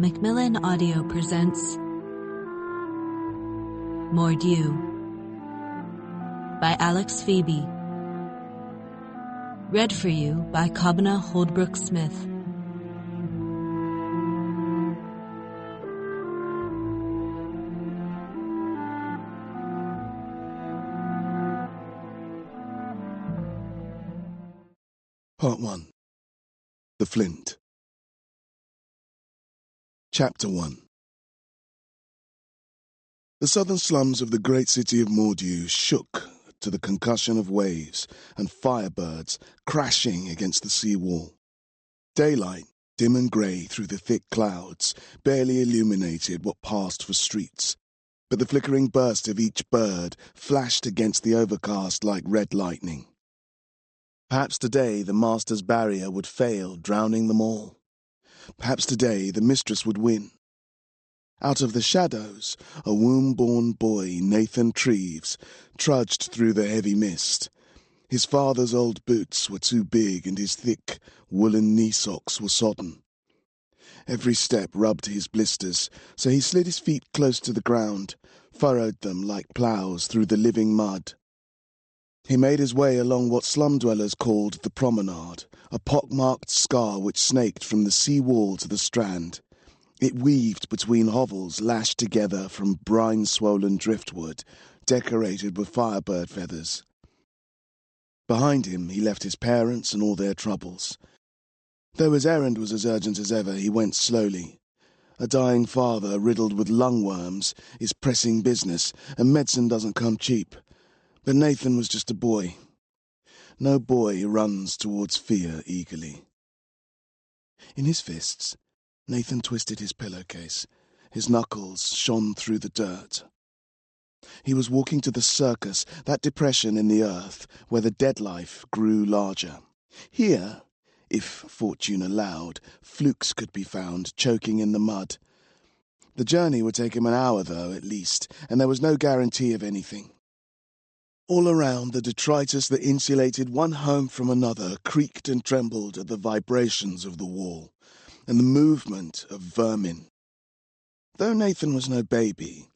Macmillan Audio presents Mordew by Alex Pheby. Read for you by Kobna Holdbrook-Smith. Part 1. The Flint. Chapter 1. The southern slums of the great city of Mordew shook to the concussion of waves and firebirds crashing against the sea wall. Daylight, dim and grey through the thick clouds, barely illuminated what passed for streets, but the flickering burst of each bird flashed against the overcast like red lightning. Perhaps today the master's barrier would fail, drowning them all. Perhaps today the mistress would win. Out of the shadows, a womb-born boy, Nathan Treves, trudged through the heavy mist. His father's old boots were too big and his thick, woolen knee socks were sodden. Every step rubbed his blisters, so he slid his feet close to the ground, furrowed them like ploughs through the living mud. He made his way along what slum dwellers called the promenade, a pock-marked scar which snaked from the sea wall to the strand. It weaved between hovels lashed together from brine-swollen driftwood, decorated with firebird feathers. Behind him he left his parents and all their troubles. Though his errand was as urgent as ever, he went slowly. A dying father riddled with lungworms is pressing business, and medicine doesn't come cheap. But Nathan was just a boy. No boy runs towards fear eagerly. In his fists, Nathan twisted his pillowcase. His knuckles shone through the dirt. He was walking to the circus, that depression in the earth where the dead life grew larger. Here, if fortune allowed, flukes could be found choking in the mud. The journey would take him an hour, though, at least, and there was no guarantee of anything. All around, the detritus that insulated one home from another creaked and trembled at the vibrations of the wall and the movement of vermin. Though Nathan was no baby,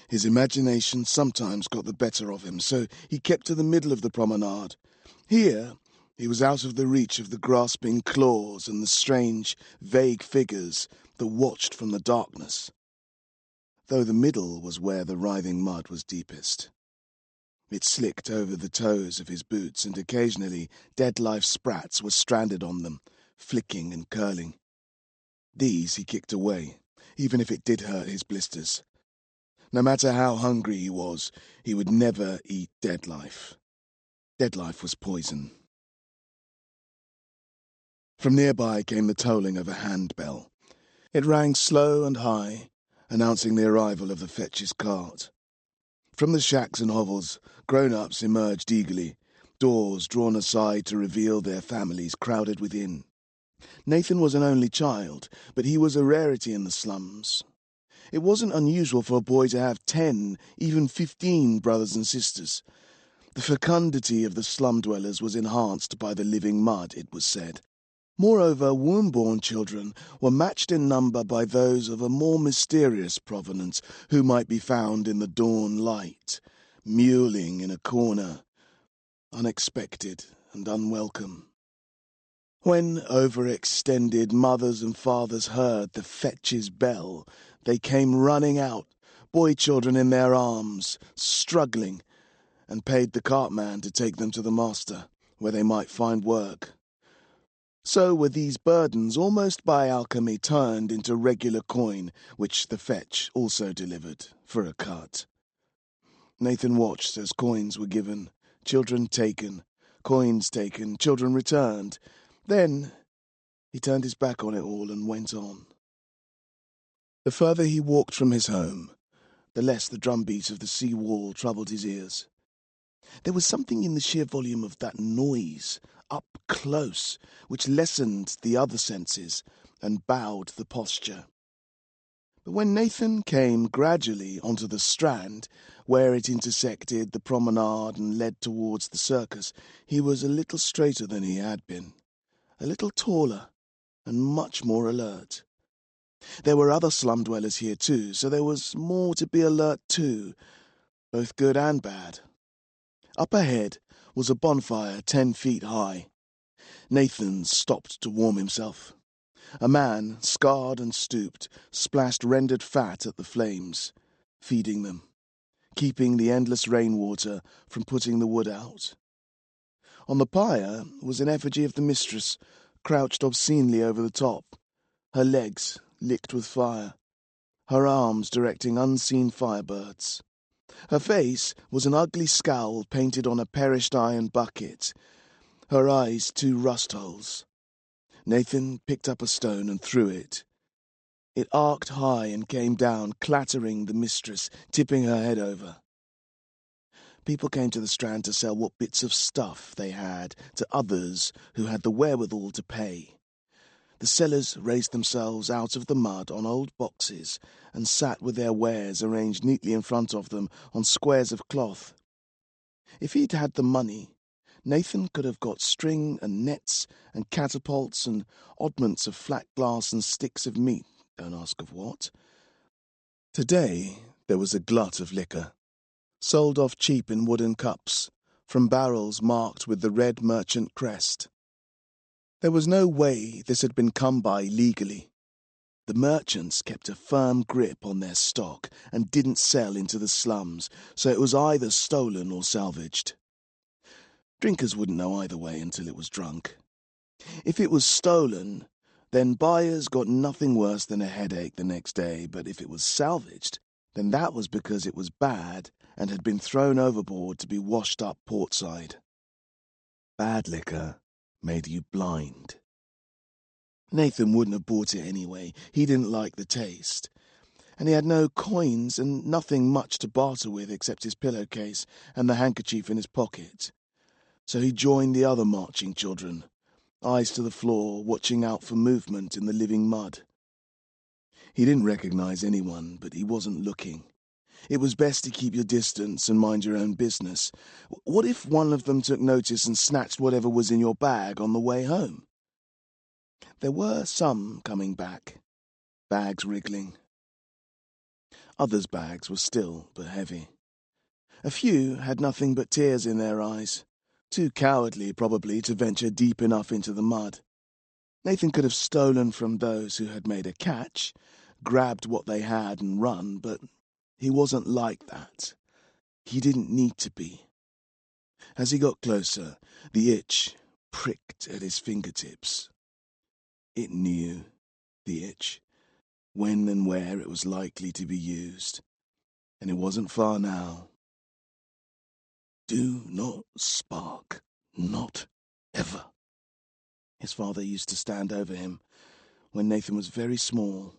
his imagination sometimes got the better of him, so he kept to the middle of the promenade. Here, he was out of the reach of the grasping claws and the strange, vague figures that watched from the darkness, though the middle was where the writhing mud was deepest. It slicked over the toes of his boots, and occasionally dead-life sprats were stranded on them, flicking and curling. These he kicked away, even if it did hurt his blisters. No matter how hungry he was, he would never eat dead life. Dead life was poison. From nearby came the tolling of a handbell. It rang slow and high, announcing the arrival of the fetch's cart. From the shacks and hovels, grown-ups emerged eagerly, doors drawn aside to reveal their families crowded within. Nathan was an only child, but he was a rarity in the slums. It wasn't unusual for a boy to have 10, even 15 brothers and sisters. The fecundity of the slum dwellers was enhanced by the living mud, it was said. Moreover, womb-born children were matched in number by those of a more mysterious provenance who might be found in the dawn light, mewling in a corner, unexpected and unwelcome. When overextended mothers and fathers heard the fetch's bell, they came running out, boy-children in their arms, struggling, and paid the cartman to take them to the master, where they might find work. So were these burdens almost by alchemy turned into regular coin, which the fetch also delivered for a cut. Nathan watched as coins were given, children taken, coins taken, children returned. Then he turned his back on it all and went on. The further he walked from his home, the less the drumbeat of the sea wall troubled his ears. There was something in the sheer volume of that noise, up close, which lessened the other senses and bowed the posture. But when Nathan came gradually onto the strand, where it intersected the promenade and led towards the circus, he was a little straighter than he had been, a little taller, and much more alert. There were other slum dwellers here too, so there was more to be alert to, both good and bad. Up ahead was a bonfire 10 feet high. Nathan stopped to warm himself. A man, scarred and stooped, splashed rendered fat at the flames, feeding them, keeping the endless rainwater from putting the wood out. On the pyre was an effigy of the mistress, crouched obscenely over the top, her legs licked with fire, her arms directing unseen firebirds. Her face was an ugly scowl painted on a perished iron bucket, her eyes 2 rust holes. Nathan picked up a stone and threw it. It arced high and came down, clattering the mistress, tipping her head over. People came to the Strand to sell what bits of stuff they had to others who had the wherewithal to pay. The sellers raised themselves out of the mud on old boxes and sat with their wares arranged neatly in front of them on squares of cloth. If he'd had the money, Nathan could have got string and nets and catapults and oddments of flat glass and sticks of meat, don't ask of what. Today there was a glut of liquor, sold off cheap in wooden cups, from barrels marked with the red merchant crest. There was no way this had been come by legally. The merchants kept a firm grip on their stock and didn't sell into the slums, so it was either stolen or salvaged. Drinkers wouldn't know either way until it was drunk. If it was stolen, then buyers got nothing worse than a headache the next day, but if it was salvaged, then that was because it was bad and had been thrown overboard to be washed up portside. Bad liquor made you blind. Nathan wouldn't have bought it anyway. He didn't like the taste. And he had no coins and nothing much to barter with except his pillowcase and the handkerchief in his pocket. So he joined the other marching children, eyes to the floor, watching out for movement in the living mud. He didn't recognize anyone, but he wasn't looking. It was best to keep your distance and mind your own business. What if one of them took notice and snatched whatever was in your bag on the way home? There were some coming back, bags wriggling. Others' bags were still but heavy. A few had nothing but tears in their eyes, too cowardly probably to venture deep enough into the mud. Nathan could have stolen from those who had made a catch, grabbed what they had and run, but he wasn't like that. He didn't need to be. As he got closer, the itch pricked at his fingertips. It knew, the itch, when and where it was likely to be used, and it wasn't far now. Do not spark, not ever. His father used to stand over him when Nathan was very small,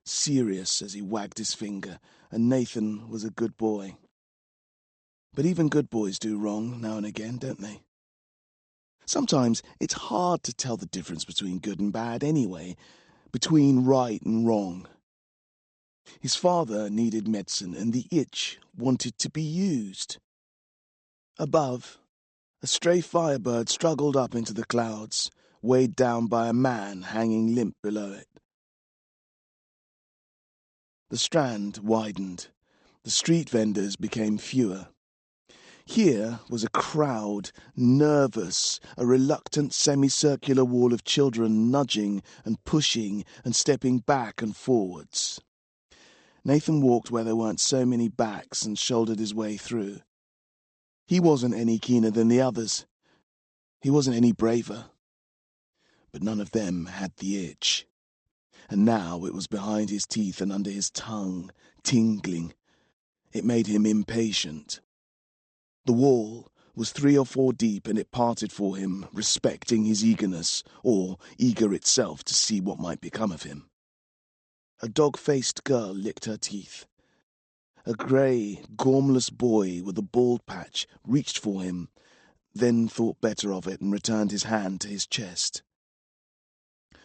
serious as he wagged his finger, and Nathan was a good boy. But even good boys do wrong now and again, don't they? Sometimes it's hard to tell the difference between good and bad anyway, between right and wrong. His father needed medicine, and the itch wanted to be used. Above, a stray firebird struggled up into the clouds, weighed down by a man hanging limp below it. The Strand widened. The street vendors became fewer. Here was a crowd, nervous, a reluctant semicircular wall of children nudging and pushing and stepping back and forwards. Nathan walked where there weren't so many backs and shouldered his way through. He wasn't any keener than the others. He wasn't any braver. But none of them had the itch. And now it was behind his teeth and under his tongue, tingling. It made him impatient. The wall was 3 or 4 deep, and it parted for him, respecting his eagerness, or eager itself to see what might become of him. A dog-faced girl licked her teeth. A grey, gormless boy with a bald patch reached for him, then thought better of it and returned his hand to his chest.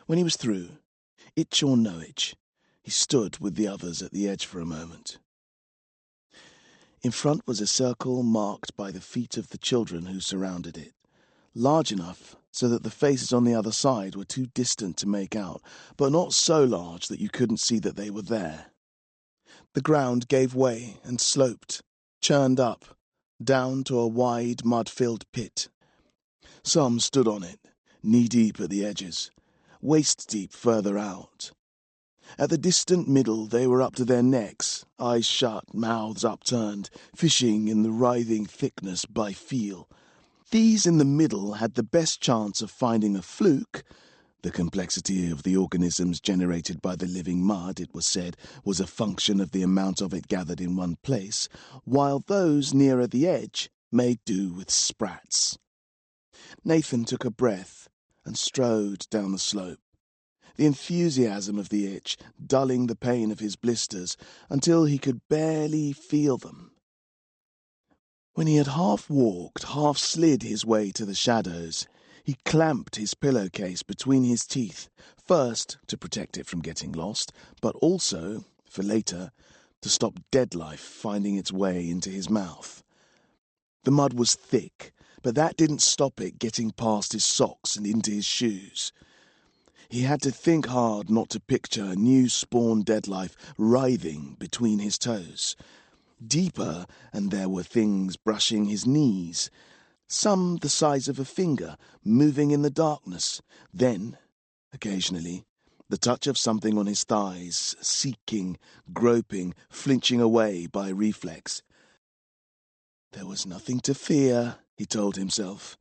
When he was through, itch or no itch, he stood with the others at the edge for a moment. In front was a circle marked by the feet of the children who surrounded it, large enough so that the faces on the other side were too distant to make out, but not so large that you couldn't see that they were there. The ground gave way and sloped, churned up, down to a wide mud-filled pit. Some stood on it, knee-deep at the edges, waist-deep further out. At the distant middle they were up to their necks, eyes shut, mouths upturned, fishing in the writhing thickness by feel. These in the middle had the best chance of finding a fluke. The complexity of the organisms generated by the living mud, it was said, was a function of the amount of it gathered in one place, while those nearer the edge made do with sprats. Nathan took a breath and strode down the slope, the enthusiasm of the itch dulling the pain of his blisters until he could barely feel them. When he had half walked, half slid his way to the shadows, he clamped his pillowcase between his teeth, first to protect it from getting lost, but also, for later, to stop dead life finding its way into his mouth. The mud was thick, but that didn't stop it getting past his socks and into his shoes. He had to think hard not to picture new-spawn dead life writhing between his toes. Deeper, and there were things brushing his knees, some the size of a finger, moving in the darkness. Then, occasionally, the touch of something on his thighs, seeking, groping, flinching away by reflex. There was nothing to fear, he told himself,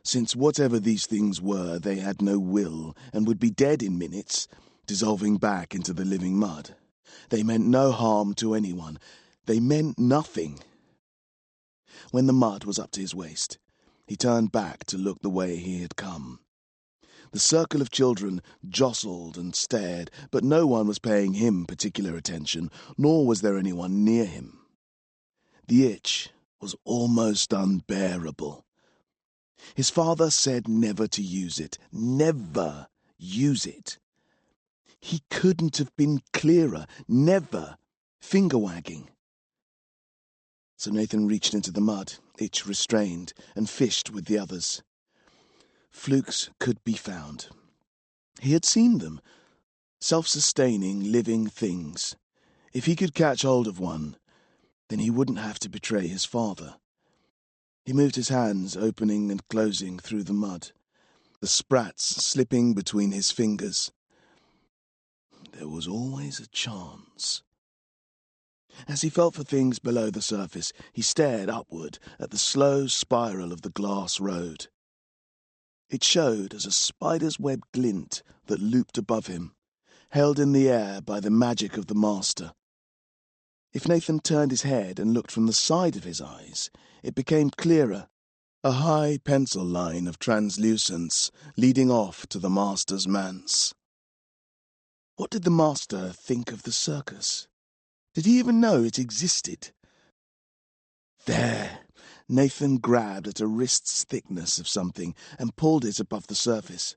since whatever these things were, they had no will and would be dead in minutes, dissolving back into the living mud. They meant no harm to anyone. They meant nothing. When the mud was up to his waist, he turned back to look the way he had come. The circle of children jostled and stared, but no one was paying him particular attention, nor was there anyone near him. The itch was almost unbearable. His father said never to use it. Never use it. He couldn't have been clearer. Never. Finger-wagging. So Nathan reached into the mud, itch restrained, and fished with the others. Flukes could be found. He had seen them. Self-sustaining, living things. If he could catch hold of one, then he wouldn't have to betray his father. He moved his hands, opening and closing through the mud, the sprats slipping between his fingers. There was always a chance. As he felt for things below the surface, he stared upward at the slow spiral of the glass road. It showed as a spider's web glint that looped above him, held in the air by the magic of the master. If Nathan turned his head and looked from the side of his eyes, it became clearer, a high pencil line of translucence leading off to the master's manse. What did the master think of the circus? Did he even know it existed? There! Nathan grabbed at a wrist's thickness of something and pulled it above the surface.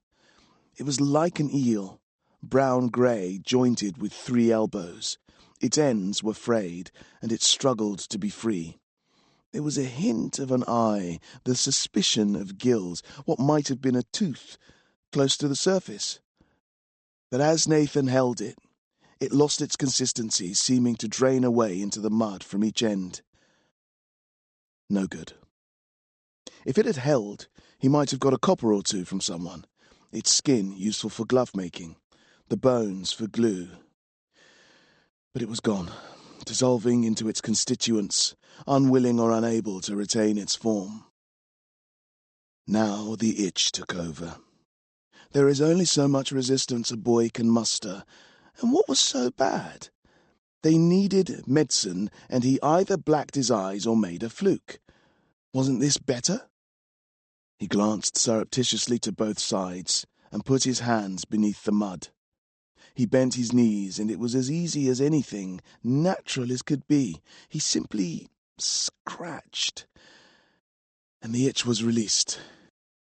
It was like an eel, brown-grey, jointed with 3 elbows. Its ends were frayed, and it struggled to be free. There was a hint of an eye, the suspicion of gills, what might have been a tooth, close to the surface. But as Nathan held it, it lost its consistency, seeming to drain away into the mud from each end. No good. If it had held, he might have got a copper or 2 from someone. Its skin useful for glove-making, the bones for glue. But it was gone, dissolving into its constituents, unwilling or unable to retain its form. Now the itch took over. There is only so much resistance a boy can muster, and what was so bad? They needed medicine, and he either blacked his eyes or made a fluke. Wasn't this better? He glanced surreptitiously to both sides, and put his hands beneath the mud. He bent his knees, and it was as easy as anything, natural as could be. He simply scratched, and the itch was released.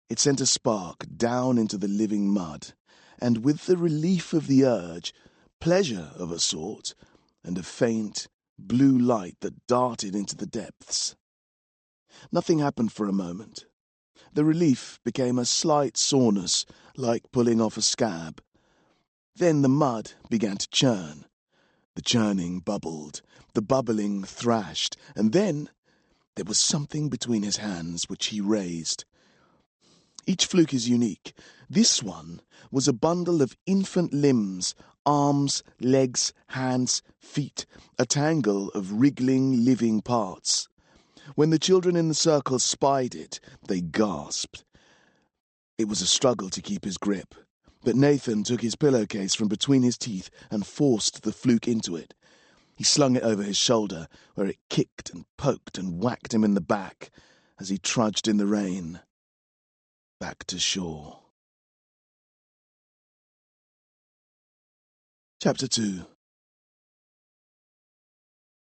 It sent a spark down into the living mud, and with the relief of the urge, pleasure of a sort, and a faint, blue light that darted into the depths. Nothing happened for a moment. The relief became a slight soreness, like pulling off a scab. Then the mud began to churn. The churning bubbled, the bubbling thrashed, and then there was something between his hands which he raised. Each fluke is unique. This one was a bundle of infant limbs, arms, legs, hands, feet, a tangle of wriggling, living parts. When the children in the circle spied it, they gasped. It was a struggle to keep his grip, but Nathan took his pillowcase from between his teeth and forced the fluke into it. He slung it over his shoulder, where it kicked and poked and whacked him in the back as he trudged in the rain back to shore. Chapter 2.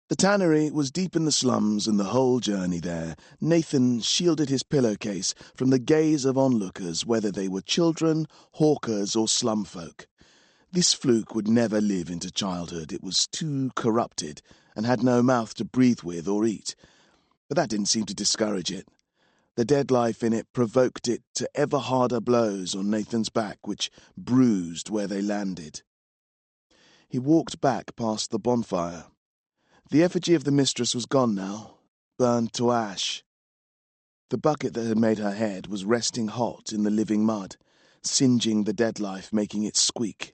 The tannery was deep in the slums, and the whole journey there, Nathan shielded his pillowcase from the gaze of onlookers, whether they were children, hawkers, or slum folk. This fluke would never live into childhood. It was too corrupted, and had no mouth to breathe with or eat. But that didn't seem to discourage it. The dead life in it provoked it to ever harder blows on Nathan's back, which bruised where they landed. He walked back past the bonfire. The effigy of the mistress was gone now, burned to ash. The bucket that had made her head was resting hot in the living mud, singeing the dead life, making it squeak.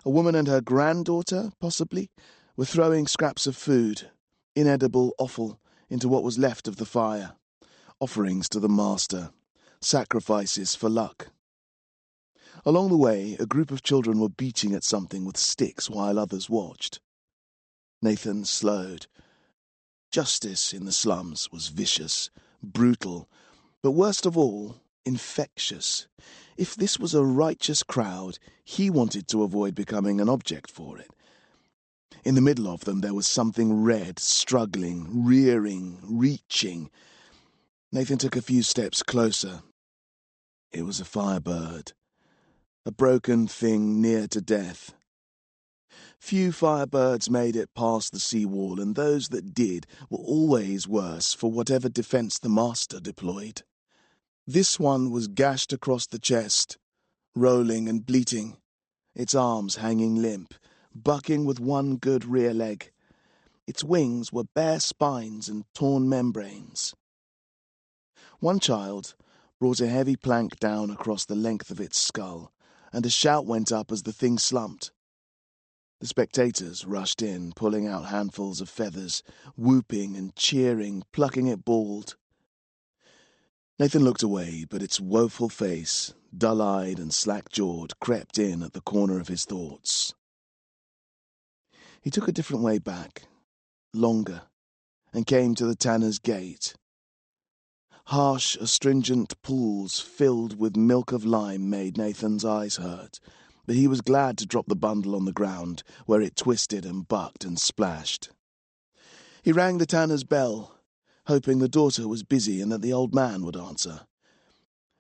A woman and her granddaughter, possibly, were throwing scraps of food, inedible offal, into what was left of the fire. Offerings to the master, sacrifices for luck. Along the way, a group of children were beating at something with sticks while others watched. Nathan slowed. Justice in the slums was vicious, brutal, but worst of all, infectious. If this was a righteous crowd, he wanted to avoid becoming an object for it. In the middle of them there was something red, struggling, rearing, reaching. Nathan took a few steps closer. It was a firebird, a broken thing near to death. Few firebirds made it past the seawall, and those that did were always worse for whatever defense the master deployed. This one was gashed across the chest, rolling and bleating, its arms hanging limp, bucking with one good rear leg. Its wings were bare spines and torn membranes. One child brought a heavy plank down across the length of its skull, and a shout went up as the thing slumped. The spectators rushed in, pulling out handfuls of feathers, whooping and cheering, plucking it bald. Nathan looked away, but its woeful face, dull-eyed and slack-jawed, crept in at the corner of his thoughts. He took a different way back, longer, and came to the tanner's gate. Harsh, astringent pools filled with milk of lime made Nathan's eyes hurt, but he was glad to drop the bundle on the ground, where it twisted and bucked and splashed. He rang the tanner's bell, hoping the daughter was busy and that the old man would answer.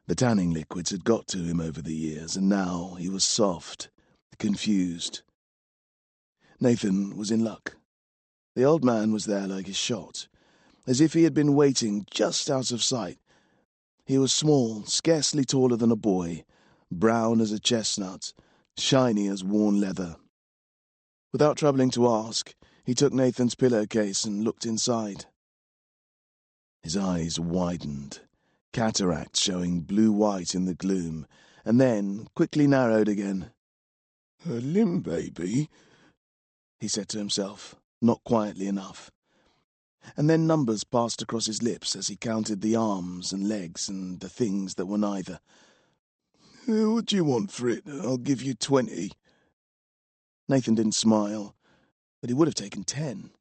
The tanning liquids had got to him over the years, and now he was soft, confused. Nathan was in luck. The old man was there like a shot, as if he had been waiting just out of sight. He was small, scarcely taller than a boy, brown as a chestnut, shiny as worn leather. Without troubling to ask, he took Nathan's pillowcase and looked inside. His eyes widened, cataracts showing blue-white in the gloom, and then quickly narrowed again. "A limb baby," he said to himself, not quietly enough. And then numbers passed across his lips as he counted the arms and legs and the things that were neither. "What do you want for it? I'll give you 20. Nathan didn't smile, but he would have taken 10.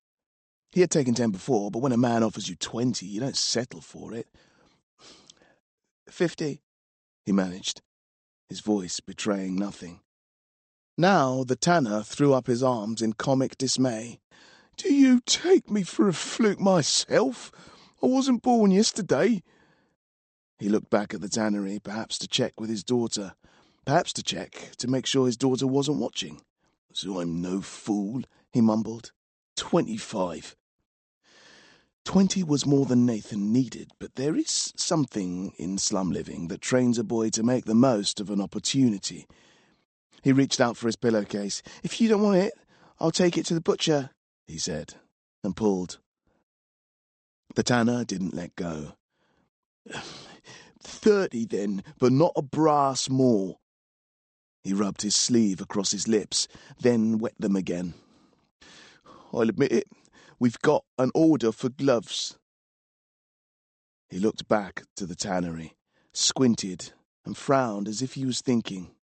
He had taken 10 before, but when a man offers you 20, you don't settle for it. 50, he managed, his voice betraying nothing. Now the tanner threw up his arms in comic dismay. "Do you take me for a fluke myself? I wasn't born yesterday." He looked back at the tannery, perhaps to check with his daughter, perhaps to make sure his daughter wasn't watching. "So I'm no fool," he mumbled. 25. 20 was more than Nathan needed, but there is something in slum living that trains a boy to make the most of an opportunity. He reached out for his pillowcase. "If you don't want it, I'll take it to the butcher," he said, and pulled. The tanner didn't let go. 30 then, but not a brass more. He rubbed his sleeve across his lips, then wet them again. "I'll admit it, we've got an order for gloves." He looked back to the tannery, squinted, and frowned as if he was thinking.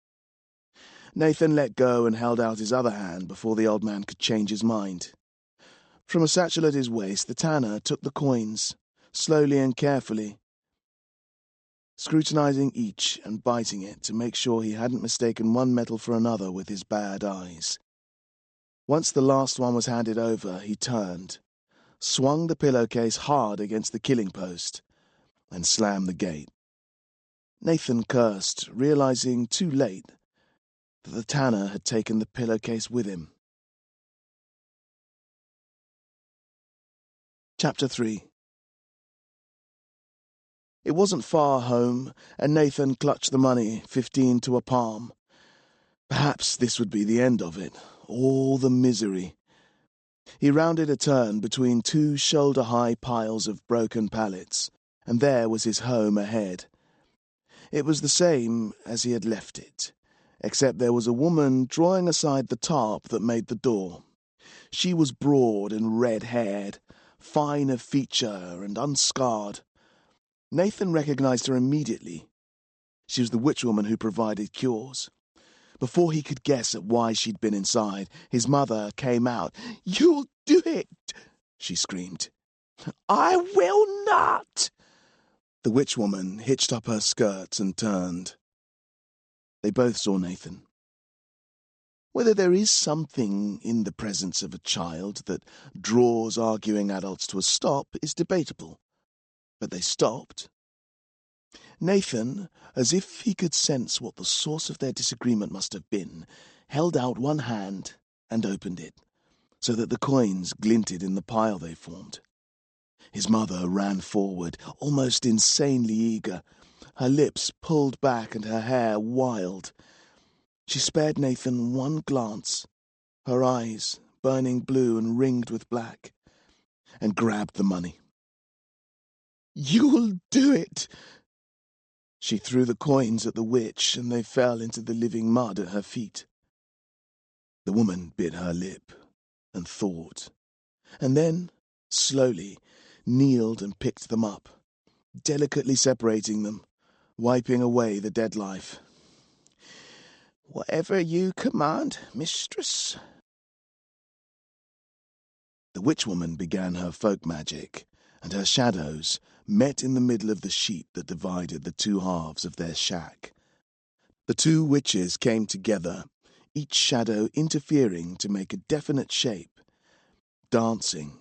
Nathan let go and held out his other hand before the old man could change his mind. From a satchel at his waist, the tanner took the coins, slowly and carefully, scrutinizing each and biting it to make sure he hadn't mistaken one metal for another with his bad eyes. Once the last one was handed over, he turned, swung the pillowcase hard against the killing post, and slammed the gate. Nathan cursed, realizing too late that the tanner had taken the pillowcase with him. Chapter 3. It wasn't far home, and Nathan clutched the money, 15 to a palm. Perhaps this would be the end of it, all the misery. He rounded a turn between two shoulder-high piles of broken pallets, and there was his home ahead. It was the same as he had left it, except there was a woman drawing aside the tarp that made the door. She was broad and red-haired, fine of feature and unscarred. Nathan recognized her immediately. She was the witch-woman who provided cures. Before he could guess at why she'd been inside, his mother came out. "You'll do it!" she screamed. "I will not!" The witch-woman hitched up her skirts and turned. They both saw Nathan. Whether there is something in the presence of a child that draws arguing adults to a stop is debatable. But they stopped. Nathan, as if he could sense what the source of their disagreement must have been, held out one hand and opened it, so that the coins glinted in the pile they formed. His mother ran forward, almost insanely eager, her lips pulled back and her hair wild. She spared Nathan one glance, her eyes burning blue and ringed with black, and grabbed the money. "You'll do it!" She threw the coins at the witch, and they fell into the living mud at her feet. The woman bit her lip and thought, and then, slowly, kneeled and picked them up, delicately separating them, wiping away the dead life. "Whatever you command, mistress." The witch-woman began her folk magic, and her shadows met in the middle of the sheet that divided the two halves of their shack. The two witches came together, each shadow interfering to make a definite shape, dancing.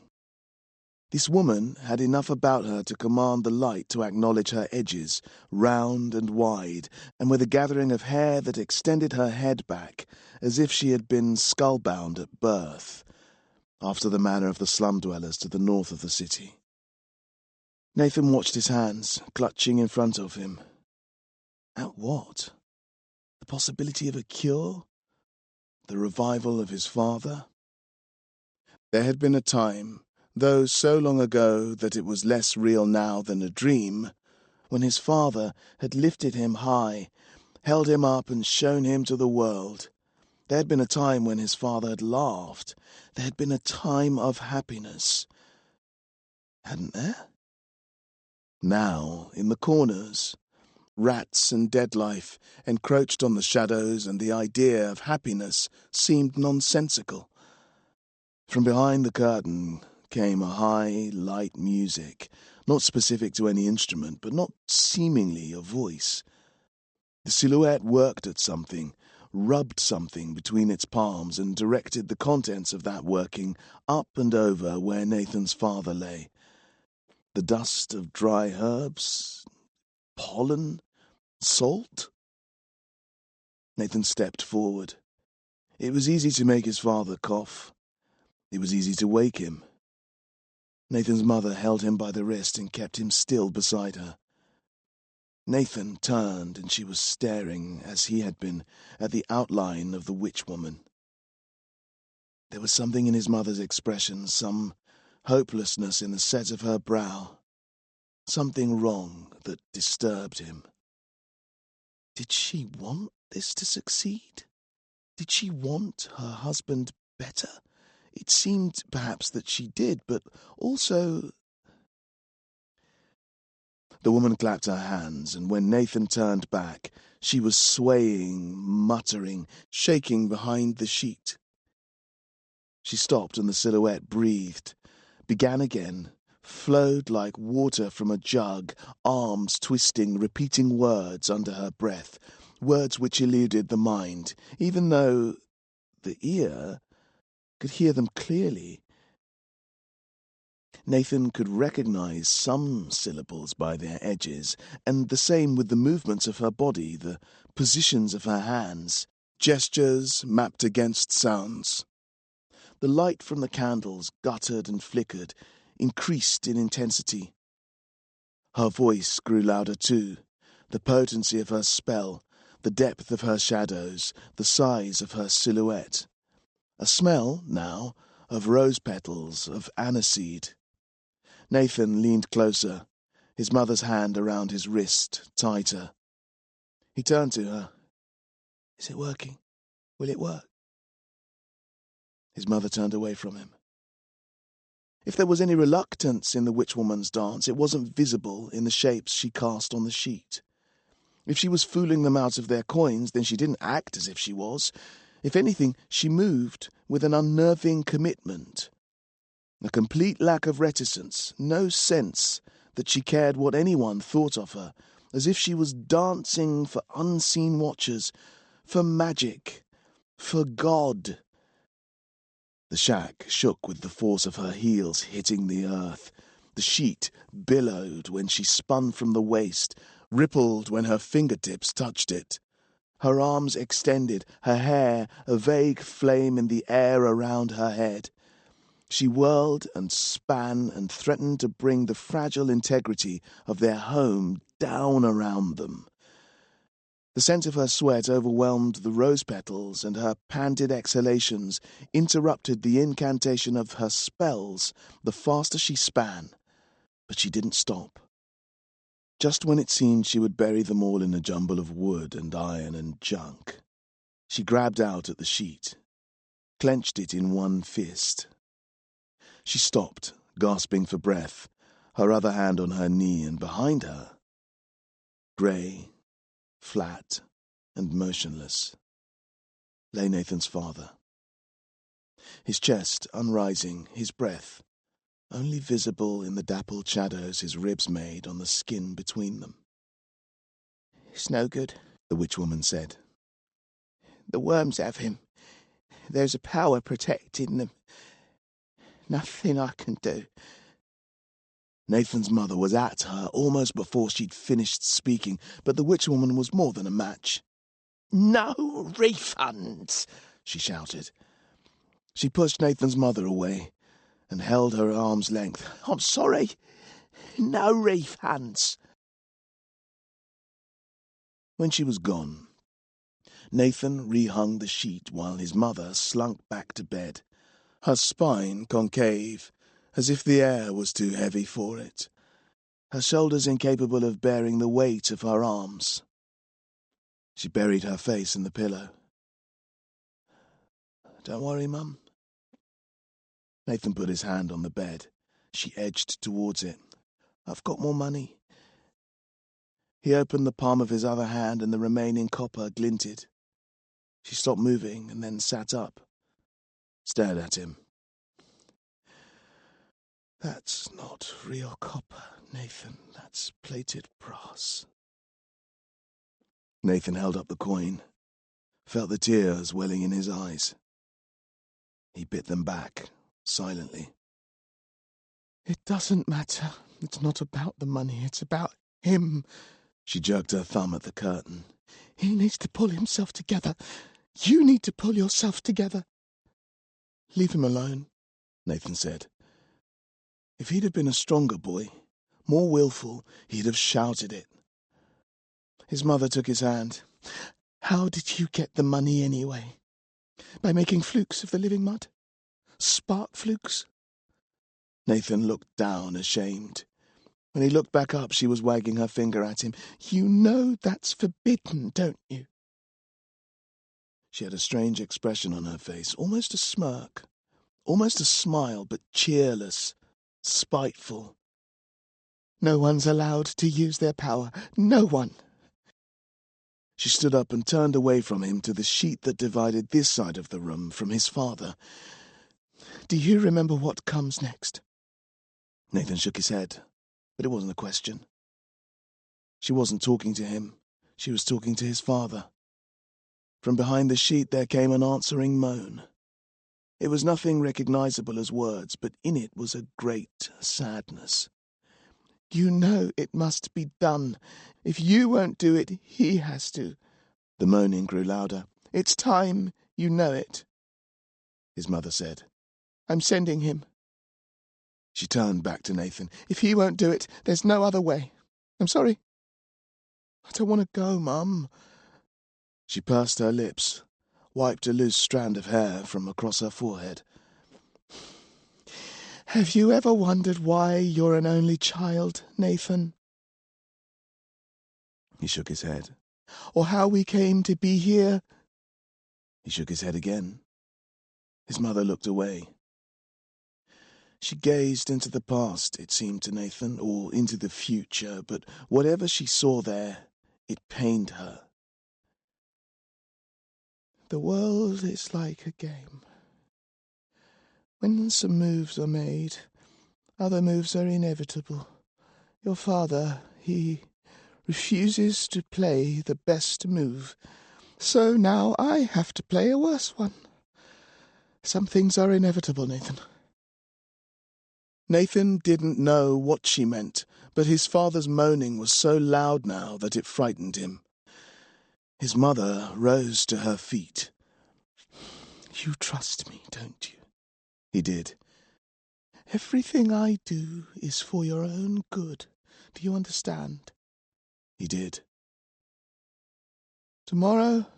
This woman had enough about her to command the light to acknowledge her edges, round and wide, and with a gathering of hair that extended her head back, as if she had been skull-bound at birth, after the manner of the slum dwellers to the north of the city. Nathan watched his hands, clutching in front of him. At what? The possibility of a cure? The revival of his father? There had been a time, though so long ago that it was less real now than a dream, when his father had lifted him high, held him up and shown him to the world. There had been a time when his father had laughed. There had been a time of happiness. Hadn't there? Now, in the corners, rats and dead life encroached on the shadows, and the idea of happiness seemed nonsensical. From behind the curtain came a high, light music, not specific to any instrument, but not seemingly a voice. The silhouette worked at something, rubbed something between its palms, and directed the contents of that working up and over where Nathan's father lay. The dust of dry herbs, pollen, salt? Nathan stepped forward. It was easy to make his father cough. It was easy to wake him. Nathan's mother held him by the wrist and kept him still beside her. Nathan turned, and she was staring, as he had been, at the outline of the witch woman. There was something in his mother's expression, some hopelessness in the set of her brow, something wrong that disturbed him. Did she want this to succeed? Did she want her husband better? It seemed perhaps that she did, but also... The woman clapped her hands, and when Nathan turned back, she was swaying, muttering, shaking behind the sheet. She stopped, and the silhouette breathed, began again, flowed like water from a jug, arms twisting, repeating words under her breath, words which eluded the mind, even though the ear could hear them clearly. Nathan could recognize some syllables by their edges, and the same with the movements of her body, the positions of her hands, gestures mapped against sounds. The light from the candles guttered and flickered, increased in intensity. Her voice grew louder too, the potency of her spell, the depth of her shadows, the size of her silhouette. A smell, now, of rose petals, of aniseed. Nathan leaned closer, his mother's hand around his wrist, tighter. He turned to her. "Is it working? Will it work?" His mother turned away from him. If there was any reluctance in the witch-woman's dance, it wasn't visible in the shapes she cast on the sheet. If she was fooling them out of their coins, then she didn't act as if she was. If anything, she moved with an unnerving commitment, a complete lack of reticence, no sense that she cared what anyone thought of her, as if she was dancing for unseen watchers, for magic, for God. The shack shook with the force of her heels hitting the earth. The sheet billowed when she spun from the waist, rippled when her fingertips touched it. Her arms extended, her hair a vague flame in the air around her head. She whirled and span and threatened to bring the fragile integrity of their home down around them. The scent of her sweat overwhelmed the rose petals, and her panted exhalations interrupted the incantation of her spells the faster she span. But she didn't stop. Just when it seemed she would bury them all in a jumble of wood and iron and junk, she grabbed out at the sheet, clenched it in one fist. She stopped, gasping for breath, her other hand on her knee, and behind her, grey, flat, and motionless, lay Nathan's father. His chest unrising, his breath only visible in the dappled shadows his ribs made on the skin between them. "It's no good," the witch-woman said. "The worms have him. There's a power protecting them. Nothing I can do." Nathan's mother was at her almost before she'd finished speaking, but the witch-woman was more than a match. "No refunds!" she shouted. She pushed Nathan's mother away and held her at arm's length. "I'm sorry. No refunds." When she was gone, Nathan rehung the sheet while his mother slunk back to bed, her spine concave, as if the air was too heavy for it, her shoulders incapable of bearing the weight of her arms. She buried her face in the pillow. "Don't worry, Mum." Nathan put his hand on the bed. She edged towards it. "I've got more money." He opened the palm of his other hand, and the remaining copper glinted. She stopped moving and then sat up, stared at him. "That's not real copper, Nathan. That's plated brass." Nathan held up the coin, felt the tears welling in his eyes. He bit them back, silently. "It doesn't matter. It's not about the money. It's about him." She jerked her thumb at the curtain. "He needs to pull himself together. You need to pull yourself together." "Leave him alone," Nathan said. If he'd have been a stronger boy, more willful, he'd have shouted it. His mother took his hand. "How did you get the money anyway? By making flukes of the living mud? Spark flukes?" Nathan looked down, ashamed. When he looked back up, she was wagging her finger at him. "You know that's forbidden, don't you?" She had a strange expression on her face, almost a smirk, almost a smile, but cheerless, spiteful. "No one's allowed to use their power. No one." She stood up and turned away from him to the sheet that divided this side of the room from his father. "Do you remember what comes next?" Nathan shook his head, but it wasn't a question. She wasn't talking to him. She was talking to his father. From behind the sheet there came an answering moan. It was nothing recognizable as words, but in it was a great sadness. "You know it must be done. If you won't do it, he has to." The moaning grew louder. "It's time, you know it," his mother said. "I'm sending him." She turned back to Nathan. "If he won't do it, there's no other way. I'm sorry. I don't want to go, Mum." She pursed her lips, wiped a loose strand of hair from across her forehead. "Have you ever wondered why you're an only child, Nathan?" He shook his head. "Or how we came to be here?" He shook his head again. His mother looked away. She gazed into the past, it seemed to Nathan, or into the future, but whatever she saw there, it pained her. "The world is like a game. When some moves are made, other moves are inevitable. Your father, he refuses to play the best move, so now I have to play a worse one. Some things are inevitable, Nathan." Nathan didn't know what she meant, but his father's moaning was so loud now that it frightened him. His mother rose to her feet. "You trust me, don't you?" He did. "Everything I do is for your own good. Do you understand?" He did. "Tomorrow,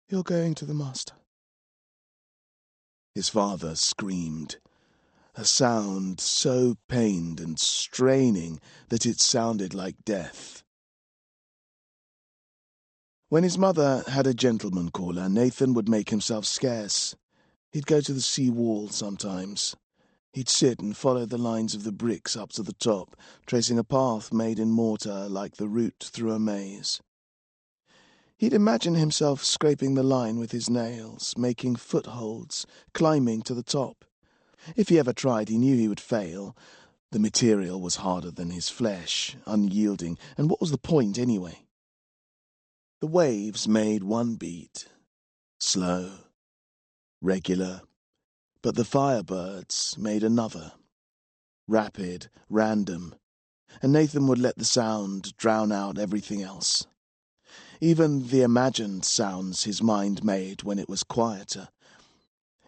you're going to the master." His father screamed, a sound so pained and straining that it sounded like death. When his mother had a gentleman caller, Nathan would make himself scarce. He'd go to the sea wall sometimes. He'd sit and follow the lines of the bricks up to the top, tracing a path made in mortar like the route through a maze. He'd imagine himself scraping the line with his nails, making footholds, climbing to the top. If he ever tried, he knew he would fail. The material was harder than his flesh, unyielding, and what was the point anyway? The waves made one beat, slow, regular, but the firebirds made another, rapid, random, and Nathan would let the sound drown out everything else. Even the imagined sounds his mind made when it was quieter.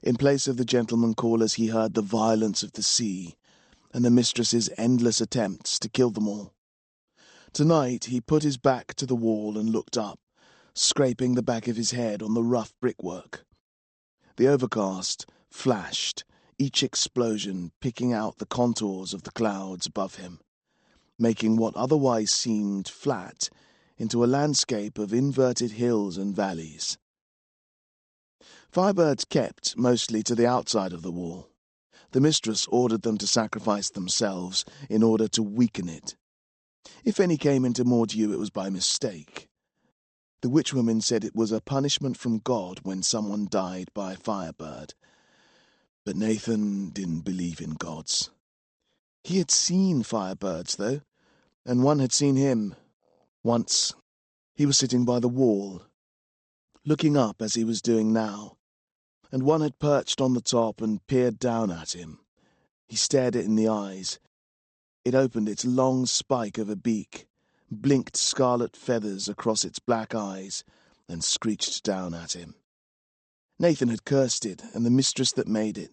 In place of the gentleman callers, he heard the violence of the sea and the mistress's endless attempts to kill them all. Tonight he put his back to the wall and looked up, scraping the back of his head on the rough brickwork. The overcast flashed, each explosion picking out the contours of the clouds above him, making what otherwise seemed flat into a landscape of inverted hills and valleys. Firebirds kept mostly to the outside of the wall. The mistress ordered them to sacrifice themselves in order to weaken it. If any came into Mordew, it was by mistake. The witchwoman said it was a punishment from God when someone died by a firebird. But Nathan didn't believe in gods. He had seen firebirds, though, and one had seen him. Once, he was sitting by the wall, looking up as he was doing now, and one had perched on the top and peered down at him. He stared it in the eyes. It opened its long spike of a beak, blinked scarlet feathers across its black eyes, and screeched down at him. Nathan had cursed it and the mistress that made it,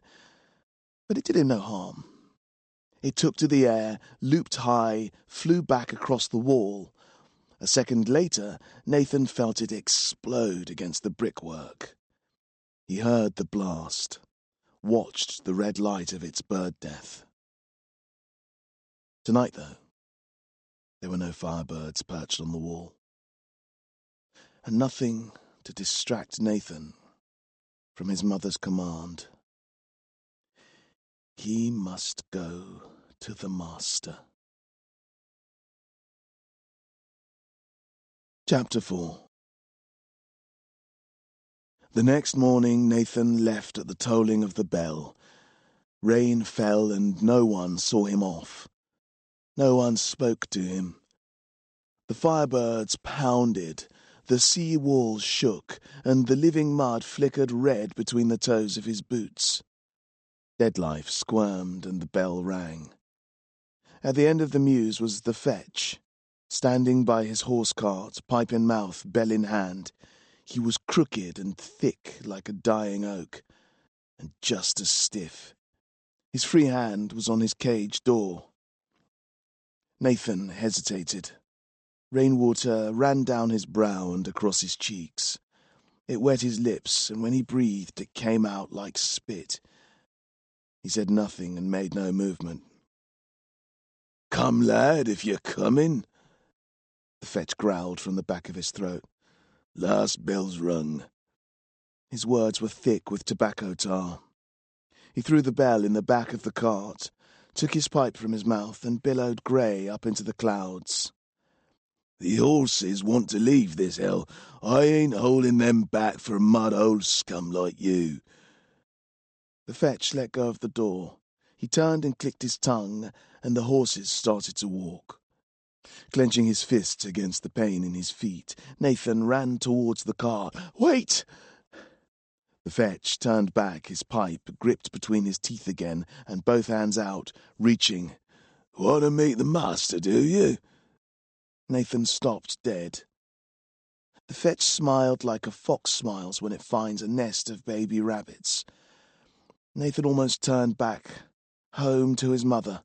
but it did him no harm. It took to the air, looped high, flew back across the wall. A second later, Nathan felt it explode against the brickwork. He heard the blast, watched the red light of its bird death. Tonight, though, there were no firebirds perched on the wall, and nothing to distract Nathan from his mother's command. He must go to the master. Chapter 4. The next morning Nathan left at the tolling of the bell. Rain fell and no one saw him off. No one spoke to him. The firebirds pounded, the sea walls shook, and the living mud flickered red between the toes of his boots. Deadlife squirmed and the bell rang. At the end of the mews was the fetch, standing by his horse cart, pipe in mouth, bell in hand. He was crooked and thick like a dying oak, and just as stiff. His free hand was on his cage door. Nathan hesitated. Rainwater ran down his brow and across his cheeks. It wet his lips, and when he breathed it came out like spit. He said nothing and made no movement. "Come, lad, if you're coming," the fetch growled from the back of his throat. "Last bell's rung." His words were thick with tobacco tar. He threw the bell in the back of the cart, took his pipe from his mouth, and billowed grey up into the clouds. "The horses want to leave this hell. I ain't holding them back for mud-hole scum like you." The fetch let go of the door. He turned and clicked his tongue, and the horses started to walk. Clenching his fists against the pain in his feet, Nathan ran towards the car. "Wait!" The fetch turned back, his pipe gripped between his teeth again, and both hands out, reaching. "Want to meet the master, do you?" Nathan stopped dead. The fetch smiled like a fox smiles when it finds a nest of baby rabbits. Nathan almost turned back, home to his mother,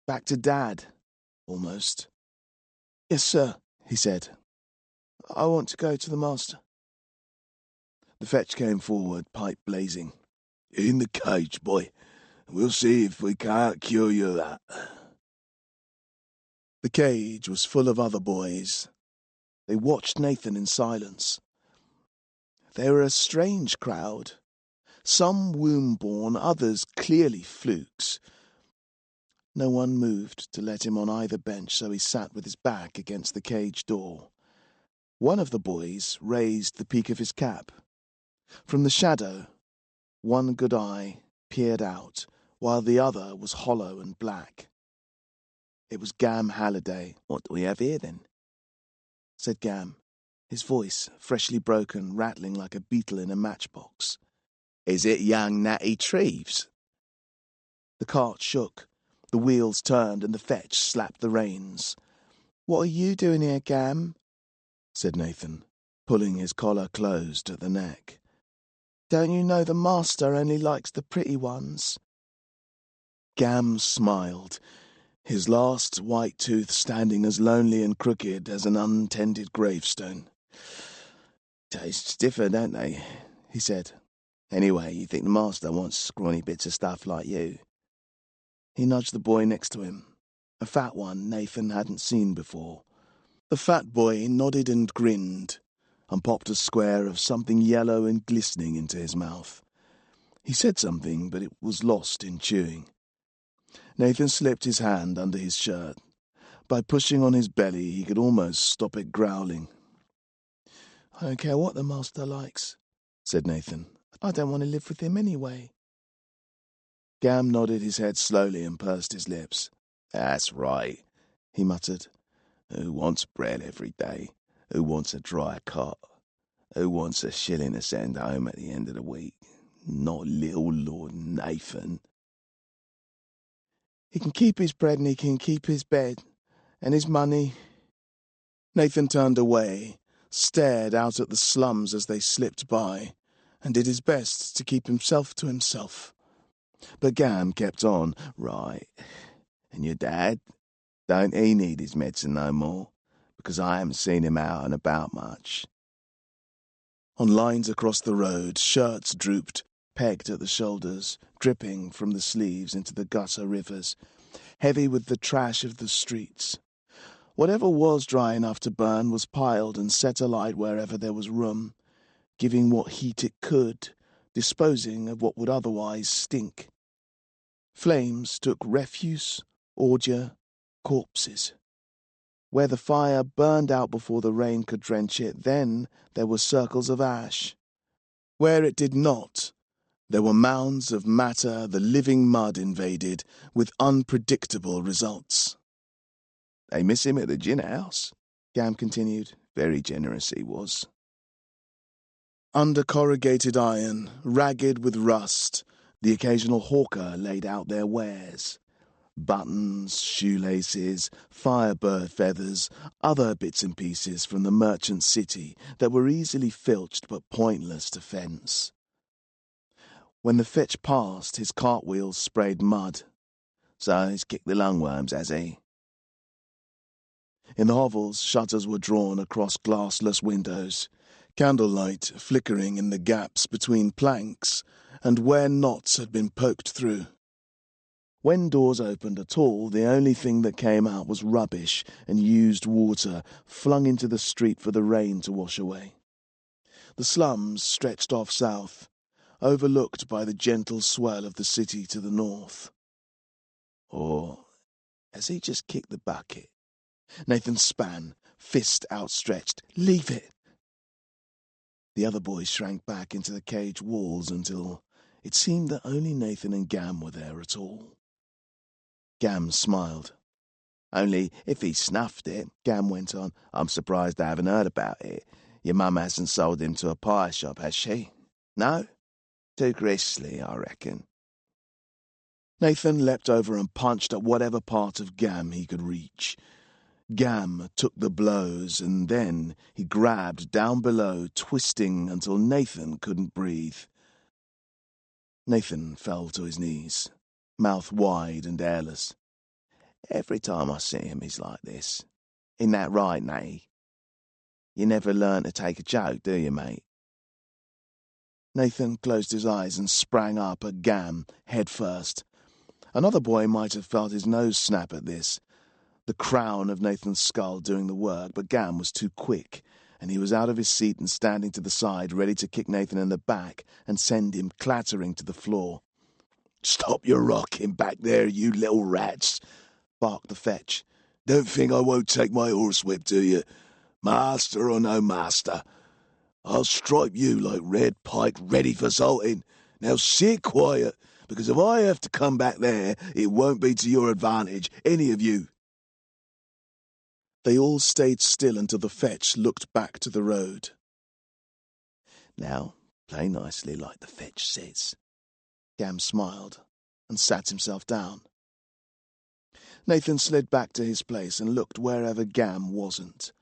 back to Dad, almost. "Yes, sir," he said. "I want to go to the master." The fetch came forward, pipe blazing. "In the cage, boy. We'll see if we can't cure you of that." The cage was full of other boys. They watched Nathan in silence. They were a strange crowd. Some womb-born, others clearly flukes. No one moved to let him on either bench, so he sat with his back against the cage door. One of the boys raised the peak of his cap. From the shadow, one good eye peered out, while the other was hollow and black. It was Gam Halliday. "What do we have here, then?" said Gam, his voice, freshly broken, rattling like a beetle in a matchbox. "Is it young Natty Treves?" The cart shook, the wheels turned, and the fetch slapped the reins. "What are you doing here, Gam?" said Nathan, pulling his collar closed at the neck. "Don't you know the master only likes the pretty ones?" Gam smiled, his last white tooth standing as lonely and crooked as an untended gravestone. "Tastes differ, don't they?" he said. "Anyway, you think the master wants scrawny bits of stuff like you?" He nudged the boy next to him, a fat one Nathan hadn't seen before. The fat boy nodded and grinned, and popped a square of something yellow and glistening into his mouth. He said something, but it was lost in chewing. Nathan slipped his hand under his shirt. By pushing on his belly, he could almost stop it growling. "I don't care what the master likes," said Nathan. "I don't want to live with him anyway." Gam nodded his head slowly and pursed his lips. "That's right," he muttered. "Who wants bread every day? Who wants a dry cot? Who wants a shilling to send home at the end of the week? Not little Lord Nathan." "He can keep his bread and he can keep his bed. And his money." Nathan turned away, stared out at the slums as they slipped by, and did his best to keep himself to himself. But Gam kept on. "Right. And your dad? Don't he need his medicine no more? Because I haven't seen him out and about much." On lines across the road, shirts drooped, pegged at the shoulders, dripping from the sleeves into the gutter rivers, heavy with the trash of the streets. Whatever was dry enough to burn was piled and set alight wherever there was room, giving what heat it could, disposing of what would otherwise stink. Flames took refuse, ordure, corpses. Where the fire burned out before the rain could drench it, then there were circles of ash. Where it did not, there were mounds of matter the living mud invaded, with unpredictable results. "They miss him at the gin house," Gam continued. "Very generous he was." Under corrugated iron, ragged with rust, the occasional hawker laid out their wares. Buttons, shoelaces, firebird feathers, other bits and pieces from the merchant city that were easily filched but pointless to fence. When the fetch passed, his cartwheels sprayed mud. "So he's kicked the lungworms, has he?" In the hovels, shutters were drawn across glassless windows, candlelight flickering in the gaps between planks and where knots had been poked through. When doors opened at all, the only thing that came out was rubbish and used water flung into the street for the rain to wash away. The slums stretched off south, overlooked by the gentle swell of the city to the north. Or has he just kicked the bucket? Nathan span, fist outstretched. "Leave it!" The other boys shrank back into the cage walls until it seemed that only Nathan and Gam were there at all. Gam smiled. "Only if he snuffed it," Gam went on. "I'm surprised I haven't heard about it. Your mum hasn't sold him to a pie shop, has she? No? Too gristly, I reckon." Nathan leapt over and punched at whatever part of Gam he could reach. Gam took the blows, and then he grabbed down below, twisting until Nathan couldn't breathe. Nathan fell to his knees, mouth wide and airless. "Every time I see him, he's like this. Isn't that right, Natty? You never learn to take a joke, do you, mate?" Nathan closed his eyes and sprang up at Gam, head first. Another boy might have felt his nose snap at this, the crown of Nathan's skull doing the work, but Gam was too quick, and he was out of his seat and standing to the side, ready to kick Nathan in the back and send him clattering to the floor. "Stop your rocking back there, you little rats," barked the fetch. "Don't think I won't take my horsewhip, do you? Master or no master, I'll stripe you like red pike ready for salting. Now sit quiet, because if I have to come back there, it won't be to your advantage, any of you." They all stayed still until the fetch looked back to the road. "Now, play nicely like the fetch says." Gam smiled and sat himself down. Nathan slid back to his place and looked wherever Gam wasn't.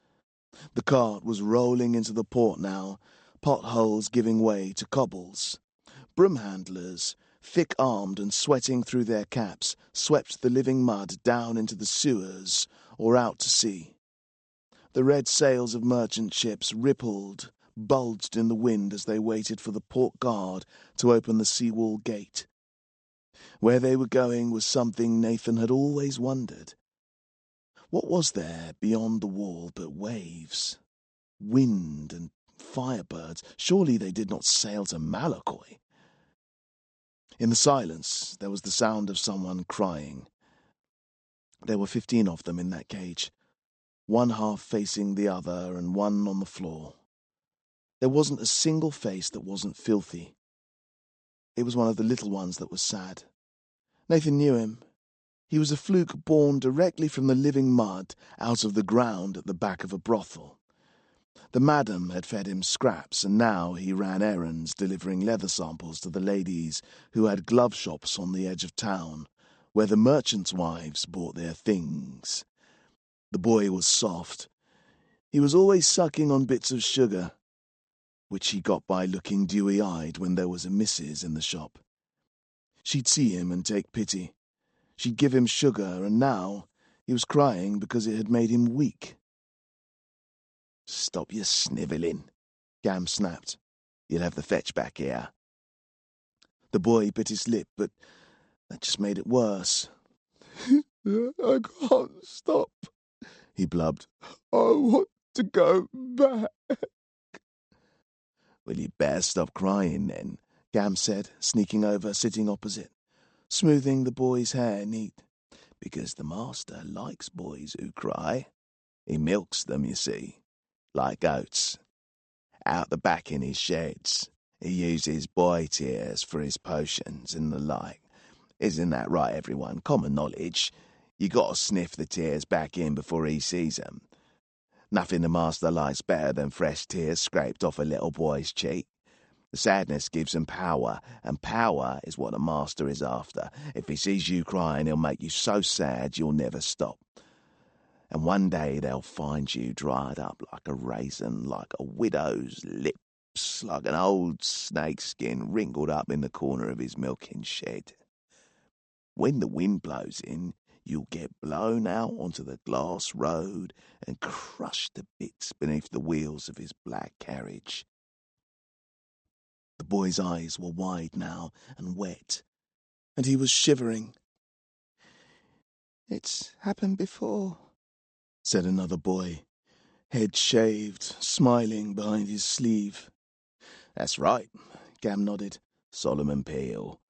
The cart was rolling into the port now, potholes giving way to cobbles. Broom handlers, thick-armed and sweating through their caps, swept the living mud down into the sewers or out to sea. The red sails of merchant ships rippled, bulged in the wind as they waited for the port guard to open the seawall gate. Where they were going was something Nathan had always wondered. What was there beyond the wall but waves, wind, and firebirds? Surely they did not sail to Malakoi. In the silence, there was the sound of someone crying. There were 15 of them in that cage, one half facing the other and one on the floor. There wasn't a single face that wasn't filthy. It was one of the little ones that was sad. Nathan knew him. He was a fluke born directly from the living mud out of the ground at the back of a brothel. The madam had fed him scraps, and now he ran errands delivering leather samples to the ladies who had glove shops on the edge of town, where the merchants' wives bought their things. The boy was soft. He was always sucking on bits of sugar, which he got by looking dewy-eyed when there was a missus in the shop. She'd see him and take pity. She'd give him sugar, and now he was crying because it had made him weak. "Stop your snivelling," Gam snapped. "You'll have the fetch back here." The boy bit his lip, but that just made it worse. "I can't stop," he blubbed. "I want to go back." "Well, you'd better stop crying then," Gam said, sneaking over, sitting opposite, smoothing the boy's hair neat. "Because the master likes boys who cry. He milks them, you see, like goats. Out the back in his sheds, he uses boy tears for his potions and the like. Isn't that right, everyone? Common knowledge. You got to sniff the tears back in before he sees them. Nothing the master likes better than fresh tears scraped off a little boy's cheek. The sadness gives him power, and power is what the master is after. If he sees you crying, he'll make you so sad you'll never stop. And one day they'll find you dried up like a raisin, like a widow's lips, like an old snake skin wrinkled up in the corner of his milking shed. When the wind blows in, you'll get blown out onto the glass road and crushed to bits beneath the wheels of his black carriage." The boy's eyes were wide now and wet, and he was shivering. "It's happened before," said another boy, head shaved, smiling behind his sleeve. "That's right," Gam nodded. "Solomon Peel.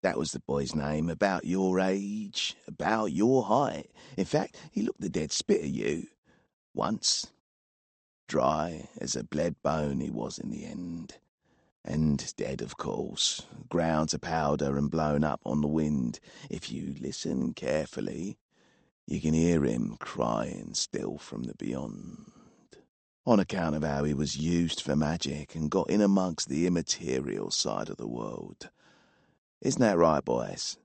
That was the boy's name, about your age, about your height. In fact, he looked the dead spit of you. Once. Dry as a bled bone he was in the end. And dead, of course, ground to powder and blown up on the wind. If you listen carefully, you can hear him crying still from the beyond. On account of how he was used for magic and got in amongst the immaterial side of the world. Isn't that right, boys?"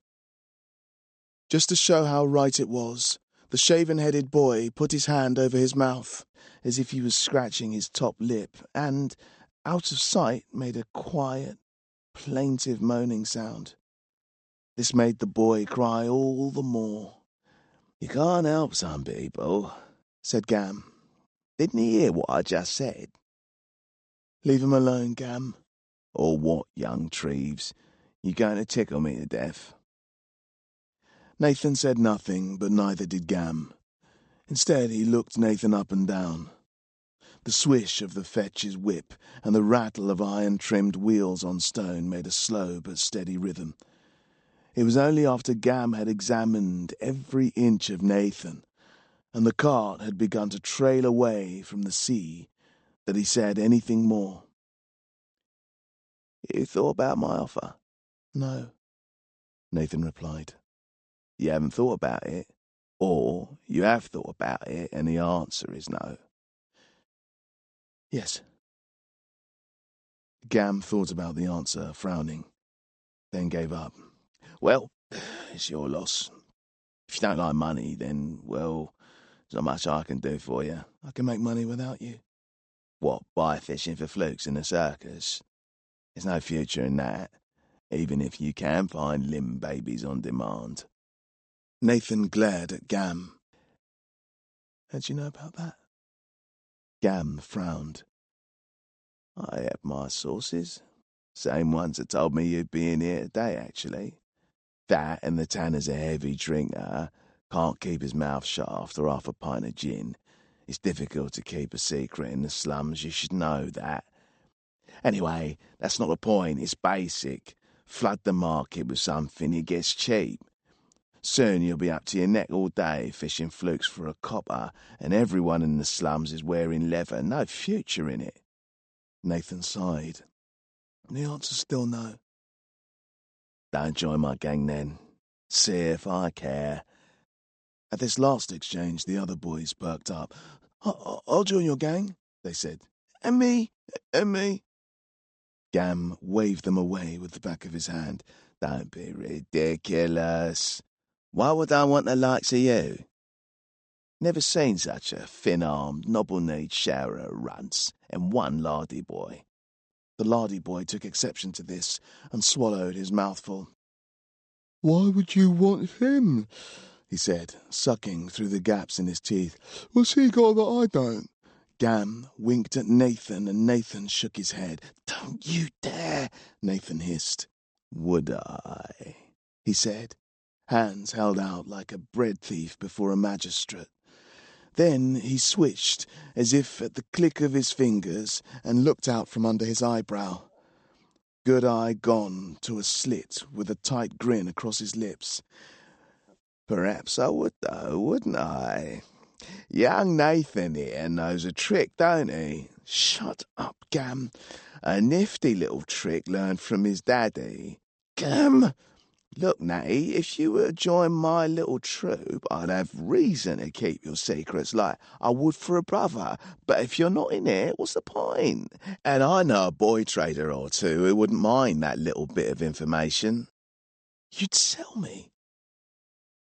Just to show how right it was, the shaven-headed boy put his hand over his mouth, as if he was scratching his top lip, and, out of sight, made a quiet, plaintive moaning sound. This made the boy cry all the more. "You can't help some people," said Gam. "Didn't he hear what I just said?" "Leave him alone, Gam." "Or what, young Treves? You going to tickle me to death?" Nathan said nothing, but neither did Gam. Instead, he looked Nathan up and down. The swish of the fetch's whip and the rattle of iron-trimmed wheels on stone made a slow but steady rhythm. It was only after Gam had examined every inch of Nathan, and the cart had begun to trail away from the sea, that he said anything more. "You thought about my offer?" "No," Nathan replied. "You haven't thought about it? Or you have thought about it and the answer is no?" "Yes." Gam thought about the answer, frowning, then gave up. "Well, it's your loss. If you don't like money, then, well, there's not much I can do for you." "I can make money without you." "What, by fishing for flukes in the circus? There's no future in that, even if you can find limb babies on demand." Nathan glared at Gam. "How'd you know about that?" Gam frowned. "I have my sources. Same ones that told me you'd be in here today, actually. That and the tanner's a heavy drinker, can't keep his mouth shut after half a pint of gin. It's difficult to keep a secret in the slums, you should know that. Anyway, that's not the point, it's basic. Flood the market with something it gets cheap. Soon you'll be up to your neck all day fishing flukes for a copper, and everyone in the slums is wearing leather, no future in it." Nathan sighed. "The answer's still no." "Don't join my gang then. See if I care." At this last exchange, the other boys perked up. I'll join your gang," they said. And me. Gam waved them away with the back of his hand. "Don't be ridiculous. Why would I want the likes of you? Never seen such a thin-armed, nobble-kneed shower of runts, and one lardy boy." The lardy boy took exception to this and swallowed his mouthful. Why would you want him? He said, sucking through the gaps in his teeth. What's he got that I don't? Gam winked at Nathan, and Nathan shook his head. Don't you dare, Nathan hissed. Would I? He said, hands held out like a bread thief before a magistrate. Then he switched, as if at the click of his fingers, and looked out from under his eyebrow. Good eye gone to a slit with a tight grin across his lips. Perhaps I would, though, wouldn't I? Young Nathan here knows a trick, don't he? Shut up, Gam. A nifty little trick learned from his daddy. Gam! Look, Natty, if you were to join my little troop, I'd have reason to keep your secrets like I would for a brother. But if you're not in it, what's the point? And I know a boy trader or two who wouldn't mind that little bit of information. You'd sell me?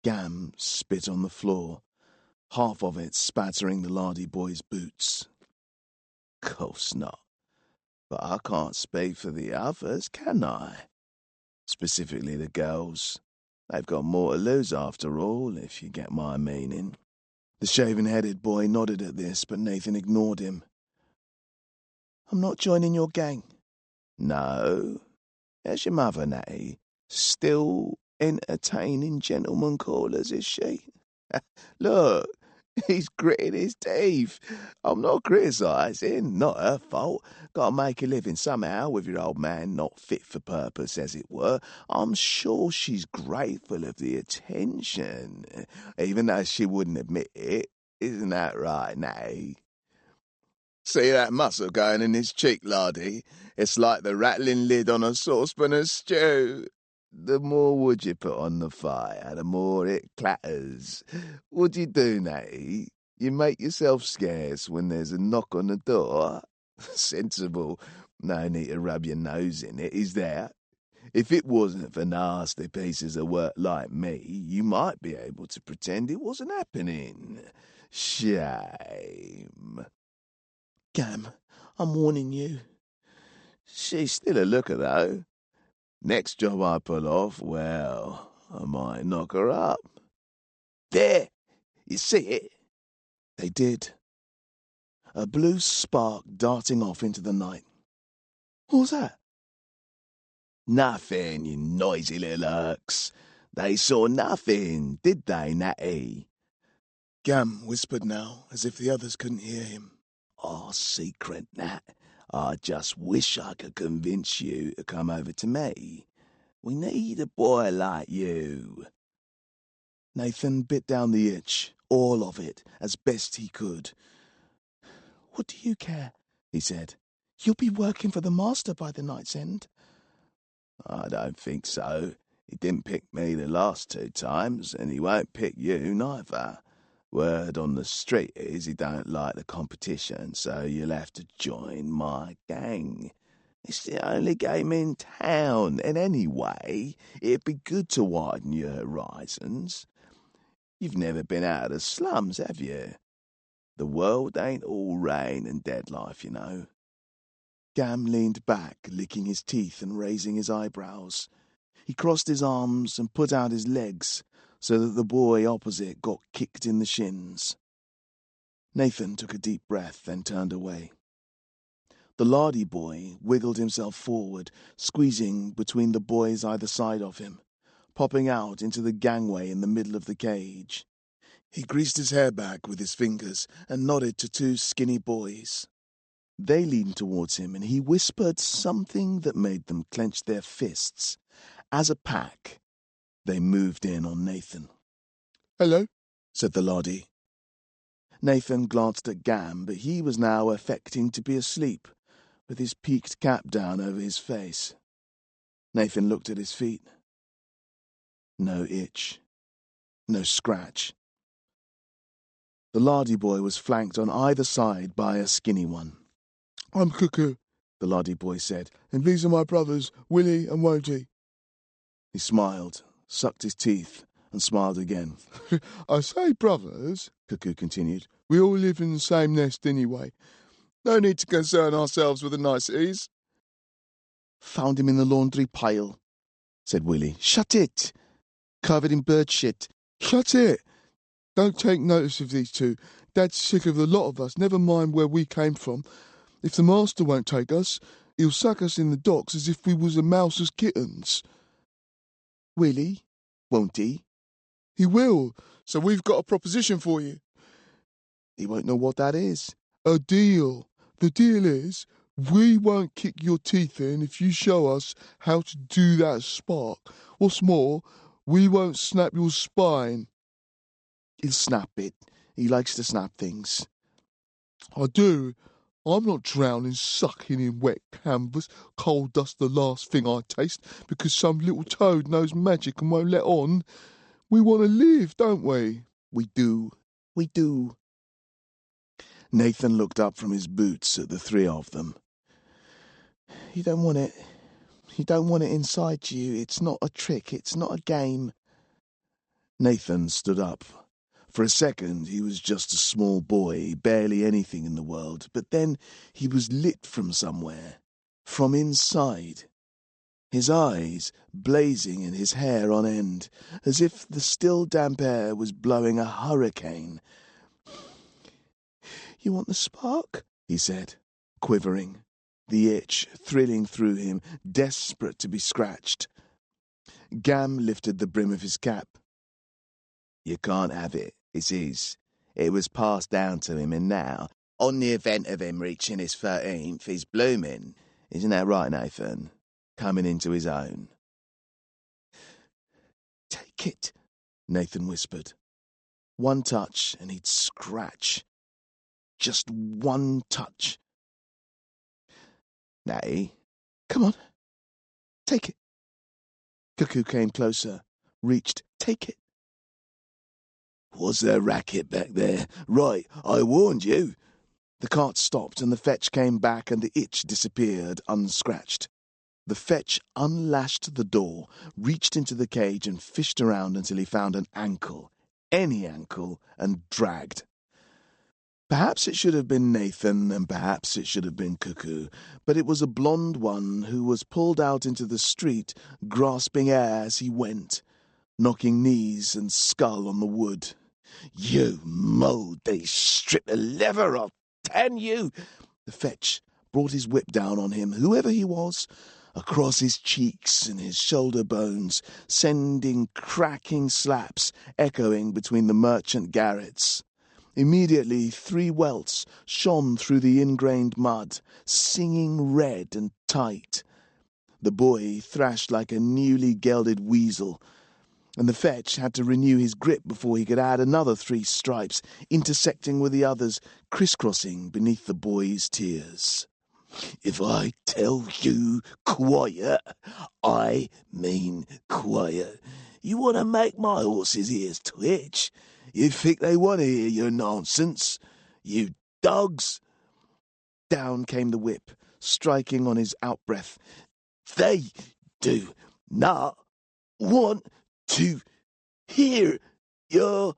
Gam spit on the floor, half of it spattering the lardy boy's boots. Course not. But I can't speak for the others, can I? Specifically the girls. They've got more to lose after all, if you get my meaning. The shaven-headed boy nodded at this, but Nathan ignored him. I'm not joining your gang. No? There's your mother, Natty. Still entertaining gentleman callers, is she? Look, he's gritting his teeth. I'm not criticising, not her fault. Got to make a living somehow with your old man not fit for purpose, as it were. I'm sure she's grateful of the attention, even though she wouldn't admit it. Isn't that right, Natty? See that muscle going in his cheek, laddie? It's like the rattling lid on a saucepan of stew. The more wood you put on the fire, the more it clatters. What do you do, Natty? You make yourself scarce when there's a knock on the door? Sensible. No need to rub your nose in it, is there? If it wasn't for nasty pieces of work like me, you might be able to pretend it wasn't happening. Shame. Gam, I'm warning you. She's still a looker, though. Next job I pull off, well, I might knock her up. There! You see it? They did. A blue spark darting off into the night. What was that? Nothing, you noisy little urks. They saw nothing, did they, Natty? Gam whispered now, as if the others couldn't hear him. Our secret, Nat. I just wish I could convince you to come over to me. We need a boy like you. Nathan bit down the itch, all of it, as best he could. What do you care? He said. You'll be working for the master by the night's end. I don't think so. He didn't pick me the last 2 times, and he won't pick you neither. Word on the street is he don't like the competition, so you'll have to join my gang. It's the only game in town, and anyway, it'd be good to widen your horizons. You've never been out of the slums, have you? The world ain't all rain and dead life, you know. Gam leaned back, licking his teeth and raising his eyebrows. He crossed his arms and put out his legs, so that the boy opposite got kicked in the shins. Nathan took a deep breath, then turned away. The lardy boy wiggled himself forward, squeezing between the boys either side of him, popping out into the gangway in the middle of the cage. He greased his hair back with his fingers and nodded to 2 skinny boys. They leaned towards him, and he whispered something that made them clench their fists. As a pack, they moved in on Nathan. Hello, said the laddie. Nathan glanced at Gam, but he was now affecting to be asleep, with his peaked cap down over his face. Nathan looked at his feet. No itch. No scratch. The lardy boy was flanked on either side by a skinny one. I'm Cuckoo, the lardy boy said, and these are my brothers, Willie and Wody. He smiled, sucked his teeth, and smiled again. I say brothers, Cuckoo continued. We all live in the same nest anyway. No need to concern ourselves with the niceties. Found him in the laundry pile, said Willie. Shut it, covered in bird shit. Shut it! Don't take notice of these two. Dad's sick of the lot of us, never mind where we came from. If the master won't take us, he'll sack us in the docks as if we was a mouser's kittens. Will he? Won't he? He will, so we've got a proposition for you. He won't know what that is. A deal. The deal is, we won't kick your teeth in if you show us how to do that spark. What's more, we won't snap your spine. He'll snap it. He likes to snap things. I do. I'm not drowning, sucking in wet canvas, coal dust the last thing I taste, because some little toad knows magic and won't let on. We want to live, don't we? We do. We do. Nathan looked up from his boots at the three of them. You don't want it. You don't want it inside you. It's not a trick. It's not a game. Nathan stood up. For a second, he was just a small boy, barely anything in the world, but then he was lit from somewhere, from inside. His eyes blazing and his hair on end, as if the still damp air was blowing a hurricane. You want the spark? He said, quivering, the itch thrilling through him, desperate to be scratched. Gam lifted the brim of his cap. You can't have it. It's his. It was passed down to him, and now, on the event of him reaching his 13th, he's blooming. Isn't that right, Nathan? Coming into his own. Take it, Nathan whispered. One touch, and he'd scratch. Just one touch. Natty, come on. Take it. Cuckoo came closer, reached. Take it. What's that racket back there? Right, I warned you. The cart stopped and the fetch came back and the itch disappeared unscratched. The fetch unlashed the door, reached into the cage and fished around until he found an ankle, any ankle, and dragged. Perhaps it should have been Nathan and perhaps it should have been Cuckoo, but it was a blonde one who was pulled out into the street, grasping air as he went, knocking knees and skull on the wood. You mouldy strip of leather, I'll tan you. The fetch brought his whip down on him, whoever he was, across his cheeks and his shoulder bones, sending cracking slaps echoing between the merchant garrets. Immediately 3 welts shone through the ingrained mud, singing red and tight. The boy thrashed like a newly gelded weasel, and the fetch had to renew his grip before he could add another 3 stripes, intersecting with the others, crisscrossing beneath the boy's tears. If I tell you quiet, I mean quiet. You want to make my horse's ears twitch? You think they want to hear your nonsense? You dogs! Down came the whip, striking on his outbreath. They do not want to hear your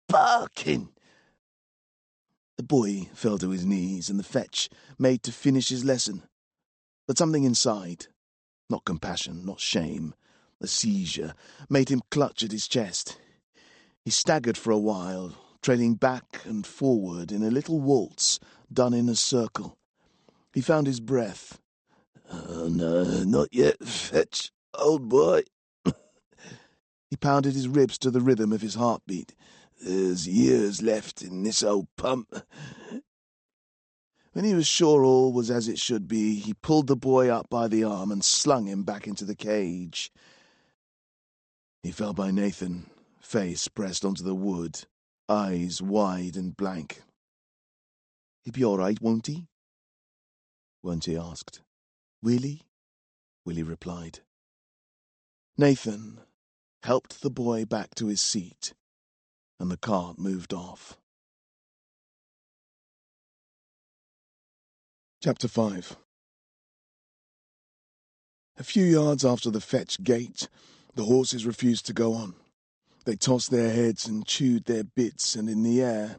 barking. The boy fell to his knees, and the fetch made to finish his lesson. But something inside, not compassion, not shame, a seizure, made him clutch at his chest. He staggered for a while, trailing back and forward in a little waltz done in a circle. He found his breath. Oh, no, not yet, fetch, old boy. He pounded his ribs to the rhythm of his heartbeat. There's years left in this old pump. When he was sure all was as it should be, he pulled the boy up by the arm and slung him back into the cage. He fell by Nathan, face pressed onto the wood, eyes wide and blank. He'll be all right, won't he? Won't he asked. Will he? Willie replied. Nathan helped the boy back to his seat, and the cart moved off. Chapter 5. A few yards after the fetch gate, the horses refused to go on. They tossed their heads and chewed their bits, and in the air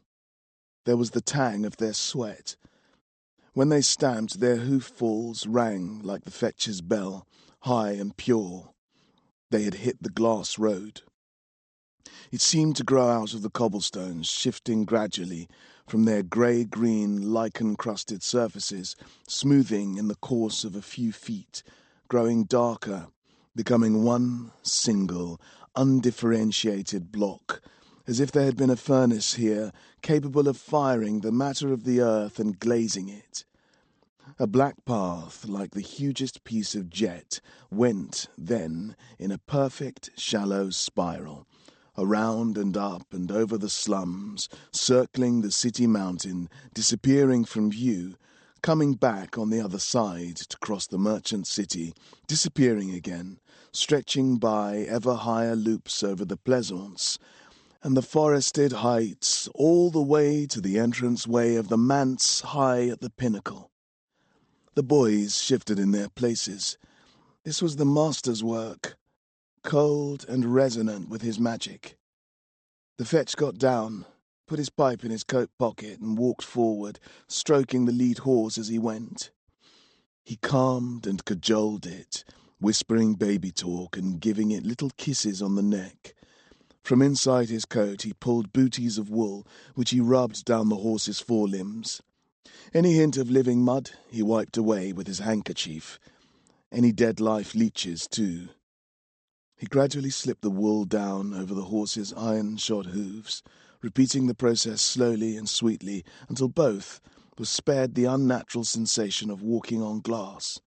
there was the tang of their sweat. When they stamped, their hoof-falls rang like the fetch's bell, high and pure. They had hit the glass road. It seemed to grow out of the cobblestones, shifting gradually from their grey-green, lichen-crusted surfaces, smoothing in the course of a few feet, growing darker, becoming one single, undifferentiated block, as if there had been a furnace here capable of firing the matter of the earth and glazing it. A black path, like the hugest piece of jet, went then in a perfect shallow spiral, around and up and over the slums, circling the city mountain, disappearing from view, coming back on the other side to cross the merchant city, disappearing again, stretching by ever higher loops over the pleasaunce and the forested heights, all the way to the entrance-way of the manse high at the pinnacle. The boys shifted in their places. This was the master's work, cold and resonant with his magic. The fetch got down, put his pipe in his coat pocket and walked forward, stroking the lead horse as he went. He calmed and cajoled it, whispering baby talk and giving it little kisses on the neck. From inside his coat he pulled booties of wool, which he rubbed down the horse's forelimbs. Any hint of living mud he wiped away with his handkerchief. Any dead-life leeches, too. He gradually slipped the wool down over the horse's iron-shod hooves, repeating the process slowly and sweetly until both were spared the unnatural sensation of walking on glass.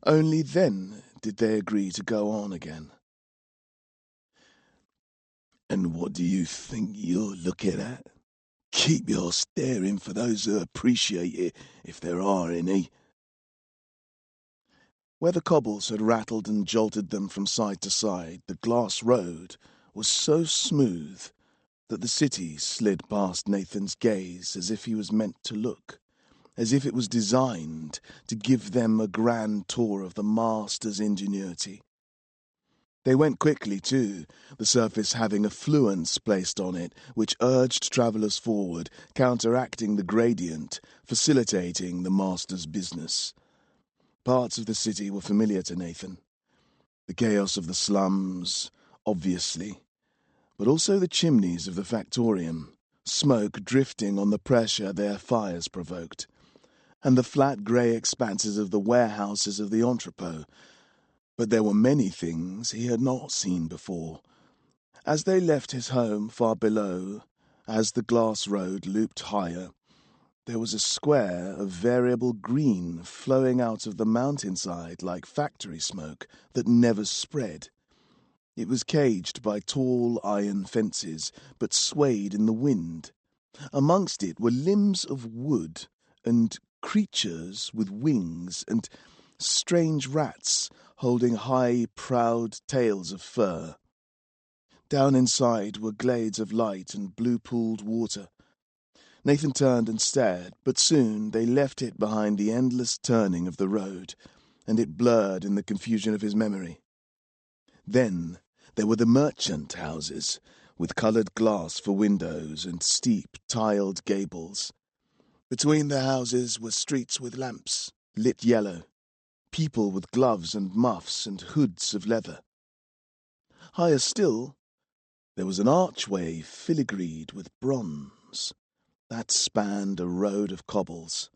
Only then did they agree to go on again. "And what do you think you're looking at? Keep your staring for those who appreciate it, if there are any." Where the cobbles had rattled and jolted them from side to side, the glass road was so smooth that the city slid past Nathan's gaze as if he was meant to look, as if it was designed to give them a grand tour of the master's ingenuity. They went quickly, too, the surface having a fluence placed on it which urged travellers forward, counteracting the gradient, facilitating the master's business. Parts of the city were familiar to Nathan. The chaos of the slums, obviously, but also the chimneys of the factorium, smoke drifting on the pressure their fires provoked, and the flat grey expanses of the warehouses of the entrepot. But there were many things he had not seen before. As they left his home far below, as the glass road looped higher, there was a square of variable green flowing out of the mountainside like factory smoke that never spread. It was caged by tall iron fences, but swayed in the wind. Amongst it were limbs of wood, and creatures with wings, and strange rats holding high, proud tails of fur. Down inside were glades of light and blue-pooled water. Nathan turned and stared, but soon they left it behind the endless turning of the road, and it blurred in the confusion of his memory. Then there were the merchant houses, with coloured glass for windows and steep, tiled gables. Between the houses were streets with lamps, lit yellow, people with gloves and muffs and hoods of leather. Higher still, there was an archway filigreed with bronze. That spanned a road of cobbles.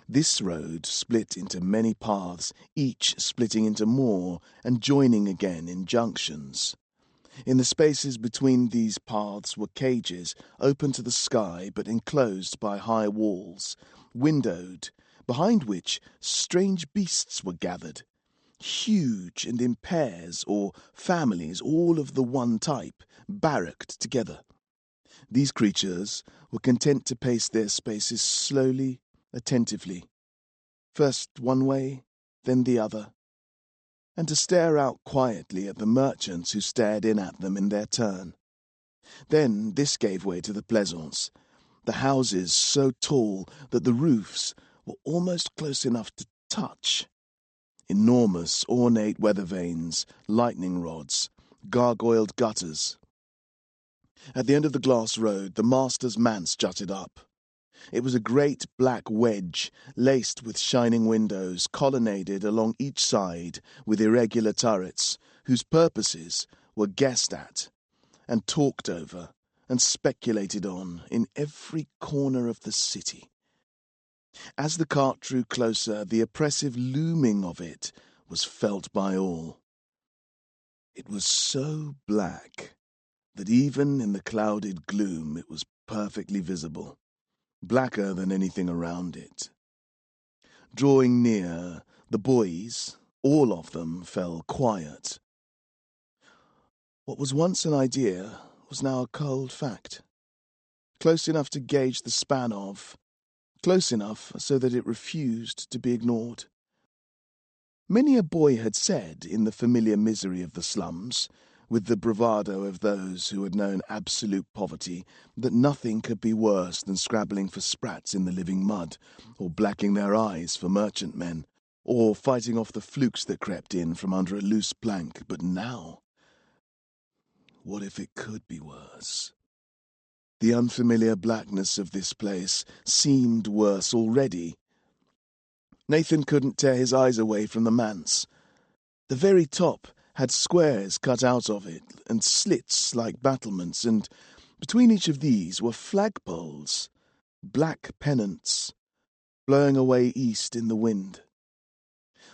This road split into many paths, each splitting into more and joining again in junctions. In the spaces between these paths were cages, open to the sky but enclosed by high walls, windowed, behind which strange beasts were gathered, huge and in pairs or families, all of the one type, barracked together. These creatures were content to pace their spaces slowly, attentively, first one way, then the other, and to stare out quietly at the merchants who stared in at them in their turn. Then this gave way to the pleasaunce, the houses so tall that the roofs were almost close enough to touch. Enormous, ornate weather vanes, lightning rods, gargoyled gutters. At the end of the glass road, the master's manse jutted up. It was a great black wedge, laced with shining windows, colonnaded along each side with irregular turrets, whose purposes were guessed at, and talked over and speculated on in every corner of the city. As the cart drew closer, the oppressive looming of it was felt by all. It was so black that even in the clouded gloom it was perfectly visible, blacker than anything around it. Drawing near, the boys, all of them, fell quiet. What was once an idea was now a cold fact, close enough to gauge the span of, close enough so that it refused to be ignored. Many a boy had said, in the familiar misery of the slums, with the bravado of those who had known absolute poverty, that nothing could be worse than scrabbling for sprats in the living mud, or blacking their eyes for merchantmen, or fighting off the flukes that crept in from under a loose plank. But now, what if it could be worse? The unfamiliar blackness of this place seemed worse already. Nathan couldn't tear his eyes away from the manse. The very top had squares cut out of it and slits like battlements, and between each of these were flagpoles, black pennants, blowing away east in the wind.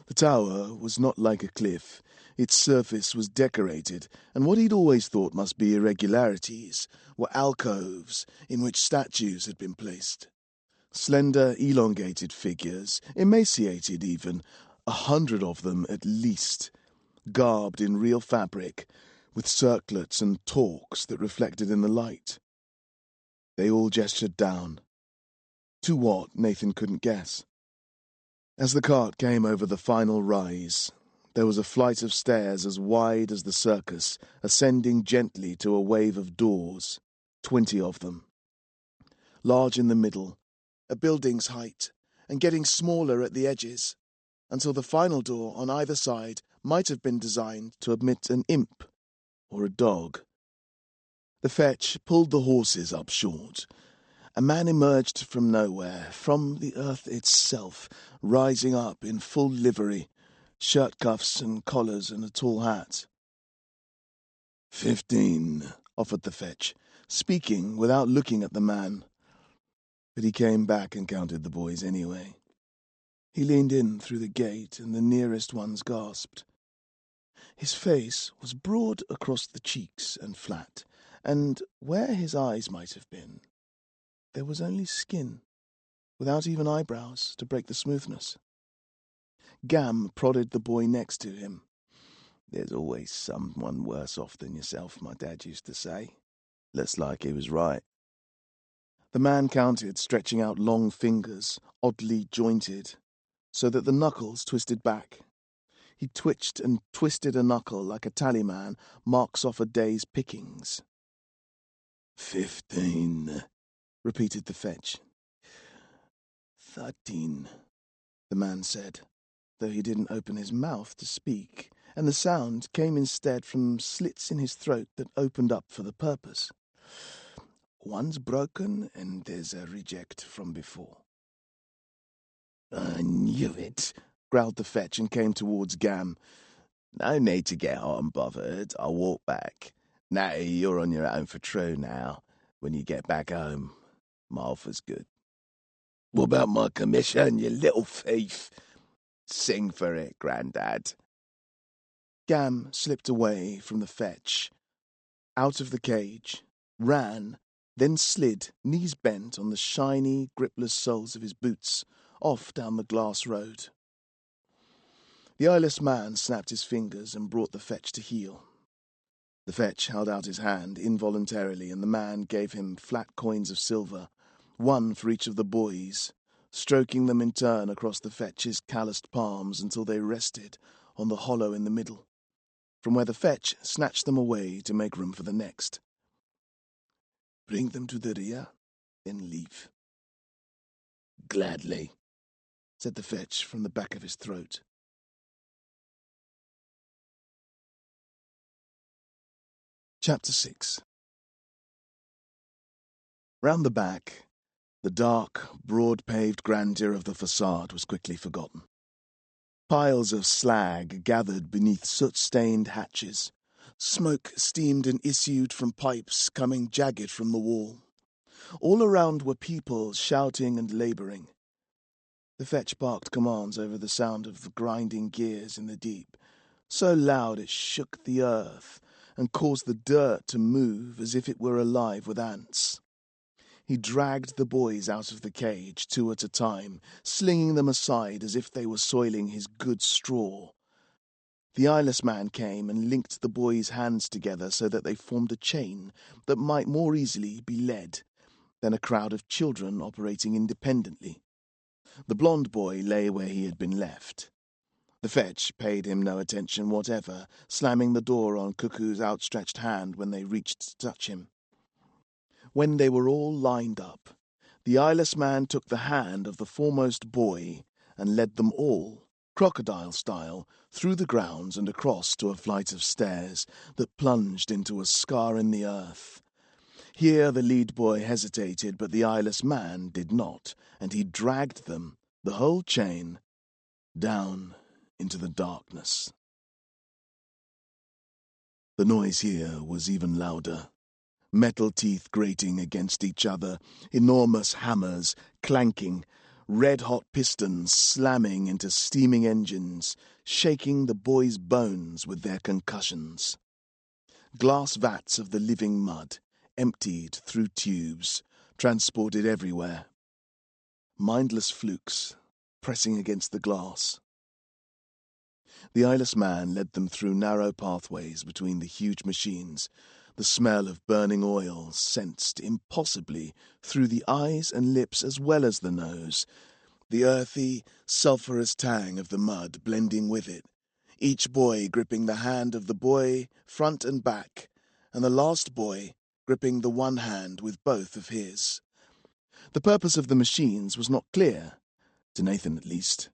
The tower was not like a cliff. Its surface was decorated, and what he'd always thought must be irregularities were alcoves in which statues had been placed. Slender, elongated figures, emaciated even, 100 of them at least, garbed in real fabric, with circlets and torques that reflected in the light. They all gestured down. To what, Nathan couldn't guess. As the cart came over the final rise, there was a flight of stairs as wide as the circus, ascending gently to a wave of doors, 20 of them. Large in the middle, a building's height, and getting smaller at the edges, until the final door on either side might have been designed to admit an imp or a dog. The fetch pulled the horses up short. A man emerged from nowhere, from the earth itself, rising up in full livery, shirt cuffs and collars and a tall hat. 15, offered the fetch, speaking without looking at the man. But he came back and counted the boys anyway. He leaned in through the gate, and the nearest ones gasped. His face was broad across the cheeks and flat, and where his eyes might have been, there was only skin, without even eyebrows to break the smoothness. Gam prodded the boy next to him. "There's always someone worse off than yourself, my dad used to say. Looks like he was right." The man counted, stretching out long fingers, oddly jointed, so that the knuckles twisted back. He twitched and twisted a knuckle like a tallyman marks off a day's pickings. 15, repeated the fetch. 13, the man said, though he didn't open his mouth to speak, and the sound came instead from slits in his throat that opened up for the purpose. "One's broken, and there's a reject from before." "I knew it," growled the fetch and came towards Gam. "No need to get hot and bothered. I'll walk back. Natty, you're on your own for true now. When you get back home, my offer's good." "What about my commission, you little thief?" "Sing for it, Grandad." Gam slipped away from the fetch, out of the cage, ran, then slid, knees bent on the shiny, gripless soles of his boots, off down the glass road. The eyeless man snapped his fingers and brought the fetch to heel. The fetch held out his hand involuntarily, and the man gave him flat coins of silver, one for each of the boys, stroking them in turn across the fetch's calloused palms until they rested on the hollow in the middle, from where the fetch snatched them away to make room for the next. "Bring them to the rear, then leave." "Gladly," said the fetch from the back of his throat. Chapter 6. Round the back, the dark, broad-paved grandeur of the facade was quickly forgotten. Piles of slag gathered beneath soot-stained hatches, Smoke steamed and issued from pipes coming jagged from the wall. All around were people shouting and labouring. The fetch barked commands over the sound of the grinding gears in the deep, so loud it shook the earth and caused the dirt to move as if it were alive with ants. He dragged the boys out of the cage, 2 at a time, slinging them aside as if they were soiling his good straw. The eyeless man came and linked the boys' hands together so that they formed a chain that might more easily be led than a crowd of children operating independently. The blond boy lay where he had been left. The fetch paid him no attention whatever, slamming the door on Cuckoo's outstretched hand when they reached to touch him. When they were all lined up, the eyeless man took the hand of the foremost boy and led them all, crocodile style, through the grounds and across to a flight of stairs that plunged into a scar in the earth. Here the lead boy hesitated, but the eyeless man did not, and he dragged them, the whole chain, down into the darkness. The noise here was even louder. Metal teeth grating against each other, enormous hammers clanking, red-hot pistons slamming into steaming engines, shaking the boys' bones with their concussions. Glass vats of the living mud, emptied through tubes, transported everywhere. Mindless flukes, pressing against the glass. The eyeless man led them through narrow pathways between the huge machines, the smell of burning oil sensed impossibly through the eyes and lips as well as the nose, the earthy, sulphurous tang of the mud blending with it, each boy gripping the hand of the boy front and back, and the last boy gripping the one hand with both of his. The purpose of the machines was not clear, to Nathan at least,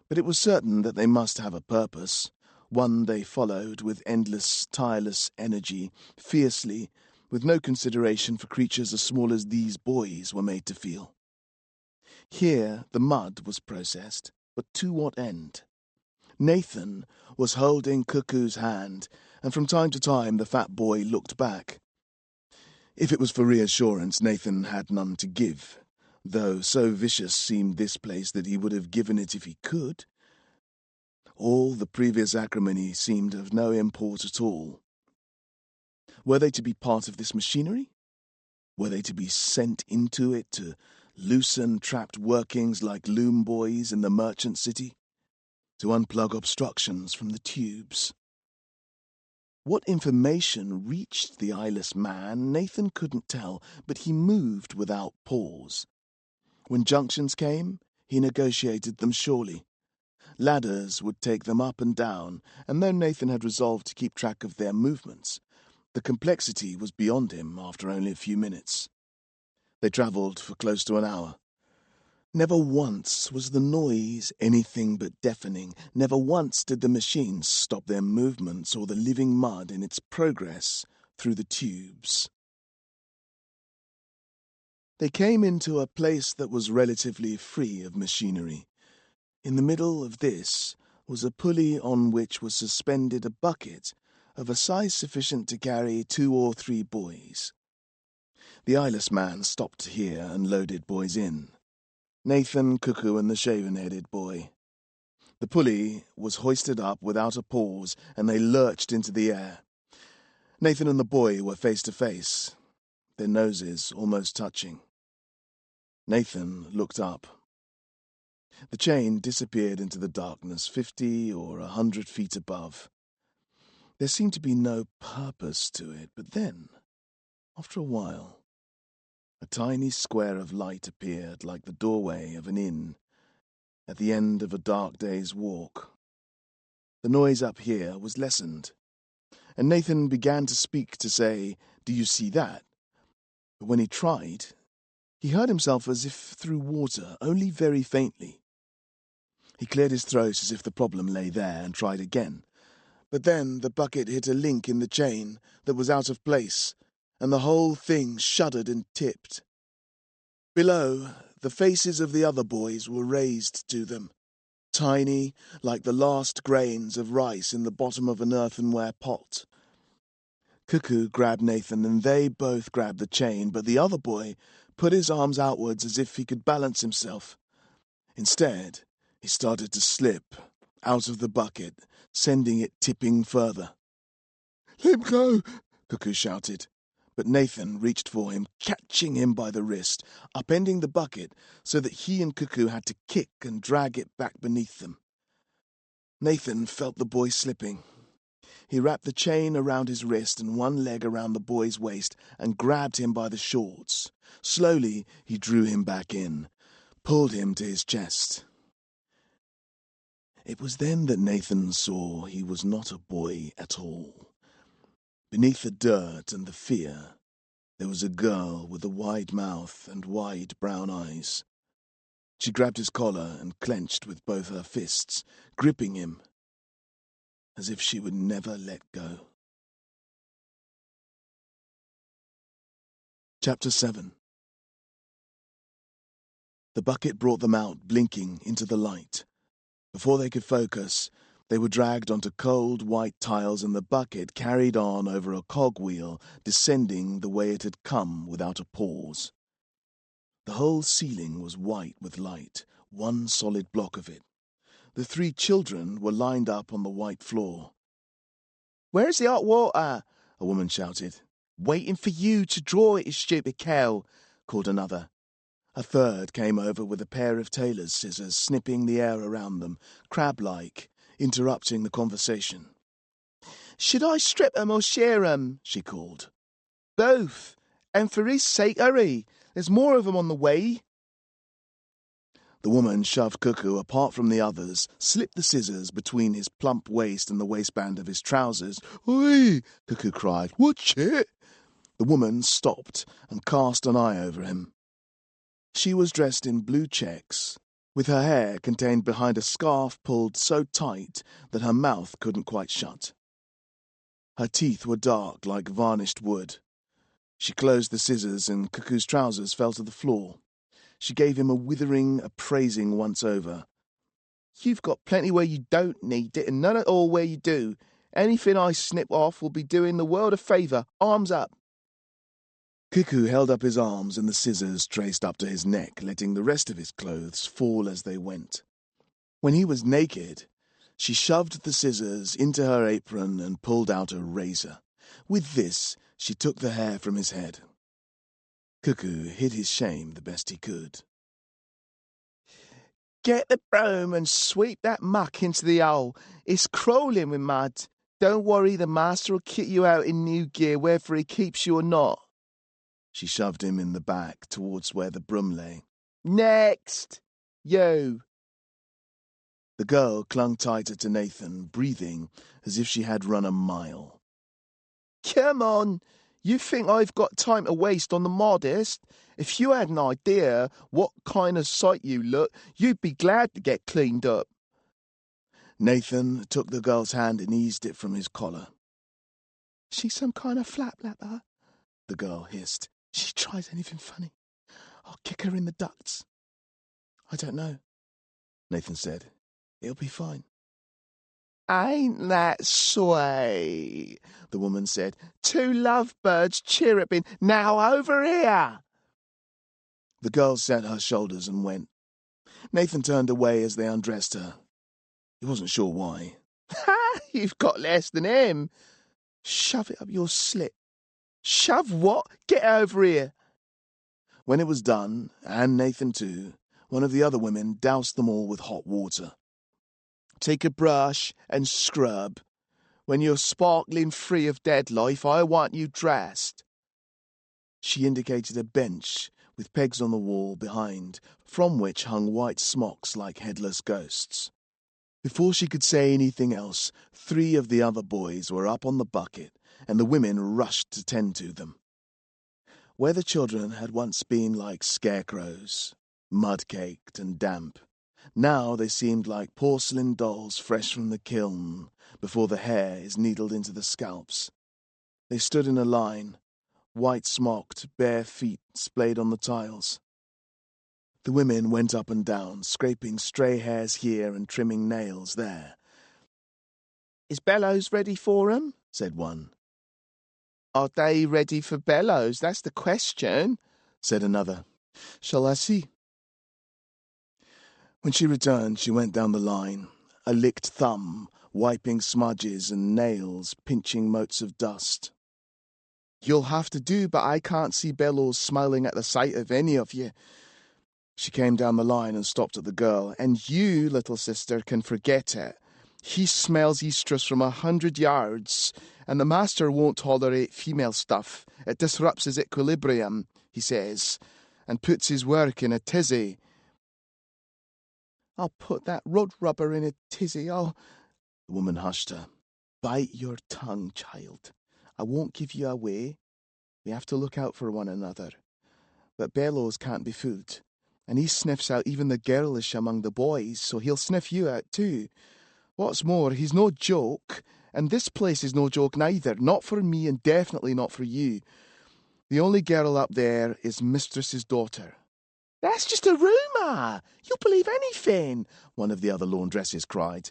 but it was certain that they must have a purpose, one they followed with endless, tireless energy, fiercely, with no consideration for creatures as small as these boys were made to feel. Here the mud was processed, but to what end? Nathan was holding Cuckoo's hand, and from time to time the fat boy looked back. If it was for reassurance, Nathan had none to give, though so vicious seemed this place that he would have given it if he could. All the previous acrimony seemed of no import at all. Were they to be part of this machinery? Were they to be sent into it to loosen trapped workings like loom boys in the merchant city? To unplug obstructions from the tubes? What information reached the eyeless man, Nathan couldn't tell, but he moved without pause. When junctions came, he negotiated them surely. Ladders would take them up and down, and though Nathan had resolved to keep track of their movements, the complexity was beyond him after only a few minutes. They travelled for close to an hour. Never once was the noise anything but deafening. Never once did the machines stop their movements or the living mud in its progress through the tubes. They came into a place that was relatively free of machinery. In the middle of this was a pulley on which was suspended a bucket of a size sufficient to carry 2 or 3 boys. The eyeless man stopped here and loaded boys in. Nathan, Cuckoo, and the shaven-headed boy. The pulley was hoisted up without a pause, and they lurched into the air. Nathan and the boy were face to face, their noses almost touching. Nathan looked up. The chain disappeared into the darkness 50 or 100 feet above. There seemed to be no purpose to it, but then, after a while, a tiny square of light appeared like the doorway of an inn at the end of a dark day's walk. The noise up here was lessened, and Nathan began to speak to say, "Do you see that?" But when he tried, he heard himself as if through water, only very faintly. He cleared his throat as if the problem lay there and tried again. But then the bucket hit a link in the chain that was out of place, and the whole thing shuddered and tipped. Below, the faces of the other boys were raised to them, tiny like the last grains of rice in the bottom of an earthenware pot. Cuckoo grabbed Nathan and they both grabbed the chain, but the other boy put his arms outwards as if he could balance himself. Instead, he started to slip out of the bucket, sending it tipping further. "Let him go!" Cuckoo shouted. But Nathan reached for him, catching him by the wrist, upending the bucket so that he and Cuckoo had to kick and drag it back beneath them. Nathan felt the boy slipping. He wrapped the chain around his wrist and one leg around the boy's waist and grabbed him by the shorts. Slowly, he drew him back in, pulled him to his chest. It was then that Nathan saw he was not a boy at all. Beneath the dirt and the fear, there was a girl with a wide mouth and wide brown eyes. She grabbed his collar and clenched with both her fists, gripping him as if she would never let go. Chapter 7. The bucket brought them out, blinking, into the light. Before they could focus, they were dragged onto cold white tiles and the bucket carried on over a cogwheel, descending the way it had come without a pause. The whole ceiling was white with light, one solid block of it. The 3 children were lined up on the white floor. "Where's the hot water?" a woman shouted. "Waiting for you to draw it, you stupid cow," called another. A third came over with a pair of tailor's scissors, snipping the air around them, crab-like, interrupting the conversation. "Should I strip 'em or shear 'em?" she called. "Both. And for his sake, hurry. There's more of 'em on the way." The woman shoved Cuckoo apart from the others, slipped the scissors between his plump waist and the waistband of his trousers. "Oi!" Cuckoo cried. "Watch it!" The woman stopped and cast an eye over him. She was dressed in blue checks, with her hair contained behind a scarf pulled so tight that her mouth couldn't quite shut. Her teeth were dark like varnished wood. She closed the scissors and Cuckoo's trousers fell to the floor. She gave him a withering, appraising once-over. "You've got plenty where you don't need it and none at all where you do. Anything I snip off will be doing the world a favour. Arms up." Cuckoo held up his arms and the scissors traced up to his neck, letting the rest of his clothes fall as they went. When he was naked, she shoved the scissors into her apron and pulled out a razor. With this, she took the hair from his head. Cuckoo hid his shame the best he could. "Get the broom and sweep that muck into the hole. It's crawling with mud. Don't worry, the master will kit you out in new gear whether he keeps you or not." She shoved him in the back towards where the broom lay. "Next! You!" The girl clung tighter to Nathan, breathing as if she had run a mile. "Come on! You think I've got time to waste on the modest? If you had an idea what kind of sight you look, you'd be glad to get cleaned up." Nathan took the girl's hand and eased it from his collar. "She's some kind of flaplapper," the girl hissed. "She tries anything funny, I'll kick her in the ducts." "I don't know," Nathan said. "It'll be fine." "Ain't that sway?" the woman said. "Two lovebirds chirruping. Now over here." The girl set her shoulders and went. Nathan turned away as they undressed her. He wasn't sure why. "Ha! You've got less than him. Shove it up your slit." "Shove what? Get over here." When it was done, and Nathan too, one of the other women doused them all with hot water. "Take a brush and scrub. When you're sparkling free of dead life, I want you dressed." She indicated a bench with pegs on the wall behind, from which hung white smocks like headless ghosts. Before she could say anything else, 3 of the other boys were up on the bucket, and the women rushed to tend to them. Where the children had once been like scarecrows, mud-caked and damp, now they seemed like porcelain dolls fresh from the kiln before the hair is needled into the scalps. They stood in a line, white-smocked, bare feet splayed on the tiles. The women went up and down, scraping stray hairs here and trimming nails there. "Is Bellows ready for 'em?" said one. Are they ready for bellows? That's the question, said another. Shall I see? When she returned, she went down the line, a licked thumb, wiping smudges and nails, pinching motes of dust. You'll have to do, but I can't see Bellows smiling at the sight of any of you. She came down the line and stopped at the girl. And you, little sister, can forget it. He smells estrus from 100 yards, and the master won't tolerate female stuff. It disrupts his equilibrium, he says, and puts his work in a tizzy. I'll put that road rubber in a tizzy, The woman hushed her. Bite your tongue, child. I won't give you away. We have to look out for one another. But Bellows can't be fooled, and he sniffs out even the girlish among the boys, so he'll sniff you out too. What's more, he's no joke, and this place is no joke neither, not for me and definitely not for you. The only girl up there is Mistress's daughter. That's just a rumour. You'll believe anything, one of the other laundresses cried.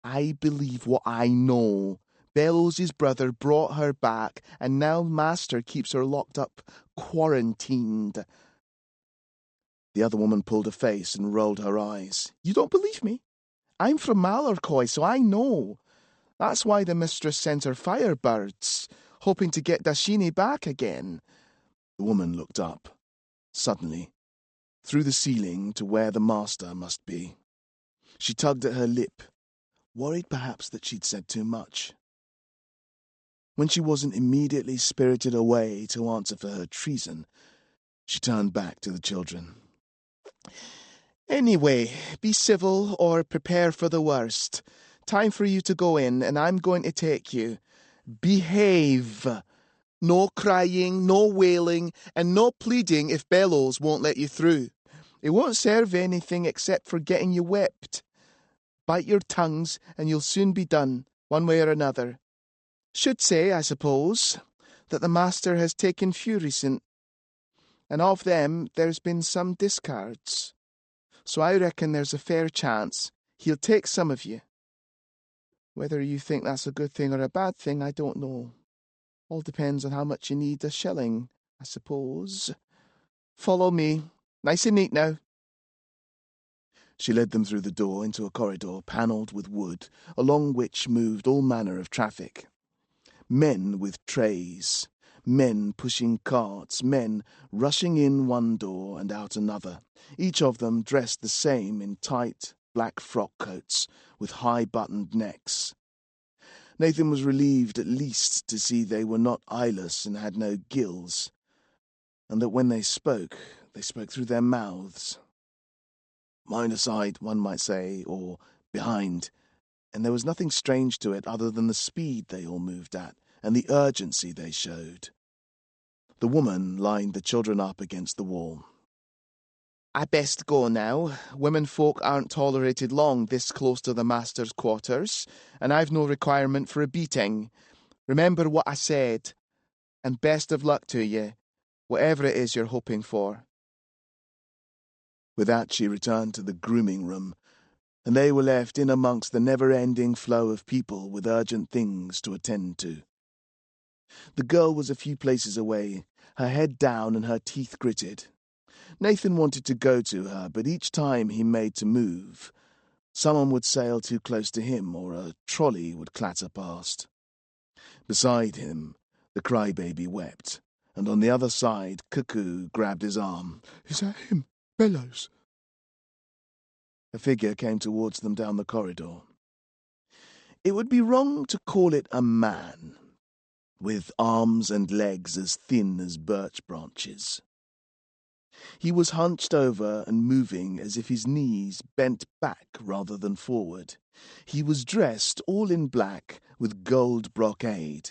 I believe what I know. Bellows' brother brought her back, and now Master keeps her locked up, quarantined. The other woman pulled a face and rolled her eyes. You don't believe me? I'm from Mallarcoy, so I know. That's why the mistress sends her firebirds, hoping to get Dashini back again. The woman looked up, suddenly, through the ceiling to where the master must be. She tugged at her lip, worried perhaps that she'd said too much. When she wasn't immediately spirited away to answer for her treason, she turned back to the children. Anyway, be civil or prepare for the worst. Time for you to go in, and I'm going to take you. Behave. No crying, no wailing, and no pleading if Bellows won't let you through. It won't serve anything except for getting you whipped. Bite your tongues, and you'll soon be done, one way or another. Should say, I suppose, that the master has taken few recent, and of them there's been some discards. So I reckon there's a fair chance he'll take some of you. Whether you think that's a good thing or a bad thing, I don't know. All depends on how much you need a shilling, I suppose. Follow me. Nice and neat now. She led them through the door into a corridor panelled with wood, along which moved all manner of traffic. Men with trays, men pushing carts, men rushing in one door and out another, each of them dressed the same in tight black frock coats with high-buttoned necks. Nathan was relieved at least to see they were not eyeless and had no gills, and that when they spoke through their mouths. Mind aside, one might say, or behind, and there was nothing strange to it other than the speed they all moved at and the urgency they showed. The woman lined the children up against the wall. I best go now. Women folk aren't tolerated long this close to the master's quarters, and I've no requirement for a beating. Remember what I said, and best of luck to you, whatever it is you're hoping for. With that she returned to the grooming room, and they were left in amongst the never-ending flow of people with urgent things to attend to. The girl was a few places away, her head down and her teeth gritted. Nathan wanted to go to her, but each time he made to move, someone would sail too close to him or a trolley would clatter past. Beside him, the crybaby wept, and on the other side, Cuckoo grabbed his arm. Is that him? Bellows? A figure came towards them down the corridor. It would be wrong to call it a man, with arms and legs as thin as birch branches. He was hunched over and moving as if his knees bent back rather than forward. He was dressed all in black with gold brocade.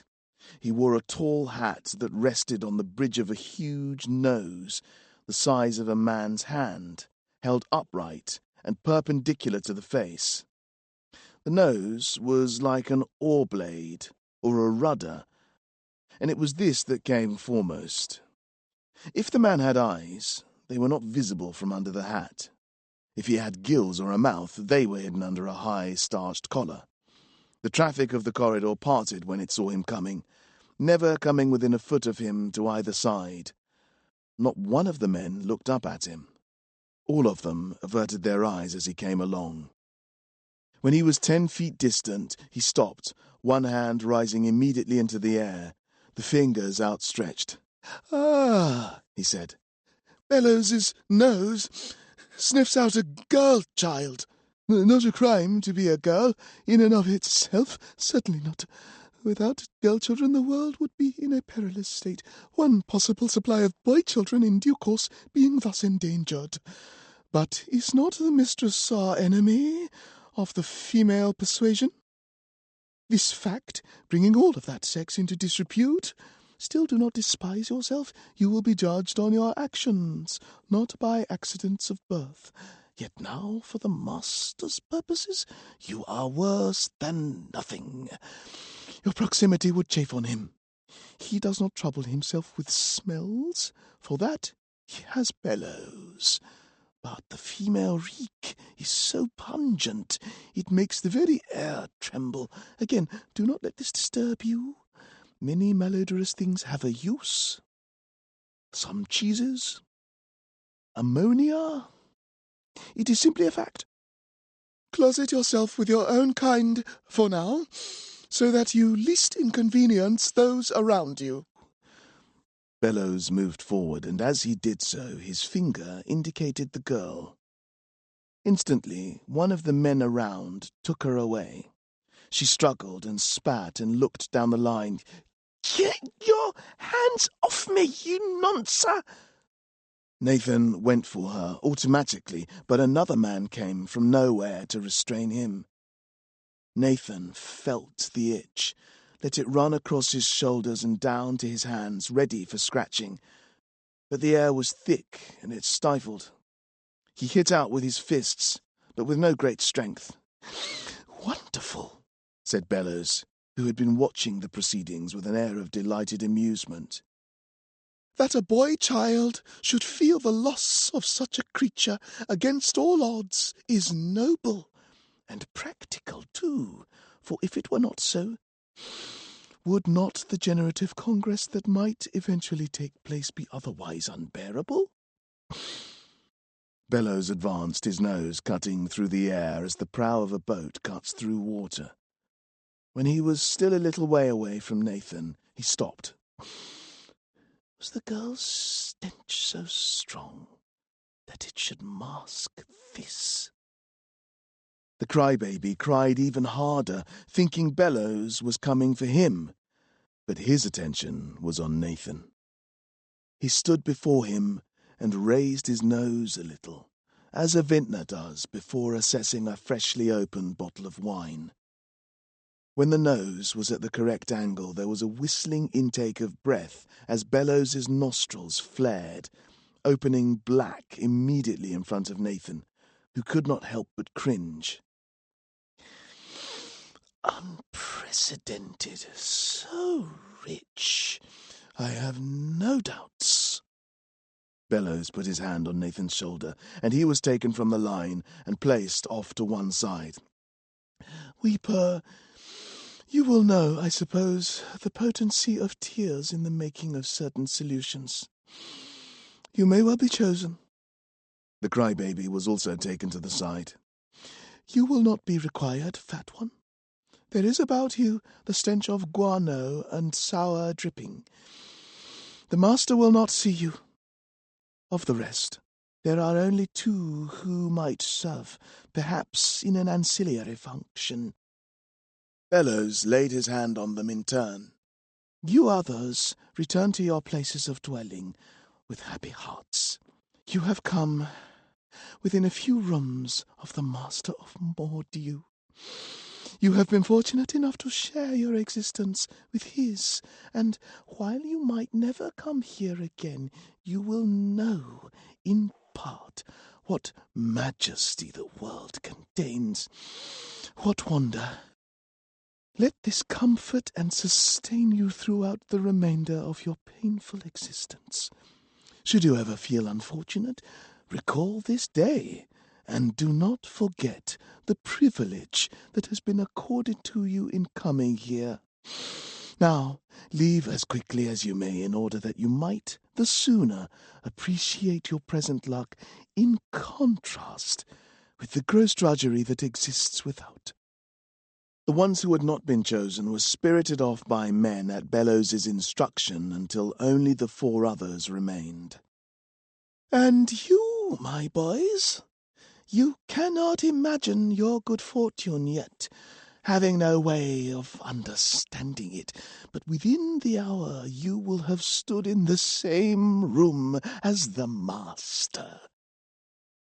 He wore a tall hat that rested on the bridge of a huge nose the size of a man's hand, held upright and perpendicular to the face. The nose was like an oar blade or a rudder, and it was this that came foremost. If the man had eyes, they were not visible from under the hat. If he had gills or a mouth, they were hidden under a high, starched collar. The traffic of the corridor parted when it saw him coming, never coming within a foot of him to either side. Not one of the men looked up at him. All of them averted their eyes as he came along. When he was 10 feet distant, he stopped, one hand rising immediately into the air, the fingers outstretched. "Ah," he said, "Bellows's nose sniffs out a girl child. Not a crime to be a girl in and of itself, certainly not. Without girl children the world would be in a perilous state, one possible supply of boy children in due course being thus endangered. But is not the mistress our enemy of the female persuasion? This fact, bringing all of that sex into disrepute, still do not despise yourself. You will be judged on your actions, not by accidents of birth. Yet now, for the master's purposes, you are worse than nothing. Your proximity would chafe on him. He does not trouble himself with smells. For that he has bellows. But the female reek is so pungent, it makes the very air tremble. Again, do not let this disturb you. Many malodorous things have a use. Some cheeses. Ammonia. It is simply a fact. Closet yourself with your own kind for now, so that you least inconvenience those around you." Bellows moved forward, and as he did so, his finger indicated the girl. Instantly, one of the men around took her away. She struggled and spat and looked down the line. "Get your hands off me, you noncer!" Nathan went for her automatically, but another man came from nowhere to restrain him. Nathan felt the itch, let it run across his shoulders and down to his hands, ready for scratching. But the air was thick and it stifled. He hit out with his fists, but with no great strength. "Wonderful," said Bellows, who had been watching the proceedings with an air of delighted amusement. "That a boy child should feel the loss of such a creature against all odds is noble, and practical, too, for if it were not so, would not the generative congress that might eventually take place be otherwise unbearable?" Bellows advanced, his nose cutting through the air as the prow of a boat cuts through water. When he was still a little way away from Nathan, he stopped. Was the girl's stench so strong that it should mask this? The crybaby cried even harder, thinking Bellows was coming for him, but his attention was on Nathan. He stood before him and raised his nose a little, as a vintner does before assessing a freshly opened bottle of wine. When the nose was at the correct angle, there was a whistling intake of breath as Bellows's nostrils flared, opening black immediately in front of Nathan, who could not help but cringe. "Unprecedented, so rich, I have no doubts." Bellows put his hand on Nathan's shoulder, and he was taken from the line and placed off to one side. "Weeper, you will know, I suppose, the potency of tears in the making of certain solutions. You may well be chosen." The crybaby was also taken to the side. "You will not be required, fat one. There is about you the stench of guano and sour dripping. The master will not see you. Of the rest, there are only 2 who might serve, perhaps in an ancillary function." Bellows laid his hand on them in turn. "You others return to your places of dwelling with happy hearts. You have come within a few rooms of the master of Mordew. You have been fortunate enough to share your existence with his, and while you might never come here again, you will know, in part, what majesty the world contains. What wonder? Let this comfort and sustain you throughout the remainder of your painful existence. Should you ever feel unfortunate, recall this day, and do not forget the privilege that has been accorded to you in coming here. Now, leave as quickly as you may, in order that you might the sooner appreciate your present luck in contrast with the gross drudgery that exists without. The ones who had not been chosen were spirited off by men at Bellows's instruction until only the 4 others remained. "And you, my boys, you cannot imagine your good fortune yet, having no way of understanding it, but within the hour you will have stood in the same room as the master.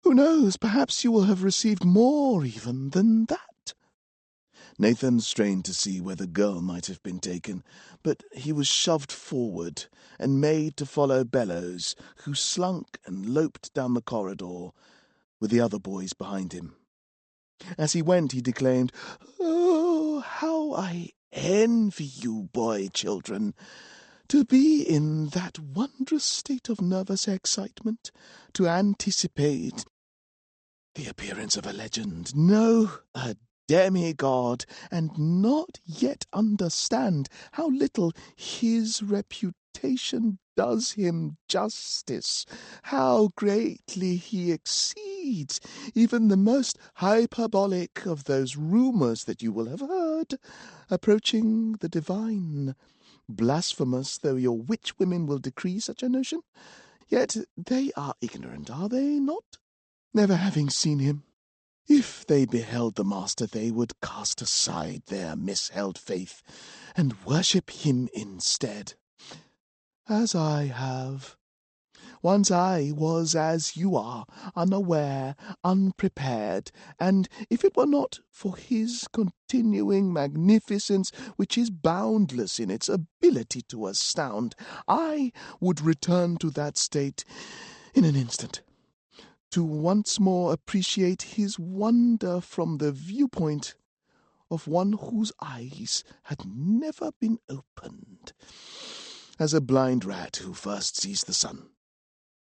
Who knows, perhaps you will have received more even than that." Nathan strained to see where the girl might have been taken, but he was shoved forward and made to follow Bellows, who slunk and loped down the corridor with the other boys behind him. As he went, he declaimed, "Oh, how I envy you, boy children, to be in that wondrous state of nervous excitement, to anticipate the appearance of a legend, no, a demigod, and not yet understand how little his reputation does him justice, how greatly he exceeds even the most hyperbolic of those rumours that you will have heard approaching the divine. Blasphemous though your witch women will decree such a notion, yet they are ignorant, are they not? Never having seen him. If they beheld the master, they would cast aside their misheld faith and worship him instead, as I have. Once I was as you are, unaware, unprepared, and if it were not for his continuing magnificence, which is boundless in its ability to astound, I would return to that state in an instant, to once more appreciate his wonder from the viewpoint of one whose eyes had never been opened, as a blind rat who first sees the sun,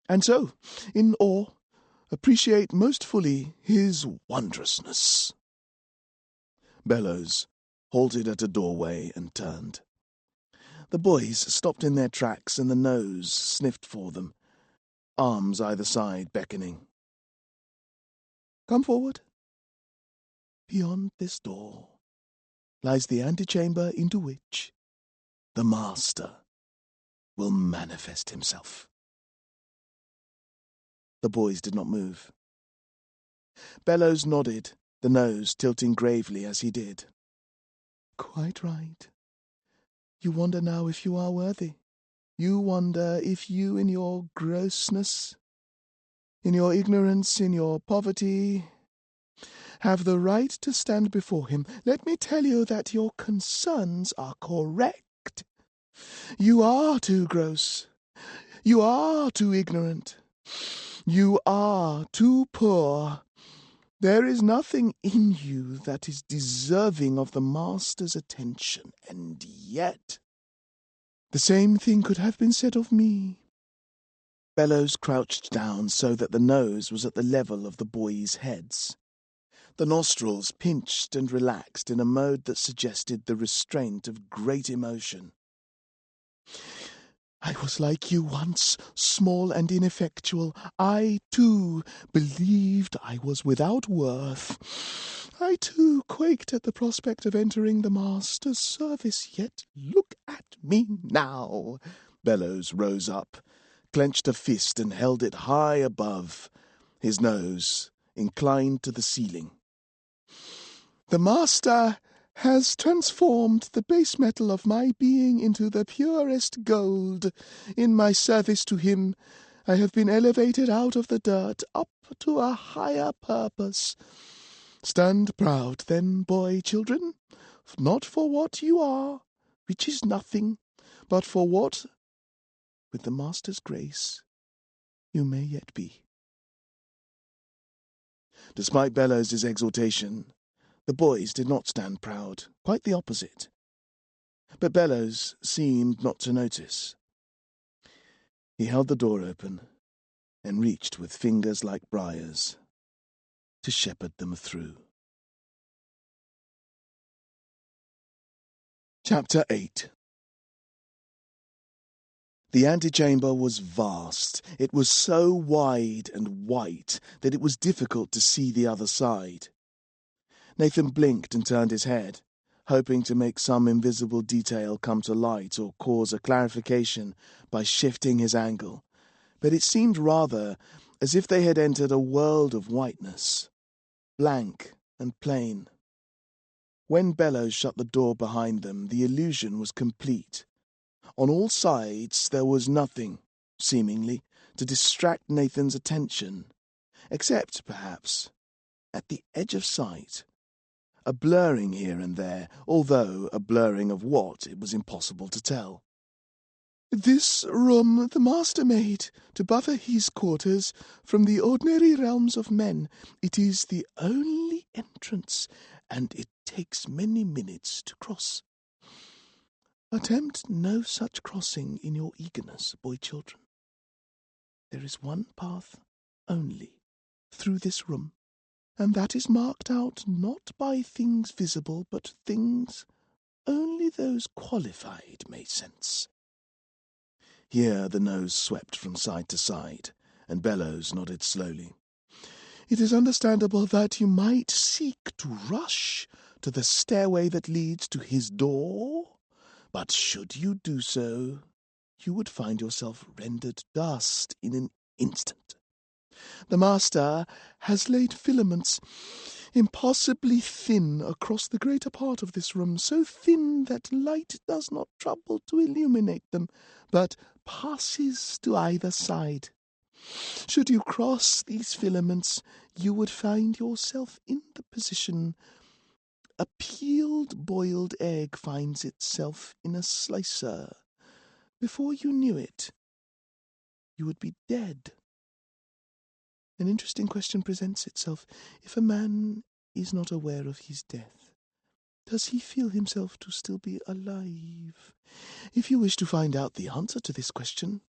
and so, in awe, appreciate most fully his wondrousness." Bellows halted at a doorway and turned. The boys stopped in their tracks, and the nose sniffed for them, arms either side beckoning. "Come forward. Beyond this door lies the antechamber into which the master will manifest himself." The boys did not move. Bellows nodded, the nose tilting gravely as he did. "Quite right. You wonder now if you are worthy. You wonder if you, in your grossness, in your ignorance, in your poverty, have the right to stand before him. Let me tell you that your concerns are correct. You are too gross. You are too ignorant. You are too poor. There is nothing in you that is deserving of the master's attention, and yet the same thing could have been said of me." Bellows crouched down so that the nose was at the level of the boys' heads. The nostrils pinched and relaxed in a mode that suggested the restraint of great emotion. "I was like you once, small and ineffectual. I, too, believed I was without worth. I, too, quaked at the prospect of entering the master's service. Yet look at me now." Bellows rose up, clenched a fist, and held it high above, his nose inclined to the ceiling. "The master has transformed the base metal of my being into the purest gold. In my service to him, I have been elevated out of the dirt up to a higher purpose. Stand proud, then, boy children, not for what you are, which is nothing, but for what, with the master's grace, you may yet be." Despite Bellows' exhortation, the boys did not stand proud, quite the opposite. But Bellows seemed not to notice. He held the door open and reached with fingers like briars to shepherd them through. Chapter 8 The antechamber was vast. It was so wide and white that it was difficult to see the other side. Nathan blinked and turned his head, hoping to make some invisible detail come to light or cause a clarification by shifting his angle, but it seemed rather as if they had entered a world of whiteness, blank and plain. When Bellows shut the door behind them, the illusion was complete. On all sides there was nothing, seemingly, to distract Nathan's attention, except, perhaps, at the edge of sight, a blurring here and there, although a blurring of what it was impossible to tell. "This room the master made to buffer his quarters from the ordinary realms of men. It is the only entrance, and it takes many minutes to cross. Attempt no such crossing in your eagerness, boy children. There is one path only through this room, and that is marked out not by things visible, but things only those qualified may sense." Here the nose swept from side to side, and Bellows nodded slowly. "It is understandable that you might seek to rush to the stairway that leads to his door, but should you do so, you would find yourself rendered dust in an instant. The master has laid filaments impossibly thin across the greater part of this room, so thin that light does not trouble to illuminate them, but passes to either side. Should you cross these filaments, you would find yourself in the position a peeled boiled egg finds itself in a slicer. Before you knew it, you would be dead. An interesting question presents itself. If a man is not aware of his death, does he feel himself to still be alive? If you wish to find out the answer to this question,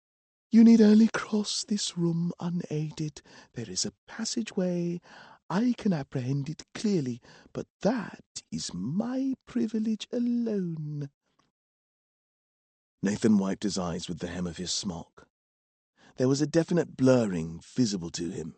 you need only cross this room unaided. There is a passageway. I can apprehend it clearly, but that is my privilege alone." Nathan wiped his eyes with the hem of his smock. There was a definite blurring visible to him.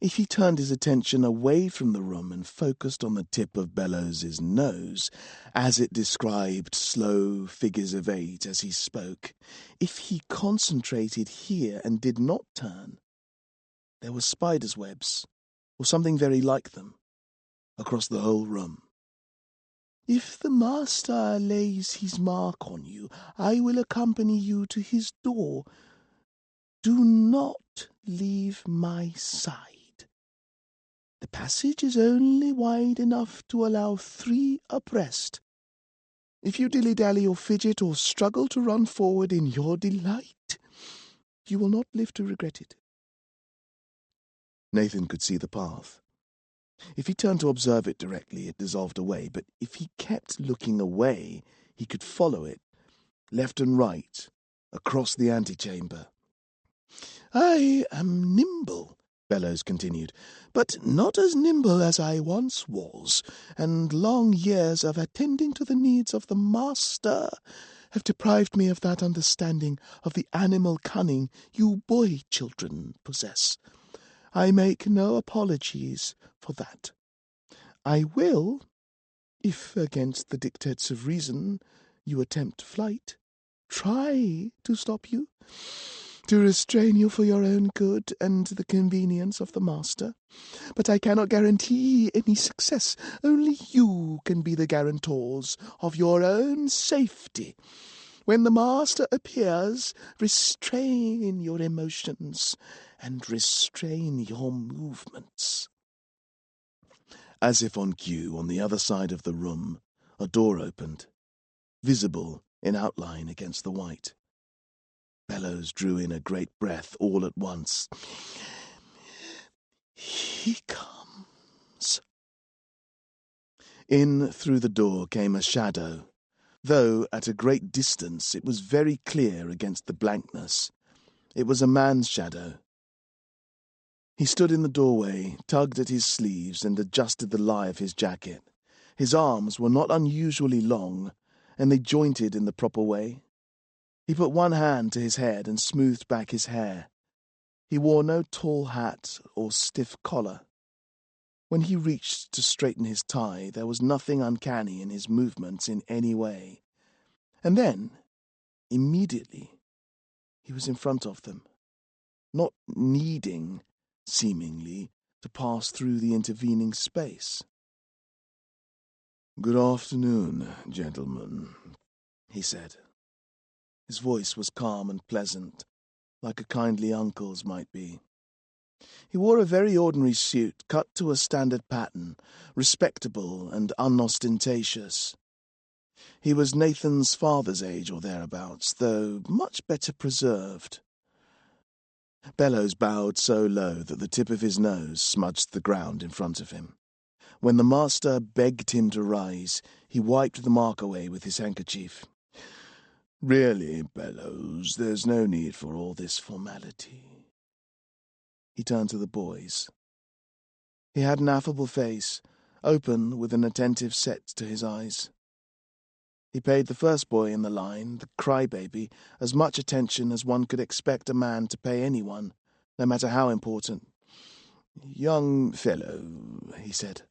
If he turned his attention away from the room and focused on the tip of Bellows's nose, as it described slow figures of 8 as he spoke, if he concentrated here and did not turn, there were spiders' webs, or something very like them, across the whole room. "If the master lays his mark on you, I will accompany you to his door. Do not leave my side. The passage is only wide enough to allow 3 abreast. If you dilly-dally or fidget or struggle to run forward in your delight, you will not live to regret it." Nathan could see the path. If he turned to observe it directly, it dissolved away, but if he kept looking away, he could follow it, left and right, across the antechamber. "I am nimble," Bellows continued, "but not as nimble as I once was, and long years of attending to the needs of the master have deprived me of that understanding of the animal cunning you boy children possess. I make no apologies for that. I will, if against the dictates of reason you attempt flight, try to stop you, to restrain you for your own good and the convenience of the master. But I cannot guarantee any success. Only you can be the guarantors of your own safety. When the master appears, restrain your emotions and restrain your movements." As if on cue, on the other side of the room, a door opened, visible in outline against the white. Bellows drew in a great breath all at once. "He comes." In through the door came a shadow, though at a great distance it was very clear against the blankness. It was a man's shadow. He stood in the doorway, tugged at his sleeves, and adjusted the lie of his jacket. His arms were not unusually long, and they jointed in the proper way. He put one hand to his head and smoothed back his hair. He wore no tall hat or stiff collar. When he reached to straighten his tie, there was nothing uncanny in his movements in any way. And then, immediately, he was in front of them, not needing, seemingly, to pass through the intervening space. "Good afternoon, gentlemen," he said. His voice was calm and pleasant, like a kindly uncle's might be. He wore a very ordinary suit, cut to a standard pattern, respectable and unostentatious. He was Nathan's father's age or thereabouts, though much better preserved. Bellows bowed so low that the tip of his nose smudged the ground in front of him. When the master begged him to rise, he wiped the mark away with his handkerchief. "Really, Bellows, there's no need for all this formality." He turned to the boys. He had an affable face, open with an attentive set to his eyes. He paid the first boy in the line, the crybaby, as much attention as one could expect a man to pay anyone, no matter how important. "Young fellow," he said,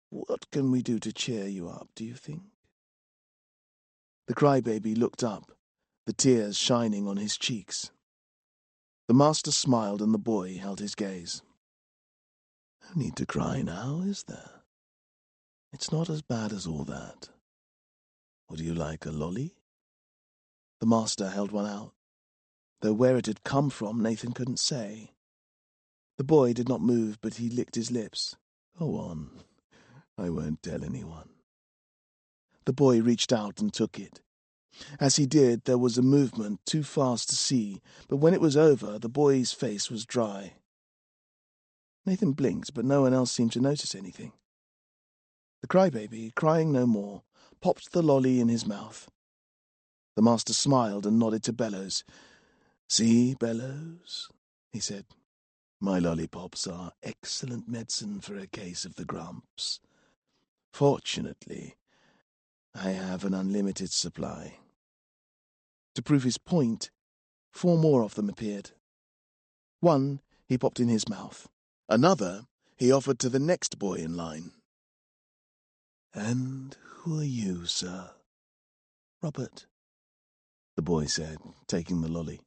"what can we do to cheer you up, do you think?" The crybaby looked up, the tears shining on his cheeks. The master smiled and the boy held his gaze. "No need to cry now, is there? It's not as bad as all that. Would you like a lolly?" The master held one out, though where it had come from Nathan couldn't say. The boy did not move, but he licked his lips. "Go on. I won't tell anyone." The boy reached out and took it. As he did, there was a movement too fast to see, but when it was over, the boy's face was dry. Nathan blinked, but no one else seemed to notice anything. The crybaby, crying no more, popped the lolly in his mouth. The master smiled and nodded to Bellows. "See, Bellows," he said, "my lollipops are excellent medicine for a case of the grumps. Fortunately, I have an unlimited supply." To prove his point, 4 more of them appeared. One he popped in his mouth. Another he offered to the next boy in line. "And who are you, sir?" "Robert," the boy said, taking the lolly.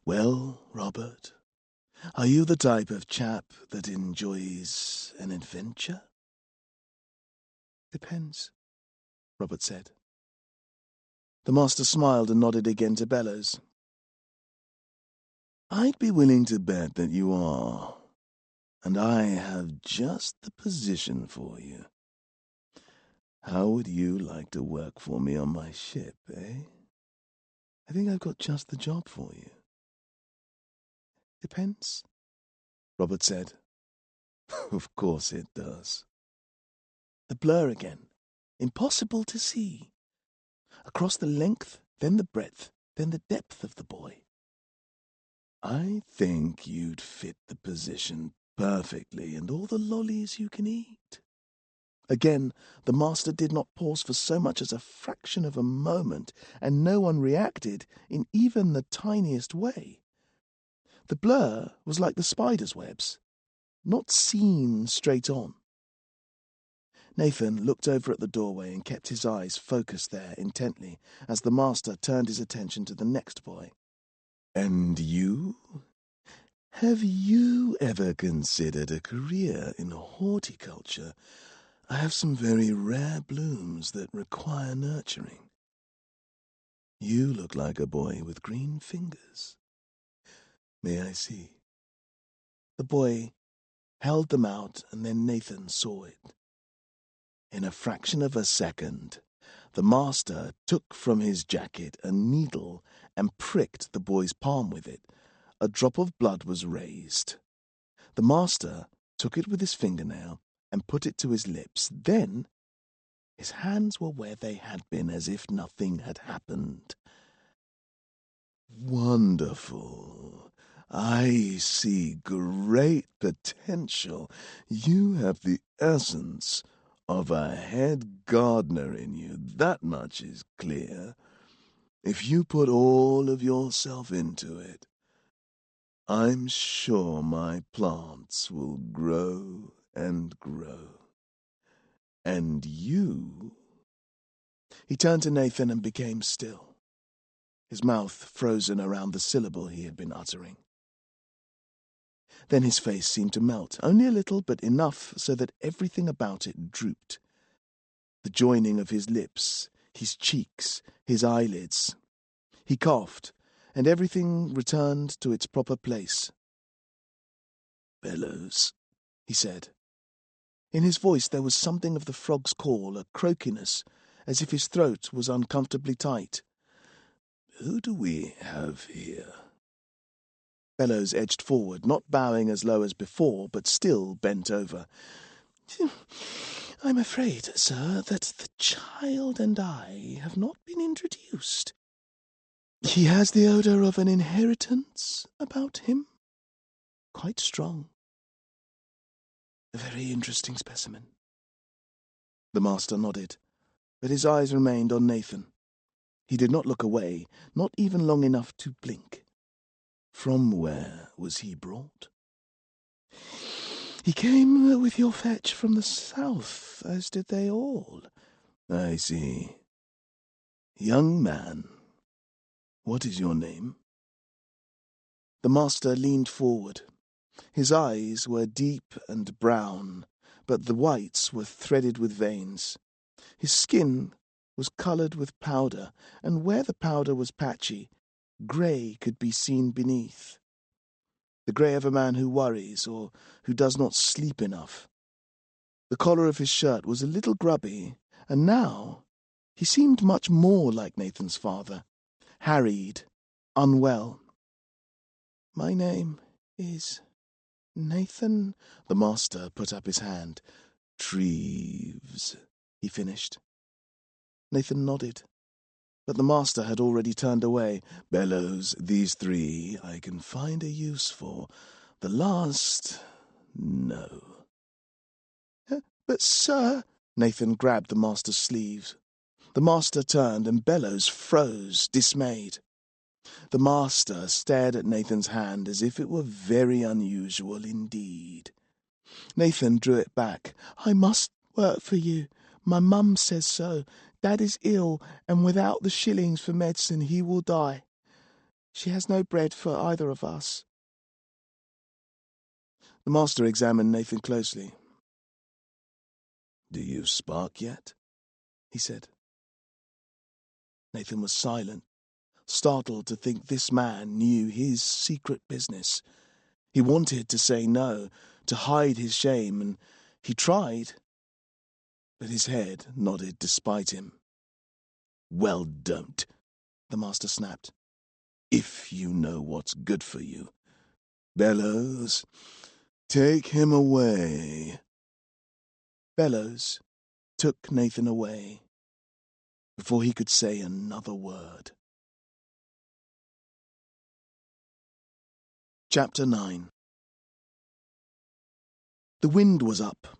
"Well, Robert, are you the type of chap that enjoys an adventure?" "Depends," Robert said. The master smiled and nodded again to Bellows. "I'd be willing to bet that you are, and I have just the position for you. How would you like to work for me on my ship, eh?" "I think I've got just the job for you." "Depends," Robert said. "Of course it does." The blur again, impossible to see. Across the length, then the breadth, then the depth of the boy. "I think you'd fit the position perfectly, and all the lollies you can eat." Again, the master did not pause for so much as a fraction of a moment, and no one reacted in even the tiniest way. The blur was like the spider's webs, not seen straight on. Nathan looked over at the doorway and kept his eyes focused there intently as the master turned his attention to the next boy. "And you? Have you ever considered a career in horticulture? I have some very rare blooms that require nurturing. You look like a boy with green fingers. May I see?" The boy held them out, and then Nathan saw it. In a fraction of a second, the master took from his jacket a needle and pricked the boy's palm with it. A drop of blood was raised. The master took it with his fingernail and put it to his lips. Then his hands were where they had been, as if nothing had happened. "Wonderful. I see great potential. You have the essence of a head gardener in you. That much is clear. If you put all of yourself into it, I'm sure my plants will grow and grow. And you... He turned to Nathan and became still, his mouth frozen around the syllable he had been uttering. Then his face seemed to melt, only a little, but enough so that everything about it drooped. The joining of his lips, his cheeks, his eyelids. He coughed, and everything returned to its proper place. "Bellows," he said. In his voice there was something of the frog's call, a croakiness, as if his throat was uncomfortably tight. "Who do we have here?" Bellows edged forward, not bowing as low as before, but still bent over. "I'm afraid, sir, that the child and I have not been introduced. He has the odour of an inheritance about him. Quite strong. A very interesting specimen." The master nodded, but his eyes remained on Nathan. He did not look away, not even long enough to blink. "From where was he brought?" "He came with your fetch from the south, as did they all." "I see. Young man, what is your name?" The master leaned forward. His eyes were deep and brown, but the whites were threaded with veins. His skin was coloured with powder, and where the powder was patchy, grey could be seen beneath. The grey of a man who worries, or who does not sleep enough. The collar of his shirt was a little grubby, and now he seemed much more like Nathan's father, harried, unwell. "My name is Nathan." The master put up his hand. "Treves," he finished. Nathan nodded, but the master had already turned away. "Bellows, these three I can find a use for. The last, no." "But, sir—" Nathan grabbed the master's sleeves. The master turned, and Bellows froze, dismayed. The master stared at Nathan's hand as if it were very unusual indeed. Nathan drew it back. "I must work for you. My mum says so. Dad is ill, and without the shillings for medicine he will die. She has no bread for either of us." The master examined Nathan closely. "Do you spark yet?" he said. Nathan was silent, startled to think this man knew his secret business. He wanted to say no, to hide his shame, and he tried, but his head nodded despite him. "Well, don't," the master snapped. "If you know what's good for you. Bellows, take him away." Bellows took Nathan away before he could say another word. Chapter 9. The wind was up,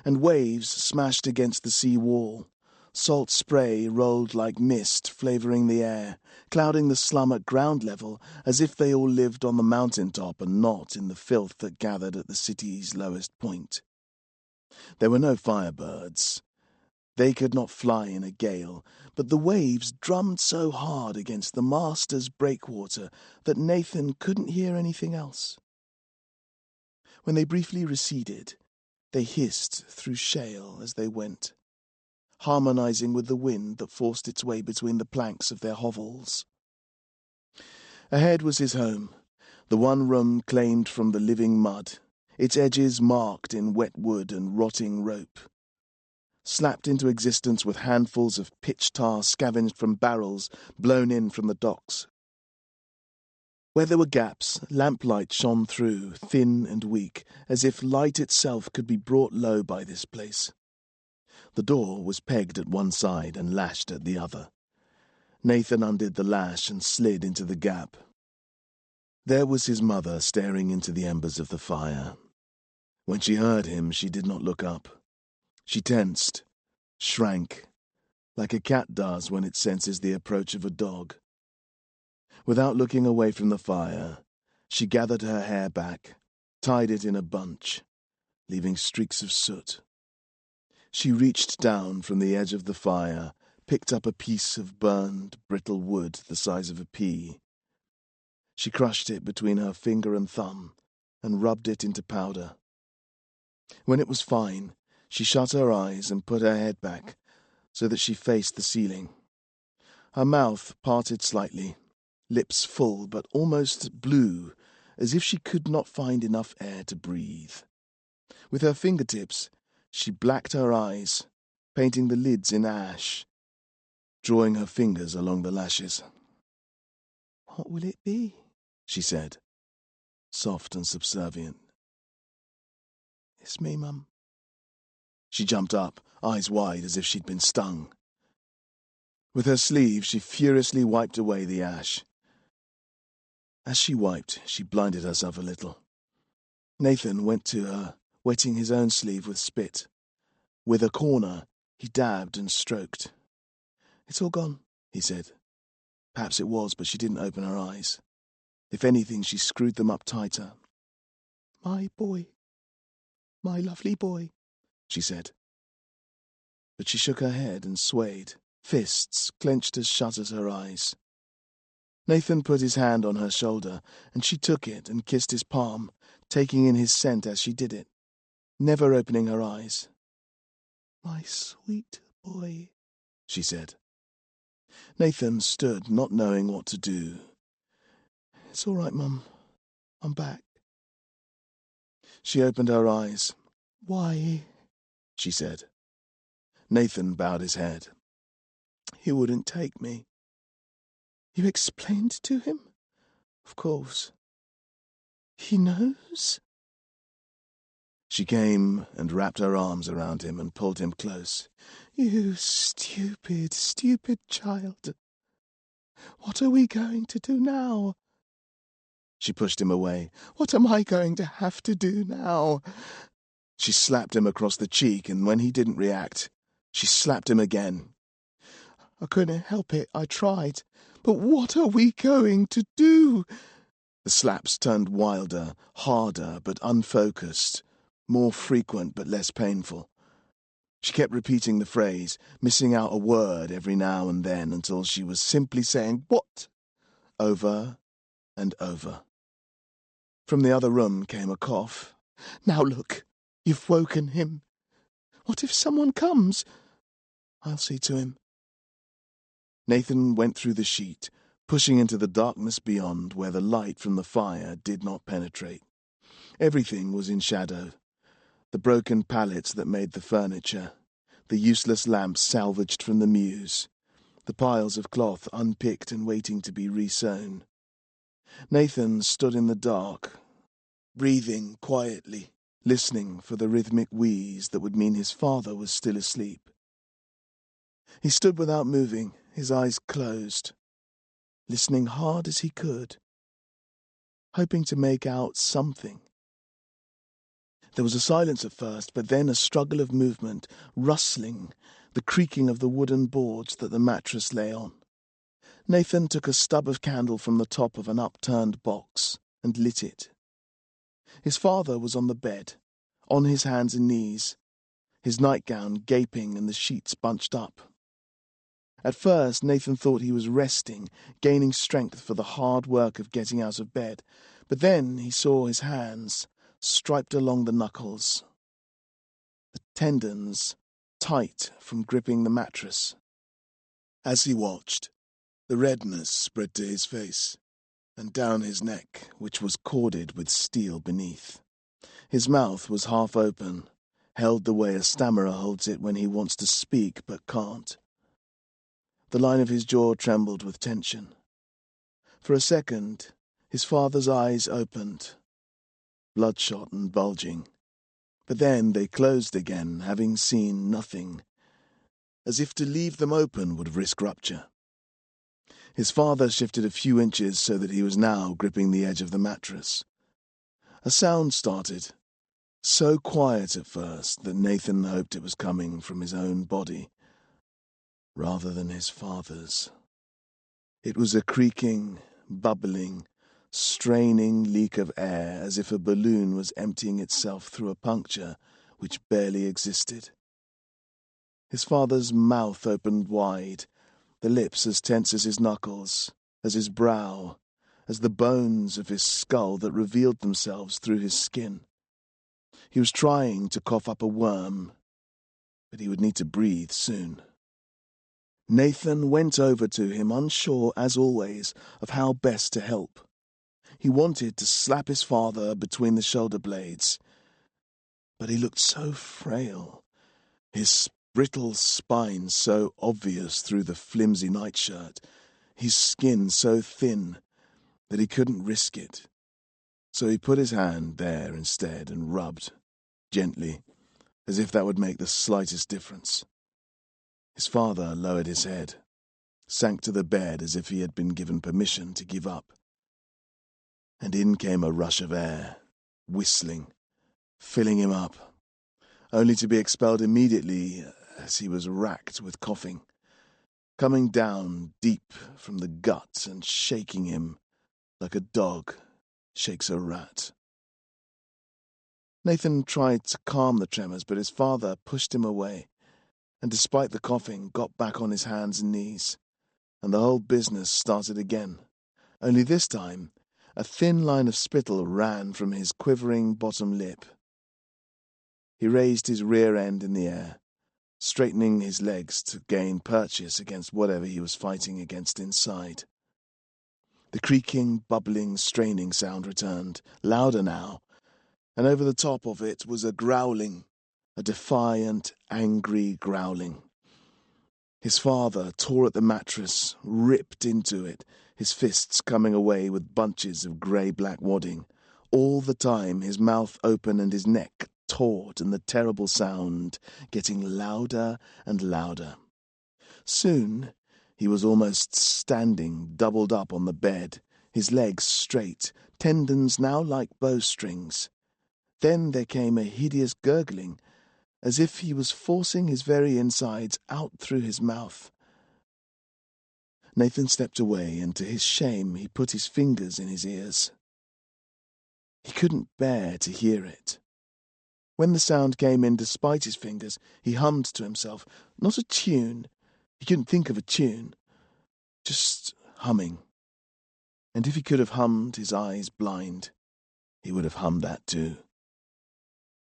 and waves smashed against the sea wall. Salt spray rolled like mist, flavouring the air, clouding the slum at ground level, as if they all lived on the mountain top and not in the filth that gathered at the city's lowest point. There were no firebirds. They could not fly in a gale, but the waves drummed so hard against the master's breakwater that Nathan couldn't hear anything else. When they briefly receded, they hissed through shale as they went, harmonizing with the wind that forced its way between the planks of their hovels. Ahead was his home, the one room claimed from the living mud, its edges marked in wet wood and rotting rope, slapped into existence with handfuls of pitch tar scavenged from barrels blown in from the docks. Where there were gaps, lamplight shone through, thin and weak, as if light itself could be brought low by this place. The door was pegged at one side and lashed at the other. Nathan undid the lash and slid into the gap. There was his mother staring into the embers of the fire. When she heard him, she did not look up. She tensed, shrank, like a cat does when it senses the approach of a dog. Without looking away from the fire, she gathered her hair back, tied it in a bunch, leaving streaks of soot. She reached down from the edge of the fire, picked up a piece of burned, brittle wood the size of a pea. She crushed it between her finger and thumb and rubbed it into powder. When it was fine, she shut her eyes and put her head back so that she faced the ceiling. Her mouth parted slightly, lips full but almost blue, as if she could not find enough air to breathe. With her fingertips, she blacked her eyes, painting the lids in ash, drawing her fingers along the lashes. "What will it be?" she said, soft and subservient. "It's me, Mum." She jumped up, eyes wide as if she'd been stung. With her sleeve, she furiously wiped away the ash. As she wiped, she blinded herself a little. Nathan went to her, wetting his own sleeve with spit. With a corner, he dabbed and stroked. "It's all gone," he said. Perhaps it was, but she didn't open her eyes. If anything, she screwed them up tighter. "My boy. My lovely boy," she said. But she shook her head and swayed, fists clenched as shut as her eyes. Nathan put his hand on her shoulder, and she took it and kissed his palm, taking in his scent as she did it, never opening her eyes. "My sweet boy," she said. Nathan stood, not knowing what to do. "It's all right, Mum. I'm back." She opened her eyes. "Why?" she said. Nathan bowed his head. "He wouldn't take me." "You explained to him?" "Of course." "He knows?" She came and wrapped her arms around him and pulled him close. "You stupid, stupid child. What are we going to do now?" She pushed him away. "What am I going to have to do now?" She slapped him across the cheek, and when he didn't react, she slapped him again. "I couldn't help it. I tried. But what are we going to do?" The slaps turned wilder, harder but unfocused, more frequent but less painful. She kept repeating the phrase, missing out a word every now and then until she was simply saying, "What?" over and over. From the other room came a cough. "Now look, you've woken him. What if someone comes?" "I'll see to him." Nathan went through the sheet, pushing into the darkness beyond where the light from the fire did not penetrate. Everything was in shadow. The broken pallets that made the furniture, the useless lamps salvaged from the mews, the piles of cloth unpicked and waiting to be resewn. Nathan stood in the dark, breathing quietly, listening for the rhythmic wheeze that would mean his father was still asleep. He stood without moving, his eyes closed, listening hard as he could, hoping to make out something. There was a silence at first, but then a struggle of movement, rustling, the creaking of the wooden boards that the mattress lay on. Nathan took a stub of candle from the top of an upturned box and lit it. His father was on the bed, on his hands and knees, his nightgown gaping and the sheets bunched up. At first, Nathan thought he was resting, gaining strength for the hard work of getting out of bed, but then he saw his hands, striped along the knuckles, the tendons tight from gripping the mattress. As he watched, the redness spread to his face and down his neck, which was corded with steel beneath. His mouth was half open, held the way a stammerer holds it when he wants to speak but can't. The line of his jaw trembled with tension. For a second, his father's eyes opened, bloodshot and bulging, but then they closed again, having seen nothing, as if to leave them open would risk rupture. His father shifted a few inches so that he was now gripping the edge of the mattress. A sound started, so quiet at first that Nathan hoped it was coming from his own body. rather than his father's. It was a creaking, bubbling, straining leak of air, as if a balloon was emptying itself through a puncture which barely existed. His father's mouth opened wide, the lips as tense as his knuckles, as his brow, as the bones of his skull that revealed themselves through his skin. He was trying to cough up a worm, but he would need to breathe soon. Nathan went over to him, unsure, as always, of how best to help. He wanted to slap his father between the shoulder blades, but he looked so frail, his brittle spine so obvious through the flimsy nightshirt, his skin so thin that he couldn't risk it. So he put his hand there instead and rubbed, gently, as if that would make the slightest difference. His father lowered his head, sank to the bed as if he had been given permission to give up. And in came a rush of air, whistling, filling him up, only to be expelled immediately as he was racked with coughing, coming down deep from the gut and shaking him like a dog shakes a rat. Nathan tried to calm the tremors, but his father pushed him away, and despite the coughing, got back on his hands and knees, and the whole business started again. Only this time, a thin line of spittle ran from his quivering bottom lip. He raised his rear end in the air, straightening his legs to gain purchase against whatever he was fighting against inside. The creaking, bubbling, straining sound returned, louder now, and over the top of it was a growling, a defiant, angry growling. His father tore at the mattress, ripped into it, his fists coming away with bunches of grey-black wadding. All the time his mouth open and his neck taut, and the terrible sound getting louder and louder. Soon he was almost standing, doubled up on the bed, his legs straight, tendons now like bowstrings. Then there came a hideous gurgling, as if he was forcing his very insides out through his mouth. Nathan stepped away, and to his shame he put his fingers in his ears. He couldn't bear to hear it. When the sound came in despite his fingers, he hummed to himself, not a tune, he couldn't think of a tune, just humming. And if he could have hummed his eyes blind, he would have hummed that too.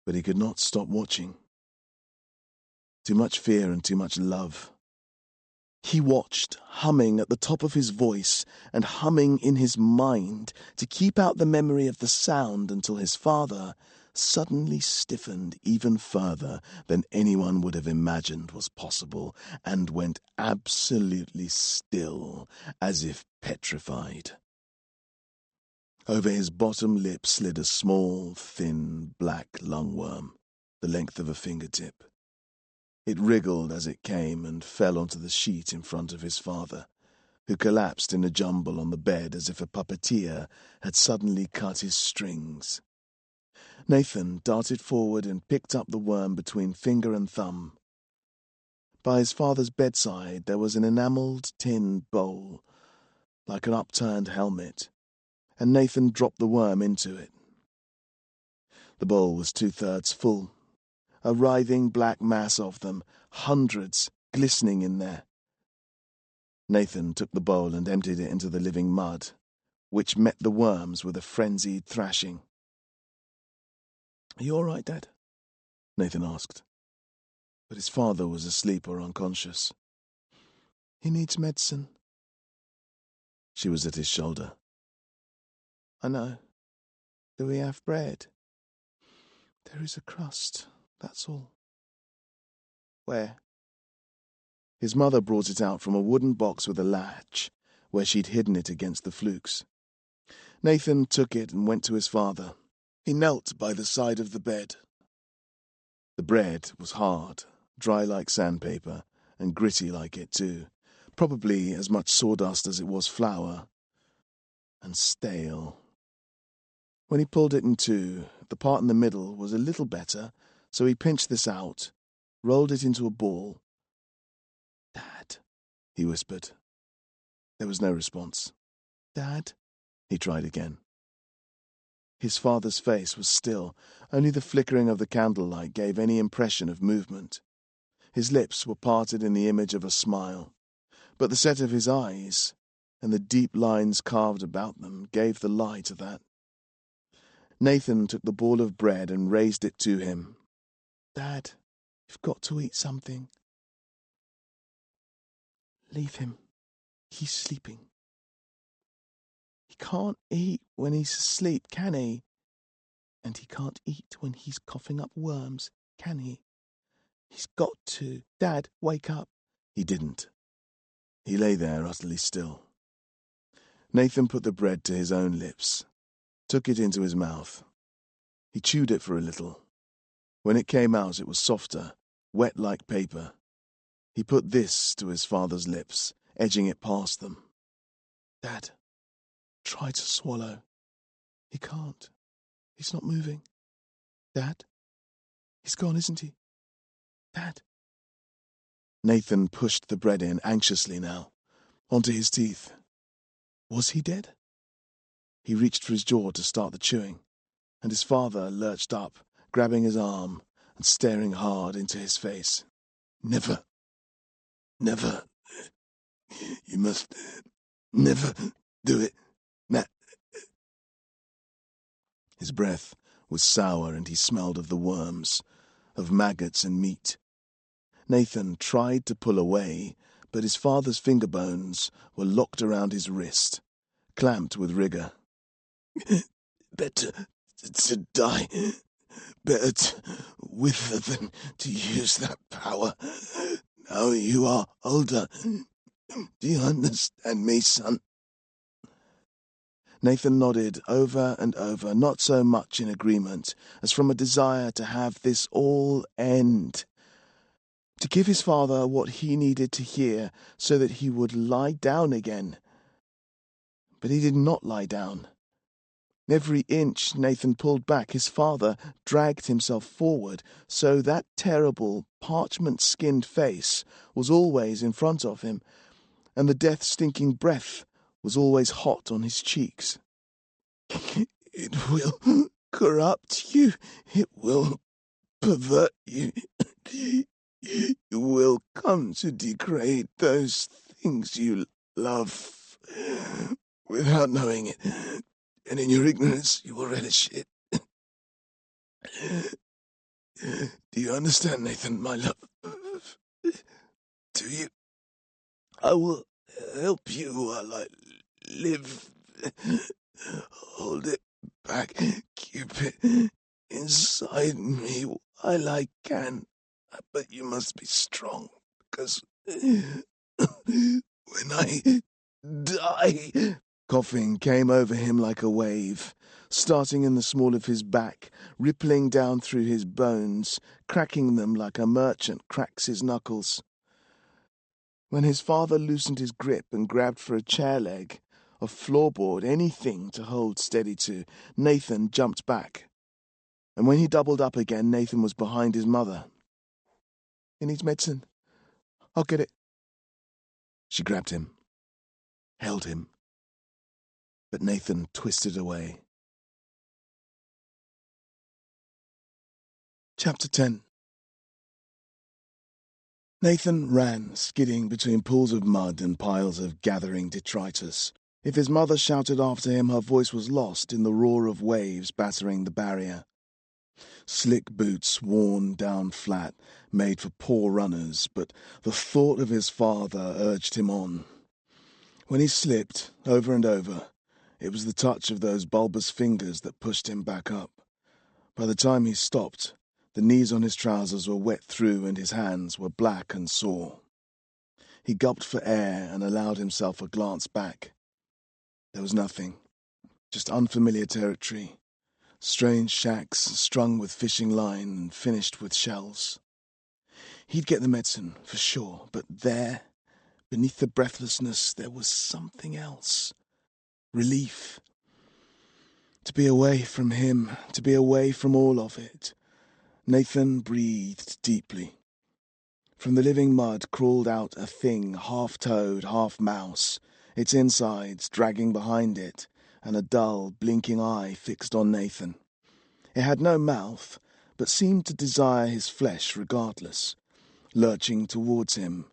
But he could not stop watching. Too much fear and too much love. He watched, humming at the top of his voice and humming in his mind to keep out the memory of the sound until his father suddenly stiffened even further than anyone would have imagined was possible and went absolutely still, as if petrified. Over his bottom lip slid a small, thin, black lungworm, the length of a fingertip. It wriggled as it came and fell onto the sheet in front of his father, who collapsed in a jumble on the bed as if a puppeteer had suddenly cut his strings. Nathan darted forward and picked up the worm between finger and thumb. By his father's bedside there was an enamelled tin bowl, like an upturned helmet, and Nathan dropped the worm into it. The bowl was 2/3 full, a writhing black mass of them, hundreds, glistening in there. Nathan took the bowl and emptied it into the living mud, which met the worms with a frenzied thrashing. "Are you all right, Dad?" Nathan asked. But his father was asleep or unconscious. "He needs medicine." She was at his shoulder. "I know. Do we have bread?" "There is a crust, that's all." "Where?" His mother brought it out from a wooden box with a latch, where she'd hidden it against the flukes. Nathan took it and went to his father. He knelt by the side of the bed. The bread was hard, dry like sandpaper, and gritty like it too, probably as much sawdust as it was flour, and stale. When he pulled it in two, the part in the middle was a little better, so he pinched this out, rolled it into a ball. "Dad," he whispered. There was no response. "Dad?" He tried again. His father's face was still. Only the flickering of the candlelight gave any impression of movement. His lips were parted in the image of a smile, but the set of his eyes and the deep lines carved about them gave the lie to that. Nathan took the ball of bread and raised it to him. "Dad, you've got to eat something." "Leave him. He's sleeping." "He can't eat when he's asleep, can he? And he can't eat when he's coughing up worms, can he? He's got to. Dad, wake up." He didn't. He lay there utterly still. Nathan put the bread to his own lips, took it into his mouth. He chewed it for a little. When it came out, it was softer, wet like paper. He put this to his father's lips, edging it past them. "Dad, try to swallow." "He can't. He's not moving." "Dad? He's gone, isn't he? Dad?" Nathan pushed the bread in anxiously now, onto his teeth. Was he dead? He reached for his jaw to start the chewing, and his father lurched up, grabbing his arm and staring hard into his face. "Never. Never. You must never do it. His breath was sour and he smelled of the worms, of maggots and meat. Nathan tried to pull away, but his father's finger bones were locked around his wrist, clamped with rigor. "Better to die. Better to wither than to use that power. Now you are older. Do you understand me, son?" Nathan nodded over and over, not so much in agreement as from a desire to have this all end, to give his father what he needed to hear so that he would lie down again. But he did not lie down. Every inch Nathan pulled back, his father dragged himself forward, so that terrible, parchment-skinned face was always in front of him, and the death-stinking breath was always hot on his cheeks. "It will corrupt you. It will pervert you. You will come to degrade those things you love without knowing it. And in your ignorance, you will relish it. Do you understand, Nathan, my love? Do you? I will help you while I live. Hold it back. Keep it inside me while I can. But you must be strong, because when I die..." Coughing came over him like a wave, starting in the small of his back, rippling down through his bones, cracking them like a merchant cracks his knuckles. When his father loosened his grip and grabbed for a chair leg, a floorboard, anything to hold steady to, Nathan jumped back. And when he doubled up again, Nathan was behind his mother. "He needs medicine. I'll get it." She grabbed him, held him, but Nathan twisted away. Chapter 10. Nathan ran, skidding between pools of mud and piles of gathering detritus. If his mother shouted after him, her voice was lost in the roar of waves battering the barrier. Slick boots, worn down flat, made for poor runners, but the thought of his father urged him on. When he slipped, over and over, it was the touch of those bulbous fingers that pushed him back up. By the time he stopped, the knees on his trousers were wet through and his hands were black and sore. He gulped for air and allowed himself a glance back. There was nothing, just unfamiliar territory, strange shacks strung with fishing line and finished with shells. He'd get the medicine, for sure, but there, beneath the breathlessness, there was something else. Relief. To be away from him, to be away from all of it. Nathan breathed deeply. From the living mud crawled out a thing, half toad, half mouse, its insides dragging behind it, and a dull, blinking eye fixed on Nathan. It had no mouth, but seemed to desire his flesh regardless, lurching towards him,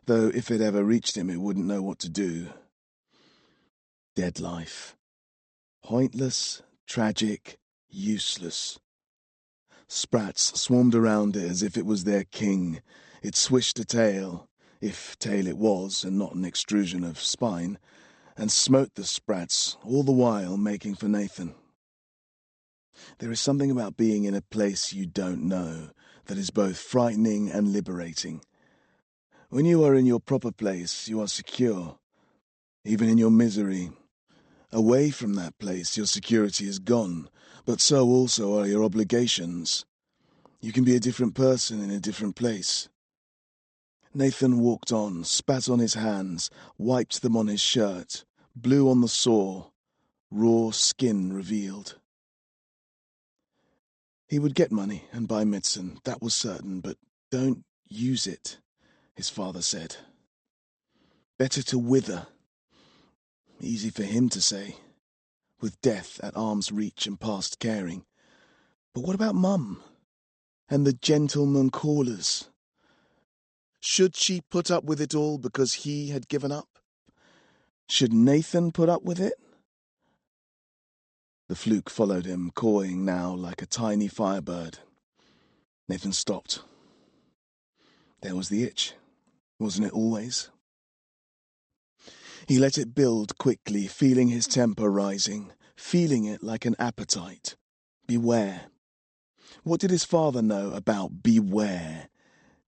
though if it ever reached him it wouldn't know what to do. Dead life. Pointless, tragic, useless. Sprats swarmed around it as if it was their king. It swished a tail, if tail it was, and not an extrusion of spine, and smote the sprats, all the while making for Nathan. There is something about being in a place you don't know that is both frightening and liberating. When you are in your proper place, you are secure, even in your misery. Away from that place, your security is gone, but so also are your obligations. You can be a different person in a different place. Nathan walked on, spat on his hands, wiped them on his shirt, blew on the saw, raw skin revealed. He would get money and buy medicine, that was certain, but don't use it, his father said. Better to wither. Easy for him to say, with death at arm's reach and past caring. But what about Mum? And the gentleman callers? Should she put up with it all because he had given up? Should Nathan put up with it? The fluke followed him, cawing now like a tiny firebird. Nathan stopped. There was the itch, wasn't it always? He let it build quickly, feeling his temper rising, feeling it like an appetite. Beware. What did his father know about beware?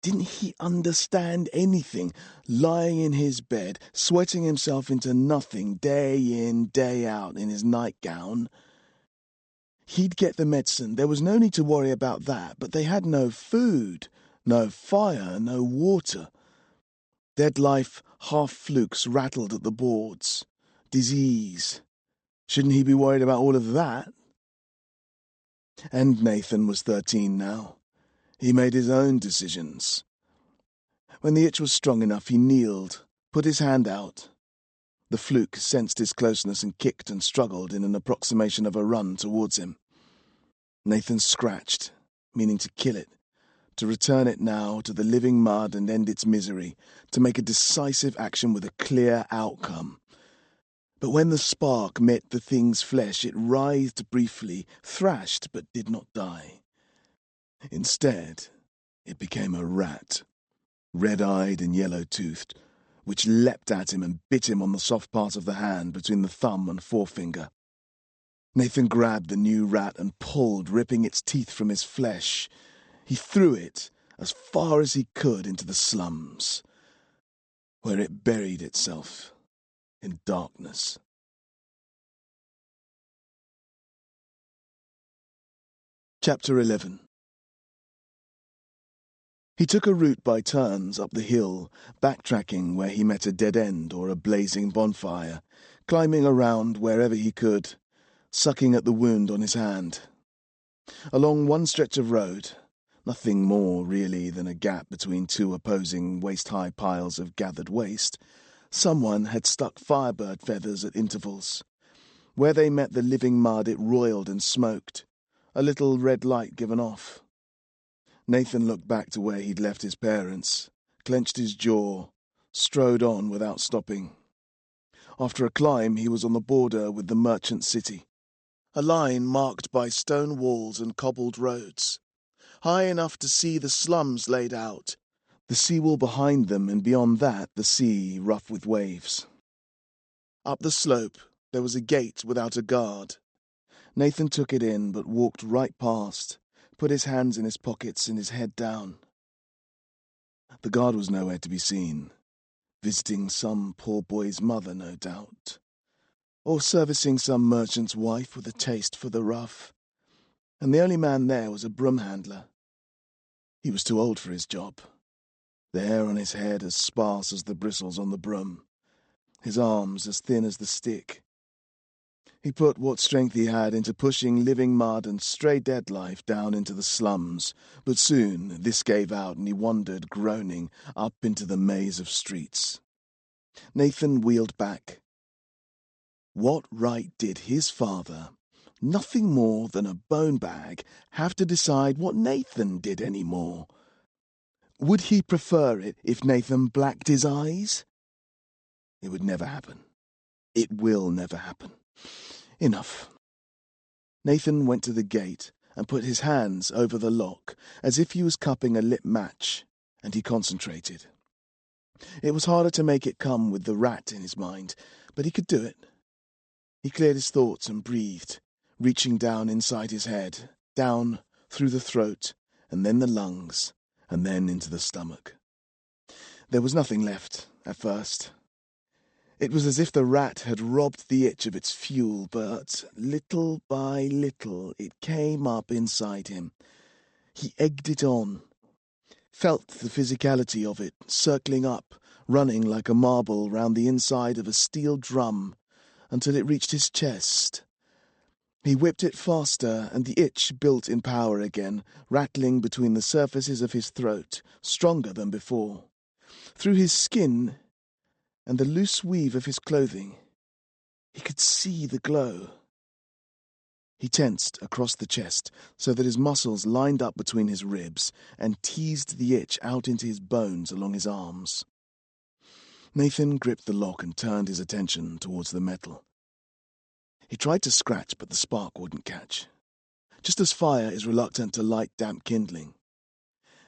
Didn't he understand anything, lying in his bed, sweating himself into nothing, day in, day out, in his nightgown? He'd get the medicine, there was no need to worry about that, but they had no food, no fire, no water. Dead life half-flukes rattled at the boards. Disease. Shouldn't he be worried about all of that? And Nathan was 13 now. He made his own decisions. When the itch was strong enough, he kneeled, put his hand out. The fluke sensed his closeness and kicked and struggled in an approximation of a run towards him. Nathan scratched, meaning to kill it, to return it now to the living mud and end its misery, to make a decisive action with a clear outcome. But when the spark met the thing's flesh, it writhed briefly, thrashed but did not die. Instead, it became a rat, red-eyed and yellow-toothed, which leapt at him and bit him on the soft part of the hand between the thumb and forefinger. Nathan grabbed the new rat and pulled, ripping its teeth from his flesh. He threw it as far as he could into the slums, where it buried itself in darkness. Chapter 11. He took a route by turns up the hill, backtracking where he met a dead end or a blazing bonfire, climbing around wherever he could, sucking at the wound on his hand. Along one stretch of road, nothing more really than a gap between two opposing waist-high piles of gathered waste, someone had stuck firebird feathers at intervals. Where they met the living mud it roiled and smoked, a little red light given off. Nathan looked back to where he'd left his parents, clenched his jaw, strode on without stopping. After a climb he was on the border with the merchant city, a line marked by stone walls and cobbled roads, high enough to see the slums laid out, the seawall behind them, and beyond that the sea rough with waves. Up the slope there was a gate without a guard. Nathan took it in but walked right past, put his hands in his pockets and his head down. The guard was nowhere to be seen, visiting some poor boy's mother, no doubt, or servicing some merchant's wife with a taste for the rough, and the only man there was a broom handler. He was too old for his job, the hair on his head as sparse as the bristles on the broom, his arms as thin as the stick. He put what strength he had into pushing living mud and stray dead life down into the slums, but soon this gave out and he wandered, groaning, up into the maze of streets. Nathan wheeled back. What right did his father, nothing more than a bone bag, have to decide what Nathan did any more? Would he prefer it if Nathan blacked his eyes? It would never happen. It will never happen. Enough. Nathan went to the gate and put his hands over the lock as if he was cupping a lit match, and he concentrated. It was harder to make it come with the rat in his mind, but he could do it. He cleared his thoughts and breathed, reaching down inside his head, down through the throat, and then the lungs, and then into the stomach. There was nothing left, at first. It was as if the rat had robbed the itch of its fuel, but little by little it came up inside him. He egged it on, felt the physicality of it, circling up, running like a marble round the inside of a steel drum, until it reached his chest. He whipped it faster, and the itch built in power again, rattling between the surfaces of his throat, stronger than before. Through his skin and the loose weave of his clothing, he could see the glow. He tensed across the chest so that his muscles lined up between his ribs and teased the itch out into his bones along his arms. Nathan gripped the lock and turned his attention towards the metal. He tried to scratch, but the spark wouldn't catch, just as fire is reluctant to light damp kindling.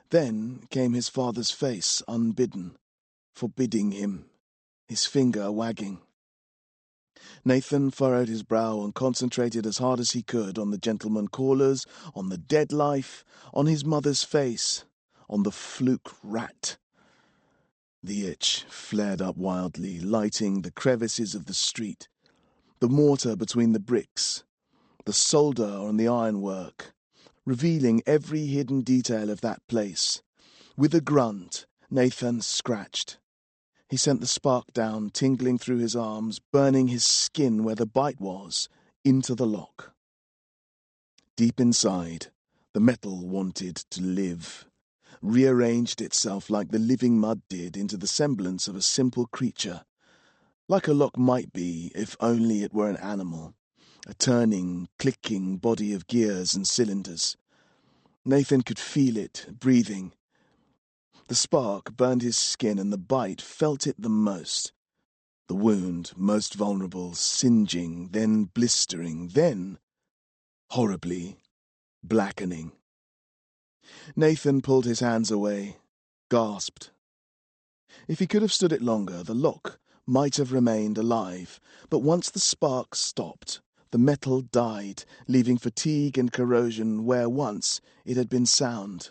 Then came his father's face, unbidden, forbidding him, his finger wagging. Nathan furrowed his brow and concentrated as hard as he could on the gentleman callers, on the dead life, on his mother's face, on the fluke rat. The itch flared up wildly, lighting the crevices of the street, the mortar between the bricks, the solder on the ironwork, revealing every hidden detail of that place. With a grunt, Nathan scratched. He sent the spark down, tingling through his arms, burning his skin where the bite was, into the lock. Deep inside, the metal wanted to live, rearranged itself like the living mud did into the semblance of a simple creature, like a lock might be if only it were an animal, a turning, clicking body of gears and cylinders. Nathan could feel it, breathing. The spark burned his skin and the bite felt it the most. The wound, most vulnerable, singeing, then blistering, then, horribly, blackening. Nathan pulled his hands away, gasped. If he could have stood it longer, the lock might have remained alive, but once the spark stopped, the metal died, leaving fatigue and corrosion where once it had been sound.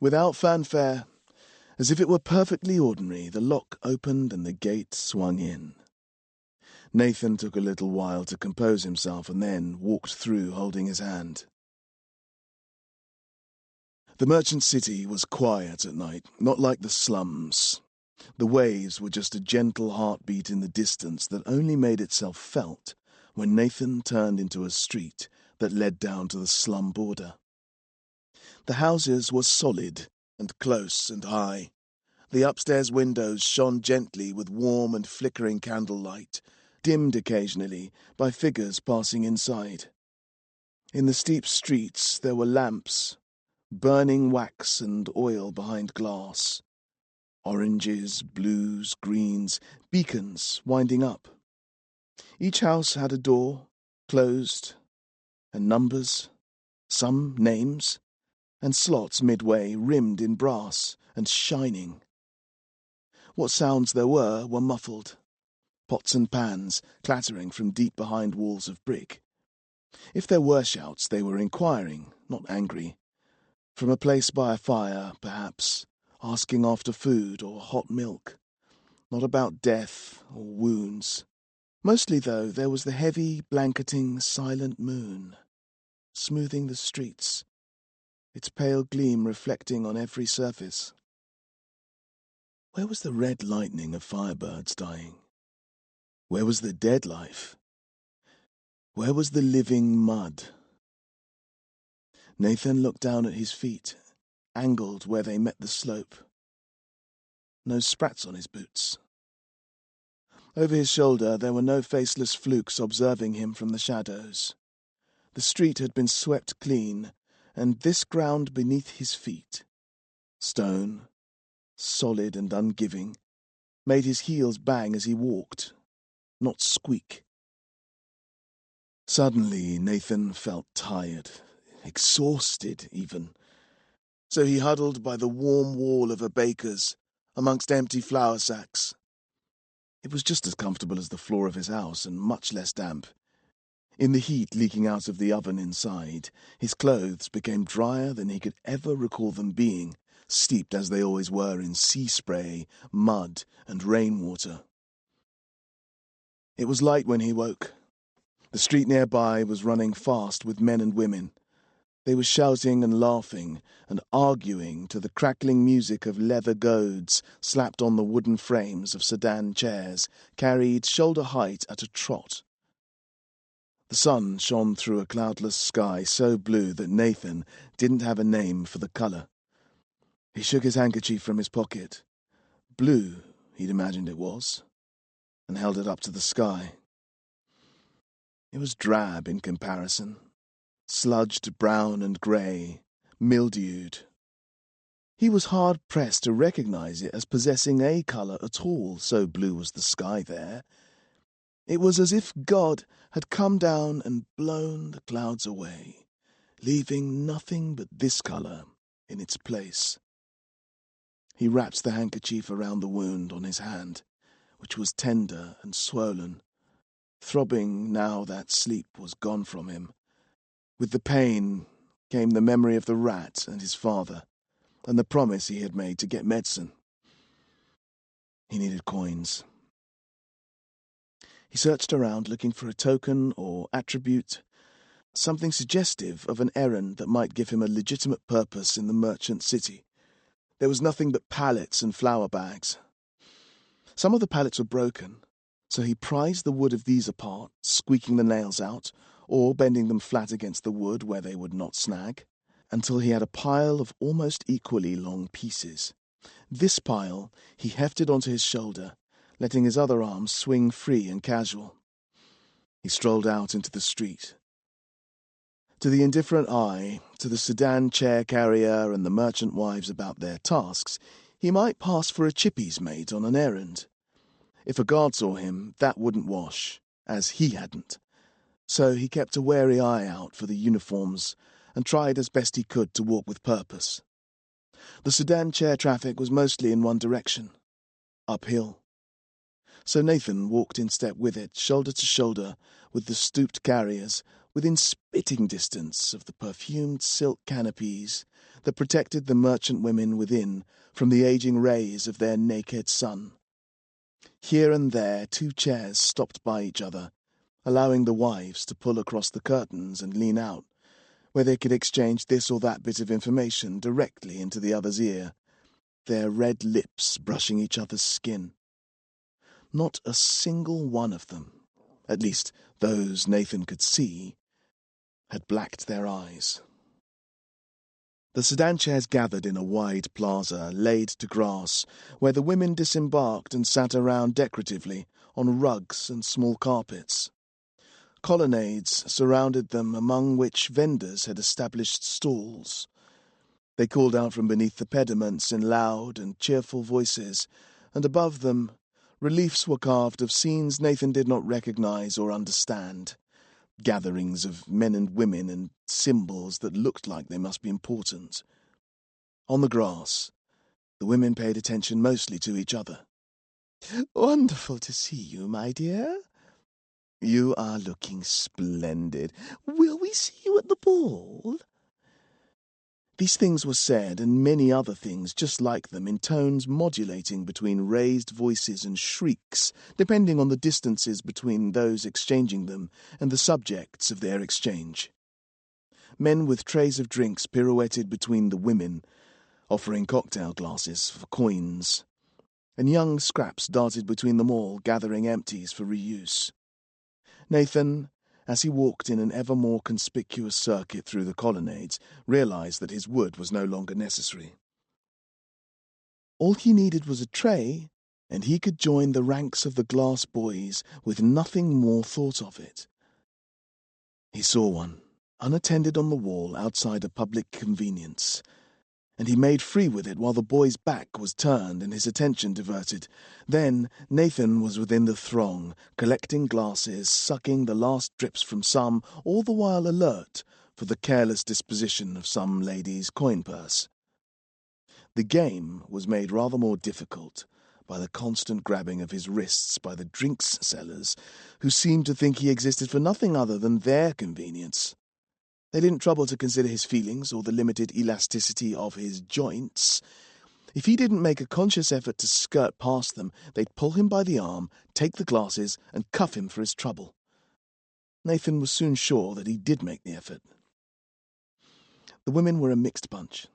Without fanfare, as if it were perfectly ordinary, the lock opened and the gate swung in. Nathan took a little while to compose himself and then walked through holding his hand. The merchant city was quiet at night, not like the slums. The waves were just a gentle heartbeat in the distance that only made itself felt when Nathan turned into a street that led down to the slum border. The houses were solid and close and high. The upstairs windows shone gently with warm and flickering candlelight, dimmed occasionally by figures passing inside. In the steep streets there were lamps, burning wax and oil behind glass. Oranges, blues, greens, beacons winding up. Each house had a door, closed, and numbers, some names, and slots midway rimmed in brass and shining. What sounds there were muffled, pots and pans clattering from deep behind walls of brick. If there were shouts, they were inquiring, not angry. From a place by a fire, perhaps, asking after food or hot milk. Not about death or wounds. Mostly, though, there was the heavy, blanketing, silent moon, smoothing the streets, its pale gleam reflecting on every surface. Where was the red lightning of firebirds dying? Where was the dead life? Where was the living mud? Nathan looked down at his feet, angled where they met the slope. No sprats on his boots. Over his shoulder there were no faceless flukes observing him from the shadows. The street had been swept clean, and this ground beneath his feet, stone, solid and ungiving, made his heels bang as he walked, not squeak. Suddenly Nathan felt tired, exhausted even. So he huddled by the warm wall of a baker's, amongst empty flour sacks. It was just as comfortable as the floor of his house, and much less damp. In the heat leaking out of the oven inside, his clothes became drier than he could ever recall them being, steeped as they always were in sea spray, mud, and rainwater. It was light when he woke. The street nearby was running fast with men and women. They were shouting and laughing and arguing to the crackling music of leather goads slapped on the wooden frames of sedan chairs, carried shoulder height at a trot. The sun shone through a cloudless sky so blue that Nathan didn't have a name for the colour. He shook his handkerchief from his pocket. Blue, he'd imagined it was, and held it up to the sky. It was drab in comparison. Sludged brown and grey, mildewed. He was hard-pressed to recognize it as possessing a colour at all, so blue was the sky there. It was as if God had come down and blown the clouds away, leaving nothing but this colour in its place. He wrapped the handkerchief around the wound on his hand, which was tender and swollen, throbbing now that sleep was gone from him. With the pain came the memory of the rat and his father, and the promise he had made to get medicine. He needed coins. He searched around looking for a token or attribute, something suggestive of an errand that might give him a legitimate purpose in the merchant city. There was nothing but pallets and flour bags. Some of the pallets were broken, so he prized the wood of these apart, squeaking the nails out, or bending them flat against the wood where they would not snag, until he had a pile of almost equally long pieces. This pile he hefted onto his shoulder, letting his other arm swing free and casual. He strolled out into the street. To the indifferent eye, to the sedan chair carrier and the merchant wives about their tasks, he might pass for a chippy's mate on an errand. If a guard saw him, that wouldn't wash, as he hadn't. So he kept a wary eye out for the uniforms and tried as best he could to walk with purpose. The sedan chair traffic was mostly in one direction, uphill. So Nathan walked in step with it, shoulder to shoulder, with the stooped carriers, within spitting distance of the perfumed silk canopies that protected the merchant women within from the aging rays of their naked sun. Here and there 2 chairs stopped by each other, allowing the wives to pull across the curtains and lean out, where they could exchange this or that bit of information directly into the other's ear, their red lips brushing each other's skin. Not a single one of them, at least those Nathan could see, had blacked their eyes. The sedan chairs gathered in a wide plaza laid to grass, where the women disembarked and sat around decoratively on rugs and small carpets. Colonnades surrounded them, among which vendors had established stalls. They called out from beneath the pediments in loud and cheerful voices, and above them reliefs were carved of scenes Nathan did not recognize or understand, gatherings of men and women and symbols that looked like they must be important. On the grass, the women paid attention mostly to each other. "Wonderful to see you, my dear." "You are looking splendid. Will we see you at the ball?" These things were said, and many other things just like them, in tones modulating between raised voices and shrieks, depending on the distances between those exchanging them and the subjects of their exchange. Men with trays of drinks pirouetted between the women, offering cocktail glasses for coins, and young scraps darted between them all, gathering empties for reuse. Nathan, as he walked in an ever more conspicuous circuit through the colonnades, realized that his wood was no longer necessary. All he needed was a tray, and he could join the ranks of the glass boys with nothing more thought of it. He saw one, unattended on the wall outside a public convenience, and he made free with it while the boy's back was turned and his attention diverted. Then Nathan was within the throng, collecting glasses, sucking the last drips from some, all the while alert for the careless disposition of some lady's coin purse. The game was made rather more difficult by the constant grabbing of his wrists by the drinks sellers, who seemed to think he existed for nothing other than their convenience. They didn't trouble to consider his feelings or the limited elasticity of his joints. If he didn't make a conscious effort to skirt past them, they'd pull him by the arm, take the glasses, and cuff him for his trouble. Nathan was soon sure that he did make the effort. The women were a mixed bunch.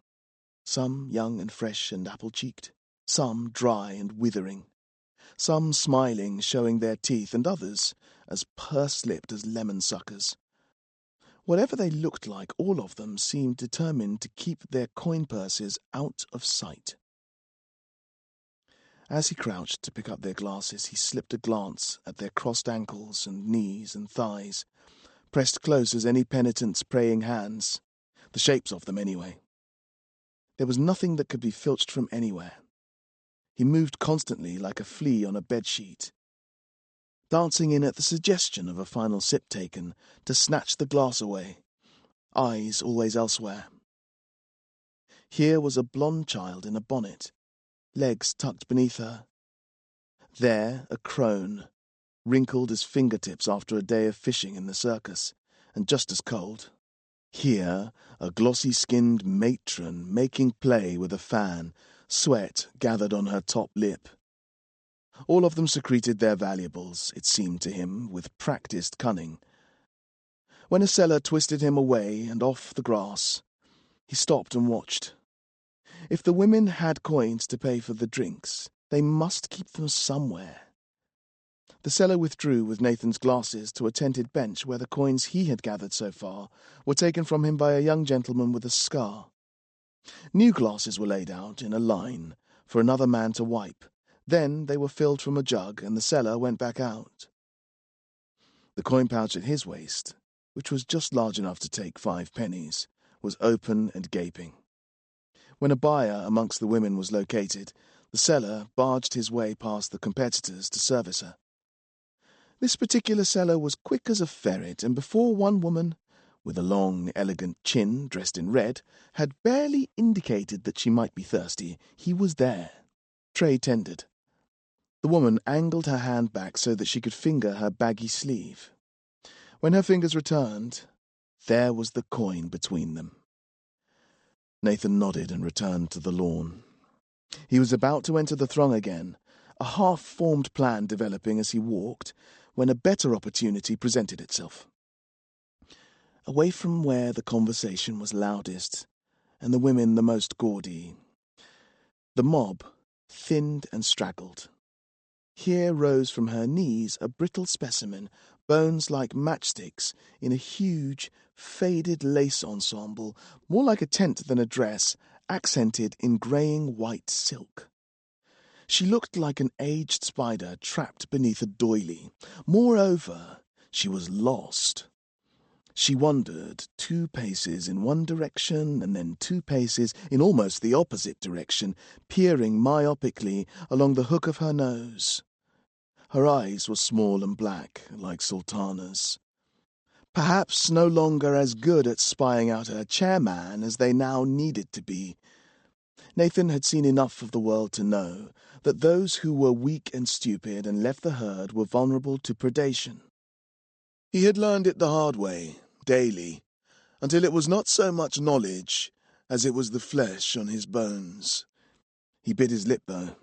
Some young and fresh and apple-cheeked, some dry and withering, some smiling, showing their teeth, and others as purse-lipped as lemon-suckers. Whatever they looked like, all of them seemed determined to keep their coin purses out of sight. As he crouched to pick up their glasses, he slipped a glance at their crossed ankles and knees and thighs, pressed close as any penitent's praying hands, the shapes of them anyway. There was nothing that could be filched from anywhere. He moved constantly like a flea on a bedsheet, dancing in at the suggestion of a final sip taken to snatch the glass away, eyes always elsewhere. Here was a blonde child in a bonnet, legs tucked beneath her. There a crone, wrinkled as fingertips after a day of fishing in the circus, and just as cold. Here a glossy-skinned matron making play with a fan, sweat gathered on her top lip. All of them secreted their valuables, it seemed to him, with practised cunning. When a seller twisted him away and off the grass, he stopped and watched. If the women had coins to pay for the drinks, they must keep them somewhere. The seller withdrew with Nathan's glasses to a tented bench where the coins he had gathered so far were taken from him by a young gentleman with a scar. New glasses were laid out in a line for another man to wipe. Then they were filled from a jug, and the seller went back out. The coin pouch at his waist, which was just large enough to take 5 pennies, was open and gaping. When a buyer amongst the women was located, the seller barged his way past the competitors to service her. This particular seller was quick as a ferret, and before one woman, with a long, elegant chin dressed in red, had barely indicated that she might be thirsty, he was there. Tray tendered. The woman angled her hand back so that she could finger her baggy sleeve. When her fingers returned, there was the coin between them. Nathan nodded and returned to the lawn. He was about to enter the throng again, a half-formed plan developing as he walked, when a better opportunity presented itself. Away from where the conversation was loudest, and the women the most gaudy, the mob thinned and straggled. Here rose from her knees a brittle specimen, bones like matchsticks, in a huge, faded lace ensemble, more like a tent than a dress, accented in greying white silk. She looked like an aged spider trapped beneath a doily. Moreover, she was lost. She wandered 2 paces in one direction and then 2 paces in almost the opposite direction, peering myopically along the hook of her nose. Her eyes were small and black, like sultanas. Perhaps no longer as good at spying out her chairman as they now needed to be. Nathan had seen enough of the world to know that those who were weak and stupid and left the herd were vulnerable to predation. He had learned it the hard way, daily, until it was not so much knowledge as it was the flesh on his bones. He bit his lip, though,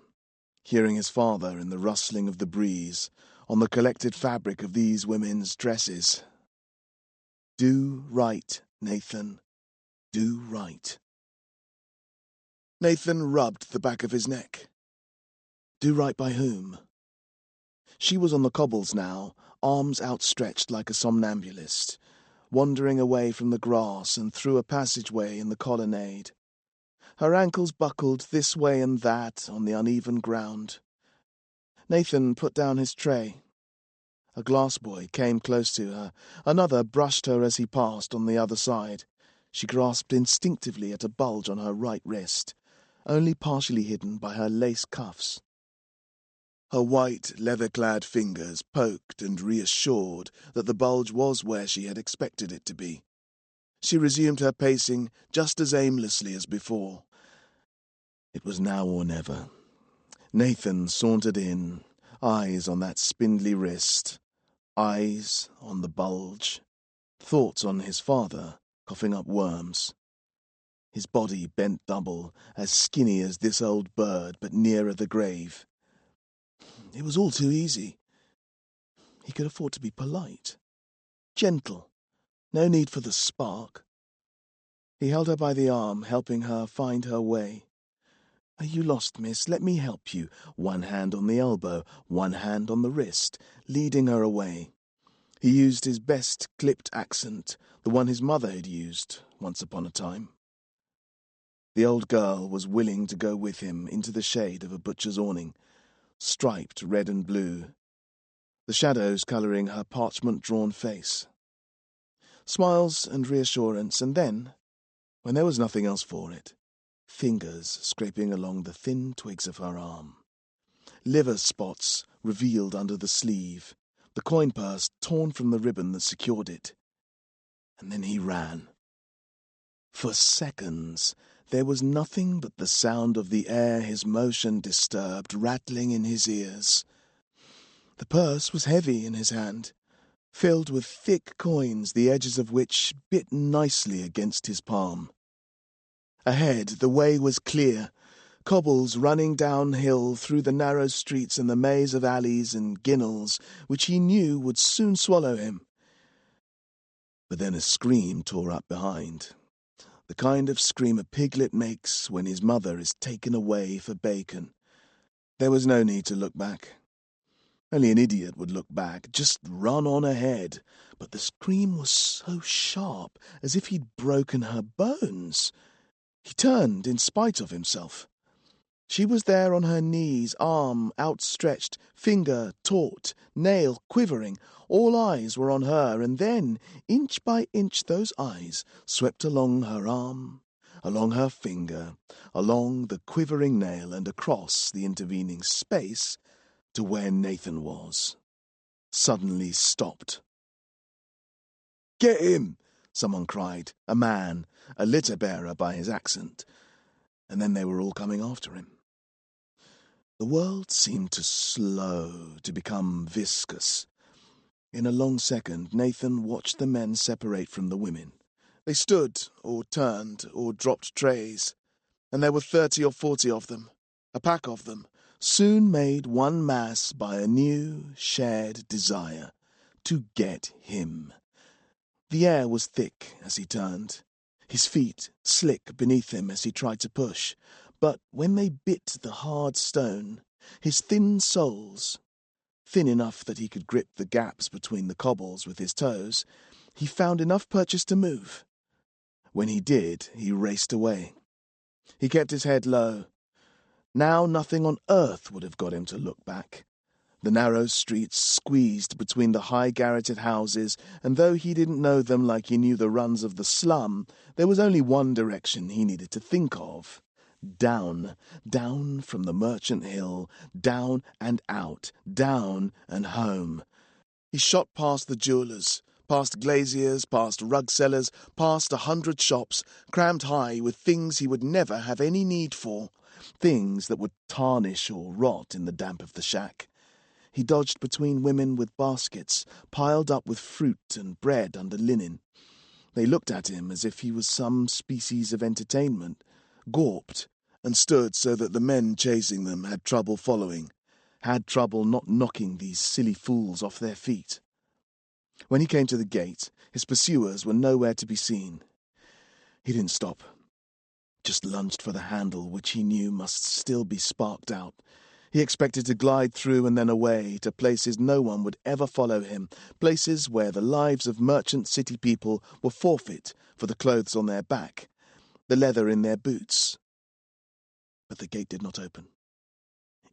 hearing his father in the rustling of the breeze on the collected fabric of these women's dresses. Do right, Nathan. Do right. Nathan rubbed the back of his neck. Do right by whom? She was on the cobbles now, arms outstretched like a somnambulist, wandering away from the grass and through a passageway in the colonnade. Her ankles buckled this way and that on the uneven ground. Nathan put down his tray. A glass boy came close to her. Another brushed her as he passed on the other side. She grasped instinctively at a bulge on her right wrist, only partially hidden by her lace cuffs. Her white, leather-clad fingers poked and reassured that the bulge was where she had expected it to be. She resumed her pacing just as aimlessly as before. It was now or never. Nathan sauntered in, eyes on that spindly wrist, eyes on the bulge, thoughts on his father, coughing up worms. His body bent double, as skinny as this old bird, but nearer the grave. It was all too easy. He could afford to be polite, gentle, no need for the spark. He held her by the arm, helping her find her way. "Are you lost, miss? Let me help you." One hand on the elbow, one hand on the wrist, leading her away. He used his best clipped accent, the one his mother had used once upon a time. The old girl was willing to go with him into the shade of a butcher's awning, striped red and blue, the shadows colouring her parchment-drawn face. Smiles and reassurance, and then, when there was nothing else for it, fingers scraping along the thin twigs of her arm. Liver spots revealed under the sleeve, the coin purse torn from the ribbon that secured it. And then he ran. For seconds, there was nothing but the sound of the air his motion disturbed rattling in his ears. The purse was heavy in his hand, filled with thick coins, the edges of which bit nicely against his palm. Ahead, the way was clear, cobbles running downhill through the narrow streets and the maze of alleys and ginnels, which he knew would soon swallow him. But then a scream tore up behind, the kind of scream a piglet makes when his mother is taken away for bacon. There was no need to look back. Only an idiot would look back, just run on ahead. But the scream was so sharp, as if he'd broken her bones. He turned in spite of himself. She was there on her knees, arm outstretched, finger taut, nail quivering. All eyes were on her, and then, inch by inch, those eyes swept along her arm, along her finger, along the quivering nail, and across the intervening space to where Nathan was. Suddenly stopped. "Get him!" someone cried, a man, a litter-bearer by his accent, and then they were all coming after him. The world seemed to slow, to become viscous. In a long second, Nathan watched the men separate from the women. They stood, or turned, or dropped trays, and there were 30 or 40 of them, a pack of them, soon made one mass by a new, shared desire to get him. The air was thick as he turned, his feet slick beneath him as he tried to push, but when they bit the hard stone, his thin soles, thin enough that he could grip the gaps between the cobbles with his toes, he found enough purchase to move. When he did, he raced away. He kept his head low. Now nothing on earth would have got him to look back. The narrow streets squeezed between the high-garreted houses, and though he didn't know them like he knew the runs of the slum, there was only one direction he needed to think of. Down, down from the Merchant Hill, down and out, down and home. He shot past the jewellers, past glaziers, past rug sellers, past 100 shops, crammed high with things he would never have any need for, things that would tarnish or rot in the damp of the shack. He dodged between women with baskets, piled up with fruit and bread under linen. They looked at him as if he was some species of entertainment, gawped, and stood so that the men chasing them had trouble following, had trouble not knocking these silly fools off their feet. When he came to the gate, his pursuers were nowhere to be seen. He didn't stop, just lunged for the handle, which he knew must still be sparked out. He expected to glide through and then away to places no one would ever follow him, places where the lives of merchant city people were forfeit for the clothes on their back, the leather in their boots. But the gate did not open.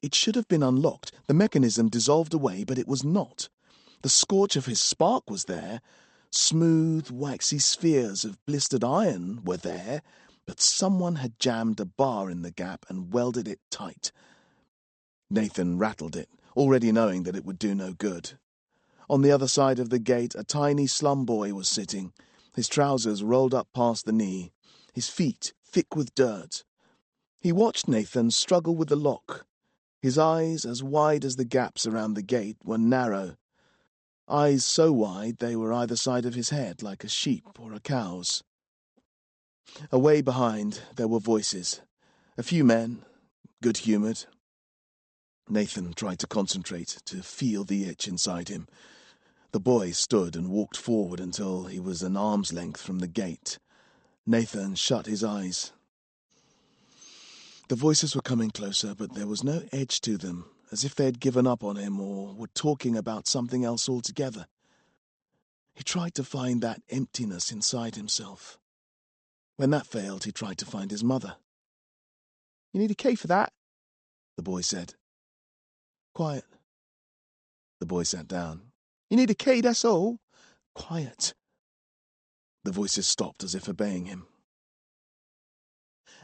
It should have been unlocked. The mechanism dissolved away, but it was not. The scorch of his spark was there. Smooth, waxy spheres of blistered iron were there, but someone had jammed a bar in the gap and welded it tight. Nathan rattled it, already knowing that it would do no good. On the other side of the gate, a tiny slum boy was sitting, his trousers rolled up past the knee, his feet thick with dirt. He watched Nathan struggle with the lock. His eyes, as wide as the gaps around the gate, were narrow. Eyes so wide they were either side of his head, like a sheep or a cow's. Away behind, there were voices. A few men, good-humoured. Nathan tried to concentrate, to feel the itch inside him. The boy stood and walked forward until he was an arm's length from the gate. Nathan shut his eyes. The voices were coming closer, but there was no edge to them, as if they had given up on him or were talking about something else altogether. He tried to find that emptiness inside himself. When that failed, he tried to find his mother. "You need a key for that?" the boy said. "Quiet." The boy sat down. "You need a key, that's all." "Quiet." The voices stopped as if obeying him.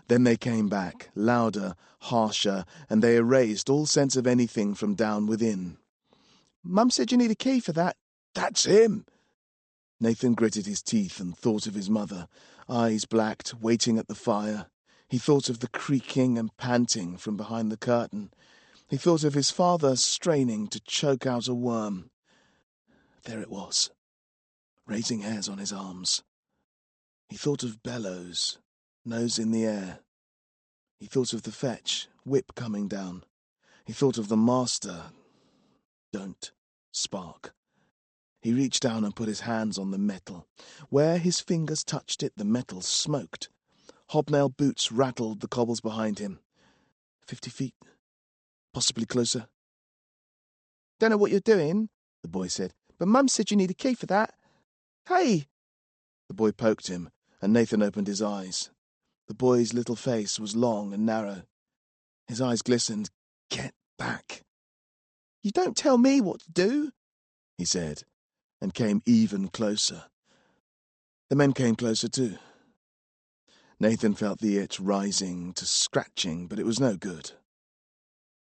Then they came back, louder, harsher, and they erased all sense of anything from down within. "Mum said you need a key for that." "That's him." Nathan gritted his teeth and thought of his mother, eyes blacked, waiting at the fire. He thought of the creaking and panting from behind the curtain. He thought of his father straining to choke out a worm. There it was, raising hairs on his arms. He thought of bellows, nose in the air. He thought of the fetch, whip coming down. He thought of the master. Don't spark. He reached down and put his hands on the metal. Where his fingers touched it, the metal smoked. Hobnail boots rattled the cobbles behind him. 50 feet. Possibly closer. "Don't know what you're doing," the boy said, "but Mum said you need a key for that. Hey!" The boy poked him, and Nathan opened his eyes. The boy's little face was long and narrow. His eyes glistened. "Get back." "You don't tell me what to do," he said, and came even closer. The men came closer too. Nathan felt the itch rising to scratching, but it was no good.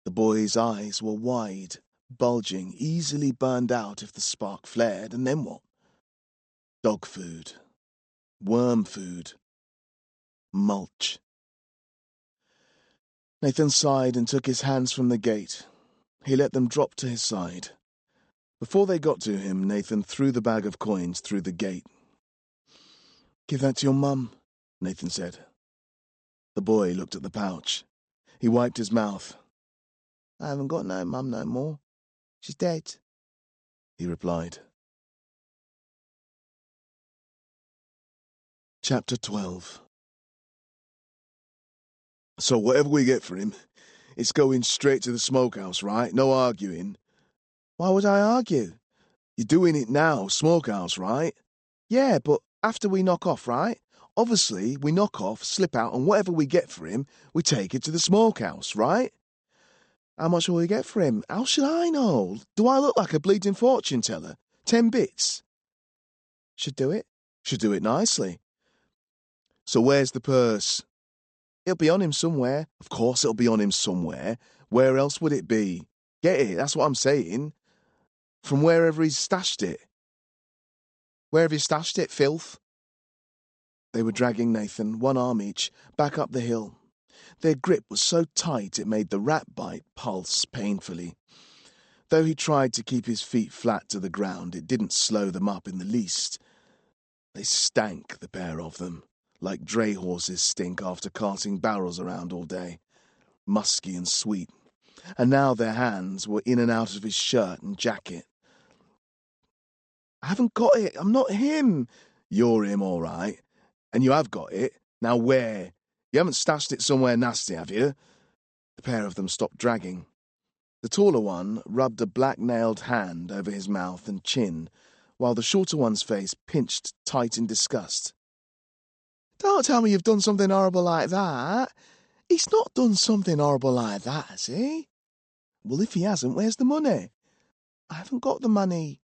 The boy's eyes were wide, bulging, easily burned out if the spark flared, and then what? Dog food. Worm food. Mulch. Nathan sighed and took his hands from the gate. He let them drop to his side. Before they got to him, Nathan threw the bag of coins through the gate. "Give that to your mum," Nathan said. The boy looked at the pouch. He wiped his mouth. "I haven't got no mum no more. She's dead," he replied. Chapter 12. "So whatever we get for him, it's going straight to the smokehouse, right? No arguing." "Why would I argue?" "You're doing it now, smokehouse, right?" "Yeah, but after we knock off, right?" "Obviously, we knock off, slip out, and whatever we get for him, we take it to the smokehouse, right?" "How much will we get for him?" "How should I know? Do I look like a bleeding fortune teller? 10 bits?" "Should do it." "Should do it nicely." "So where's the purse?" "It'll be on him somewhere." "Of course it'll be on him somewhere. Where else would it be? Get it, that's what I'm saying. From wherever he's stashed it." "Where have you stashed it, filth?" They were dragging Nathan, one arm each, back up the hill. Their grip was so tight it made the rat bite pulse painfully. Though he tried to keep his feet flat to the ground, it didn't slow them up in the least. They stank, the pair of them, like dray horses stink after carting barrels around all day, musky and sweet. And now their hands were in and out of his shirt and jacket. "I haven't got it. I'm not him." "You're him, all right. And you have got it. Now where? You haven't stashed it somewhere nasty, have you?" The pair of them stopped dragging. The taller one rubbed a black-nailed hand over his mouth and chin, while the shorter one's face pinched tight in disgust. Don't tell me you've done something horrible like that. He's not done something horrible like that, has he? Well, if he hasn't, where's the money? I haven't got the money.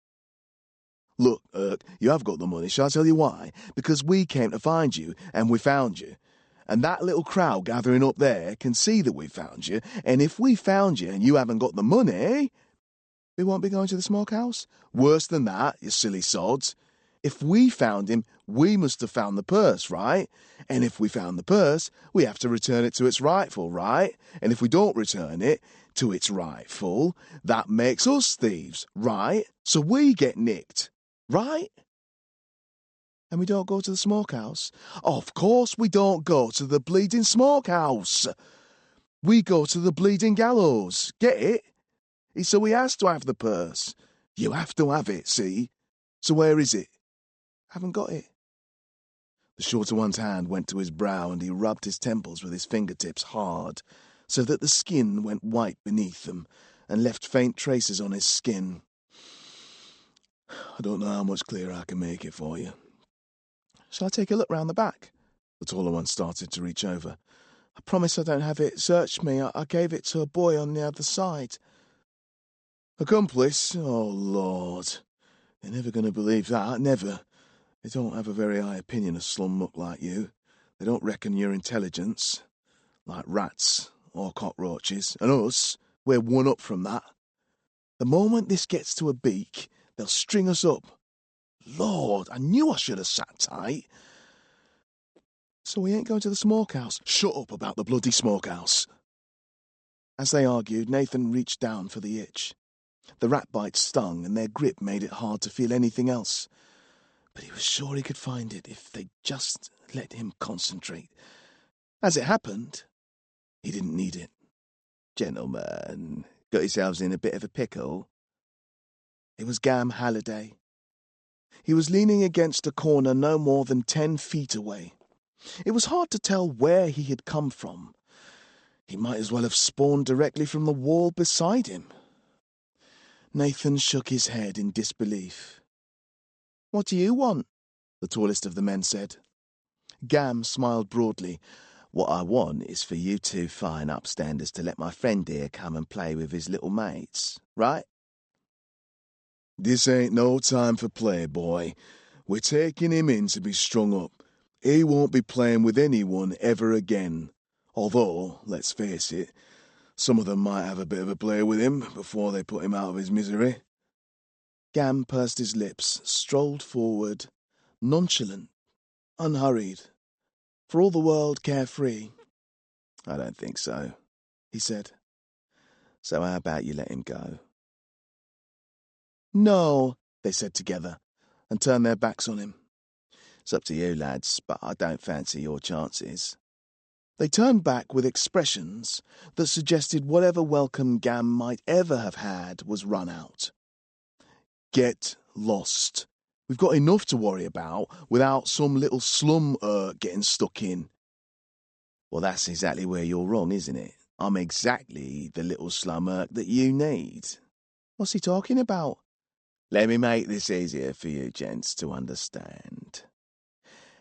Look, Urk, you have got the money. Shall I tell you why? Because we came to find you, and we found you. And that little crowd gathering up there can see that we found you, and if we found you and you haven't got the money... We won't be going to the smokehouse? Worse than that, you silly sods. If we found him, we must have found the purse, right? And if we found the purse, we have to return it to its rightful, right? And if we don't return it to its rightful, that makes us thieves, right? So we get nicked, right? And we don't go to the smokehouse? Of course we don't go to the bleeding smokehouse. We go to the bleeding gallows. Get it? So he has to have the purse. You have to have it, see? So where is it? Haven't got it. The shorter one's hand went to his brow and he rubbed his temples with his fingertips hard, so that the skin went white beneath them and left faint traces on his skin. I don't know how much clearer I can make it for you. Shall I take a look round the back? The taller one started to reach over. I promise I don't have it searched me. I gave it to a boy on the other side. Accomplice? Oh, Lord. They're never going to believe that, never. They don't have a very high opinion of slum muck like you. They don't reckon your intelligence, like rats or cockroaches. And us, we're one up from that. The moment this gets to a beak, they'll string us up. Lord, I knew I should have sat tight. So we ain't going to the smokehouse? Shut up about the bloody smokehouse. As they argued, Nathan reached down for the itch. The rat bites stung, and their grip made it hard to feel anything else. But he was sure he could find it if they'd just let him concentrate. As it happened, he didn't need it. Gentlemen, got yourselves in a bit of a pickle? It was Gam Halliday. He was leaning against a corner no more than 10 feet away. It was hard to tell where he had come from. He might as well have spawned directly from the wall beside him. Nathan shook his head in disbelief. What do you want? The tallest of the men said. Gam smiled broadly. What I want is for you two fine upstanders to let my friend here come and play with his little mates, right? This ain't no time for play, boy. We're taking him in to be strung up. He won't be playing with anyone ever again. Although, let's face it, some of them might have a bit of a play with him before they put him out of his misery. Gam pursed his lips, strolled forward, nonchalant, unhurried, for all the world carefree. I don't think so, he said. So how about you let him go? No, they said together, and turned their backs on him. It's up to you, lads, but I don't fancy your chances. They turned back with expressions that suggested whatever welcome Gam might ever have had was run out. Get lost. We've got enough to worry about without some little slum getting stuck in. Well, that's exactly where you're wrong, isn't it? I'm exactly the little slum that you need. What's he talking about? Let me make this easier for you gents to understand.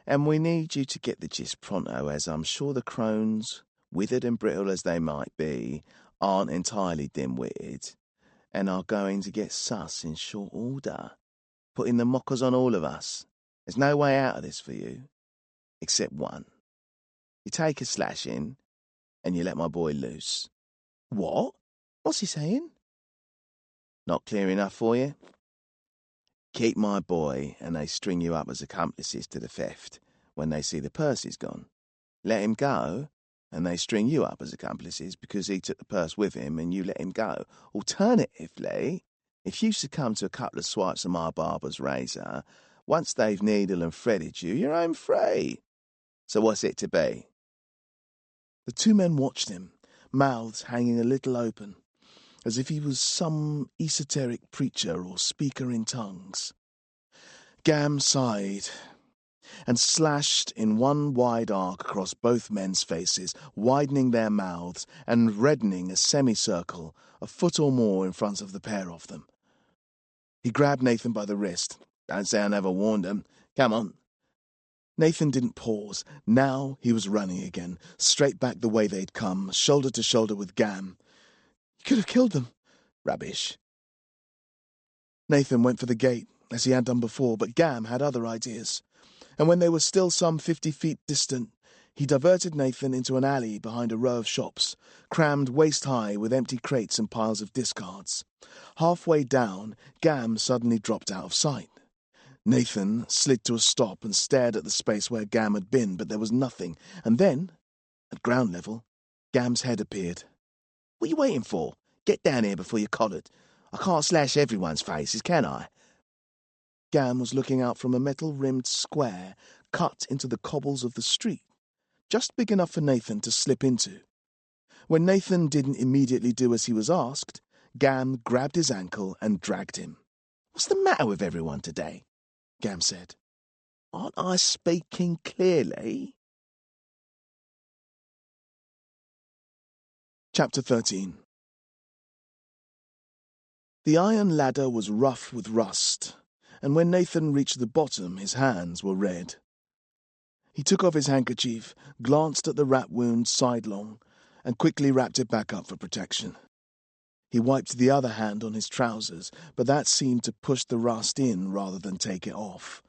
And we need you to get the gist pronto, as I'm sure the crones, withered and brittle as they might be, aren't entirely dim-witted, and are going to get sus in short order, putting the mockers on all of us. There's no way out of this for you, except one. You take a slashing, and you let my boy loose. What? What's he saying? Not clear enough for you? Keep my boy, and they string you up as accomplices to the theft when they see the purse is gone. Let him go, and they string you up as accomplices because he took the purse with him and you let him go. Alternatively, if you succumb to a couple of swipes of my barber's razor, once they've needle and threaded you, you're home free. So what's it to be? The two men watched him, mouths hanging a little open, as if he was some esoteric preacher or speaker in tongues. Gam sighed. and slashed in one wide arc across both men's faces, widening their mouths and reddening a semicircle a foot or more in front of the pair of them. He grabbed Nathan by the wrist. "Don't say I never warned them. Come on." Nathan didn't pause. Now he was running again, straight back the way they'd come, shoulder to shoulder with Gam. "You could have killed them." "Rubbish." Nathan went for the gate, as he had done before, but Gam had other ideas, and when they were still some 50 feet distant, he diverted Nathan into an alley behind a row of shops, crammed waist-high with empty crates and piles of discards. Halfway down, Gam suddenly dropped out of sight. Nathan slid to a stop and stared at the space where Gam had been, but there was nothing, and then, at ground level, Gam's head appeared. "What are you waiting for? Get down here before you're collared. I can't slash everyone's faces, can I?" Gam was looking out from a metal-rimmed square cut into the cobbles of the street, just big enough for Nathan to slip into. When Nathan didn't immediately do as he was asked, Gam grabbed his ankle and dragged him. "What's the matter with everyone today?" Gam said. "Aren't I speaking clearly?" Chapter 13. The iron ladder was rough with rust, and when Nathan reached the bottom, his hands were red. He took off his handkerchief, glanced at the rat wound sidelong, and quickly wrapped it back up for protection. He wiped the other hand on his trousers, but that seemed to push the rust in rather than take it off.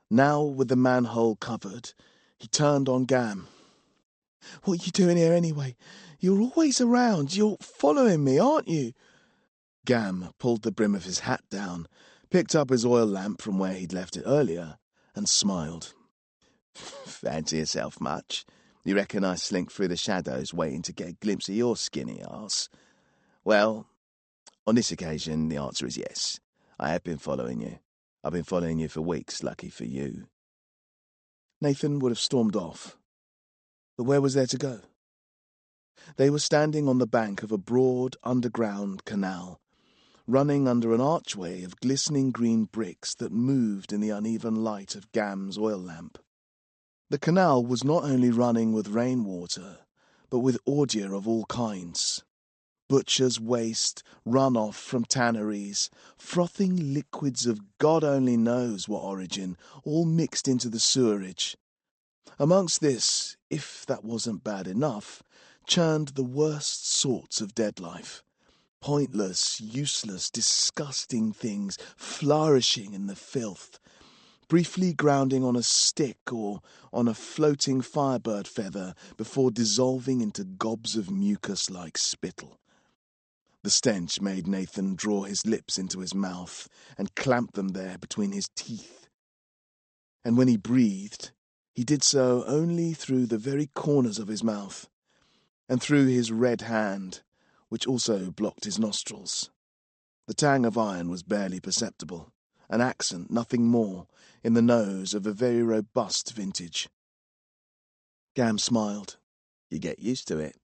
Now, with the manhole covered, he turned on Gam. "What are you doing here anyway? You're always around. You're following me, aren't you?" Gam pulled the brim of his hat down, picked up his oil lamp from where he'd left it earlier, and smiled. "Fancy yourself much? You reckon I slink through the shadows waiting to get a glimpse of your skinny arse? Well, on this occasion, the answer is yes. I have been following you. I've been following you for weeks, lucky for you." Nathan would have stormed off. But where was there to go? They were standing on the bank of a broad underground canal, running under an archway of glistening green bricks that moved in the uneven light of Gam's oil lamp. The canal was not only running with rainwater, but with ordure of all kinds. Butcher's waste, runoff from tanneries, frothing liquids of God only knows what origin, all mixed into the sewerage. Amongst this, if that wasn't bad enough, churned the worst sorts of dead life. Pointless, useless, disgusting things flourishing in the filth, briefly grounding on a stick or on a floating firebird feather before dissolving into gobs of mucus like spittle. The stench made Nathan draw his lips into his mouth and clamp them there between his teeth. And when he breathed, he did so only through the very corners of his mouth, and through his red hand, which also blocked his nostrils. The tang of iron was barely perceptible, an accent, nothing more, in the nose of a very robust vintage. Gam smiled. "You get used to it.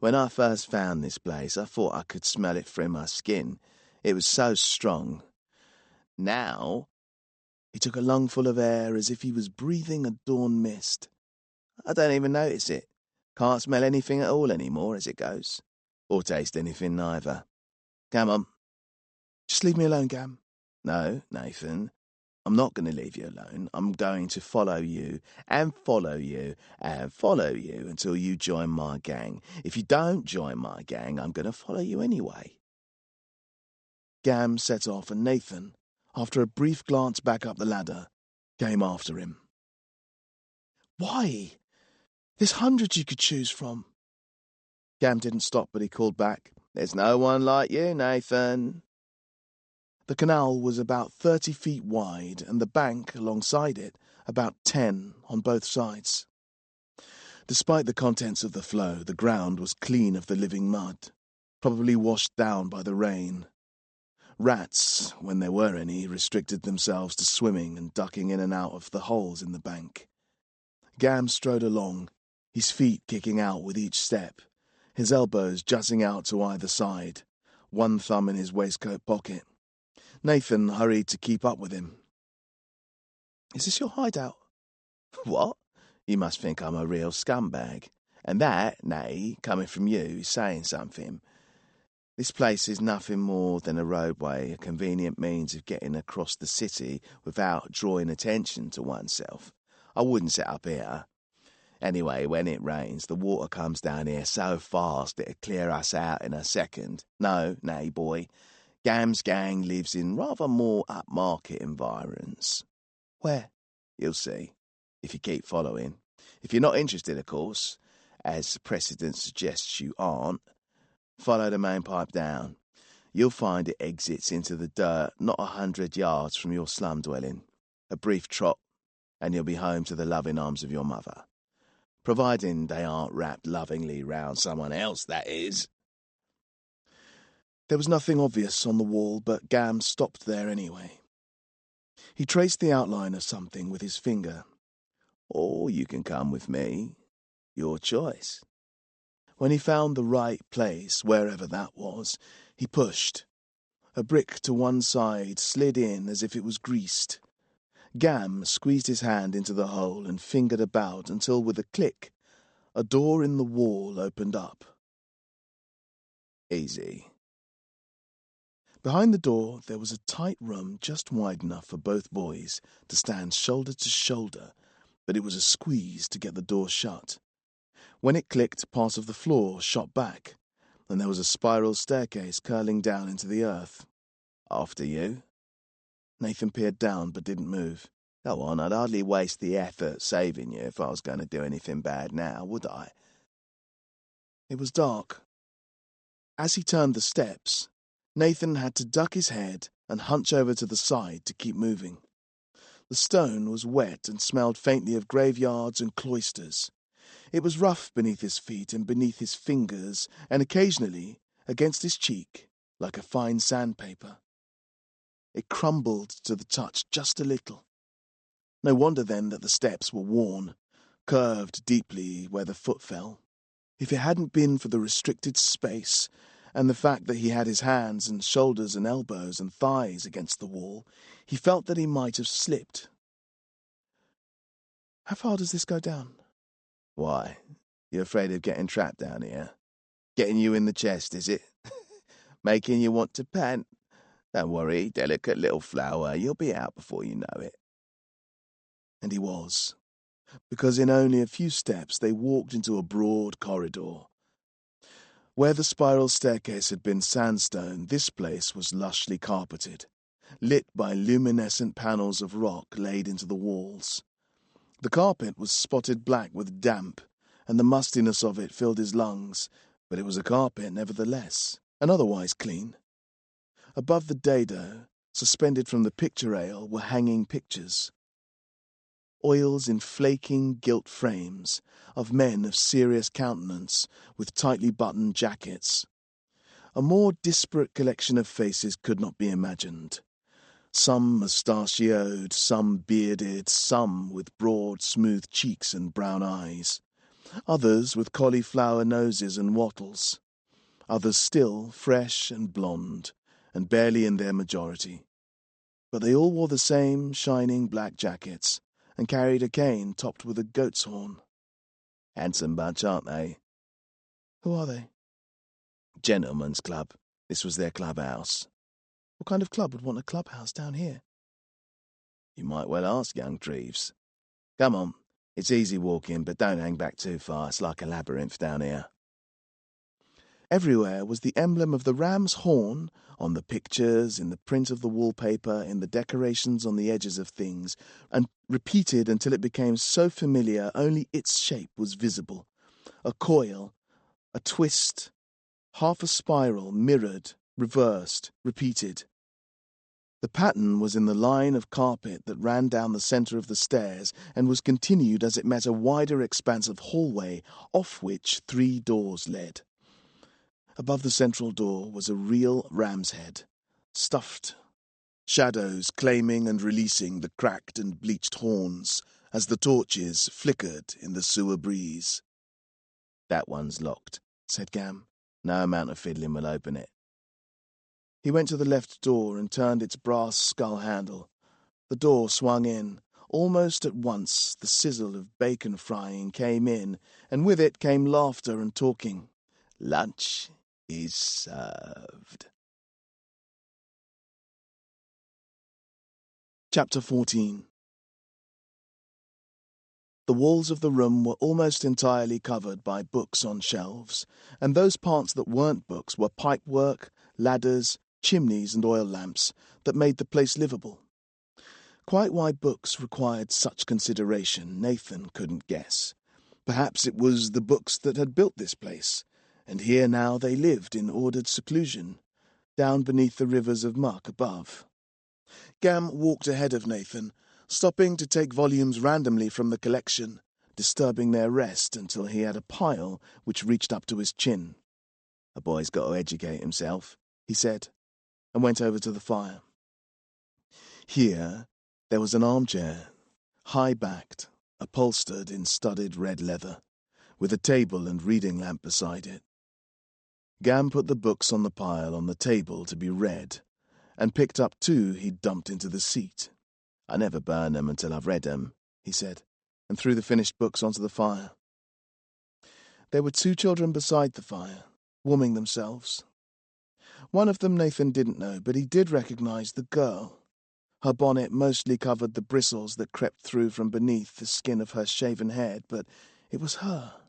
When I first found this place, I thought I could smell it through my skin. It was so strong. Now," he took a lungful of air as if he was breathing a dawn mist, "I don't even notice it. Can't smell anything at all anymore as it goes. Or taste anything neither. Come on." "Just leave me alone, Gam." "No, Nathan. I'm not going to leave you alone. I'm going to follow you and follow you and follow you until you join my gang. If you don't join my gang, I'm going to follow you anyway." Gam set off, and Nathan, after a brief glance back up the ladder, came after him. "Why? There's hundreds you could choose from." Gam didn't stop, but he called back, "There's no one like you, Nathan." The canal was about 30 feet wide, and the bank alongside it about 10 on both sides. Despite the contents of the flow, the ground was clean of the living mud, probably washed down by the rain. Rats, when there were any, restricted themselves to swimming and ducking in and out of the holes in the bank. Gam strode along, his feet kicking out with each step, his elbows jutting out to either side, one thumb in his waistcoat pocket. Nathan hurried to keep up with him. "Is this your hideout?" What? You must think I'm a real scumbag. And that, nay, coming from you, is saying something. This place is nothing more than a roadway, a convenient means of getting across the city without drawing attention to oneself. I wouldn't sit up here. Anyway, when it rains, the water comes down here so fast it'll clear us out in a second. No, nay, boy. Gam's gang lives in rather more upmarket environs. Where? You'll see, if you keep following. If you're not interested, of course, as precedent suggests you aren't, follow the main pipe down. You'll find it exits into the dirt not 100 yards from your slum dwelling. A brief trot, and you'll be home to the loving arms of your mother. Providing they aren't wrapped lovingly round someone else, that is. There was nothing obvious on the wall, but Gam stopped there anyway. He traced the outline of something with his finger. Or you can come with me. Your choice. When he found the right place, wherever that was, he pushed. A brick to one side slid in as if it was greased. Gam squeezed his hand into the hole and fingered about until, with a click, a door in the wall opened up. Easy. Behind the door there was a tight room just wide enough for both boys to stand shoulder to shoulder, but it was a squeeze to get the door shut. When it clicked, part of the floor shot back, and there was a spiral staircase curling down into the earth. After you. Nathan peered down but didn't move. Go on, I'd hardly waste the effort saving you if I was going to do anything bad now, would I? It was dark. As he turned the steps, Nathan had to duck his head and hunch over to the side to keep moving. The stone was wet and smelled faintly of graveyards and cloisters. It was rough beneath his feet and beneath his fingers, and occasionally against his cheek, like a fine sandpaper. It crumbled to the touch just a little. No wonder then that the steps were worn, curved deeply where the foot fell. If it hadn't been for the restricted space, and the fact that he had his hands and shoulders and elbows and thighs against the wall, he felt that he might have slipped. How far does this go down? Why? You afraid of getting trapped down here? Getting you in the chest, is it? Making you want to pant? Don't worry, delicate little flower, you'll be out before you know it. And he was, because in only a few steps they walked into a broad corridor. Where the spiral staircase had been sandstone, this place was lushly carpeted, lit by luminescent panels of rock laid into the walls. The carpet was spotted black with damp, and the mustiness of it filled his lungs, but it was a carpet nevertheless, and otherwise clean. Above the dado, suspended from the picture rail, were hanging pictures. Oils in flaking gilt frames of men of serious countenance with tightly buttoned jackets. A more disparate collection of faces could not be imagined. Some mustachioed, some bearded, some with broad, smooth cheeks and brown eyes. Others with cauliflower noses and wattles. Others still fresh and blonde, and barely in their majority. But they all wore the same shining black jackets, and carried a cane topped with a goat's horn. Handsome bunch, aren't they? Who are they? Gentlemen's club. This was their clubhouse. What kind of club would want a clubhouse down here? You might well ask, young Treves. Come on, it's easy walking, but don't hang back too far. It's like a labyrinth down here. Everywhere was the emblem of the ram's horn, on the pictures, in the print of the wallpaper, in the decorations on the edges of things, and repeated until it became so familiar only its shape was visible. A coil, a twist, half a spiral, mirrored, reversed, repeated. The pattern was in the line of carpet that ran down the centre of the stairs and was continued as it met a wider expanse of hallway, off which 3 doors led. Above the central door was a real ram's head, stuffed, shadows claiming and releasing the cracked and bleached horns as the torches flickered in the sewer breeze. That one's locked, said Gam. No amount of fiddling will open it. He went to the left door and turned its brass skull handle. The door swung in, almost at once the sizzle of bacon frying came in, and with it came laughter and talking. Lunch is served. Chapter 14. The walls of the room were almost entirely covered by books on shelves, and those parts that weren't books were pipework, ladders, chimneys and oil lamps that made the place livable. Quite why books required such consideration, Nathan couldn't guess. Perhaps it was the books that had built this place, and here now they lived in ordered seclusion, down beneath the rivers of muck above. Gam walked ahead of Nathan, stopping to take volumes randomly from the collection, disturbing their rest until he had a pile which reached up to his chin. "A boy's got to educate himself," he said, and went over to the fire. Here there was an armchair, high-backed, upholstered in studded red leather, with a table and reading lamp beside it. Gam put the books on the pile on the table to be read, and picked up two he'd dumped into the seat. "I never burn 'em until I've read 'em," he said, and threw the finished books onto the fire. There were two children beside the fire, warming themselves. One of them Nathan didn't know, but he did recognize the girl. Her bonnet mostly covered the bristles that crept through from beneath the skin of her shaven head, but it was her.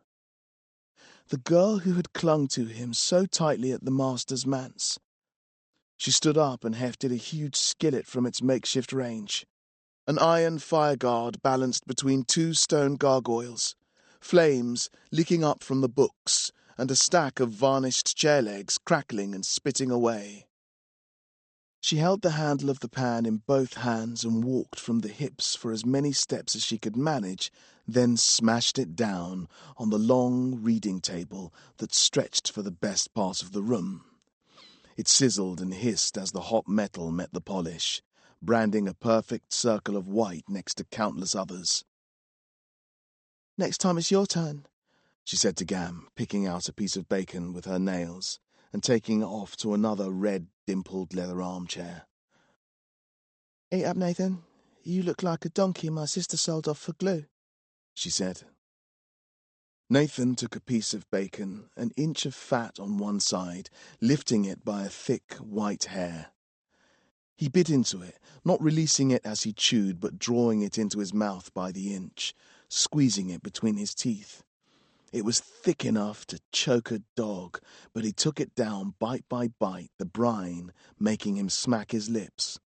The girl who had clung to him so tightly at the master's manse. She stood up and hefted a huge skillet from its makeshift range. An iron fireguard balanced between two stone gargoyles, flames leaking up from the books, and a stack of varnished chair legs crackling and spitting away. She held the handle of the pan in both hands and walked from the hips for as many steps as she could manage, then smashed it down on the long reading table that stretched for the best part of the room. It sizzled and hissed as the hot metal met the polish, branding a perfect circle of white next to countless others. "Next time it's your turn," she said to Gam, picking out a piece of bacon with her nails and taking it off to another red, dimpled leather armchair. "Eat up, Nathan. You look like a donkey my sister sold off for glue," she said. Nathan took a piece of bacon, an inch of fat on one side, lifting it by a thick white hair. He bit into it, not releasing it as he chewed, but drawing it into his mouth by the inch, squeezing it between his teeth. It was thick enough to choke a dog, but he took it down bite by bite, the brine making him smack his lips.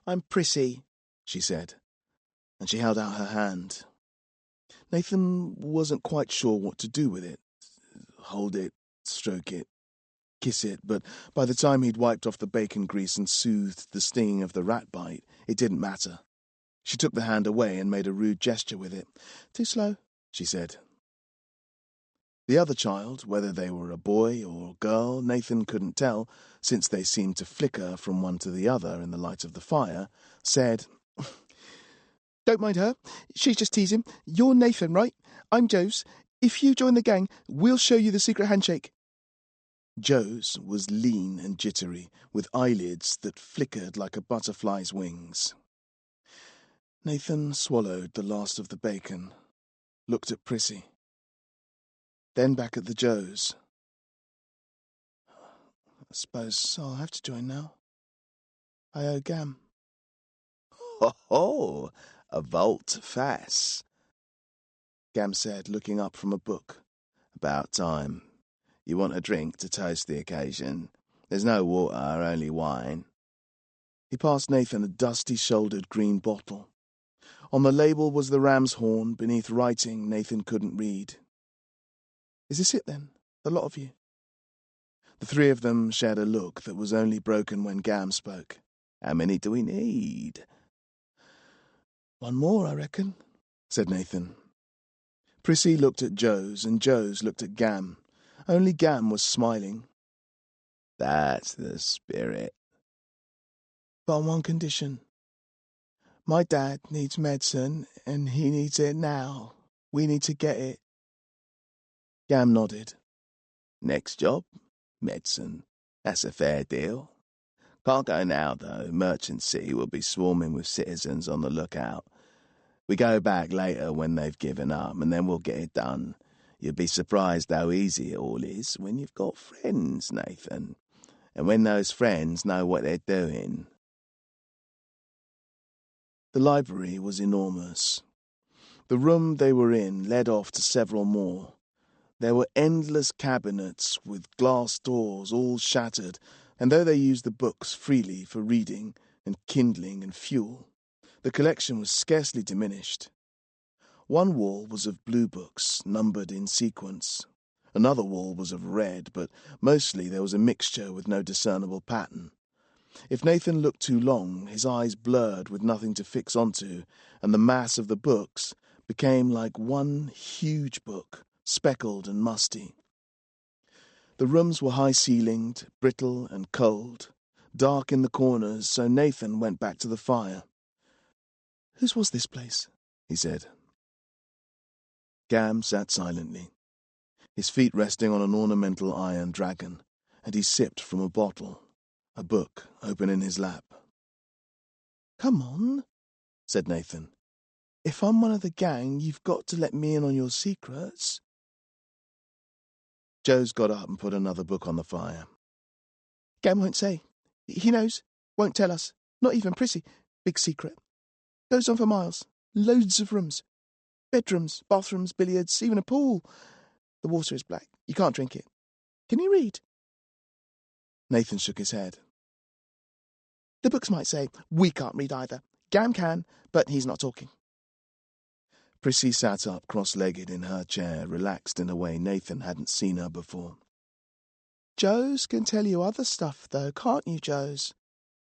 "I'm Prissy," she said, and she held out her hand. Nathan wasn't quite sure what to do with it. Hold it, stroke it, kiss it, but by the time he'd wiped off the bacon grease and soothed the stinging of the rat bite, it didn't matter. She took the hand away and made a rude gesture with it. "Too slow," she said. The other child, whether they were a boy or girl, Nathan couldn't tell, since they seemed to flicker from one to the other in the light of the fire, said, "Don't mind her. She's just teasing. You're Nathan, right? I'm Joe's. If you join the gang, we'll show you the secret handshake." Joe's was lean and jittery, with eyelids that flickered like a butterfly's wings. Nathan swallowed the last of the bacon, looked at Prissy, then back at the Joes. "I suppose I'll have to join now. I owe Gam." "Ho ho! A volte-face," Gam said, looking up from a book. "About time. You want a drink to toast the occasion? There's no water, only wine." He passed Nathan a dusty-shouldered green bottle. On the label was the ram's horn, beneath writing Nathan couldn't read. "Is this it, then? The lot of you?" The three of them shared a look that was only broken when Gam spoke. "How many do we need?" "One more, I reckon," said Nathan. Prissy looked at Joe's, and Joe's looked at Gam. Only Gam was smiling. "That's the spirit." "But on one condition. My dad needs medicine, and he needs it now. We need to get it." Gam nodded. "Next job, medicine. That's a fair deal. Can't go now, though. Merchant City will be swarming with citizens on the lookout. We go back later when they've given up, and then we'll get it done. You'll be surprised how easy it all is when you've got friends, Nathan. And when those friends know what they're doing. The library was enormous. The room they were in led off to several more. There were endless cabinets with glass doors all shattered, and though they used the books freely for reading and kindling and fuel, the collection was scarcely diminished. One wall was of blue books, numbered in sequence. Another wall was of red, but mostly there was a mixture with no discernible pattern. If Nathan looked too long, his eyes blurred with nothing to fix onto, and the mass of the books became like one huge book, speckled and musty. The rooms were high-ceilinged, brittle and cold, dark in the corners, so Nathan went back to the fire. "Whose was this place?" he said. Gam sat silently, his feet resting on an ornamental iron dragon, and he sipped from a bottle, a book open in his lap. "Come on," said Nathan. "If I'm one of the gang, you've got to let me in on your secrets." Joes got up and put another book on the fire. "Gam won't say. He knows. Won't tell us. Not even Prissy. Big secret. Goes on for miles. Loads of rooms. Bedrooms, bathrooms, billiards, even a pool. The water is black. You can't drink it. Can you read?" Nathan shook his head. "The books might say, we can't read either. Gam can, but he's not talking." Prissy sat up cross-legged in her chair, relaxed in a way Nathan hadn't seen her before. "Joes can tell you other stuff, though, can't you, Joes?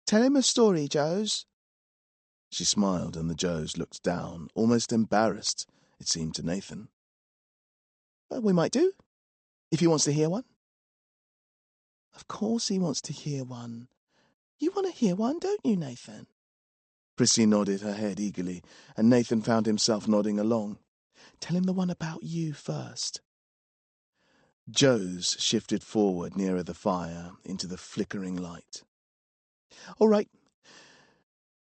Tell him a story, Joes." She smiled, and the Joes looked down, almost embarrassed, it seemed to Nathan. "We might do, if he wants to hear one." "Of course he wants to hear one. You want to hear one, don't you, Nathan?" Prissy nodded her head eagerly, and Nathan found himself nodding along. "Tell him the one about you first." Joes shifted forward nearer the fire into the flickering light. "All right.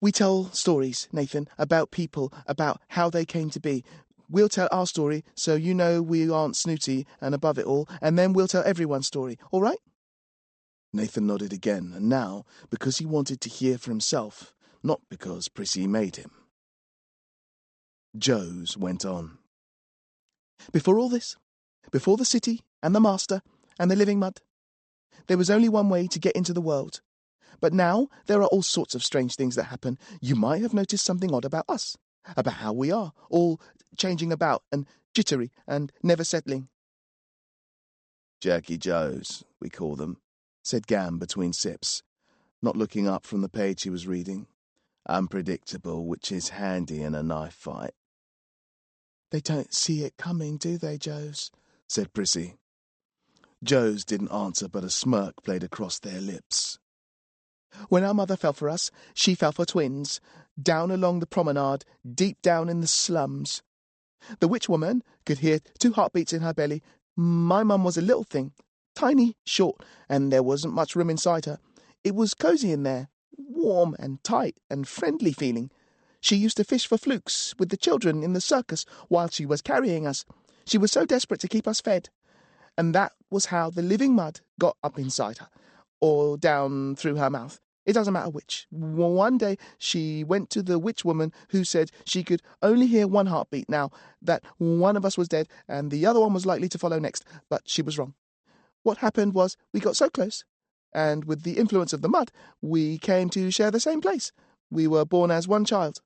We tell stories, Nathan, about people, about how they came to be. We'll tell our story, so you know we aren't snooty and above it all, and then we'll tell everyone's story, all right?" Nathan nodded again, and now, because he wanted to hear for himself, not because Prissy made him. Joes went on. "Before all this, before the city and the master and the living mud, there was only one way to get into the world. But now there are all sorts of strange things that happen. You might have noticed something odd about us, about how we are, all changing about and jittery and never settling." Jerky Joes, we call them, said Gam between sips, not looking up from the page he was reading. Unpredictable, which is handy in a knife fight. "They don't see it coming, do they, Joes?" said Prissy. Joes didn't answer, but a smirk played across their lips. "When our mother fell for us, she fell for twins, down along the promenade, deep down in the slums. The witch woman could hear 2 heartbeats in her belly. My mum was a little thing, tiny, short, and there wasn't much room inside her. It was cosy in there, warm and tight and friendly feeling. She used to fish for flukes with the children in the circus while she was carrying us. She was so desperate to keep us fed. And that was how the living mud got up inside her, or down through her mouth. It doesn't matter which. One day she went to the witch woman, who said she could only hear 1 heartbeat now, that one of us was dead and the other one was likely to follow next, but she was wrong. What happened was we got so close, and with the influence of the mud, we came to share the same place. We were born as one child."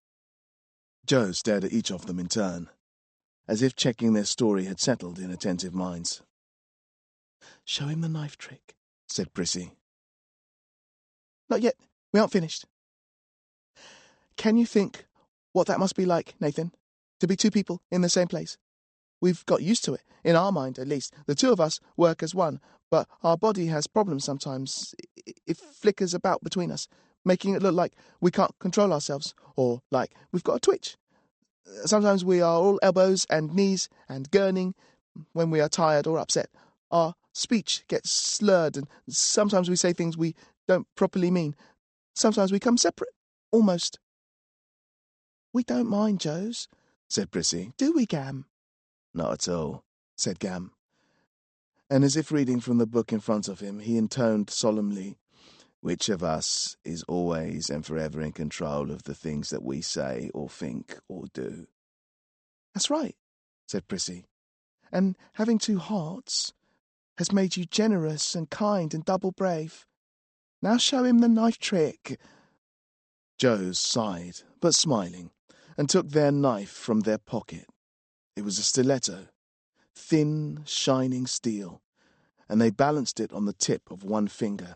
Joe stared at each of them in turn, as if checking their story had settled in attentive minds. "Show him the knife trick," said Prissy. "Not yet. We aren't finished. Can you think what that must be like, Nathan, to be 2 people in the same place? We've got used to it, in our mind at least. The 2 of us work as one, but our body has problems sometimes. It flickers about between us, making it look like we can't control ourselves, or like we've got a twitch. Sometimes we are all elbows and knees and gurning when we are tired or upset. Our speech gets slurred, and sometimes we say things we don't properly mean. Sometimes we come separate, almost. We don't mind, Joes, said Prissy. Do we, Gam? Not at all, said Gam. And as if reading from the book in front of him, he intoned solemnly, "Which of us is always and forever in control of the things that we say or think or do?" That's right, said Prissy. And having two hearts has made you generous and kind and double brave. Now show him the knife trick. Joes sighed, but smiling, and took their knife from their pocket. It was a stiletto, thin, shining steel, and they balanced it on the tip of one finger.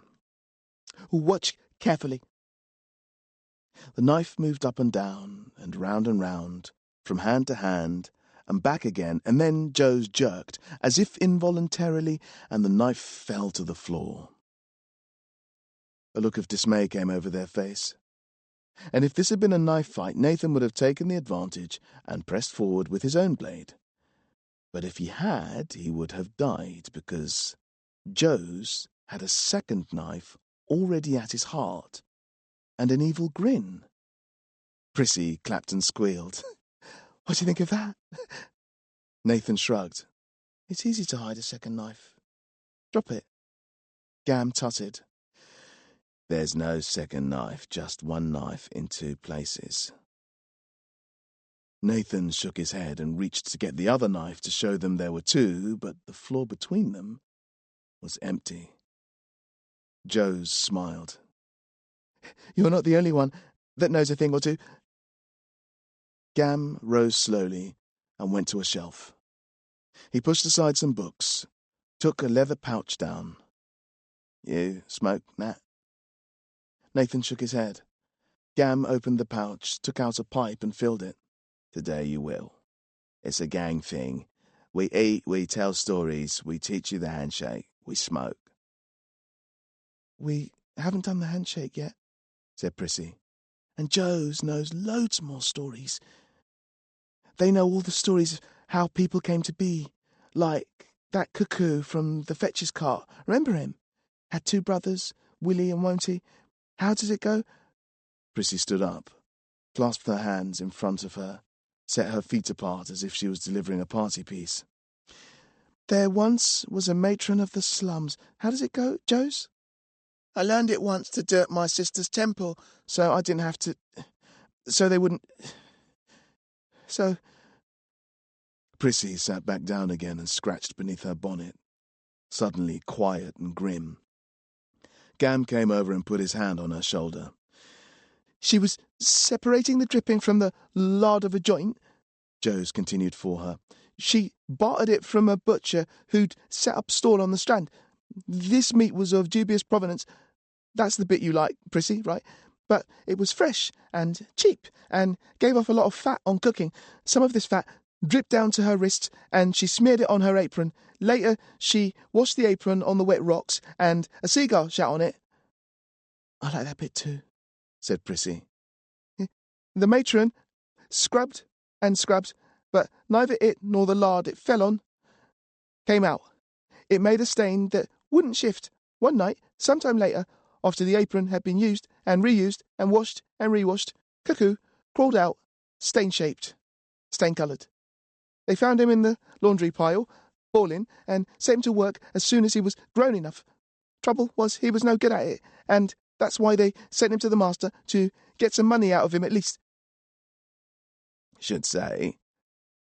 Watch carefully. The knife moved up and down, and round, from hand to hand, and back again, and then Joes jerked, as if involuntarily, and the knife fell to the floor. A look of dismay came over their face. And if this had been a knife fight, Nathan would have taken the advantage and pressed forward with his own blade. But if he had, he would have died, because Joes had a second knife already at his heart, and an evil grin. Prissy clapped and squealed. What do you think of that? Nathan shrugged. It's easy to hide a second knife. Drop it. Gam tutted. There's no second knife, just one knife in two places. Nathan shook his head and reached to get the other knife to show them there were two, but the floor between them was empty. Joes smiled. You're not the only one that knows a thing or two. Gam rose slowly and went to a shelf. He pushed aside some books, took a leather pouch down. You smoke, Nat? Nathan shook his head. Gam opened the pouch, took out a pipe and filled it. Today you will. It's a gang thing. We eat, we tell stories, we teach you the handshake, we smoke. We haven't done the handshake yet, said Prissy. And Joes knows loads more stories. They know all the stories of how people came to be, like that cuckoo from the fetcher's cart. Remember him? Had two brothers, Willie and Wonty. How does it go? Prissy stood up, clasped her hands in front of her, set her feet apart as if she was delivering a party piece. There once was a matron of the slums. How does it go, Joes? I learned it once to dirt my sister's temple, so I didn't have to... So they wouldn't... So... Prissy sat back down again and scratched beneath her bonnet, suddenly quiet and grim. Gam came over and put his hand on her shoulder. She was separating the dripping from the lard of a joint, Joes continued for her. She bartered it from a butcher who'd set up stall on the Strand. This meat was of dubious provenance. That's the bit you like, Prissy, right? But it was fresh and cheap and gave off a lot of fat on cooking. Some of this fat dripped down to her wrists and she smeared it on her apron. Later, she washed the apron on the wet rocks and a seagull shat on it. I like that bit too, said Prissy. The matron scrubbed and scrubbed, but neither it nor the lard it fell on came out. It made a stain that wouldn't shift. One night, sometime later, after the apron had been used and reused and washed and rewashed, Cuckoo crawled out, stain-shaped, stain-coloured. They found him in the laundry pile, bawling, and set him to work as soon as he was grown enough. Trouble was he was no good at it, and that's why they sent him to the master to get some money out of him at least. Should say,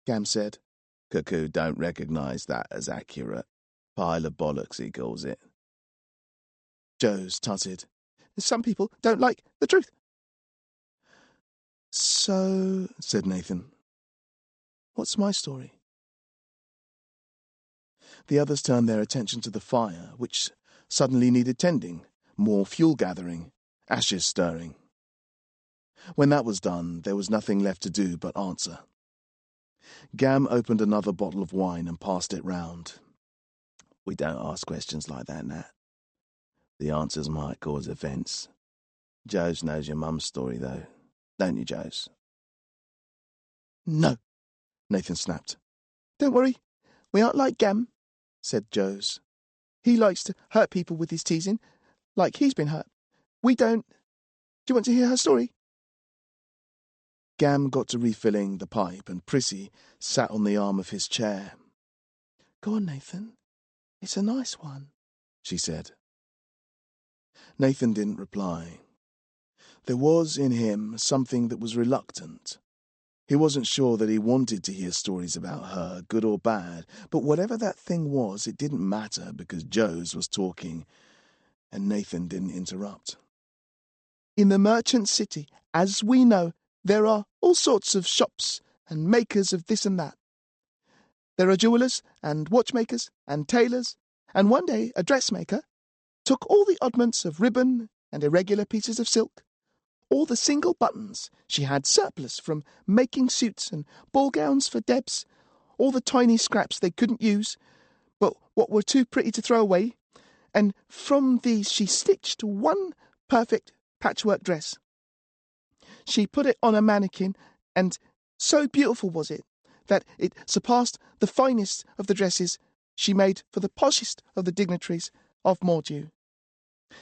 Gam said, Cuckoo don't recognise that as accurate. Pile of bollocks, he calls it. Joes tutted. Some people don't like the truth. So, said Nathan, what's my story? The others turned their attention to the fire, which suddenly needed tending, more fuel gathering, ashes stirring. When that was done, there was nothing left to do but answer. Gam opened another bottle of wine and passed it round. We don't ask questions like that, Nat. The answers might cause offence. Joes knows your mum's story, though. Don't you, Joes? No, Nathan snapped. Don't worry. We aren't like Gam, said Joes. He likes to hurt people with his teasing, like he's been hurt. We don't. Do you want to hear her story? Gam got to refilling the pipe, and Prissy sat on the arm of his chair. Go on, Nathan. It's a nice one, she said. Nathan didn't reply. There was in him something that was reluctant. He wasn't sure that he wanted to hear stories about her, good or bad, but whatever that thing was, it didn't matter because Joes was talking, and Nathan didn't interrupt. In the merchant city, as we know, there are all sorts of shops and makers of this and that. There are jewellers and watchmakers and tailors, and one day a dressmaker took all the oddments of ribbon and irregular pieces of silk, all the single buttons she had surplus from making suits and ball gowns for Debs, all the tiny scraps they couldn't use, but what were too pretty to throw away, and from these she stitched one perfect patchwork dress. She put it on a mannequin, and so beautiful was it that it surpassed the finest of the dresses she made for the poshest of the dignitaries of Mordew.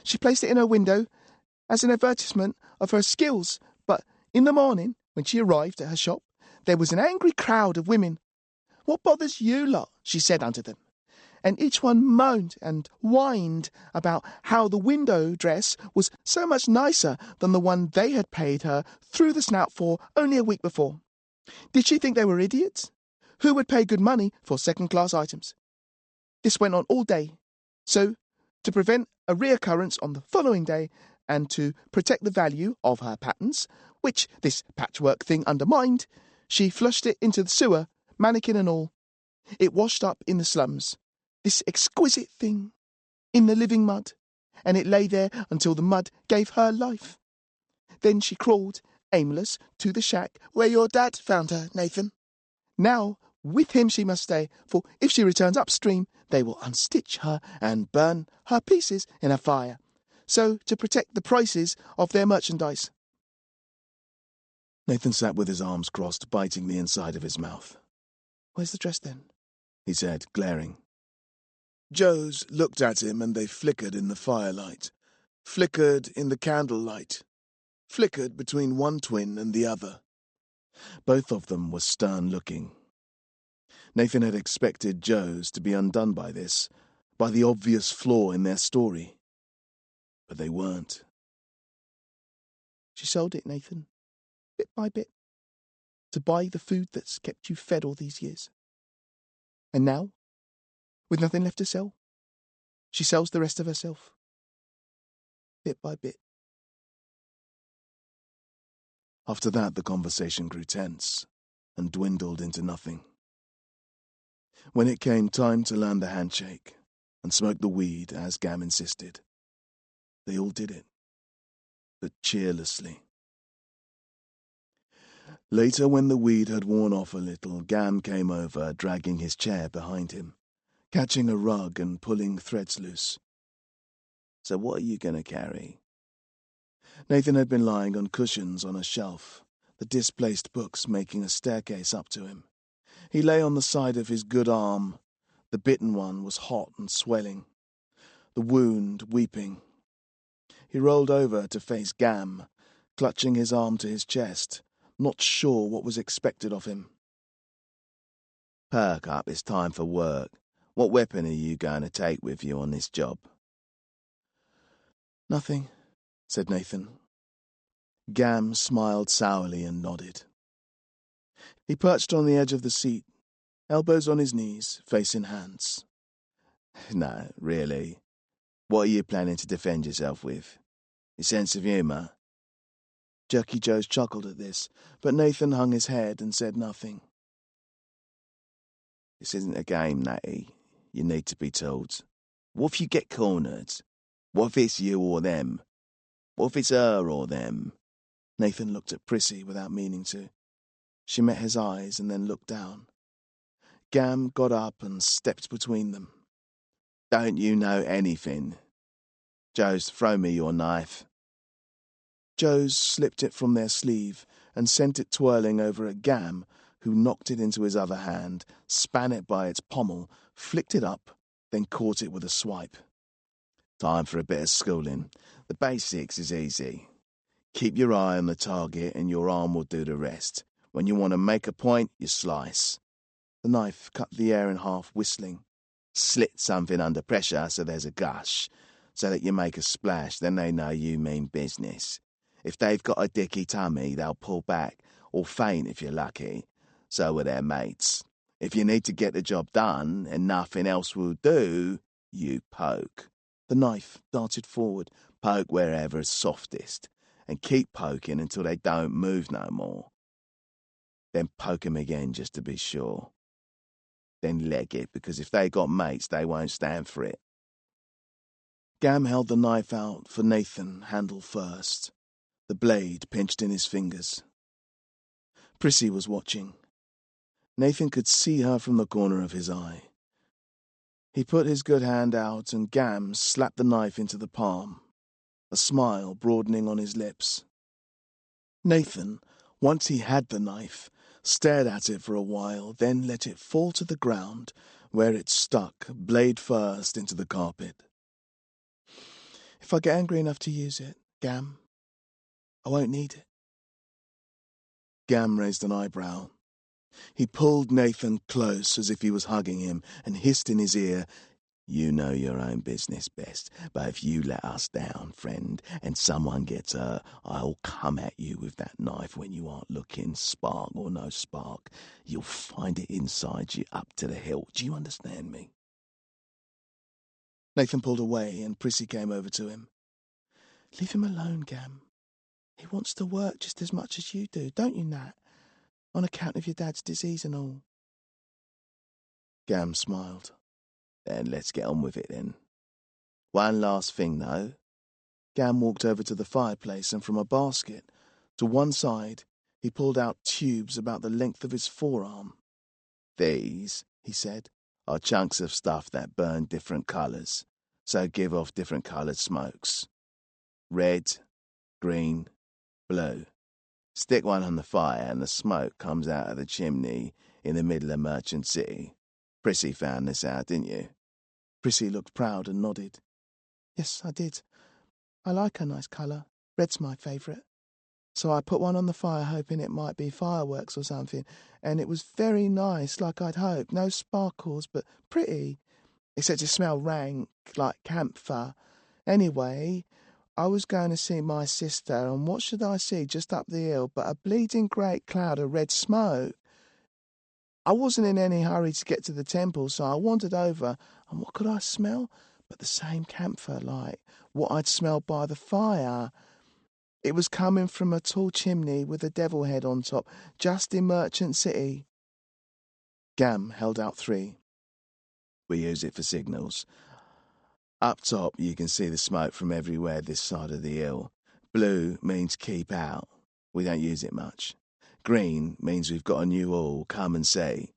She placed it in her window as an advertisement of her skills, but in the morning, when she arrived at her shop, there was an angry crowd of women. What bothers you lot? She said unto them, and each one moaned and whined about how the window dress was so much nicer than the one they had paid her through the snout for only a week before. Did she think they were idiots? Who would pay good money for second-class items? This went on all day. So, to prevent a reoccurrence on the following day, and to protect the value of her patterns, which this patchwork thing undermined, she flushed it into the sewer, mannequin and all. It washed up in the slums, this exquisite thing, in the living mud, and it lay there until the mud gave her life. Then she crawled, aimless, to the shack where your dad found her, Nathan. Now, with him she must stay, for if she returns upstream, they will unstitch her and burn her pieces in a fire, so to protect the prices of their merchandise. Nathan sat with his arms crossed, biting the inside of his mouth. Where's the dress, then? He said, glaring. Joes looked at him, and they flickered in the firelight, flickered in the candlelight, flickered between one twin and the other. Both of them were stern-looking. Nathan had expected Joes to be undone by this, by the obvious flaw in their story. But they weren't. She sold it, Nathan, bit by bit, to buy the food that's kept you fed all these years. And now, with nothing left to sell, she sells the rest of herself, bit by bit. After that, the conversation grew tense and dwindled into nothing. When it came time to land the handshake and smoke the weed, as Gam insisted, they all did it, but cheerlessly. Later, when the weed had worn off a little, Gam came over, dragging his chair behind him, catching a rug and pulling threads loose. So what are you going to carry? Nathan had been lying on cushions on a shelf, the displaced books making a staircase up to him. He lay on the side of his good arm. The bitten one was hot and swelling, the wound weeping. He rolled over to face Gam, clutching his arm to his chest, not sure what was expected of him. Perk up, it's time for work. What weapon are you going to take with you on this job? Nothing, said Nathan. Gam smiled sourly and nodded. He perched on the edge of the seat, elbows on his knees, face in hands. No, really. What are you planning to defend yourself with? Your sense of humour? Jerky Joes chuckled at this, but Nathan hung his head and said nothing. This isn't a game, Natty. You need to be told. What if you get cornered? What if it's you or them? What if it's her or them? Nathan looked at Prissy without meaning to. She met his eyes and then looked down. Gam got up and stepped between them. Don't you know anything? Joes, throw me your knife. Joes slipped it from their sleeve and sent it twirling over at Gam, who knocked it into his other hand, span it by its pommel, flicked it up, then caught it with a swipe. Time for a bit of schooling. The basics is easy. Keep your eye on the target and your arm will do the rest. When you want to make a point, you slice. The knife cut the air in half, whistling. Slit something under pressure so there's a gush, so that you make a splash, then they know you mean business. If they've got a dicky tummy, they'll pull back, or faint if you're lucky. So will their mates. If you need to get the job done and nothing else will do, you poke. The knife darted forward. Poke wherever's softest, and keep poking until they don't move no more. Then poke 'em again just to be sure. Then leg it, because if they got mates, they won't stand for it. Gam held the knife out for Nathan, handle first. The blade pinched in his fingers. Prissy was watching. Nathan could see her from the corner of his eye. He put his good hand out and Gam slapped the knife into the palm, a smile broadening on his lips. Nathan, once he had the knife, stared at it for a while, then let it fall to the ground, where it stuck, blade first, into the carpet. If I get angry enough to use it, Gam, I won't need it. Gam raised an eyebrow. He pulled Nathan close as if he was hugging him and hissed in his ear, "You know your own business best, but if you let us down, friend, and someone gets hurt, I'll come at you with that knife when you aren't looking, spark or no spark. You'll find it inside you up to the hilt. Do you understand me?" Nathan pulled away and Prissy came over to him. "Leave him alone, Gam. He wants to work just as much as you do, don't you, Nat? On account of your dad's disease and all." Gam smiled. "Then let's get on with it then. One last thing, though." Gam walked over to the fireplace and from a basket, to one side, he pulled out tubes about the length of his forearm. "These," he said, "are chunks of stuff that burn different colours, so give off different coloured smokes. Red, green, blue. Stick one on the fire and the smoke comes out of the chimney in the middle of Merchant City. Prissy found this out, didn't you?" Prissy looked proud and nodded. "Yes, I did. I like a nice colour. Red's my favourite. So I put one on the fire hoping it might be fireworks or something, and it was very nice, like I'd hoped. No sparkles, but pretty, except it smelled rank, like camphor. Anyway, I was going to see my sister, and what should I see just up the hill but a bleeding great cloud of red smoke? I wasn't in any hurry to get to the temple, so I wandered over, and what could I smell but the same camphor, like what I'd smelled by the fire. It was coming from a tall chimney with a devil head on top, just in Merchant City." Gam held out 3. "We use it for signals. Up top you can see the smoke from everywhere this side of the hill. Blue means keep out. We don't use it much. Green means we've got a new all, come and see."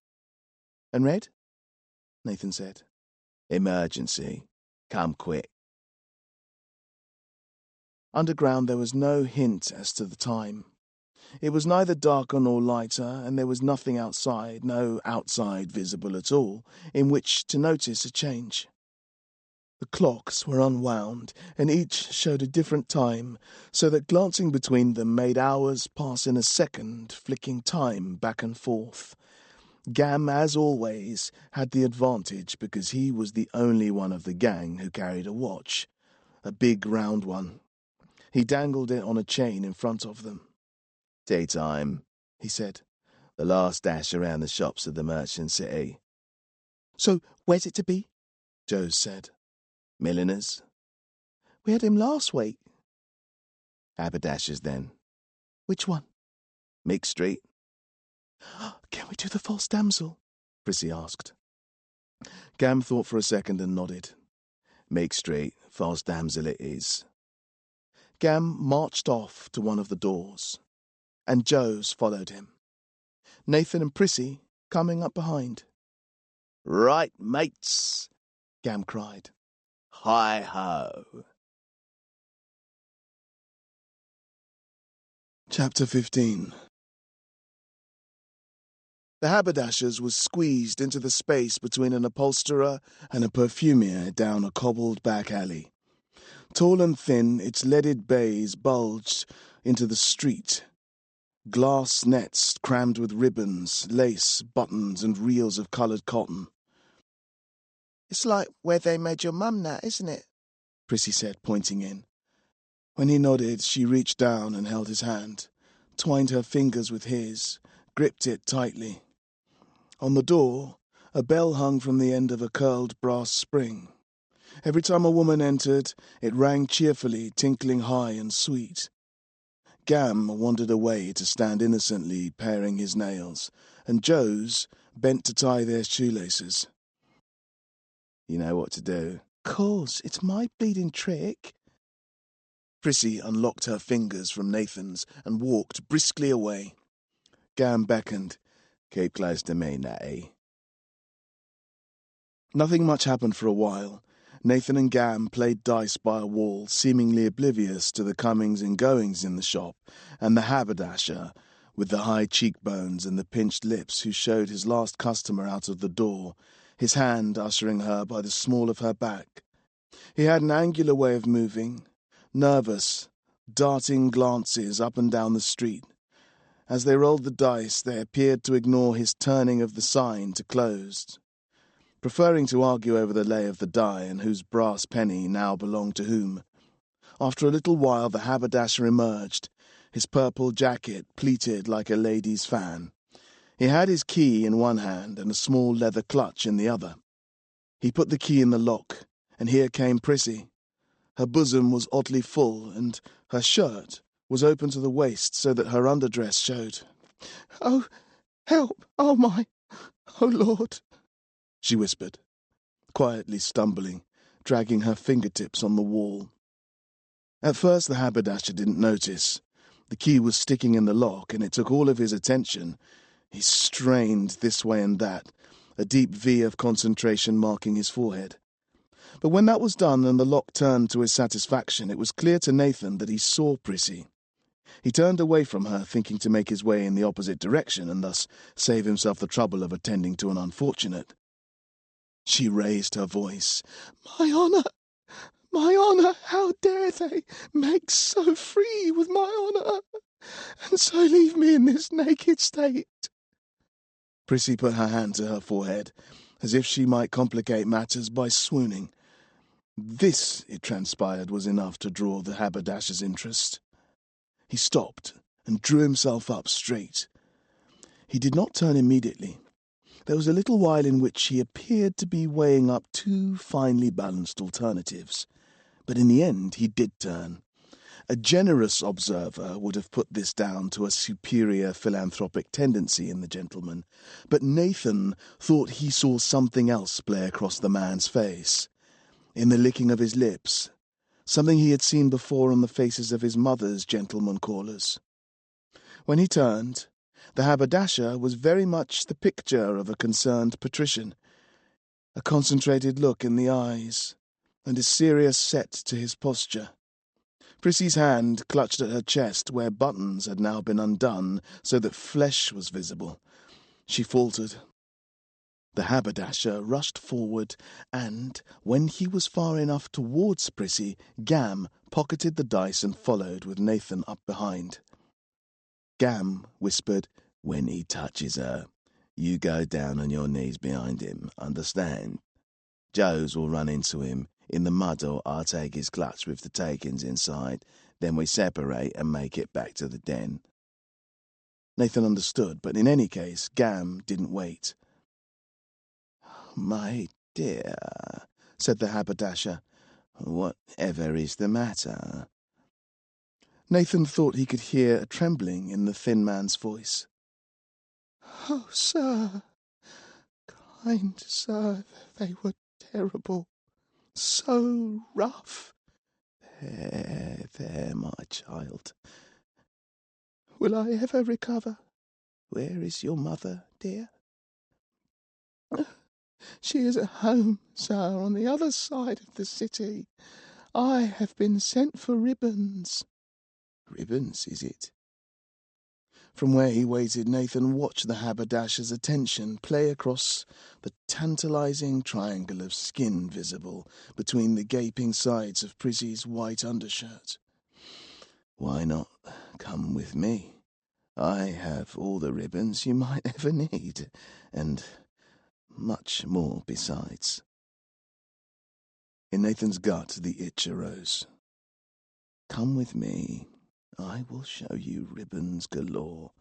"And red?" Nathan said. "Emergency. Come quick." Underground there was no hint as to the time. It was neither darker nor lighter, and there was nothing outside, no outside visible at all, in which to notice a change. The clocks were unwound, and each showed a different time, so that glancing between them made hours pass in a second, flicking time back and forth. Gam, as always, had the advantage because he was the only one of the gang who carried a watch, a big round one. He dangled it on a chain in front of them. "Tea time," he said. "The last dash around the shops of the Merchant City." "So where's it to be?" Joe said. "Milliners." "We had him last week." "Haberdashers then." "Which one?" "Meek Street." "Can we do the false damsel?" Prissy asked. Gam thought for a second and nodded. "Meek Street, false damsel it is." Gam marched off to one of the doors, and Joe's followed him. Nathan and Prissy coming up behind. "Right, mates," Gam cried. "Hi-ho." Chapter 15. The haberdasher's was squeezed into the space between an upholsterer and a perfumier down a cobbled back alley. Tall and thin, its leaded bays bulged into the street. Glass nets crammed with ribbons, lace, buttons, and reels of coloured cotton. It's like where they made your mum that, isn't it? Prissy said, pointing in. When he nodded, she reached down and held his hand, twined her fingers with his, gripped it tightly. On the door, a bell hung from the end of a curled brass spring. Every time a woman entered, it rang cheerfully, tinkling high and sweet. Gam wandered away to stand innocently paring his nails, and Joe's bent to tie their shoelaces. You know what to do. Course, it's my bleeding trick. Prissy unlocked her fingers from Nathan's and walked briskly away. Gam beckoned. Keep close to me, Natty. Nothing much happened for a while. Nathan and Gam played dice by a wall, seemingly oblivious to the comings and goings in the shop, and the haberdasher, with the high cheekbones and the pinched lips, who showed his last customer out of the door, his hand ushering her by the small of her back. He had an angular way of moving, nervous, darting glances up and down the street. As they rolled the dice, they appeared to ignore his turning of the sign to closed. Preferring to argue over the lay of the die and whose brass penny now belonged to whom. After a little while the haberdasher emerged, his purple jacket pleated like a lady's fan. He had his key in one hand and a small leather clutch in the other. He put the key in the lock, and here came Prissy. Her bosom was oddly full, and her shirt was open to the waist so that her underdress showed. "Oh, help! Oh, my! Oh, Lord!" she whispered, quietly stumbling, dragging her fingertips on the wall. At first the haberdasher didn't notice. The key was sticking in the lock, and it took all of his attention. He strained this way and that, a deep V of concentration marking his forehead. But when that was done and the lock turned to his satisfaction, it was clear to Nathan that he saw Prissy. He turned away from her, thinking to make his way in the opposite direction and thus save himself the trouble of attending to an unfortunate. She raised her voice. "My honour! My honour! How dare they make so free with my honour, and so leave me in this naked state?" Prissy put her hand to her forehead, as if she might complicate matters by swooning. This, it transpired, was enough to draw the haberdasher's interest. He stopped and drew himself up straight. He did not turn immediately. There was a little while in which he appeared to be weighing up two finely balanced alternatives. But in the end he did turn. A generous observer would have put this down to a superior philanthropic tendency in the gentleman, but Nathan thought he saw something else play across the man's face, in the licking of his lips, something he had seen before on the faces of his mother's gentleman callers. When he turned, the haberdasher was very much the picture of a concerned patrician, a concentrated look in the eyes, and a serious set to his posture. Prissy's hand clutched at her chest, where buttons had now been undone, so that flesh was visible. She faltered. The haberdasher rushed forward, and, when he was far enough towards Prissy, Gam pocketed the dice and followed, with Nathan up behind. Gam whispered, "When he touches her, you go down on your knees behind him, understand? Joe's will run into him. In the muddle, I'll take his clutch with the takings inside. Then we separate and make it back to the den." Nathan understood, but in any case, Gam didn't wait. "My dear," said the haberdasher, "whatever is the matter?" Nathan thought he could hear a trembling in the thin man's voice. "Oh, sir, kind sir, they were terrible, so rough." There, my child. "Will I ever recover?" Where is your mother, dear?" "She is at home, sir, on the other side of the city. I have been sent for ribbons." "Ribbons, is it?" From where he waited, Nathan watched the haberdasher's attention play across the tantalizing triangle of skin visible between the gaping sides of Prissy's white undershirt. "Why not come with me? I have all the ribbons you might ever need, and much more besides." In Nathan's gut, the itch arose. "Come with me. I will show you ribbons galore."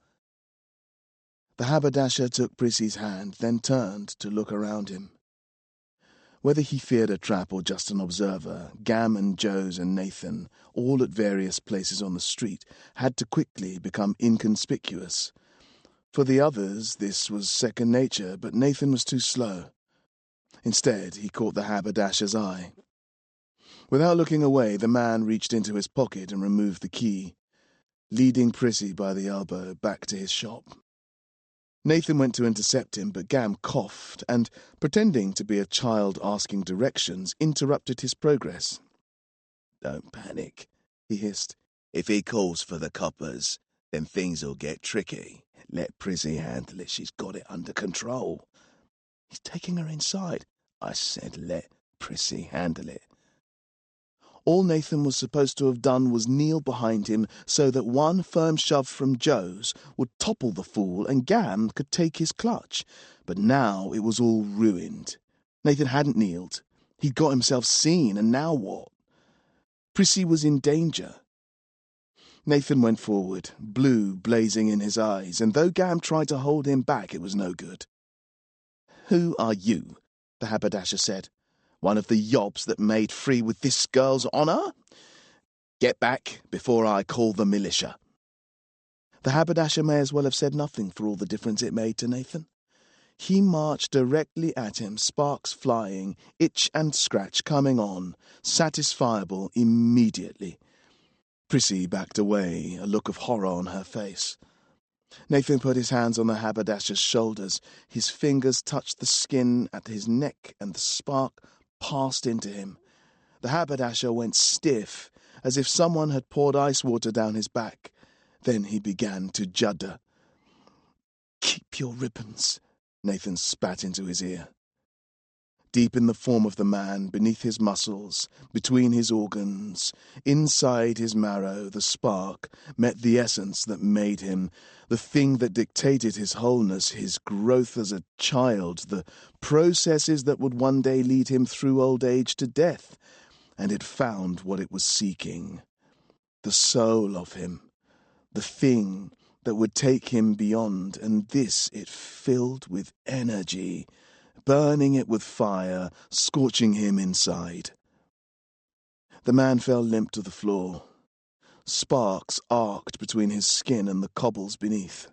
The haberdasher took Prissy's hand, then turned to look around him. Whether he feared a trap or just an observer, Gam and Joes and Nathan, all at various places on the street, had to quickly become inconspicuous. For the others, this was second nature, but Nathan was too slow. Instead, he caught the haberdasher's eye. Without looking away, the man reached into his pocket and removed the key, leading Prissy by the elbow back to his shop. Nathan went to intercept him, but Gam coughed and, pretending to be a child asking directions, interrupted his progress. "Don't panic," he hissed. "If he calls for the coppers, then things'll get tricky. Let Prissy handle it. She's got it under control." "He's taking her inside." "I said let Prissy handle it." All Nathan was supposed to have done was kneel behind him so that one firm shove from Joe's would topple the fool and Gam could take his clutch. But now it was all ruined. Nathan hadn't kneeled. He'd got himself seen, and now what? Prissy was in danger. Nathan went forward, blue blazing in his eyes, and though Gam tried to hold him back, it was no good. "Who are you?" the haberdasher said. "One of the yobs that made free with this girl's honour? Get back before I call the militia." The haberdasher may as well have said nothing for all the difference it made to Nathan. He marched directly at him, sparks flying, itch and scratch coming on, satisfiable immediately. Prissy backed away, a look of horror on her face. Nathan put his hands on the haberdasher's shoulders. His fingers touched the skin at his neck, and the spark passed into him. The haberdasher went stiff, as if someone had poured ice water down his back. Then he began to judder. "Keep your ribbons," Nathan spat into his ear. Deep in the form of the man, beneath his muscles, between his organs, inside his marrow, the spark met the essence that made him, the thing that dictated his wholeness, his growth as a child, the processes that would one day lead him through old age to death, and it found what it was seeking. The soul of him, the thing that would take him beyond, and this it filled with energy, burning it with fire, scorching him inside. The man fell limp to the floor. Sparks arced between his skin and the cobbles beneath.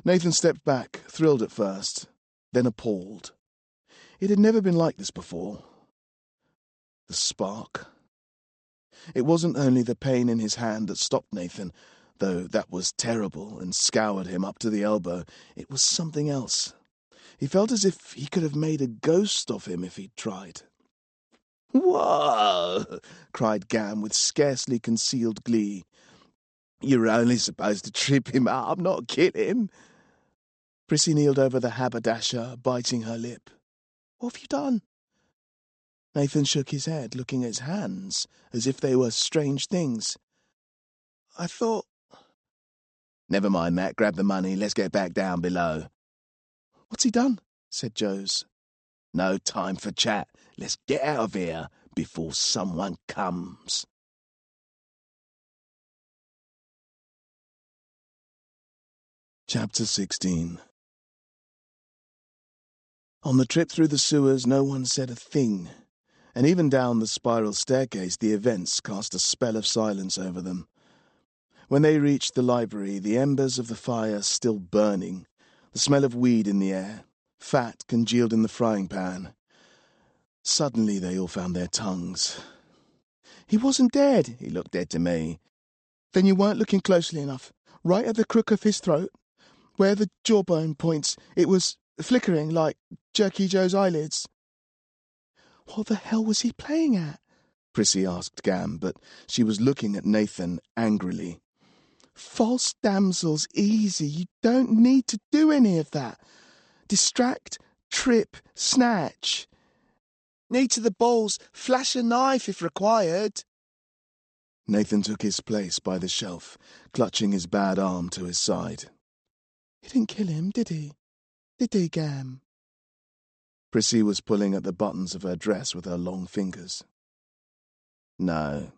Nathan stepped back, thrilled at first, then appalled. It had never been like this before. The spark. It wasn't only the pain in his hand that stopped Nathan, though that was terrible and scoured him up to the elbow. It was something else. He felt as if he could have made a ghost of him if he'd tried. "Whoa!" cried Gam with scarcely concealed glee. "You're only supposed to trip him up, not kill him." Prissy kneeled over the haberdasher, biting her lip. "What have you done?" Nathan shook his head, looking at his hands, as if they were strange things. "I thought—" "Never mind that. Grab the money. Let's get back down below." "What's he done?" said Joes. "No time for chat. Let's get out of here before someone comes." Chapter 16. On the trip through the sewers, no one said a thing, and even down the spiral staircase the events cast a spell of silence over them. When they reached the library, the embers of the fire still burning, the smell of weed in the air, fat congealed in the frying pan. Suddenly they all found their tongues. "He wasn't dead." "He looked dead to me." "Then you weren't looking closely enough. Right at the crook of his throat, where the jawbone points, it was flickering like Jerky Joe's eyelids." "What the hell was he playing at?" Prissy asked Gam, but she was looking at Nathan angrily. False damsels, easy. You don't need to do any of that. Distract, trip, snatch. Knee to the balls, flash a knife if required. Nathan took his place by the shelf, clutching his bad arm to his side. He didn't kill him, did he? Did he, Gam? Prissy was pulling at the buttons of her dress with her long fingers. No.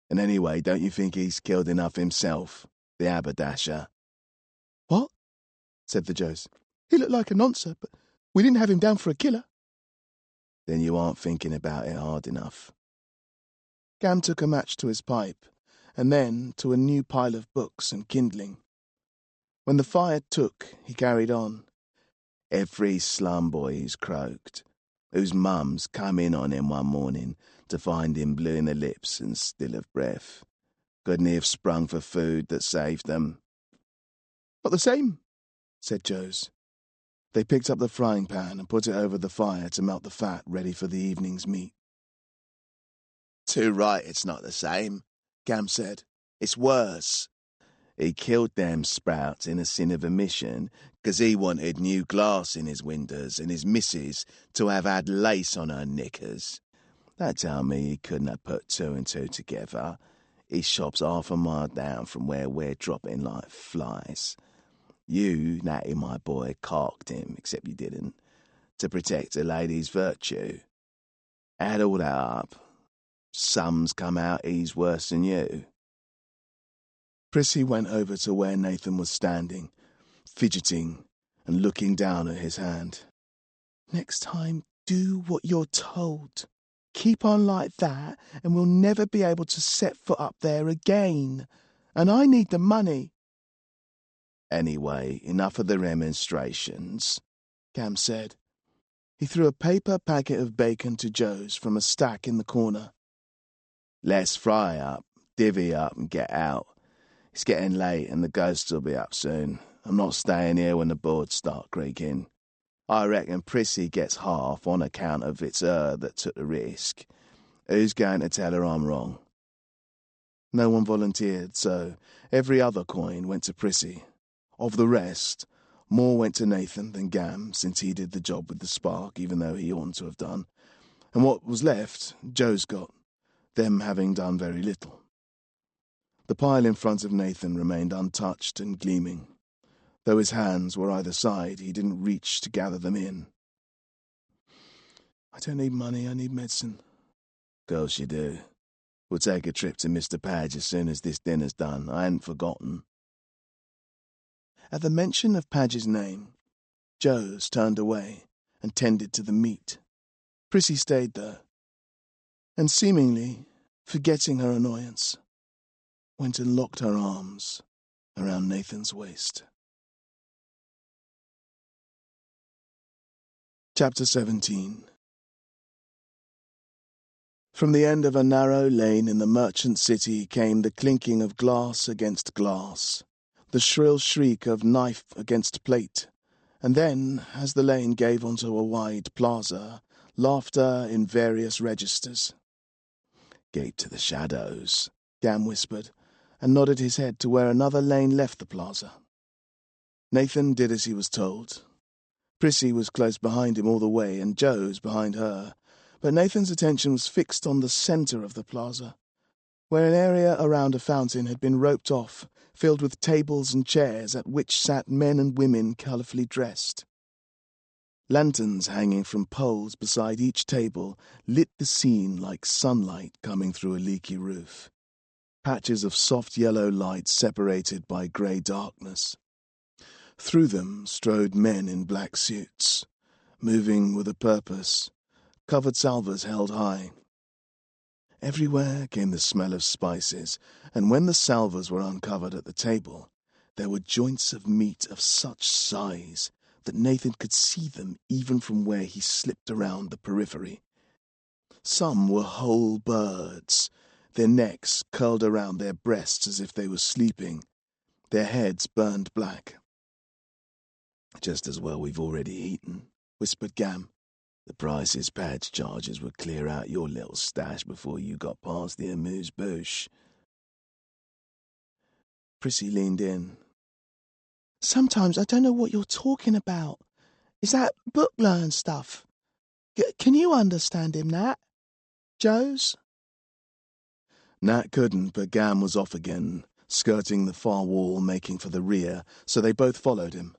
And anyway, don't you think he's killed enough himself, the haberdasher? What? Said the Joes. He looked like a noncer, but we didn't have him down for a killer. Then you aren't thinking about it hard enough. Gam took a match to his pipe, and then to a new pile of books and kindling. When the fire took, he carried on. Every slum boy who's croaked, whose mums come in on him one morning to find him blue in the lips and still of breath, couldn't he have sprung for food that saved them? Not the same, said Joes. They picked up the frying pan and put it over the fire to melt the fat ready for the evening's meat. Too right it's not the same, Gam said. It's worse. He killed them sprouts in a sin of omission 'cause he wanted new glass in his windows and his missus to have had lace on her knickers. Don't tell me he couldn't have put two and two together. His shop's half a mile down from where we're dropping like flies. You, Natty, my boy, carked him, except you didn't, to protect a lady's virtue. Add all that up. Sums come out he's worse than you. Prissy went over to where Nathan was standing, fidgeting and looking down at his hand. Next time, do what you're told. Keep on like that, and we'll never be able to set foot up there again. And I need the money. Anyway, enough of the remonstrations, Gam said. He threw a paper packet of bacon to Joes from a stack in the corner. Let's fry up, divvy up and get out. It's getting late and the ghosts will be up soon. I'm not staying here when the boards start creaking. I reckon Prissy gets half on account of it's her that took the risk. Who's going to tell her I'm wrong? No one volunteered, so every other coin went to Prissy. Of the rest, more went to Nathan than Gam, since he did the job with the spark, even though he oughtn't to have done. And what was left, Joe's got, them having done very little. The pile in front of Nathan remained untouched and gleaming. Though his hands were either side, he didn't reach to gather them in. I don't need money, I need medicine. Of course you do. We'll take a trip to Mr. Padge as soon as this dinner's done. I hadn't forgotten. At the mention of Padge's name, Joes turned away and tended to the meat. Prissy stayed there, and seemingly, forgetting her annoyance, went and locked her arms around Nathan's waist. Chapter 17. From the end of a narrow lane in the merchant city came the clinking of glass against glass, the shrill shriek of knife against plate, and then, as the lane gave onto a wide plaza, laughter in various registers. Gate to the shadows, Gam whispered, and nodded his head to where another lane left the plaza. Nathan did as he was told. Prissy was close behind him all the way, and Joe's behind her, but Nathan's attention was fixed on the centre of the plaza, where an area around a fountain had been roped off, filled with tables and chairs at which sat men and women colourfully dressed. Lanterns hanging from poles beside each table lit the scene like sunlight coming through a leaky roof. Patches of soft yellow light separated by grey darkness. Through them strode men in black suits, moving with a purpose, covered salvers held high. Everywhere came the smell of spices, and when the salvers were uncovered at the table, there were joints of meat of such size that Nathan could see them even from where he slipped around the periphery. Some were whole birds, their necks curled around their breasts as if they were sleeping, their heads burned black. Just as well we've already eaten, whispered Gam. The prices Padge charges would clear out your little stash before you got past the amuse-bouche. Prissy leaned in. Sometimes I don't know what you're talking about. Is that book learn stuff? Can you understand him, Nat? Joes? Nat couldn't, but Gam was off again, skirting the far wall, making for the rear, so they both followed him.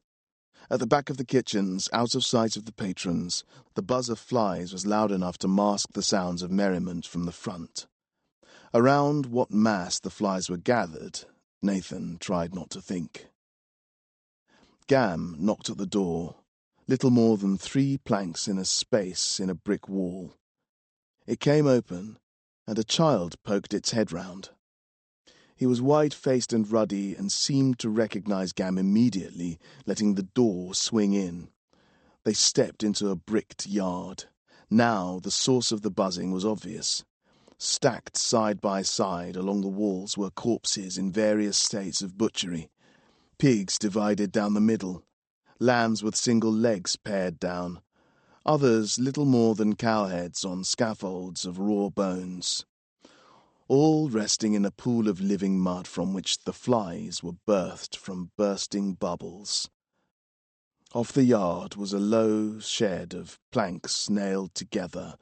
At the back of the kitchens, out of sight of the patrons, the buzz of flies was loud enough to mask the sounds of merriment from the front. Around what mass the flies were gathered, Nathan tried not to think. Gam knocked at the door, little more than 3 planks in a space in a brick wall. It came open, and a child poked its head round. He was wide-faced and ruddy and seemed to recognize Gam immediately, letting the door swing in. They stepped into a bricked yard. Now the source of the buzzing was obvious. Stacked side by side along the walls were corpses in various states of butchery. Pigs divided down the middle, lambs with single legs pared down, others little more than cowheads on scaffolds of raw bones, all resting in a pool of living mud from which the flies were birthed from bursting bubbles. Off the yard was a low shed of planks nailed together,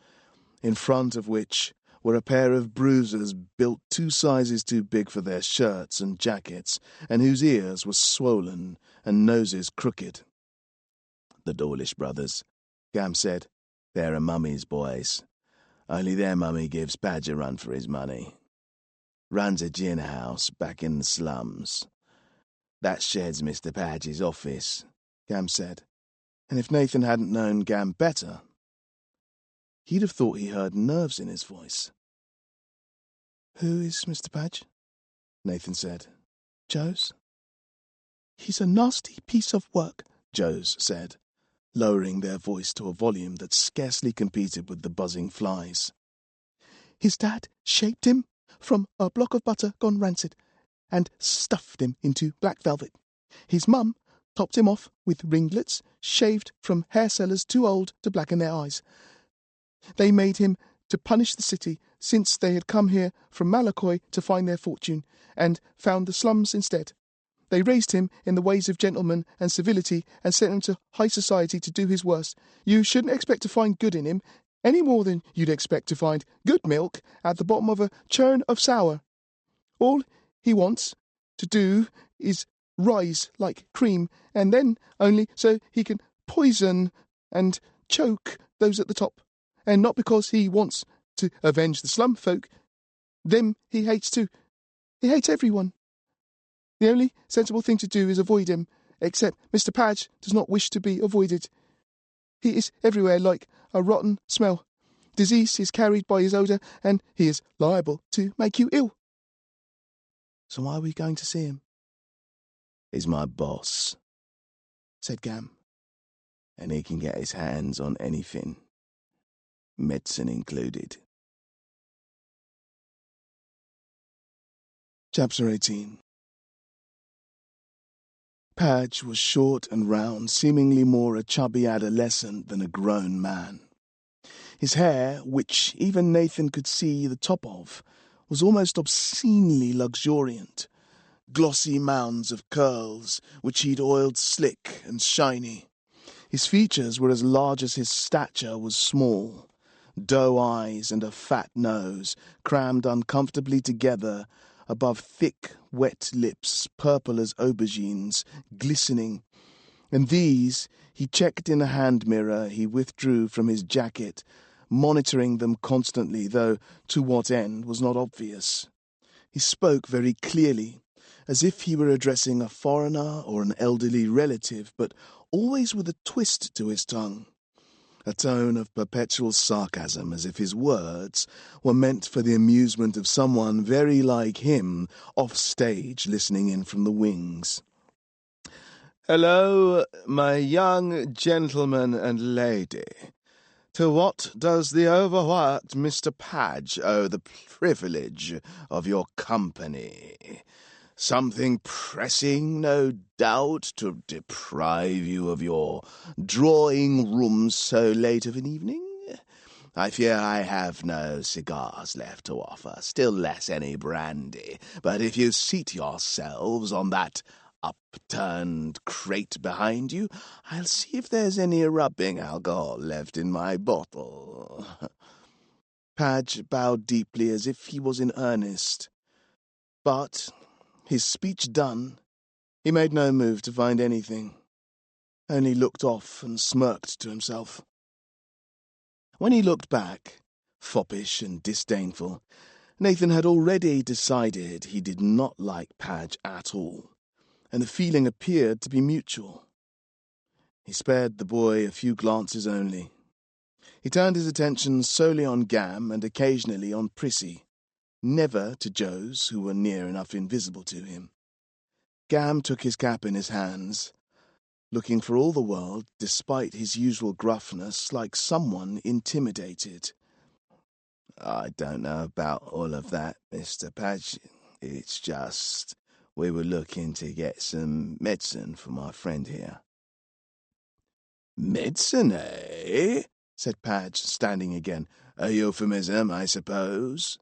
in front of which were a pair of bruisers built 2 sizes too big for their shirts and jackets, and whose ears were swollen and noses crooked. "The Dawlish brothers," Gam said. "They're a mummy's boys. Only their mummy gives Padge a run for his money. Runs a gin house back in the slums. That shed's Mr. Padge's office," Gam said. And if Nathan hadn't known Gam better, he'd have thought he heard nerves in his voice. "Who is Mr. Padge?" Nathan said. "Joes?" "He's a nasty piece of work," Joes said, lowering their voice to a volume that scarcely competed with the buzzing flies. "His dad shaped him from a block of butter gone rancid and stuffed him into black velvet. His mum topped him off with ringlets shaved from hair sellers too old to blacken their eyes. They made him to punish the city, since they had come here from Malakoi to find their fortune, and found the slums instead. They raised him in the ways of gentlemen and civility, and sent him to high society to do his worst. You shouldn't expect to find good in him, any more than you'd expect to find good milk at the bottom of a churn of sour. All he wants to do is rise like cream, and then only so he can poison and choke those at the top, and not because he wants to avenge the slum folk. Them he hates too. He hates everyone. The only sensible thing to do is avoid him, except Mr. Padge does not wish to be avoided. He is everywhere like a rotten smell. Disease is carried by his odour, and he is liable to make you ill." "So why are we going to see him?" "He's my boss," said Gam. "and he can get his hands on anything, medicine included." Chapter 18. Padge was short and round, seemingly more a chubby adolescent than a grown man. His hair, which even Nathan could see the top of, was almost obscenely luxuriant, glossy mounds of curls which he'd oiled slick and shiny. His features were as large as his stature was small, doe eyes and a fat nose crammed uncomfortably together above thick, wet lips, purple as aubergines, glistening, and these he checked in a hand mirror he withdrew from his jacket, monitoring them constantly, though to what end was not obvious. He spoke very clearly, as if he were addressing a foreigner or an elderly relative, but always with a twist to his tongue, a tone of perpetual sarcasm, as if his words were meant for the amusement of someone very like him off stage listening in from the wings. "Hello, my young gentleman and lady. To what does the overworked Mr. Padge owe the privilege of your company? Something pressing, no doubt, to deprive you of your drawing-room so late of an evening? I fear I have no cigars left to offer, still less any brandy. But if you seat yourselves on that upturned crate behind you, I'll see if there's any rubbing alcohol left in my bottle." Padge bowed deeply as if he was in earnest. But, his speech done, he made no move to find anything, only looked off and smirked to himself. When he looked back, foppish and disdainful, Nathan had already decided he did not like Padge at all, and the feeling appeared to be mutual. He spared the boy a few glances only. He turned his attention solely on Gam and occasionally on Prissy, never to Joes, who were near enough invisible to him. Gam took his cap in his hands, looking for all the world, despite his usual gruffness, like someone intimidated. "I don't know about all of that, Mr. Padge. It's just we were looking to get some medicine for my friend here." "Medicine, eh?" said Padge, standing again. "A euphemism, I suppose?"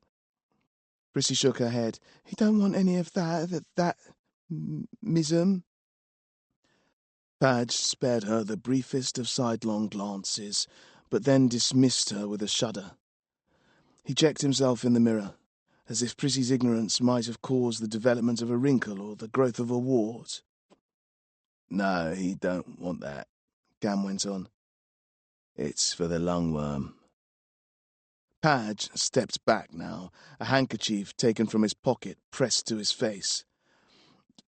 Prissy shook her head. "He don't want any of that mism." Padge spared her the briefest of sidelong glances, but then dismissed her with a shudder. He checked himself in the mirror, as if Prissy's ignorance might have caused the development of a wrinkle or the growth of a wart. "No, he don't want that," Gam went on. "It's for the lungworm." Padge stepped back now, a handkerchief taken from his pocket pressed to his face.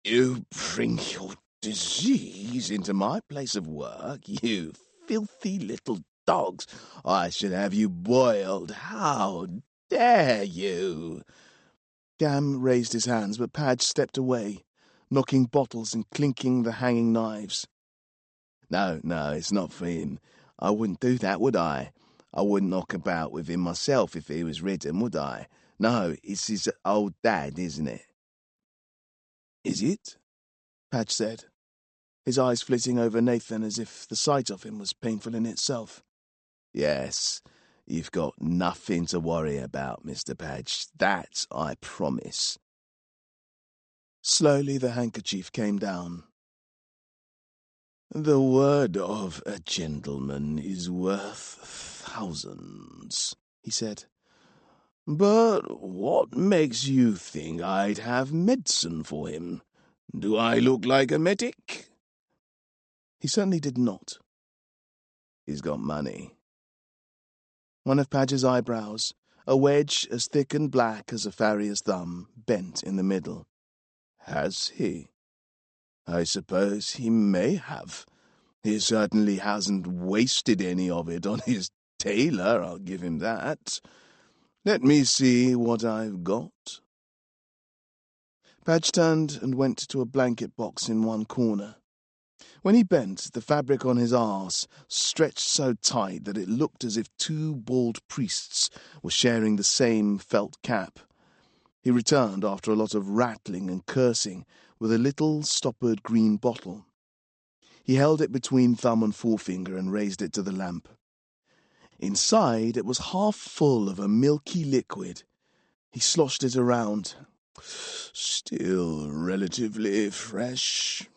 "You bring your disease into my place of work, you filthy little dogs. I should have you boiled. How dare you?" Gam raised his hands, but Padge stepped away, knocking bottles and clinking the hanging knives. No, it's not for him. I wouldn't do that, would I? I wouldn't knock about with him myself if he was ridden, would I? No, it's his old dad, isn't it?" "Is it?" Padge said, his eyes flitting over Nathan as if the sight of him was painful in itself. "Yes, you've got nothing to worry about, Mr. Padge. That I promise." Slowly the handkerchief came down. "The word of a gentleman is worth thousands," he said. "But what makes you think I'd have medicine for him? Do I look like a medic?" He certainly did not. "He's got money." One of Padge's eyebrows, a wedge as thick and black as a farrier's thumb, bent in the middle. "Has he? I suppose he may have. He certainly hasn't wasted any of it on his tailor, I'll give him that. Let me see what I've got." Padge turned and went to a blanket box in one corner. When he bent, the fabric on his arse stretched so tight that it looked as if two bald priests were sharing the same felt cap. He returned after a lot of rattling and cursing with a little stoppered green bottle. He held it between thumb and forefinger and raised it to the lamp. Inside it was half full of a milky liquid. He sloshed it around. "Still relatively fresh.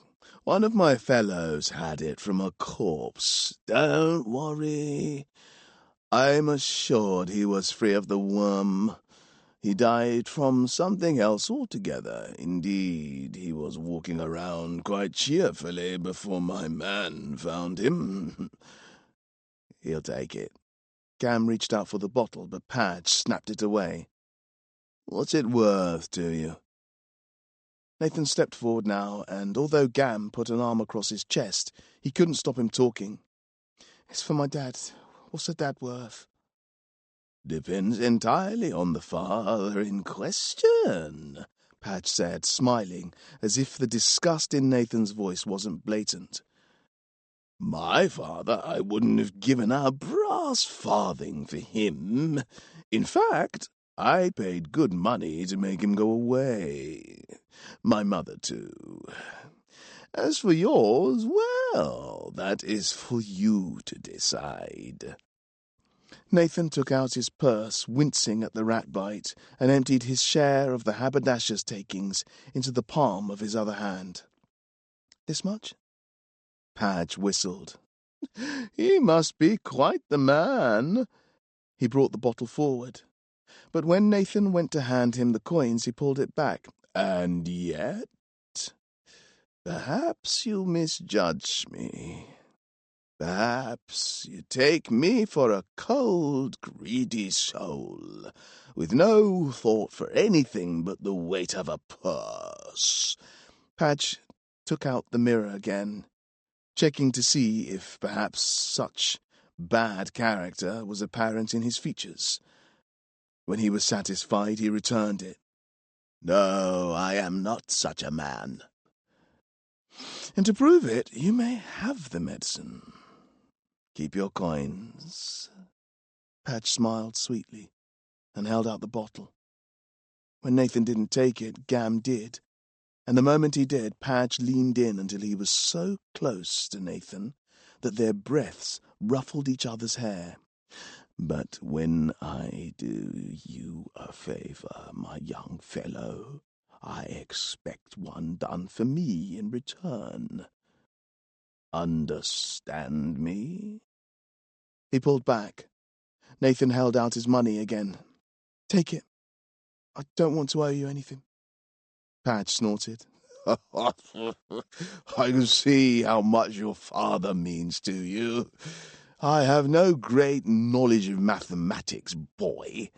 One of my fellows had it from a corpse. Don't worry. I'm assured he was free of the worm. He died from something else altogether. Indeed, he was walking around quite cheerfully before my man found him." "He'll take it." Gam reached out for the bottle, but Padge snapped it away. "What's it worth to you?" Nathan stepped forward now, and although Gam put an arm across his chest, he couldn't stop him talking. "It's for my dad. What's a dad worth?" "Depends entirely on the father in question," Padge said, smiling, as if the disgust in Nathan's voice wasn't blatant. "My father, I wouldn't have given a brass farthing for him. In fact, I paid good money to make him go away. My mother, too. As for yours, well, that is for you to decide." Nathan took out his purse, wincing at the rat bite, and emptied his share of the haberdasher's takings into the palm of his other hand. "This much?" Padge whistled. "He must be quite the man." He brought the bottle forward. But when Nathan went to hand him the coins, he pulled it back. "And yet, perhaps you misjudge me. Perhaps you take me for a cold, greedy soul, with no thought for anything but the weight of a purse." Padge took out the mirror again, checking to see if perhaps such bad character was apparent in his features. When he was satisfied, he returned it. "No, I am not such a man." "And to prove it, you may have the medicine. Keep your coins." Padge smiled sweetly and held out the bottle. When Nathan didn't take it, Gam did, and the moment he did, Padge leaned in until he was so close to Nathan that their breaths ruffled each other's hair. "But when I do you a favor, my young fellow, I expect one done for me in return. Understand me?" He pulled back. Nathan held out his money again. "Take it. I don't want to owe you anything." Padge snorted. "I can see how much your father means to you. I have no great knowledge of mathematics, boy,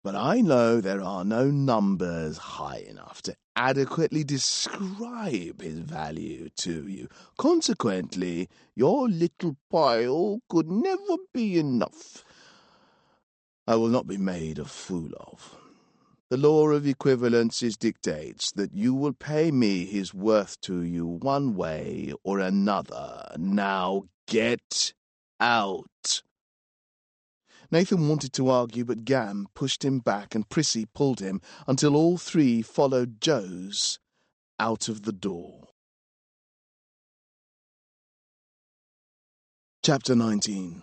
but I know there are no numbers high enough to adequately describe his value to you. Consequently, your little pile could never be enough. I will not be made a fool of. The law of equivalences dictates that you will pay me his worth to you one way or another. Now get out." Nathan wanted to argue, but Gam pushed him back and Prissy pulled him until all three followed Joes out of the door. Chapter 19.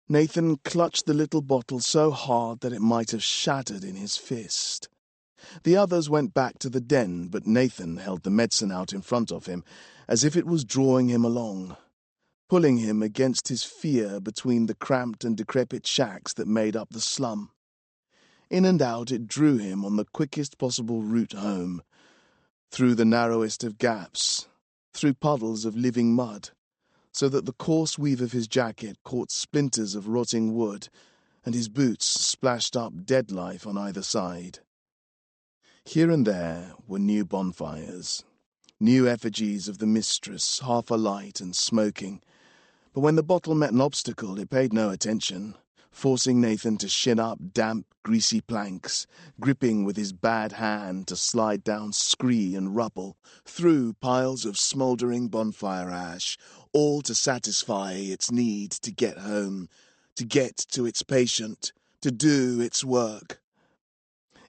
Nathan clutched the little bottle so hard that it might have shattered in his fist. The others went back to the den, but Nathan held the medicine out in front of him, as if it was drawing him along, pulling him against his fear between the cramped and decrepit shacks that made up the slum. In and out it drew him on the quickest possible route home, through the narrowest of gaps, through puddles of living mud, so that the coarse weave of his jacket caught splinters of rotting wood, and his boots splashed up dead life on either side. Here and there were new bonfires, new effigies of the mistress, half alight and smoking, but when the bottle met an obstacle it paid no attention, forcing Nathan to shin up damp, greasy planks, gripping with his bad hand to slide down scree and rubble, through piles of smouldering bonfire ash, all to satisfy its need to get home, to get to its patient, to do its work.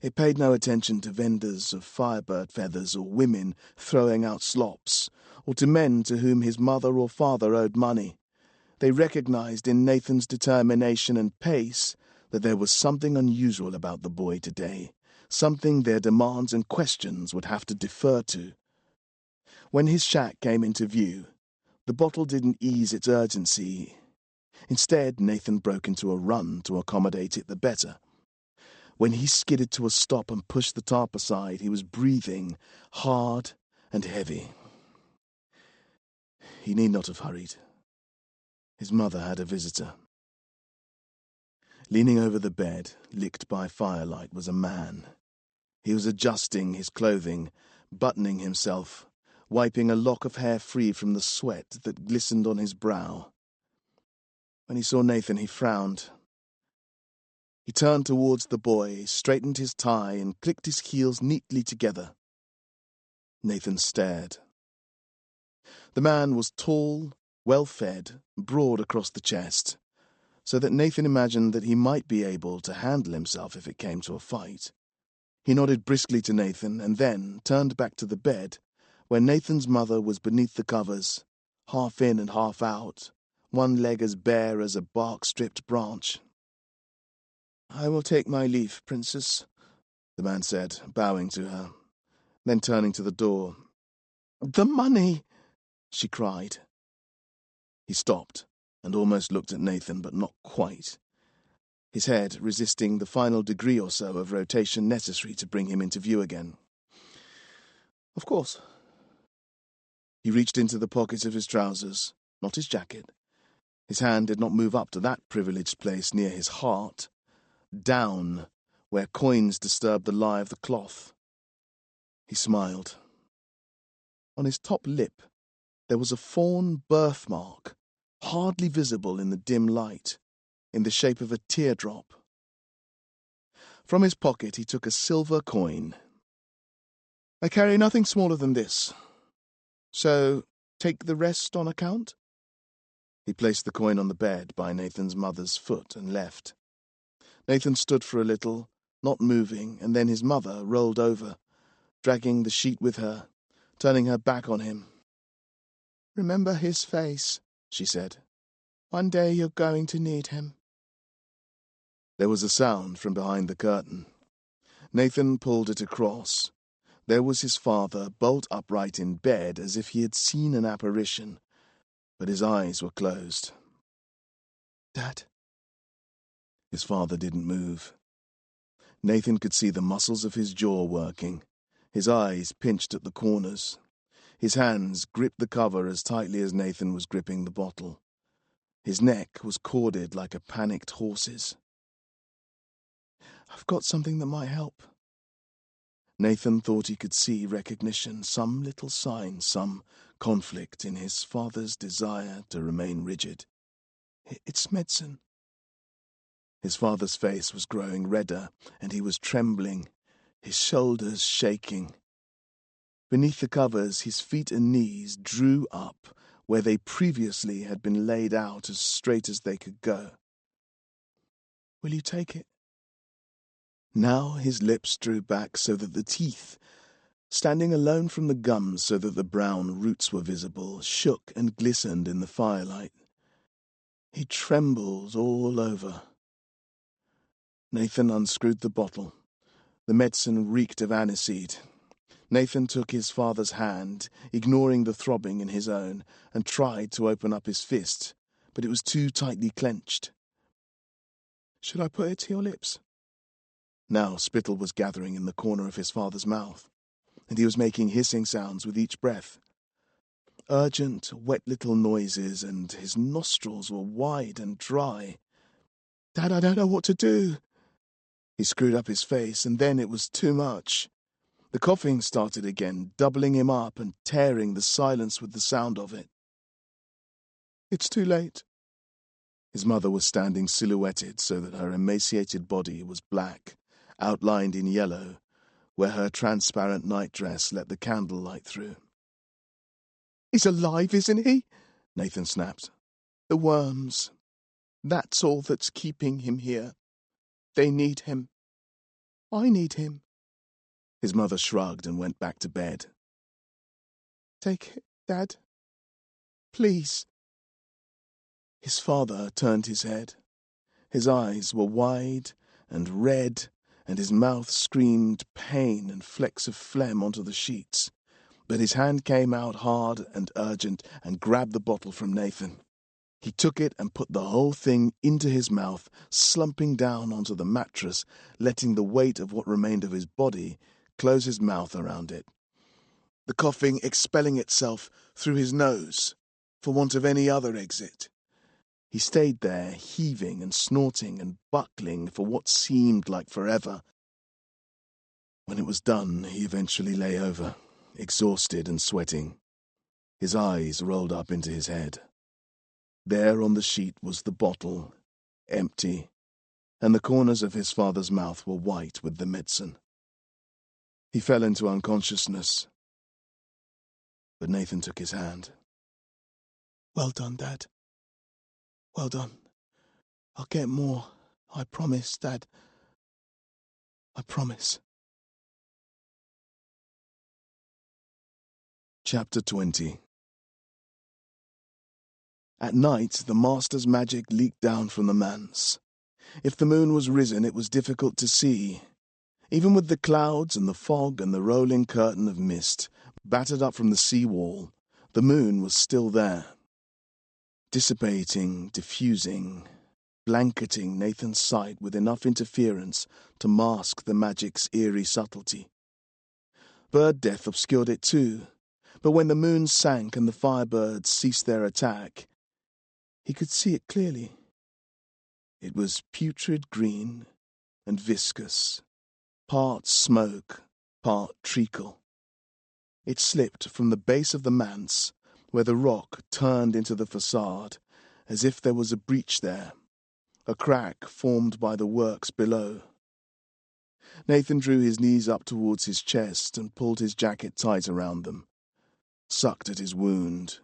It paid no attention to vendors of firebird feathers or women throwing out slops, or to men to whom his mother or father owed money. They recognized in Nathan's determination and pace that there was something unusual about the boy today, something their demands and questions would have to defer to. When his shack came into view, the bottle didn't ease its urgency. Instead, Nathan broke into a run to accommodate it the better. When he skidded to a stop and pushed the tarp aside, he was breathing hard and heavy. He need not have hurried. His mother had a visitor. Leaning over the bed, licked by firelight, was a man. He was adjusting his clothing, buttoning himself, wiping a lock of hair free from the sweat that glistened on his brow. When he saw Nathan, he frowned. He turned towards the boy, straightened his tie, and clicked his heels neatly together. Nathan stared. The man was tall, well-fed, broad across the chest, so that Nathan imagined that he might be able to handle himself if it came to a fight. He nodded briskly to Nathan and then turned back to the bed, where Nathan's mother was beneath the covers, half in and half out, one leg as bare as a bark-stripped branch. "I will take my leave, Princess," the man said, bowing to her. Then turning to the door. "The money!" she cried. He stopped and almost looked at Nathan, but not quite, his head resisting the final degree or so of rotation necessary to bring him into view again. "Of course." He reached into the pocket of his trousers, not his jacket. His hand did not move up to that privileged place near his heart, down, where coins disturbed the lie of the cloth. He smiled. On his top lip there was a fawn birthmark, hardly visible in the dim light, in the shape of a teardrop. From his pocket he took a silver coin. "I carry nothing smaller than this. So take the rest on account?" He placed the coin on the bed by Nathan's mother's foot and left. Nathan stood for a little, not moving, and then his mother rolled over, dragging the sheet with her, turning her back on him. "Remember his face," she said. "One day you're going to need him." There was a sound from behind the curtain. Nathan pulled it across. There was his father, bolt upright in bed, as if he had seen an apparition, but his eyes were closed. "Dad?" His father didn't move. Nathan could see the muscles of his jaw working, his eyes pinched at the corners. His hands gripped the cover as tightly as Nathan was gripping the bottle. His neck was corded like a panicked horse's. "I've got something that might help." Nathan thought he could see recognition, some little sign, some conflict in his father's desire to remain rigid. "It's medicine." His father's face was growing redder, and he was trembling, his shoulders shaking. Beneath the covers, his feet and knees drew up where they previously had been laid out as straight as they could go. "Will you take it?" Now his lips drew back so that the teeth, standing alone from the gums so that the brown roots were visible, shook and glistened in the firelight. He trembled all over. Nathan unscrewed the bottle. The medicine reeked of aniseed. Nathan took his father's hand, ignoring the throbbing in his own, and tried to open up his fist, but it was too tightly clenched. "Should I put it to your lips?" Now spittle was gathering in the corner of his father's mouth, and he was making hissing sounds with each breath. Urgent, wet little noises, and his nostrils were wide and dry. "Dad, I don't know what to do." He screwed up his face, and then it was too much. The coughing started again, doubling him up and tearing the silence with the sound of it. "It's too late." His mother was standing silhouetted so that her emaciated body was black, outlined in yellow, where her transparent nightdress let the candlelight through. "He's alive, isn't he?" Nathan snapped. "The worms. That's all that's keeping him here. They need him. I need him." His mother shrugged and went back to bed. "Take it, Dad. Please." His father turned his head. His eyes were wide and red, and his mouth screamed pain and flecks of phlegm onto the sheets. But his hand came out hard and urgent and grabbed the bottle from Nathan. He took it and put the whole thing into his mouth, slumping down onto the mattress, letting the weight of what remained of his body close his mouth around it. The coughing expelling itself through his nose, for want of any other exit. He stayed there, heaving and snorting and buckling for what seemed like forever. When it was done, he eventually lay over, exhausted and sweating. His eyes rolled up into his head. There on the sheet was the bottle, empty, and the corners of his father's mouth were white with the medicine. He fell into unconsciousness, but Nathan took his hand. "Well done, Dad. Well done. I'll get more. I promise, Dad. I promise." Chapter 20. At night, the master's magic leaked down from the manse. If the moon was risen, it was difficult to see. Even with the clouds and the fog and the rolling curtain of mist battered up from the sea wall, the moon was still there, dissipating, diffusing, blanketing Nathan's sight with enough interference to mask the magic's eerie subtlety. Bird death obscured it too, but when the moon sank and the firebirds ceased their attack, he could see it clearly. It was putrid green and viscous, part smoke, part treacle. It slipped from the base of the manse, where the rock turned into the facade, as if there was a breach there, a crack formed by the works below. Nathan drew his knees up towards his chest and pulled his jacket tight around them, sucked at his wound,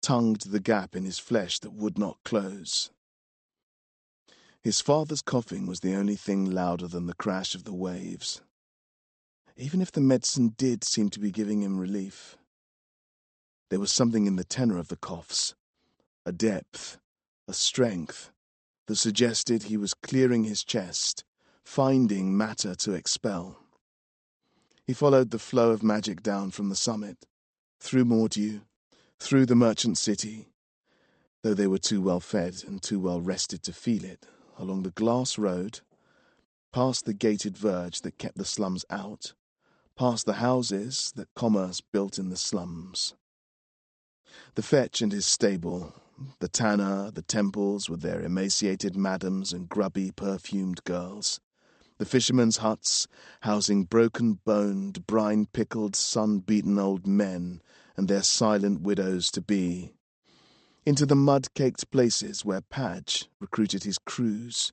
tongued the gap in his flesh that would not close. His father's coughing was the only thing louder than the crash of the waves. Even if the medicine did seem to be giving him relief, there was something in the tenor of the coughs, a depth, a strength, that suggested he was clearing his chest, finding matter to expel. He followed the flow of magic down from the summit, through Mordew, through the merchant city, though they were too well fed and too well rested to feel it, along the glass road, past the gated verge that kept the slums out, past the houses that commerce built in the slums. The fetch and his stable, the tanner, the temples with their emaciated madams and grubby, perfumed girls, the fishermen's huts housing broken-boned, brine-pickled, sun-beaten old men and their silent widows-to-be, into the mud-caked places where Padge recruited his crews,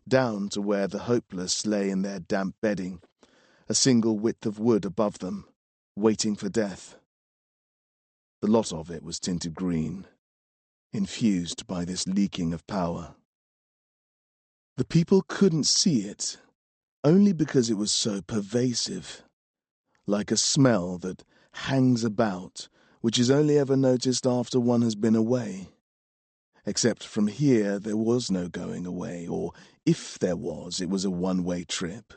down to where the hopeless lay in their damp bedding, a single width of wood above them, waiting for death. The lot of it was tinted green, infused by this leaking of power. The people couldn't see it, only because it was so pervasive, like a smell that hangs about, which is only ever noticed after one has been away. Except from here there was no going away, or if there was, it was a one-way trip.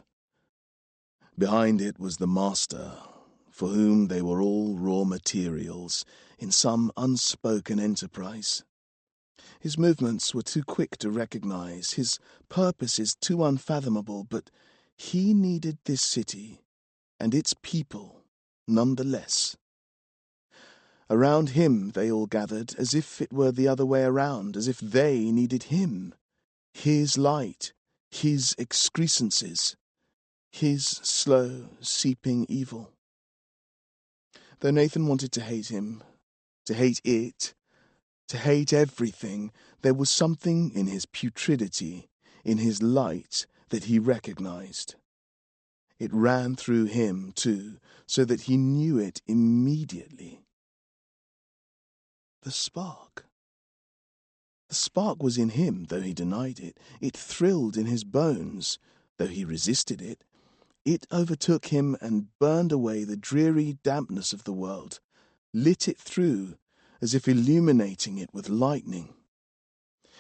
Behind it was the master, for whom they were all raw materials in some unspoken enterprise. His movements were too quick to recognize, his purposes too unfathomable, but he needed this city and its people nonetheless. Around him they all gathered, as if it were the other way around, as if they needed him, his light, his excrescences, his slow, seeping evil. Though Nathan wanted to hate him, to hate it, to hate everything, there was something in his putridity, in his light, that he recognized. It ran through him, too, so that he knew it immediately. The spark. The spark was in him, though he denied it. It thrilled in his bones, though he resisted it. It overtook him and burned away the dreary dampness of the world, lit it through, as if illuminating it with lightning.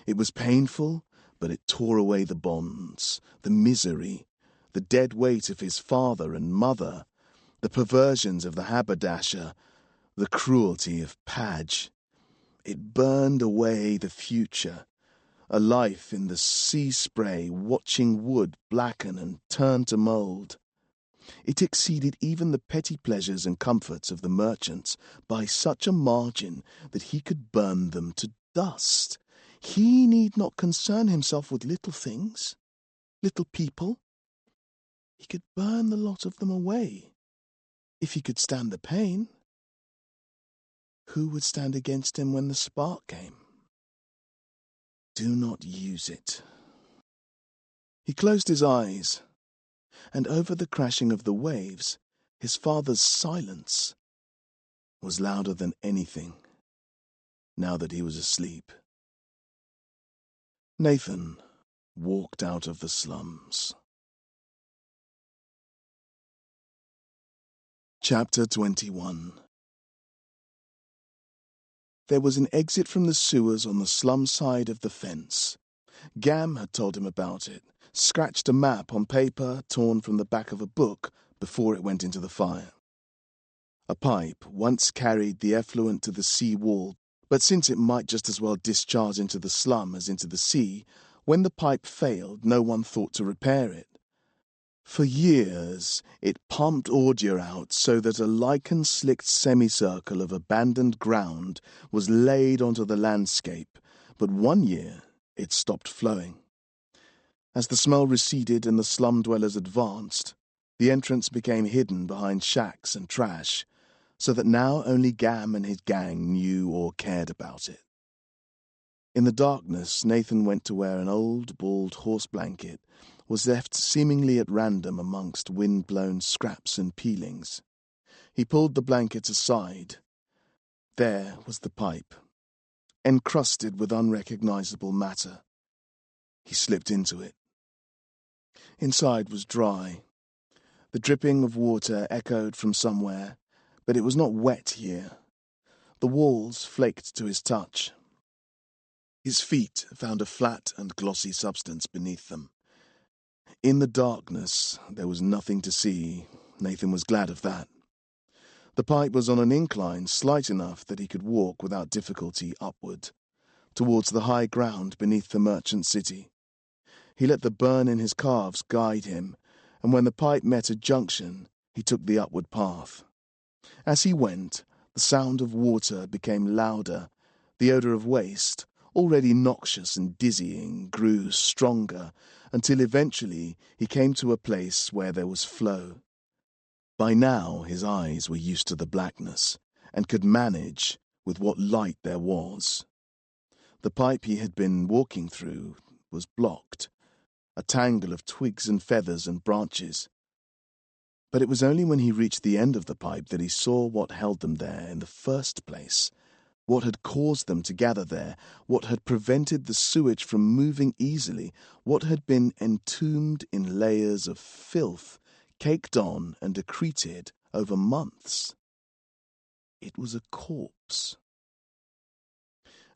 It was painful, but it tore away the bonds, the misery, the dead weight of his father and mother, the perversions of the haberdasher, the cruelty of Padge. It burned away the future, a life in the sea spray, watching wood blacken and turn to mould. It exceeded even the petty pleasures and comforts of the merchants by such a margin that he could burn them to dust. He need not concern himself with little things, little people. He could burn the lot of them away, if he could stand the pain. Who would stand against him when the spark came? Do not use it. He closed his eyes, and over the crashing of the waves, his father's silence was louder than anything, now that he was asleep. Nathan walked out of the slums. Chapter 21 There was an exit from the sewers on the slum side of the fence. Gam had told him about it, scratched a map on paper torn from the back of a book before it went into the fire. A pipe once carried the effluent to the sea wall, but since it might just as well discharge into the slum as into the sea, when the pipe failed, no one thought to repair it. For years, it pumped ordure out so that a lichen-slicked semicircle of abandoned ground was laid onto the landscape, but one year it stopped flowing. As the smell receded and the slum dwellers advanced, the entrance became hidden behind shacks and trash, so that now only Gam and his gang knew or cared about it. In the darkness, Nathan went to where an old, bald horse blanket was left seemingly at random amongst wind-blown scraps and peelings. He pulled the blanket aside. There was the pipe, encrusted with unrecognizable matter. He slipped into it. Inside was dry. The dripping of water echoed from somewhere, but it was not wet here. The walls flaked to his touch. His feet found a flat and glossy substance beneath them. In the darkness, there was nothing to see. Nathan was glad of that. The pipe was on an incline slight enough that he could walk without difficulty upward, towards the high ground beneath the merchant city. He let the burn in his calves guide him, and when the pipe met a junction, he took the upward path. As he went, the sound of water became louder. The odour of waste, already noxious and dizzying, grew stronger, until eventually he came to a place where there was flow. By now his eyes were used to the blackness, and could manage with what light there was. The pipe he had been walking through was blocked, a tangle of twigs and feathers and branches. But it was only when he reached the end of the pipe that he saw what held them there in the first place, what had caused them to gather there, what had prevented the sewage from moving easily, what had been entombed in layers of filth, caked on and accreted over months. It was a corpse.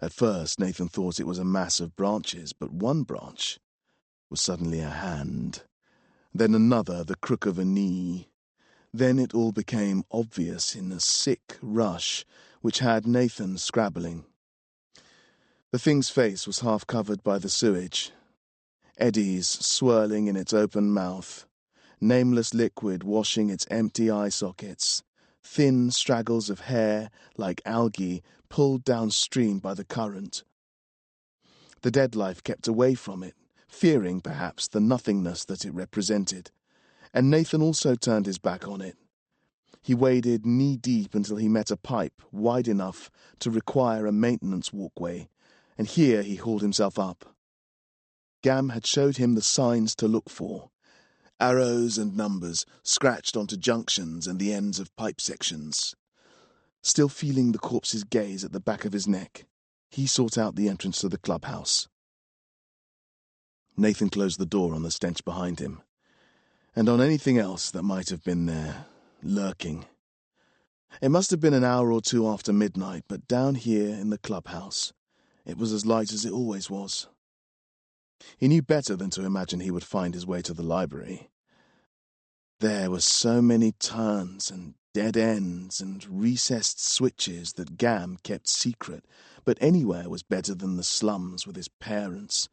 At first Nathan thought it was a mass of branches, but one branch was suddenly a hand, then another the crook of a knee. Then it all became obvious in a sick rush, which had Nathan scrabbling. The thing's face was half covered by the sewage, eddies swirling in its open mouth, nameless liquid washing its empty eye sockets, thin straggles of hair like algae pulled downstream by the current. The dead life kept away from it, fearing perhaps the nothingness that it represented, and Nathan also turned his back on it. He waded knee-deep until he met a pipe wide enough to require a maintenance walkway, and here he hauled himself up. Gam had showed him the signs to look for, arrows and numbers scratched onto junctions and the ends of pipe sections. Still feeling the corpse's gaze at the back of his neck, he sought out the entrance to the clubhouse. Nathan closed the door on the stench behind him, and on anything else that might have been there, lurking. It must have been an hour or two after midnight, but down here in the clubhouse, it was as light as it always was. He knew better than to imagine he would find his way to the library. There were so many turns and dead ends and recessed switches that Gam kept secret, but anywhere was better than the slums with his parents.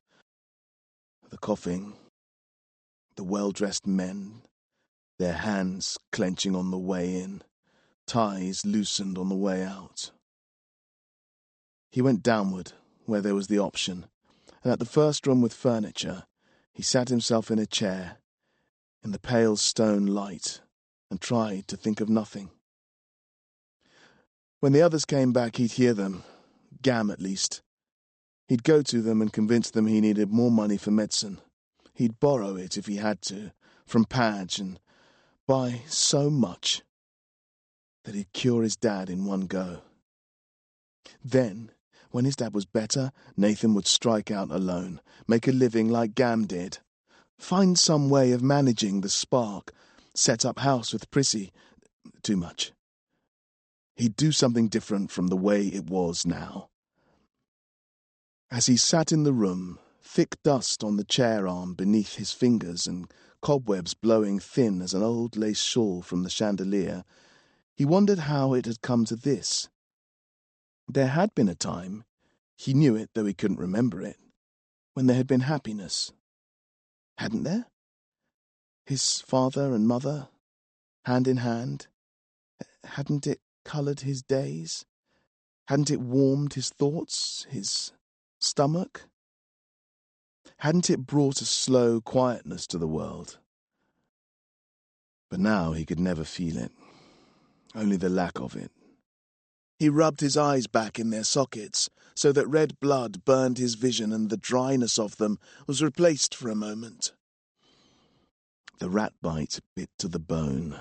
The coughing, the well-dressed men, their hands clenching on the way in, ties loosened on the way out. He went downward, where there was the option, and at the first room with furniture, he sat himself in a chair, in the pale stone light, and tried to think of nothing. When the others came back, he'd hear them, Gam at least. He'd go to them and convince them he needed more money for medicine. He'd borrow it if he had to, from Padge, and buy so much that he'd cure his dad in one go. Then, when his dad was better, Nathan would strike out alone, make a living like Gam did, find some way of managing the spark, set up house with Prissy. Too much. He'd do something different from the way it was now. As he sat in the room, thick dust on the chair arm beneath his fingers and cobwebs blowing thin as an old lace shawl from the chandelier, he wondered how it had come to this. There had been a time, he knew it though he couldn't remember it, when there had been happiness. Hadn't there? His father and mother, hand in hand. Hadn't it coloured his days? Hadn't it warmed his thoughts, his stomach? Hadn't it brought a slow quietness to the world? But now he could never feel it, only the lack of it. He rubbed his eyes back in their sockets so that red blood burned his vision and the dryness of them was replaced for a moment. The rat bite bit to the bone.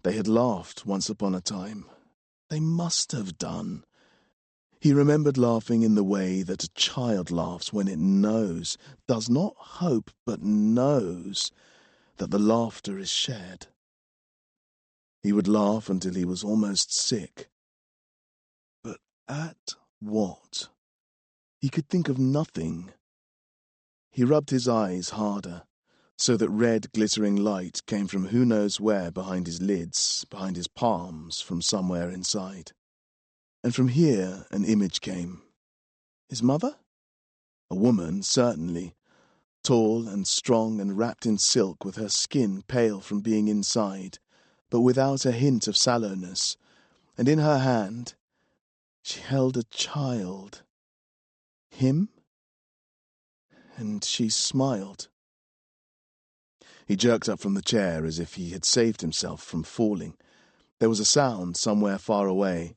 They had laughed once upon a time. They must have done. He remembered laughing in the way that a child laughs when it knows, does not hope, but knows, that the laughter is shared. He would laugh until he was almost sick. But at what? He could think of nothing. He rubbed his eyes harder, so that red glittering light came from who knows where behind his lids, behind his palms, from somewhere inside. And from here an image came. His mother? A woman, certainly, tall and strong and wrapped in silk, with her skin pale from being inside, but without a hint of sallowness, and in her hand she held a child. Him? And she smiled. He jerked up from the chair as if he had saved himself from falling. There was a sound somewhere far away,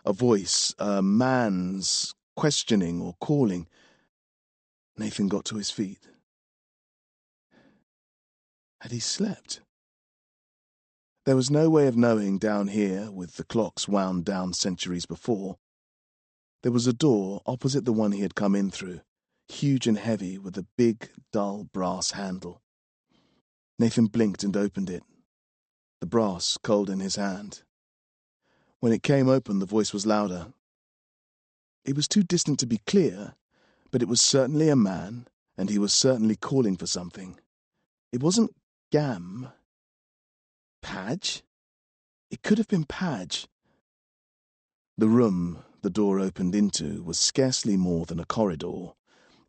a voice, a man's, questioning or calling. Nathan got to his feet. Had he slept? There was no way of knowing down here, with the clocks wound down centuries before. There was a door opposite the one he had come in through, huge and heavy, with a big, dull brass handle. Nathan blinked and opened it, the brass cold in his hand. When it came open, the voice was louder. It was too distant to be clear, but it was certainly a man, and he was certainly calling for something. It wasn't Gam. Padge? It could have been Padge. The room the door opened into was scarcely more than a corridor,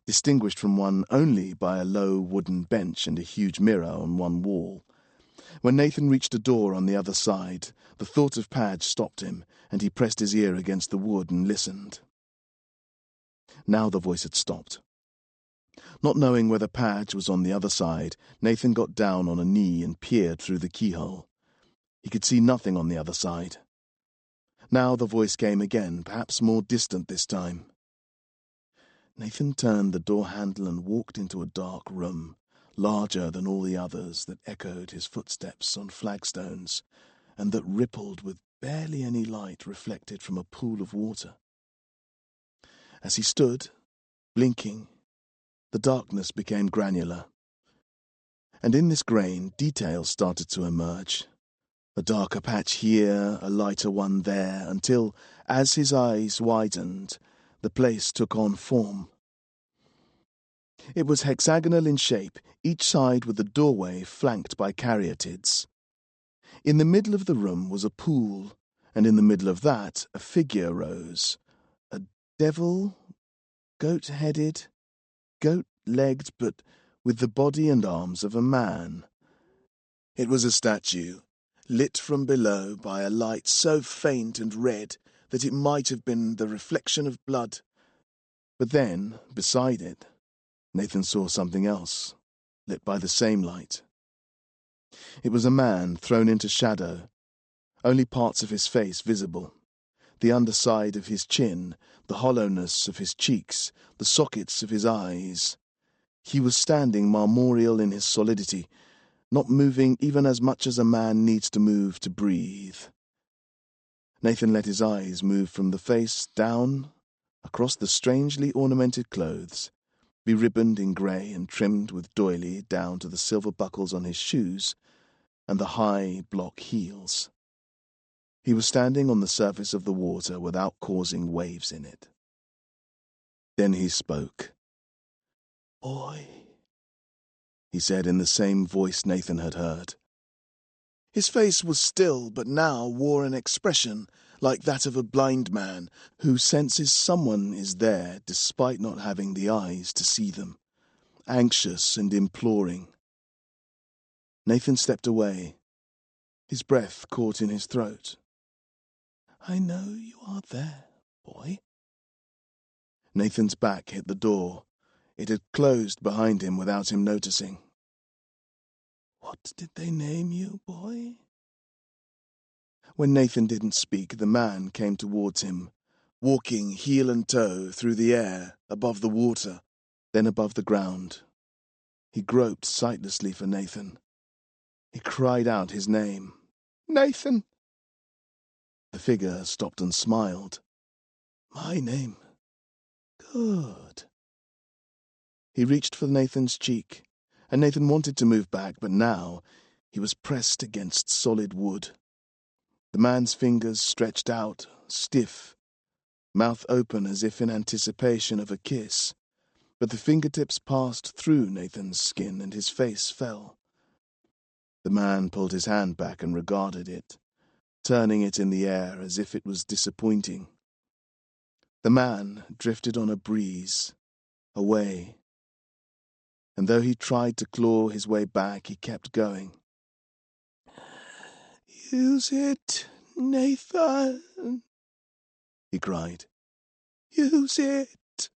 distinguished from one only by a low wooden bench and a huge mirror on one wall. When Nathan reached a door on the other side, the thought of Padge stopped him, and he pressed his ear against the wood and listened. Now the voice had stopped. Not knowing whether Padge was on the other side, Nathan got down on a knee and peered through the keyhole. He could see nothing on the other side. Now the voice came again, perhaps more distant this time. Nathan turned the door handle and walked into a dark room, larger than all the others, that echoed his footsteps on flagstones, and that rippled with barely any light reflected from a pool of water. As he stood, blinking, the darkness became granular, and in this grain details started to emerge. A darker patch here, a lighter one there, until, as his eyes widened, the place took on form. It was hexagonal in shape, each side with a doorway flanked by caryatids. In the middle of the room was a pool, and in the middle of that a figure rose. A devil, goat-headed, goat-legged, but with the body and arms of a man. It was a statue, lit from below by a light so faint and red that it might have been the reflection of blood. But then, beside it, Nathan saw something else, lit by the same light. It was a man thrown into shadow, only parts of his face visible, the underside of his chin, the hollowness of his cheeks, the sockets of his eyes. He was standing marmoreal in his solidity, not moving even as much as a man needs to move to breathe. Nathan let his eyes move from the face down, across the strangely ornamented clothes, beribboned in grey and trimmed with doily down to the silver buckles on his shoes and the high block heels. He was standing on the surface of the water without causing waves in it. Then he spoke. "Boy," he said in the same voice Nathan had heard. His face was still, but now wore an expression like that of a blind man who senses someone is there despite not having the eyes to see them, anxious and imploring. Nathan stepped away. His breath caught in his throat. "I know you are there, boy." Nathan's back hit the door. It had closed behind him without him noticing. "What did they name you, boy?" When Nathan didn't speak, the man came towards him, walking heel and toe through the air, above the water, then above the ground. He groped sightlessly for Nathan. He cried out his name. "Nathan!" The figure stopped and smiled. "My name. Good." He reached for Nathan's cheek, and Nathan wanted to move back, but now he was pressed against solid wood. The man's fingers stretched out, stiff, mouth open as if in anticipation of a kiss, but the fingertips passed through Nathan's skin and his face fell. The man pulled his hand back and regarded it, turning it in the air as if it was disappointing. The man drifted on a breeze, away, and though he tried to claw his way back, he kept going. "Use it, Nathan," he cried. "Use it.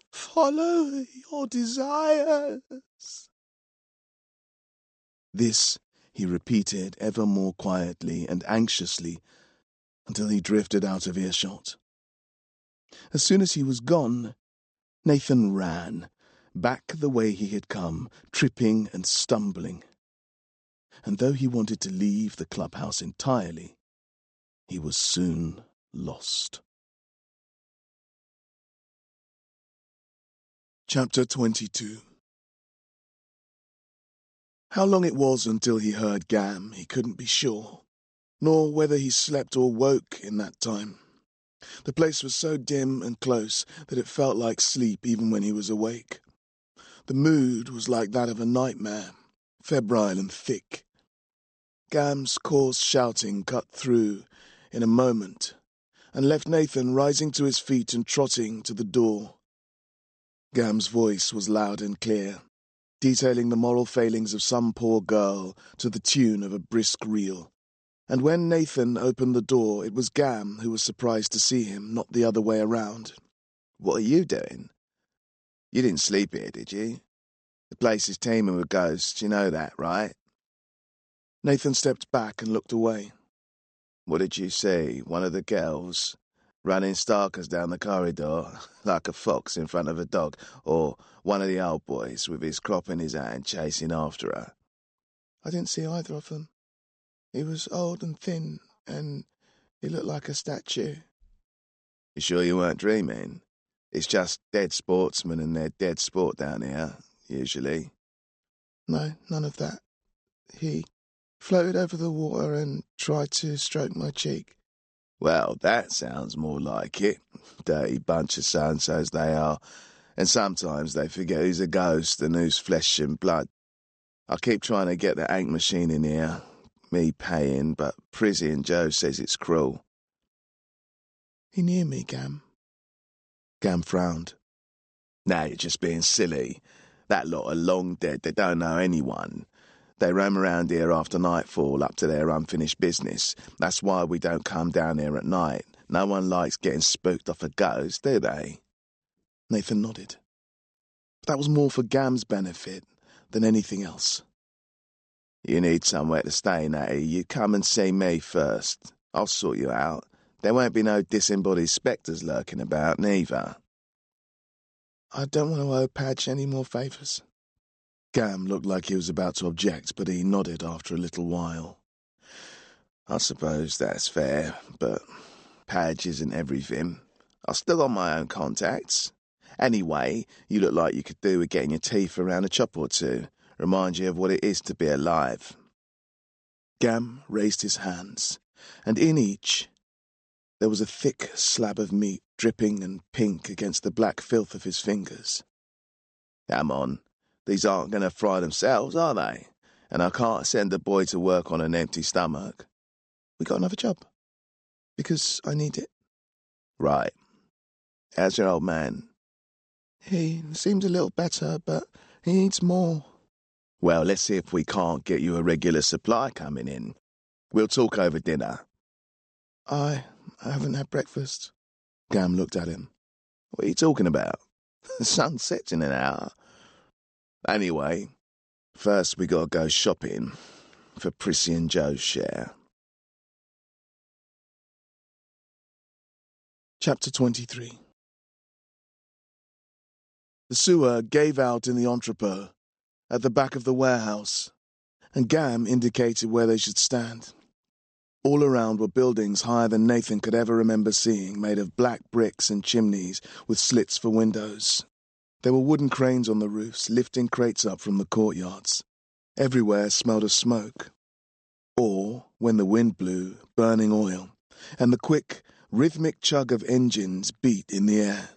Follow your desires." This he repeated ever more quietly and anxiously until he drifted out of earshot. As soon as he was gone, Nathan ran, back the way he had come, tripping and stumbling. And though he wanted to leave the clubhouse entirely, he was soon lost. Chapter 22. How long it was until he heard Gam, he couldn't be sure, nor whether he slept or woke in that time. The place was so dim and close that it felt like sleep even when he was awake. The mood was like that of a nightmare, febrile and thick. Gam's coarse shouting cut through in a moment and left Nathan rising to his feet and trotting to the door. Gam's voice was loud and clear, detailing the moral failings of some poor girl to the tune of a brisk reel. And when Nathan opened the door, it was Gam who was surprised to see him, not the other way around. "What are you doing? You didn't sleep here, did you? The place is teeming with ghosts, you know that, right?" Nathan stepped back and looked away. "What did you see? One of the girls running starkers down the corridor like a fox in front of a dog, or one of the old boys with his crop in his hand chasing after her?" "I didn't see either of them. He was old and thin, and he looked like a statue." "You sure you weren't dreaming? It's just dead sportsmen and their dead sport down here, usually." "No, none of that. He floated over the water and tried to stroke my cheek." "Well, that sounds more like it. Dirty bunch of so-and-sos they are, and sometimes they forget who's a ghost and who's flesh and blood. I keep trying to get the ink machine in here, me paying, but Prizzy and Joe says it's cruel." "He knew me, Gam." Gam frowned. "Now you're just being silly. That lot are long dead. They don't know anyone. They roam around here after nightfall up to their unfinished business. That's why we don't come down here at night. No one likes getting spooked off a ghost, do they?" Nathan nodded. But that was more for Gam's benefit than anything else. "You need somewhere to stay, Natty. You come and see me first. I'll sort you out. There won't be no disembodied spectres lurking about, neither." "I don't want to owe Padge any more favours." Gam looked like he was about to object, but he nodded after a little while. "I suppose that's fair, but Padge isn't everything. I've still got my own contacts. Anyway, you look like you could do with getting your teeth around a chop or two. Remind you of what it is to be alive." Gam raised his hands, and in each there was a thick slab of meat dripping and pink against the black filth of his fingers. Come on, these aren't going to fry themselves, are they? And I can't send a boy to work on an empty stomach. We got another job, because I need it. Right. How's your old man? He seems a little better, but he needs more. Well, let's see if we can't get you a regular supply coming in. We'll talk over dinner. I haven't had breakfast. Gam looked at him. What are you talking about? The sun sets in an hour. Anyway, first we gotta go shopping for Prissy and Joe's share. Chapter 23. The sewer gave out in the entrepot at the back of the warehouse, and Gam indicated where they should stand. All around were buildings higher than Nathan could ever remember seeing, made of black bricks and chimneys with slits for windows. There were wooden cranes on the roofs, lifting crates up from the courtyards. Everywhere smelled of smoke, or, when the wind blew, burning oil, and the quick, rhythmic chug of engines beat in the air.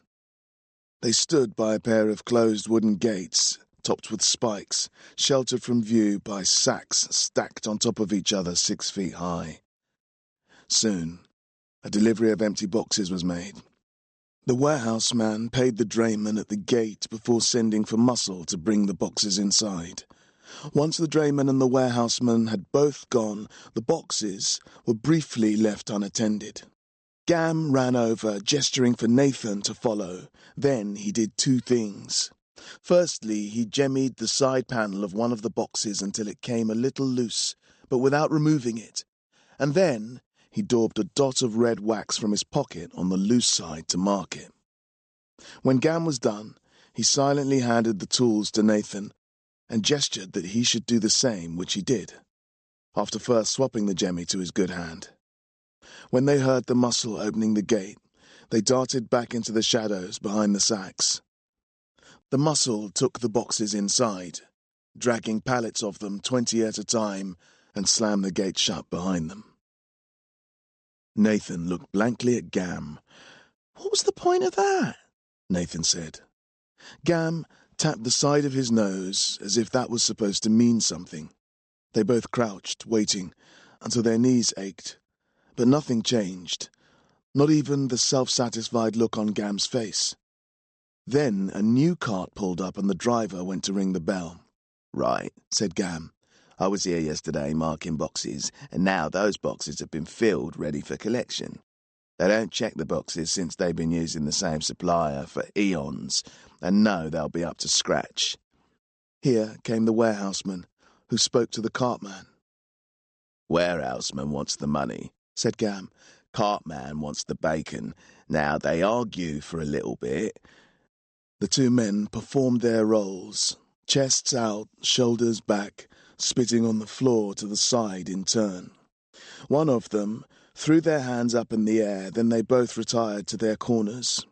They stood by a pair of closed wooden gates, topped with spikes, sheltered from view by sacks stacked on top of each other 6 feet high. Soon, a delivery of empty boxes was made. The warehouse man paid the drayman at the gate before sending for Muscle to bring the boxes inside. Once the drayman and the warehouseman had both gone, the boxes were briefly left unattended. Gam ran over, gesturing for Nathan to follow. Then he did 2 things. Firstly, he jemmied the side panel of one of the boxes until it came a little loose, but without removing it. And then he daubed a dot of red wax from his pocket on the loose side to mark it. When Gam was done, he silently handed the tools to Nathan and gestured that he should do the same, which he did, after first swapping the jemmy to his good hand. When they heard the Muscle opening the gate, they darted back into the shadows behind the sacks. The Muscle took the boxes inside, dragging pallets of them 20 at a time, and slammed the gate shut behind them. Nathan looked blankly at Gam. "What was the point of that?" Nathan said. Gam tapped the side of his nose as if that was supposed to mean something. They both crouched, waiting, until their knees ached. But nothing changed, not even the self-satisfied look on Gam's face. Then a new cart pulled up and the driver went to ring the bell. "Right," said Gam. "I was here yesterday marking boxes, and now those boxes have been filled, ready for collection. They don't check the boxes since they've been using the same supplier for eons, and know they'll be up to scratch." Here came the warehouseman, who spoke to the cartman. "Warehouseman wants the money," said Gam. "Cartman wants the bacon. Now they argue for a little bit." The 2 men performed their roles, chests out, shoulders back, spitting on the floor to the side in turn. One of them threw their hands up in the air, then they both retired to their corners.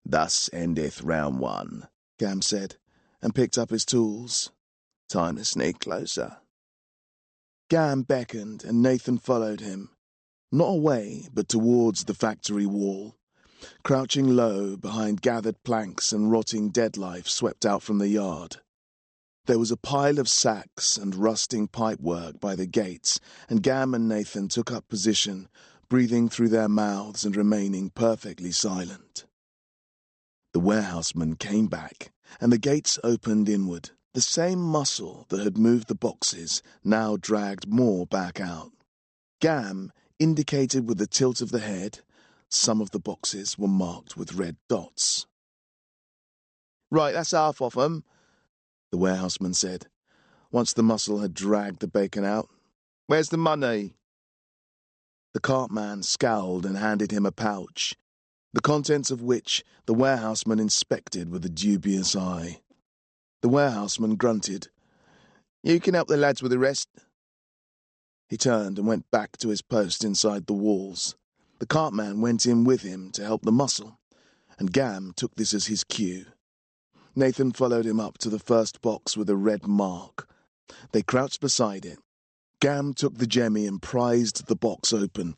"Thus endeth round 1, Gam said, and picked up his tools. "Time to sneak closer." Gam beckoned, and Nathan followed him, not away, but towards the factory wall. Crouching low behind gathered planks and rotting dead life swept out from the yard. There was a pile of sacks and rusting pipework by the gates, and Gam and Nathan took up position, breathing through their mouths and remaining perfectly silent. The warehouseman came back, and the gates opened inward. The same Muscle that had moved the boxes now dragged more back out. Gam indicated with a tilt of the head. Some of the boxes were marked with red dots. "Right, that's half of 'em," the warehouseman said, once the Muscle had dragged the bacon out. "Where's the money?" The cartman scowled and handed him a pouch, the contents of which the warehouseman inspected with a dubious eye. The warehouseman grunted. "You can help the lads with the rest." He turned and went back to his post inside the walls. The cartman went in with him to help the Muscle, and Gam took this as his cue. Nathan followed him up to the first box with a red mark. They crouched beside it. Gam took the jemmy and prized the box open,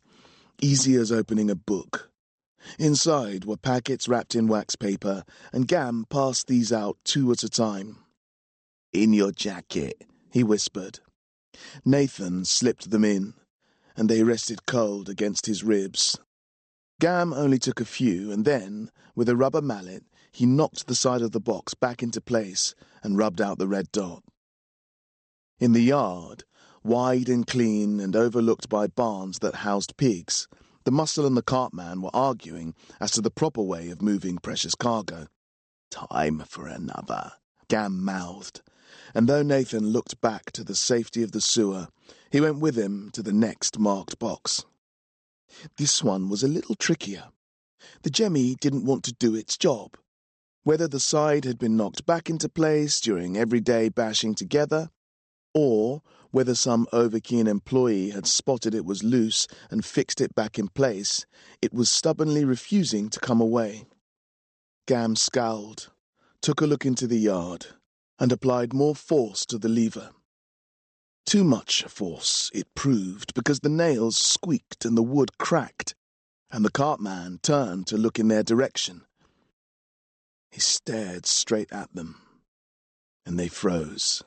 easy as opening a book. Inside were packets wrapped in wax paper, and Gam passed these out 2 at a time. "In your jacket," he whispered. Nathan slipped them in, and they rested cold against his ribs. Gam only took a few, and then, with a rubber mallet, he knocked the side of the box back into place and rubbed out the red dot. In the yard, wide and clean and overlooked by barns that housed pigs, the muscle and the cartman were arguing as to the proper way of moving precious cargo. "Time for another," Gam mouthed, and though Nathan looked back to the safety of the sewer, he went with him to the next marked box. This one was a little trickier. The jemmy didn't want to do its job. Whether the side had been knocked back into place during everyday bashing together, or whether some overkeen employee had spotted it was loose and fixed it back in place, it was stubbornly refusing to come away. Gam scowled, took a look into the yard, and applied more force to the lever. Too much force, it proved, because the nails squeaked and the wood cracked, and the cartman turned to look in their direction. He stared straight at them, and they froze.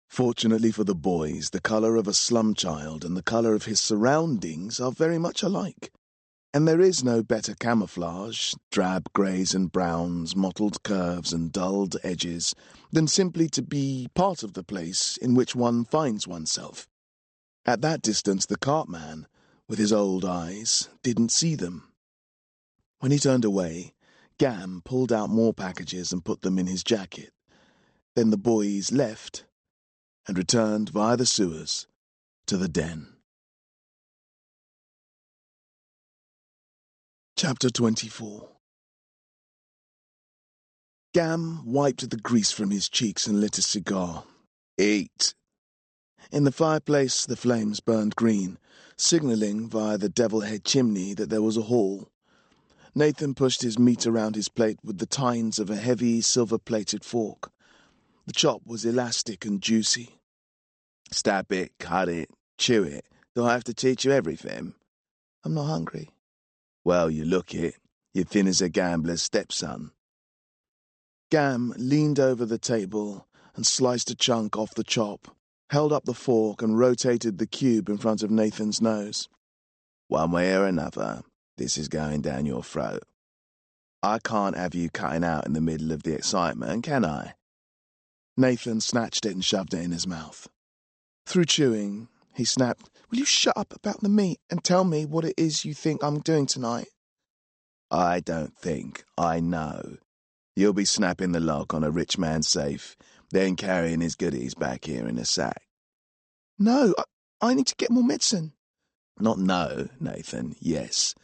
Fortunately for the boys, the colour of a slum child and the colour of his surroundings are very much alike, and there is no better camouflage, drab greys and browns, mottled curves and dulled edges, than simply to be part of the place in which one finds oneself. At that distance the cartman, with his old eyes, didn't see them. When he turned away, Gam pulled out more packages and put them in his jacket. Then the boys left and returned via the sewers to the den. Chapter 24. Gam wiped the grease from his cheeks and lit a cigar. "Eat." In the fireplace the flames burned green, signalling via the devil-head chimney that there was a haul. Nathan pushed his meat around his plate with the tines of a heavy, silver-plated fork. The chop was elastic and juicy. "Stab it, cut it, chew it. Do I have to teach you everything?" "I'm not hungry." "Well, you look it. You're thin as a gambler's stepson." Gam leaned over the table and sliced a chunk off the chop, held up the fork and rotated the cube in front of Nathan's nose. "One way or another, this is going down your throat. I can't have you cutting out in the middle of the excitement, can I?" Nathan snatched it and shoved it in his mouth. Through chewing, he snapped, "Will you shut up about the meat and tell me what it is you think I'm doing tonight?" "I don't think, I know. You'll be snapping the lock on a rich man's safe, then carrying his goodies back here in a sack." "No, I need to get more medicine." "Not no, Nathan, yes.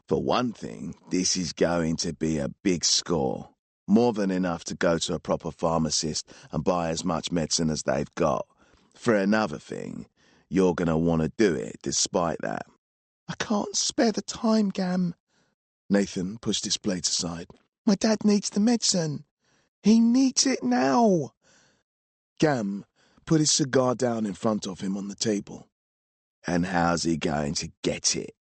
For one thing, this is going to be a big score. More than enough to go to a proper pharmacist and buy as much medicine as they've got. For another thing, you're going to want to do it despite that." "I can't spare the time, Gam." Nathan pushed his plate aside. "My dad needs the medicine. He needs it now." Gam put his cigar down in front of him on the table. "And how's he going to get it?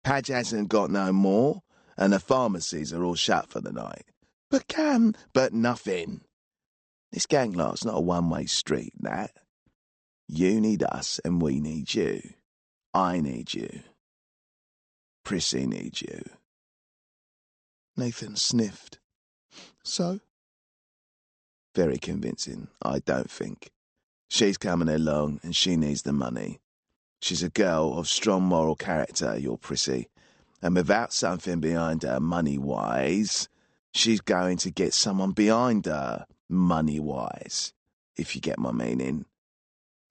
Padge hasn't got no more, and the pharmacies are all shut for the night." "But Gam—" "But nothing. This gang lot's not a one-way street, that. You need us and we need you. I need you. Prissy needs you." Nathan sniffed. "So?" "Very convincing, I don't think. She's coming along and she needs the money. She's a girl of strong moral character, your Prissy, and without something behind her money-wise, she's going to get someone behind her money-wise, if you get my meaning.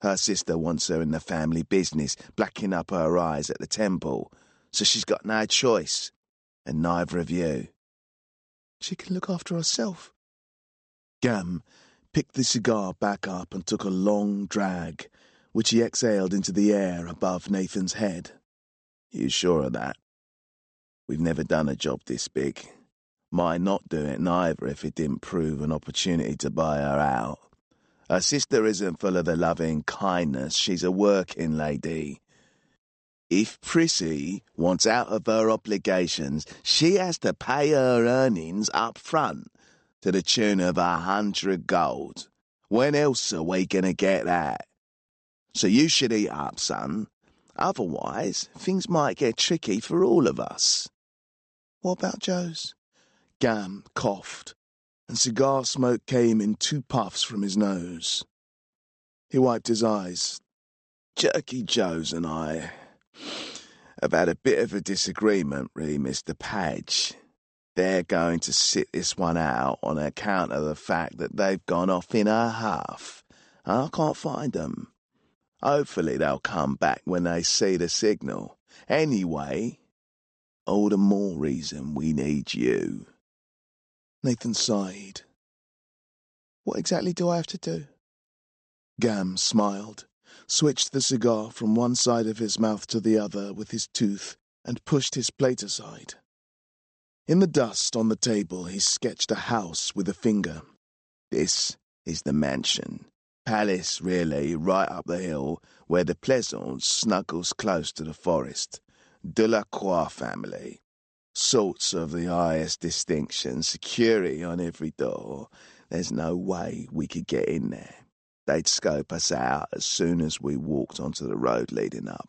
Her sister wants her in the family business, blacking up her eyes at the temple, so she's got no choice, and neither of you." "She can look after herself." Gam picked the cigar back up and took a long drag, which he exhaled into the air above Nathan's head. "You sure of that? We've never done a job this big. Might not do it neither if it didn't prove an opportunity to buy her out. Her sister isn't full of the loving kindness. She's a working lady. If Prissy wants out of her obligations, she has to pay her earnings up front to the tune of 100 gold. When else are we going to get that? So you should eat up, son. Otherwise, things might get tricky for all of us. What about Joe's? Gam coughed, and cigar smoke came in 2 puffs from his nose. He wiped his eyes. Jerky Joe's and I have had a bit of a disagreement, really, Mr. Padge. They're going to sit this one out on account of the fact that they've gone off in a huff. I can't find them. Hopefully they'll come back when they see the signal. Anyway, all the more reason we need you. Nathan sighed. What exactly do I have to do? Gam smiled, switched the cigar from one side of his mouth to the other with his tooth, and pushed his plate aside. In the dust on the table, he sketched a house with a finger. This is the mansion. Palace, really, right up the hill, where the Plaisance snuggles close to the forest. Delacroix family. Sorts of the highest distinction, security on every door. There's no way we could get in there. They'd scope us out as soon as we walked onto the road leading up.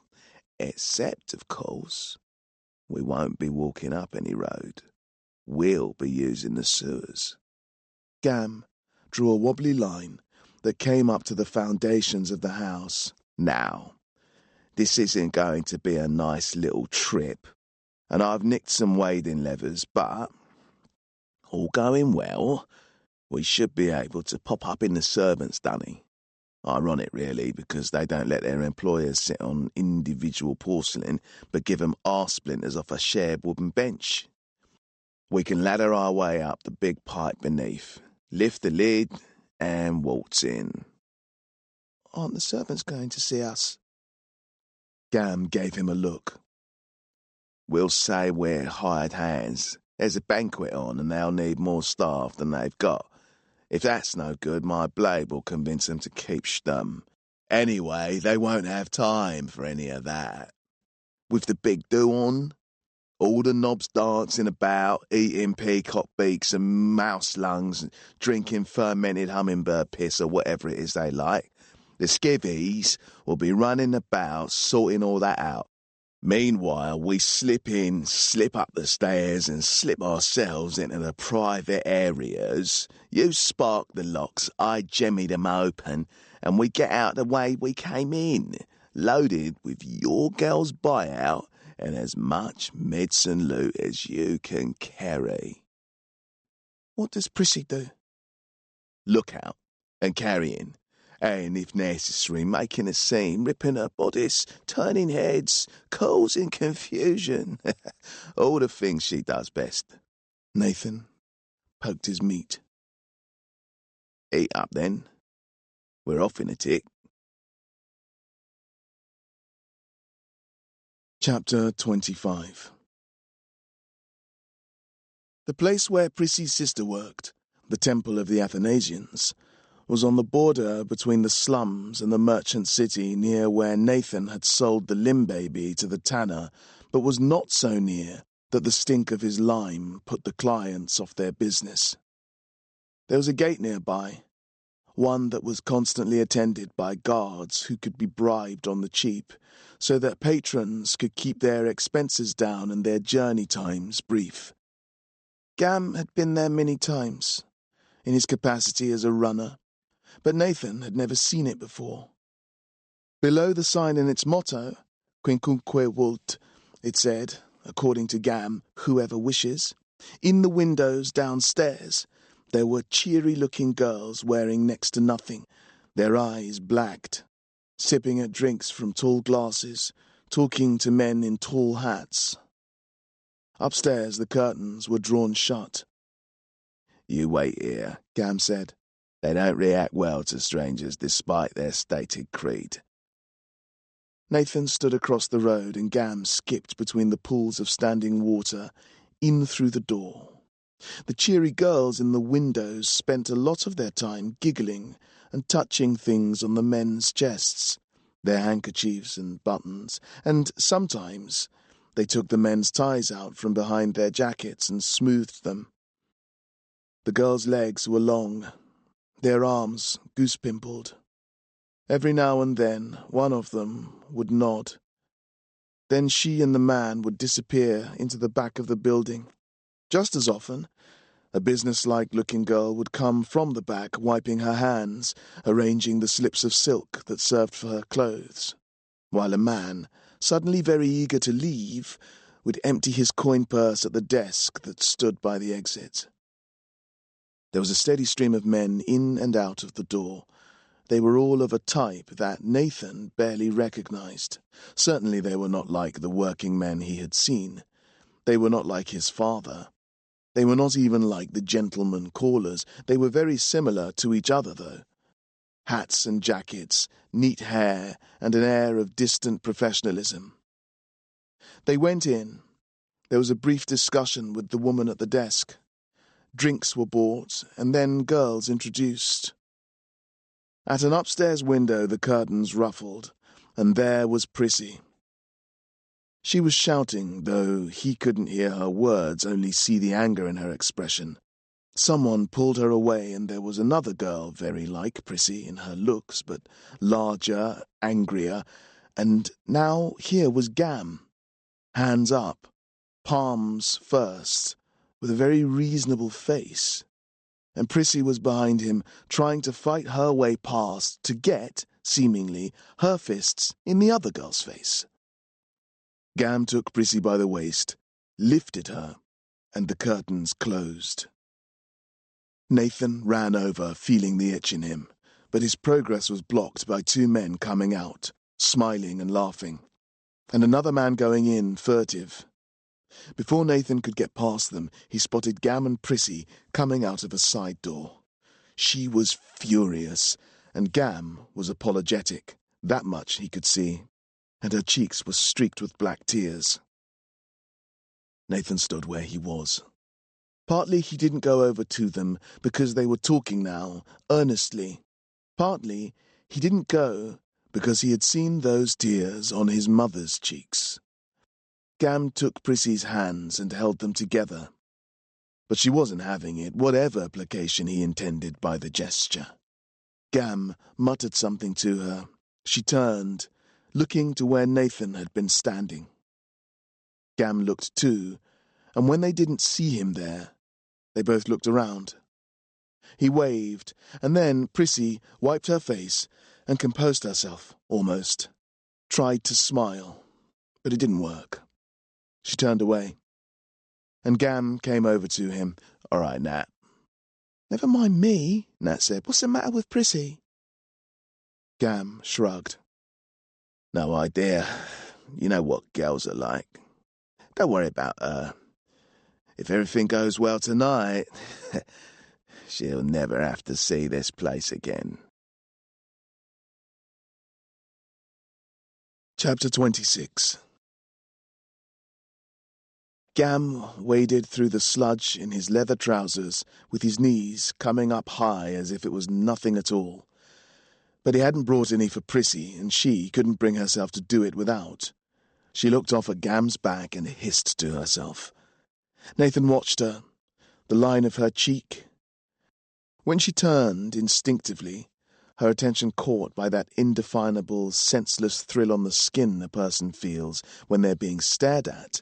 Except, of course, we won't be walking up any road. We'll be using the sewers. Gam drew a wobbly line that came up to the foundations of the house. Now, this isn't going to be a nice little trip, and I've nicked some wading levers, but, all going well, we should be able to pop up in the servants' dunny. Ironic, really, because they don't let their employers sit on individual porcelain, but give them arse splinters off a shared wooden bench. We can ladder our way up the big pipe beneath, lift the lid, and waltz in. Aren't the servants going to see us? Gam gave him a look. We'll say we're hired hands. There's a banquet on and they'll need more staff than they've got. If that's no good, my blade will convince them to keep stum. Anyway, they won't have time for any of that. With the big do on, all the knobs dancing about, eating peacock beaks and mouse lungs, drinking fermented hummingbird piss or whatever it is they like. The skivvies will be running about, sorting all that out. Meanwhile, we slip in, slip up the stairs and slip ourselves into the private areas. You spark the locks, I jemmy them open, and we get out the way we came in, loaded with your girl's buyout and as much medicine loot as you can carry. What does Prissy do? Look out and carrying, and if necessary, making a scene, ripping her bodice, turning heads, causing confusion. All the things she does best. Nathan poked his meat. Eat up then. We're off in a tick. Chapter 25. The place where Prissy's sister worked, the Temple of the Athanasians, was on the border between the slums and the merchant city near where Nathan had sold the limb baby to the tanner, but was not so near that the stink of his lime put the clients off their business. There was a gate nearby, one that was constantly attended by guards who could be bribed on the cheap, so that patrons could keep their expenses down and their journey times brief. Gam had been there many times, in his capacity as a runner, but Nathan had never seen it before. Below the sign and its motto, Quincunque vult, it said, according to Gam, whoever wishes, in the windows downstairs, there were cheery-looking girls wearing next to nothing, their eyes blacked, sipping at drinks from tall glasses, talking to men in tall hats. Upstairs the curtains were drawn shut. You wait here, Gam said. They don't react well to strangers despite their stated creed. Nathan stood across the road and Gam skipped between the pools of standing water in through the door. The cheery girls in the windows spent a lot of their time giggling and touching things on the men's chests, their handkerchiefs and buttons, and sometimes they took the men's ties out from behind their jackets and smoothed them. The girls' legs were long, their arms goose-pimpled. Every now and then one of them would nod. Then she and the man would disappear into the back of the building. Just as often, a business-like-looking girl would come from the back, wiping her hands, arranging the slips of silk that served for her clothes, while a man, suddenly very eager to leave, would empty his coin purse at the desk that stood by the exit. There was a steady stream of men in and out of the door. They were all of a type that Nathan barely recognized. Certainly they were not like the working men he had seen. They were not like his father. They were not even like the gentlemen callers. They were very similar to each other, though. Hats and jackets, neat hair, and an air of distant professionalism. They went in. There was a brief discussion with the woman at the desk. Drinks were bought, and then girls introduced. At an upstairs window the curtains ruffled, and there was Prissy. She was shouting, though he couldn't hear her words, only see the anger in her expression. Someone pulled her away, and there was another girl very like Prissy in her looks, but larger, angrier, and now here was Gam, hands up, palms first, with a very reasonable face. And Prissy was behind him, trying to fight her way past to get, seemingly, her fists in the other girl's face. Gam took Prissy by the waist, lifted her, and the curtains closed. Nathan ran over, feeling the itch in him, but his progress was blocked by two men coming out, smiling and laughing, and another man going in, furtive. Before Nathan could get past them, he spotted Gam and Prissy coming out of a side door. She was furious, and Gam was apologetic. That much he could see, and her cheeks were streaked with black tears. Nathan stood where he was. Partly he didn't go over to them because they were talking now, earnestly. Partly he didn't go because he had seen those tears on his mother's cheeks. Gam took Prissy's hands and held them together. But she wasn't having it, whatever placation he intended by the gesture. Gam muttered something to her. She turned, looking to where Nathan had been standing. Gam looked too, and when they didn't see him there, they both looked around. He waved, and then Prissy wiped her face and composed herself, almost. Tried to smile, but it didn't work. She turned away, and Gam came over to him. "All right, Nat." "Never mind me," Nat said. "What's the matter with Prissy?" Gam shrugged. "No idea. You know what girls are like. Don't worry about her. If everything goes well tonight, she'll never have to see this place again." Chapter 26. Gam waded through the sludge in his leather trousers, with his knees coming up high as if it was nothing at all. But he hadn't brought any for Prissy, and she couldn't bring herself to do it without. She looked off at Gam's back and hissed to herself. Nathan watched her, the line of her cheek. When she turned instinctively, her attention caught by that indefinable, senseless thrill on the skin a person feels when they're being stared at,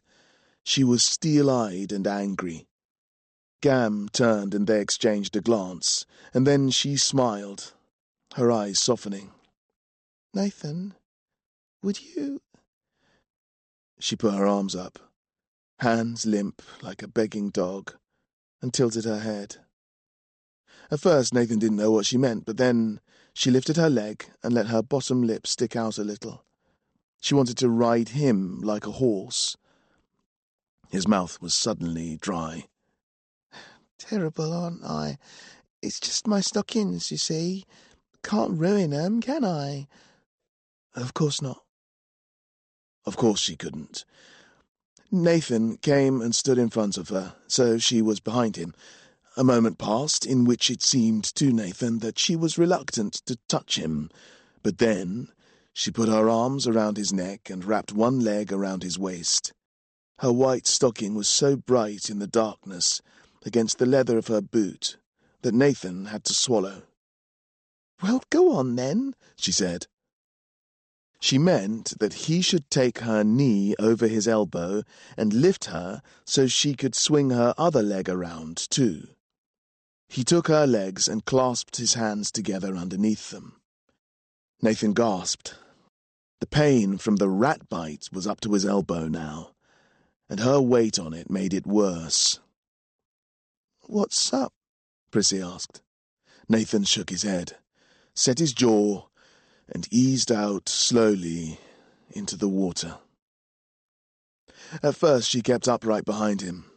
she was steel-eyed and angry. Gam turned and they exchanged a glance, and then she smiled, her eyes softening. "Nathan, would you—" She put her arms up, hands limp like a begging dog, and tilted her head. At first Nathan didn't know what she meant, but then she lifted her leg and let her bottom lip stick out a little. She wanted to ride him like a horse. His mouth was suddenly dry. "Terrible, aren't I? It's just my stockings, you see. Can't ruin 'em, can I?" "Of course not." Of course she couldn't. Nathan came and stood in front of her, so she was behind him. A moment passed in which it seemed to Nathan that she was reluctant to touch him, but then she put her arms around his neck and wrapped one leg around his waist. Her white stocking was so bright in the darkness against the leather of her boot that Nathan had to swallow. "Well, go on then," she said. She meant that he should take her knee over his elbow and lift her so she could swing her other leg around too. He took her legs and clasped his hands together underneath them. Nathan gasped. The pain from the rat bite was up to his elbow now, and her weight on it made it worse. "What's up?" Prissy asked. Nathan shook his head, set his jaw, and eased out slowly into the water. At first she kept upright behind him,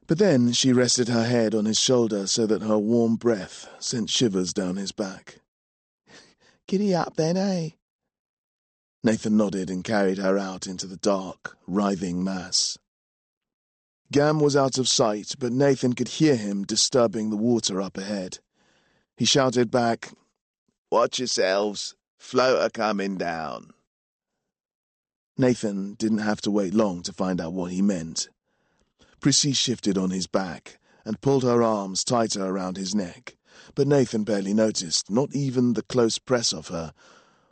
but then she rested her head on his shoulder so that her warm breath sent shivers down his back. "Giddy up then, eh?" Nathan nodded and carried her out into the dark, writhing mass. Gam was out of sight, but Nathan could hear him disturbing the water up ahead. He shouted back, "Watch yourselves, floater coming down." Nathan didn't have to wait long to find out what he meant. Prissy shifted on his back and pulled her arms tighter around his neck, but Nathan barely noticed, not even the close press of her,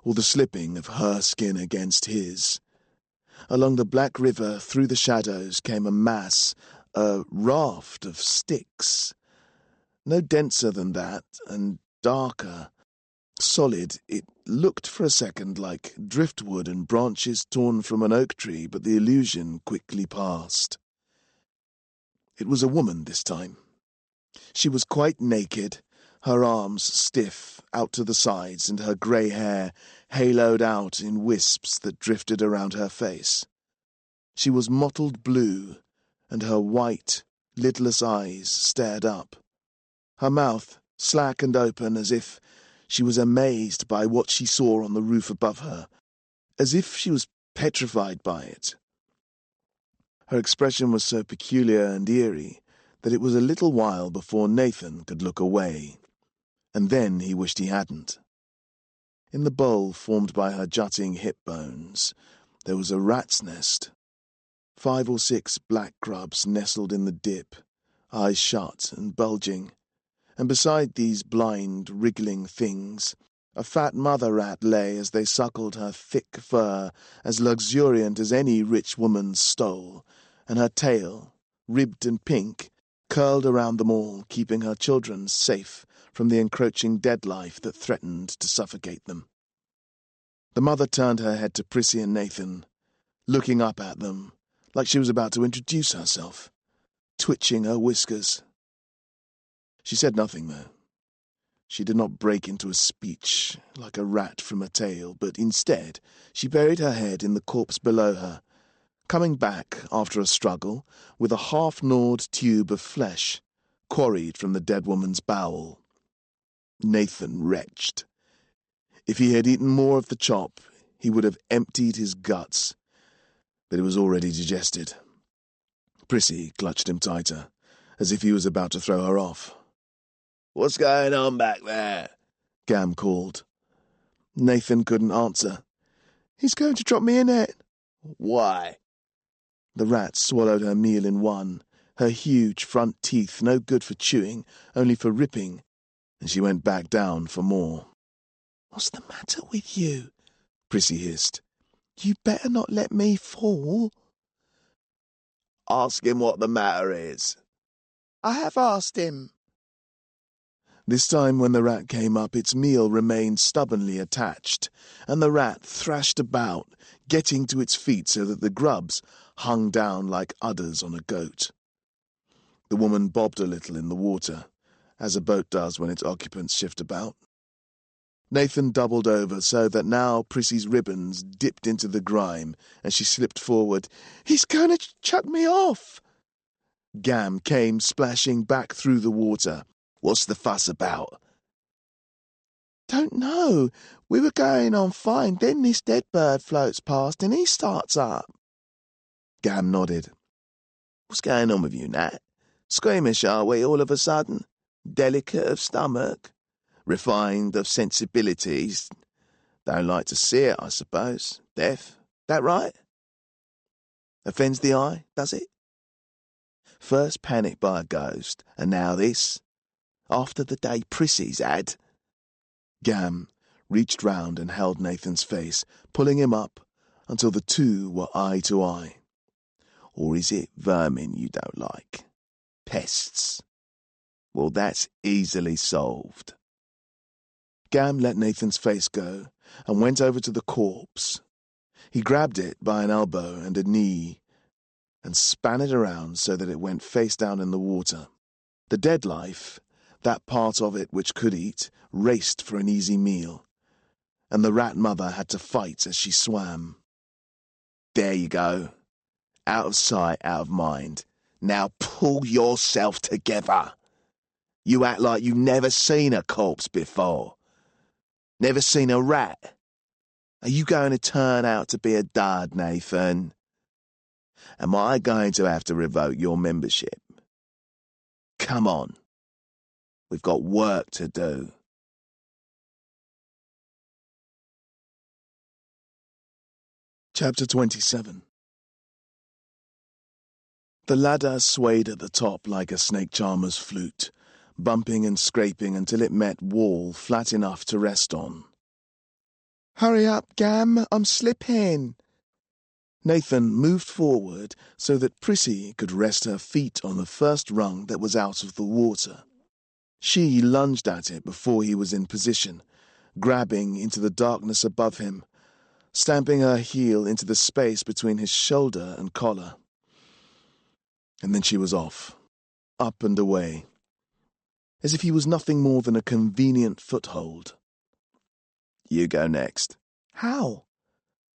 or the slipping of her skin against his. Along the black river through the shadows came a mass, a raft of sticks. No denser than that, and darker. Solid, it looked for a second like driftwood and branches torn from an oak tree, but the illusion quickly passed. It was a woman this time. She was quite naked, her arms stiff out to the sides and her grey hair haloed out in wisps that drifted around her face. She was mottled blue, and her white, lidless eyes stared up. Her mouth slack and open as if she was amazed by what she saw on the roof above her, as if she was petrified by it. Her expression was so peculiar and eerie that it was a little while before Nathan could look away, and then he wished he hadn't. In the bowl formed by her jutting hip bones, there was a rat's nest. 5 or 6 black grubs nestled in the dip, eyes shut and bulging, and beside these blind, wriggling things, a fat mother rat lay as they suckled her thick fur, as luxuriant as any rich woman's stole, and her tail, ribbed and pink, curled around them all, keeping her children safe from the encroaching dead life that threatened to suffocate them. The mother turned her head to Prissy and Nathan, looking up at them, like she was about to introduce herself, twitching her whiskers. She said nothing, though. She did not break into a speech like a rat from a tail, but instead she buried her head in the corpse below her, coming back after a struggle with a half-gnawed tube of flesh, quarried from the dead woman's bowel. Nathan retched. If he had eaten more of the chop, he would have emptied his guts, but it was already digested. Prissy clutched him tighter, as if he was about to throw her off. "What's going on back there?" Gam called. Nathan couldn't answer. "He's going to drop me a net." "Why?" The rat swallowed her meal in one, her huge front teeth no good for chewing, only for ripping, and she went back down for more. "What's the matter with you?" Prissy hissed. "You better not let me fall." "Ask him what the matter is." "I have asked him." This time when the rat came up, its meal remained stubbornly attached, and the rat thrashed about, getting to its feet so that the grubs hung down like udders on a goat. The woman bobbed a little in the water, as a boat does when its occupants shift about. Nathan doubled over so that now Prissy's ribbons dipped into the grime, and she slipped forward. "He's going to chuck me off." Gam came splashing back through the water. "What's the fuss about?" "Don't know. We were going on fine, then this dead bird floats past and he starts up." Gam nodded. What's going on with you, Nat? Squeamish, are we, all of a sudden? Delicate of stomach? Refined of sensibilities? Don't like to see it, I suppose. Deaf? That right? Offends the eye, does it? First panicked by a ghost, and now this? After the day Prissy's had? Gam reached round and held Nathan's face, pulling him up until the two were eye to eye. Or is it vermin you don't like? Pests? Well, that's easily solved. Gam let Nathan's face go and went over to the corpse. He grabbed it by an elbow and a knee and span it around so that it went face down in the water. The dead life, that part of it which could eat, raced for an easy meal, and the rat mother had to fight as she swam. There you go. Out of sight, out of mind. Now pull yourself together. You act like you've never seen a corpse before. Never seen a rat. Are you going to turn out to be a dud, Nathan? Am I going to have to revoke your membership? Come on. We've got work to do. Chapter 27. The ladder swayed at the top like a snake charmer's flute, bumping and scraping until it met wall flat enough to rest on. Hurry up, Gam, I'm slipping. Nathan moved forward so that Prissy could rest her feet on the first rung that was out of the water. She lunged at it before he was in position, grabbing into the darkness above him, stamping her heel into the space between his shoulder and collar. And then she was off, up and away, as if he was nothing more than a convenient foothold. You go next. How?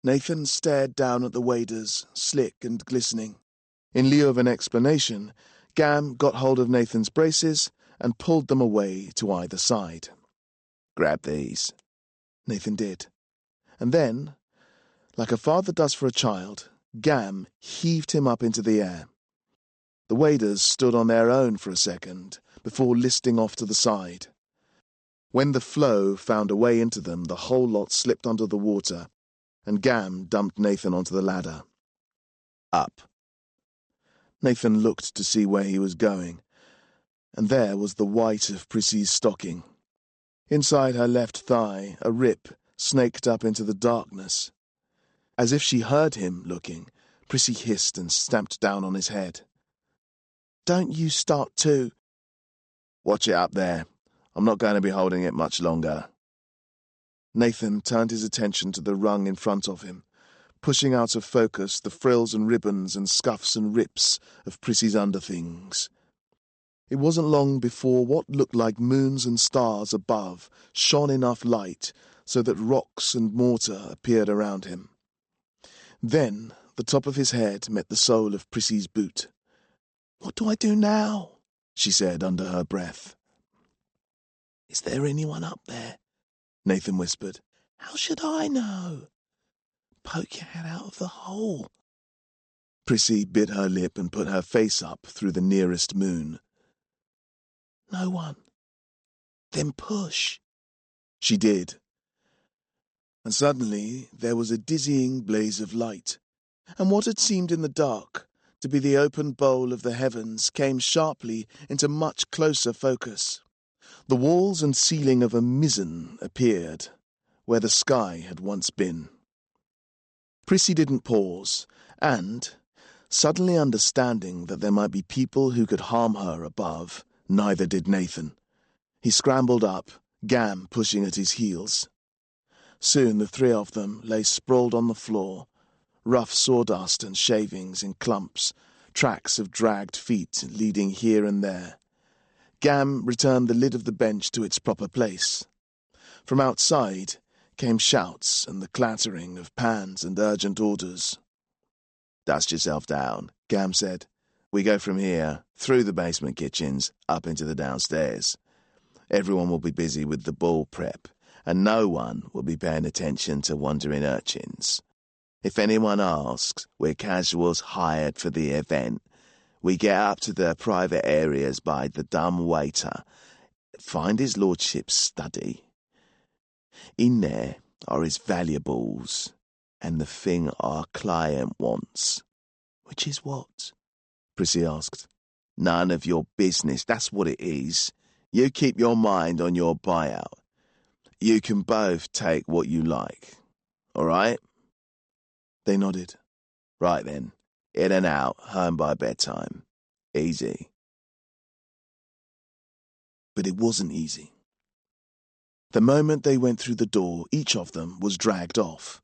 Nathan stared down at the waders, slick and glistening. In lieu of an explanation, Gam got hold of Nathan's braces and pulled them away to either side. Grab these. Nathan did. And then, like a father does for a child, Gam heaved him up into the air. The waders stood on their own for a second before listing off to the side. When the flow found a way into them, the whole lot slipped under the water, and Gam dumped Nathan onto the ladder. Up. Nathan looked to see where he was going, and there was the white of Prissy's stocking. Inside her left thigh, a rip snaked up into the darkness. As if she heard him looking, Prissy hissed and stamped down on his head. "Don't you start too." Watch it up there. I'm not going to be holding it much longer. Nathan turned his attention to the rung in front of him, pushing out of focus the frills and ribbons and scuffs and rips of Prissy's underthings. It wasn't long before what looked like moons and stars above shone enough light so that rocks and mortar appeared around him. Then the top of his head met the sole of Prissy's boot. "What do I do now?" she said under her breath. "Is there anyone up there?" Nathan whispered. "How should I know?" "Poke your head out of the hole." Prissy bit her lip and put her face up through the nearest moon. "No one." "Then push." She did. And suddenly there was a dizzying blaze of light, and what had seemed in the dark to be the open bowl of the heavens came sharply into much closer focus. The walls and ceiling of a mizzen appeared, where the sky had once been. Prissy didn't pause, and, suddenly understanding that there might be people who could harm her above, neither did Nathan. He scrambled up, Gam pushing at his heels. Soon the three of them lay sprawled on the floor, rough sawdust and shavings in clumps, tracks of dragged feet leading here and there. Gam returned the lid of the bench to its proper place. From outside came shouts and the clattering of pans and urgent orders. "Dust yourself down," Gam said. "We go from here, through the basement kitchens, up into the downstairs. Everyone will be busy with the ball prep, and no one will be paying attention to wandering urchins. If anyone asks, we're casuals hired for the event. We get up to the private areas by the dumb waiter. Find his lordship's study. In there are his valuables and the thing our client wants. Which is what? Prissy asked. None of your business, that's what it is. You keep your mind on your buyout. You can both take what you like. All right? They nodded. Right then. In and out, home by bedtime. Easy. But it wasn't easy. The moment they went through the door, each of them was dragged off.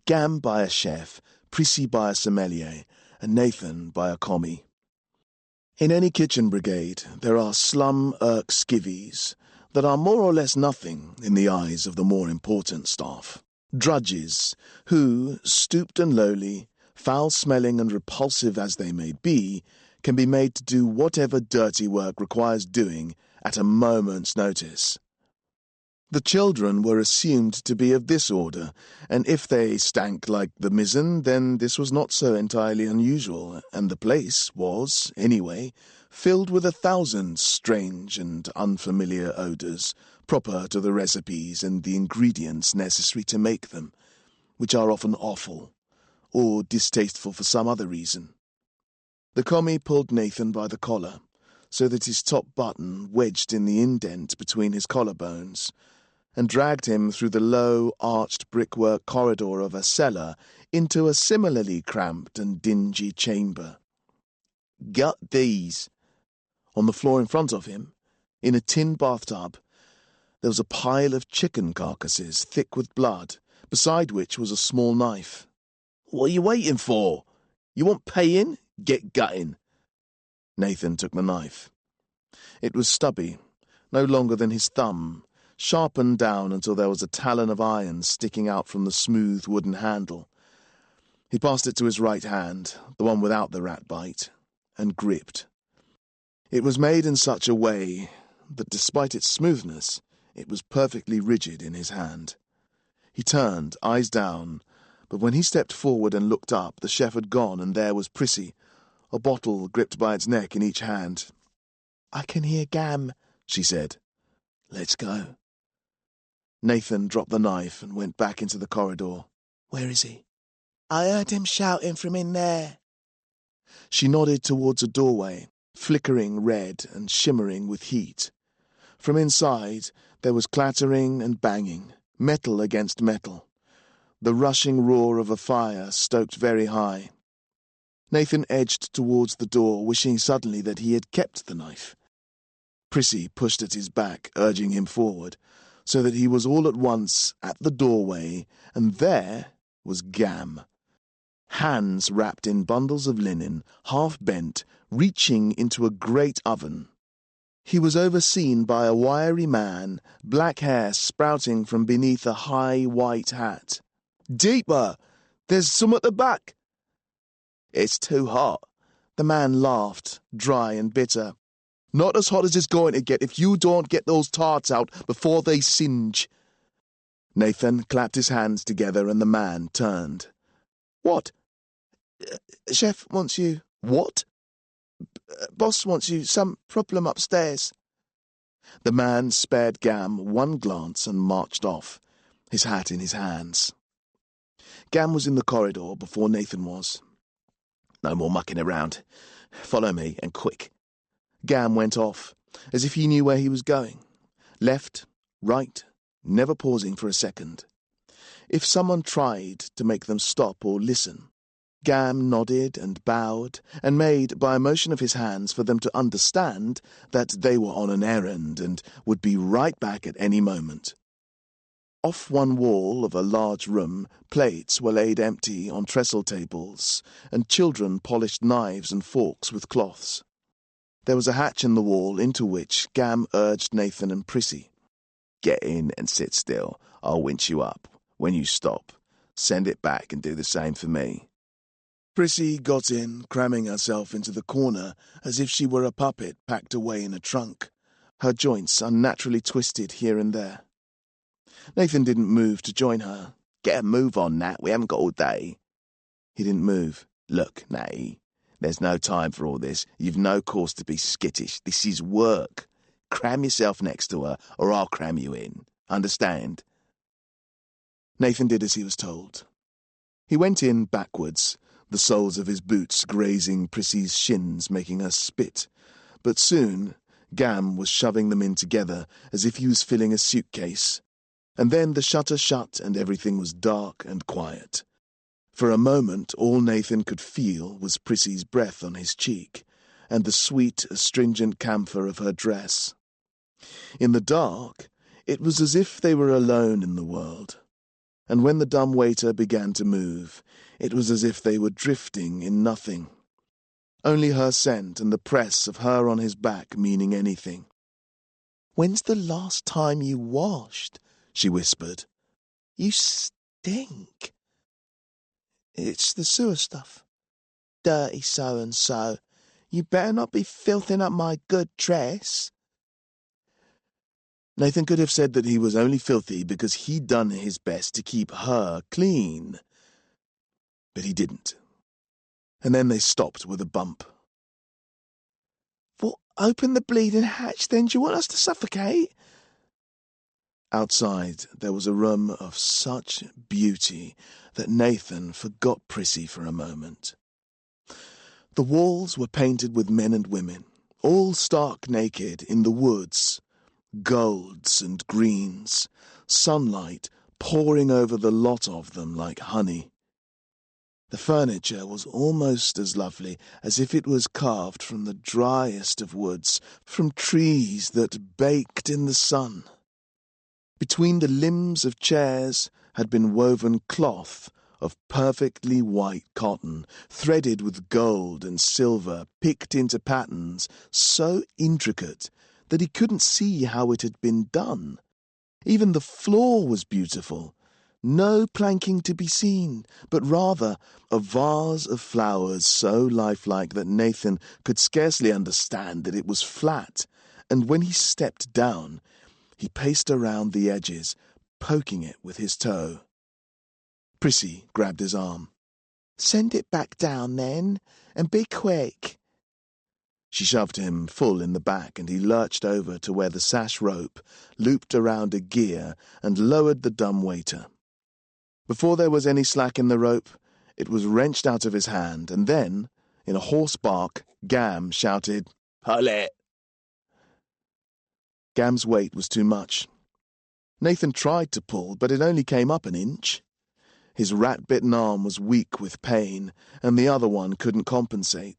Gam by a chef, Prissy by a sommelier, and Nathan by a commie. In any kitchen brigade, there are slum irk skivvies that are more or less nothing in the eyes of the more important staff. Drudges who, stooped and lowly, foul-smelling and repulsive as they may be, can be made to do whatever dirty work requires doing at a moment's notice. The children were assumed to be of this order, and if they stank like the mizzen, then this was not so entirely unusual, and the place was, anyway, filled with 1,000 strange and unfamiliar odours, proper to the recipes and the ingredients necessary to make them, which are often awful, or distasteful for some other reason. The commie pulled Nathan by the collar, so that his top button wedged in the indent between his collarbones, and dragged him through the low, arched brickwork corridor of a cellar into a similarly cramped and dingy chamber. Gut these. On the floor in front of him, in a tin bathtub, there was a pile of chicken carcasses thick with blood, beside which was a small knife. What are you waiting for? You want paying? Get gutting. Nathan took the knife. It was stubby, no longer than his thumb, sharpened down until there was a talon of iron sticking out from the smooth wooden handle. He passed it to his right hand, the one without the rat bite, and gripped. It was made in such a way that, despite its smoothness, it was perfectly rigid in his hand. He turned, eyes down, but when he stepped forward and looked up, the chef had gone, and there was Prissy, a bottle gripped by its neck in each hand. "I can hear Gam," she said. "Let's go." Nathan dropped the knife and went back into the corridor. "Where is he?" "I heard him shouting from in there." She nodded towards a doorway, flickering red and shimmering with heat. From inside there was clattering and banging, metal against metal, the rushing roar of a fire stoked very high. Nathan edged towards the door, wishing suddenly that he had kept the knife. Prissy pushed at his back, urging him forward, so that he was all at once at the doorway, and there was Gam. Hands wrapped in bundles of linen, half bent, reaching into a great oven. He was overseen by a wiry man, black hair sprouting from beneath a high white hat. "Deeper! There's some at the back!" "It's too hot." The man laughed, dry and bitter. "Not as hot as it's going to get if you don't get those tarts out before they singe." Nathan clapped his hands together and the man turned. "What?" "Chef wants you." "What?" "Boss wants you. Some problem upstairs." The man spared Gam one glance and marched off, his hat in his hands. Gam was in the corridor before Nathan was. "No more mucking around. Follow me, and quick." Gam went off, as if he knew where he was going. Left, right, never pausing for a second. If someone tried to make them stop or listen, Gam nodded and bowed, and made, by a motion of his hands, for them to understand that they were on an errand and would be right back at any moment. Off one wall of a large room, plates were laid empty on trestle tables, and children polished knives and forks with cloths. There was a hatch in the wall into which Gam urged Nathan and Prissy. "Get in and sit still. I'll winch you up. When you stop, send it back and do the same for me." Prissy got in, cramming herself into the corner as if she were a puppet packed away in a trunk, her joints unnaturally twisted here and there. Nathan didn't move to join her. "Get a move on, Nat. We haven't got all day." He didn't move. Look, Natty, there's no time for all this. You've no cause to be skittish. This is work. Cram yourself next to her, or I'll cram you in. Understand? Nathan did as he was told. He went in backwards, the soles of his boots grazing Prissy's shins, making her spit. But soon, Gam was shoving them in together as if he was filling a suitcase. And then the shutter shut and everything was dark and quiet. For a moment, all Nathan could feel was Prissy's breath on his cheek, and the sweet, astringent camphor of her dress. In the dark, it was as if they were alone in the world. And when the dumbwaiter began to move, it was as if they were drifting in nothing. Only her scent and the press of her on his back meaning anything. "When's the last time you washed?" she whispered. "You stink." "It's the sewer stuff." "Dirty so-and-so. You better not be filthing up my good dress." Nathan could have said that he was only filthy because he'd done his best to keep her clean. But he didn't. And then they stopped with a bump. "Well, open the bleeding hatch then. Do you want us to suffocate?" Outside there was a room of such beauty that Nathan forgot Prissy for a moment. The walls were painted with men and women, all stark naked in the woods, golds and greens, sunlight pouring over the lot of them like honey. The furniture was almost as lovely as if it was carved from the driest of woods, from trees that baked in the sun. Between the limbs of chairs had been woven cloth of perfectly white cotton, threaded with gold and silver, picked into patterns so intricate that he couldn't see how it had been done. Even the floor was beautiful. No planking to be seen, but rather a vase of flowers so lifelike that Nathan could scarcely understand that it was flat, and when he stepped down, he paced around the edges, poking it with his toe. Prissy grabbed his arm. "Send it back down then, and be quick." She shoved him full in the back, and he lurched over to where the sash rope looped around a gear and lowered the dumbwaiter. Before there was any slack in the rope, it was wrenched out of his hand, and then, in a hoarse bark, Gam shouted, "Pull it!" Gam's weight was too much. Nathan tried to pull, but it only came up an inch. His rat-bitten arm was weak with pain, and the other one couldn't compensate.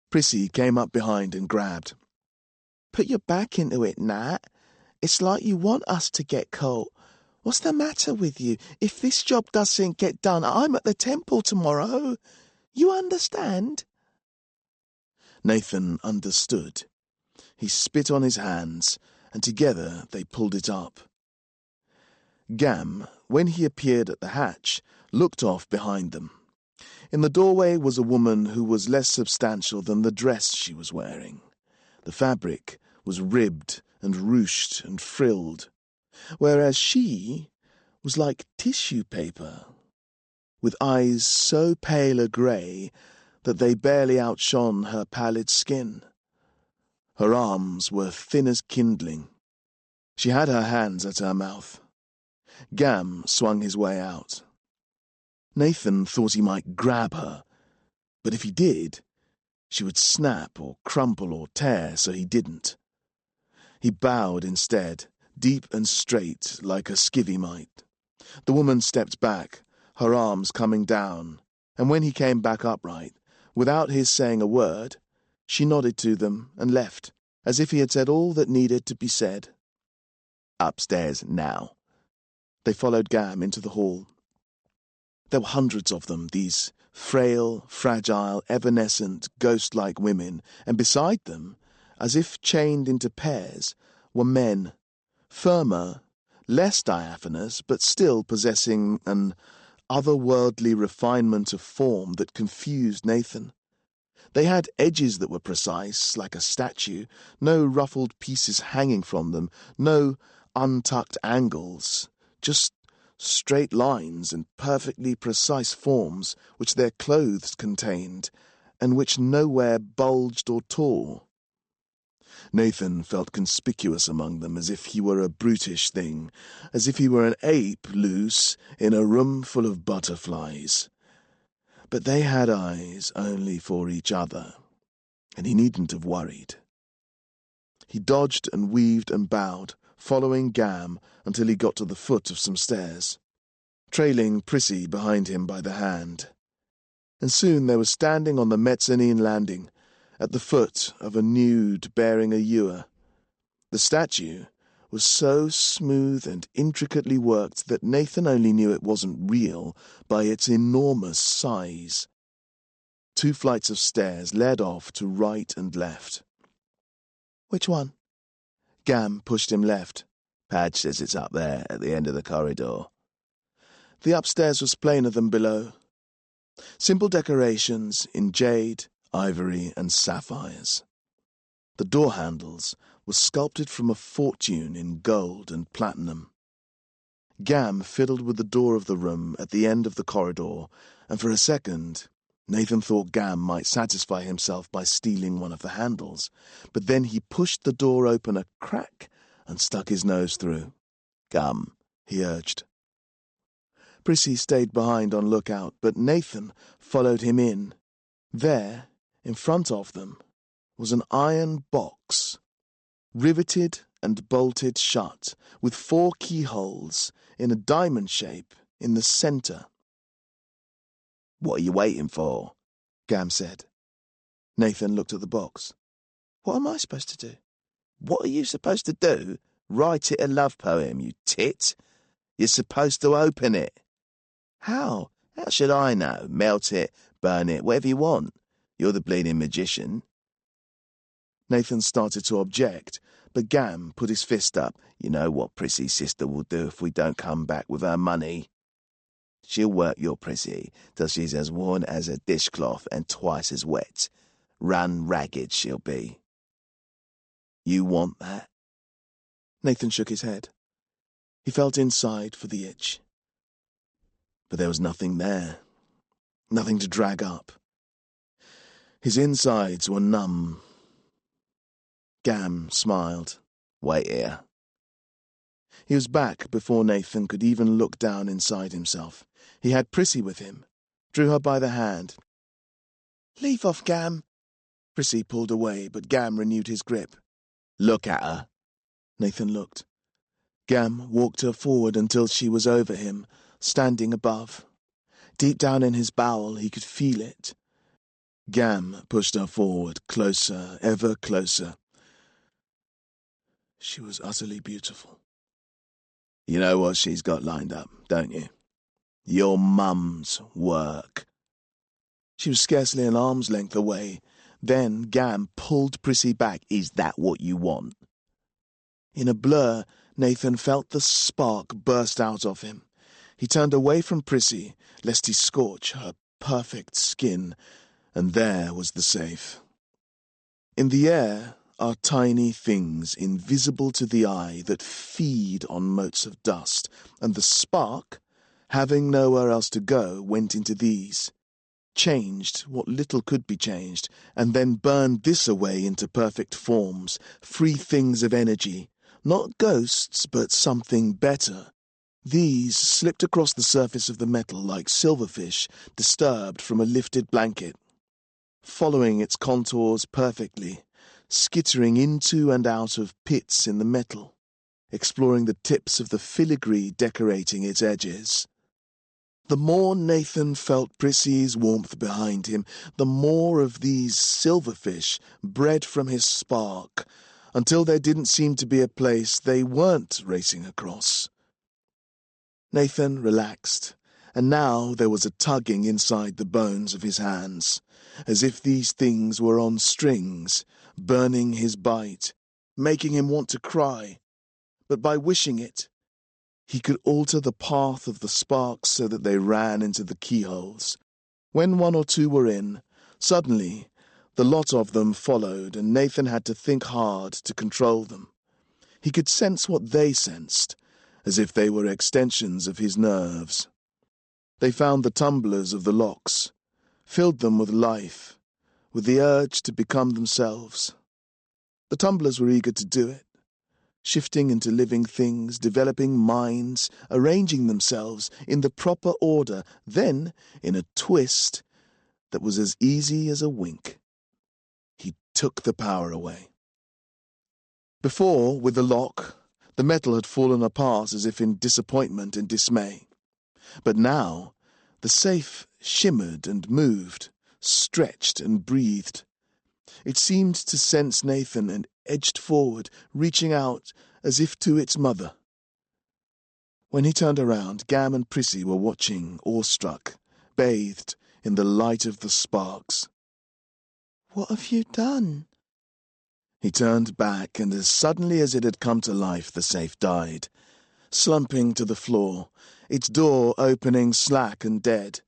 Prissy came up behind and grabbed. "Put your back into it, Nat. It's like you want us to get caught. What's the matter with you? If this job doesn't get done, I'm at the temple tomorrow. You understand?" Nathan understood. He spit on his hands, and together they pulled it up. Gam, when he appeared at the hatch, looked off behind them. In the doorway was a woman who was less substantial than the dress she was wearing. The fabric was ribbed and ruched and frilled, whereas she was like tissue paper, with eyes so pale a grey that they barely outshone her pallid skin. Her arms were thin as kindling. She had her hands at her mouth. Gam swung his way out. Nathan thought he might grab her, but if he did, she would snap or crumple or tear, so he didn't. He bowed instead, deep and straight like a skivvy might. The woman stepped back, her arms coming down, and when he came back upright, without his saying a word, she nodded to them and left, as if he had said all that needed to be said. "Upstairs now." They followed Gam into the hall. There were hundreds of them, these frail, fragile, evanescent, ghost-like women, and beside them, as if chained into pairs, were men, firmer, less diaphanous, but still possessing an otherworldly refinement of form that confused Nathan. They had edges that were precise, like a statue, no ruffled pieces hanging from them, no untucked angles, just straight lines and perfectly precise forms which their clothes contained, and which nowhere bulged or tore. Nathan felt conspicuous among them, as if he were a brutish thing, as if he were an ape loose in a room full of butterflies. But they had eyes only for each other, and he needn't have worried. He dodged and weaved and bowed, following Gam until he got to the foot of some stairs, trailing Prissy behind him by the hand. And soon they were standing on the mezzanine landing, at the foot of a nude bearing a ewer. The statue was so smooth and intricately worked that Nathan only knew it wasn't real by its enormous size. 2 flights of stairs led off to right and left. "Which one?" Gam pushed him left. Padge says it's up there at the end of the corridor. The upstairs was plainer than below. Simple decorations in jade, ivory, and sapphires. The door handles were sculpted from a fortune in gold and platinum. Gam fiddled with the door of the room at the end of the corridor, and for a second Nathan thought Gam might satisfy himself by stealing one of the handles, but then he pushed the door open a crack and stuck his nose through. "Come," he urged. Prissy stayed behind on lookout, but Nathan followed him in. There, in front of them, was an iron box, riveted and bolted shut, with 4 keyholes in a diamond shape in the centre. "What are you waiting for?" Gam said. Nathan looked at the box. "What am I supposed to do?" "What are you supposed to do? Write it a love poem, you tit. You're supposed to open it." "How?" "How should I know? Melt it, burn it, whatever you want. You're the bleeding magician." Nathan started to object, but Gam put his fist up. "You know what Prissy's sister will do if we don't come back with her money? She'll work your Prissy till she's as worn as a dishcloth and twice as wet. Run ragged she'll be. You want that?" Nathan shook his head. He felt inside for the itch. But there was nothing there. Nothing to drag up. His insides were numb. Gam smiled. "Wait here." He was back before Nathan could even look down inside himself. He had Prissy with him, drew her by the hand. "Leave off, Gam." Prissy pulled away, but Gam renewed his grip. "Look at her." Nathan looked. Gam walked her forward until she was over him, standing above. Deep down in his bowel he could feel it. Gam pushed her forward, closer, ever closer. She was utterly beautiful. "You know what she's got lined up, don't you? Your mum's work." She was scarcely an arm's length away. Then Gam pulled Prissy back. "Is that what you want?" In a blur, Nathan felt the spark burst out of him. He turned away from Prissy, lest he scorch her perfect skin, and there was the safe. In the air are tiny things invisible to the eye that feed on motes of dust, and the spark, having nowhere else to go, went into these, changed what little could be changed, and then burned this away into perfect forms, free things of energy, not ghosts, but something better. These slipped across the surface of the metal like silverfish disturbed from a lifted blanket, following its contours perfectly, skittering into and out of pits in the metal, exploring the tips of the filigree decorating its edges. The more Nathan felt Prissy's warmth behind him, the more of these silverfish bred from his spark, until there didn't seem to be a place they weren't racing across. Nathan relaxed, and now there was a tugging inside the bones of his hands, as if these things were on strings, burning his bite, making him want to cry. But by wishing it, he could alter the path of the sparks so that they ran into the keyholes. When 1 or 2 were in, suddenly the lot of them followed, and Nathan had to think hard to control them. He could sense what they sensed, as if they were extensions of his nerves. They found the tumblers of the locks, filled them with life, with the urge to become themselves. The tumblers were eager to do it, shifting into living things, developing minds, arranging themselves in the proper order, then in a twist that was as easy as a wink. He took the power away. Before, with the lock, the metal had fallen apart as if in disappointment and dismay. But now, the safe shimmered and moved, stretched and breathed. It seemed to sense Nathan and edged forward, reaching out as if to its mother. When he turned around, Gam and Prissy were watching, awestruck, bathed in the light of the sparks. "What have you done?" He turned back, and as suddenly as it had come to life, the safe died, slumping to the floor, its door opening slack and dead.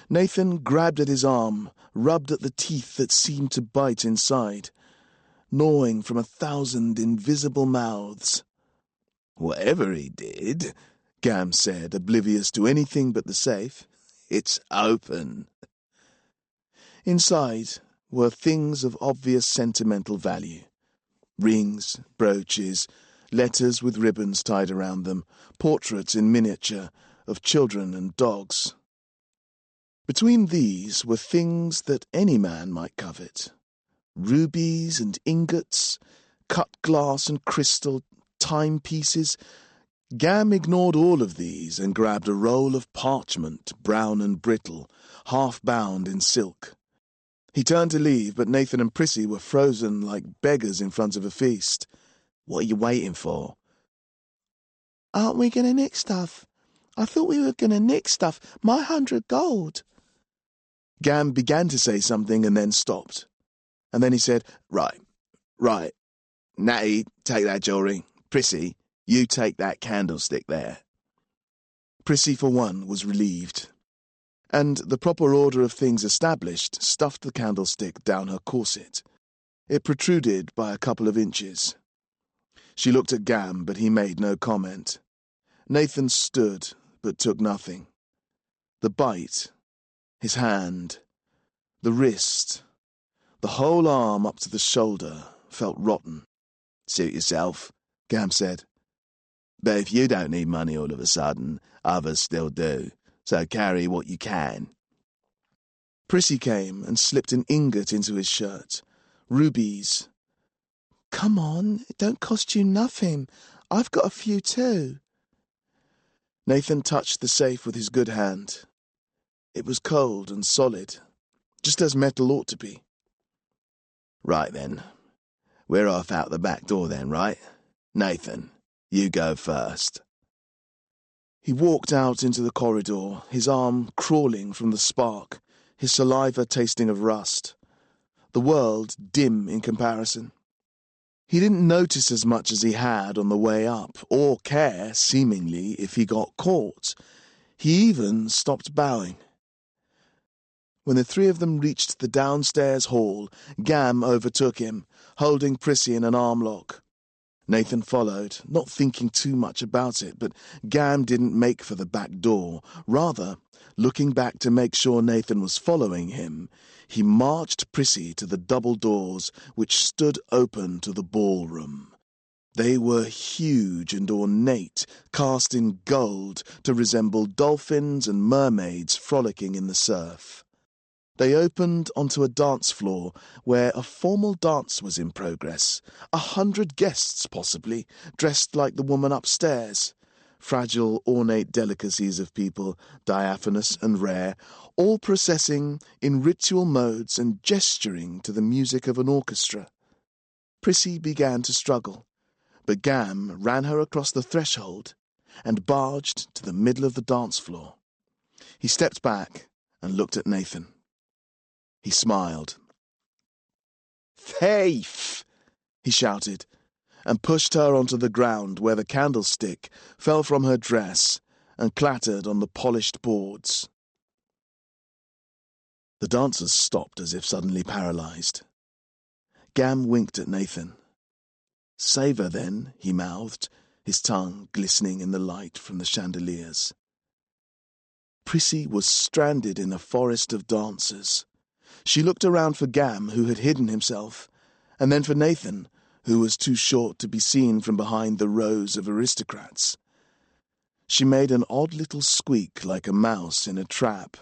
Nathan grabbed at his arm, rubbed at the teeth that seemed to bite inside, gnawing from 1,000 invisible mouths. "Whatever he did," Gam said, oblivious to anything but the safe, "it's open." Inside were things of obvious sentimental value. Rings, brooches, letters with ribbons tied around them, portraits in miniature of children and dogs. Between these were things that any man might covet. Rubies and ingots, cut glass and crystal, timepieces. Gam ignored all of these and grabbed a roll of parchment, brown and brittle, half bound in silk. He turned to leave, but Nathan and Prissy were frozen like beggars in front of a feast. "What are you waiting for?" "Aren't we going to nick stuff? I thought we were going to nick stuff. My 100 gold." Gam began to say something and then stopped. And then he said, Right. Natty, take that jewellery. Prissy, you take that candlestick there." Prissy, for one, was relieved, and, the proper order of things established, stuffed the candlestick down her corset. It protruded by a couple of inches. She looked at Gam, but he made no comment. Nathan stood, but took nothing. The bite, his hand, the wrist, the whole arm up to the shoulder felt rotten. "Suit yourself," Gam said. "But if you don't need money all of a sudden, others still do, so carry what you can." Prissy came and slipped an ingot into his shirt. Rubies. "Come on, it don't cost you nothing. I've got a few too." Nathan touched the safe with his good hand. It was cold and solid, just as metal ought to be. "Right then. We're off out the back door then, right? Nathan, you go first." He walked out into the corridor, his arm crawling from the spark, his saliva tasting of rust. The world dim in comparison. He didn't notice as much as he had on the way up, or care, seemingly, if he got caught. He even stopped bowing. When the three of them reached the downstairs hall, Gam overtook him, holding Prissy in an arm lock. Nathan followed, not thinking too much about it, but Gam didn't make for the back door. Rather, looking back to make sure Nathan was following him, he marched Prissy to the double doors which stood open to the ballroom. They were huge and ornate, cast in gold to resemble dolphins and mermaids frolicking in the surf. They opened onto a dance floor where a formal dance was in progress. 100 guests, possibly, dressed like the woman upstairs. Fragile, ornate delicacies of people, diaphanous and rare, all processing in ritual modes and gesturing to the music of an orchestra. Prissy began to struggle, but Gam ran her across the threshold and barged to the middle of the dance floor. He stepped back and looked at Nathan. He smiled. "Thief!" he shouted, and pushed her onto the ground where the candlestick fell from her dress and clattered on the polished boards. The dancers stopped as if suddenly paralyzed. Gam winked at Nathan. "Save her then," he mouthed, his tongue glistening in the light from the chandeliers. Prissy was stranded in a forest of dancers. She looked around for Gam, who had hidden himself, and then for Nathan, who was too short to be seen from behind the rows of aristocrats. She made an odd little squeak like a mouse in a trap.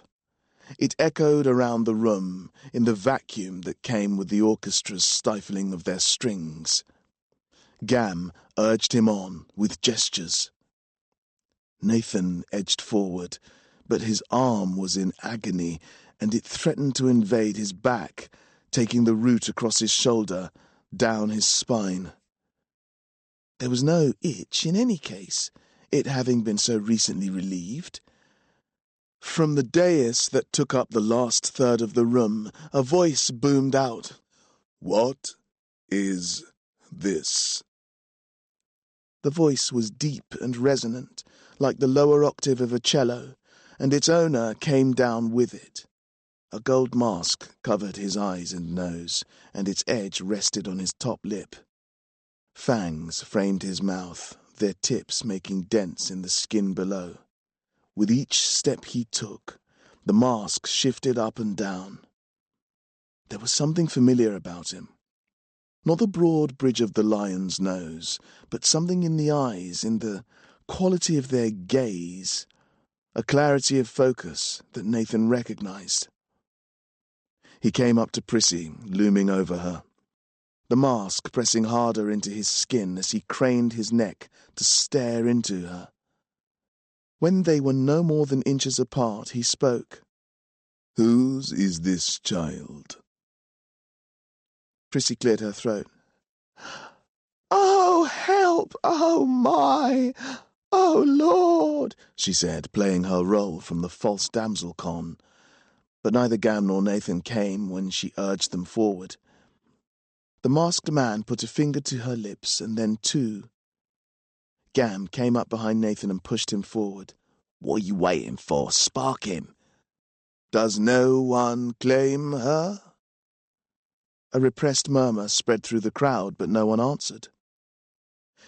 It echoed around the room in the vacuum that came with the orchestra's stifling of their strings. Gam urged him on with gestures. Nathan edged forward, but his arm was in agony, and it threatened to invade his back, taking the route across his shoulder, down his spine. There was no itch in any case, it having been so recently relieved. From the dais that took up the last third of the room, a voice boomed out. "What is this?" The voice was deep and resonant, like the lower octave of a cello, and its owner came down with it. A gold mask covered his eyes and nose, and its edge rested on his top lip. Fangs framed his mouth, their tips making dents in the skin below. With each step he took, the mask shifted up and down. There was something familiar about him. Not the broad bridge of the lion's nose, but something in the eyes, in the quality of their gaze, a clarity of focus that Nathan recognized. He came up to Prissy, looming over her, the mask pressing harder into his skin as he craned his neck to stare into her. When they were no more than inches apart, he spoke. "Whose is this child?" Prissy cleared her throat. "Oh, help! Oh, my! Oh, Lord!" she said, playing her role from the false damsel con. But neither Gam nor Nathan came when she urged them forward. The masked man put a finger to her lips, and then two. Gam came up behind Nathan and pushed him forward. "What are you waiting for? Spark him." "Does no one claim her?" A repressed murmur spread through the crowd, but no one answered.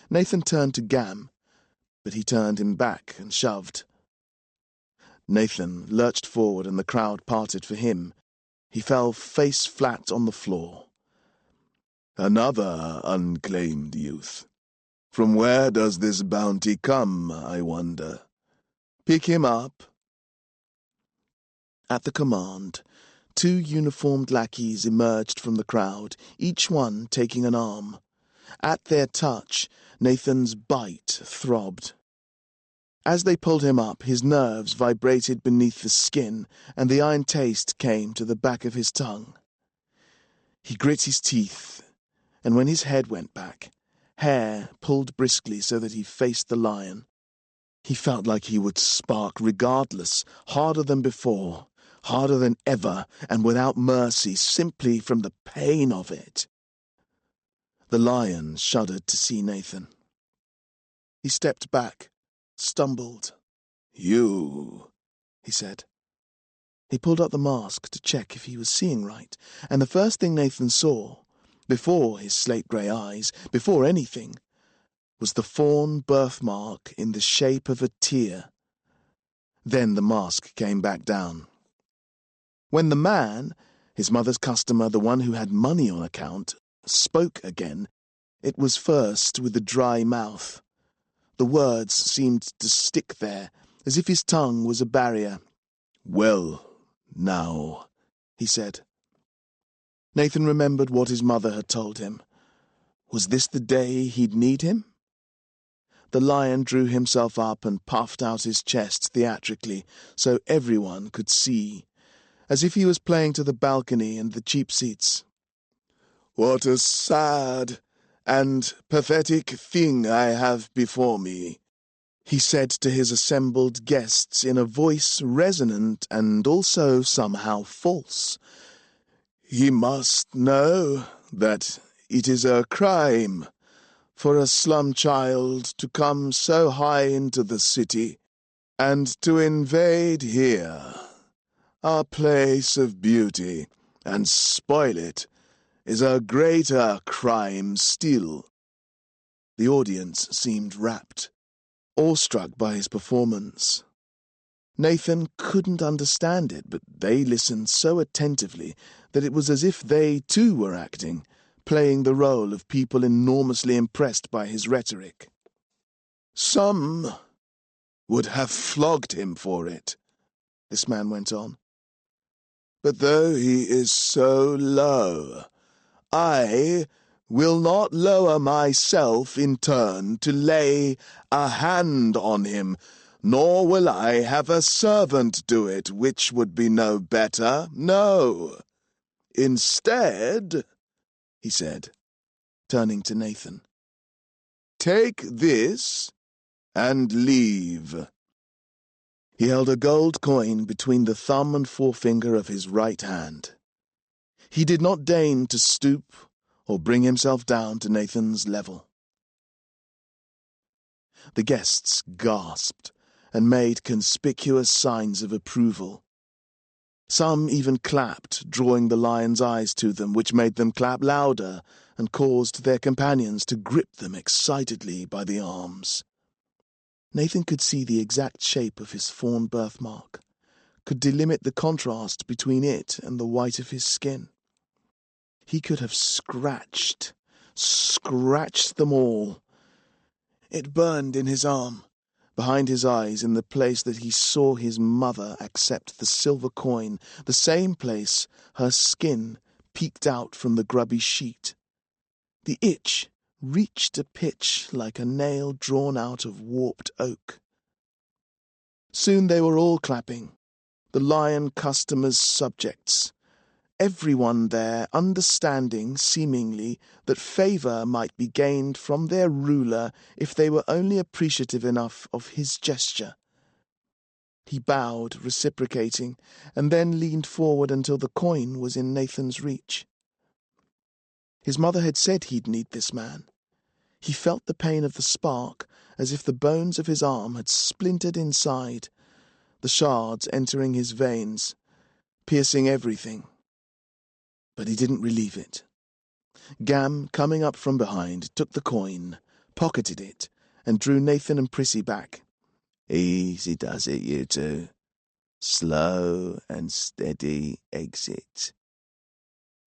Nathan turned to Gam, but he turned him back and shoved. Nathan lurched forward and the crowd parted for him. He fell face flat on the floor. "Another unclaimed youth. From where does this bounty come, I wonder?" "Pick him up." At the command, two uniformed lackeys emerged from the crowd, each one taking an arm. At their touch, Nathan's bite throbbed. As they pulled him up, his nerves vibrated beneath the skin, and the iron taste came to the back of his tongue. He grit his teeth, and when his head went back, hair pulled briskly so that he faced the lion. He felt like he would spark regardless, harder than before, harder than ever, and without mercy, simply from the pain of it. The lion shuddered to see Nathan. He stepped back, stumbled. "You," he said. He pulled up the mask to check if he was seeing right, and the first thing Nathan saw, before his slate-grey eyes, before anything, was the fawn birthmark in the shape of a tear. Then the mask came back down. When the man, his mother's customer, the one who had money on account, spoke again, it was first with a dry mouth. The words seemed to stick there, as if his tongue was a barrier. "Well, now," he said. Nathan remembered what his mother had told him. Was this the day he'd need him? The lion drew himself up and puffed out his chest theatrically, so everyone could see, as if he was playing to the balcony and the cheap seats. "What a sad and pathetic thing I have before me," he said to his assembled guests in a voice resonant and also somehow false. "He must know that it is a crime for a slum child to come so high into the city and to invade here, our place of beauty, and spoil it is a greater crime still." The audience seemed rapt, awestruck by his performance. Nathan couldn't understand it, but they listened so attentively that it was as if they too were acting, playing the role of people enormously impressed by his rhetoric. Some would have flogged him for it, this man went on. But though he is so low, I will not lower myself in turn to lay a hand on him, nor will I have a servant do it, which would be no better. No. Instead, he said, turning to Nathan, take this and leave. He held a gold coin between the thumb and forefinger of his right hand. He did not deign to stoop or bring himself down to Nathan's level. The guests gasped and made conspicuous signs of approval. Some even clapped, drawing the lion's eyes to them, which made them clap louder and caused their companions to grip them excitedly by the arms. Nathan could see the exact shape of his fawn birthmark, could delimit the contrast between it and the white of his skin. He could have scratched them all. It burned in his arm, behind his eyes, in the place that he saw his mother accept the silver coin, the same place her skin peeked out from the grubby sheet. The itch reached a pitch like a nail drawn out of warped oak. Soon they were all clapping, the lion customers' subjects, everyone there understanding, seemingly, that favour might be gained from their ruler if they were only appreciative enough of his gesture. He bowed, reciprocating, and then leaned forward until the coin was in Nathan's reach. His mother had said he'd need this man. He felt the pain of the spark, as if the bones of his arm had splintered inside, the shards entering his veins, piercing everything. But he didn't relieve it. Gam, coming up from behind, took the coin, pocketed it, and drew Nathan and Prissy back. Easy does it, you two. Slow and steady exit.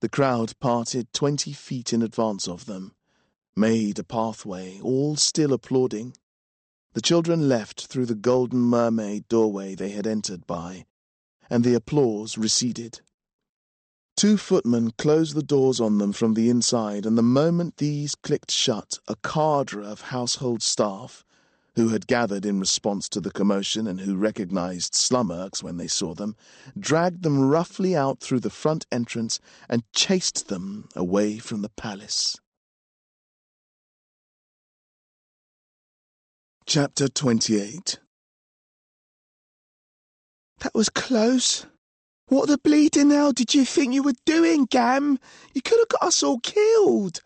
The crowd parted 20 feet in advance of them, made a pathway, all still applauding. The children left through the golden mermaid doorway they had entered by, and the applause receded. 2 footmen closed the doors on them from the inside, and the moment these clicked shut, a cadre of household staff, who had gathered in response to the commotion and who recognized slummerks when they saw them, dragged them roughly out through the front entrance and chased them away from the palace. Chapter 28. That was close. What the bleeding hell did you think you were doing, Gam? You could have got us all killed.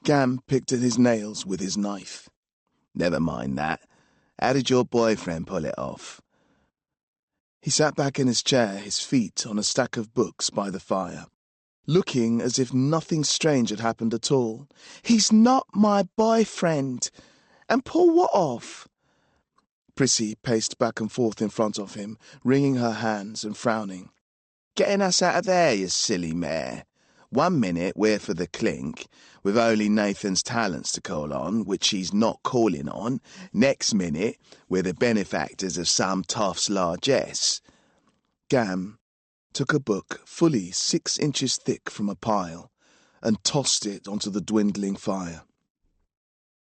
Gam picked at his nails with his knife. Never mind that. How did your boyfriend pull it off? He sat back in his chair, his feet on a stack of books by the fire, looking as if nothing strange had happened at all. He's not my boyfriend. And pull what off? Prissy paced back and forth in front of him, wringing her hands and frowning. Getting us out of there, you silly mare. 1 minute we're for the clink, with only Nathan's talents to call on, which he's not calling on. Next minute, we're the benefactors of some toff's largesse. Gam took a book fully 6 inches thick from a pile and tossed it onto the dwindling fire.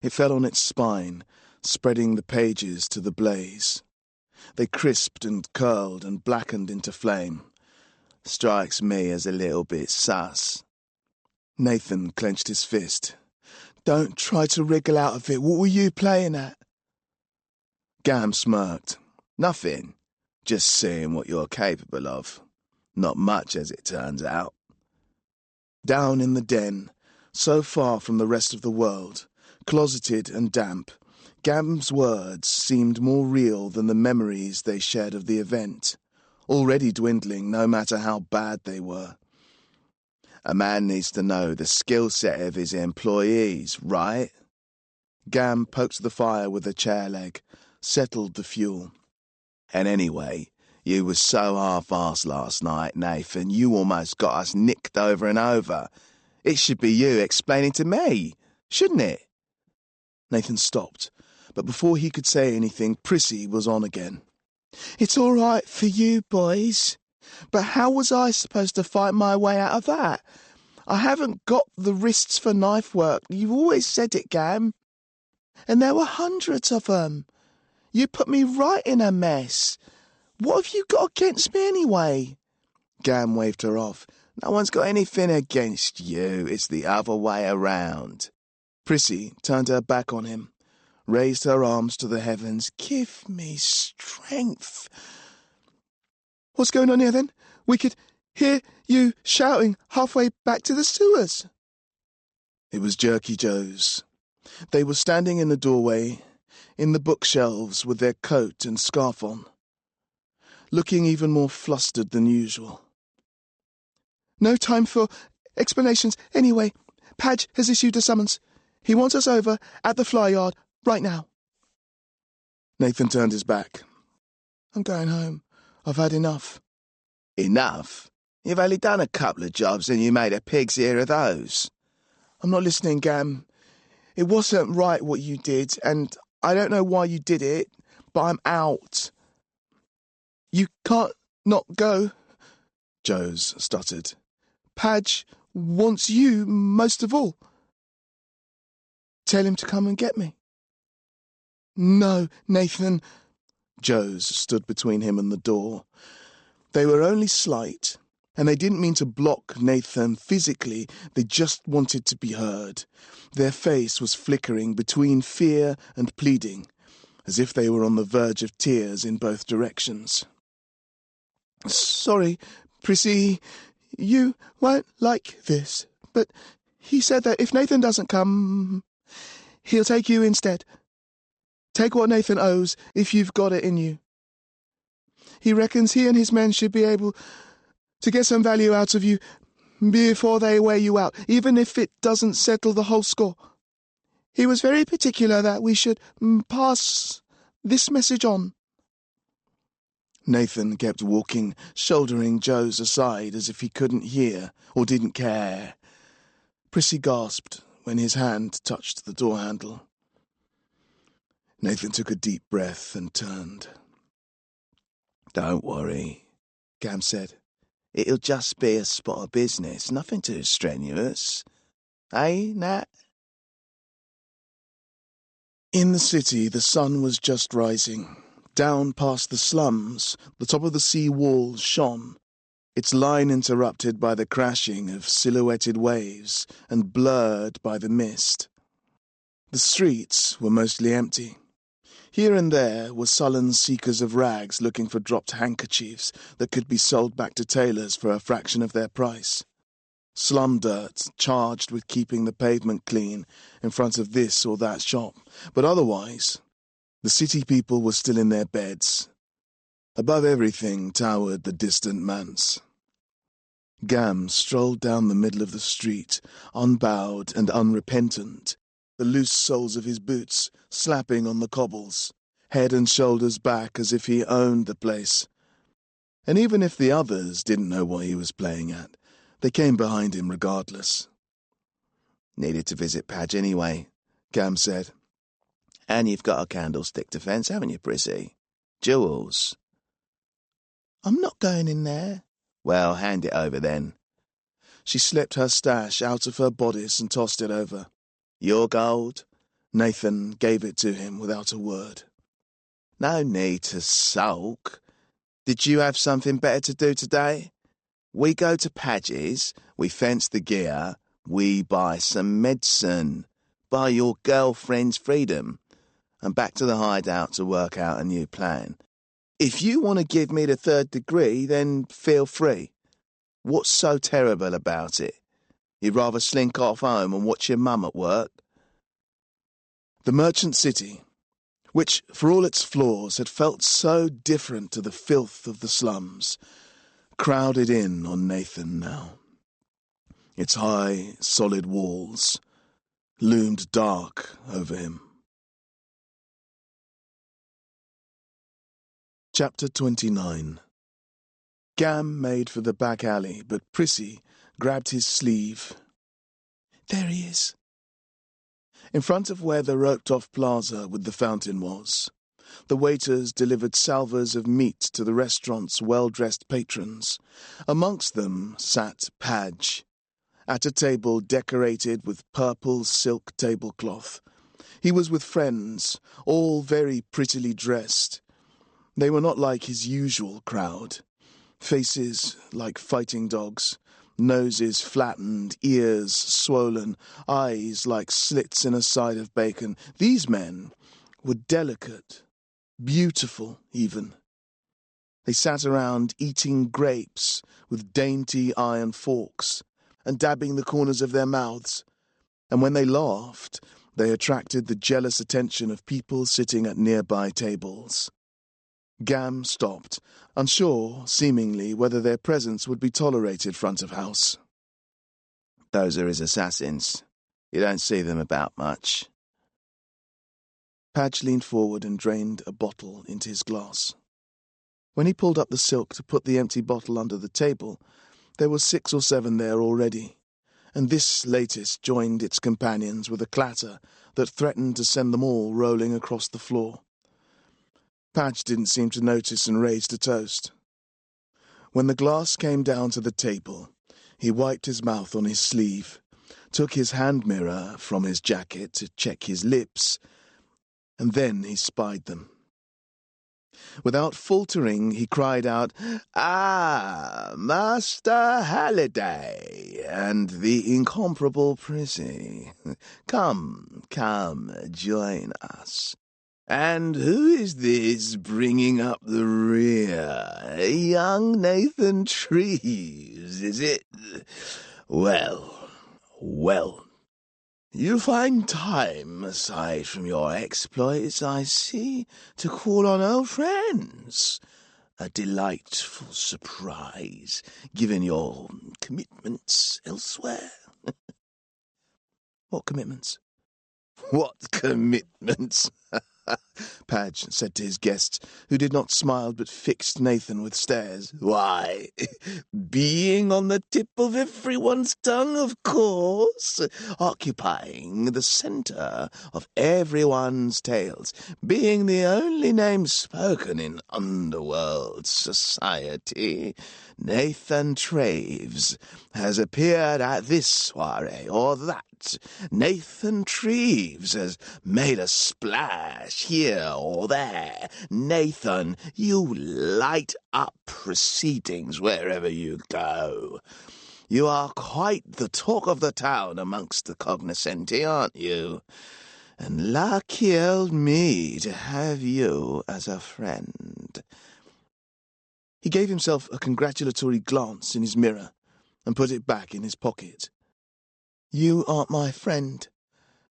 It fell on its spine, spreading the pages to the blaze. They crisped and curled and blackened into flame. Strikes me as a little bit sus. Nathan clenched his fist. Don't try to wriggle out of it. What were you playing at? Gam smirked. Nothing. Just seeing what you're capable of. Not much, as it turns out. Down in the den, so far from the rest of the world, closeted and damp, Gam's words seemed more real than the memories they shared of the event, already dwindling no matter how bad they were. A man needs to know the skill set of his employees, right? Gam poked the fire with a chair leg, settled the fuel. And anyway, you was so half-assed last night, Nathan, you almost got us nicked over and over. It should be you explaining to me, shouldn't it? Nathan stopped, but before he could say anything, Prissy was on again. It's all right for you boys, but how was I supposed to fight my way out of that? I haven't got the wrists for knife work. You've always said it, Gam. And there were hundreds of them. You put me right in a mess. What have you got against me anyway? Gam waved her off. No one's got anything against you. It's the other way around. Prissy turned her back on him, raised her arms to the heavens. Give me strength. What's going on here, then? We could hear you shouting halfway back to the sewers. It was Jerky Joe's. They were standing in the doorway, in the bookshelves with their coat and scarf on, looking even more flustered than usual. No time for explanations. Anyway, Padge has issued a summons. He wants us over at the fly yard right now. Nathan turned his back. I'm going home. I've had enough. Enough? You've only done a couple of jobs and you made a pig's ear of those. I'm not listening, Gam. It wasn't right what you did, and I don't know why you did it, but I'm out. You can't not go, Joes stuttered. Padge wants you most of all. Tell him to come and get me. No, Nathan. Joes stood between him and the door. They were only slight, and they didn't mean to block Nathan physically. They just wanted to be heard. Their face was flickering between fear and pleading, as if they were on the verge of tears in both directions. Sorry, Prissy, you won't like this, but he said that if Nathan doesn't come, he'll take you instead. Take what Nathan owes if you've got it in you. He reckons he and his men should be able to get some value out of you before they wear you out, even if it doesn't settle the whole score. He was very particular that we should pass this message on. Nathan kept walking, shouldering Joes aside as if he couldn't hear or didn't care. Prissy gasped when his hand touched the door handle. Nathan took a deep breath and turned. Don't worry, Gam said. It'll just be a spot of business, nothing too strenuous. Eh, Nat? In the city, the sun was just rising. Down past the slums, the top of the sea wall shone, its line interrupted by the crashing of silhouetted waves and blurred by the mist. The streets were mostly empty. Here and there were sullen seekers of rags looking for dropped handkerchiefs that could be sold back to tailors for a fraction of their price. Slum dirt charged with keeping the pavement clean in front of this or that shop, but otherwise, the city people were still in their beds. Above everything towered the distant manse. Gam strolled down the middle of the street, unbowed and unrepentant, the loose soles of his boots slapping on the cobbles, head and shoulders back as if he owned the place. And even if the others didn't know what he was playing at, they came behind him regardless. Needed to visit Padge anyway, Gam said. And you've got a candlestick to fence, haven't you, Prissy? Jewels. I'm not going in there. Well, hand it over then. She slipped her stash out of her bodice and tossed it over. Your gold? Nathan gave it to him without a word. No need to sulk. Did you have something better to do today? We go to Padge's, we fence the gear, we buy some medicine, buy your girlfriend's freedom, and back to the hideout to work out a new plan. If you want to give me the 3rd degree, then feel free. What's so terrible about it? You'd rather slink off home and watch your mum at work? The merchant city, which for all its flaws had felt so different to the filth of the slums, crowded in on Nathan now. Its high, solid walls loomed dark over him. Chapter 29. Gam made for the back alley, but Prissy grabbed his sleeve. There he is. In front of where the roped-off plaza with the fountain was, the waiters delivered salvers of meat to the restaurant's well-dressed patrons. Amongst them sat Padge, at a table decorated with purple silk tablecloth. He was with friends, all very prettily dressed. They were not like his usual crowd. Faces like fighting dogs, noses flattened, ears swollen, eyes like slits in a side of bacon. These men were delicate, beautiful even. They sat around eating grapes with dainty iron forks and dabbing the corners of their mouths, and when they laughed, they attracted the jealous attention of people sitting at nearby tables. Gam stopped, unsure, seemingly, whether their presence would be tolerated front of house. Those are his assassins. You don't see them about much. Padge leaned forward and drained a bottle into his glass. When he pulled up the silk to put the empty bottle under the table, there were 6 or 7 there already, and this latest joined its companions with a clatter that threatened to send them all rolling across the floor. Padge didn't seem to notice and raised a toast. When the glass came down to the table, he wiped his mouth on his sleeve, took his hand mirror from his jacket to check his lips, and then he spied them. Without faltering, he cried out, "Ah, Master Halliday and the incomparable Prissy. Come, join us. And who is this bringing up the rear? Young Nathan Treves, is it? Well. You find time, aside from your exploits, I see, to call on old friends. A delightful surprise, given your commitments elsewhere." "What commitments?" "What commitments?" Padge said to his guests, who did not smile but fixed Nathan with stares. "Why, being on the tip of everyone's tongue, of course, occupying the centre of everyone's tales, being the only name spoken in underworld society. Nathan Treves has appeared at this soiree or that. Nathan Treves has made a splash here or there. Nathan, you light up proceedings wherever you go. You are quite the talk of the town amongst the cognoscenti, aren't you? And lucky old me to have you as a friend." He gave himself a congratulatory glance in his mirror and put it back in his pocket. "You aren't my friend,"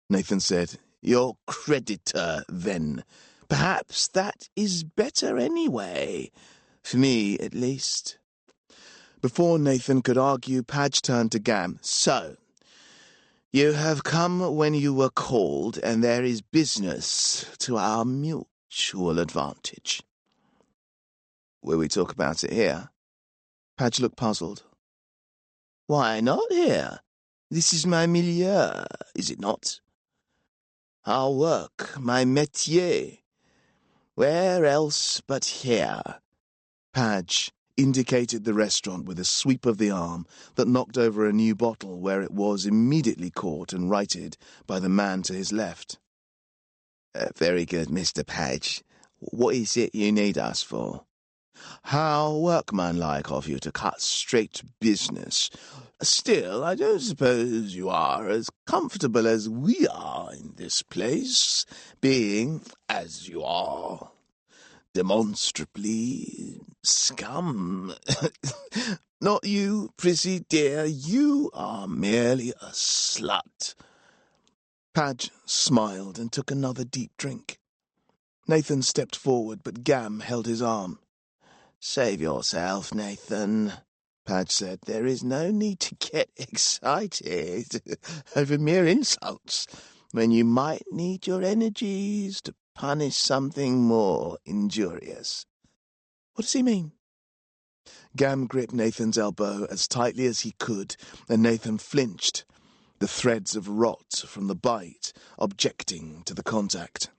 Nathan said. "Your creditor, then. Perhaps that is better anyway. For me, at least." Before Nathan could argue, Padge turned to Gam. "So, you have come when you were called, and there is business to our mutual advantage." "Will we talk about it here?" Padge looked puzzled. "Why not here? This is my milieu, is it not? Our work, my métier. Where else but here?" Padge indicated the restaurant with a sweep of the arm that knocked over a new bottle where it was immediately caught and righted by the man to his left. Very good, Mr. Padge. What is it you need us for?" "How workmanlike of you to cut straight to business. Still, I don't suppose you are as comfortable as we are in this place, being, as you are, demonstrably scum. Not you, Prissy dear, you are merely a slut." Padge smiled and took another deep drink. Nathan stepped forward, but Gam held his arm. "Save yourself, Nathan," Padge said. "There is no need to get excited over mere insults when you might need your energies to punish something more injurious." What does he mean? Gam gripped Nathan's elbow as tightly as he could, and Nathan flinched, the threads of rot from the bite objecting to the contact.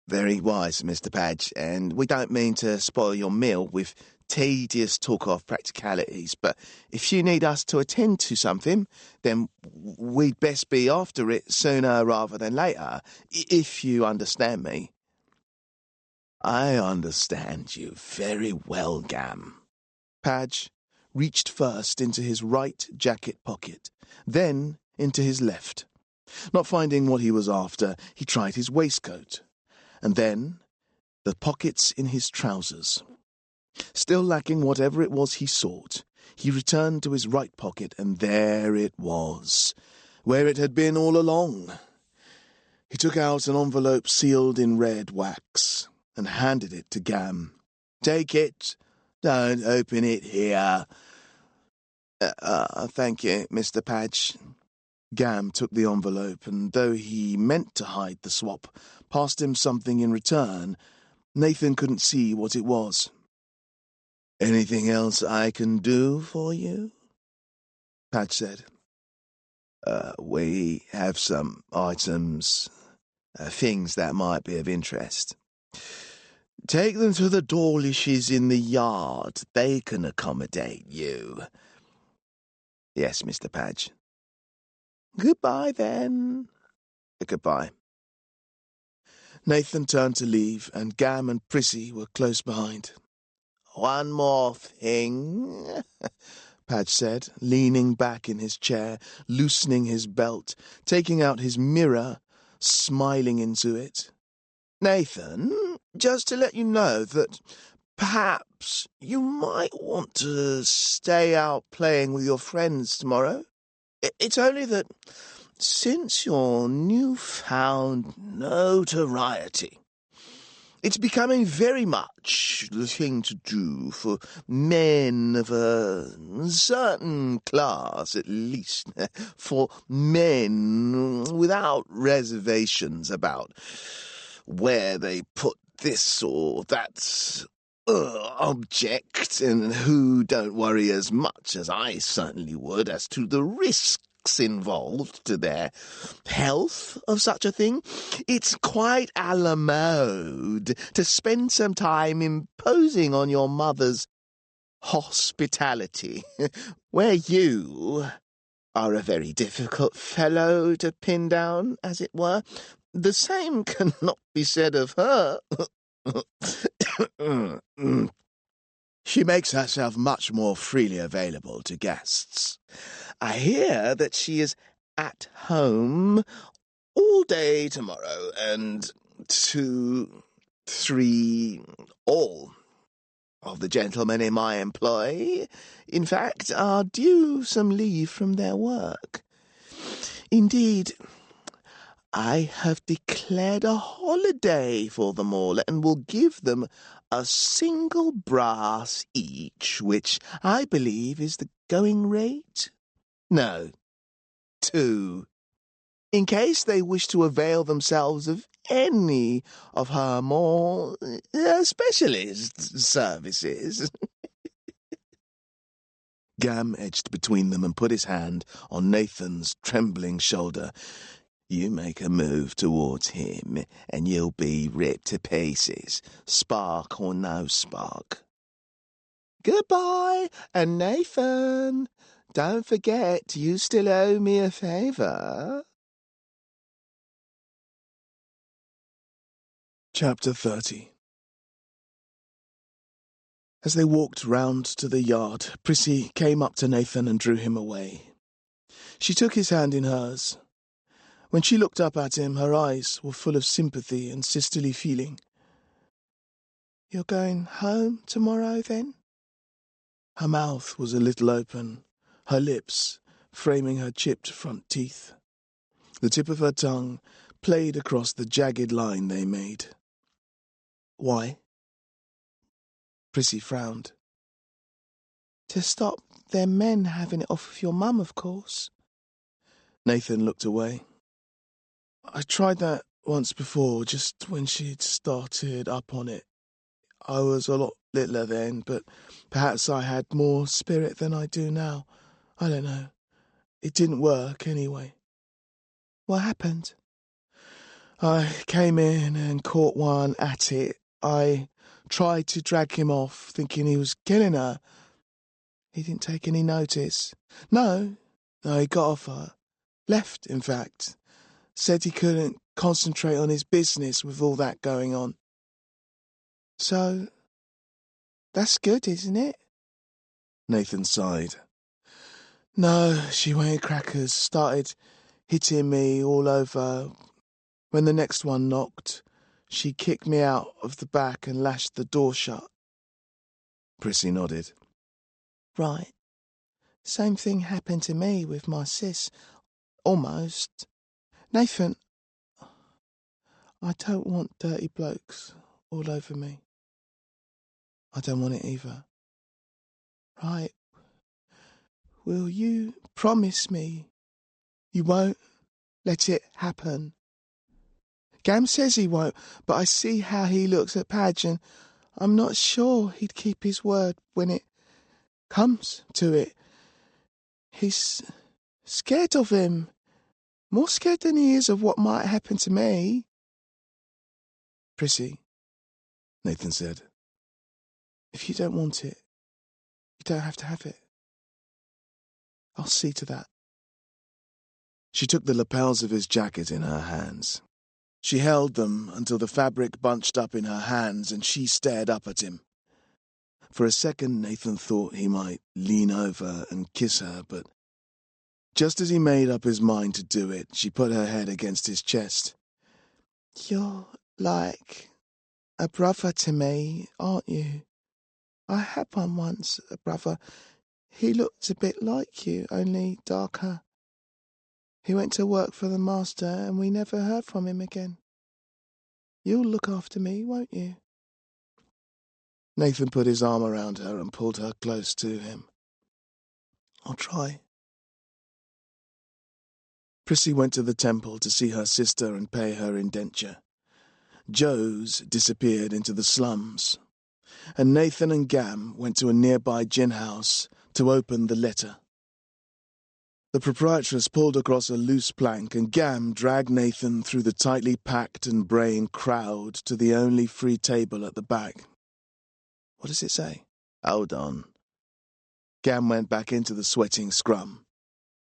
Very wise, Mr. Padge, and we don't mean to spoil your meal with tedious talk of practicalities, but if you need us to attend to something, then we'd best be after it sooner rather than later, if you understand me. I understand you very well, Gam. Padge reached first into his right jacket pocket, then into his left. Not finding what he was after, he tried his waistcoat, and then the pockets in his trousers. Still lacking whatever it was he sought, he returned to his right pocket, and there it was, where it had been all along. He took out an envelope sealed in red wax and handed it to Gam. Take it. Don't open it here. Thank you, Mr. Padge. Gam took the envelope, and though he meant to hide the swap, passed him something in return. Nathan couldn't see what it was. Anything else I can do for you? Padge said. We have some items, things that might be of interest. Take them to the Dawlishes in the yard. They can accommodate you. Yes, Mr. Padge. Goodbye, then. Goodbye. Nathan turned to leave, and Gam and Prissy were close behind. One more thing, Padge said, leaning back in his chair, loosening his belt, taking out his mirror, smiling into it. Nathan, just to let you know that perhaps you might want to stay out playing with your friends tomorrow. It's only that since your newfound notoriety, it's becoming very much the thing to do for men of a certain class, at least, for men without reservations about where they put this or that object, and who don't worry as much as I certainly would as to the risks involved to their health of such a thing. It's quite a la mode to spend some time imposing on your mother's hospitality, where you are a very difficult fellow to pin down, as it were. The same cannot be said of her. She makes herself much more freely available to guests. I hear that she is at home all day tomorrow, and 2, 3, all of the gentlemen in my employ, in fact, are due some leave from their work. Indeed, I have declared a holiday for them all, and will give them a single brass each, which I believe is the going rate. No, 2, in case they wish to avail themselves of any of her more specialist services. Gam edged between them and put his hand on Nathan's trembling shoulder. You make a move towards him, and you'll be ripped to pieces, spark or no spark. Goodbye, and Nathan, don't forget you still owe me a favour. Chapter 30. As they walked round to the yard, Prissy came up to Nathan and drew him away. She took his hand in hers. When she looked up at him, her eyes were full of sympathy and sisterly feeling. You're going home tomorrow, then? Her mouth was a little open, her lips framing her chipped front teeth. The tip of her tongue played across the jagged line they made. Why? Prissy frowned. To stop them men having it off of your mum, of course. Nathan looked away. I tried that once before, just when she'd started up on it. I was a lot littler then, but perhaps I had more spirit than I do now. I don't know. It didn't work anyway. What happened? I came in and caught one at it. I tried to drag him off, thinking he was killing her. He didn't take any notice. No, he got off her. Left, in fact. Said he couldn't concentrate on his business with all that going on. So, that's good, isn't it? Nathan sighed. No, she went crackers, started hitting me all over. When the next one knocked, she kicked me out of the back and lashed the door shut. Prissy nodded. Right. Same thing happened to me with my sis. Almost. Nathan, I don't want dirty blokes all over me. I don't want it either. Right. Will you promise me you won't let it happen? Gam says he won't, but I see how he looks at Padge, and I'm not sure he'd keep his word when it comes to it. He's scared of him. More scared than he is of what might happen to me. Prissy, Nathan said. If you don't want it, you don't have to have it. I'll see to that. She took the lapels of his jacket in her hands. She held them until the fabric bunched up in her hands and she stared up at him. For a second, Nathan thought he might lean over and kiss her, but just as he made up his mind to do it, she put her head against his chest. You're like a brother to me, aren't you? I had one once, a brother. He looked a bit like you, only darker. He went to work for the master, and we never heard from him again. You'll look after me, won't you? Nathan put his arm around her and pulled her close to him. I'll try. Prissy went to the temple to see her sister and pay her indenture. Joe's disappeared into the slums, and Nathan and Gam went to a nearby gin house to open the letter. The proprietress pulled across a loose plank, and Gam dragged Nathan through the tightly packed and braying crowd to the only free table at the back. What does it say? Hold on. Gam went back into the sweating scrum.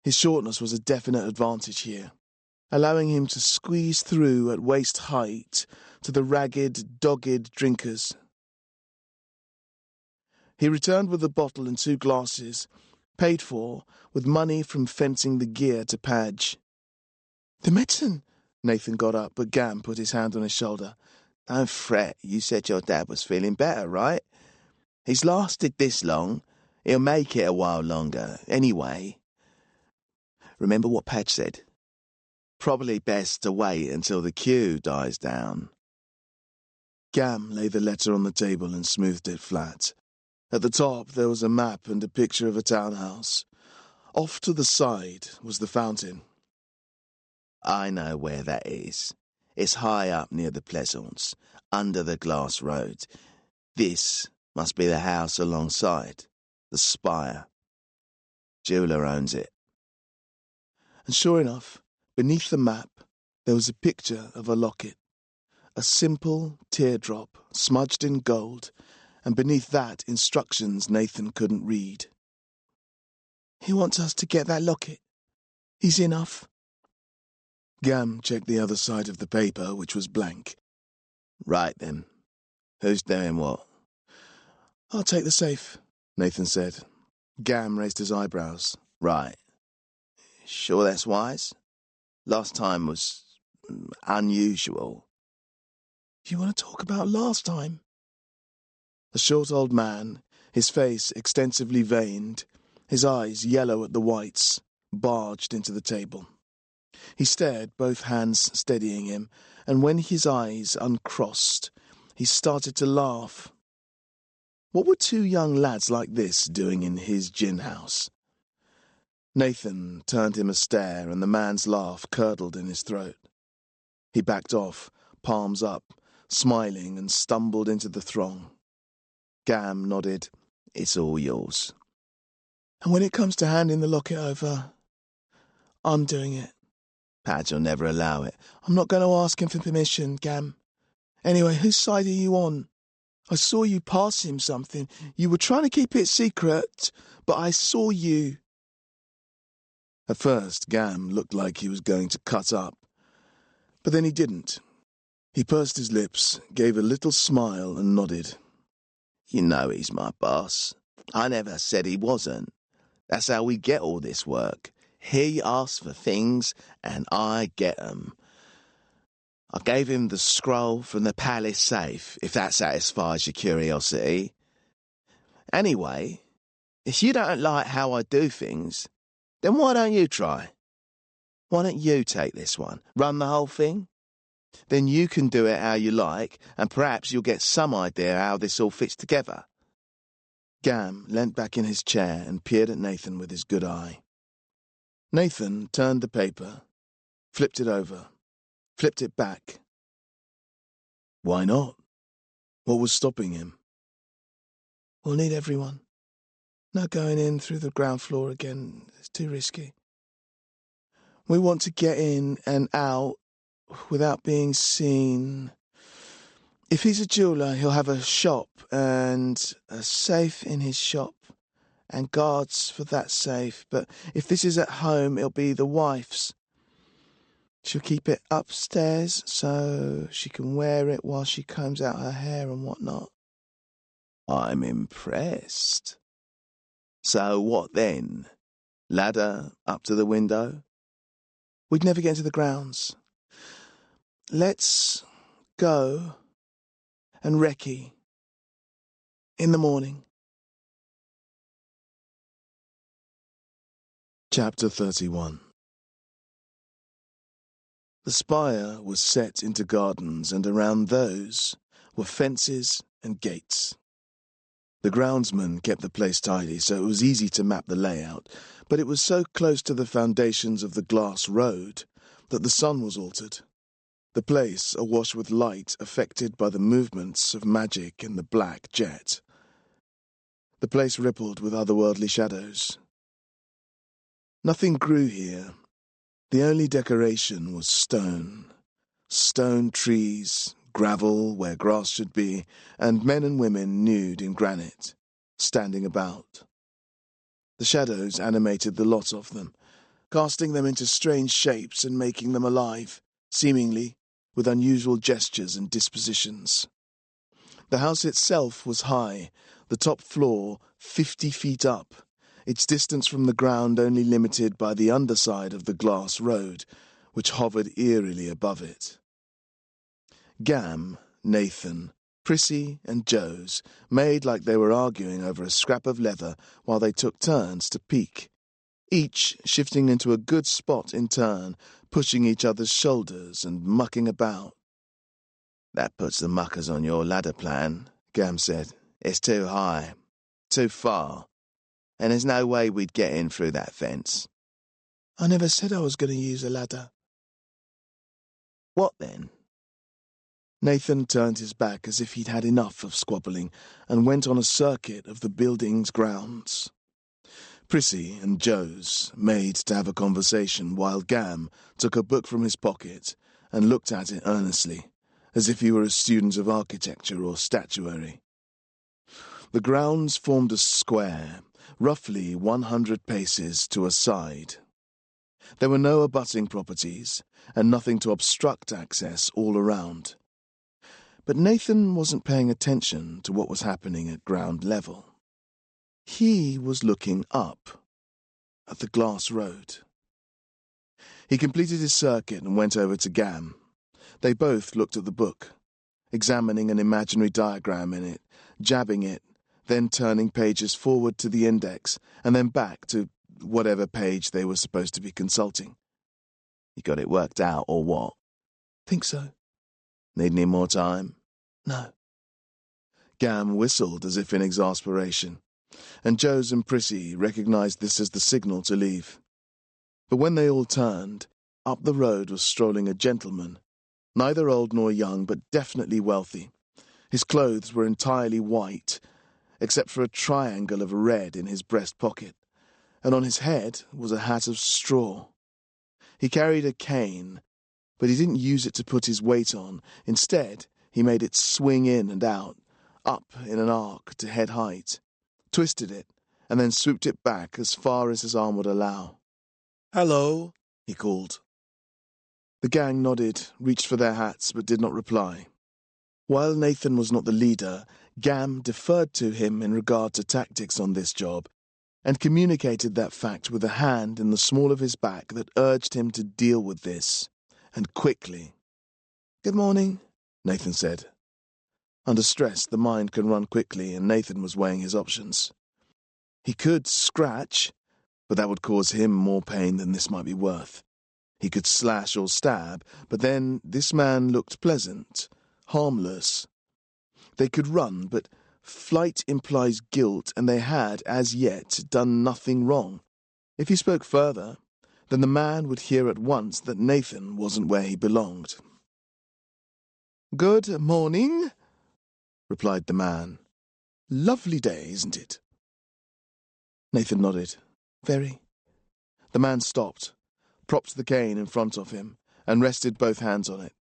His shortness was a definite advantage here, allowing him to squeeze through at waist height to the ragged, dogged drinkers. He returned with a bottle and 2 glasses, paid for with money from fencing the gear to Padge. The medicine! Nathan got up, but Gam put his hand on his shoulder. Don't fret, you said your dad was feeling better, right? He's lasted this long. He'll make it a while longer, anyway. Remember what Padge said? Probably best to wait until the queue dies down. Gam laid the letter on the table and smoothed it flat. At the top there was a map and a picture of a townhouse. Off to the side was the fountain. I know where that is. It's high up near the Pleasance, under the glass road. This must be the house alongside, the spire. Jeweller owns it. And sure enough, beneath the map, there was a picture of a locket. A simple teardrop smudged in gold, and beneath that instructions Nathan couldn't read. He wants us to get that locket. Easy enough. Gam checked the other side of the paper, which was blank. Right then. Who's doing what? I'll take the safe, Nathan said. Gam raised his eyebrows. Right. Sure that's wise? Last time was unusual. You want to talk about last time? A short old man, his face extensively veined, his eyes yellow at the whites, barged into the table. He stared, both hands steadying him, and when his eyes uncrossed, he started to laugh. What were 2 young lads like this doing in his gin house? Nathan turned him a stare, and the man's laugh curdled in his throat. He backed off, palms up, smiling, and stumbled into the throng. Gam nodded. It's all yours. And when it comes to handing the locket over, I'm doing it. Padge will never allow it. I'm not going to ask him for permission, Gam. Anyway, whose side are you on? I saw you pass him something. You were trying to keep it secret, but I saw you. At first, Gam looked like he was going to cut up, but then he didn't. He pursed his lips, gave a little smile and nodded. You know he's my boss. I never said he wasn't. That's how we get all this work. He asks for things, and I get 'em. I gave him the scroll from the palace safe, if that satisfies your curiosity. Anyway, if you don't like how I do things, then why don't you try? Why don't you take this one, run the whole thing? Then you can do it how you like, and perhaps you'll get some idea how this all fits together. Gam leant back in his chair and peered at Nathan with his good eye. Nathan turned the paper, flipped it over, flipped it back. Why not? What was stopping him? We'll need everyone. No going in through the ground floor again. It's too risky. We want to get in and out without being seen. If he's a jeweller, he'll have a shop and a safe in his shop and guards for that safe. But if this is at home, it'll be the wife's. She'll keep it upstairs so she can wear it while she combs out her hair and whatnot. I'm impressed. So what then? Ladder up to the window? We'd never get into the grounds. Let's go and recce in the morning. Chapter 31. The spire was set into gardens, and around those were fences and gates. The groundsman kept the place tidy, so it was easy to map the layout, but it was so close to the foundations of the glass road that the sun was altered. The place awash with light affected by the movements of magic in the black jet. The place rippled with otherworldly shadows. Nothing grew here. The only decoration was stone. Stone trees, gravel where grass should be, and men and women nude in granite, standing about. The shadows animated the lot of them, casting them into strange shapes and making them alive, seemingly with unusual gestures and dispositions. The house itself was high, the top floor 50 feet up, its distance from the ground only limited by the underside of the glass road, which hovered eerily above it. Gam, Nathan, Prissy, and Joes made like they were arguing over a scrap of leather while they took turns to peek, each shifting into a good spot in turn, pushing each other's shoulders and mucking about. That puts the muckers on your ladder plan, Gam said. It's too high, too far, and there's no way we'd get in through that fence. I never said I was going to use a ladder. What then? Nathan turned his back as if he'd had enough of squabbling and went on a circuit of the building's grounds. Prissy and Joes made to have a conversation while Gam took a book from his pocket and looked at it earnestly, as if he were a student of architecture or statuary. The grounds formed a square, roughly 100 paces to a side. There were no abutting properties, and nothing to obstruct access all around. But Nathan wasn't paying attention to what was happening at ground level. He was looking up at the glass road. He completed his circuit and went over to Gam. They both looked at the book, examining an imaginary diagram in it, jabbing it, then turning pages forward to the index, and then back to whatever page they were supposed to be consulting. You got it worked out, or what? Think so. Need any more time? No. Gam whistled as if in exasperation, and Joes and Prissy recognized this as the signal to leave. But when they all turned, up the road was strolling a gentleman, neither old nor young, but definitely wealthy. His clothes were entirely white, except for a triangle of red in his breast pocket, and on his head was a hat of straw. He carried a cane, but he didn't use it to put his weight on. Instead, he made it swing in and out, up in an arc to head height, twisted it, and then swooped it back as far as his arm would allow. "Hello," he called. The gang nodded, reached for their hats, but did not reply. While Nathan was not the leader, Gam deferred to him in regard to tactics on this job, and communicated that fact with a hand in the small of his back that urged him to deal with this, and quickly. "Good morning," Nathan said. Under stress, the mind can run quickly, and Nathan was weighing his options. He could scratch, but that would cause him more pain than this might be worth. He could slash or stab, but then this man looked pleasant, harmless. They could run, but flight implies guilt, and they had, as yet, done nothing wrong. If he spoke further, then the man would hear at once that Nathan wasn't where he belonged. "Good morning," replied the man. "Lovely day, isn't it?" Nathan nodded. "Very." The man stopped, propped the cane in front of him, and rested both hands on it.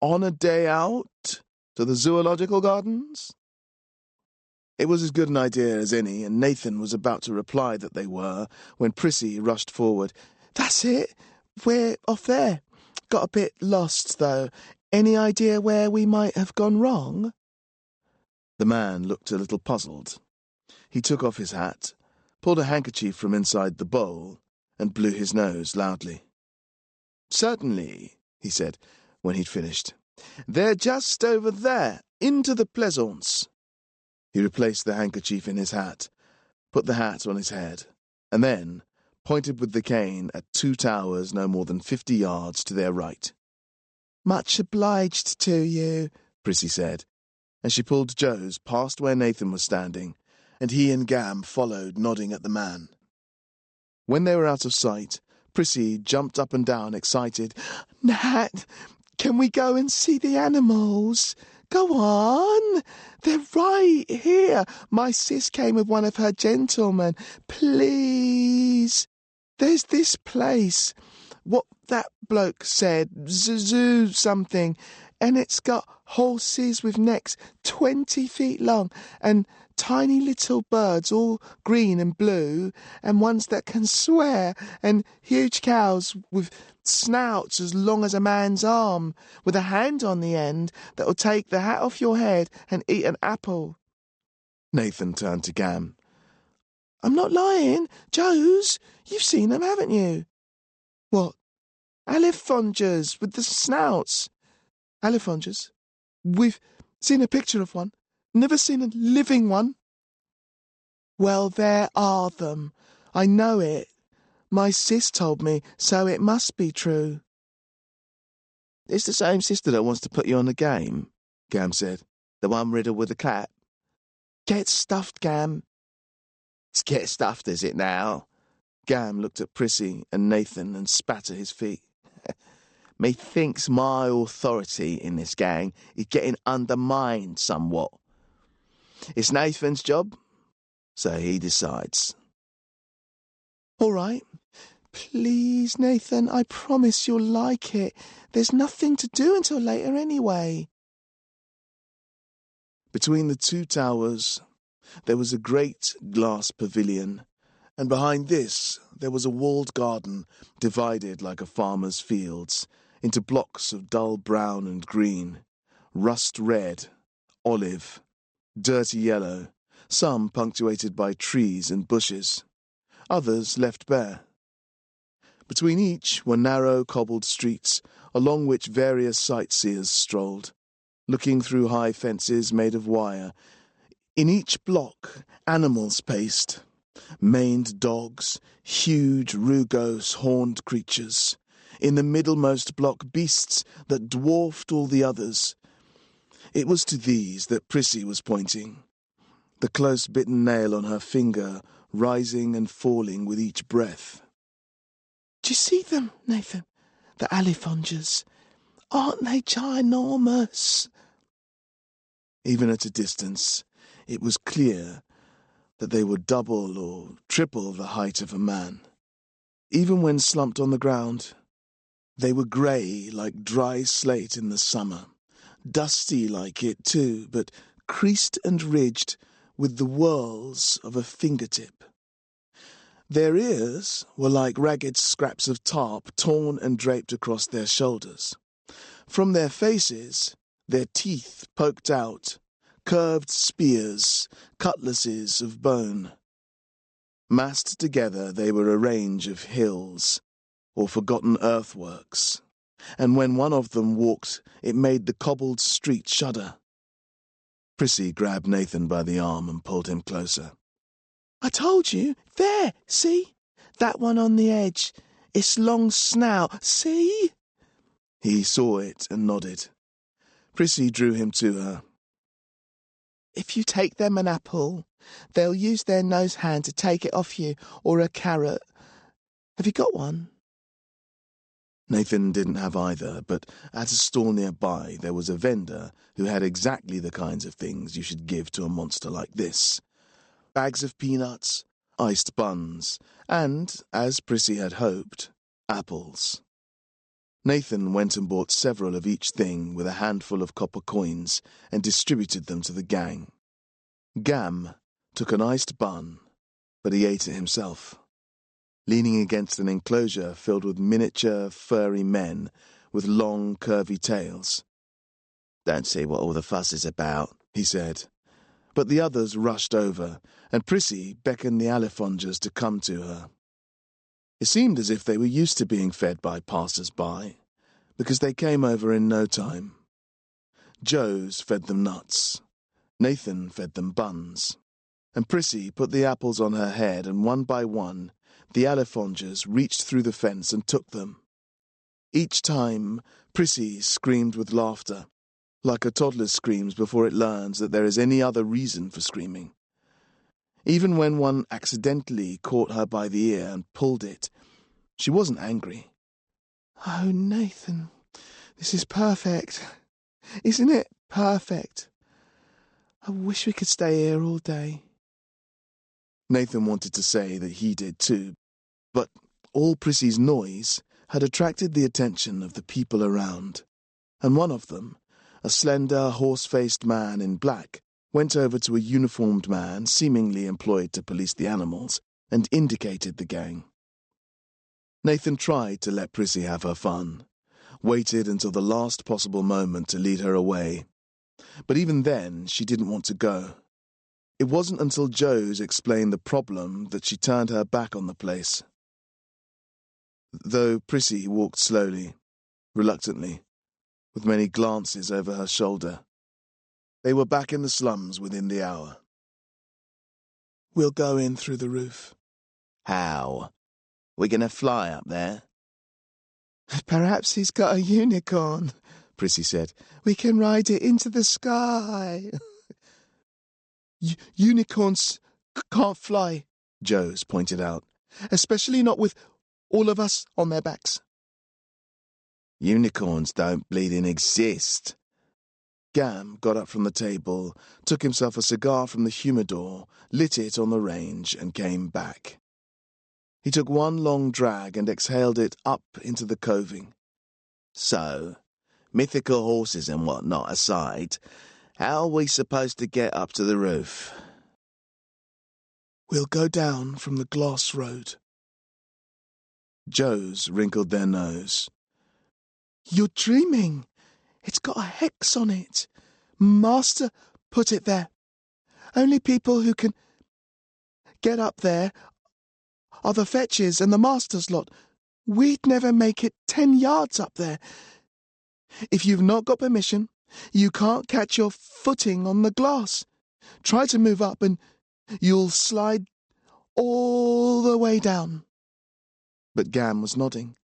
"On a day out to the zoological gardens?" It was as good an idea as any, and Nathan was about to reply that they were, when Prissy rushed forward. "That's it. We're off there. Got a bit lost, though. Any idea where we might have gone wrong?" The man looked a little puzzled. He took off his hat, pulled a handkerchief from inside the bowl, and blew his nose loudly. "Certainly," he said, when he'd finished. "They're just over there, into the pleasaunce." He replaced the handkerchief in his hat, put the hat on his head, and then pointed with the cane at two towers no more than 50 yards to their right. "Much obliged to you," Prissy said, and she pulled Joe's past where Nathan was standing, and he and Gam followed, nodding at the man. When they were out of sight, Prissy jumped up and down, excited. "Nat, can we go and see the animals? Go on, they're right here. My sis came with one of her gentlemen. Please. There's this place, what that bloke said, zoo something, and it's got horses with necks 20 feet long, and tiny little birds, all green and blue, and ones that can swear, and huge cows with snouts as long as a man's arm, with a hand on the end that'll take the hat off your head and eat an apple." Nathan turned to Gam. "I'm not lying. Joe's, you've seen them, haven't you?" "What?" "Alifongers with the snouts." "Alifongers? We've seen a picture of one. Never seen a living one." "Well, there are them. I know it. My sis told me, so it must be true." "It's the same sister that wants to put you on the game," Gam said. "The one riddled with the clap." "Get stuffed, Gam." "It's get stuffed, is it now?" Gam looked at Prissy and Nathan and spat at his feet. "Methinks my authority in this gang is getting undermined somewhat. It's Nathan's job, so he decides." "All right. Please, Nathan, I promise you'll like it. There's nothing to do until later anyway." Between the two towers, there was a great glass pavilion, and behind this there was a walled garden divided like a farmer's fields into blocks of dull brown and green, rust red, olive, dirty yellow, some punctuated by trees and bushes, others left bare. Between each were narrow cobbled streets, along which various sightseers strolled, looking through high fences made of wire. In each block, animals paced, maned dogs, huge, rugose, horned creatures. In the middlemost block, beasts that dwarfed all the others. It was to these that Prissy was pointing, the close-bitten nail on her finger rising and falling with each breath. "Do you see them, Nathan? The alifongers. Aren't they ginormous?" Even at a distance, it was clear that they were double or triple the height of a man. Even when slumped on the ground, they were grey like dry slate in the summer, dusty like it too, but creased and ridged with the whorls of a fingertip. Their ears were like ragged scraps of tarp torn and draped across their shoulders. From their faces, their teeth poked out, curved spears, cutlasses of bone. Massed together, they were a range of hills, or forgotten earthworks, and when one of them walked, it made the cobbled street shudder. Prissy grabbed Nathan by the arm and pulled him closer. I told you. There, see? That one on the edge. Its long snout, see? He saw it and nodded. Prissy drew him to her. If you take them an apple, they'll use their nose hand to take it off you, or a carrot. Have you got one? Nathan didn't have either, but at a stall nearby there was a vendor who had exactly the kinds of things you should give to a monster like this. Bags of peanuts, iced buns, and, as Prissy had hoped, apples. Nathan went and bought several of each thing with a handful of copper coins and distributed them to the gang. Gam took an iced bun, but he ate it himself. Leaning against an enclosure filled with miniature, furry men with long, curvy tails. "Don't see what all the fuss is about," he said. But the others rushed over, and Prissy beckoned the Alifongers to come to her. It seemed as if they were used to being fed by passers-by, because they came over in no time. Joes fed them nuts. Nathan fed them buns. And Prissy put the apples on her head, and one by one, the Alifongers reached through the fence and took them. Each time, Prissy screamed with laughter, like a toddler screams before it learns that there is any other reason for screaming. Even when one accidentally caught her by the ear and pulled it, she wasn't angry. Oh, Nathan, this is perfect. Isn't it perfect? I wish we could stay here all day. Nathan wanted to say that he did too, but all Prissy's noise had attracted the attention of the people around, and one of them, a slender, horse-faced man in black, went over to a uniformed man seemingly employed to police the animals and indicated the gang. Nathan tried to let Prissy have her fun, waited until the last possible moment to lead her away, but even then she didn't want to go. It wasn't until Joes explained the problem that she turned her back on the place. Though Prissy walked slowly, reluctantly, with many glances over her shoulder. They were back in the slums within the hour. We'll go in through the roof. How? We gonna fly up there? Perhaps he's got a unicorn, Prissy said. We can ride it into the sky. Unicorns can't fly, Joes pointed out. Especially not with all of us on their backs. Unicorns don't bleeding exist. Gam got up from the table, took himself a cigar from the humidor, lit it on the range, and came back. He took one long drag and exhaled it up into the coving. So, mythical horses and whatnot aside, how are we supposed to get up to the roof? We'll go down from the glass road. Joes wrinkled their nose. You're dreaming. It's got a hex on it. Master put it there. Only people who can get up there are the fetches and the master's lot. We'd never make it 10 yards up there. If you've not got permission, you can't catch your footing on the glass. Try to move up and you'll slide all the way down. But Gam was nodding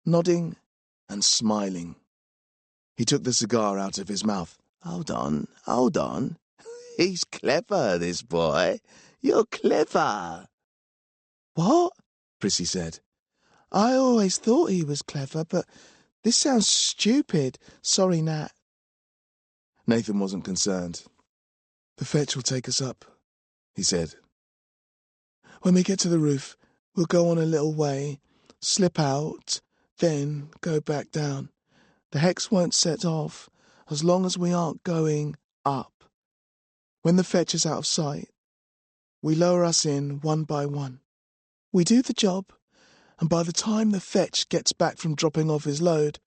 and smiling. He took the cigar out of his mouth. Hold on. He's clever, this boy. You're clever. What? Prissy said. I always thought he was clever, but this sounds stupid. Sorry, Nat. Nathan wasn't concerned. "The fetch will take us up," he said. "When we get to the roof, we'll go on a little way, slip out, then go back down. The hex won't set off as long as we aren't going up. When the fetch is out of sight, we lower us in one by one. We do the job, and by the time the fetch gets back from dropping off his load,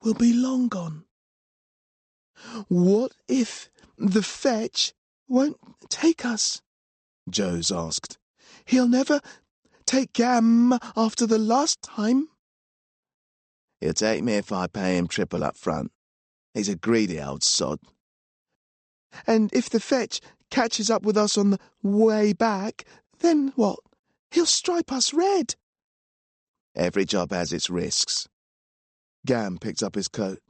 we'll be long gone." "What if the fetch won't take us?" Joes asked. "He'll never take Gam after the last time." "He'll take me if I pay him triple up front. He's a greedy old sod." "And if the fetch catches up with us on the way back, then what? He'll stripe us red." "Every job has its risks." Gam picked up his coat,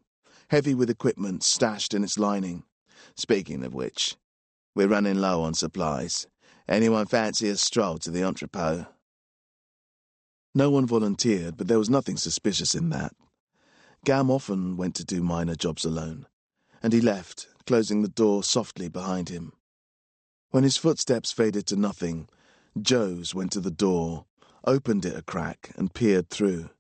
heavy with equipment stashed in its lining. "Speaking of which, we're running low on supplies. Anyone fancy a stroll to the entrepot?" No one volunteered, but there was nothing suspicious in that. Gam often went to do minor jobs alone, and he left, closing the door softly behind him. When his footsteps faded to nothing, Joes went to the door, opened it a crack, and peered through.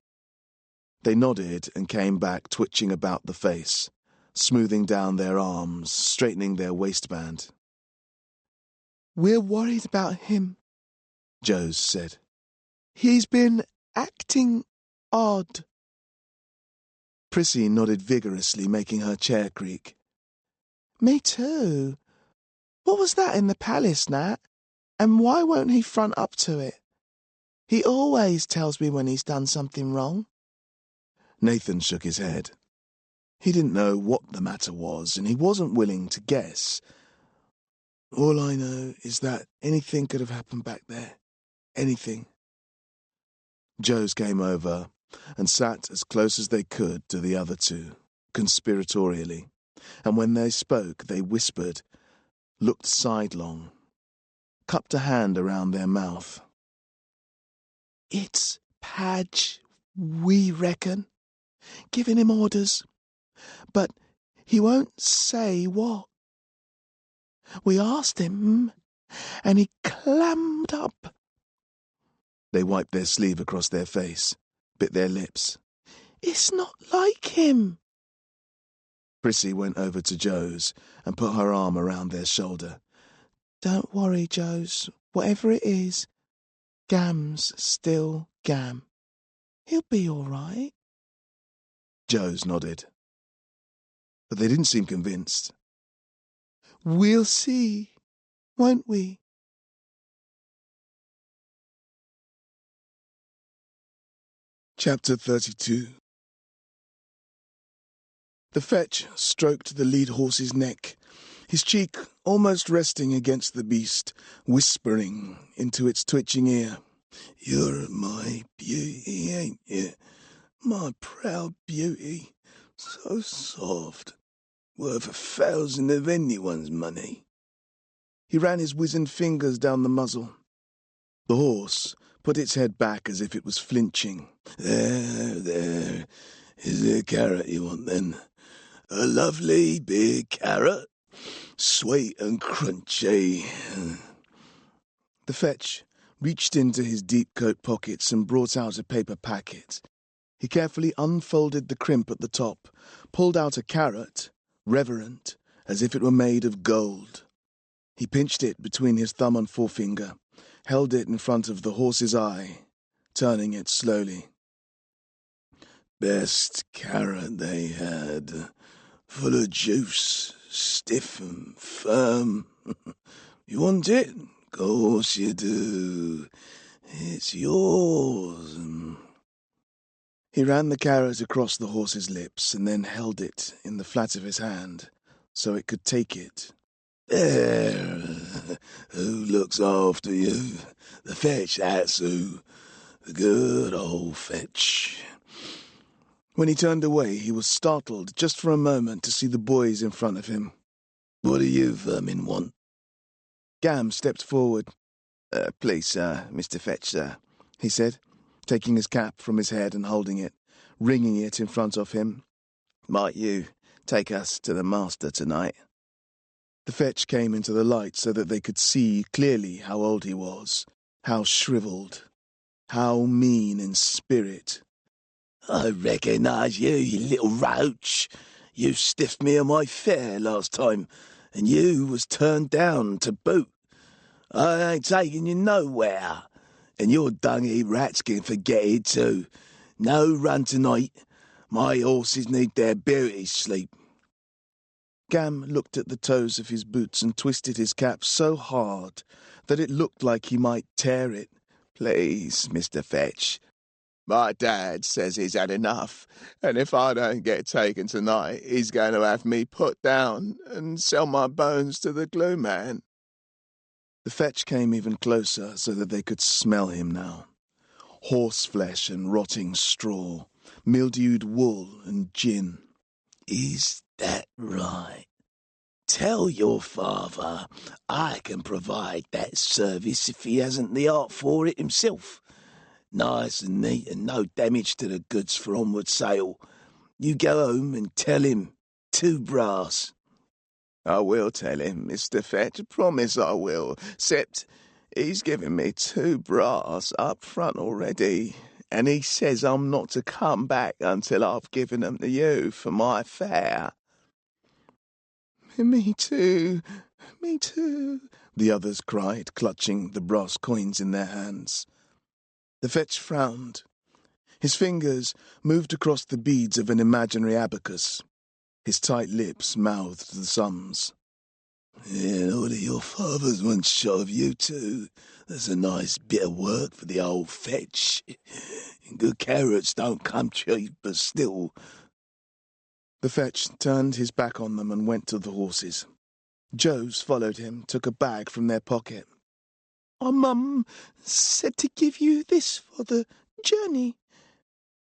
They nodded and came back twitching about the face, smoothing down their arms, straightening their waistband. "We're worried about him," Joes said. "He's been acting odd." Prissy nodded vigorously, making her chair creak. "Me too. What was that in the palace, Nat? And why won't he front up to it? He always tells me when he's done something wrong." Nathan shook his head. He didn't know what the matter was, and he wasn't willing to guess. "All I know is that anything could have happened back there. Anything." Joes came over and sat as close as they could to the other two, conspiratorially, and when they spoke they whispered, looked sidelong, cupped a hand around their mouth. "It's Padge, we reckon, giving him orders, but he won't say what. We asked him, and he clammed up." They wiped their sleeve across their face, bit their lips. "It's not like him." Prissy went over to Joes and put her arm around their shoulder. "Don't worry, Joes. Whatever it is, Gam's still Gam. He'll be all right." Joes nodded, but they didn't seem convinced. "We'll see, won't we?" Chapter 32. The fetch stroked the lead horse's neck, his cheek almost resting against the beast, whispering into its twitching ear, "You're my beauty, ain't you? My proud beauty, so soft, worth 1,000 of anyone's money." He ran his wizened fingers down the muzzle. The horse put its head back as if it was flinching. There. Is it a carrot you want, then? A lovely big carrot? Sweet and crunchy." The fetch reached into his deep coat pockets and brought out a paper packet. He carefully unfolded the crimp at the top, pulled out a carrot, reverent, as if it were made of gold. He pinched it between his thumb and forefinger, held it in front of the horse's eye, turning it slowly. "Best carrot they had, full of juice, stiff and firm. You want it? Course you do. It's yours." He ran the carrot across the horse's lips and then held it in the flat of his hand so it could take it. "There. Who looks after you? The fetch, that's who. The good old fetch." When he turned away, he was startled just for a moment to see the boys in front of him. "What do you vermin want?" Gam stepped forward. Please, sir, Mr. Fetch, sir," he said, taking his cap from his head and holding it, ringing it in front of him. "Might you take us to the master tonight?" The fetch came into the light so that they could see clearly how old he was, how shriveled, how mean in spirit. I recognise you, you little roach. You stiffed me on my fare last time, and you was turned down to boot. I ain't taking you nowhere, and your dungy rats can forget it too. No run tonight. My horses need their beauty sleep. Gam looked at the toes of his boots and twisted his cap so hard that it looked like he might tear it. Please, Mr. Fetch. My dad says he's had enough, and if I don't get taken tonight, he's going to have me put down and sell my bones to the glue man. The fetch came even closer so that they could smell him now. Horseflesh and rotting straw, mildewed wool and gin. Is that right? Tell your father I can provide that service if he hasn't the art for it himself. Nice and neat and no damage to the goods for onward sale. You go home and tell him 2 brass. I will tell him, Mr. Fetch, promise I will, 'cept he's given me 2 brass up front already, and he says I'm not to come back until I've given them to you for my fare. Me too, the others cried, clutching the brass coins in their hands. The fetch frowned. His fingers moved across the beads of an imaginary abacus. His tight lips mouthed the sums. Yeah, all of your fathers once shot of you too. That's a nice bit of work for the old fetch. Good carrots don't come cheap, but still. The fetch turned his back on them and went to the horses. Joes followed him, took a bag from their pocket. Mum said to give you this for the journey.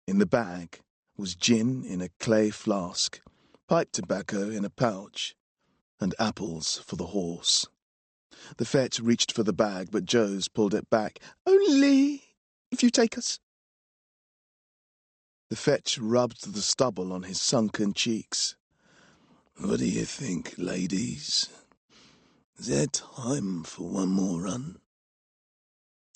In the bag was gin in a clay flask, pipe tobacco in a pouch, and apples for the horse. The fetch reached for the bag, but Joes pulled it back. Only if you take us. The fetch rubbed the stubble on his sunken cheeks. What do you think, ladies? Is there time for one more run?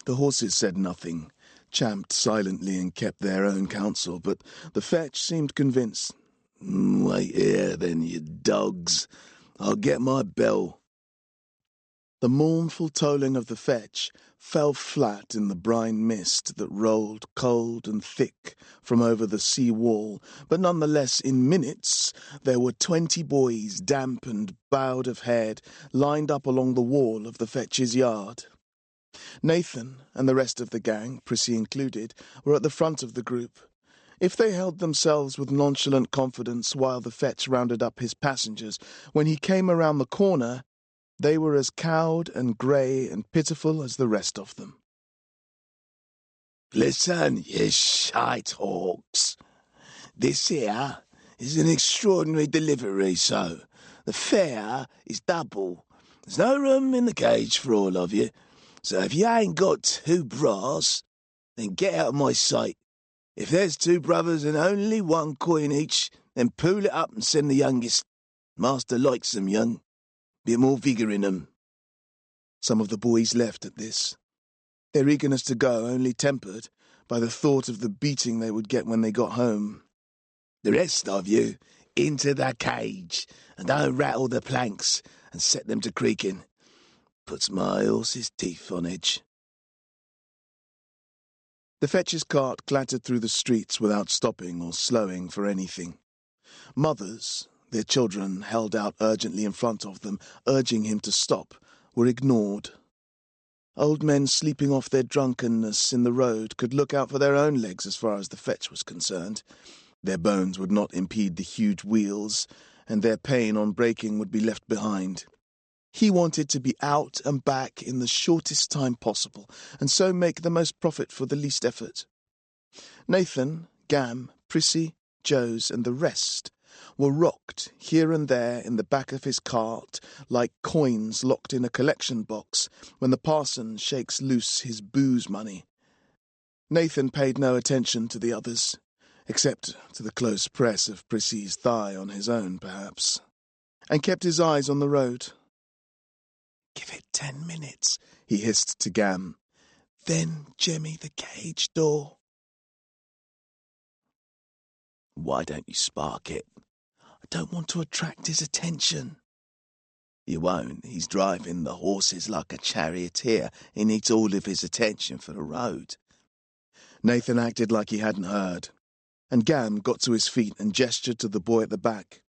The horses said nothing, champed silently and kept their own counsel, but the fetch seemed convinced. Wait here, then, you dogs. I'll get my bell. The mournful tolling of the fetch fell flat in the brine mist that rolled cold and thick from over the sea wall, but nonetheless in minutes there were 20 boys, damp and bowed of head, lined up along the wall of the fetch's yard. Nathan and the rest of the gang, Prissy included, were at the front of the group. If they held themselves with nonchalant confidence while the fetch rounded up his passengers, when he came around the corner, they were as cowed and grey and pitiful as the rest of them. Listen, you shite hawks. This here is an extraordinary delivery, so the fare is double. There's no room in the cage for all of you, so if you ain't got 2 brass, then get out of my sight. If there's 2 brothers and only 1 coin each, then pool it up and send the youngest. Master likes them young. Bit more vigour in them. Some of the boys left at this, their eagerness to go only tempered by the thought of the beating they would get when they got home. The rest of you, into the cage, and don't rattle the planks and set them to creaking. Puts my horse's teeth on edge. The fetch's cart clattered through the streets without stopping or slowing for anything. Mothers, their children held out urgently in front of them, urging him to stop, were ignored. Old men sleeping off their drunkenness in the road could look out for their own legs as far as the fetch was concerned. Their bones would not impede the huge wheels, and their pain on braking would be left behind. He wanted to be out and back in the shortest time possible, and so make the most profit for the least effort. Nathan, Gam, Prissy, Joes, and the rest were rocked here and there in the back of his cart like coins locked in a collection box when the parson shakes loose his booze money. Nathan paid no attention to the others, except to the close press of Prissy's thigh on his own, perhaps, and kept his eyes on the road. Give it 10 minutes, he hissed to Gam. Then jemmy the cage door. Why don't you spark it? I don't want to attract his attention. You won't. He's driving the horses like a charioteer. He needs all of his attention for the road. Nathan acted like he hadn't heard, and Gam got to his feet and gestured to the boy at the back.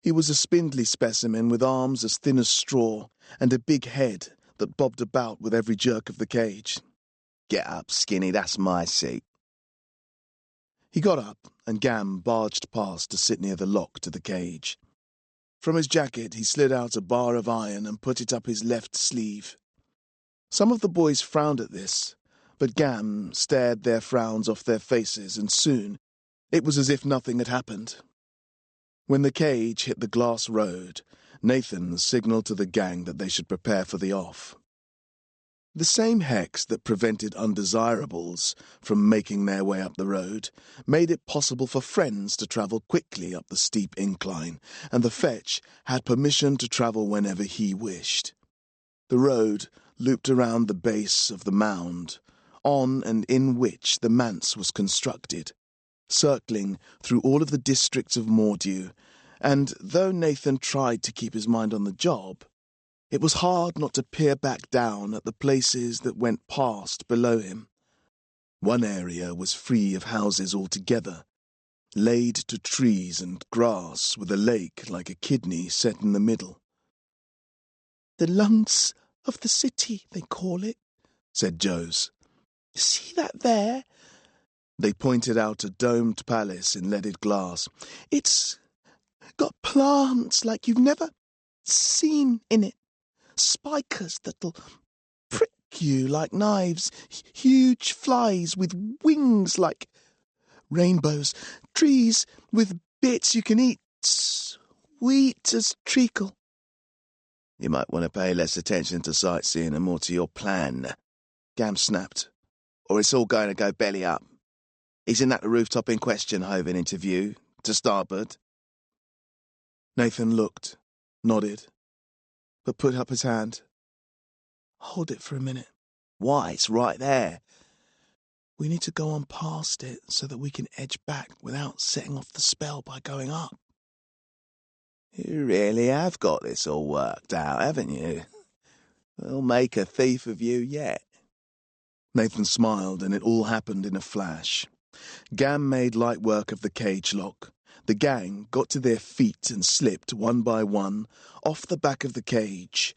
He was a spindly specimen with arms as thin as straw and a big head that bobbed about with every jerk of the cage. Get up, Skinny, that's my seat. He got up, and Gam barged past to sit near the lock to the cage. From his jacket he slid out a bar of iron and put it up his left sleeve. Some of the boys frowned at this, but Gam stared their frowns off their faces, and soon it was as if nothing had happened. When the cage hit the glass road, Nathan signalled to the gang that they should prepare for the off. The same hex that prevented undesirables from making their way up the road made it possible for friends to travel quickly up the steep incline, and the fetch had permission to travel whenever he wished. The road looped around the base of the mound, on and in which the manse was constructed, circling through all of the districts of Mordew, and though Nathan tried to keep his mind on the job, it was hard not to peer back down at the places that went past below him. One area was free of houses altogether, laid to trees and grass with a lake like a kidney set in the middle. "The lungs of the city, they call it," said Joes. "See that there?" They pointed out a domed palace in leaded glass. "It's got plants like you've never seen in it. Spikers that'll prick you like knives. Huge flies with wings like rainbows. Trees with bits you can eat. Sweet as treacle." You might want to pay less attention to sightseeing and more to your plan, Gam snapped, or it's all going to go belly up. Isn't that the rooftop in question, Hoven interview? To starboard? Nathan looked, nodded, but put up his hand. "Hold it for a minute." Why, it's right there. "We need to go on past it so that we can edge back without setting off the spell by going up." You really have got this all worked out, haven't you? We'll make a thief of you yet. Nathan smiled, and it all happened in a flash. Gam made light work of the cage lock. The gang got to their feet and slipped, one by one, off the back of the cage,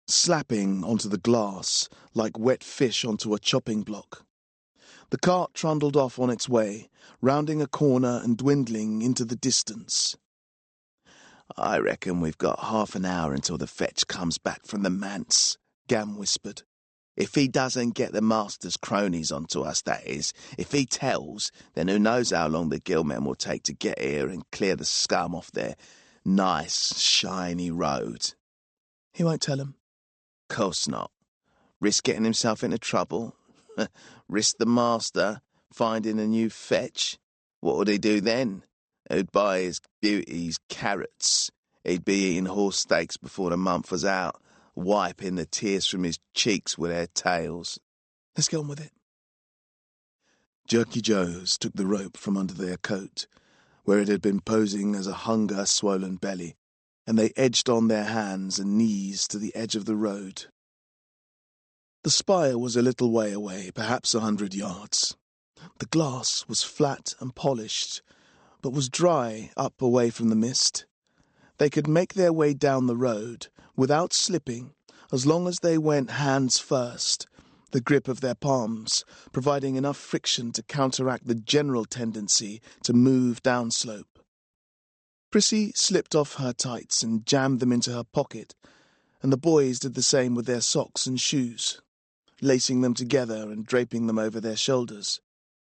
slapping onto the glass like wet fish onto a chopping block. The cart trundled off on its way, rounding a corner and dwindling into the distance. I reckon we've got half an hour until the fetch comes back from the manse, Gam whispered. If he doesn't get the master's cronies onto us, that is, if he tells, then who knows how long the guildmen will take to get here and clear the scum off their nice, shiny road. He won't tell him. Course not. Risk getting himself into trouble? Risk the master finding a new fetch? What would he do then? Who'd buy his beauties carrots? He'd be eating horse steaks before the month was out, wiping the tears from his cheeks with their tails. Let's get on with it. Jerky Joes took the rope from under their coat, where it had been posing as a hunger-swollen belly, and they edged on their hands and knees to the edge of the road. The spire was a little way away, perhaps 100 yards. The glass was flat and polished, but was dry up away from the mist. They could make their way down the road without slipping, as long as they went hands first, the grip of their palms providing enough friction to counteract the general tendency to move downslope. Prissy slipped off her tights and jammed them into her pocket, and the boys did the same with their socks and shoes, lacing them together and draping them over their shoulders,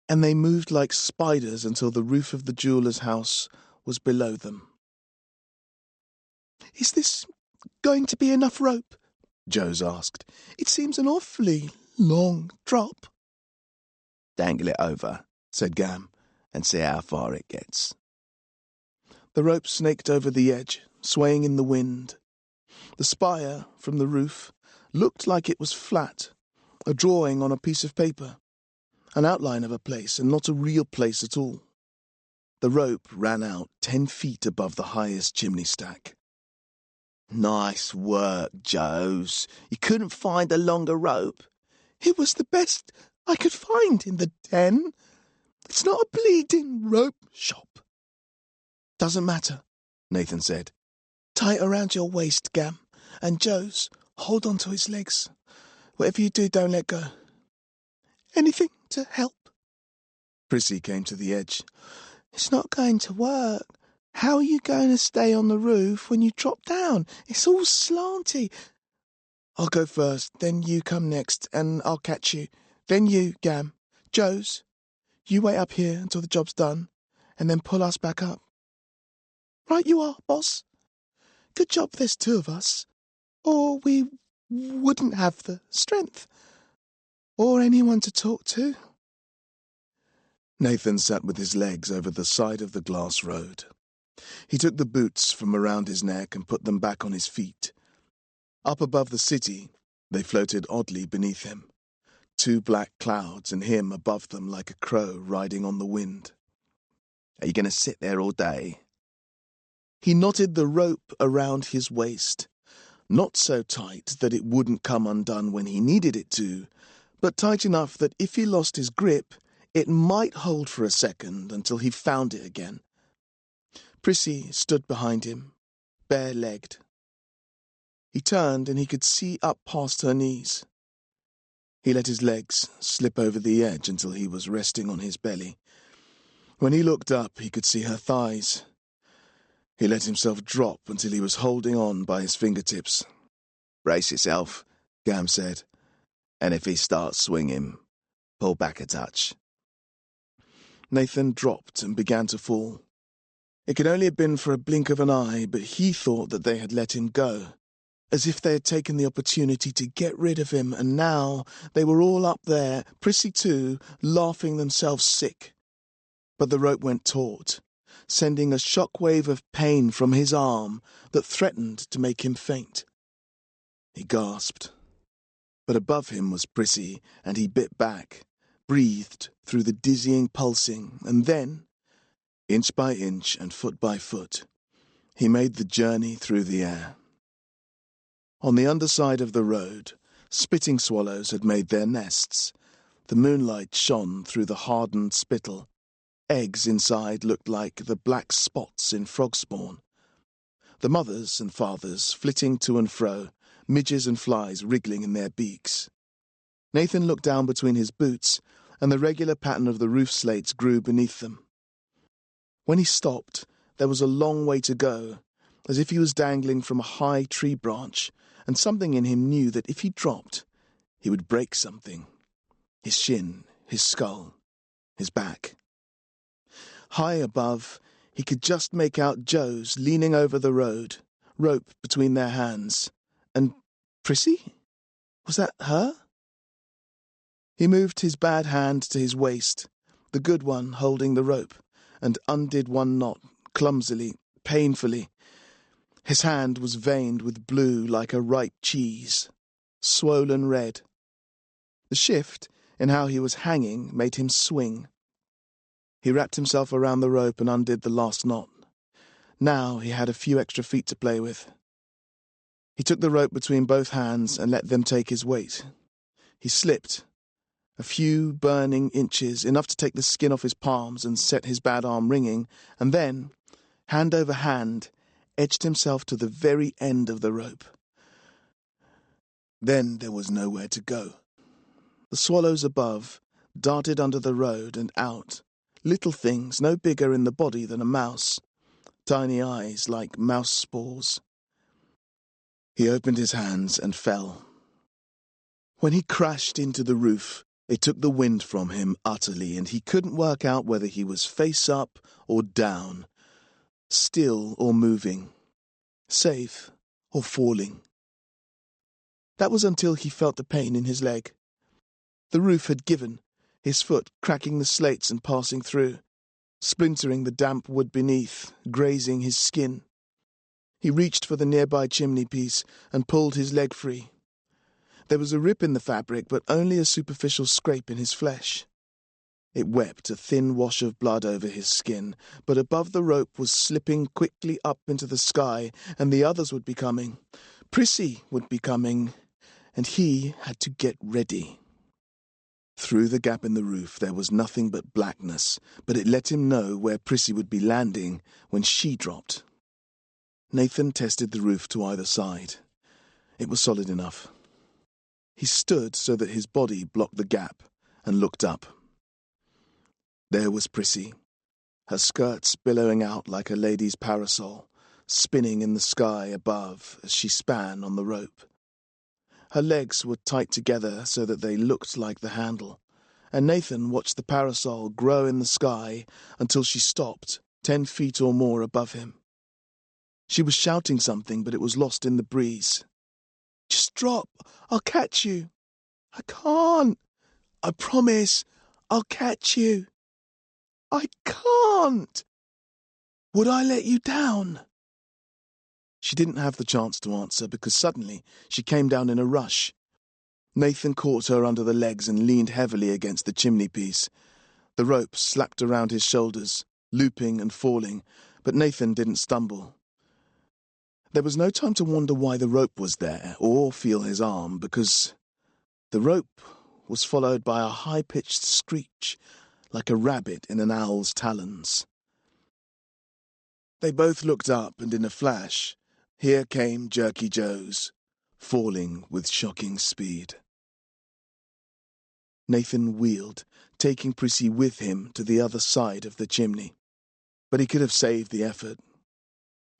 and they moved like spiders until the roof of the jeweller's house was below them. "Is this going to be enough rope?" Joes asked. "It seems an awfully long drop." Dangle it over, said Gam, and see how far it gets. The rope snaked over the edge, swaying in the wind. The spire, from the roof, looked like it was flat, a drawing on a piece of paper, an outline of a place and not a real place at all. The rope ran out 10 feet above the highest chimney stack. Nice work, Joes. You couldn't find a longer rope? It was the best I could find in the den. It's not a bleeding rope shop. Doesn't matter, Nathan said. Tie it around your waist, Gam, and Joe's, hold on to his legs. Whatever you do, don't let go. Anything to help? Prissy came to the edge. It's not going to work. How are you going to stay on the roof when you drop down? It's all slanty. I'll go first, then you come next, and I'll catch you. Then you, Gam. Joe's, you wait up here until the job's done, and then pull us back up. Right you are, boss. Good job there's 2 of us, or we wouldn't have the strength, or anyone to talk to. Nathan sat with his legs over the side of the glass road. He took the boots from around his neck and put them back on his feet. Up above the city, they floated oddly beneath him, 2 black clouds and him above them like a crow riding on the wind. Are you going to sit there all day? He knotted the rope around his waist, not so tight that it wouldn't come undone when he needed it to, but tight enough that if he lost his grip, it might hold for a second until he found it again. Prissy stood behind him, bare-legged. He turned and he could see up past her knees. He let his legs slip over the edge until he was resting on his belly. When he looked up, he could see her thighs. He let himself drop until he was holding on by his fingertips. Brace yourself, Gam said, and if he starts swinging, pull back a touch. Nathan dropped and began to fall. It could only have been for a blink of an eye, but he thought that they had let him go, as if they had taken the opportunity to get rid of him, and now they were all up there, Prissy too, laughing themselves sick. But the rope went taut, sending a shock-wave of pain from his arm that threatened to make him faint. He gasped. But above him was Prissy, and he bit back, breathed through the dizzying pulsing, and then, inch by inch and foot by foot, he made the journey through the air. On the underside of the road, spitting swallows had made their nests. The moonlight shone through the hardened spittle. Eggs inside looked like the black spots in frog spawn. The mothers and fathers flitting to and fro, midges and flies wriggling in their beaks. Nathan looked down between his boots, and the regular pattern of the roof slates grew beneath them. When he stopped, there was a long way to go, as if he was dangling from a high tree branch, and something in him knew that if he dropped, he would break something. His shin, his skull, his back. High above, he could just make out Joe's leaning over the road, rope between their hands. And Prissy? Was that her? He moved his bad hand to his waist, the good one holding the rope, and undid one knot, clumsily, painfully. His hand was veined with blue like a ripe cheese, swollen red. The shift in how he was hanging made him swing. He wrapped himself around the rope and undid the last knot. Now he had a few extra feet to play with. He took the rope between both hands and let them take his weight. He slipped. A few burning inches, enough to take the skin off his palms and set his bad arm ringing, and then, hand over hand, edged himself to the very end of the rope. Then there was nowhere to go. The swallows above darted under the road and out, little things no bigger in the body than a mouse, tiny eyes like mouse spores. He opened his hands and fell. When he crashed into the roof, it took the wind from him utterly, and he couldn't work out whether he was face up or down, still or moving, safe or falling. That was until he felt the pain in his leg. The roof had given, his foot cracking the slates and passing through, splintering the damp wood beneath, grazing his skin. He reached for the nearby chimney piece and pulled his leg free. There was a rip in the fabric, but only a superficial scrape in his flesh. It wept a thin wash of blood over his skin, but above the rope was slipping quickly up into the sky, and the others would be coming. Prissy would be coming, and he had to get ready. Through the gap in the roof there was nothing but blackness, but it let him know where Prissy would be landing when she dropped. Nathan tested the roof to either side. It was solid enough. He stood so that his body blocked the gap and looked up. There was Prissy, her skirts billowing out like a lady's parasol, spinning in the sky above as she span on the rope. Her legs were tight together so that they looked like the handle, and Nathan watched the parasol grow in the sky until she stopped 10 feet or more above him. She was shouting something, but it was lost in the breeze. "Just drop, I'll catch you." "I can't." "I promise, I'll catch you." "I can't." "Would I let you down?" She didn't have the chance to answer because suddenly she came down in a rush. Nathan caught her under the legs and leaned heavily against the chimney-piece. The rope slapped around his shoulders, looping and falling, but Nathan didn't stumble. There was no time to wonder why the rope was there or feel his arm, because the rope was followed by a high-pitched screech, like a rabbit in an owl's talons. They both looked up, and in a flash, here came Jerky Joe's, falling with shocking speed. Nathan wheeled, taking Prissy with him to the other side of the chimney. But he could have saved the effort.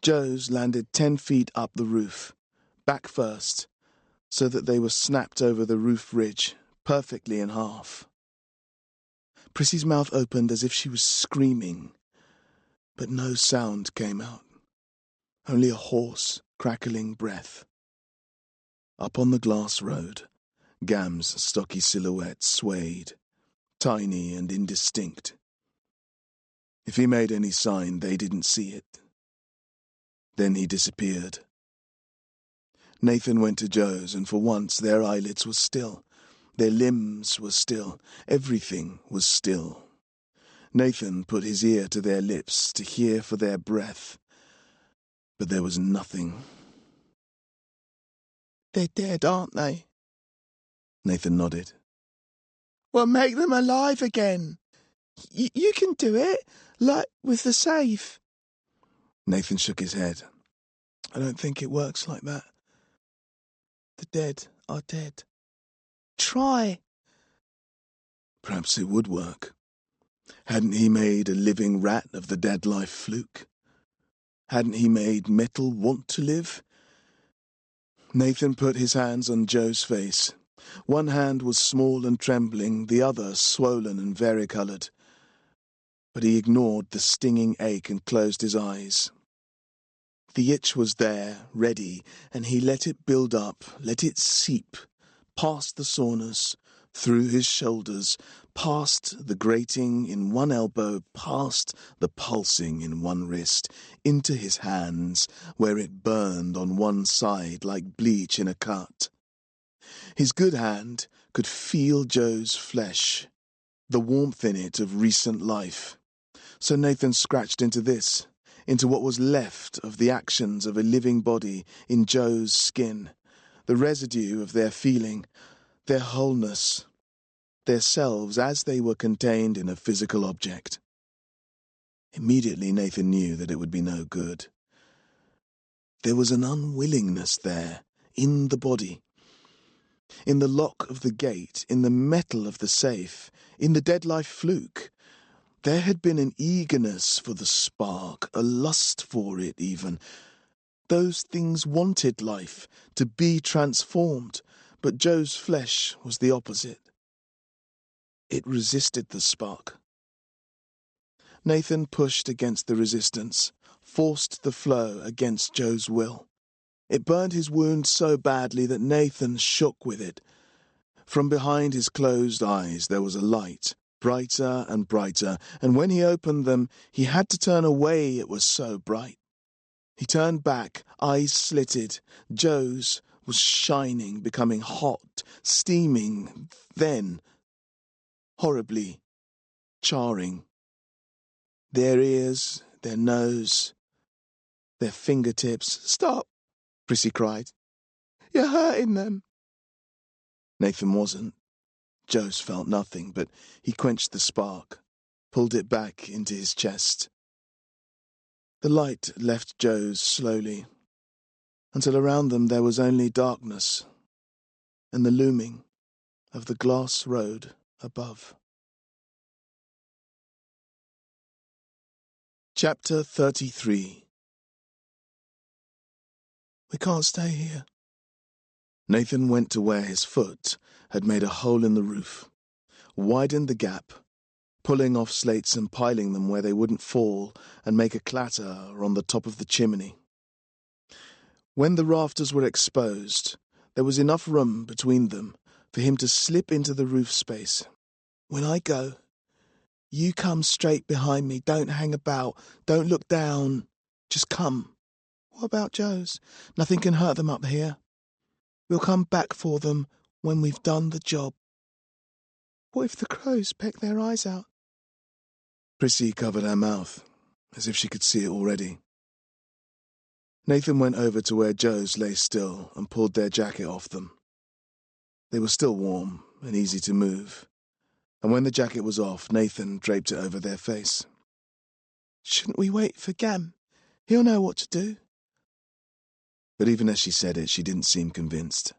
Joe's landed 10 feet up the roof, back first, so that they were snapped over the roof ridge, perfectly in half. Prissy's mouth opened as if she was screaming, but no sound came out, only a hoarse, crackling breath. Up on the glass road, Gam's stocky silhouette swayed, tiny and indistinct. If he made any sign, they didn't see it. Then he disappeared. Nathan went to Joe's, and for once their eyelids were still. Their limbs were still. Everything was still. Nathan put his ear to their lips to hear for their breath, but there was nothing. "They're dead, aren't they?" Nathan nodded. "Well, make them alive again. You can do it, like with the safe." Nathan shook his head. "I don't think it works like that. The dead are dead. Try." Perhaps it would work. Hadn't he made a living rat of the dead life fluke? Hadn't he made metal want to live? Nathan put his hands on Joe's face. One hand was small and trembling, the other swollen and varicolored. But he ignored the stinging ache and closed his eyes. The itch was there, ready, and he let it build up, let it seep, past the soreness, through his shoulders, past the grating in one elbow, past the pulsing in one wrist, into his hands, where it burned on one side like bleach in a cut. His good hand could feel Joe's flesh, the warmth in it of recent life. So Nathan scratched into this, into what was left of the actions of a living body in Joe's skin, the residue of their feeling, their wholeness, their selves as they were contained in a physical object. Immediately Nathan knew that it would be no good. There was an unwillingness there, in the body, in the lock of the gate, in the metal of the safe, in the dead life fluke. There had been an eagerness for the spark, a lust for it even. Those things wanted life, to be transformed, but Joe's flesh was the opposite. It resisted the spark. Nathan pushed against the resistance, forced the flow against Joe's will. It burned his wound so badly that Nathan shook with it. From behind his closed eyes there was a light, brighter and brighter, and when he opened them, he had to turn away, it was so bright. He turned back, eyes slitted. Joe's was shining, becoming hot, steaming, then horribly charring. Their ears, their nose, their fingertips. "Stop!" Prissy cried. "You're hurting them." Nathan wasn't. Jose felt nothing, but he quenched the spark, pulled it back into his chest. The light left Jose slowly, until around them there was only darkness and the looming of the glass road above. Chapter 33. "We can't stay here." Nathan went to where his foot had made a hole in the roof, widened the gap, pulling off slates and piling them where they wouldn't fall and make a clatter on the top of the chimney. When the rafters were exposed, there was enough room between them for him to slip into the roof space. "When I go, you come straight behind me. Don't hang about. Don't look down. Just come." "What about Joe's? Nothing can hurt them up here. We'll come back for them when we've done the job." "What if the crows peck their eyes out?" Prissy covered her mouth, as if she could see it already. Nathan went over to where Joe's lay still and pulled their jacket off them. They were still warm and easy to move, and when the jacket was off, Nathan draped it over their face. "Shouldn't we wait for Gam? He'll know what to do." But even as she said it, she didn't seem convinced.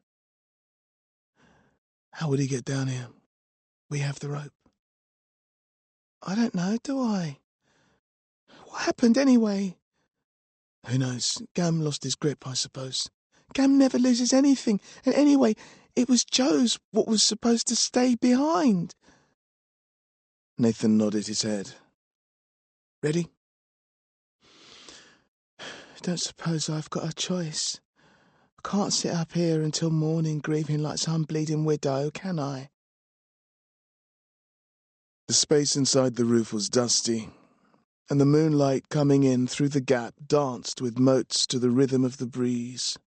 "How would he get down here? We have the rope." "I don't know, do I? What happened anyway?" "Who knows? Gam lost his grip, I suppose." "Gam never loses anything. And anyway, it was Joe's what was supposed to stay behind." Nathan nodded his head. "Ready?" "I don't suppose I've got a choice. I can't sit up here until morning grieving like some bleeding widow, can I?" The space inside the roof was dusty, and the moonlight coming in through the gap danced with motes to the rhythm of the breeze.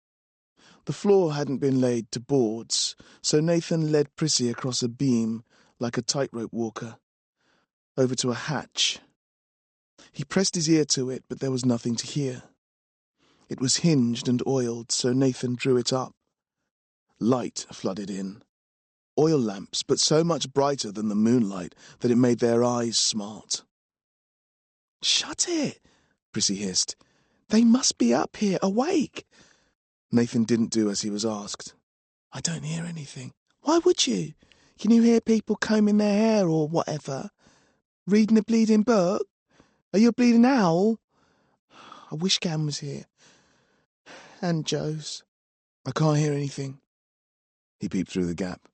The floor hadn't been laid to boards, so Nathan led Prissy across a beam like a tightrope walker, over to a hatch. He pressed his ear to it, but there was nothing to hear. It was hinged and oiled, so Nathan drew it up. Light flooded in. Oil lamps, but so much brighter than the moonlight that it made their eyes smart. "Shut it," Prissy hissed. "They must be up here, awake." Nathan didn't do as he was asked. "I don't hear anything." "Why would you? Can you hear people combing their hair or whatever? Reading a bleeding book? Are you a bleeding owl? I wish Gam was here. And Joe's." "I can't hear anything." He peeped through the gap.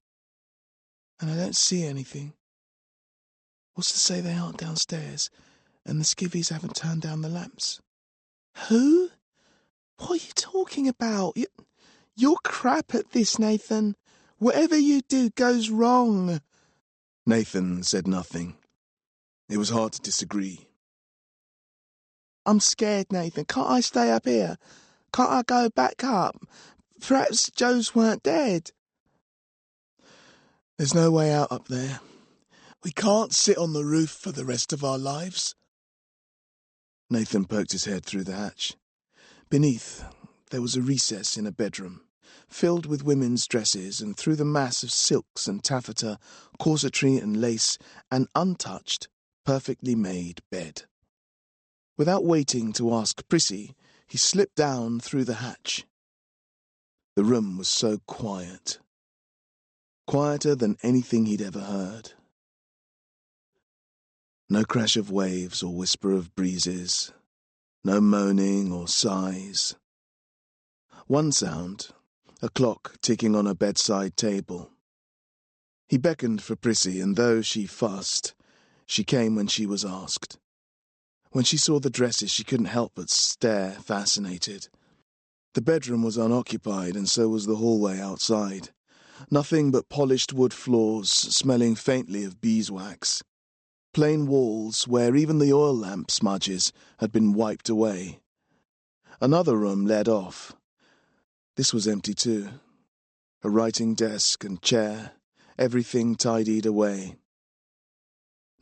"And I don't see anything. What's to say they aren't downstairs and the skivvies haven't turned down the lamps?" "Who? What are you talking about? You're crap at this, Nathan. Whatever you do goes wrong." Nathan said nothing. It was hard to disagree. "I'm scared, Nathan. Can't I stay up here? Can't I go back up? Perhaps Joe's weren't dead." "There's no way out up there. We can't sit on the roof for the rest of our lives." Nathan poked his head through the hatch. Beneath, there was a recess in a bedroom, filled with women's dresses, and through the mass of silks and taffeta, corsetry and lace, an untouched, perfectly made bed. Without waiting to ask Prissy, he slipped down through the hatch. The room was so quiet. Quieter than anything he'd ever heard. No crash of waves or whisper of breezes. No moaning or sighs. One sound, a clock ticking on a bedside table. He beckoned for Prissy, and though she fussed, she came when she was asked. When she saw the dresses, she couldn't help but stare, fascinated. The bedroom was unoccupied, and so was the hallway outside. Nothing but polished wood floors, smelling faintly of beeswax. Plain walls where even the oil lamp smudges had been wiped away. Another room led off. This was empty too. A writing desk and chair, everything tidied away.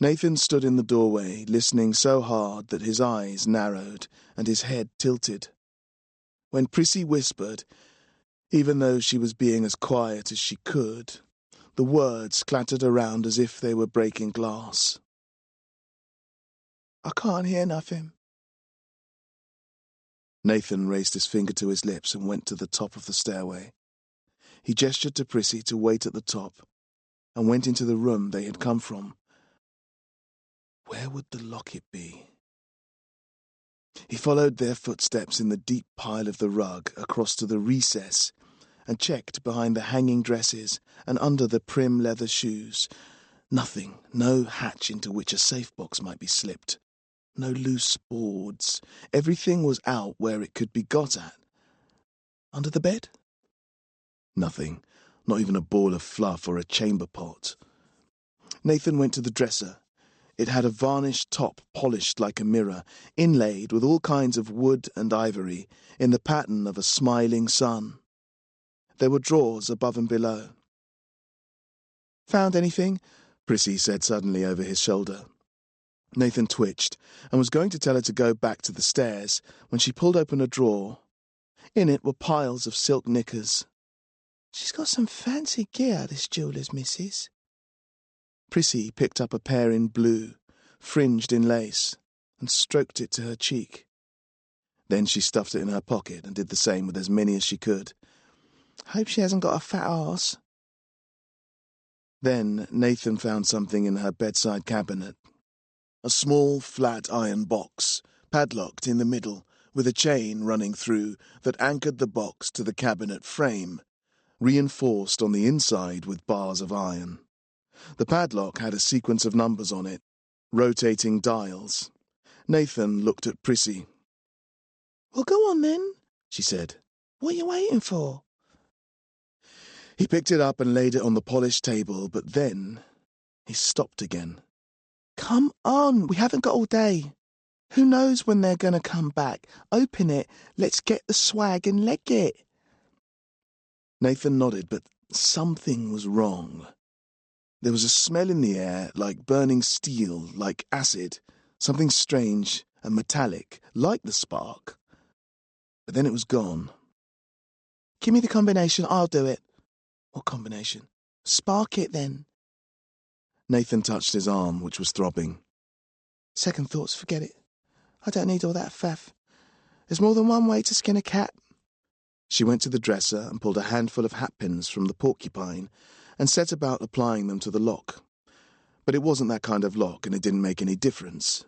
Nathan stood in the doorway, listening so hard that his eyes narrowed and his head tilted. When Prissy whispered, even though she was being as quiet as she could, the words clattered around as if they were breaking glass. I can't hear nothing. Nathan raised his finger to his lips and went to the top of the stairway. He gestured to Prissy to wait at the top and went into the room they had come from. Where would the locket be? He followed their footsteps in the deep pile of the rug across to the recess and checked behind the hanging dresses and under the prim leather shoes. Nothing, no hatch into which a safe box might be slipped. No loose boards. Everything was out where it could be got at. Under the bed? Nothing, not even a ball of fluff or a chamber pot. Nathan went to the dresser. It had a varnished top polished like a mirror, inlaid with all kinds of wood and ivory, in the pattern of a smiling sun. There were drawers above and below. "Found anything?" Prissy said suddenly over his shoulder. Nathan twitched and was going to tell her to go back to the stairs when she pulled open a drawer. In it were piles of silk knickers. "She's got some fancy gear, this jeweller's missus." Prissy picked up a pair in blue, fringed in lace, and stroked it to her cheek. Then she stuffed it in her pocket and did the same with as many as she could. "Hope she hasn't got a fat arse." Then Nathan found something in her bedside cabinet. A small, flat iron box, padlocked in the middle, with a chain running through that anchored the box to the cabinet frame, reinforced on the inside with bars of iron. The padlock had a sequence of numbers on it, rotating dials. Nathan looked at Prissy. "Well, go on then," she said. "What are you waiting for?" He picked it up and laid it on the polished table, but then he stopped again. "Come on, we haven't got all day. Who knows when they're going to come back? Open it, let's get the swag and leg it." Nathan nodded, but something was wrong. There was a smell in the air like burning steel, like acid, something strange and metallic, like the spark. But then it was gone. "Give me the combination, I'll do it." "What combination?" "Spark it, then." Nathan touched his arm, which was throbbing. "Second thoughts, forget it. I don't need all that faff. There's more than one way to skin a cat." She went to the dresser and pulled a handful of hatpins from the porcupine and set about applying them to the lock. But it wasn't that kind of lock, and it didn't make any difference.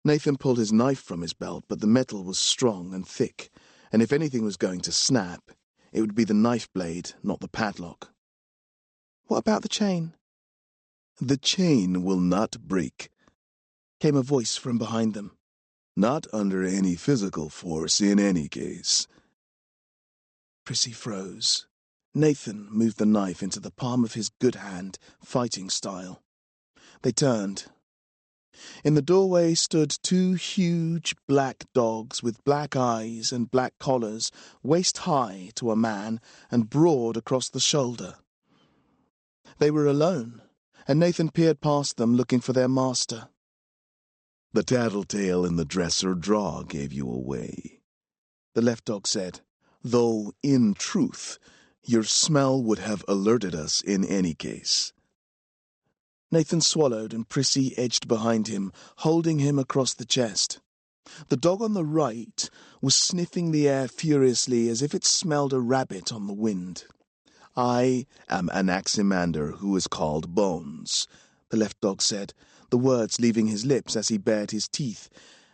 Nathan pulled his knife from his belt, but the metal was strong and thick, and if anything was going to snap, it would be the knife blade, not the padlock. "What about the chain?" "The chain will not break," came a voice from behind them. "Not under any physical force in any case." Prissy froze. Nathan moved the knife into the palm of his good hand, fighting style. They turned. In the doorway stood two huge black dogs with black eyes and black collars, waist-high to a man and broad across the shoulder. They were alone, and Nathan peered past them looking for their master. "The tattletale in the dresser drawer gave you away," the left dog said. "though, in truth, your smell would have alerted us in any case." Nathan swallowed, and Prissy edged behind him, holding him across the chest. The dog on the right was sniffing the air furiously as if it smelled a rabbit on the wind. "I am Anaximander, who is called Bones," the left dog said, the words leaving his lips as he bared his teeth,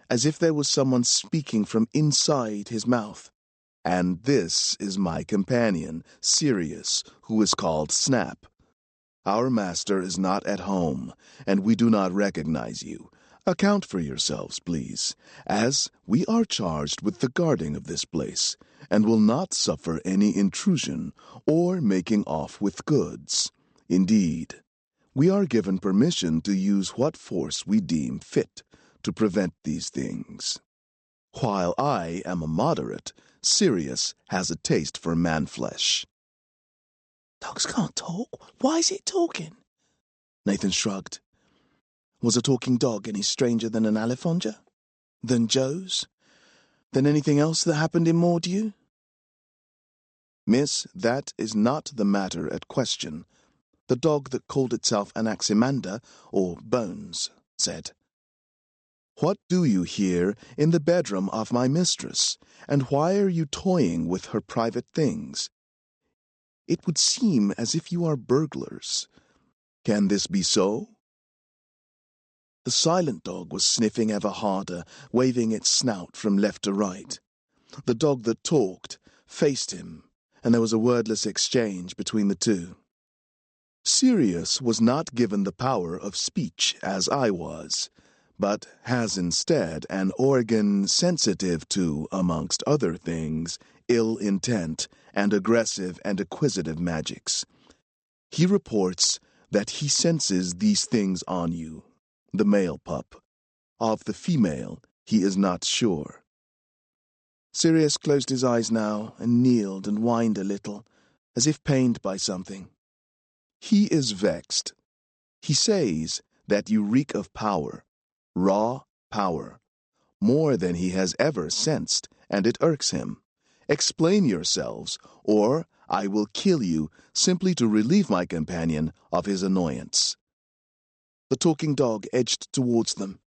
as if there was someone speaking from inside his mouth. "And this is my companion, Sirius, who is called Snap. Our master is not at home, and we do not recognize you. Account for yourselves, please, as we are charged with the guarding of this place, and will not suffer any intrusion or making off with goods. Indeed, we are given permission to use what force we deem fit to prevent these things." While I am a moderate, Sirius has a taste for man-flesh. Dogs can't talk. Why is it talking? Nathan shrugged. Was a talking dog any stranger than an Alifonja? Than Joe's? Than anything else that happened in Mordew? Miss, that is not the matter at question. The dog that called itself Anaximander, or Bones, said. What do you here in the bedroom of my mistress, and why are you toying with her private things? It would seem as if you are burglars. Can this be so? The silent dog was sniffing ever harder, waving its snout from left to right. The dog that talked faced him, and there was a wordless exchange between the two. Sirius was not given the power of speech as I was, but has instead an organ sensitive to, amongst other things, ill intent and aggressive and acquisitive magics. He reports that he senses these things on you, the male pup. Of the female, he is not sure. Sirius closed his eyes now and kneeled and whined a little, as if pained by something. He is vexed. He says that you reek of power, raw power, more than he has ever sensed, and it irks him. Explain yourselves, or I will kill you simply to relieve my companion of his annoyance. The talking dog edged towards them,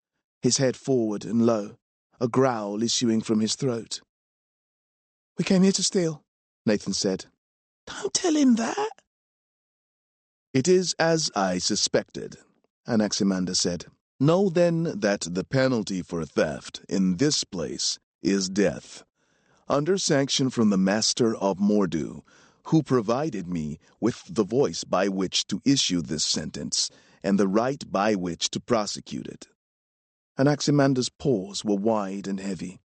his head forward and low, a growl issuing from his throat. "We came here to steal," Nathan said. "Don't tell him that." "It is as I suspected," Anaximander said. "Know then that the penalty for theft in this place is death, under sanction from the master of Mordew, who provided me with the voice by which to issue this sentence and the right by which to prosecute it." Anaximander's paws were wide and heavy,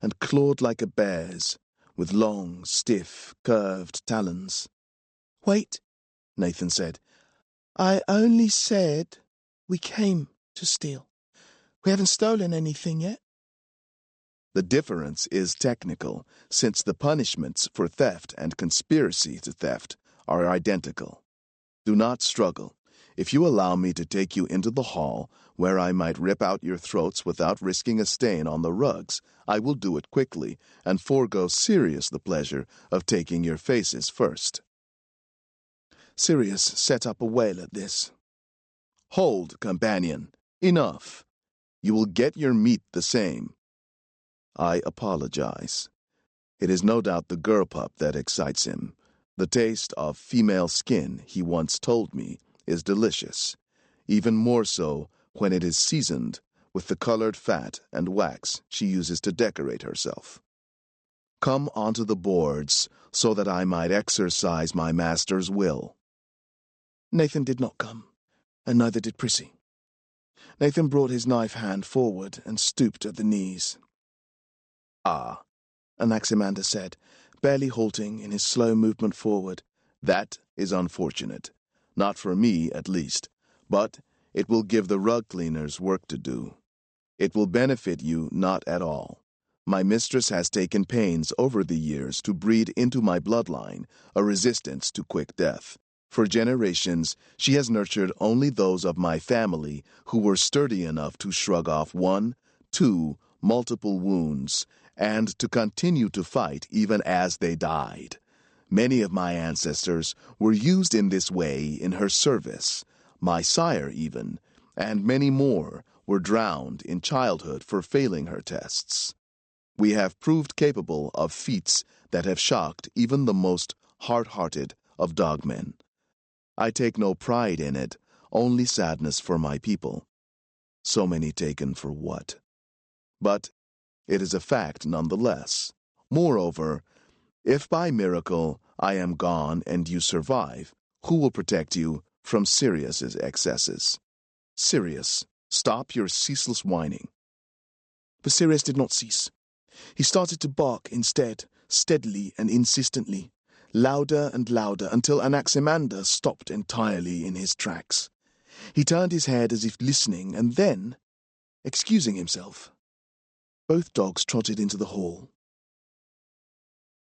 and clawed like a bear's, with long, stiff, curved talons. "Wait," Nathan said. "I only said we came to steal. We haven't stolen anything yet." The difference is technical, since the punishments for theft and conspiracy to theft are identical. Do not struggle. If you allow me to take you into the hall, where I might rip out your throats without risking a stain on the rugs, I will do it quickly, and forego Sirius the pleasure of taking your faces first. Sirius set up a wail at this. "Hold, companion. Enough. You will get your meat the same." I apologize. It is no doubt the girl pup that excites him. The taste of female skin, he once told me, is delicious, even more so when it is seasoned with the colored fat and wax she uses to decorate herself. Come onto the boards so that I might exercise my master's will. Nathan did not come, and neither did Prissy. Nathan brought his knife hand forward and stooped at the knees. "Ah," Anaximander said, barely halting in his slow movement forward. "That is unfortunate. Not for me, at least, but it will give the rug cleaners work to do. It will benefit you not at all. My mistress has taken pains over the years to breed into my bloodline a resistance to quick death. For generations, she has nurtured only those of my family who were sturdy enough to shrug off 1, 2, multiple wounds, and to continue to fight even as they died. Many of my ancestors were used in this way in her service, my sire even, and many more were drowned in childhood for failing her tests. We have proved capable of feats that have shocked even the most hard-hearted of dogmen. I take no pride in it, only sadness for my people. So many taken for what? But it is a fact nonetheless. Moreover, if by miracle I am gone and you survive, who will protect you from Sirius's excesses? Sirius, stop your ceaseless whining." But Sirius did not cease. He started to bark instead, steadily and insistently, louder and louder, until Anaximander stopped entirely in his tracks. He turned his head as if listening, and then, excusing himself. Both dogs trotted into the hall.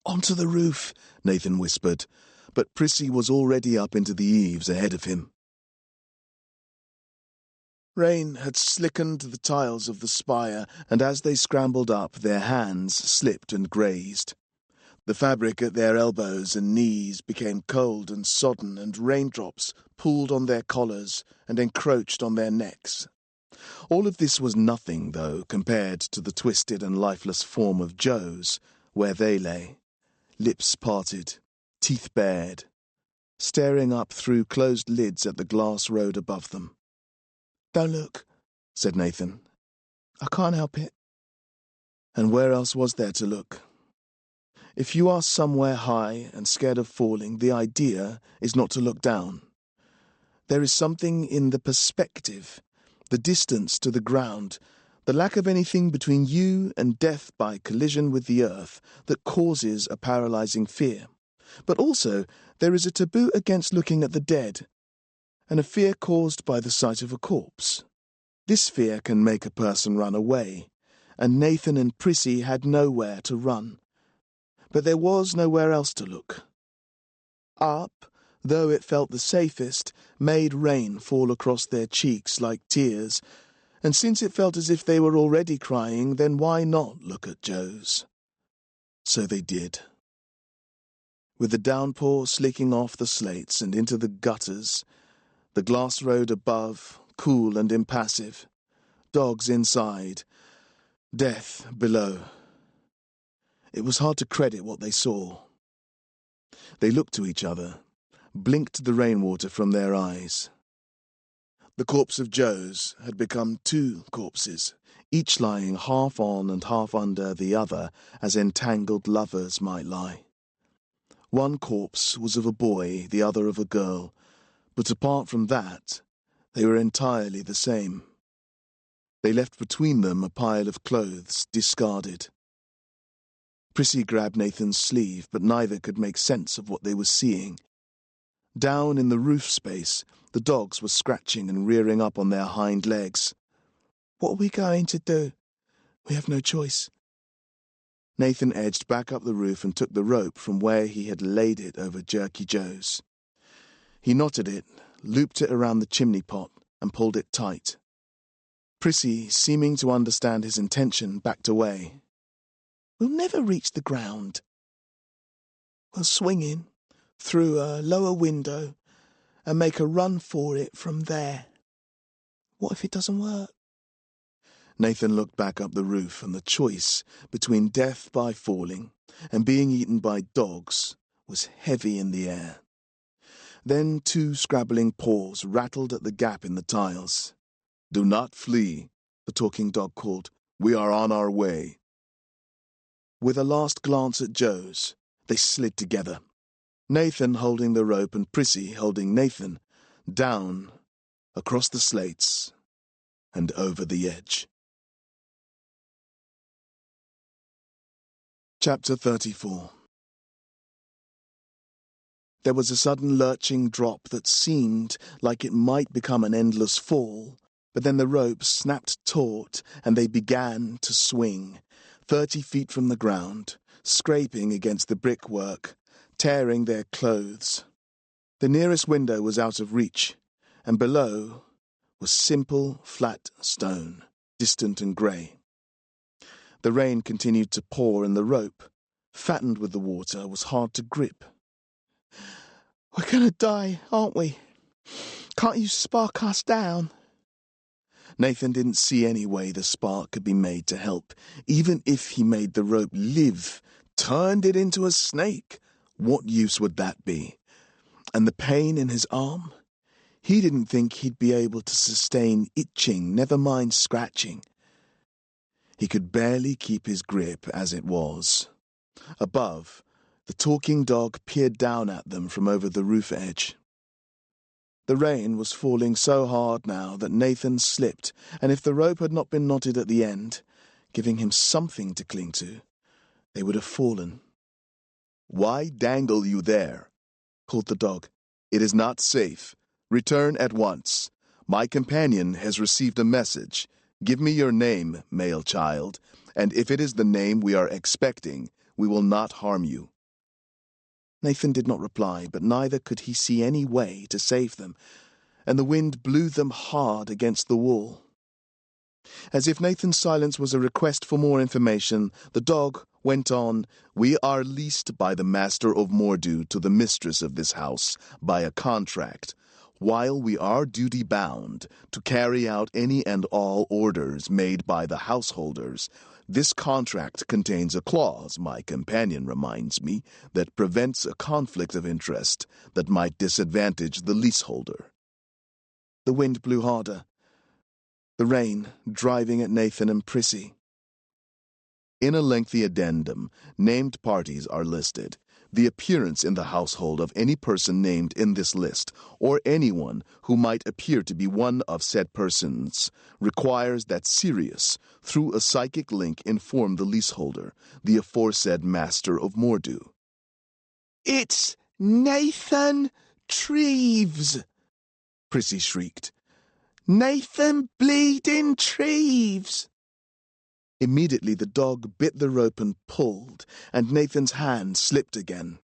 "Onto the roof," Nathan whispered, but Prissy was already up into the eaves ahead of him. Rain had slickened the tiles of the spire, and as they scrambled up, their hands slipped and grazed. The fabric at their elbows and knees became cold and sodden, and raindrops pooled on their collars and encroached on their necks. All of this was nothing, though, compared to the twisted and lifeless form of Joe's, where they lay, lips parted, teeth bared, staring up through closed lids at the glass road above them. "Don't look," said Nathan. "I can't help it." And where else was there to look? If you are somewhere high and scared of falling, the idea is not to look down. There is something in the perspective, the distance to the ground, the lack of anything between you and death by collision with the earth that causes a paralyzing fear. But also there is a taboo against looking at the dead, and a fear caused by the sight of a corpse. This fear can make a person run away, and Nathan and Prissy had nowhere to run. But there was nowhere else to look. Up, though it felt the safest, made rain fall across their cheeks like tears, and since it felt as if they were already crying, then why not look at Joe's? So they did. With the downpour slicking off the slates and into the gutters, the glass road above, cool and impassive, dogs inside, death below. It was hard to credit what they saw. They looked to each other, blinked the rainwater from their eyes. The corpse of Joe's had become two corpses, each lying half on and half under the other, as entangled lovers might lie. One corpse was of a boy, the other of a girl, but apart from that, they were entirely the same. They left between them a pile of clothes, discarded. Prissy grabbed Nathan's sleeve, but neither could make sense of what they were seeing. Down in the roof space, the dogs were scratching and rearing up on their hind legs. "What are we going to do? We have no choice." Nathan edged back up the roof and took the rope from where he had laid it over Jerky Joe's. He knotted it, looped it around the chimney pot, and pulled it tight. Prissy, seeming to understand his intention, backed away. "We'll never reach the ground." "We'll swing in, through a lower window, and make a run for it from there." "What if it doesn't work?" Nathan looked back up the roof, and the choice between death by falling and being eaten by dogs was heavy in the air. Then two scrabbling paws rattled at the gap in the tiles. "Do not flee," the talking dog called. "We are on our way." With a last glance at Joe's, they slid together, Nathan holding the rope and Prissy holding Nathan, down, across the slates, and over the edge. Chapter 34. There was a sudden lurching drop that seemed like it might become an endless fall, but then the rope snapped taut and they began to swing, 30 feet from the ground, scraping against the brickwork, tearing their clothes. The nearest window was out of reach, and below was simple, flat stone, distant and grey. The rain continued to pour, and the rope, fattened with the water, was hard to grip. "We're going to die, aren't we? Can't you spark us down?" Nathan didn't see any way the spark could be made to help. Even if he made the rope live, turned it into a snake, what use would that be? And the pain in his arm? He didn't think he'd be able to sustain itching, never mind scratching. He could barely keep his grip as it was. Above, the talking dog peered down at them from over the roof edge. The rain was falling so hard now that Nathan slipped, and if the rope had not been knotted at the end, giving him something to cling to, they would have fallen. "Why dangle you there?" called the dog. "It is not safe. Return at once. My companion has received a message. Give me your name, male child, and if it is the name we are expecting, we will not harm you." Nathan did not reply, but neither could he see any way to save them, and the wind blew them hard against the wall. As if Nathan's silence was a request for more information, the dog went on, "We are leased by the master of Mordew to the mistress of this house by a contract, while we are duty-bound to carry out any and all orders made by the householders. This contract contains a clause, my companion reminds me, that prevents a conflict of interest that might disadvantage the leaseholder." The wind blew harder, the rain driving at Nathan and Prissy. In a lengthy addendum, named parties are listed. The appearance in the household of any person named in this list, or anyone who might appear to be one of said persons, requires that Sirius, through a psychic link, inform the leaseholder, the aforesaid master of Mordew. "It's Nathan Treves!" Prissy shrieked. "Nathan bleeding Treves!" Immediately the dog bit the rope and pulled, and Nathan's hand slipped again.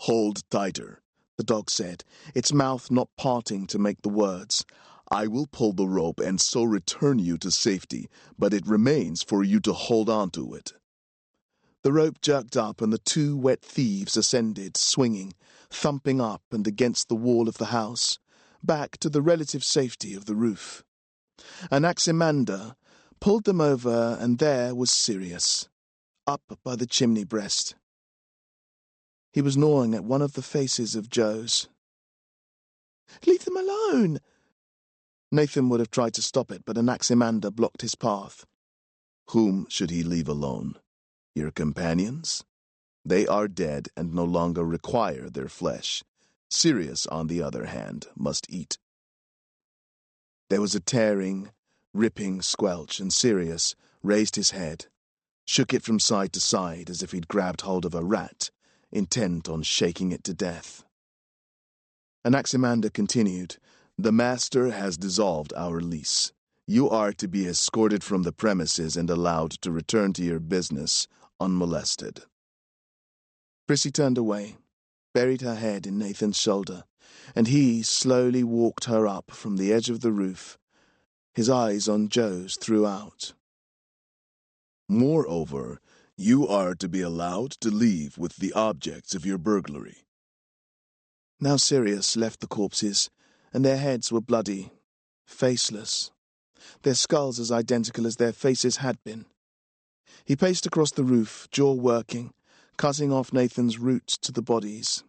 "Hold tighter," the dog said, its mouth not parting to make the words. "I will pull the rope and so return you to safety, but it remains for you to hold on to it." The rope jerked up, and the two wet thieves ascended, swinging, thumping up and against the wall of the house, back to the relative safety of the roof. Anaximander pulled them over, and there was Sirius, up by the chimney breast. He was gnawing at one of the faces of Joe's. "Leave them alone!" Nathan would have tried to stop it, but Anaximander blocked his path. "Whom should he leave alone? Your companions? They are dead and no longer require their flesh. Sirius, on the other hand, must eat." There was a tearing, ripping squelch, and Sirius raised his head, shook it from side to side as if he'd grabbed hold of a rat, intent on shaking it to death. Anaximander continued, "The master has dissolved our lease. You are to be escorted from the premises and allowed to return to your business unmolested." Prissy turned away, buried her head in Nathan's shoulder, and he slowly walked her up from the edge of the roof, his eyes on Joe's throughout. "Moreover, you are to be allowed to leave with the objects of your burglary." Now Sirius left the corpses, and their heads were bloody, faceless, their skulls as identical as their faces had been. He paced across the roof, jaw working, cutting off Nathan's roots to the bodies.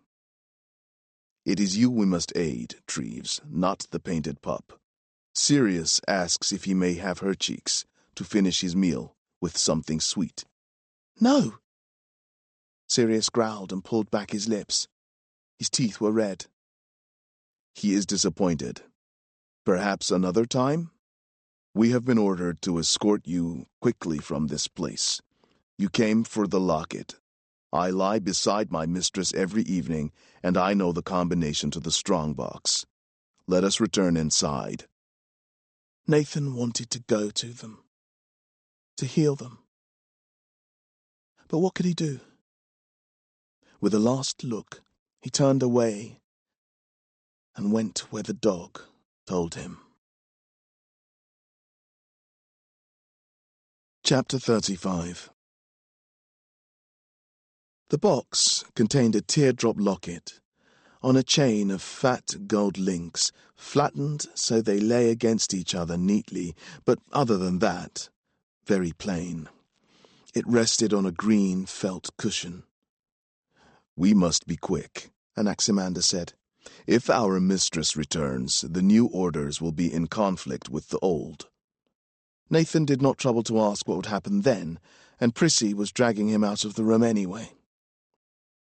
"It is you we must aid, Treves, not the painted pup. Sirius asks if he may have her cheeks to finish his meal with something sweet." "No!" Sirius growled and pulled back his lips. His teeth were red. "He is disappointed. Perhaps another time? We have been ordered to escort you quickly from this place. You came for the locket. I lie beside my mistress every evening, and I know the combination to the strongbox. Let us return inside." Nathan wanted to go to them, to heal them. But what could he do? With a last look, he turned away and went where the dog told him. Chapter 35. The box contained a teardrop locket on a chain of fat gold links, flattened so they lay against each other neatly, but other than that, very plain. It rested on a green felt cushion. "We must be quick," Anaximander said. "If our mistress returns, the new orders will be in conflict with the old." Nathan did not trouble to ask what would happen then, and Prissy was dragging him out of the room anyway.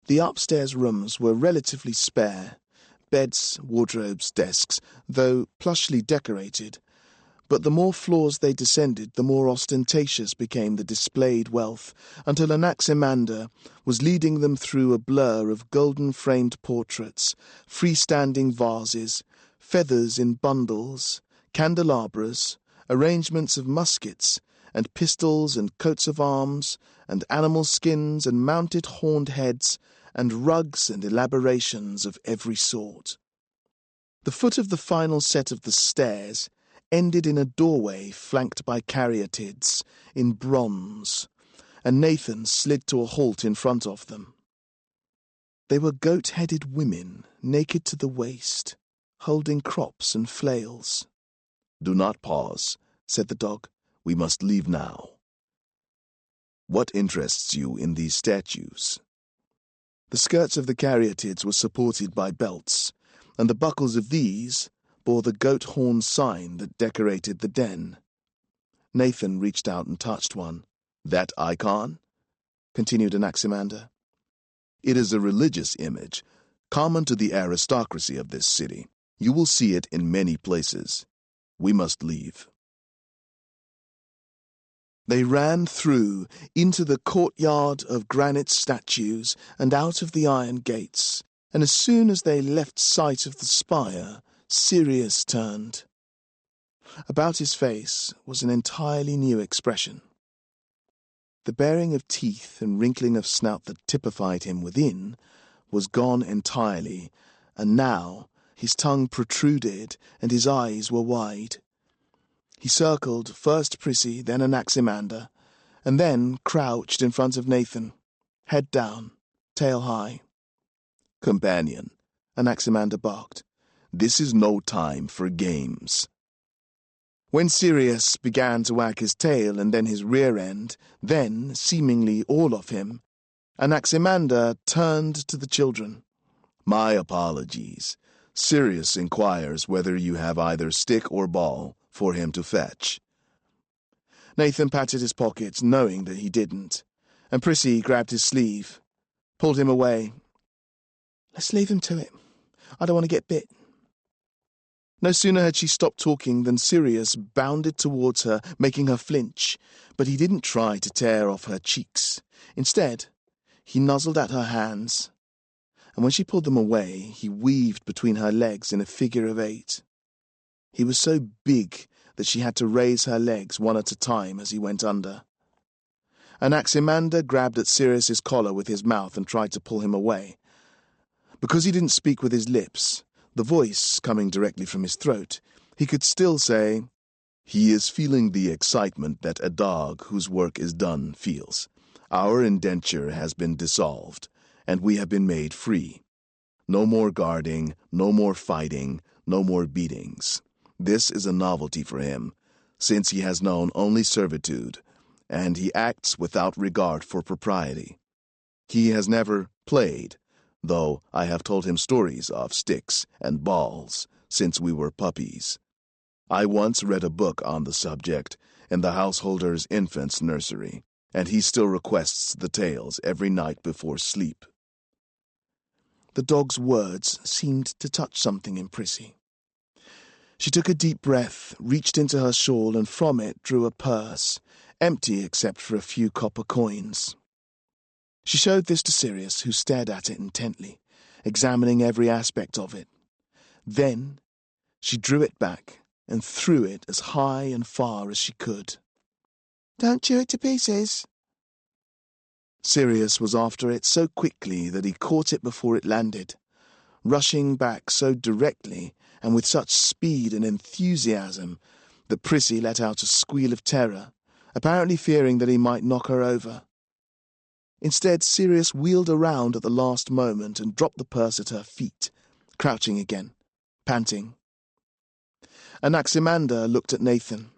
The upstairs rooms were relatively spare, beds, wardrobes, desks, though plushly decorated, but the more floors they descended, the more ostentatious became the displayed wealth, until Anaximander was leading them through a blur of golden-framed portraits, freestanding vases, feathers in bundles, candelabras, arrangements of muskets, and pistols and coats of arms, and animal skins and mounted horned heads, and rugs and elaborations of every sort. The foot of the final set of the stairs ended in a doorway flanked by caryatids in bronze, and Nathan slid to a halt in front of them. They were goat-headed women, naked to the waist, holding crops and flails. "Do not pause," said the dog. "We must leave now. What interests you in these statues?" The skirts of the caryatids were supported by belts, and the buckles of these bore the goat horn sign that decorated the den. Nathan reached out and touched one. "That icon?" continued Anaximander. "It is a religious image, common to the aristocracy of this city. You will see it in many places. We must leave." They ran through into the courtyard of granite statues and out of the iron gates, and as soon as they left sight of the spire, Sirius turned. About his face was an entirely new expression. The baring of teeth and wrinkling of snout that typified him within was gone entirely, and now his tongue protruded and his eyes were wide. He circled first Prissy, then Anaximander, and then crouched in front of Nathan, head down, tail high. "Companion," Anaximander barked, "this is no time for games." When Sirius began to wag his tail and then his rear end, then, seemingly all of him, Anaximander turned to the children. "My apologies. Sirius inquires whether you have either stick or ball for him to fetch." Nathan patted his pockets, knowing that he didn't, and Prissy grabbed his sleeve, pulled him away. "Let's leave him to it. I don't want to get bit." No sooner had she stopped talking than Sirius bounded towards her, making her flinch, but he didn't try to tear off her cheeks. Instead, he nuzzled at her hands, and when she pulled them away, he weaved between her legs in a figure of 8. He was so big that she had to raise her legs one at a time as he went under. Anaximander grabbed at Sirius's collar with his mouth and tried to pull him away. Because he didn't speak with his lips, the voice coming directly from his throat, he could still say, "He is feeling the excitement that a dog whose work is done feels. Our indenture has been dissolved, and we have been made free. No more guarding, no more fighting, no more beatings. This is a novelty for him, since he has known only servitude, and he acts without regard for propriety. He has never played, though I have told him stories of sticks and balls since we were puppies. I once read a book on the subject in the householder's infant's nursery, and he still requests the tales every night before sleep." The dog's words seemed to touch something in Prissy. She took a deep breath, reached into her shawl, and from it drew a purse, empty except for a few copper coins. She showed this to Sirius, who stared at it intently, examining every aspect of it. Then she drew it back and threw it as high and far as she could. "Don't chew it to pieces." Sirius was after it so quickly that he caught it before it landed, rushing back so directly and with such speed and enthusiasm that Prissy let out a squeal of terror, apparently fearing that he might knock her over. Instead, Sirius wheeled around at the last moment and dropped the purse at her feet, crouching again, panting. Anaximander looked at Nathan.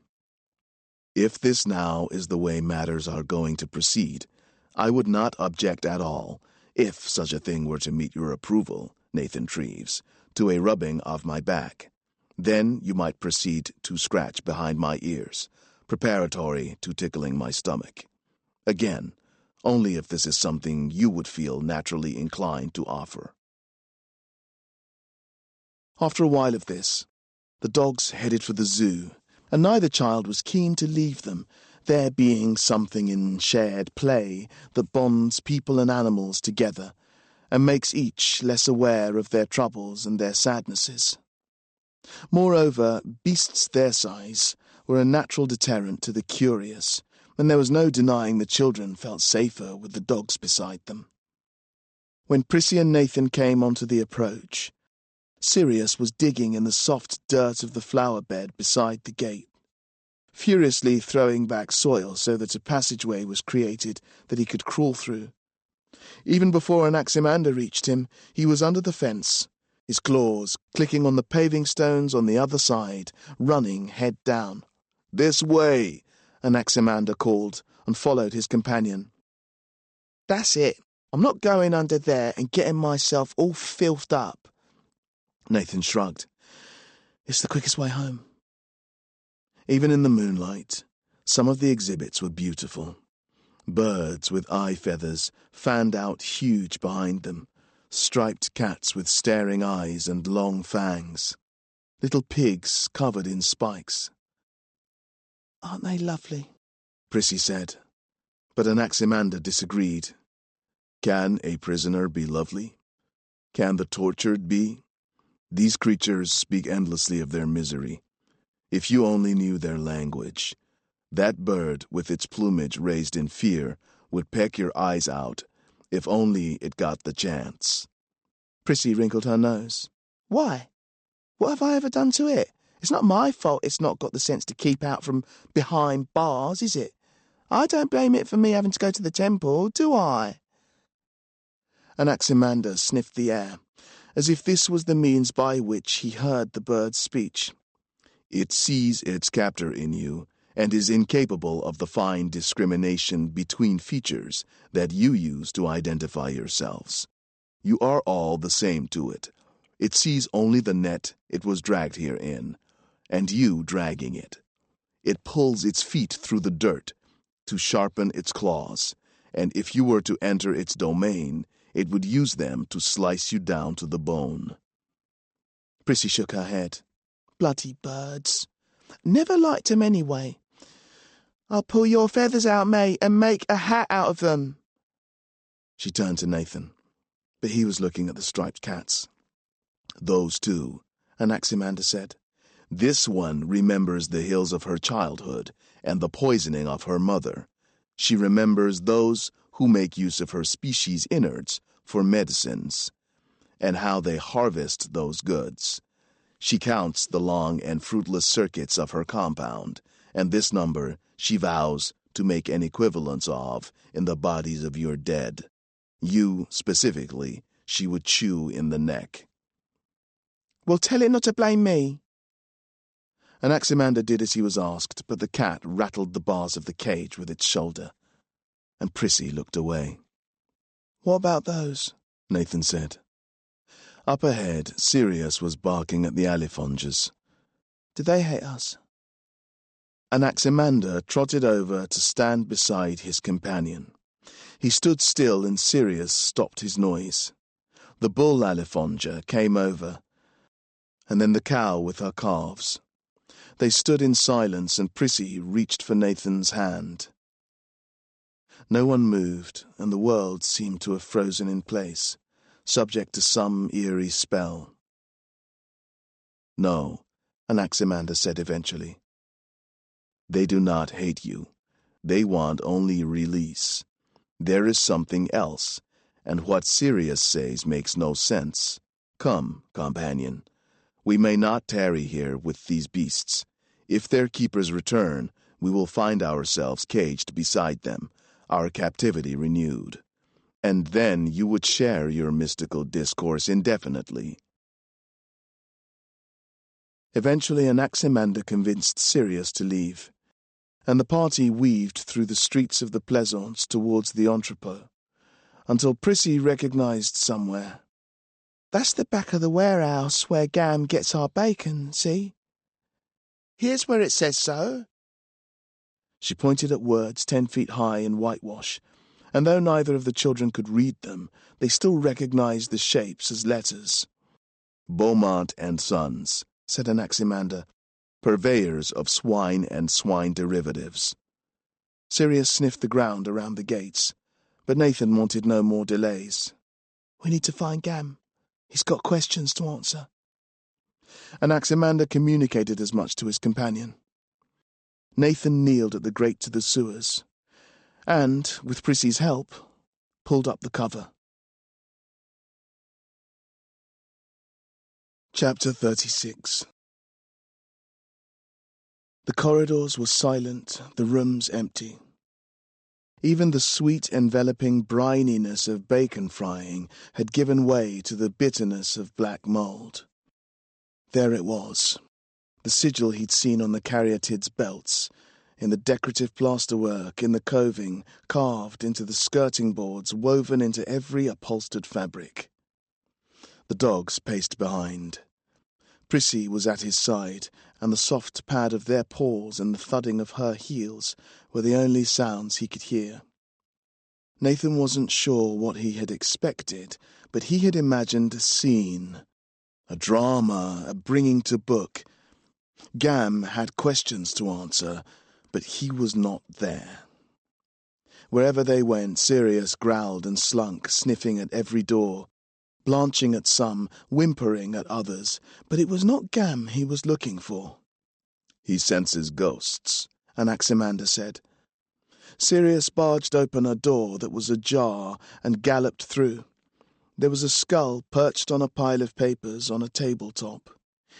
"If this now is the way matters are going to proceed, I would not object at all, if such a thing were to meet your approval, Nathan Treves, to a rubbing of my back. Then you might proceed to scratch behind my ears, preparatory to tickling my stomach. Again, only if this is something you would feel naturally inclined to offer." After a while of this, the dogs headed for the zoo, and neither child was keen to leave them, there being something in shared play that bonds people and animals together, and makes each less aware of their troubles and their sadnesses. Moreover, beasts their size were a natural deterrent to the curious, and there was no denying the children felt safer with the dogs beside them. When Prissy and Nathan came onto the approach, Sirius was digging in the soft dirt of the flower bed beside the gate, furiously throwing back soil so that a passageway was created that he could crawl through. Even before Anaximander reached him, he was under the fence, his claws clicking on the paving stones on the other side, running head down. "This way!" Anaximander called, and followed his companion. "That's it. I'm not going under there and getting myself all filthed up." Nathan shrugged. "It's the quickest way home." Even in the moonlight, some of the exhibits were beautiful. Birds with eye feathers fanned out huge behind them, striped cats with staring eyes and long fangs, little pigs covered in spikes. "Aren't they lovely?" Prissy said, but Anaximander disagreed. Can a prisoner be lovely? Can the tortured be? These creatures speak endlessly of their misery. If you only knew their language. That bird, with its plumage raised in fear, would peck your eyes out, if only it got the chance. Prissy wrinkled her nose. "Why? What have I ever done to it? It's not my fault it's not got the sense to keep out from behind bars, is it? I don't blame it for me having to go to the temple, do I?" Anaximander sniffed the air, as if this was the means by which he heard the bird's speech. It sees its captor in you, and is incapable of the fine discrimination between features that you use to identify yourselves. You are all the same to it. It sees only the net it was dragged here in, and you dragging it. It pulls its feet through the dirt to sharpen its claws, and if you were to enter its domain, it would use them to slice you down to the bone. Prissy shook her head. "Bloody birds. Never liked 'em anyway. I'll pull your feathers out, mate, and make a hat out of them." She turned to Nathan, but he was looking at the striped cats. "Those two," Anaximander said. "This one remembers the hills of her childhood and the poisoning of her mother. She remembers those who make use of her species' innards for medicines, and how they harvest those goods. She counts the long and fruitless circuits of her compound, and this number she vows to make an equivalence of in the bodies of your dead. You, specifically, she would chew in the neck." "Well, tell it not to blame me." Anaximander did as he was asked, but the cat rattled the bars of the cage with its shoulder, and Prissy looked away. "What about those?" Nathan said. Up ahead, Sirius was barking at the alifonges. "Do they hate us?" Anaximander trotted over to stand beside his companion. He stood still and Sirius stopped his noise. The bull alifonger came over, and then the cow with her calves. They stood in silence, and Prissy reached for Nathan's hand. No one moved, and the world seemed to have frozen in place, subject to some eerie spell. "No," Anaximander said eventually. "They do not hate you. They want only release. There is something else, and what Sirius says makes no sense. Come, companion. We may not tarry here with these beasts. If their keepers return, we will find ourselves caged beside them, our captivity renewed. And then you would share your mystical discourse indefinitely." Eventually Anaximander convinced Sirius to leave, and the party weaved through the streets of the Plaisance towards the entrepot, until Prissy recognized somewhere. "That's the back of the warehouse where Gam gets our bacon, see? Here's where it says so." She pointed at words 10 feet high in whitewash, and though neither of the children could read them, they still recognized the shapes as letters. "Beaumont and Sons," said Anaximander, "purveyors of swine and swine derivatives." Sirius sniffed the ground around the gates, but Nathan wanted no more delays. "We need to find Gam. He's got questions to answer." Anaximander communicated as much to his companion. Nathan kneeled at the grate to the sewers, and, with Prissy's help, pulled up the cover. Chapter 36. The corridors were silent, the rooms empty. Even the sweet enveloping brininess of bacon frying had given way to the bitterness of black mould. There it was, the sigil he'd seen on the caryatids' belts, in the decorative plasterwork, in the coving, carved into the skirting boards, woven into every upholstered fabric. The dogs paced behind. Prissy was at his side, and the soft pad of their paws and the thudding of her heels were the only sounds he could hear. Nathan wasn't sure what he had expected, but he had imagined a scene, a drama, a bringing to book. Gam had questions to answer, but he was not there. Wherever they went, Sirius growled and slunk, sniffing at every door, blanching at some, whimpering at others, but it was not Gam he was looking for. "He senses ghosts," Anaximander said. Sirius barged open a door that was ajar and galloped through. There was a skull perched on a pile of papers on a tabletop.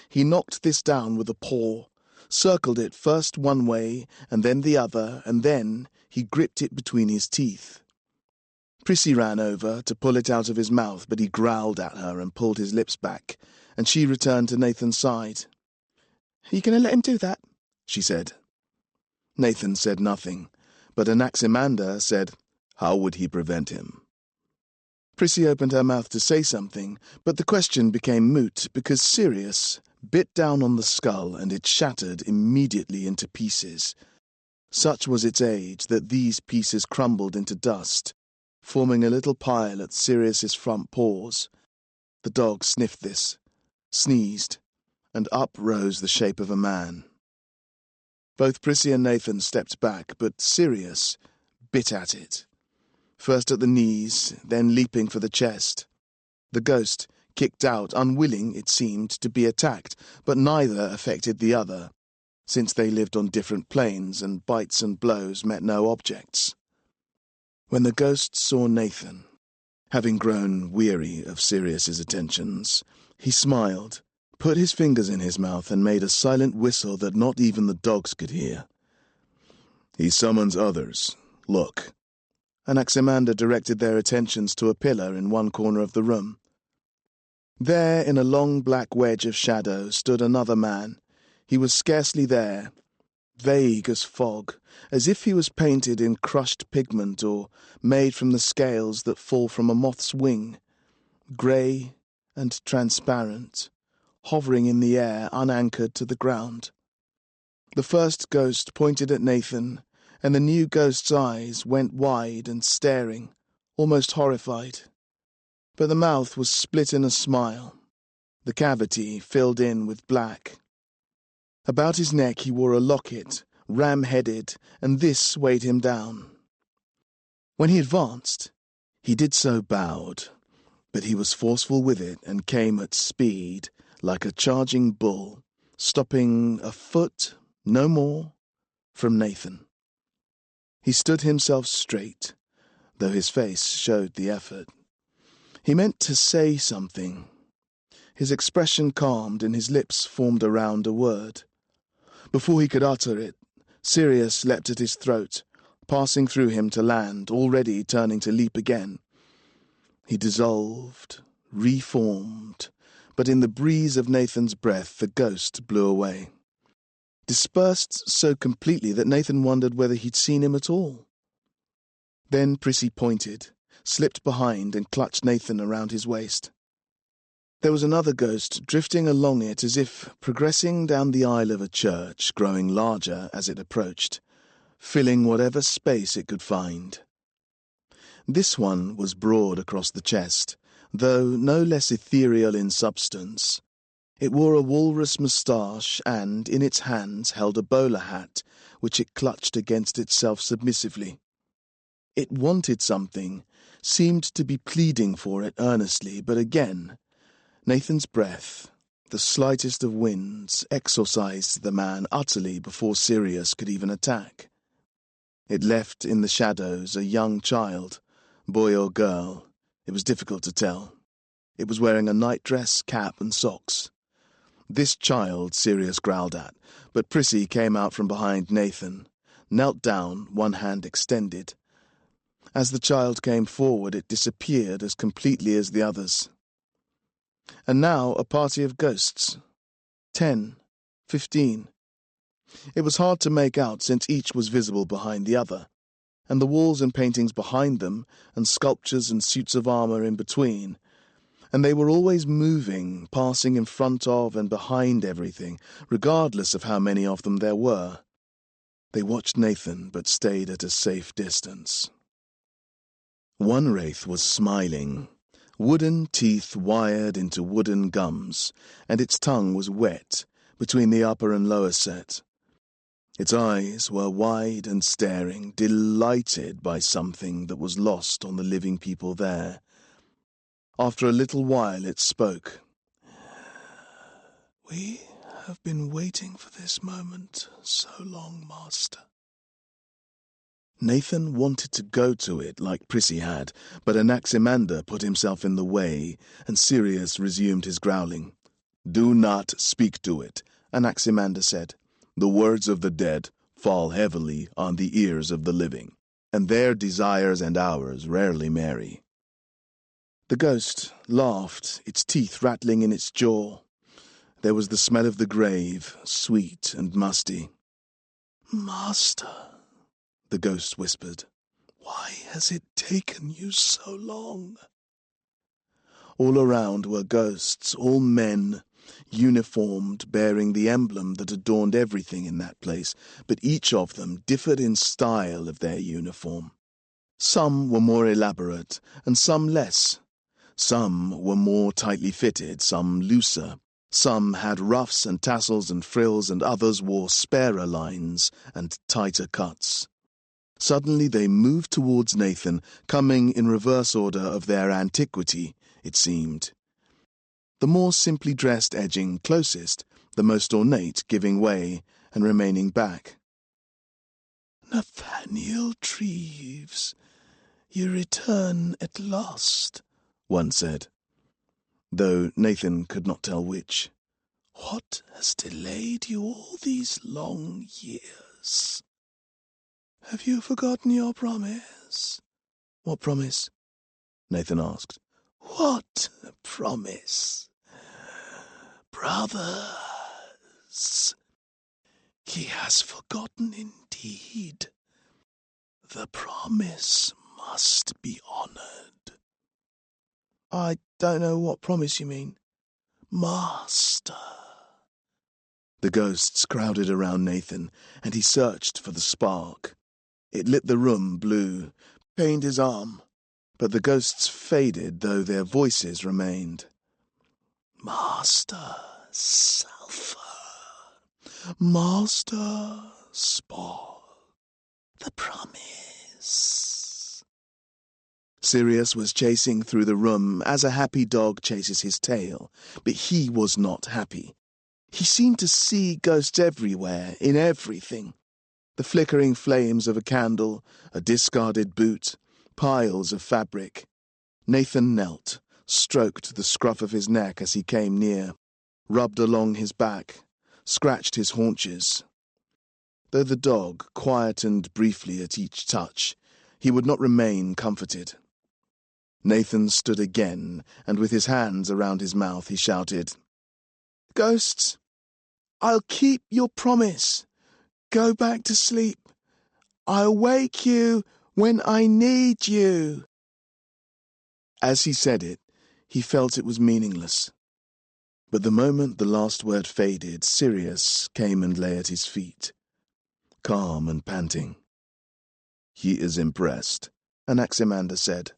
He knocked this down with a paw, circled it first one way and then the other, and then he gripped it between his teeth. Prissy ran over to pull it out of his mouth, but he growled at her and pulled his lips back, and she returned to Nathan's side. "Are you going to let him do that?" she said. Nathan said nothing, but Anaximander said, "How would he prevent him?" Prissy opened her mouth to say something, but the question became moot because Sirius bit down on the skull and it shattered immediately into pieces. Such was its age that these pieces crumbled into dust, forming a little pile at Sirius's front paws. The dog sniffed this, sneezed, and up rose the shape of a man. Both Prissy and Nathan stepped back, but Sirius bit at it, first at the knees, then leaping for the chest. The ghost kicked out, unwilling, it seemed, to be attacked, but neither affected the other, since they lived on different planes and bites and blows met no objects. When the ghost saw Nathan, having grown weary of Sirius's attentions, he smiled, put his fingers in his mouth and made a silent whistle that not even the dogs could hear. "He summons others. Look." Anaximander directed their attentions to a pillar in one corner of the room. There, in a long black wedge of shadow, stood another man. He was scarcely there, vague as fog, as if he was painted in crushed pigment or made from the scales that fall from a moth's wing, grey and transparent, hovering in the air, unanchored to the ground. The first ghost pointed at Nathan, and the new ghost's eyes went wide and staring, almost horrified. But the mouth was split in a smile, the cavity filled in with black. About his neck he wore a locket, ram-headed, and this weighed him down. When he advanced, he did so bowed, but he was forceful with it and came at speed, like a charging bull, stopping a foot, no more, from Nathan. He stood himself straight, though his face showed the effort. He meant to say something. His expression calmed and his lips formed around a word. Before he could utter it, Sirius leapt at his throat, passing through him to land, already turning to leap again. He dissolved, reformed, but in the breeze of Nathan's breath the ghost blew away, dispersed so completely that Nathan wondered whether he'd seen him at all. Then Prissy pointed, slipped behind and clutched Nathan around his waist. There was another ghost drifting along it as if progressing down the aisle of a church, growing larger as it approached, filling whatever space it could find. This one was broad across the chest, though no less ethereal in substance. It wore a walrus moustache and, in its hands, held a bowler hat, which it clutched against itself submissively. It wanted something, seemed to be pleading for it earnestly, but again, Nathan's breath, The slightest of winds exorcised the man utterly before Sirius could even attack. It left in the shadows a young child, boy or girl. It was difficult to tell. It was wearing a nightdress, cap, and socks. This child Sirius growled at, but Prissy came out from behind Nathan, knelt down, one hand extended. As the child came forward, it disappeared as completely as the others. And now a party of ghosts. 10, 15. It was hard to make out since each was visible behind the other, and the walls and paintings behind them, and sculptures and suits of armour in between, and they were always moving, passing in front of and behind everything, regardless of how many of them there were. They watched Nathan, but stayed at a safe distance. One wraith was smiling, wooden teeth wired into wooden gums, and its tongue was wet between the upper and lower set. Its eyes were wide and staring, delighted by something that was lost on the living people there. After a little while it spoke. "We have been waiting for this moment so long, Master." Nathan wanted to go to it like Prissy had, but Anaximander put himself in the way, and Sirius resumed his growling. "Do not speak to it," Anaximander said. "The words of the dead fall heavily on the ears of the living, and their desires and ours rarely marry." The ghost laughed, its teeth rattling in its jaw. There was the smell of the grave, sweet and musty. "Master," the ghost whispered, "why has it taken you so long?" All around were ghosts, all men, uniformed, bearing the emblem that adorned everything in that place, but each of them differed in style of their uniform. Some were more elaborate, and some less. Some were more tightly fitted, some looser. Some had ruffs and tassels and frills, and others wore sparer lines and tighter cuts. Suddenly they moved towards Nathan, coming in reverse order of their antiquity, it seemed. The more simply dressed edging closest, the most ornate giving way and remaining back. "Nathaniel Treves, you return at last," one said, though Nathan could not tell which. "What has delayed you all these long years? Have you forgotten your promise?" "What promise?" Nathan asked. "What promise?" "Brothers." "He has forgotten indeed. The promise must be honoured." "I don't know what promise you mean." "Master." The ghosts crowded around Nathan, and he searched for the spark. It lit the room blue, pained his arm, but the ghosts faded, though their voices remained. "Master Sulphur. Master Spot. The promise." Sirius was chasing through the room as a happy dog chases his tail, but he was not happy. He seemed to see ghosts everywhere, in everything. The flickering flames of a candle, a discarded boot, piles of fabric. Nathan knelt, stroked the scruff of his neck as he came near, rubbed along his back, scratched his haunches. Though the dog quietened briefly at each touch, he would not remain comforted. Nathan stood again, and with his hands around his mouth he shouted, "Ghosts, I'll keep your promise. Go back to sleep. I'll wake you when I need you." As he said it, he felt it was meaningless. But the moment the last word faded, Sirius came and lay at his feet, calm and panting. "He is impressed," Anaximander said.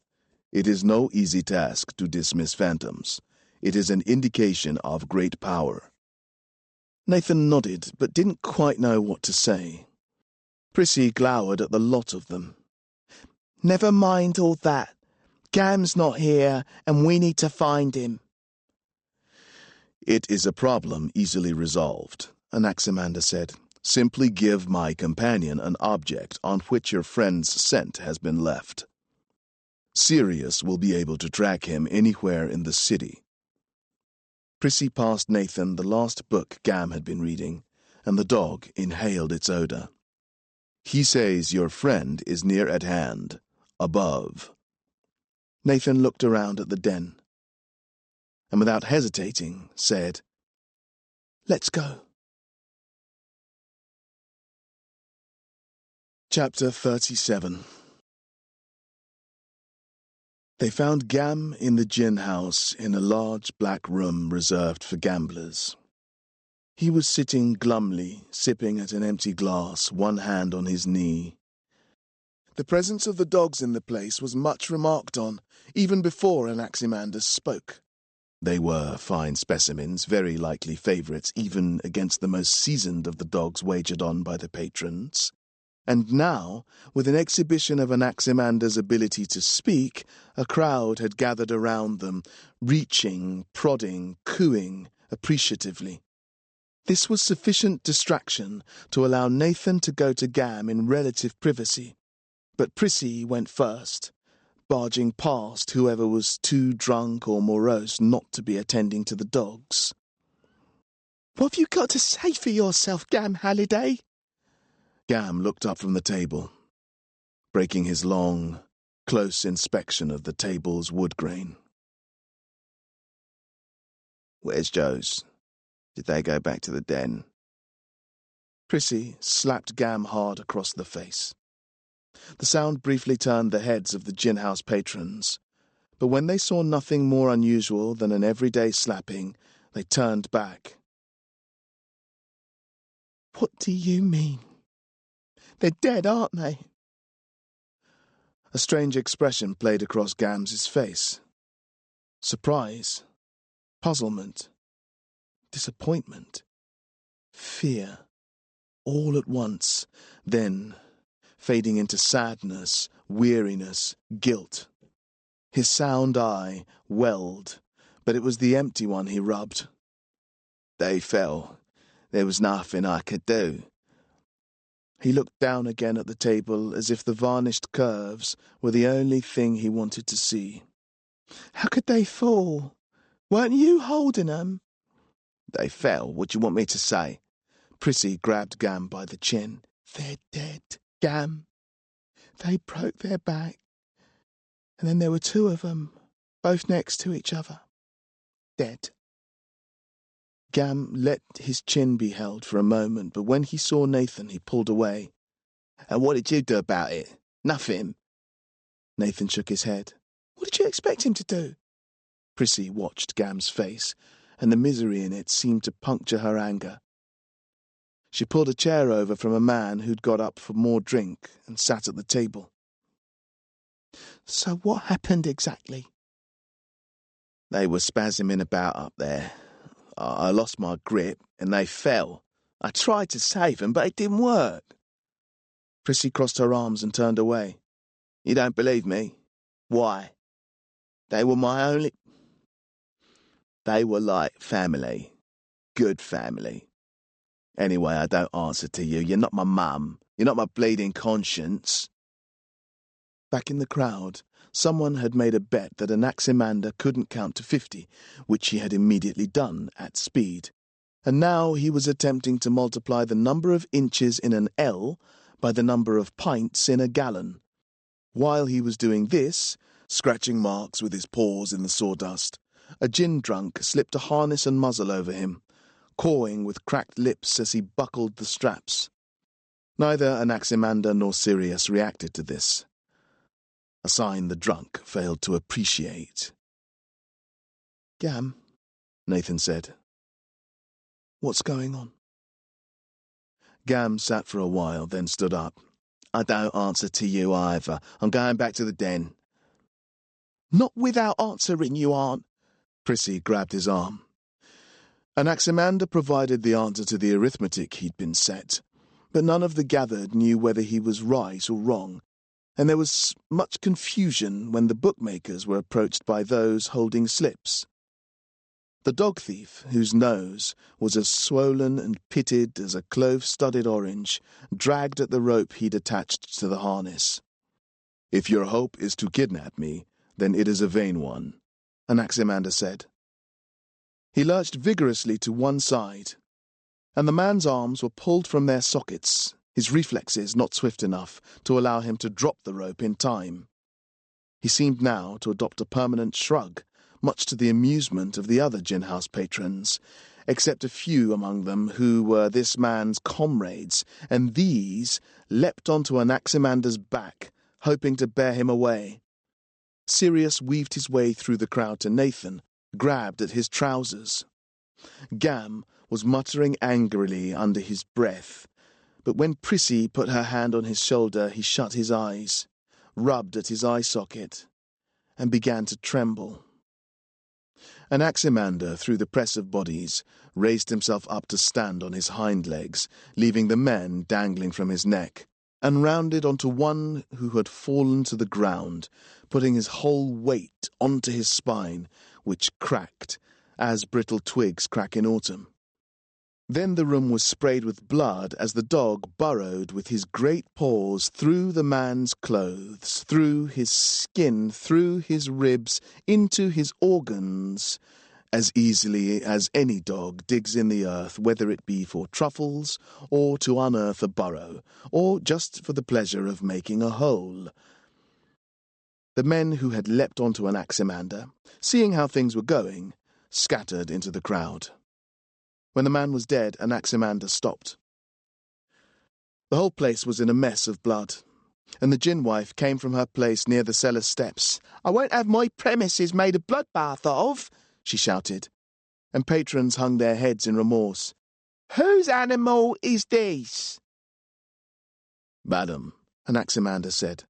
"It is no easy task to dismiss phantoms. It is an indication of great power." Nathan nodded, but didn't quite know what to say. Prissy glowered at the lot of them. "Never mind all that. Gam's not here, and we need to find him." "It is a problem easily resolved," Anaximander said. "Simply give my companion an object on which your friend's scent has been left. Sirius will be able to track him anywhere in the city." Prissy passed Nathan the last book Gam had been reading, and the dog inhaled its odor. "He says your friend is near at hand, above." Nathan looked around at the den, and without hesitating said, "Let's go." Chapter 37. They found Gam in the gin house in a large black room reserved for gamblers. He was sitting glumly, sipping at an empty glass, one hand on his knee. The presence of the dogs in the place was much remarked on, even before Anaximander spoke. They were fine specimens, very likely favourites even against the most seasoned of the dogs wagered on by the patrons. And now, with an exhibition of Anaximander's ability to speak, a crowd had gathered around them, reaching, prodding, cooing appreciatively. This was sufficient distraction to allow Nathan to go to Gam in relative privacy, but Prissy went first, barging past whoever was too drunk or morose not to be attending to the dogs. "What have you got to say for yourself, Gam Halliday?" Gam looked up from the table, breaking his long, close inspection of the table's wood grain. "Where's Joe's? Did they go back to the den?" Prissy slapped Gam hard across the face. The sound briefly turned the heads of the gin house patrons, but when they saw nothing more unusual than an everyday slapping, they turned back. "What do you mean? They're dead, aren't they?" A strange expression played across Gam's face. Surprise, puzzlement, disappointment, fear, all at once, then fading into sadness, weariness, guilt. His sound eye welled, but it was the empty one he rubbed. "They fell. There was nothing I could do." He looked down again at the table as if the varnished curves were the only thing he wanted to see. "How could they fall? Weren't you holding 'em?" "They fell. What do you want me to say?" Prissy grabbed Gam by the chin. "They're dead, Gam. They broke their back, and then there were two of 'em, both next to each other. Dead." Gam let his chin be held for a moment, but when he saw Nathan, he pulled away. "And what did you do about it?" "Nothing." Nathan shook his head. "What did you expect him to do?" Prissy watched Gam's face, and the misery in it seemed to puncture her anger. She pulled a chair over from a man who'd got up for more drink and sat at the table. "So what happened exactly?" "They were spasming about up there. I lost my grip, and they fell. I tried to save them, but it didn't work." Prissy crossed her arms and turned away. "You don't believe me? Why? They were my only... They were like family. Good family. Anyway, I don't answer to you. You're not my mum. You're not my bleeding conscience." Back in the crowd, someone had made a bet that Anaximander couldn't count to 50, which he had immediately done at speed, and now he was attempting to multiply the number of inches in an L by the number of pints in a gallon. While he was doing this, scratching marks with his paws in the sawdust, a gin drunk slipped a harness and muzzle over him, cawing with cracked lips as he buckled the straps. Neither Anaximander nor Sirius reacted to this, a sign the drunk failed to appreciate. "Gam," Nathan said, "what's going on?" Gam sat for a while, then stood up. "I don't answer to you either. I'm going back to the den." "Not without answering, you aren't." Prissy grabbed his arm. Anaximander provided the answer to the arithmetic he'd been set, but none of the gathered knew whether he was right or wrong, and there was much confusion when the bookmakers were approached by those holding slips. The dog thief, whose nose was as swollen and pitted as a clove-studded orange, dragged at the rope he'd attached to the harness. "If your hope is to kidnap me, then it is a vain one," Anaximander said. He lurched vigorously to one side, and the man's arms were pulled from their sockets, his reflexes not swift enough to allow him to drop the rope in time. He seemed now to adopt a permanent shrug, much to the amusement of the other gin-house patrons, except a few among them who were this man's comrades, and these leapt onto Anaximander's back, hoping to bear him away. Sirius weaved his way through the crowd to Nathan, grabbed at his trousers. Gam was muttering angrily under his breath, but when Prissy put her hand on his shoulder, he shut his eyes, rubbed at his eye socket, and began to tremble. Anaximander, through the press of bodies, raised himself up to stand on his hind legs, leaving the men dangling from his neck, and rounded onto one who had fallen to the ground, putting his whole weight onto his spine, which cracked, as brittle twigs crack in autumn. Then the room was sprayed with blood as the dog burrowed with his great paws through the man's clothes, through his skin, through his ribs, into his organs, as easily as any dog digs in the earth, whether it be for truffles, or to unearth a burrow, or just for the pleasure of making a hole. The men who had leapt onto Anaximander, seeing how things were going, scattered into the crowd. When the man was dead, Anaximander stopped. The whole place was in a mess of blood, and the gin wife came from her place near the cellar steps. "I won't have my premises made a bloodbath of," she shouted, and patrons hung their heads in remorse. "Whose animal is this?" "Madam," Anaximander said,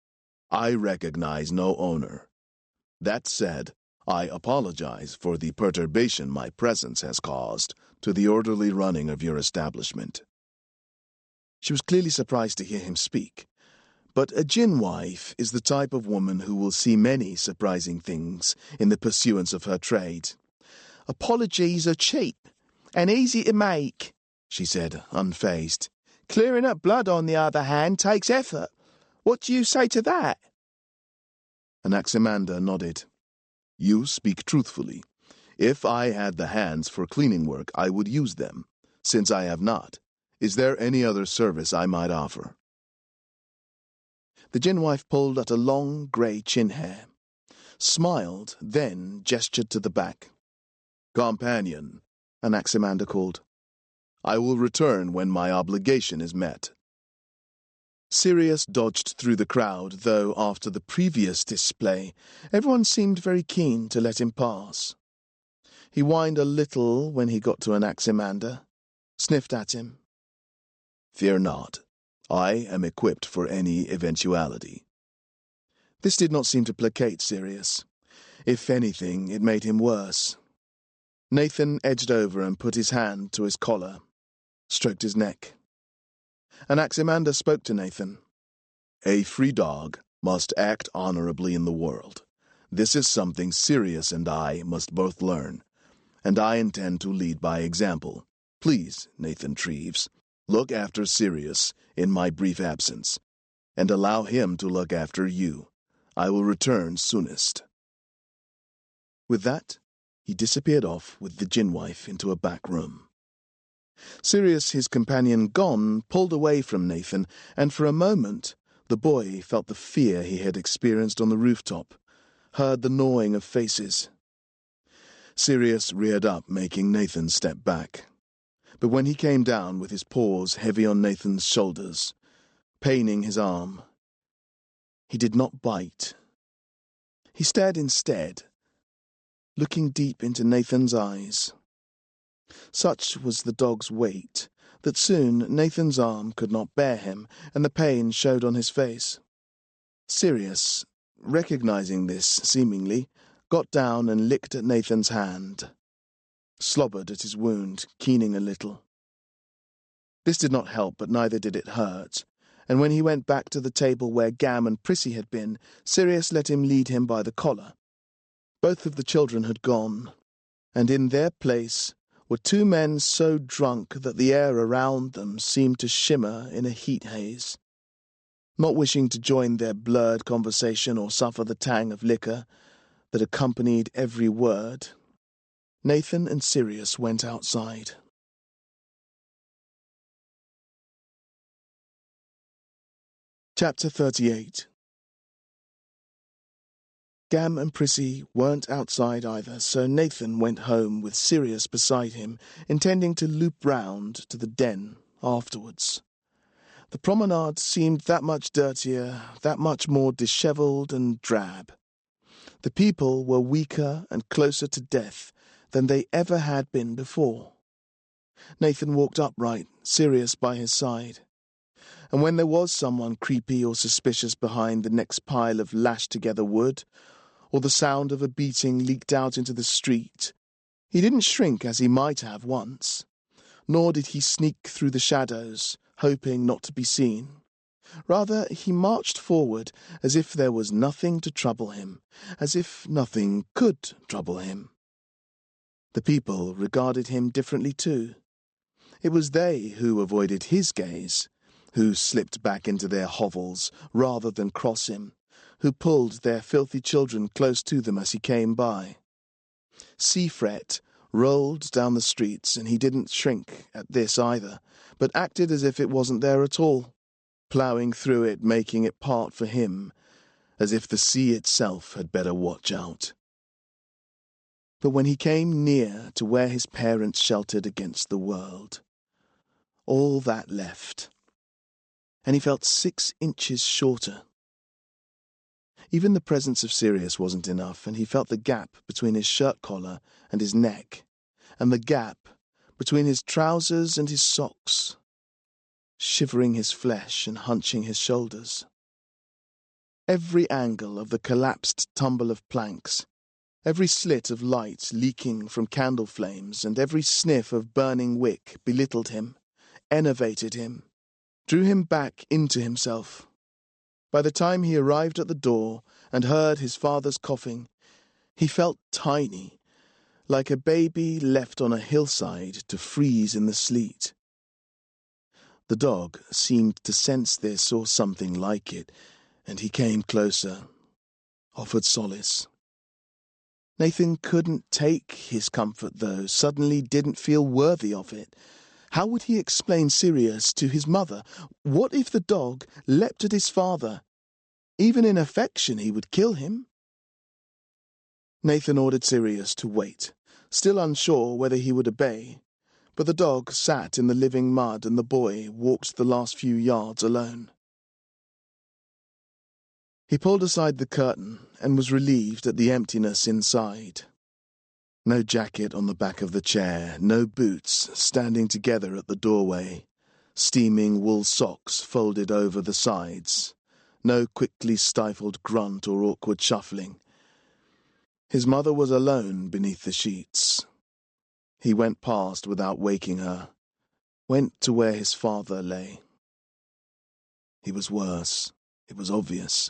"I recognize no owner. That said, I apologize for the perturbation my presence has caused to the orderly running of your establishment." She was clearly surprised to hear him speak, but a gin wife is the type of woman who will see many surprising things in the pursuance of her trade. "Apologies are cheap and easy to make," she said, unfazed. "Clearing up blood, on the other hand, takes effort. What do you say to that?" Anaximander nodded. "You speak truthfully. If I had the hands for cleaning work, I would use them. Since I have not, is there any other service I might offer?" The gin wife pulled at a long grey chin hair, smiled, then gestured to the back. "Companion," Anaximander called. "I will return when my obligation is met." Sirius dodged through the crowd, though after the previous display, everyone seemed very keen to let him pass. He whined a little when he got to Anaximander, sniffed at him. "Fear not. I am equipped for any eventuality." This did not seem to placate Sirius. If anything, it made him worse. Nathan edged over and put his hand to his collar, stroked his neck. Anaximander spoke to Nathan. "A free dog must act honorably in the world. This is something Sirius and I must both learn, and I intend to lead by example. Please, Nathan Treves, look after Sirius in my brief absence, and allow him to look after you. I will return soonest." With that, he disappeared off with the gin wife into a back room. Sirius, his companion gone, pulled away from Nathan, and for a moment the boy felt the fear he had experienced on the rooftop, heard the gnawing of faces. Sirius reared up, making Nathan step back. But when he came down with his paws heavy on Nathan's shoulders, paining his arm, he did not bite. He stared instead, looking deep into Nathan's eyes. Such was the dog's weight that soon Nathan's arm could not bear him, and the pain showed on his face. Sirius, recognizing this seemingly, got down and licked at Nathan's hand, slobbered at his wound, keening a little. This did not help, but neither did it hurt, and when he went back to the table where Gam and Prissy had been, Sirius let him lead him by the collar. Both of the children had gone. and in their place were two men so drunk that the air around them seemed to shimmer in a heat haze. Not wishing to join their blurred conversation or suffer the tang of liquor that accompanied every word, Nathan and Sirius went outside. Chapter 38. Gam and Prissy weren't outside either, so Nathan went home with Sirius beside him, intending to loop round to the den afterwards. The promenade seemed that much dirtier, that much more dishevelled and drab. The people were weaker and closer to death than they ever had been before. Nathan walked upright, Sirius by his side. And when there was someone creepy or suspicious behind the next pile of lashed-together wood, or the sound of a beating leaked out into the street, he didn't shrink as he might have once, nor did he sneak through the shadows, hoping not to be seen. Rather, he marched forward as if there was nothing to trouble him, as if nothing could trouble him. The people regarded him differently too. It was they who avoided his gaze, who slipped back into their hovels rather than cross him, who pulled their filthy children close to them as he came by. Seafret rolled down the streets, and he didn't shrink at this either, but acted as if it wasn't there at all, ploughing through it, making it part for him, as if the sea itself had better watch out. But when he came near to where his parents sheltered against the world, all that left, and he felt 6 inches shorter. Even the presence of Sirius wasn't enough, and he felt the gap between his shirt collar and his neck, and the gap between his trousers and his socks, shivering his flesh and hunching his shoulders. Every angle of the collapsed tumble of planks, every slit of light leaking from candle flames, and every sniff of burning wick belittled him, enervated him, drew him back into himself. By the time he arrived at the door and heard his father's coughing, he felt tiny, like a baby left on a hillside to freeze in the sleet. The dog seemed to sense this or something like it, and he came closer, offered solace. Nathan couldn't take his comfort, though, suddenly didn't feel worthy of it. How would he explain Sirius to his mother? What if the dog leapt at his father? Even in affection he would kill him. Nathan ordered Sirius to wait, still unsure whether he would obey, but the dog sat in the living mud and the boy walked the last few yards alone. He pulled aside the curtain and was relieved at the emptiness inside. No jacket on the back of the chair, no boots standing together at the doorway, steaming wool socks folded over the sides, no quickly stifled grunt or awkward shuffling. His mother was alone beneath the sheets. He went past without waking her, went to where his father lay. He was worse, it was obvious.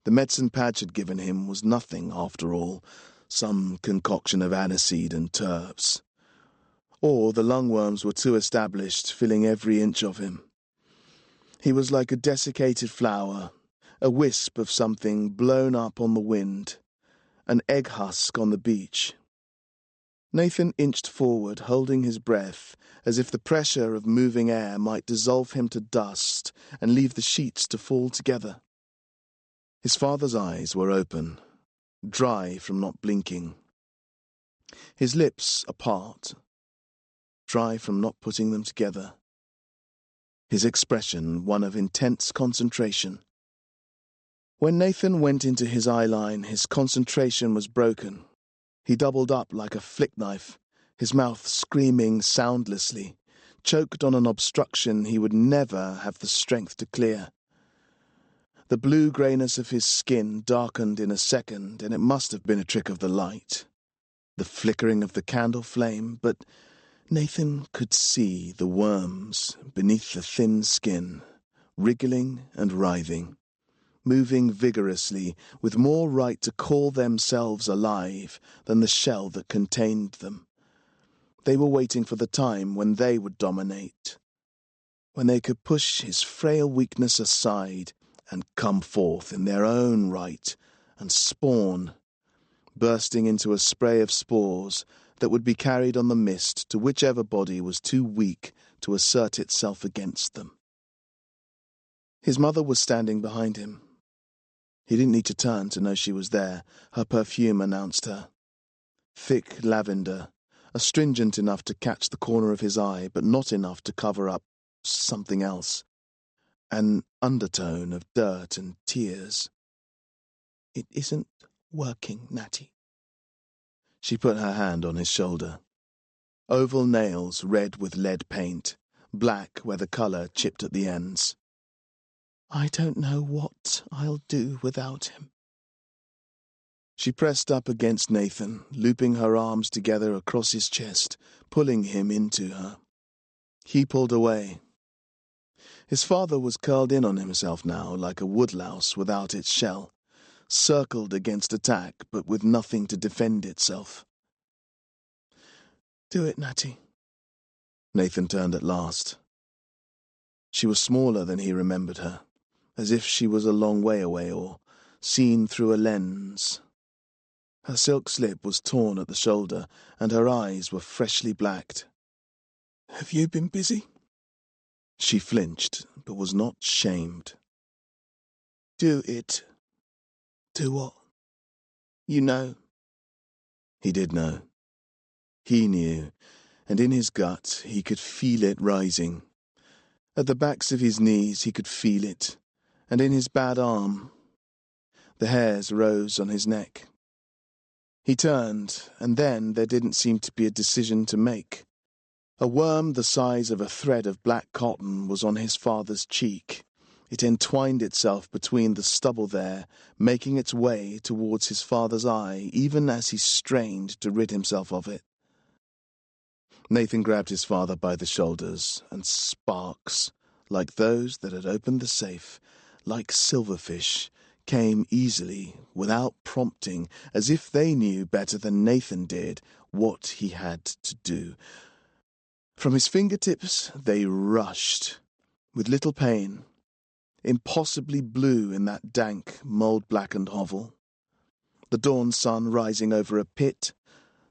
The medicine Padge had given him was nothing after all, some concoction of aniseed and turps. Or the lungworms were too established, filling every inch of him. He was like a desiccated flower, a wisp of something blown up on the wind, an egg husk on the beach. Nathan inched forward, holding his breath, as if the pressure of moving air might dissolve him to dust and leave the sheets to fall together. His father's eyes were open, dry from not blinking. His lips apart, dry from not putting them together. His expression one of intense concentration. When Nathan went into his eye line, his concentration was broken. He doubled up like a flick knife, his mouth screaming soundlessly, choked on an obstruction he would never have the strength to clear. The blue-greyness of his skin darkened in a second, and it must have been a trick of the light, the flickering of the candle flame, but Nathan could see the worms beneath the thin skin, wriggling and writhing, moving vigorously, with more right to call themselves alive than the shell that contained them. They were waiting for the time when they would dominate, when they could push his frail weakness aside and come forth in their own right and spawn, bursting into a spray of spores that would be carried on the mist to whichever body was too weak to assert itself against them. His mother was standing behind him. He didn't need to turn to know she was there. Her perfume announced her. Thick lavender, astringent enough to catch the corner of his eye, but not enough to cover up something else. An undertone of dirt and tears. "It isn't working, Natty." She put her hand on his shoulder. Oval nails red with lead paint, black where the colour chipped at the ends. "I don't know what I'll do without him." She pressed up against Nathan, looping her arms together across his chest, pulling him into her. He pulled away. His father was curled in on himself now, like a woodlouse without its shell, circled against attack, but with nothing to defend itself. "Do it, Natty." Nathan turned at last. She was smaller than he remembered her, as if she was a long way away or seen through a lens. Her silk slip was torn at the shoulder, and her eyes were freshly blacked. "Have you been busy?" She flinched, but was not shamed. "Do it." "Do what?" "You know." He did know. He knew, and in his gut he could feel it rising. At the backs of his knees he could feel it, and in his bad arm. The hairs rose on his neck. He turned, and then there didn't seem to be a decision to make. A worm the size of a thread of black cotton was on his father's cheek. It entwined itself between the stubble there, making its way towards his father's eye, even as he strained to rid himself of it. Nathan grabbed his father by the shoulders, and sparks, like those that had opened the safe, like silverfish, came easily, without prompting, as if they knew better than Nathan did what he had to do. From his fingertips they rushed, with little pain, impossibly blue in that dank, mould-blackened hovel. The dawn sun rising over a pit,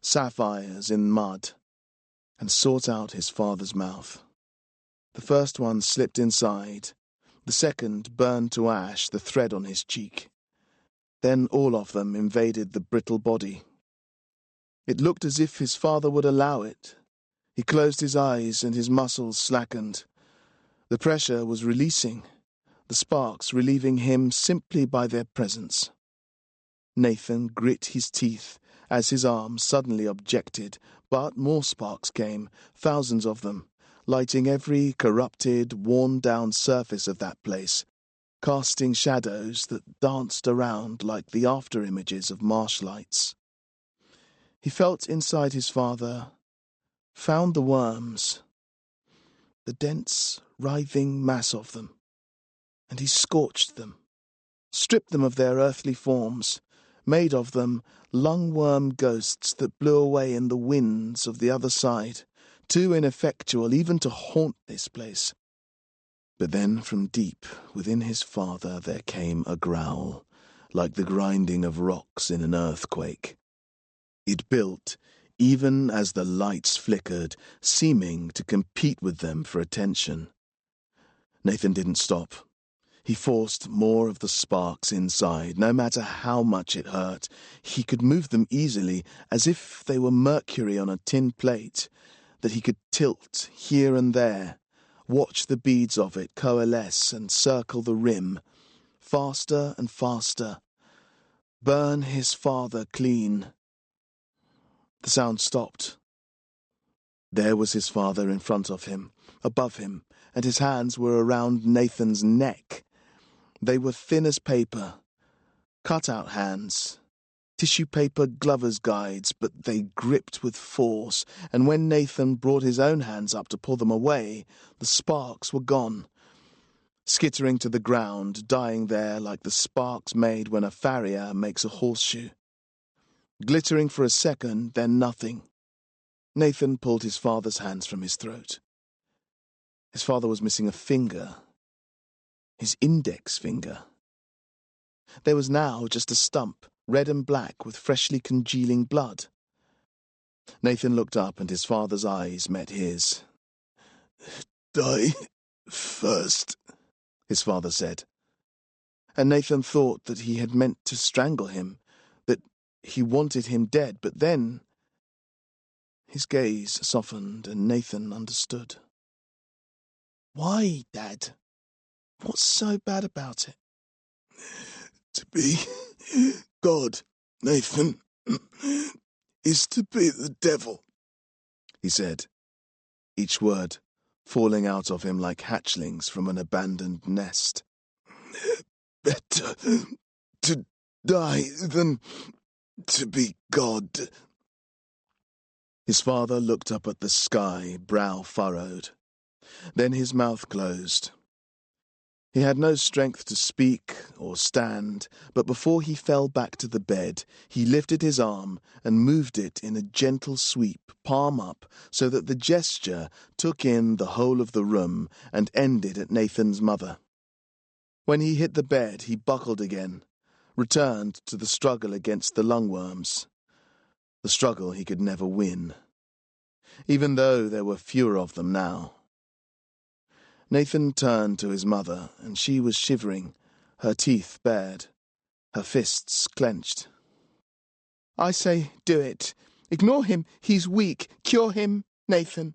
sapphires in mud, and sought out his father's mouth. The first one slipped inside, the second burned to ash the thread on his cheek. Then all of them invaded the brittle body. It looked as if his father would allow it. He closed his eyes and his muscles slackened. The pressure was releasing, the sparks relieving him simply by their presence. Nathan grit his teeth as his arm suddenly objected, but more sparks came, thousands of them, lighting every corrupted, worn-down surface of that place, casting shadows that danced around like the after-images of marsh lights. He felt inside his father, found the worms, the dense, writhing mass of them, and he scorched them, stripped them of their earthly forms, made of them lungworm ghosts that blew away in the winds of the other side, too ineffectual even to haunt this place. But then from deep within his father there came a growl, like the grinding of rocks in an earthquake. It built, even as the lights flickered, seeming to compete with them for attention. Nathan didn't stop. He forced more of the sparks inside, no matter how much it hurt. He could move them easily, as if they were mercury on a tin plate, that he could tilt here and there, watch the beads of it coalesce and circle the rim, faster and faster, burn his father clean. The sound stopped. There was his father in front of him, above him, and his hands were around Nathan's neck. They were thin as paper, cut-out hands, tissue paper glover's guides, but they gripped with force, and when Nathan brought his own hands up to pull them away, the sparks were gone. skittering to the ground, dying there like the sparks made when a farrier makes a horseshoe. Glittering for a second, then nothing. Nathan pulled his father's hands from his throat. His father was missing a finger. His index finger. There was now just a stump, red and black with freshly congealing blood. Nathan looked up and his father's eyes met his. Die first, his father said. And Nathan thought that he had meant to strangle him, that he wanted him dead, but then his gaze softened and Nathan understood. Why, Dad? What's so bad about it? To be God, Nathan, is to be the devil, he said, each word falling out of him like hatchlings from an abandoned nest. Better to die than to be God. His father looked up at the sky, brow furrowed. Then his mouth closed. He had no strength to speak or stand, but before he fell back to the bed, he lifted his arm and moved it in a gentle sweep, palm up, so that the gesture took in the whole of the room and ended at Nathan's mother. When he hit the bed, he buckled again, returned to the struggle against the lungworms. The struggle he could never win, even though there were fewer of them now. Nathan turned to his mother, and she was shivering, her teeth bared, her fists clenched. I say, do it. Ignore him. He's weak. Cure him, Nathan.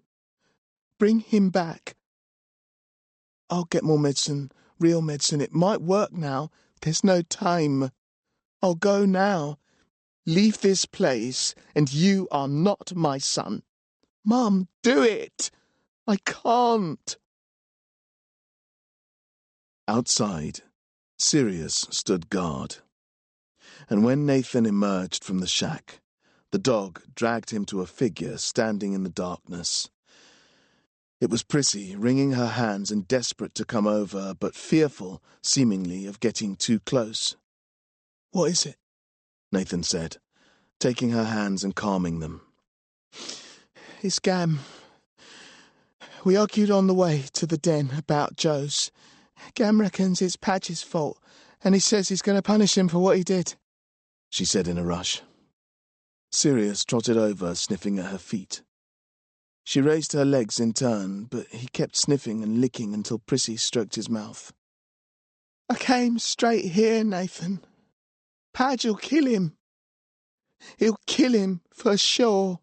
Bring him back. I'll get more medicine, real medicine. It might work now. There's no time. I'll go now. Leave this place, and you are not my son. Mum, do it. I can't. Outside, Sirius stood guard. And when Nathan emerged from the shack, the dog dragged him to a figure standing in the darkness. It was Prissy, wringing her hands and desperate to come over, but fearful, seemingly, of getting too close. What is it? Nathan said, taking her hands and calming them. It's Gam. We argued on the way to the den about Joe's. Gam reckons it's Padge's fault, and he says he's going to punish him for what he did, she said in a rush. Sirius trotted over, sniffing at her feet. She raised her legs in turn, but he kept sniffing and licking until Prissy stroked his mouth. I came straight here, Nathan. Padge'll kill him. He'll kill him for sure.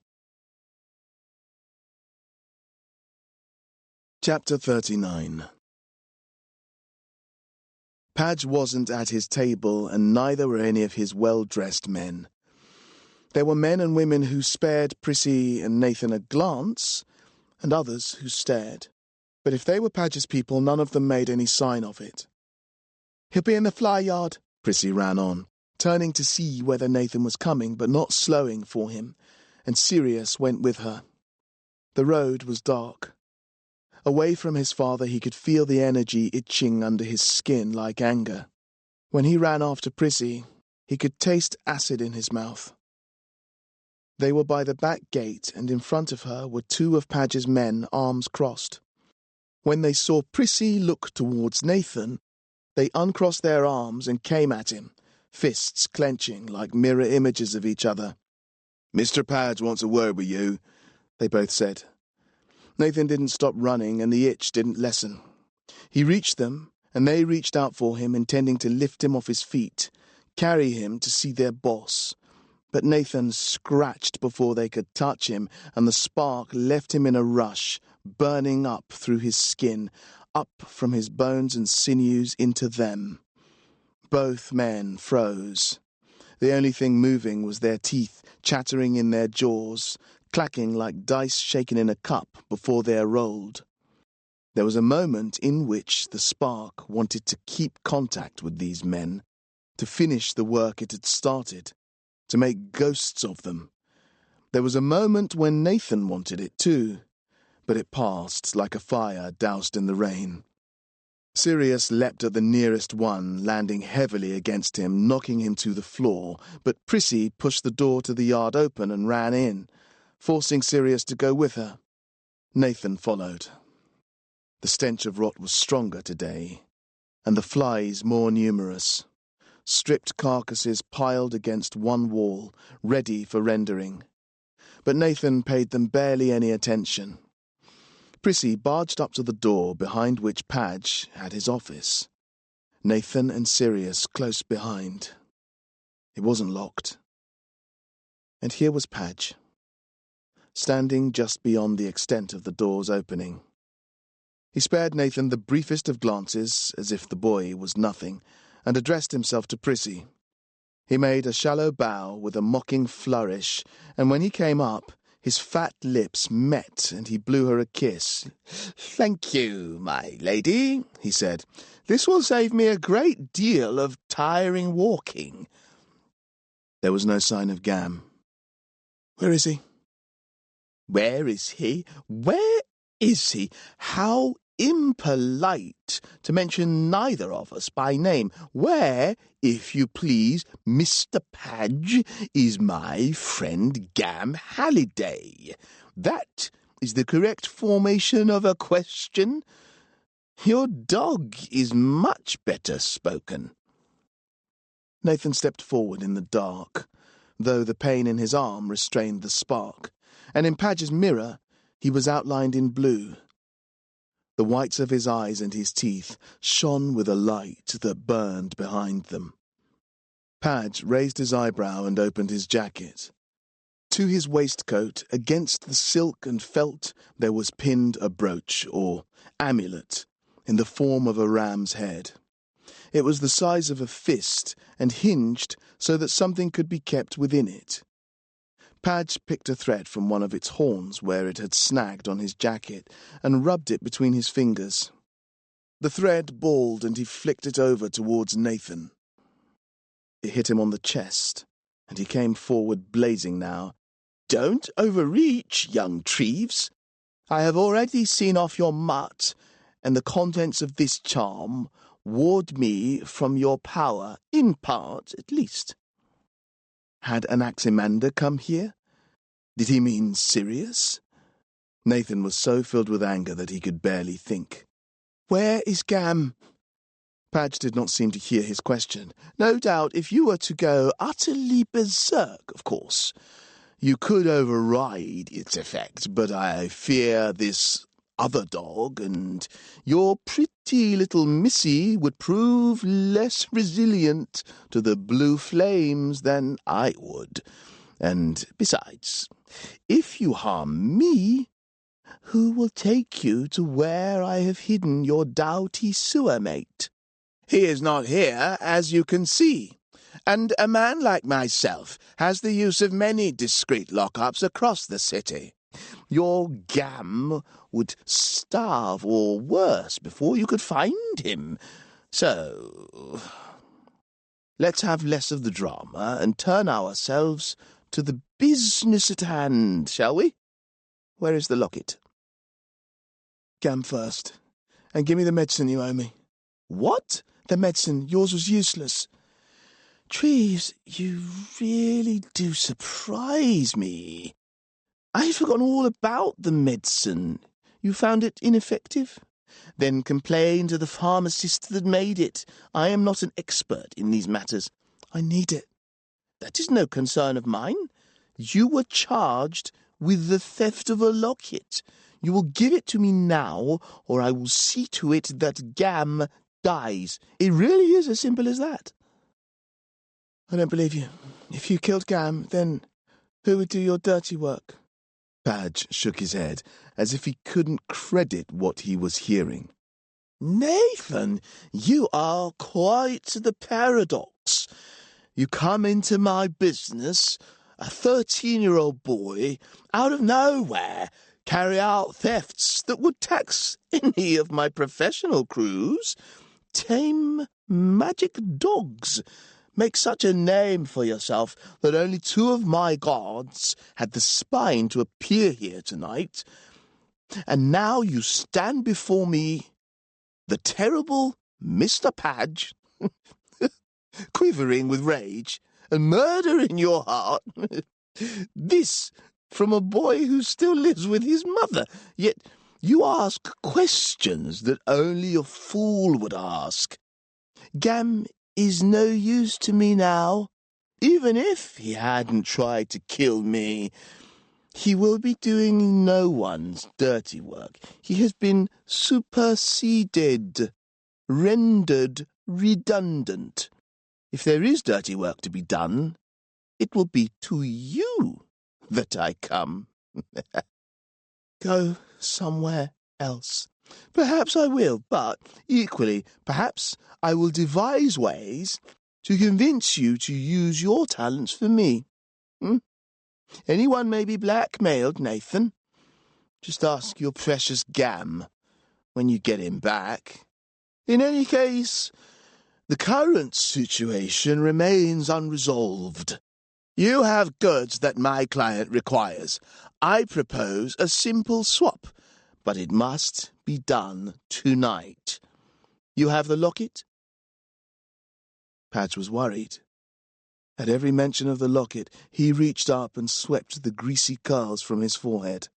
Chapter 39. Padge wasn't at his table, and neither were any of his well-dressed men. There were men and women who spared Prissy and Nathan a glance, and others who stared. But if they were Padge's people, none of them made any sign of it. He'll be in the fly yard, Prissy ran on, turning to see whether Nathan was coming, but not slowing for him, and Sirius went with her. The road was dark. Away from his father, he could feel the energy itching under his skin like anger. When he ran after Prissy, he could taste acid in his mouth. They were by the back gate, and in front of her were two of Padge's men, arms crossed. When they saw Prissy look towards Nathan, they uncrossed their arms and came at him, fists clenching like mirror images of each other. "Mr. Padge wants a word with you," they both said. Nathan didn't stop running, and the itch didn't lessen. He reached them, and they reached out for him, intending to lift him off his feet, carry him to see their boss. But Nathan scratched before they could touch him, and the spark left him in a rush, burning up through his skin, up from his bones and sinews into them. Both men froze. The only thing moving was their teeth, chattering in their jaws, clacking like dice shaken in a cup before they are rolled. There was a moment in which the spark wanted to keep contact with these men, to finish the work it had started, to make ghosts of them. There was a moment when Nathan wanted it too, but it passed like a fire doused in the rain. Sirius leapt at the nearest one, landing heavily against him, knocking him to the floor, but Prissy pushed the door to the yard open and ran in, forcing Sirius to go with her. Nathan followed. The stench of rot was stronger today, and the flies more numerous. Stripped carcasses piled against one wall, ready for rendering. But Nathan paid them barely any attention. Prissy barged up to the door behind which Padge had his office. Nathan and Sirius close behind. It wasn't locked. And here was Padge, standing just beyond the extent of the door's opening. He spared Nathan the briefest of glances, as if the boy was nothing, and addressed himself to Prissy. He made a shallow bow with a mocking flourish, and when he came up, his fat lips met and he blew her a kiss. "Thank you, my lady," he said. "This will save me a great deal of tiring walking." There was no sign of Gam. "Where is he?" "Where is he? Where is he? How impolite to mention neither of us by name. Where, if you please, Mr. Padge, is my friend Gam Halliday? That is the correct formation of a question. Your dog is much better spoken." Nathan stepped forward in the dark, though the pain in his arm restrained the spark, and in Padge's mirror he was outlined in blue. The whites of his eyes and his teeth shone with a light that burned behind them. Padge raised his eyebrow and opened his jacket. To his waistcoat, against the silk and felt, there was pinned a brooch, or amulet, in the form of a ram's head. It was the size of a fist and hinged so that something could be kept within it. Padge picked a thread from one of its horns where it had snagged on his jacket and rubbed it between his fingers. The thread balled and he flicked it over towards Nathan. It hit him on the chest, and he came forward blazing now. "Don't overreach, young Treves. I have already seen off your mutt, and the contents of this charm ward me from your power, in part at least." Had Anaximander come here? Did he mean Sirius? Nathan was so filled with anger that he could barely think. "Where is Gam?" Padge did not seem to hear his question. "No doubt if you were to go utterly berserk, of course, you could override its effect, but I fear this other dog and your pretty little missy would prove less resilient to the blue flames than I would. And besides, if you harm me, who will take you to where I have hidden your doughty sewer mate? He is not here, as you can see, and a man like myself has the use of many discreet lockups across the city. Your Gam would starve or worse before you could find him. So let's have less of the drama and turn ourselves to the business at hand, shall we? Where is the locket?" "Gam first, and give me the medicine you owe me." "What?" "The medicine. Yours was useless." "Treves, you really do surprise me. I had forgotten all about the medicine. You found it ineffective? Then complain to the pharmacist that made it. I am not an expert in these matters. I need it. That is no concern of mine. You were charged with the theft of a locket. You will give it to me now, or I will see to it that Gam dies. It really is as simple as that." "I don't believe you. If you killed Gam, then who would do your dirty work?" Padge shook his head, as if he couldn't credit what he was hearing. "Nathan, you are quite the paradox. You come into my business, a 13-year-old boy, out of nowhere, carry out thefts that would tax any of my professional crews, tame magic dogs, make such a name for yourself that only 2 of my guards had the spine to appear here tonight, and now you stand before me The terrible Mr. Padge, quivering with rage and murder in your heart. This from a boy who still lives with his mother. Yet you ask questions that only a fool would ask. Gam is no use to me now. Even if he hadn't tried to kill me, he will be doing no one's dirty work. He has been superseded, rendered redundant. If there is dirty work to be done, it will be to you that I come. Go somewhere else. Perhaps I will, but equally, perhaps I will devise ways to convince you to use your talents for me. Anyone may be blackmailed, Nathan. Just ask your precious Gam when you get him back. In any case, the current situation remains unresolved. You have goods that my client requires. I propose a simple swap, but it must be done tonight. You have the locket? Padge was worried. At every mention of the locket, he reached up and swept the greasy curls from his forehead.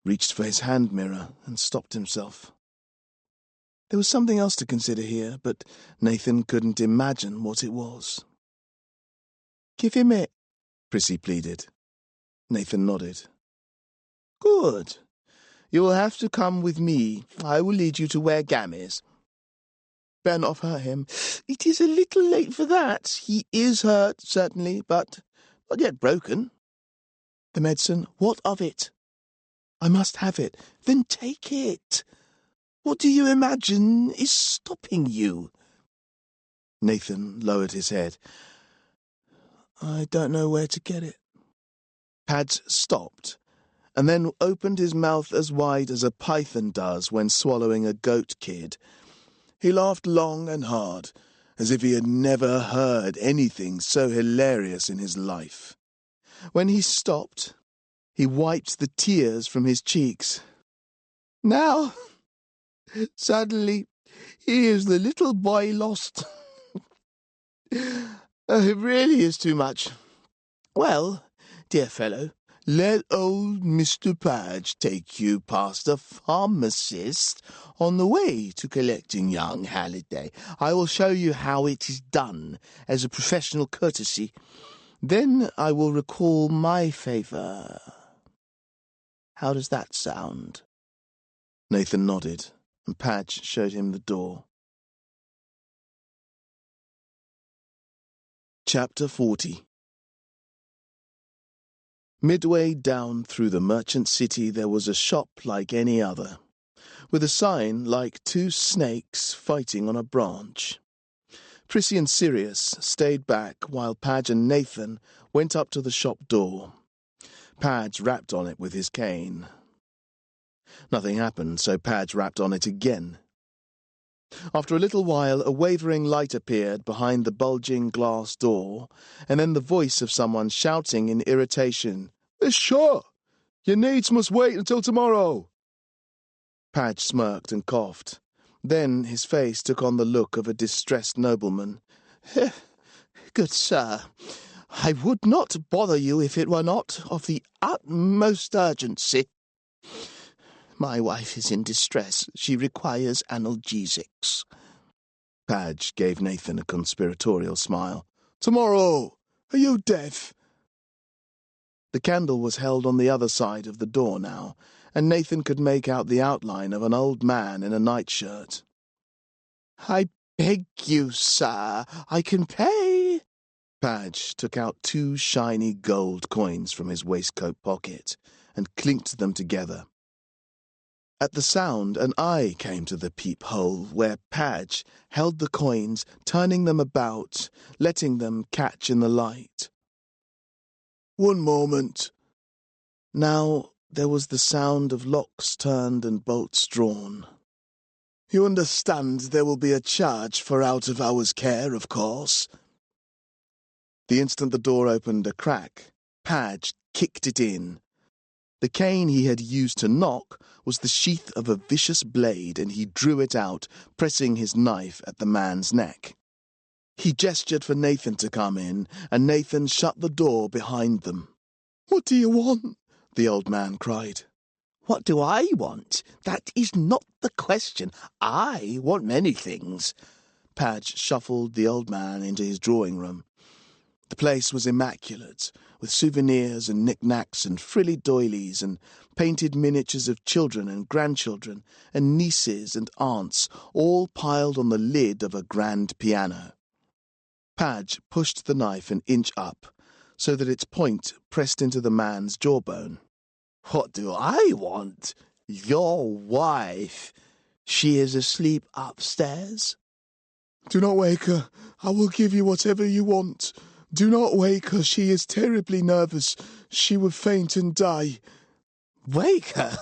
Reached for his hand mirror and stopped himself. There was something else to consider here, but Nathan couldn't imagine what it was. Give him it, Prissy pleaded. Nathan nodded. Good. You will have to come with me. I will lead you to where Gam is. Better not hurt him. It is a little late for that. He is hurt, certainly, but not yet broken. The medicine, what of it? I must have it. Then take it. What do you imagine is stopping you? Nathan lowered his head. I don't know where to get it. Padge stopped, and then opened his mouth as wide as a python does when swallowing a goat kid. He laughed long and hard, as if he had never heard anything so hilarious in his life. When he stopped, he wiped the tears from his cheeks. Now, suddenly, he is the little boy lost. It really is too much. Well, dear fellow, let old Mr. Padge take you past a pharmacist on the way to collecting young Halliday. I will show you how it is done as a professional courtesy. Then I will recall my favour. How does that sound? Nathan nodded, and Padge showed him the door. Chapter 40. Midway down through the merchant city there was a shop like any other, with a sign like two snakes fighting on a branch. Prissy and Sirius stayed back while Padge and Nathan went up to the shop door. Padge rapped on it with his cane. Nothing happened, so Padge rapped on it again. After a little while, a wavering light appeared behind the bulging glass door, and then the voice of someone shouting in irritation, Sure! Your needs must wait until tomorrow! Padge smirked and coughed. Then his face took on the look of a distressed nobleman. Good sir, I would not bother you if it were not of the utmost urgency. My wife is in distress. She requires analgesics. Padge gave Nathan a conspiratorial smile. Tomorrow! Are you deaf? The candle was held on the other side of the door now, and Nathan could make out the outline of an old man in a nightshirt. I beg you, sir, I can pay. Padge took out 2 shiny gold coins from his waistcoat pocket and clinked them together. At the sound, an eye came to the peephole where Padge held the coins, turning them about, letting them catch in the light. One moment. Now there was the sound of locks turned and bolts drawn. You understand there will be a charge for out-of-hours care, of course. The instant the door opened a crack, Padge kicked it in. The cane he had used to knock was the sheath of a vicious blade, and he drew it out, pressing his knife at the man's neck. He gestured for Nathan to come in, and Nathan shut the door behind them. "What do you want?" the old man cried. What do I want? That is not the question. I want many things. Padge shuffled the old man into his drawing room. The place was immaculate, with souvenirs and knick-knacks and frilly doilies and painted miniatures of children and grandchildren and nieces and aunts, all piled on the lid of a grand piano. Padge pushed the knife an inch up, so that its point pressed into the man's jawbone. What do I want? Your wife. She is asleep upstairs. "Do not wake her. I will give you whatever you want. Do not wake her. She is terribly nervous. She would faint and die." Wake her?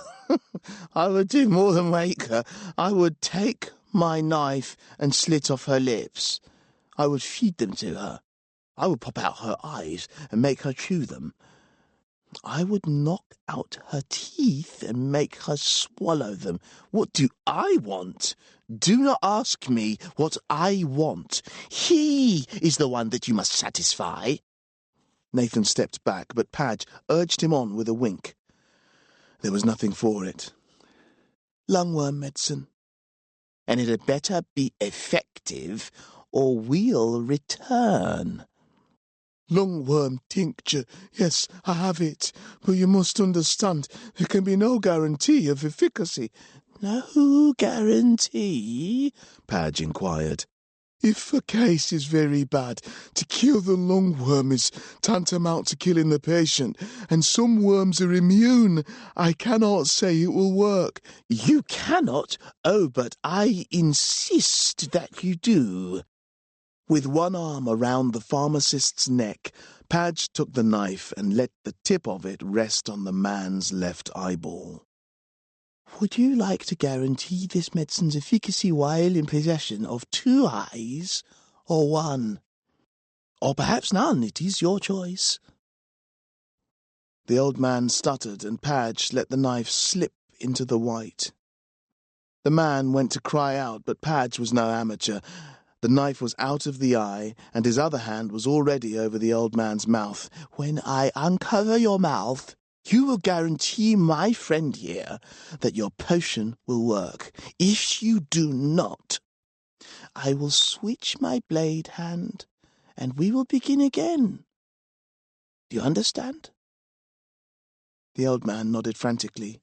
I would do more than wake her. I would take my knife and slit off her lips. I would feed them to her. I would pop out her eyes and make her chew them. I would knock out her teeth and make her swallow them. What do I want? Do not ask me what I want. He is the one that you must satisfy. Nathan stepped back, but Padge urged him on with a wink. There was nothing for it. Lungworm medicine. And it had better be effective, or we'll return. "Lungworm tincture. Yes, I have it. But you must understand, there can be no guarantee of efficacy." No guarantee? Padge inquired. "If a case is very bad, to cure the lungworm is tantamount to killing the patient, and some worms are immune. I cannot say it will work." You cannot? Oh, but I insist that you do. With one arm around the pharmacist's neck, Padge took the knife and let the tip of it rest on the man's left eyeball. Would you like to guarantee this medicine's efficacy while in possession of 2 eyes, or 1? Or perhaps none. It is your choice. The old man stuttered, and Padge let the knife slip into the white. The man went to cry out, but Padge was no amateur. The knife was out of the eye, and his other hand was already over the old man's mouth. When I uncover your mouth, you will guarantee my friend here that your potion will work. If you do not, I will switch my blade hand, and we will begin again. Do you understand? The old man nodded frantically,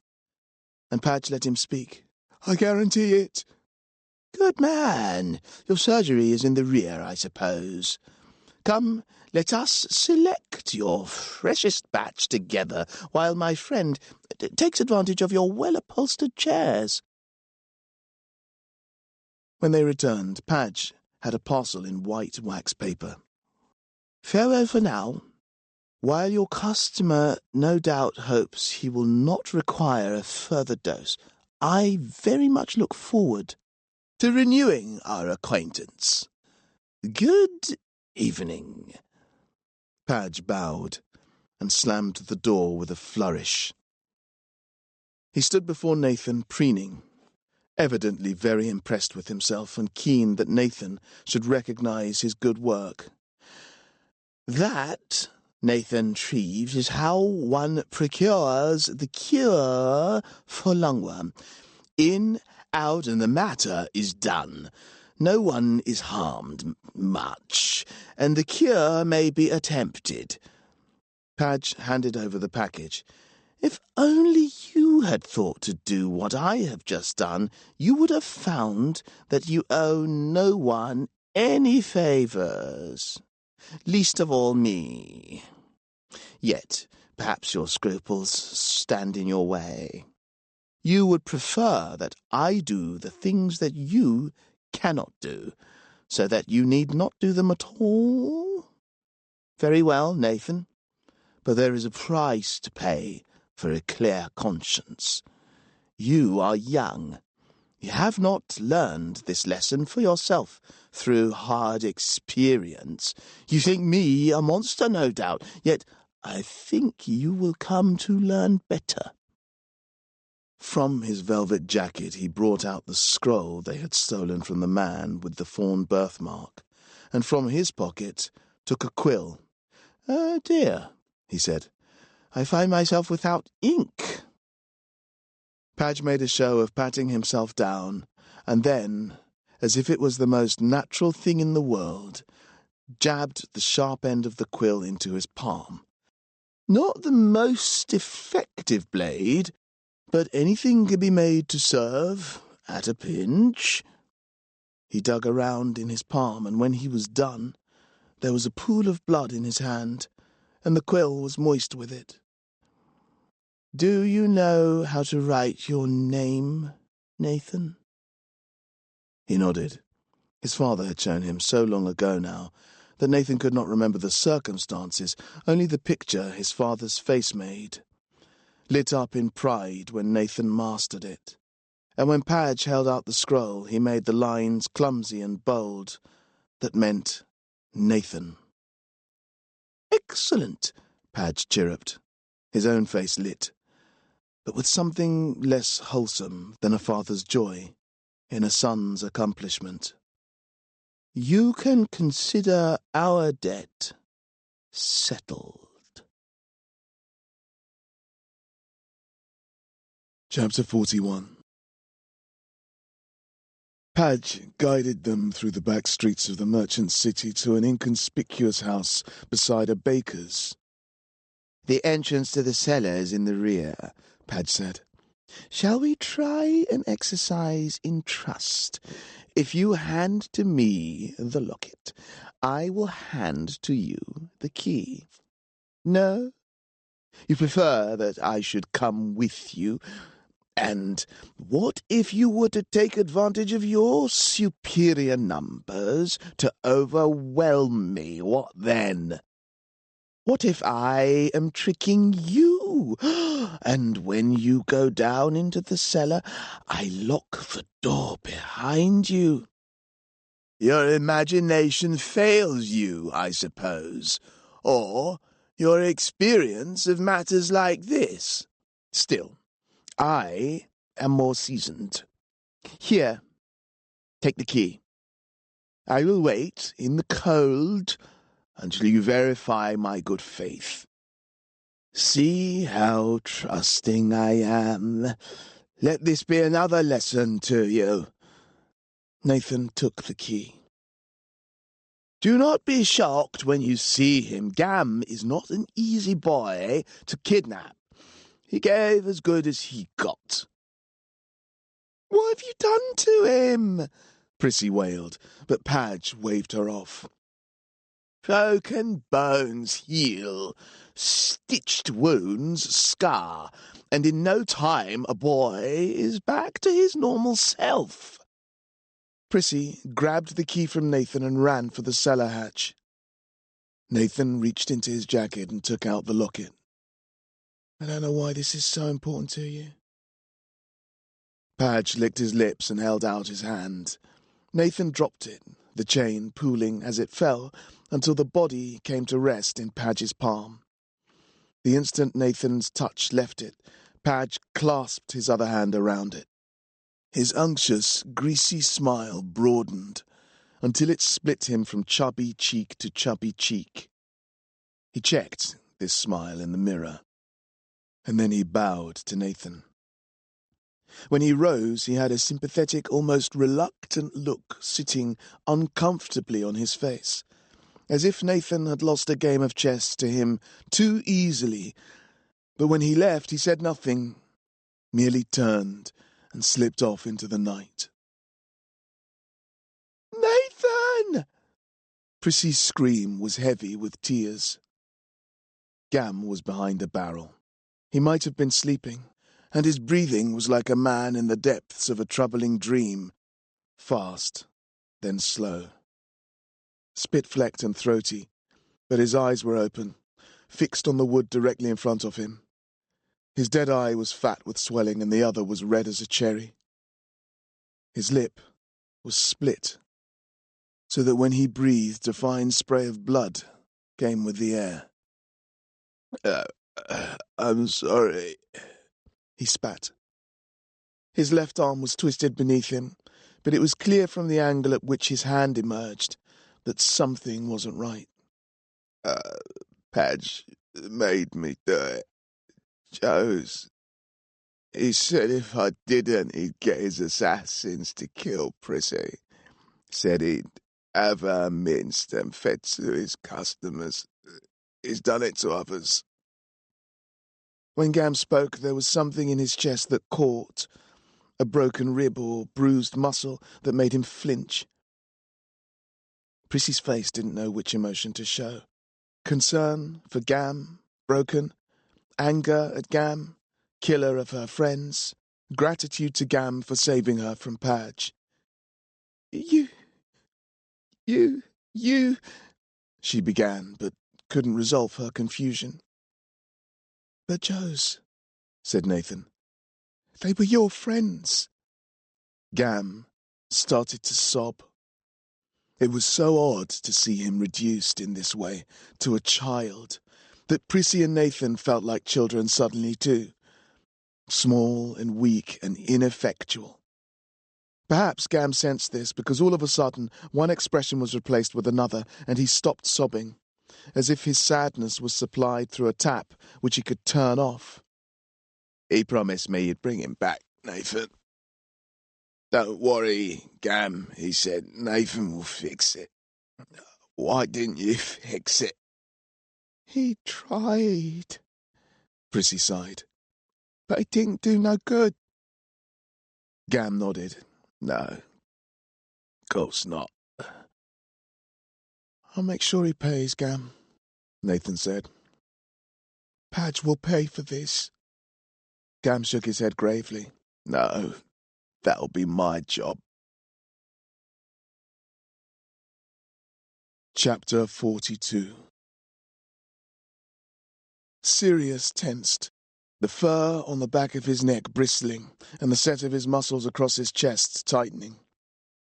and Padge let him speak. "I guarantee it." Good man. Your surgery is in the rear, I suppose. Come, let us select your freshest batch together, while my friend takes advantage of your well-upholstered chairs. When they returned, Padge had a parcel in white wax paper. Farewell for now. While your customer no doubt hopes he will not require a further dose, I very much look forward to renewing our acquaintance. Good evening." Padge bowed and slammed the door with a flourish. He stood before Nathan, preening, evidently very impressed with himself and keen that Nathan should recognize his good work. That, Nathan Treves, is how one procures the cure for lungworm. In, out, and the matter is done. No one is harmed much, and the cure may be attempted. Padge handed over the package. If only you had thought to do what I have just done, you would have found that you owe no one any favours, least of all me. Yet, perhaps your scruples stand in your way. You would prefer that I do the things that you cannot do, so that you need not do them at all? Very well, Nathan, but there is a price to pay for a clear conscience. You are young. You have not learned this lesson for yourself through hard experience. You think me a monster, no doubt, yet I think you will come to learn better." From his velvet jacket he brought out the scroll they had stolen from the man with the fawn birthmark, and from his pocket took a quill. "Oh dear," he said, "I find myself without ink." Padge made a show of patting himself down, and then, as if it was the most natural thing in the world, jabbed the sharp end of the quill into his palm. Not the most effective blade, but anything can be made to serve at a pinch. He dug around in his palm, and when he was done, there was a pool of blood in his hand, and the quill was moist with it. "Do you know how to write your name, Nathan?" He nodded. His father had shown him so long ago now that Nathan could not remember the circumstances, only the picture his father's face made, lit up in pride when Nathan mastered it. And when Padge held out the scroll, he made the lines clumsy and bold that meant Nathan. "Excellent," Padge chirruped, his own face lit, but with something less wholesome than a father's joy in a son's accomplishment. "You can consider our debt settled." Chapter 41. Padge guided them through the back streets of the merchant city to an inconspicuous house beside a baker's. "The entrance to the cellar is in the rear," Padge said. "Shall we try an exercise in trust? If you hand to me the locket, I will hand to you the key. No? You prefer that I should come with you? And what if you were to take advantage of your superior numbers to overwhelm me? What then? What if I am tricking you, and when you go down into the cellar, I lock the door behind you? Your imagination fails you, I suppose, or your experience of matters like this. Still, I am more seasoned. Here, take the key. I will wait in the cold until you verify my good faith. See how trusting I am. Let this be another lesson to you." Nathan took the key. "Do not be shocked when you see him. Gam is not an easy boy to kidnap. He gave as good as he got." "What have you done to him?" Prissy wailed, but Padge waved her off. "Broken bones heal, stitched wounds scar, and in no time a boy is back to his normal self." Prissy grabbed the key from Nathan and ran for the cellar hatch. Nathan reached into his jacket and took out the locket. "I don't know why this is so important to you." Padge licked his lips and held out his hand. Nathan dropped it, the chain pooling as it fell, until the body came to rest in Padge's palm. The instant Nathan's touch left it, Padge clasped his other hand around it. His unctuous, greasy smile broadened until it split him from chubby cheek to chubby cheek. He checked this smile in the mirror, and then he bowed to Nathan. When he rose, he had a sympathetic, almost reluctant look sitting uncomfortably on his face, as if Nathan had lost a game of chess to him too easily. But when he left, he said nothing, merely turned and slipped off into the night. "Nathan!" Prissy's scream was heavy with tears. Gam was behind a barrel. He might have been sleeping, and his breathing was like a man in the depths of a troubling dream, fast, then slow. Spit-flecked and throaty, but his eyes were open, fixed on the wood directly in front of him. His dead eye was fat with swelling, and the other was red as a cherry. His lip was split, so that when he breathed, a fine spray of blood came with the air. Uh, I'm sorry, he spat. His left arm was twisted beneath him, but it was clear from the angle at which his hand emerged that something wasn't right. Padge made me do it. Joe's. He said if I didn't, he'd get his assassins to kill Prissy. Said he'd have her minced and fed to his customers. He's done it to others. When Gam spoke, there was something in his chest that caught, a broken rib or bruised muscle that made him flinch. Prissy's face didn't know which emotion to show. Concern for Gam, broken, anger at Gam, killer of her friends, gratitude to Gam for saving her from Padge. You, she began, but couldn't resolve her confusion. But Joe's, said Nathan. They were your friends. Gam started to sob. It was so odd to see him reduced in this way to a child that Prissy and Nathan felt like children suddenly too, small and weak and ineffectual. Perhaps Gam sensed this because all of a sudden one expression was replaced with another and he stopped sobbing, as if his sadness was supplied through a tap which he could turn off. He promised me you'd bring him back, Nathan. Don't worry, Gam, he said. Nathan will fix it. Why didn't you fix it? He tried, Prissy sighed, but it didn't do no good. Gam nodded. No, course not. I'll make sure he pays, Gam, Nathan said. Padge will pay for this. Gam shook his head gravely. No, that'll be my job. Chapter 42. Sirius tensed, the fur on the back of his neck bristling and the set of his muscles across his chest tightening.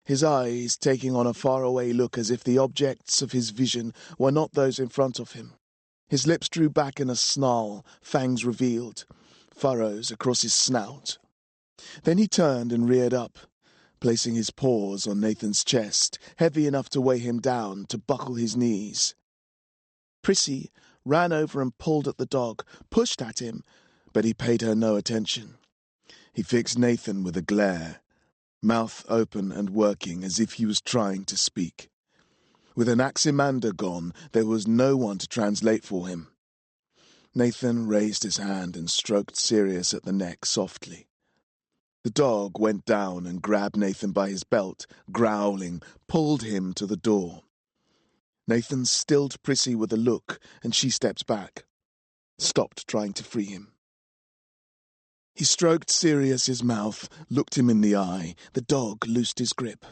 His eyes taking on a faraway look as if the objects of his vision were not those in front of him. His lips drew back in a snarl, fangs revealed, furrows across his snout. Then he turned and reared up, placing his paws on Nathan's chest, heavy enough to weigh him down, to buckle his knees. Prissy ran over and pulled at the dog, pushed at him, but he paid her no attention. He fixed Nathan with a glare, mouth open and working as if he was trying to speak. With Anaximander gone, there was no one to translate for him. Nathan raised his hand and stroked Sirius at the neck softly. The dog went down and grabbed Nathan by his belt, growling, pulled him to the door. Nathan stilled Prissy with a look, and she stepped back, stopped trying to free him. He stroked Sirius's mouth, looked him in the eye. The dog loosed his grip.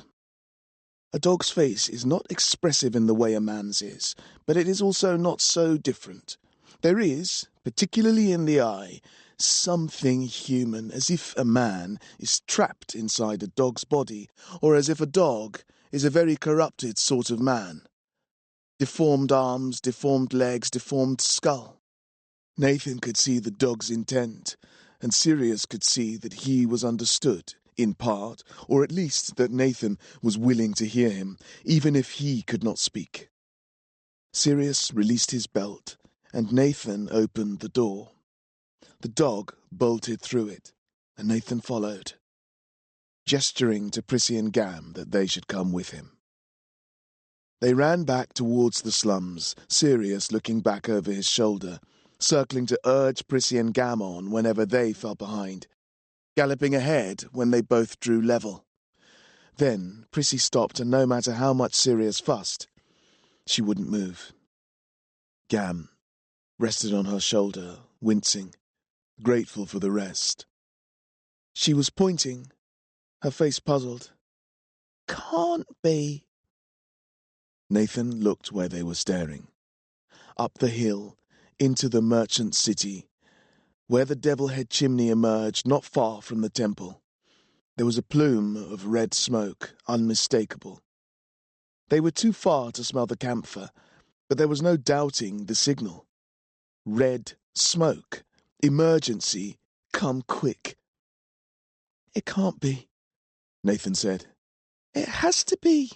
A dog's face is not expressive in the way a man's is, but it is also not so different. There is, particularly in the eye, something human, as if a man is trapped inside a dog's body, or as if a dog is a very corrupted sort of man. Deformed arms, deformed legs, deformed skull. Nathan could see the dog's intent, and Sirius could see that he was understood, in part, or at least that Nathan was willing to hear him, even if he could not speak. Sirius released his belt, and Nathan opened the door. The dog bolted through it, and Nathan followed, gesturing to Prissy and Gam that they should come with him. They ran back towards the slums, Sirius looking back over his shoulder, circling to urge Prissy and Gam on whenever they fell behind, galloping ahead when they both drew level. Then Prissy stopped, and no matter how much Sirius fussed, she wouldn't move. Gam rested on her shoulder, wincing, grateful for the rest. She was pointing, her face puzzled. Can't be. Nathan looked where they were staring. Up the hill, into the merchant city, where the Devilhead chimney emerged not far from the temple. There was a plume of red smoke, unmistakable. They were too far to smell the camphor, but there was no doubting the signal. red smoke. Emergency. Come quick. It can't be, Nathan said. It has to be,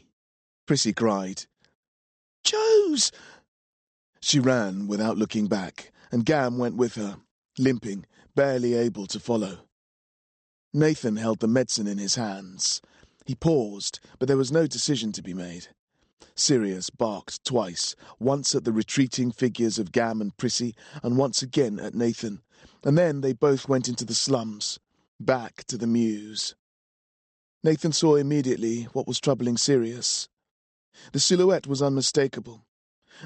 Prissy cried. Joe's! She ran without looking back, and Gam went with her, limping, barely able to follow. Nathan held the medicine in his hands. He paused, but there was no decision to be made. Sirius barked twice, once at the retreating figures of Gam and Prissy, and once again at Nathan, and then they both went into the slums, back to the mews. Nathan saw immediately what was troubling Sirius. The silhouette was unmistakable.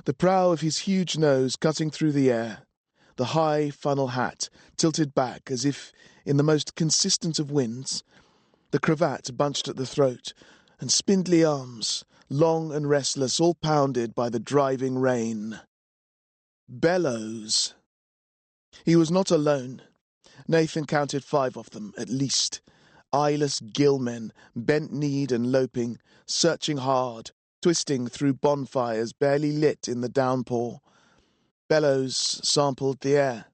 The prow of his huge nose cutting through the air, the high funnel hat tilted back as if in the most consistent of winds, the cravat bunched at the throat, and spindly arms, long and restless, all pounded by the driving rain. Bellows. He was not alone. Nathan counted 5 of them, at least. Eyeless gillmen, bent-kneed and loping, searching hard, twisting through bonfires barely lit in the downpour. Bellows sampled the air.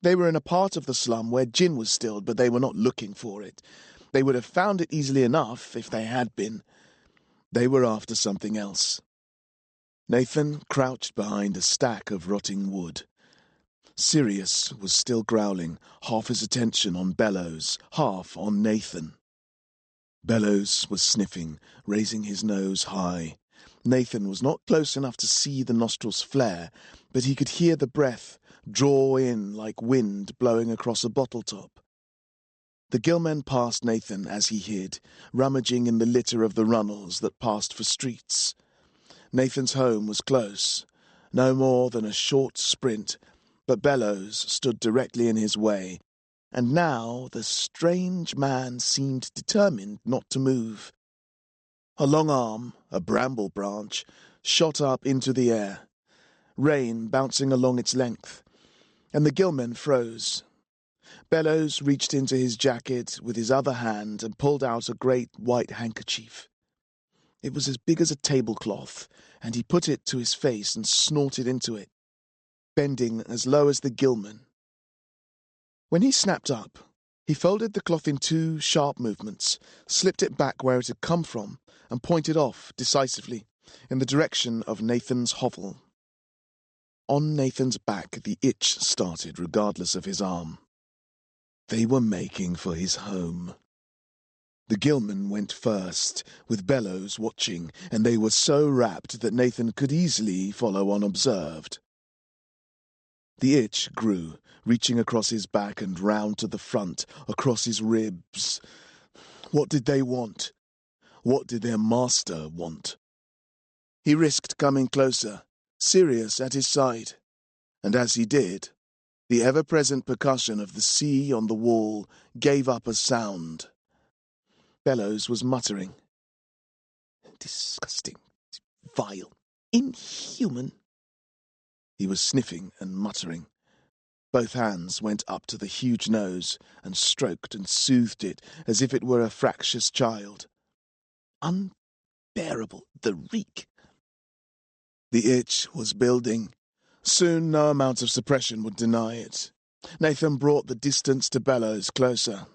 They were in a part of the slum where gin was stilled, but they were not looking for it. They would have found it easily enough if they had been. They were after something else. Nathan crouched behind a stack of rotting wood. Sirius was still growling, half his attention on Bellows, half on Nathan. Bellows was sniffing, raising his nose high. Nathan was not close enough to see the nostrils flare, but he could hear the breath draw in like wind blowing across a bottle top. The gillmen passed Nathan as he hid, rummaging in the litter of the runnels that passed for streets. Nathan's home was close, no more than a short sprint, but Bellows stood directly in his way, and now the strange man seemed determined not to move. A long arm, a bramble branch, shot up into the air, rain bouncing along its length, and the gillmen froze. Bellows reached into his jacket with his other hand and pulled out a great white handkerchief. It was as big as a tablecloth, and he put it to his face and snorted into it, bending as low as the gillman. When he snapped up, he folded the cloth in 2 sharp movements, slipped it back where it had come from, and pointed off decisively in the direction of Nathan's hovel. On Nathan's back the itch started regardless of his arm. They were making for his home. The gillman went first, with Bellows watching, and they were so rapt that Nathan could easily follow unobserved. The itch grew, reaching across his back and round to the front, across his ribs. What did they want? What did their master want? He risked coming closer, Sirius at his side, and as he did, the ever-present percussion of the sea on the wall gave up a sound. Bellows was muttering. Disgusting, vile, inhuman. He was sniffing and muttering. Both hands went up to the huge nose and stroked and soothed it as if it were a fractious child. Unbearable, the reek. The itch was building. Soon no amount of suppression would deny it. Nathan brought the distance to Bellows closer.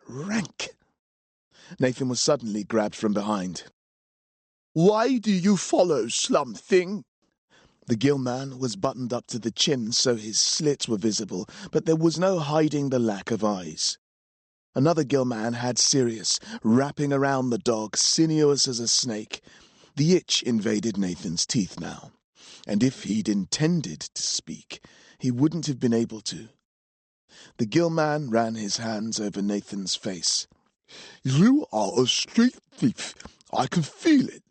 Rank! Nathan was suddenly grabbed from behind. Why do you follow, slum thing? The gillman was buttoned up to the chin so his slits were visible, but there was no hiding the lack of eyes. Another gillman had Sirius, wrapping around the dog, sinuous as a snake. The itch invaded Nathan's teeth now, and if he'd intended to speak, he wouldn't have been able to. The gillman ran his hands over Nathan's face. You are a street thief. I can feel it.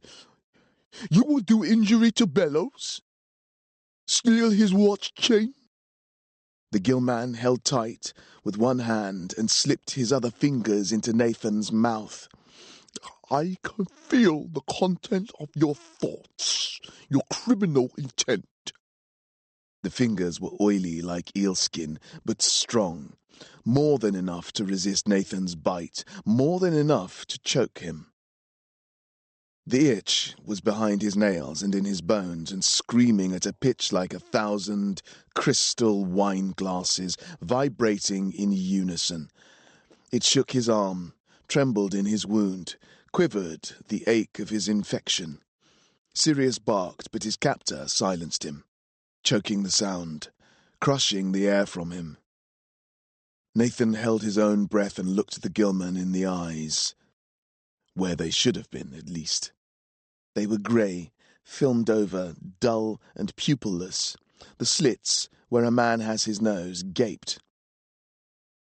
You will do injury to Bellows? Steal his watch chain? The gillman held tight with one hand and slipped his other fingers into Nathan's mouth. I can feel the content of your thoughts, your criminal intent. The fingers were oily like eelskin, but strong, more than enough to resist Nathan's bite, more than enough to choke him. The itch was behind his nails and in his bones and screaming at a pitch like 1,000 crystal wine glasses vibrating in unison. It shook his arm, trembled in his wound, quivered the ache of his infection. Sirius barked, but his captor silenced him, choking the sound, crushing the air from him. Nathan held his own breath and looked the Gilman in the eyes, where they should have been, at least. They were grey, filmed over, dull and pupilless. The slits, where a man has his nose, gaped.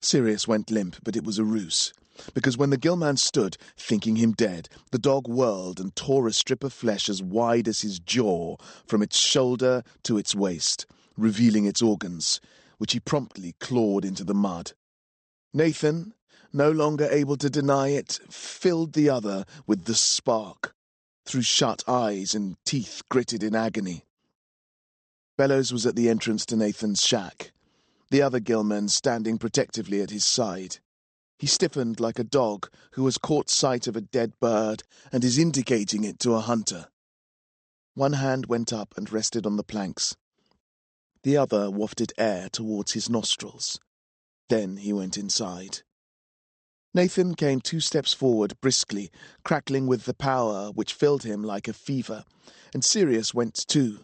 Sirius went limp, but it was a ruse, because when the Gilman stood, thinking him dead, the dog whirled and tore a strip of flesh as wide as his jaw from its shoulder to its waist, revealing its organs, which he promptly clawed into the mud. Nathan, no longer able to deny it, filled the other with the spark, through shut eyes and teeth gritted in agony. Bellows was at the entrance to Nathan's shack, the other Gilman standing protectively at his side. He stiffened like a dog who has caught sight of a dead bird and is indicating it to a hunter. One hand went up and rested on the planks. The other wafted air towards his nostrils. Then he went inside. Nathan came 2 steps forward briskly, crackling with the power which filled him like a fever, and Sirius went too.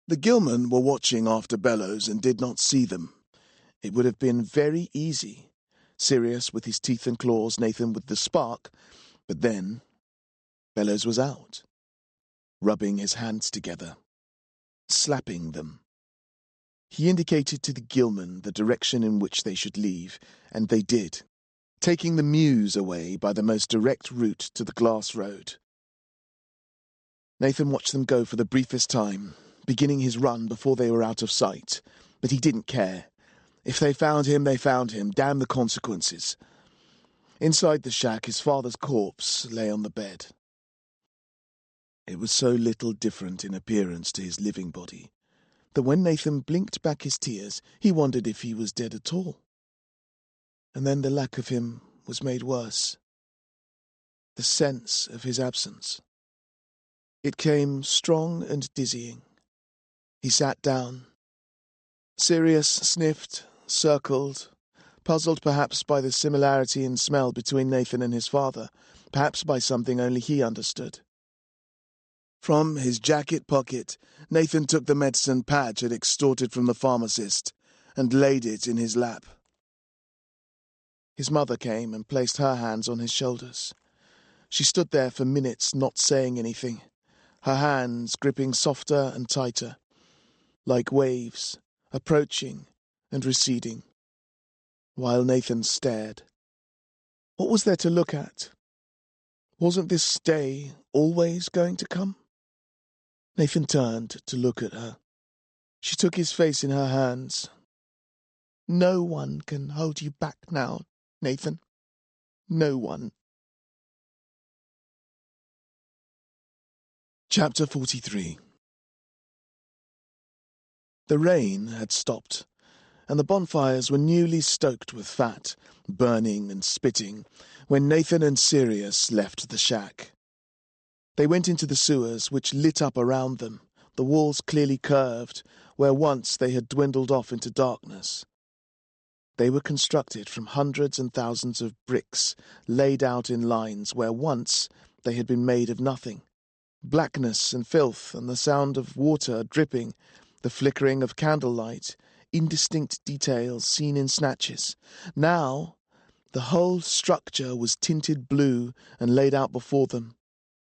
The Gilman were watching after Bellows and did not see them. It would have been very easy. Sirius with his teeth and claws, Nathan with the spark, but then Bellows was out, rubbing his hands together, slapping them. He indicated to the Gilman the direction in which they should leave, and they did, taking the mews away by the most direct route to the glass road. Nathan watched them go for the briefest time, beginning his run before they were out of sight, but he didn't care. If they found him, they found him. Damn the consequences. Inside the shack, his father's corpse lay on the bed. It was so little different in appearance to his living body that when Nathan blinked back his tears, he wondered if he was dead at all. And then the lack of him was made worse. The sense of his absence. It came strong and dizzying. He sat down. Sirius sniffed, circled, puzzled perhaps by the similarity in smell between Nathan and his father, perhaps by something only he understood. From his jacket pocket, Nathan took the medicine Padge had extorted from the pharmacist and laid it in his lap. His mother came and placed her hands on his shoulders. She stood there for minutes, not saying anything, her hands gripping softer and tighter, like waves, approaching and receding, while Nathan stared. What was there to look at? Wasn't this day always going to come? Nathan turned to look at her. She took his face in her hands. No one can hold you back now, Nathan. No one. Chapter 43. The rain had stopped, and the bonfires were newly stoked with fat, burning and spitting, when Nathan and Sirius left the shack. They went into the sewers, which lit up around them, the walls clearly curved, where once they had dwindled off into darkness. They were constructed from hundreds and thousands of bricks laid out in lines where once they had been made of nothing. Blackness and filth and the sound of water dripping, the flickering of candlelight, indistinct details seen in snatches. Now the whole structure was tinted blue and laid out before them,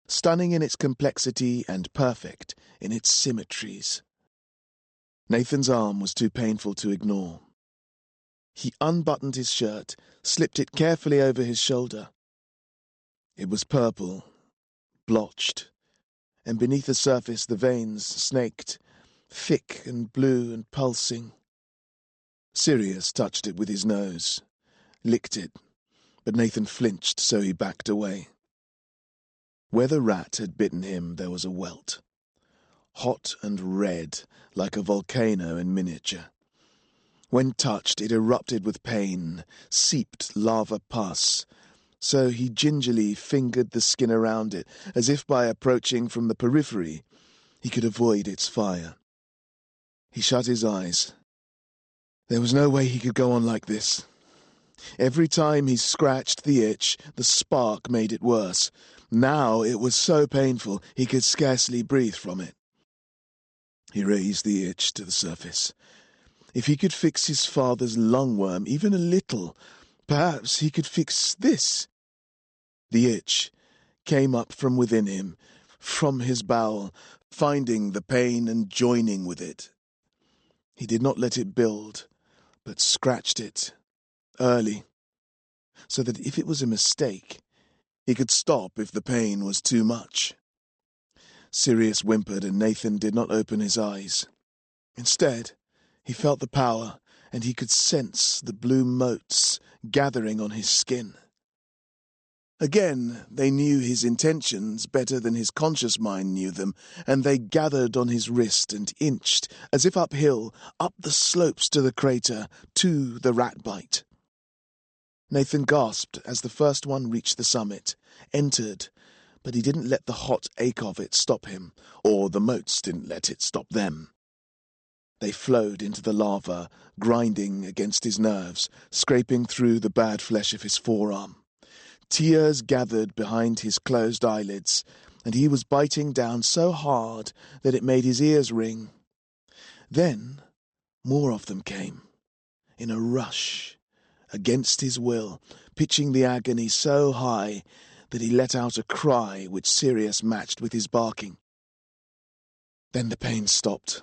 stunning in its complexity and perfect in its symmetries. Nathan's arm was too painful to ignore. He unbuttoned his shirt, slipped it carefully over his shoulder. It was purple, blotched, and beneath the surface the veins snaked, thick and blue and pulsing. Sirius touched it with his nose, licked it, but Nathan flinched, so he backed away. Where the rat had bitten him there was a welt, hot and red like a volcano in miniature. When touched, it erupted with pain, seeped lava pus, so he gingerly fingered the skin around it, as if by approaching from the periphery he could avoid its fire. He shut his eyes. There was no way he could go on like this. Every time he scratched the itch, the spark made it worse. Now it was so painful he could scarcely breathe from it. He raised the itch to the surface. If he could fix his father's lungworm even a little, perhaps he could fix this. The itch came up from within him, from his bowel, finding the pain and joining with it. He did not let it build, but scratched it early, so that if it was a mistake, he could stop if the pain was too much. Sirius whimpered, and Nathan did not open his eyes. Instead, he felt the power, and he could sense the blue motes gathering on his skin. Again, they knew his intentions better than his conscious mind knew them, and they gathered on his wrist and inched, as if uphill, up the slopes to the crater, to the rat bite. Nathan gasped as the first one reached the summit, entered, but he didn't let the hot ache of it stop him, or the motes didn't let it stop them. They flowed into the lava, grinding against his nerves, scraping through the bad flesh of his forearm. Tears gathered behind his closed eyelids, and he was biting down so hard that it made his ears ring. Then more of them came, in a rush, against his will, pitching the agony so high that he let out a cry which Sirius matched with his barking. Then the pain stopped.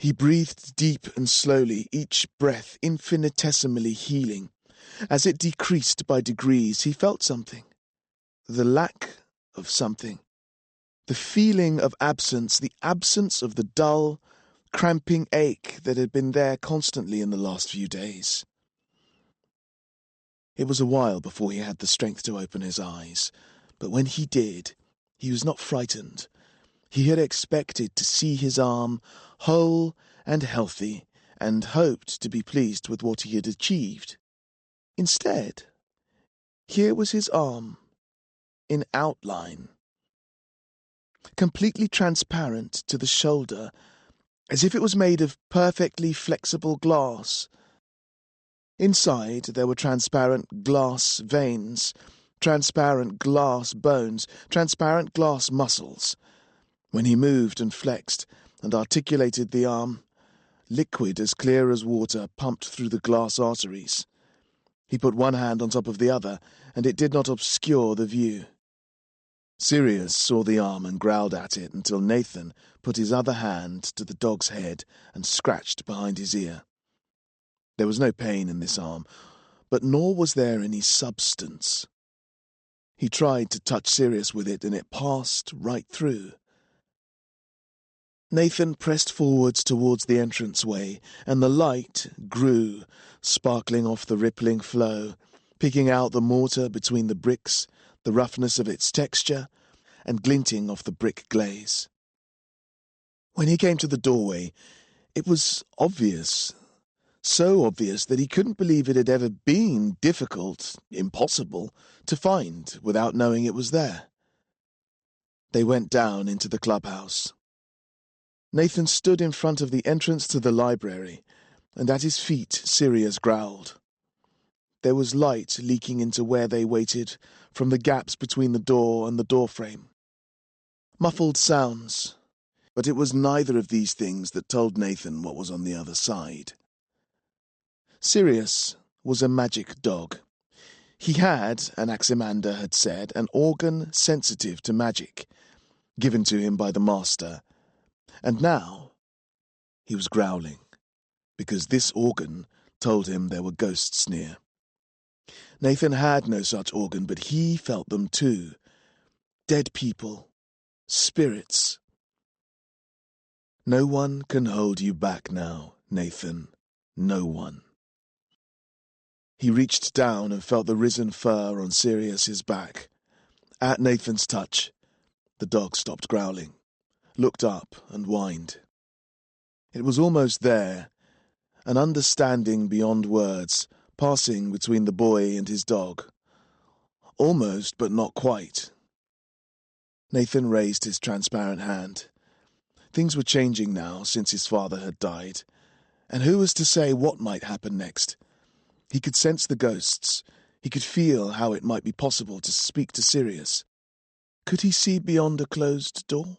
He breathed deep and slowly, each breath infinitesimally healing. As it decreased by degrees, he felt something. The lack of something. The feeling of absence, the absence of the dull, cramping ache that had been there constantly in the last few days. It was a while before he had the strength to open his eyes, but when he did, he was not frightened. He had expected to see his arm whole and healthy, and hoped to be pleased with what he had achieved. Instead, here was his arm, in outline, completely transparent to the shoulder, as if it was made of perfectly flexible glass. Inside there were transparent glass veins, transparent glass bones, transparent glass muscles. When he moved and flexed and articulated the arm, liquid as clear as water pumped through the glass arteries. He put one hand on top of the other, and it did not obscure the view. Sirius saw the arm and growled at it until Nathan put his other hand to the dog's head and scratched behind his ear. There was no pain in this arm, but nor was there any substance. He tried to touch Sirius with it, and it passed right through. Nathan pressed forwards towards the entranceway, and the light grew, sparkling off the rippling flow, picking out the mortar between the bricks, the roughness of its texture, and glinting off the brick glaze. When he came to the doorway, it was obvious, so obvious that he couldn't believe it had ever been difficult, impossible, to find without knowing it was there. They went down into the clubhouse. Nathan stood in front of the entrance to the library, and at his feet Sirius growled. There was light leaking into where they waited from the gaps between the door and the doorframe. Muffled sounds, but it was neither of these things that told Nathan what was on the other side. Sirius was a magic dog. He had, Anaximander had said, an organ sensitive to magic, given to him by the master, and now he was growling, because this organ told him there were ghosts near. Nathan had no such organ, but he felt them too. Dead people, spirits. No one can hold you back now, Nathan. No one. He reached down and felt the risen fur on Sirius's back. At Nathan's touch, the dog stopped growling, looked up and whined. It was almost there, an understanding beyond words, passing between the boy and his dog, Almost, but not quite. Nathan raised his transparent hand. Things were changing now since his father had died, and who was to say what might happen next? He could sense the ghosts. He could feel how it might be possible to speak to Sirius. Could he see beyond a closed door?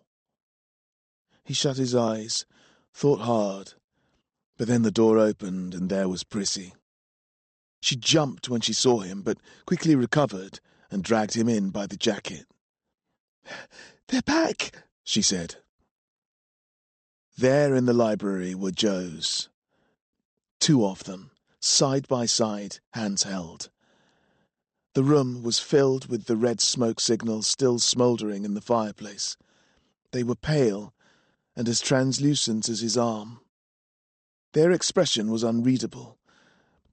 He shut his eyes, thought hard, but then the door opened and there was Prissy. She jumped when she saw him, but quickly recovered and dragged him in by the jacket. "They're back," she said. There in the library were Joes. 2 of them, side by side, hands held. The room was filled with the red smoke signals still smouldering in the fireplace. They were pale and as translucent as his arm. Their expression was unreadable,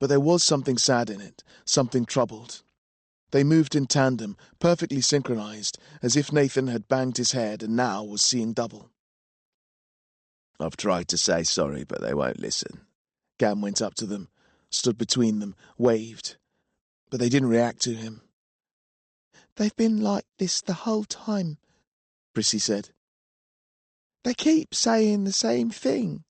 but there was something sad in it, something troubled. They moved in tandem, perfectly synchronized, as if Nathan had banged his head and now was seeing double. I've tried to say sorry, but they won't listen. Gam went up to them, stood between them, waved, but they didn't react to him. "They've been like this the whole time," Prissy said. "They keep saying the same thing."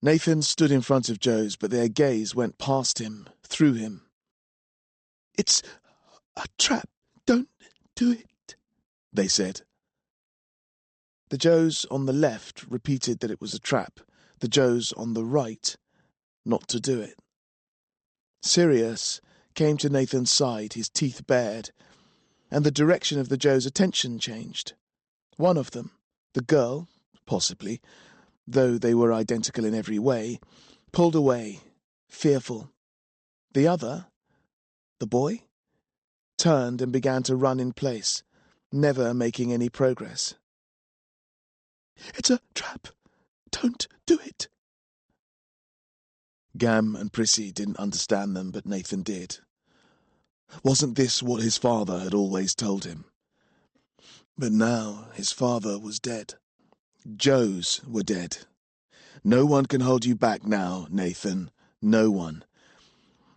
Nathan stood in front of Joe's, but their gaze went past him, through him. "It's a trap. Don't do it," they said. The Joes on the left repeated that it was a trap. The Joes on the right, not to do it. Sirius came to Nathan's side, his teeth bared, and the direction of the Joes' attention changed. One of them, the girl, possibly, though they were identical in every way, pulled away, fearful. The other, the boy, turned and began to run in place, never making any progress. "It's a trap. Don't do it." Gam and Prissy didn't understand them, but Nathan did. Wasn't this what his father had always told him? But now his father was dead. Joes were dead. No one can hold you back now, Nathan. No one.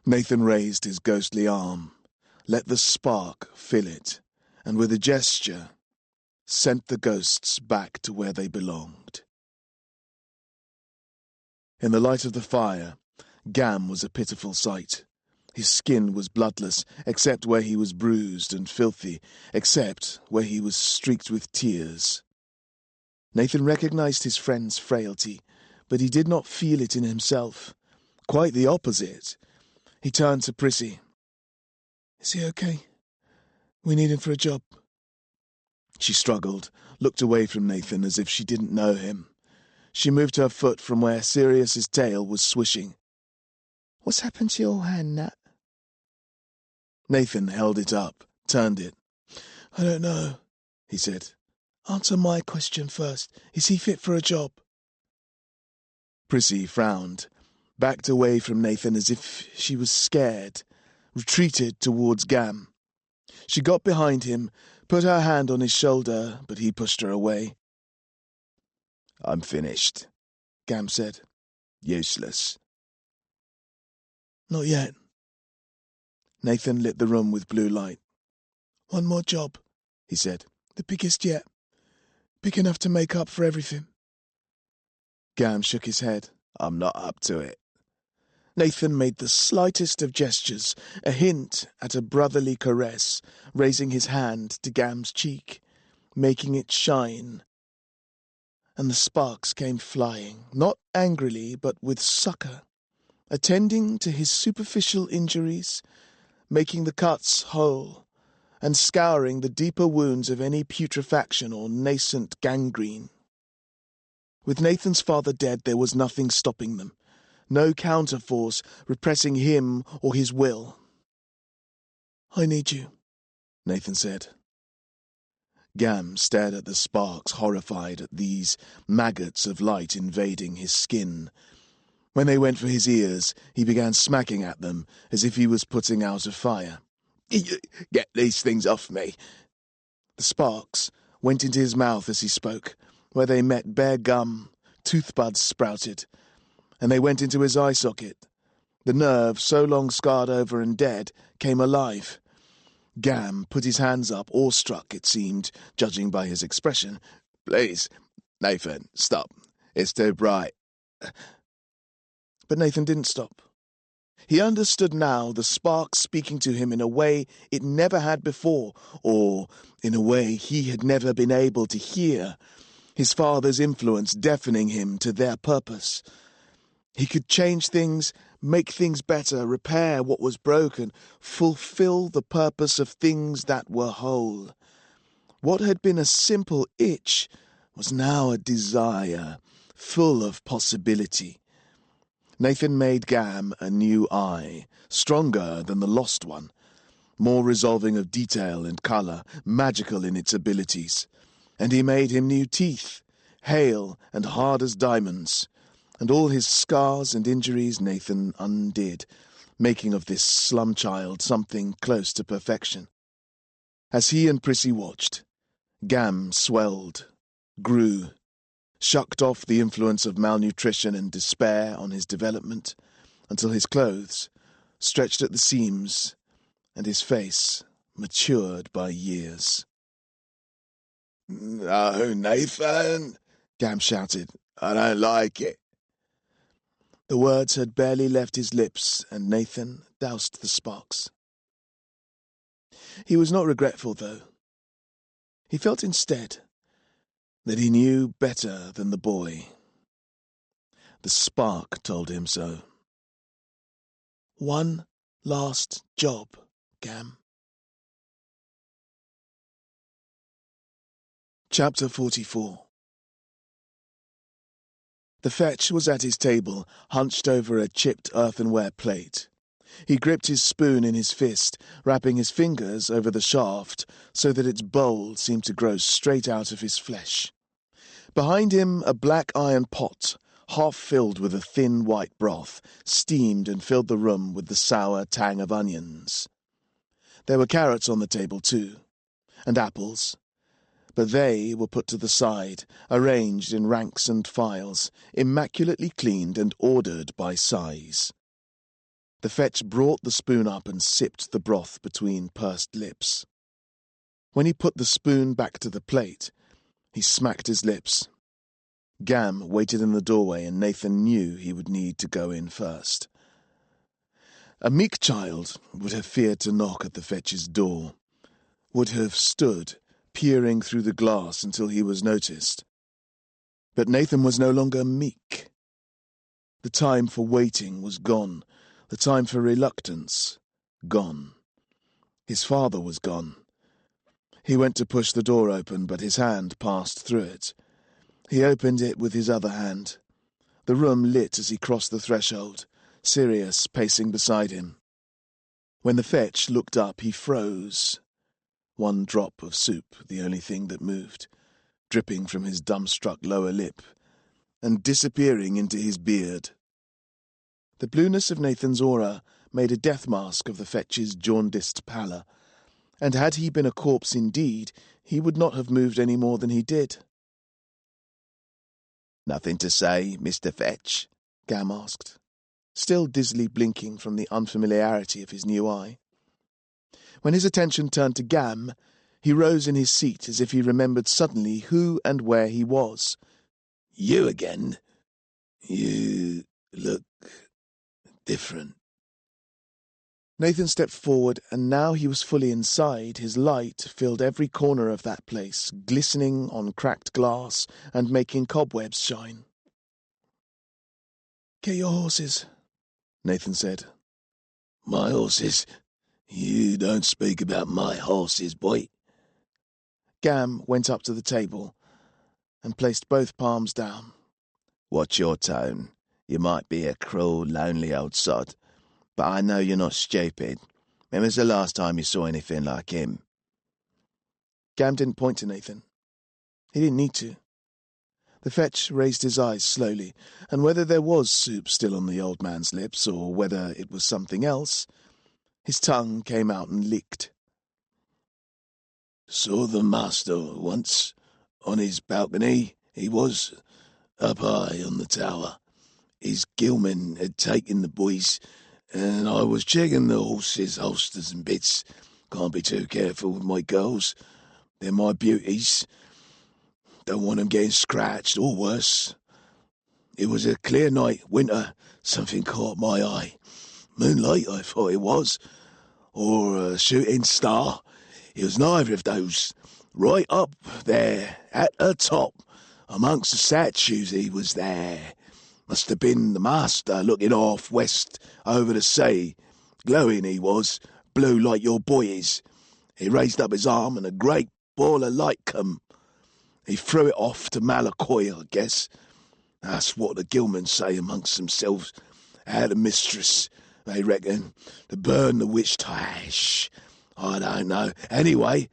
Nathan raised his ghostly arm, let the spark fill it, and with a gesture sent the ghosts back to where they belonged. In the light of the fire, Gam was a pitiful sight. His skin was bloodless, except where he was bruised, and filthy, except where he was streaked with tears. Nathan recognized his friend's frailty, but he did not feel it in himself. Quite the opposite. He turned to Prissy. "Is he okay? We need him for a job." She struggled, looked away from Nathan as if she didn't know him. She moved her foot from where Sirius's tail was swishing. "What's happened to your hand, Nat?" Nathan held it up, turned it. "I don't know," he said. "Answer my question first. Is he fit for a job?" Prissy frowned, backed away from Nathan as if she was scared, retreated towards Gam. She got behind him, put her hand on his shoulder, but he pushed her away. "I'm finished," Gam said. "Useless." "Not yet." Nathan lit the room with blue light. "One more job," he said. "The biggest yet. Big enough to make up for everything." Gam shook his head. "I'm not up to it." Nathan made the slightest of gestures, a hint at a brotherly caress, raising his hand to Gam's cheek, making it shine. And the sparks came flying, not angrily, but with succour, attending to his superficial injuries, making the cuts whole, and scouring the deeper wounds of any putrefaction or nascent gangrene. With Nathan's father dead, there was nothing stopping them, no counterforce repressing him or his will. "I need you," Nathan said. Gam stared at the sparks, horrified at these maggots of light invading his skin. When they went for his ears, he began smacking at them as if he was putting out a fire. "Get these things off me." The sparks went into his mouth as he spoke. Where they met bare gum, tooth buds sprouted, and they went into his eye socket. The nerve, so long scarred over and dead, came alive. Gam put his hands up, awestruck, it seemed, judging by his expression. Please, Nathan, stop. It's too bright. But Nathan didn't stop. He understood now, the spark speaking to him in a way it never had before, or in a way he had never been able to hear, his father's influence deafening him to their purpose. He could change things, make things better, repair what was broken, fulfill the purpose of things that were whole. What had been a simple itch was now a desire, full of possibility. Nathan made Gam a new eye, stronger than the lost one, more resolving of detail and colour, magical in its abilities. And he made him new teeth, hale and hard as diamonds, and all his scars and injuries Nathan undid, making of this slum child something close to perfection. As he and Prissy watched, Gam swelled, grew, shucked off the influence of malnutrition and despair on his development, until his clothes stretched at the seams and his face matured by years. "No, Nathan," Gam shouted. "I don't like it." The words had barely left his lips, and Nathan doused the sparks. He was not regretful, though. He felt instead that he knew better than the boy. The spark told him so. One last job, Gam. Chapter 44. The fetch was at his table, hunched over a chipped earthenware plate. He gripped his spoon in his fist, wrapping his fingers over the shaft so that its bowl seemed to grow straight out of his flesh. Behind him, a black iron pot, half filled with a thin white broth, steamed and filled the room with the sour tang of onions. There were carrots on the table, too, and apples, but they were put to the side, arranged in ranks and files, immaculately cleaned and ordered by size. The fetch brought the spoon up and sipped the broth between pursed lips. When he put the spoon back to the plate, he smacked his lips. Gam waited in the doorway, and Nathan knew he would need to go in first. A meek child would have feared to knock at the fetch's door, would have stood, peering through the glass until he was noticed. But Nathan was no longer meek. The time for waiting was gone, the time for reluctance gone. His father was gone. He went to push the door open, but his hand passed through it. He opened it with his other hand. The room lit as he crossed the threshold, Sirius pacing beside him. When the fetch looked up, he froze. One drop of soup, the only thing that moved, dripping from his dumbstruck lower lip, and disappearing into his beard. The blueness of Nathan's aura made a death mask of the fetch's jaundiced pallor, and had he been a corpse indeed, he would not have moved any more than he did. "Nothing to say, Mr. Fetch?" Gam asked, still dizzily blinking from the unfamiliarity of his new eye. When his attention turned to Gam, he rose in his seat as if he remembered suddenly who and where he was. "You again? You look different." Nathan stepped forward, and now he was fully inside. His light filled every corner of that place, glistening on cracked glass and making cobwebs shine. "Get your horses," Nathan said. "My horses? You don't speak about my horses, boy." Gam went up to the table and placed both palms down. "Watch your tone. You might be a cruel, lonely old sod, but I know you're not stupid. When was the last time you saw anything like him?" Gam didn't point to Nathan. He didn't need to. The fetch raised his eyes slowly, and whether there was soup still on the old man's lips, or whether it was something else, his tongue came out and licked. "Saw the master once, on his balcony. He was up high on the tower. His gillman had taken the boys, and I was checking the horses' holsters and bits, Can't be too careful with my girls. They're my beauties. Don't want them getting scratched or worse. It was a clear night, winter. Something caught my eye. Moonlight, I thought it was. Or a shooting star. It was neither of those. Right up there, at the top, amongst the statues he was there. Must have been the master looking off west over the sea. Glowing he was, blue like your boy is. He raised up his arm and a great ball of light come. He threw it off to Malakoi, I guess. That's what the Gilmans say amongst themselves. Had a mistress, they reckon, to burn the witch to ash. I don't know. Anyway,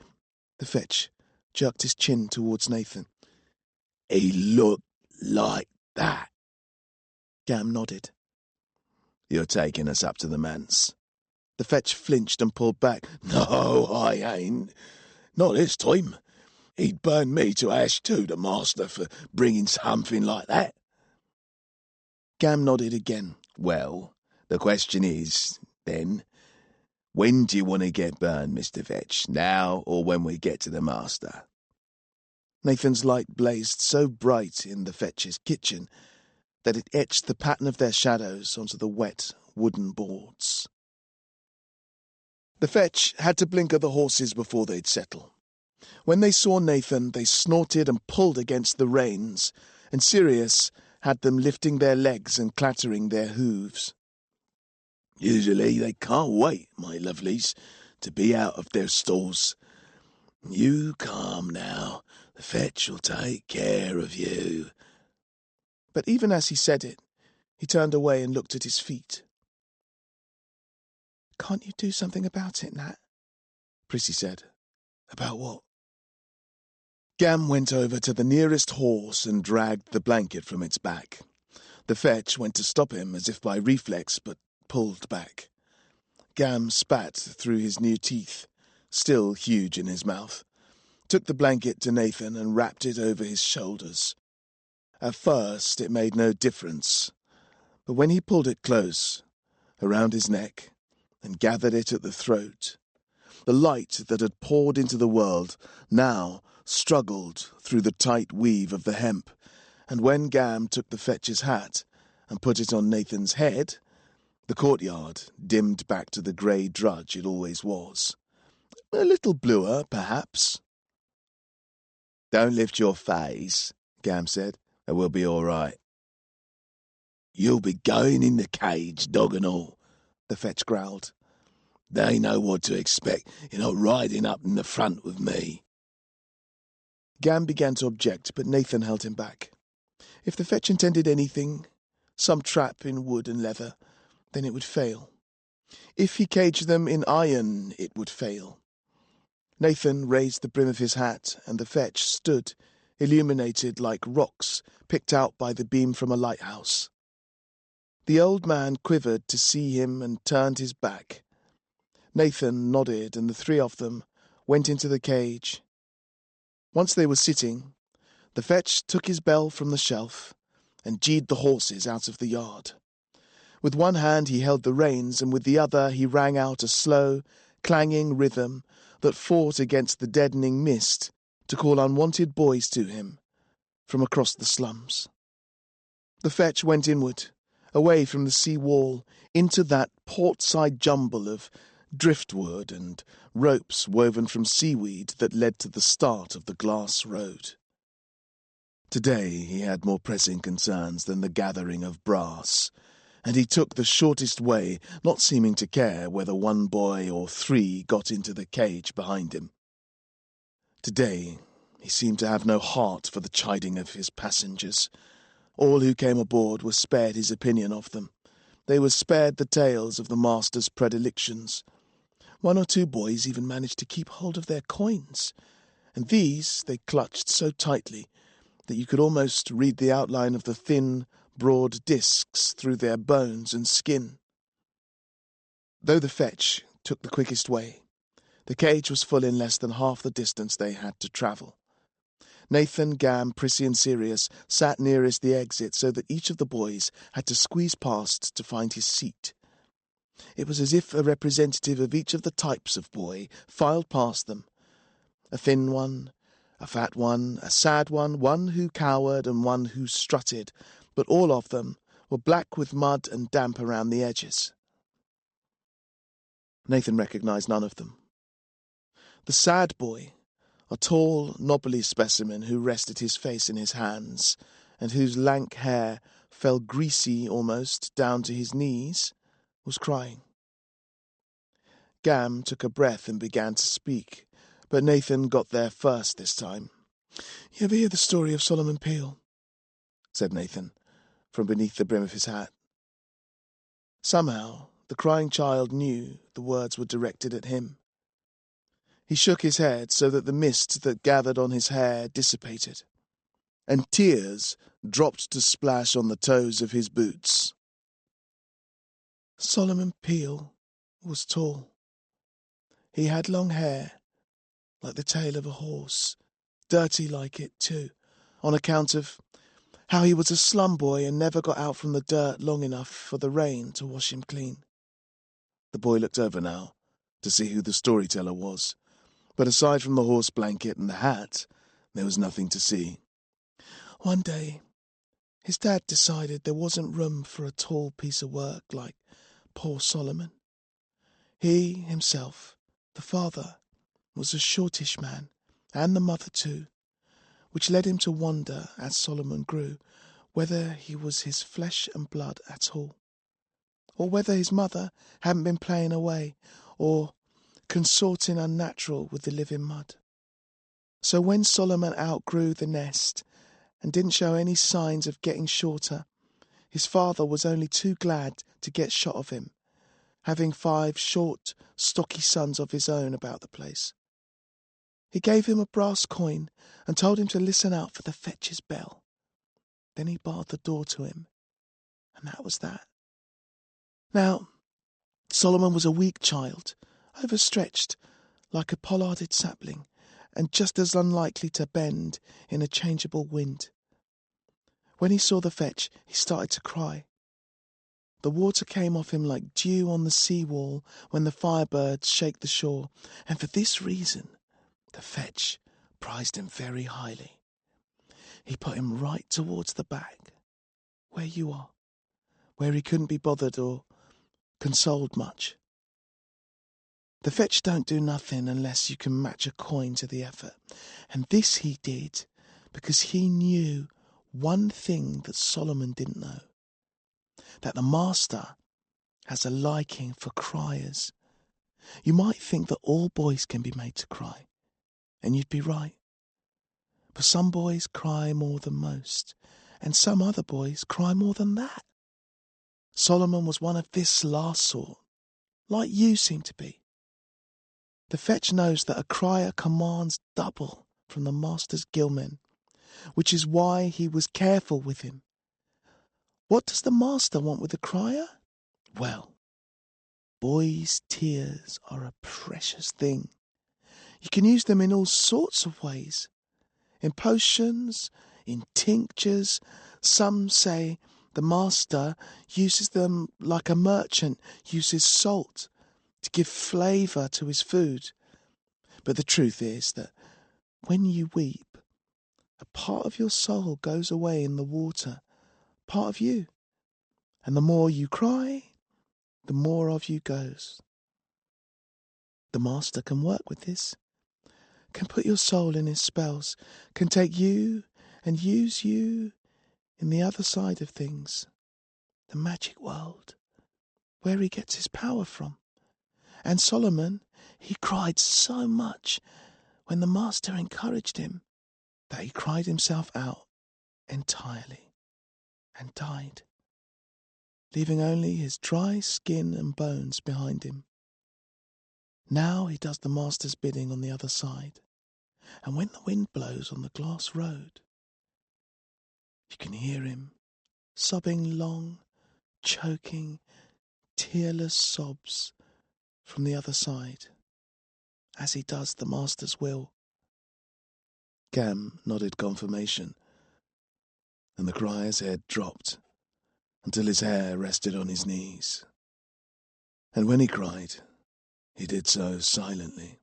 The fetch jerked his chin towards Nathan. he looked like that. Gam nodded. You're taking us up to the manse. The fetch flinched and pulled back. No, I ain't. Not this time. He'd burn me to ash too, the master, for bringing something like that. Gam nodded again. Well, the question is, then, when do you want to get burned, Mr. Vetch? Now or when we get to the master? Nathan's light blazed so bright in the fetch's kitchen that it etched the pattern of their shadows onto the wet wooden boards. The fetch had to blinker the horses before they'd settle. When they saw Nathan, they snorted and pulled against the reins, and Sirius had them lifting their legs and clattering their hooves. Usually they can't wait, my lovelies, to be out of their stalls. You calm now. The fetch will take care of you. But even as he said it, he turned away and looked at his feet. "Can't you do something about it, Nat?" Prissy said. About what? Gam went over to the nearest horse and dragged the blanket from its back. The fetch went to stop him as if by reflex, but pulled back. Gam spat through his new teeth, still huge in his mouth, took the blanket to Nathan and wrapped it over his shoulders. At first it made no difference, but when he pulled it close, around his neck, and gathered it at the throat, the light that had poured into the world now struggled through the tight weave of the hemp, and when Gam took the fetch's hat and put it on Nathan's head, the courtyard dimmed back to the grey drudge it always was. A little bluer, perhaps. Don't lift your face, Gam said, and we'll be all right. You'll be going in the cage, dog and all, the fetch growled. They know what to expect. You're not riding up in the front with me. Gam began to object, but Nathan held him back. If the fetch intended anything, some trap in wood and leather, then it would fail. If he caged them in iron, it would fail. Nathan raised the brim of his hat, and the fetch stood, illuminated like rocks picked out by the beam from a lighthouse. The old man quivered to see him and turned his back. Nathan nodded, and the three of them went into the cage. Once they were sitting, the fetch took his bell from the shelf and geed the horses out of the yard. With one hand he held the reins, and with the other he rang out a slow, clanging rhythm that fought against the deadening mist to call unwanted boys to him from across the slums. The fetch went inward, away from the sea wall, into that port-side jumble of driftwood and ropes woven from seaweed that led to the start of the glass road. Today he had more pressing concerns than the gathering of brass, and he took the shortest way, not seeming to care whether one boy or three got into the cage behind him. Today he seemed to have no heart for the chiding of his passengers. All who came aboard were spared his opinion of them. They were spared the tales of the master's predilections. One or two boys even managed to keep hold of their coins, and these they clutched so tightly that you could almost read the outline of the thin, broad discs through their bones and skin. Though the fetch took the quickest way, the cage was full in less than half the distance they had to travel. Nathan, Gam, Prissy and Sirius sat nearest the exit so that each of the boys had to squeeze past to find his seat. It was as if a representative of each of the types of boy filed past them. A thin one, a fat one, a sad one who cowered and one who strutted, but all of them were black with mud and damp around the edges. Nathan recognized none of them. The sad boy, a tall, knobbly specimen who rested his face in his hands, and whose lank hair fell greasy almost down to his knees, was crying. Gam took a breath and began to speak, but Nathan got there first this time. "You ever hear the story of Solomon Peel?" said Nathan, from beneath the brim of his hat. Somehow, the crying child knew the words were directed at him. He shook his head so that the mist that gathered on his hair dissipated, and tears dropped to splash on the toes of his boots. Solomon Peel was tall. He had long hair, like the tail of a horse, dirty like it too, on account of how he was a slum boy and never got out from the dirt long enough for the rain to wash him clean. The boy looked over now to see who the storyteller was, but aside from the horse blanket and the hat, there was nothing to see. One day, his dad decided there wasn't room for a tall piece of work like poor Solomon. He himself, the father, was a shortish man, and the mother too, which led him to wonder, as Solomon grew, whether he was his flesh and blood at all, or whether his mother hadn't been playing away, or consorting unnatural with the living mud. So when Solomon outgrew the nest and didn't show any signs of getting shorter, his father was only too glad to get shot of him, having 5 short, stocky sons of his own about the place. He gave him a brass coin and told him to listen out for the fetcher's bell. Then he barred the door to him, and that was that. Now, Solomon was a weak child, overstretched like a pollarded sapling, and just as unlikely to bend in a changeable wind. When he saw the fetch, he started to cry. The water came off him like dew on the sea-wall when the firebirds shake the shore, and for this reason the fetch prized him very highly. He put him right towards the back, where you are, where he couldn't be bothered or consoled much. The fetch don't do nothing unless you can match a coin to the effort, and this he did because he knew one thing that Solomon didn't know, that the master has a liking for criers. You might think that all boys can be made to cry, and you'd be right. But some boys cry more than most, and some other boys cry more than that. Solomon was one of this last sort, like you seem to be. The fetch knows that a crier commands double from the master's gillmen, which is why he was careful with him. What does the master want with the crier? Well, boys' tears are a precious thing. You can use them in all sorts of ways. In potions, in tinctures. Some say the master uses them like a merchant uses salt to give flavour to his food. But the truth is that when you weep, a part of your soul goes away in the water, part of you. And the more you cry, the more of you goes. The master can work with this, can put your soul in his spells, can take you and use you in the other side of things, the magic world, where he gets his power from. And Solomon, he cried so much when the master encouraged him that he cried himself out entirely and died, leaving only his dry skin and bones behind him. Now he does the master's bidding on the other side, and when the wind blows on the glass road, you can hear him sobbing long, choking, tearless sobs from the other side, as he does the master's will. Gam nodded confirmation, and the crier's head dropped until his hair rested on his knees. and when he cried, he did so silently.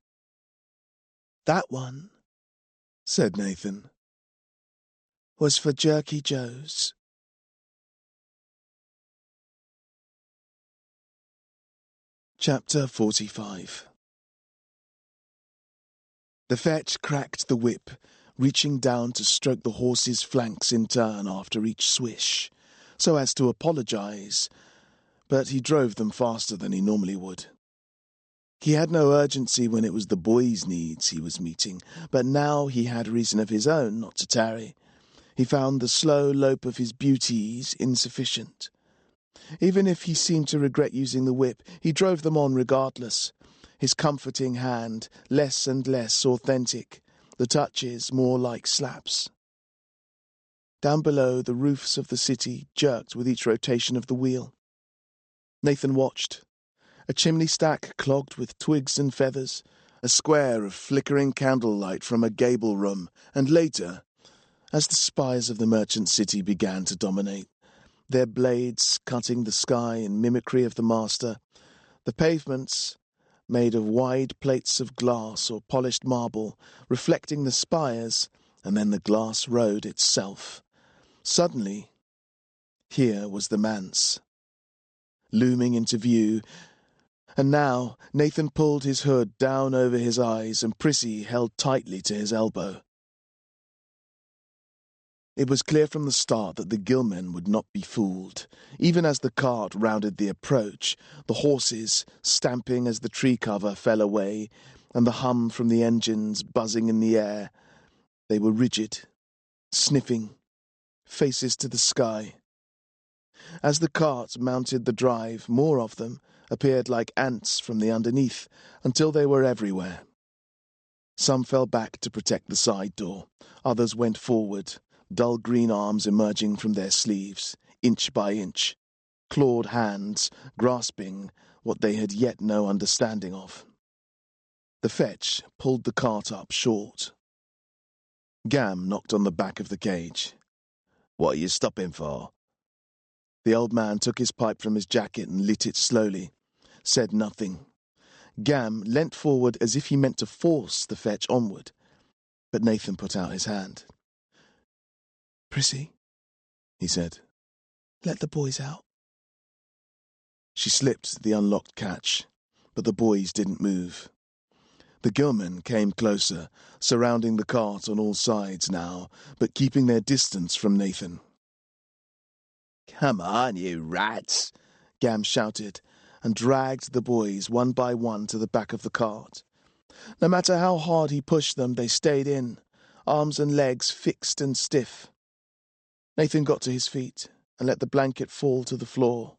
"That one," said Nathan, "was for Jerky Joe's." Chapter 45. The fetch cracked the whip, reaching down to stroke the horse's flanks in turn after each swish, so as to apologize, but he drove them faster than he normally would. He had no urgency when it was the boys' needs he was meeting, but now he had reason of his own not to tarry. He found the slow lope of his beauties insufficient. Even if he seemed to regret using the whip, he drove them on regardless, his comforting hand less and less authentic, the touches more like slaps. Down below, the roofs of the city jerked with each rotation of the wheel. Nathan watched. A chimney stack clogged with twigs and feathers, a square of flickering candlelight from a gable room, and later, as the spires of the merchant city began to dominate, their blades cutting the sky in mimicry of the master, the pavements, made of wide plates of glass or polished marble, reflecting the spires, and then the glass road itself. Suddenly, here was the manse, looming into view, and now Nathan pulled his hood down over his eyes and Prissy held tightly to his elbow. It was clear from the start that the Gillmen would not be fooled. Even as the cart rounded the approach, the horses, stamping as the tree cover fell away, and the hum from the engines buzzing in the air, they were rigid, sniffing, faces to the sky. As the cart mounted the drive, more of them appeared like ants from the underneath, until they were everywhere. Some fell back to protect the side door, others went forward, dull green arms emerging from their sleeves, inch by inch, clawed hands grasping what they had yet no understanding of. The fetch pulled the cart up short. Gam knocked on the back of the cage. "What are you stopping for?" The old man took his pipe from his jacket and lit it slowly, said nothing. Gam leant forward as if he meant to force the fetch onward, but Nathan put out his hand. "Prissy," he said, "let the boys out." She slipped the unlocked catch, but the boys didn't move. The Gillmen came closer, surrounding the cart on all sides now, but keeping their distance from Nathan. "Come on, you rats!" Gam shouted, and dragged the boys one by one to the back of the cart. No matter how hard he pushed them, they stayed in, arms and legs fixed and stiff. Nathan got to his feet and let the blanket fall to the floor.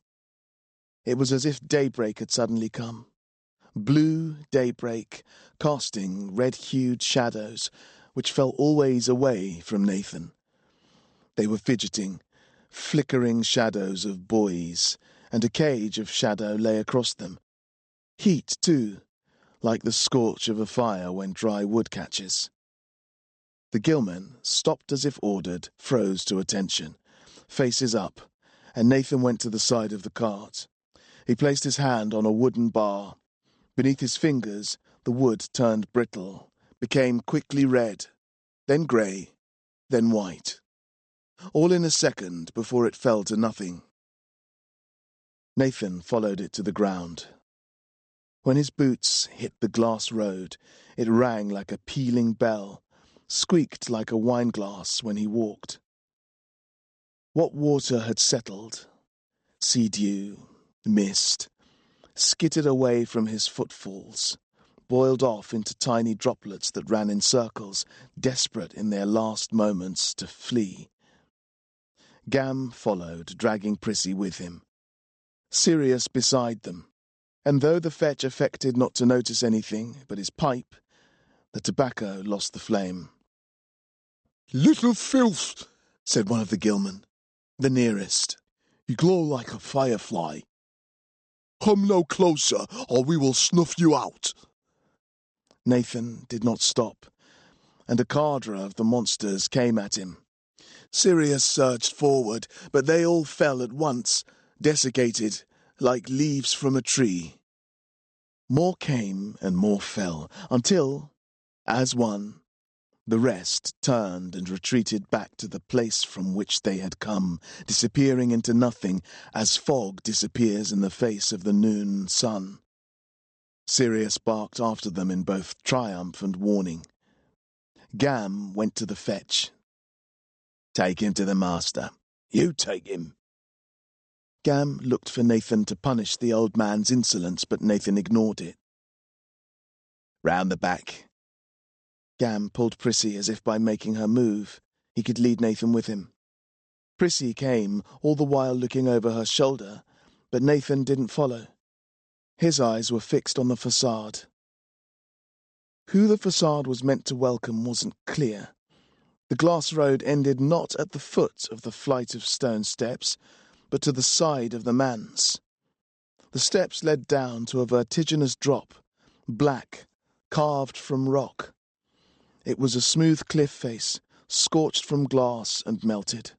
It was as if daybreak had suddenly come. Blue daybreak, casting red-hued shadows, which fell always away from Nathan. They were fidgeting, flickering shadows of boys, and a cage of shadow lay across them. Heat, too, like the scorch of a fire when dry wood catches. The Gillmen, stopped as if ordered, froze to attention, faces up, and Nathan went to the side of the cart. He placed his hand on a wooden bar. Beneath his fingers, the wood turned brittle, became quickly red, then grey, then white. All in a second before it fell to nothing. Nathan followed it to the ground. When his boots hit the glass road, it rang like a pealing bell, squeaked like a wineglass when he walked. What water had settled, sea dew, mist, skittered away from his footfalls, boiled off into tiny droplets that ran in circles, desperate in their last moments to flee. Gam followed, dragging Prissy with him, Sirius beside them, and though the fetch affected not to notice anything but his pipe, the tobacco lost the flame. "Little filth," said one of the Gillmen, the nearest. "You glow like a firefly. Come no closer, or we will snuff you out." Nathan did not stop, and a cadre of the monsters came at him. Sirius surged forward, but they all fell at once, desiccated, like leaves from a tree. More came and more fell, until, as one, the rest turned and retreated back to the place from which they had come, disappearing into nothing as fog disappears in the face of the noon sun. Sirius barked after them in both triumph and warning. Gam went to the fetch. "Take him to the master. You take him." Gam looked for Nathan to punish the old man's insolence, but Nathan ignored it. "Round the back." Gam pulled Prissy as if by making her move he could lead Nathan with him. Prissy came, all the while looking over her shoulder, but Nathan didn't follow. His eyes were fixed on the facade. Who the facade was meant to welcome wasn't clear. The glass road ended not at the foot of the flight of stone steps, but to the side of the manse. The steps led down to a vertiginous drop, black, carved from rock. It was a smooth cliff face, scorched from glass and melted.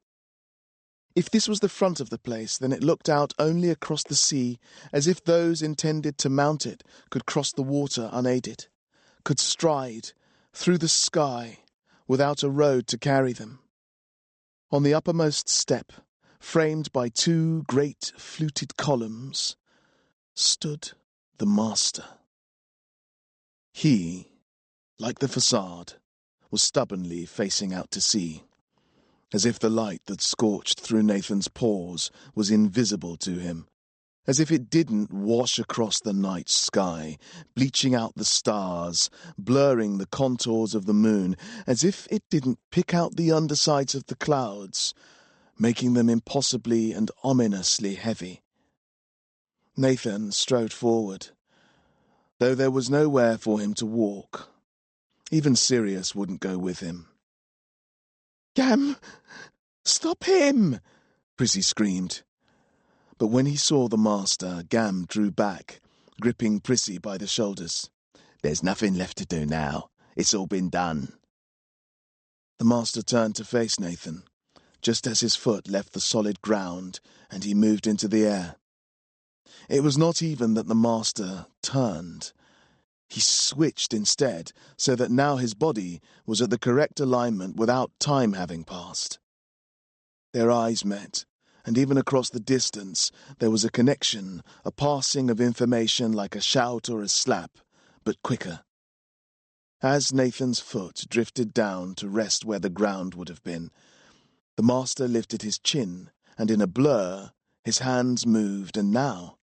If this was the front of the place, then it looked out only across the sea, as if those intended to mount it could cross the water unaided, could stride through the sky without a road to carry them. On the uppermost step, framed by two great fluted columns, stood the master. He, like the facade, was stubbornly facing out to sea, as if the light that scorched through Nathan's pores was invisible to him, as if it didn't wash across the night sky, bleaching out the stars, blurring the contours of the moon, as if it didn't pick out the undersides of the clouds, making them impossibly and ominously heavy. Nathan strode forward, though there was nowhere for him to walk. Even Sirius wouldn't go with him. "Gam, stop him!" Prissy screamed. But when he saw the master, Gam drew back, gripping Prissy by the shoulders. "There's nothing left to do now. It's all been done." The master turned to face Nathan, just as his foot left the solid ground and he moved into the air. It was not even that the master turned. He switched instead, so that now his body was at the correct alignment without time having passed. Their eyes met, and even across the distance there was a connection, a passing of information like a shout or a slap, but quicker. As Nathan's foot drifted down to rest where the ground would have been, the master lifted his chin, and in a blur his hands moved, and now,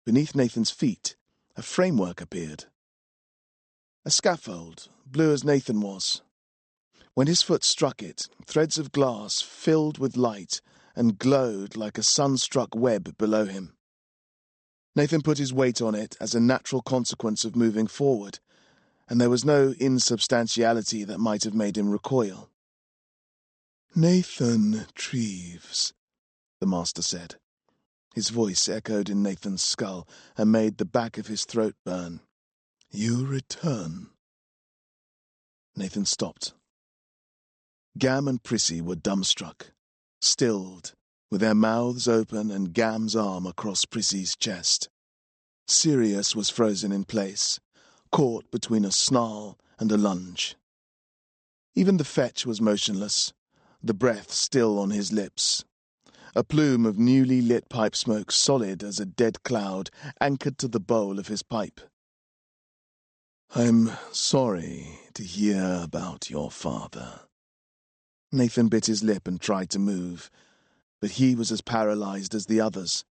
beneath Nathan's feet, a framework appeared. A scaffold, blue as Nathan was. When his foot struck it, threads of glass filled with light and glowed like a sun-struck web below him. Nathan put his weight on it as a natural consequence of moving forward, and there was no insubstantiality that might have made him recoil. "Nathan Treves," the master said. His voice echoed in Nathan's skull and made the back of his throat burn. "You return." Nathan stopped. Gam and Prissy were dumbstruck, stilled, with their mouths open and Gam's arm across Prissy's chest. Sirius was frozen in place, caught between a snarl and a lunge. Even the fetch was motionless, the breath still on his lips. A plume of newly lit pipe smoke, solid as a dead cloud, anchored to the bowl of his pipe. "I'm sorry to hear about your father." Nathan bit his lip and tried to move, but he was as paralyzed as the others.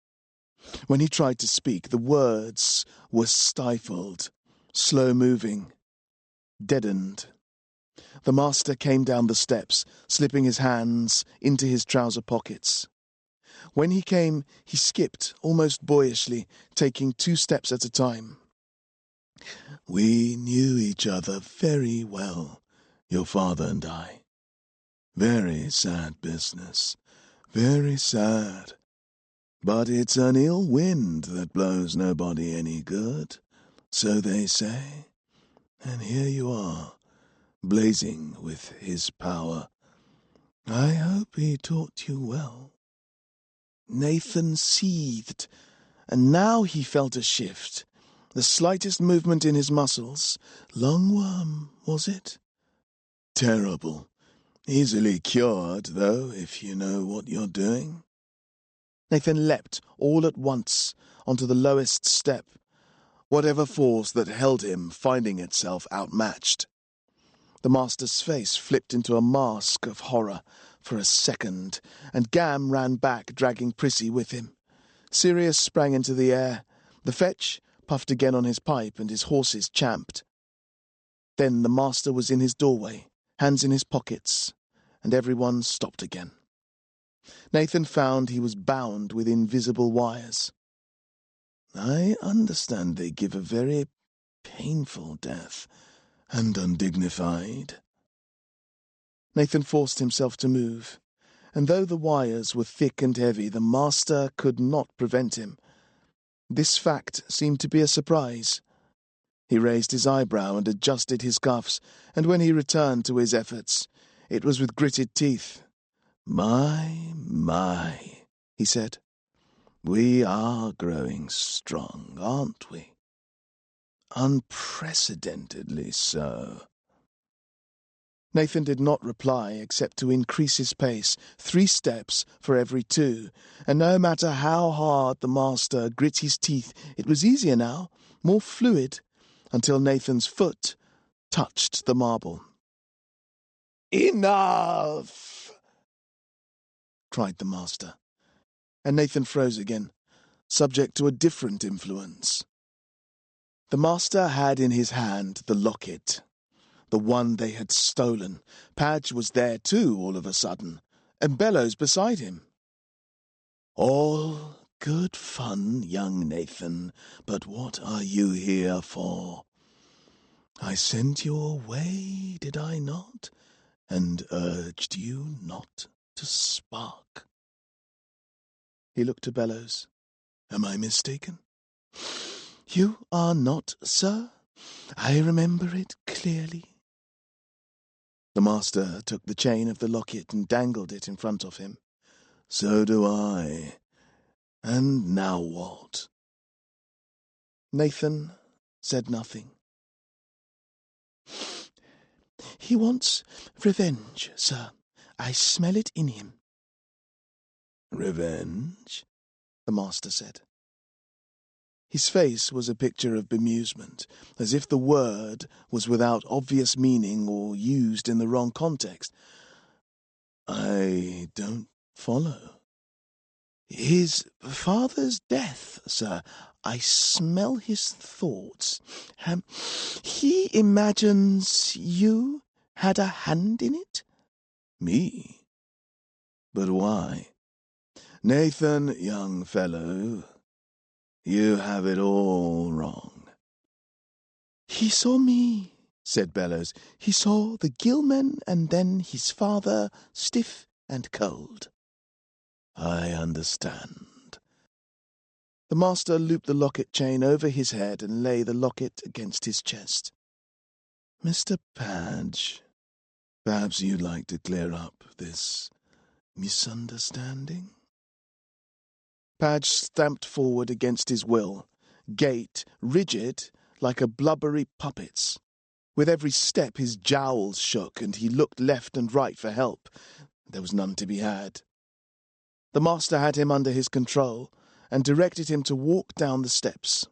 When he tried to speak, the words were stifled, slow-moving, deadened. The master came down the steps, slipping his hands into his trouser pockets. When he came, he skipped, almost boyishly, taking 2 steps at a time. "We knew each other very well, your father and I. Very sad business, very sad. But it's an ill wind that blows nobody any good, so they say. And here you are, blazing with his power. I hope he taught you well." Nathan seethed, and now he felt a shift, The slightest movement in his muscles. Lungworm, was it? Terrible. Easily cured, though, if you know what you're doing. Nathan leapt all at once onto the lowest step, whatever force that held him finding itself outmatched. The master's face flipped into a mask of horror for a second, and Gam ran back, dragging Prissy with him. Sirius sprang into the air. The fetch puffed again on his pipe, and his horses champed. Then the master was in his doorway, hands in his pockets, and everyone stopped again. Nathan found he was bound with invisible wires. I understand they give a very painful death, and undignified. Nathan forced himself to move, and though the wires were thick and heavy, the master could not prevent him. This fact seemed to be a surprise. He raised his eyebrow and adjusted his cuffs, and when he returned to his efforts, it was with gritted teeth. My, he said. We are growing strong, aren't we? Unprecedentedly so. Nathan did not reply except to increase his pace, 3 steps for every 2, and no matter how hard the master grit his teeth, it was easier now, more fluid, until Nathan's foot touched the marble. "Enough!" cried the master, and Nathan froze again, subject to a different influence. The master had in his hand the locket, the one they had stolen. Padge was there too, all of a sudden, and Bellows beside him. "All good fun, young Nathan, but what are you here for? I sent you away, did I not, and urged you not to spark?" He looked to Bellows. "Am I mistaken?" "You are not, sir. I remember it clearly." The master took the chain of the locket and dangled it in front of him. "So do I. And now what?" Nathan said nothing. "He wants revenge, sir. I smell it in him." "Revenge?" the master said. His face was a picture of bemusement, as if the word was without obvious meaning or used in the wrong context. "I don't follow." "His father's death, sir. I smell his thoughts. He imagines you had a hand in it?" "Me? But why?" "Nathan, young fellow, you have it all wrong." "He saw me," said Bellows. "He saw the Gillmen and then his father, stiff and cold." "I understand." The master looped the locket chain over his head and lay the locket against his chest. "Mr. Padge, perhaps you'd like to clear up this misunderstanding?" Padge stamped forward against his will, gait rigid like a blubbery puppet's. With every step his jowls shook, and he looked left and right for help. There was none to be had. The master had him under his control, and directed him to walk down the steps.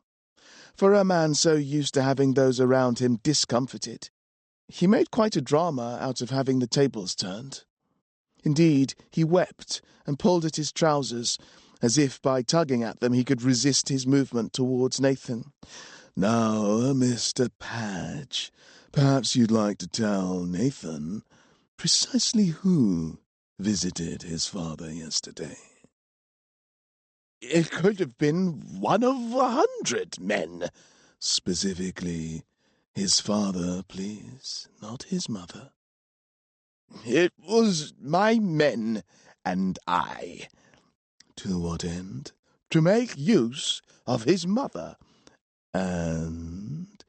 For a man so used to having those around him discomfited, he made quite a drama out of having the tables turned. Indeed, he wept and pulled at his trousers, as if by tugging at them he could resist his movement towards Nathan. "Now, Mr. Padge, perhaps you'd like to tell Nathan precisely who visited his father yesterday." "It could have been one of 100 men." "Specifically, his father, please, not his mother." "It was my men and I." "To what end?" "To make use of his mother." "And?"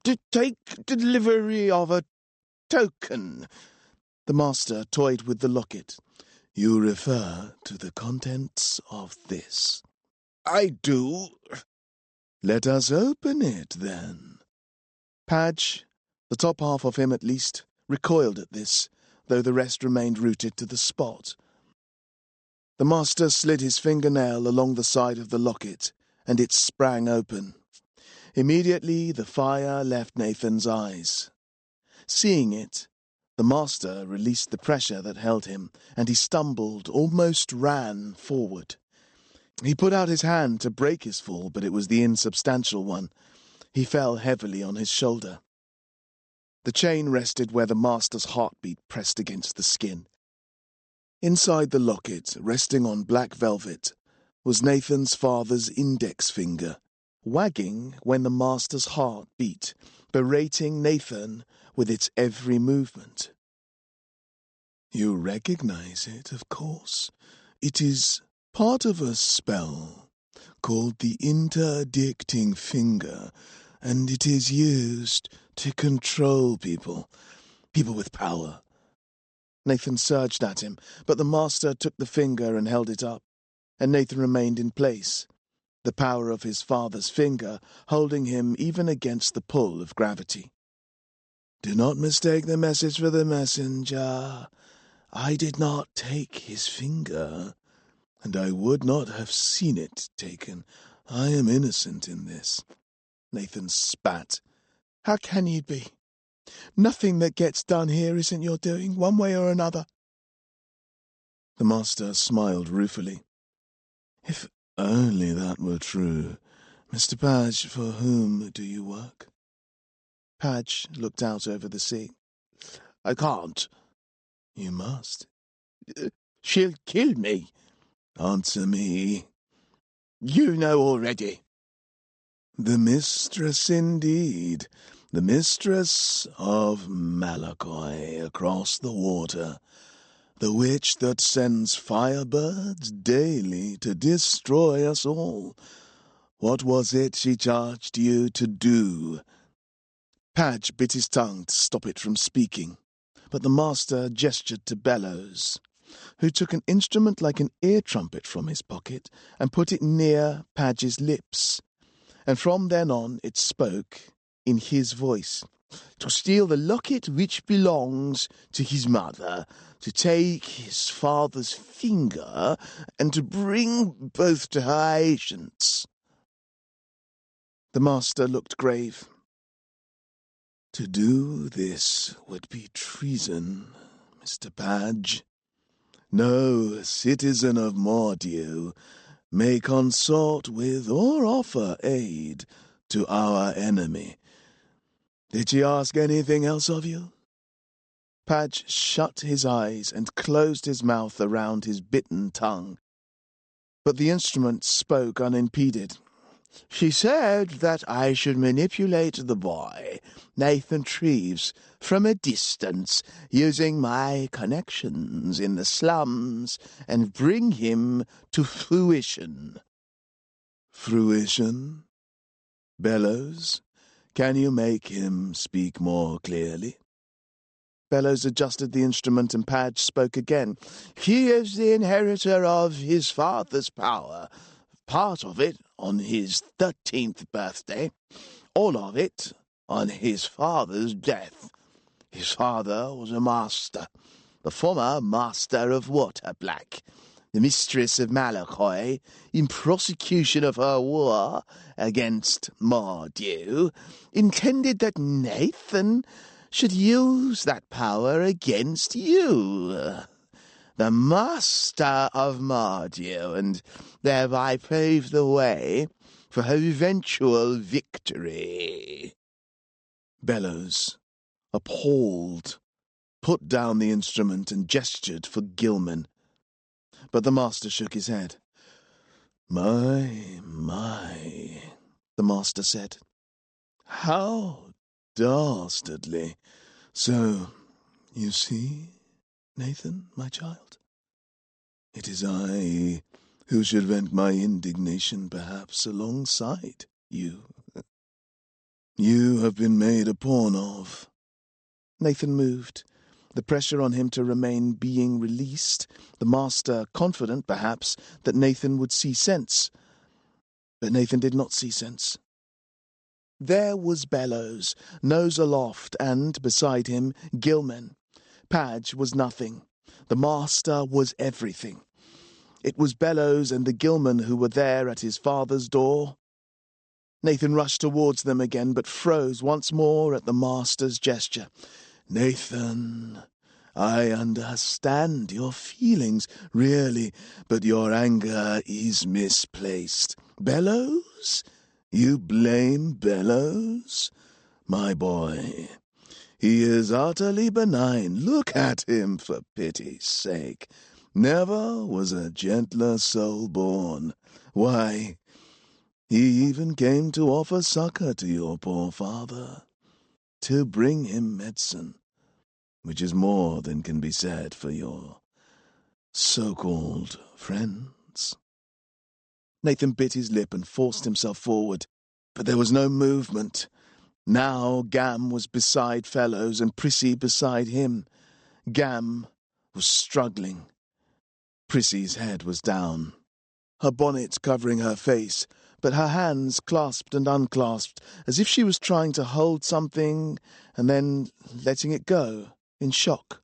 "To take delivery of a token." The master toyed with the locket. "You refer to the contents of this?" "I do." Let us open it, then. Padge, the top half of him at least, recoiled at this, though the rest remained rooted to the spot. The master slid his fingernail along the side of the locket, and it sprang open. Immediately the fire left Nathan's eyes. Seeing it, the master released the pressure that held him, and he stumbled, almost ran forward. He put out his hand to break his fall, but it was the insubstantial one. He fell heavily on his shoulder. The chain rested where the master's heartbeat pressed against the skin. Inside the locket, resting on black velvet, was Nathan's father's index finger, wagging when the master's heart beat, berating Nathan with its every movement. You recognize it, of course. It is part of a spell called the interdicting finger, and it is used to control people with power. Nathan surged at him, but the master took the finger and held it up, and Nathan remained in place, the power of his father's finger holding him even against the pull of gravity. Do not mistake the message for the messenger. I did not take his finger, and I would not have seen it taken. I am innocent in this. Nathan spat. How can you be? Nothing that gets done here isn't your doing, one way or another. The master smiled ruefully. If only that were true. Mr. Padge, for whom do you work? Padge looked out over the sea. I can't. You must. She'll kill me. Answer me. You know already. The mistress indeed. The mistress of Malakoi across the water. The witch that sends firebirds daily to destroy us all. What was it she charged you to do? Padge bit his tongue to stop it from speaking, but the master gestured to Bellows, who took an instrument like an ear trumpet from his pocket and put it near Padge's lips, and from then on it spoke in his voice. To steal the locket which belongs to his mother, to take his father's finger, and to bring both to her agents. The master looked grave. To do this would be treason, Mr. Padge. No citizen of Mordew may consort with or offer aid to our enemy. Did she ask anything else of you? Padge shut his eyes and closed his mouth around his bitten tongue. But the instrument spoke unimpeded. She said that I should manipulate the boy, Nathan Treves, from a distance, using my connections in the slums, and bring him to fruition. Fruition? Bellows, can you make him speak more clearly? Bellows adjusted the instrument and Padge spoke again. He is the inheritor of his father's power, part of it on his 13th birthday, all of it on his father's death. His father was a master, the former master of Waterblack, the mistress of Malakoi, in prosecution of her war against Mordew, intended that Nathan should use that power against you, the master of Mordew, and thereby pave the way for her eventual victory. Bellows, appalled, put down the instrument and gestured for Gilman. But the master shook his head. My, the master said. How dastardly. So, you see, Nathan, my child, it is I who should vent my indignation perhaps alongside you. You have been made a pawn of. Nathan moved, the pressure on him to remain being released, the master confident, perhaps, that Nathan would see sense. But Nathan did not see sense. There was Bellows, nose aloft, and, beside him, Gilman. Padge was nothing. The master was everything. It was Bellows and the Gilman who were there at his father's door. Nathan rushed towards them again, but froze once more at the master's gesture. Nathan, I understand your feelings, really, but your anger is misplaced. Bellows? You blame Bellows? My boy, he is utterly benign. Look at him, for pity's sake. Never was a gentler soul born. Why, he even came to offer succor to your poor father, to bring him medicine, which is more than can be said for your so-called friends. Nathan bit his lip and forced himself forward, but there was no movement. Now Gam was beside Fellows and Prissy beside him. Gam was struggling. Prissy's head was down, her bonnet covering her face, but her hands clasped and unclasped, as if she was trying to hold something and then letting it go, in shock.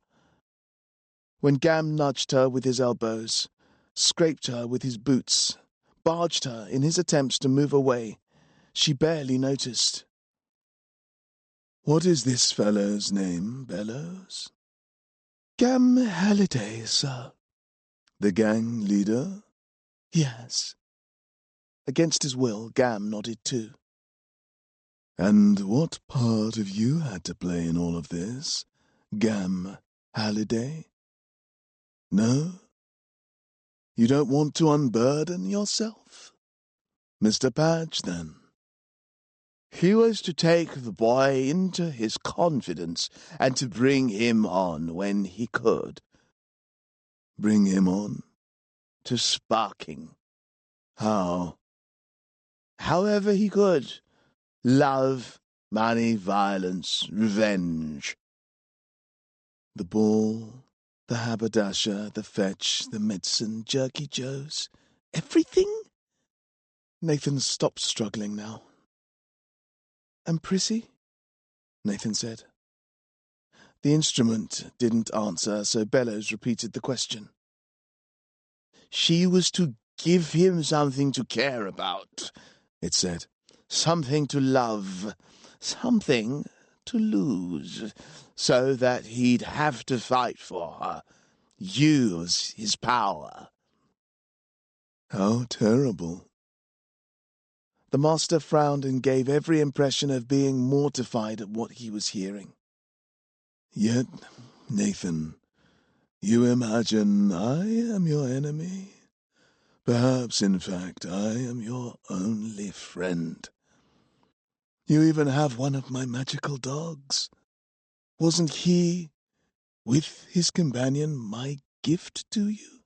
When Gam nudged her with his elbows, scraped her with his boots, barged her in his attempts to move away, she barely noticed. What is this fellow's name, Bellows? Gam Halliday, sir. The gang leader? Yes. Against his will, Gam nodded too. And what part have you had to play in all of this, Gam Halliday? No? You don't want to unburden yourself? Mr. Padge, then? He was to take the boy into his confidence and to bring him on when he could. Bring him on? To sparking. How? However he could. Love, money, violence, revenge. The ball, the haberdasher, the fetch, the medicine, Jerky Joe's, everything? Nathan stopped struggling now. And Prissy? Nathan said. The instrument didn't answer, so Bellows repeated the question. She was to give him something to care about, it said. Something to love, something to lose, so that he'd have to fight for her, use his power. How terrible. The master frowned and gave every impression of being mortified at what he was hearing. Yet, Nathan, you imagine I am your enemy? Perhaps, in fact, I am your only friend. You even have one of my magical dogs. Wasn't he, with his companion, my gift to you?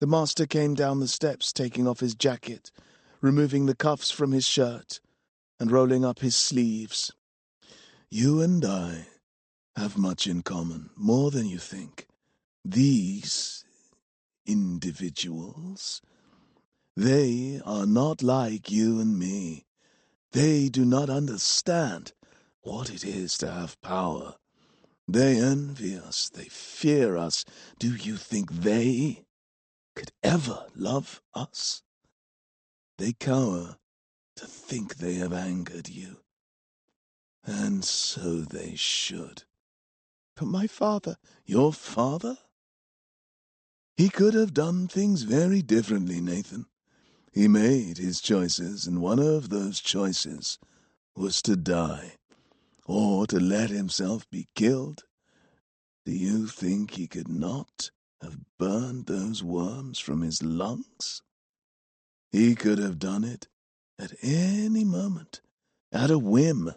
The master came down the steps, taking off his jacket, removing the cuffs from his shirt, and rolling up his sleeves. You and I have much in common, more than you think. These individuals, they are not like you and me. They do not understand what it is to have power. They envy us. They fear us. Do you think they could ever love us? They cower to think they have angered you. And so they should. But my father... Your father? He could have done things very differently, Nathan. He made his choices, and one of those choices was to die, or to let himself be killed. Do you think he could not have burned those worms from his lungs? He could have done it at any moment, at a whim,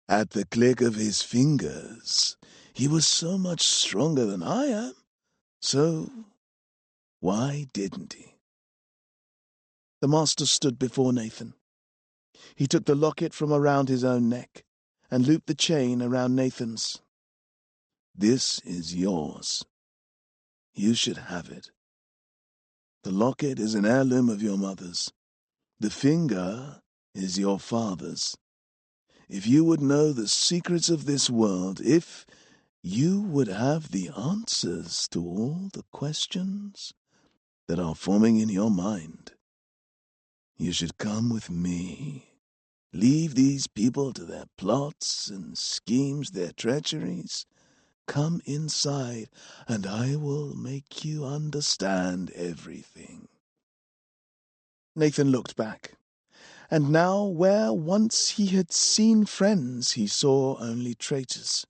at the click of his fingers. He was so much stronger than I am, so why didn't he? The master stood before Nathan. He took the locket from around his own neck and looped the chain around Nathan's. This is yours. You should have it. The locket is an heirloom of your mother's. The finger is your father's. If you would know the secrets of this world, if you would have the answers to all the questions that are forming in your mind, you should come with me. Leave these people to their plots and schemes, their treacheries. Come inside, and I will make you understand everything. Nathan looked back, and now where once he had seen friends, he saw only traitors.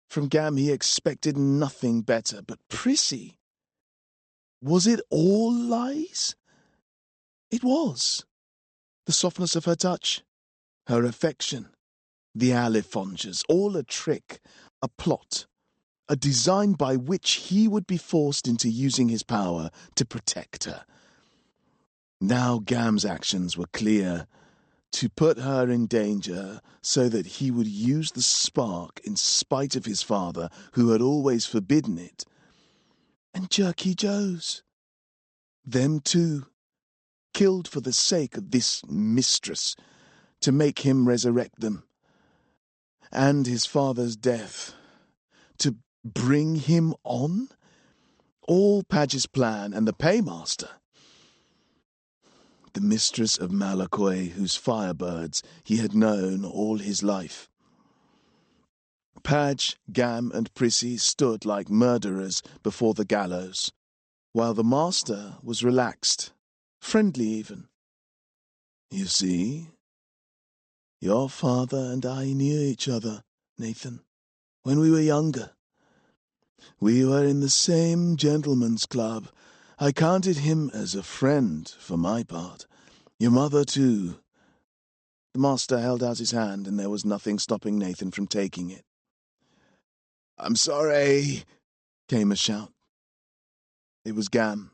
From Gam he expected nothing better, but Prissy, was it all lies? It was. The softness of her touch, her affection, the alifonges, all a trick, a plot, a design by which he would be forced into using his power to protect her. Now Gam's actions were clear, to put her in danger so that he would use the spark in spite of his father, who had always forbidden it. And Jerky Joe's. Them too, killed for the sake of this mistress, to make him resurrect them. And his father's death, to bring him on? All Padge's plan and the paymaster. The mistress of Malakoi, whose firebirds he had known all his life. Padge, Gam, and Prissy stood like murderers before the gallows, while the master was relaxed, friendly even. You see, your father and I knew each other, Nathan, when we were younger. We were in the same gentleman's club. I counted him as a friend, for my part. Your mother, too. The master held out his hand, and there was nothing stopping Nathan from taking it. "I'm sorry," came a shout. It was Gam.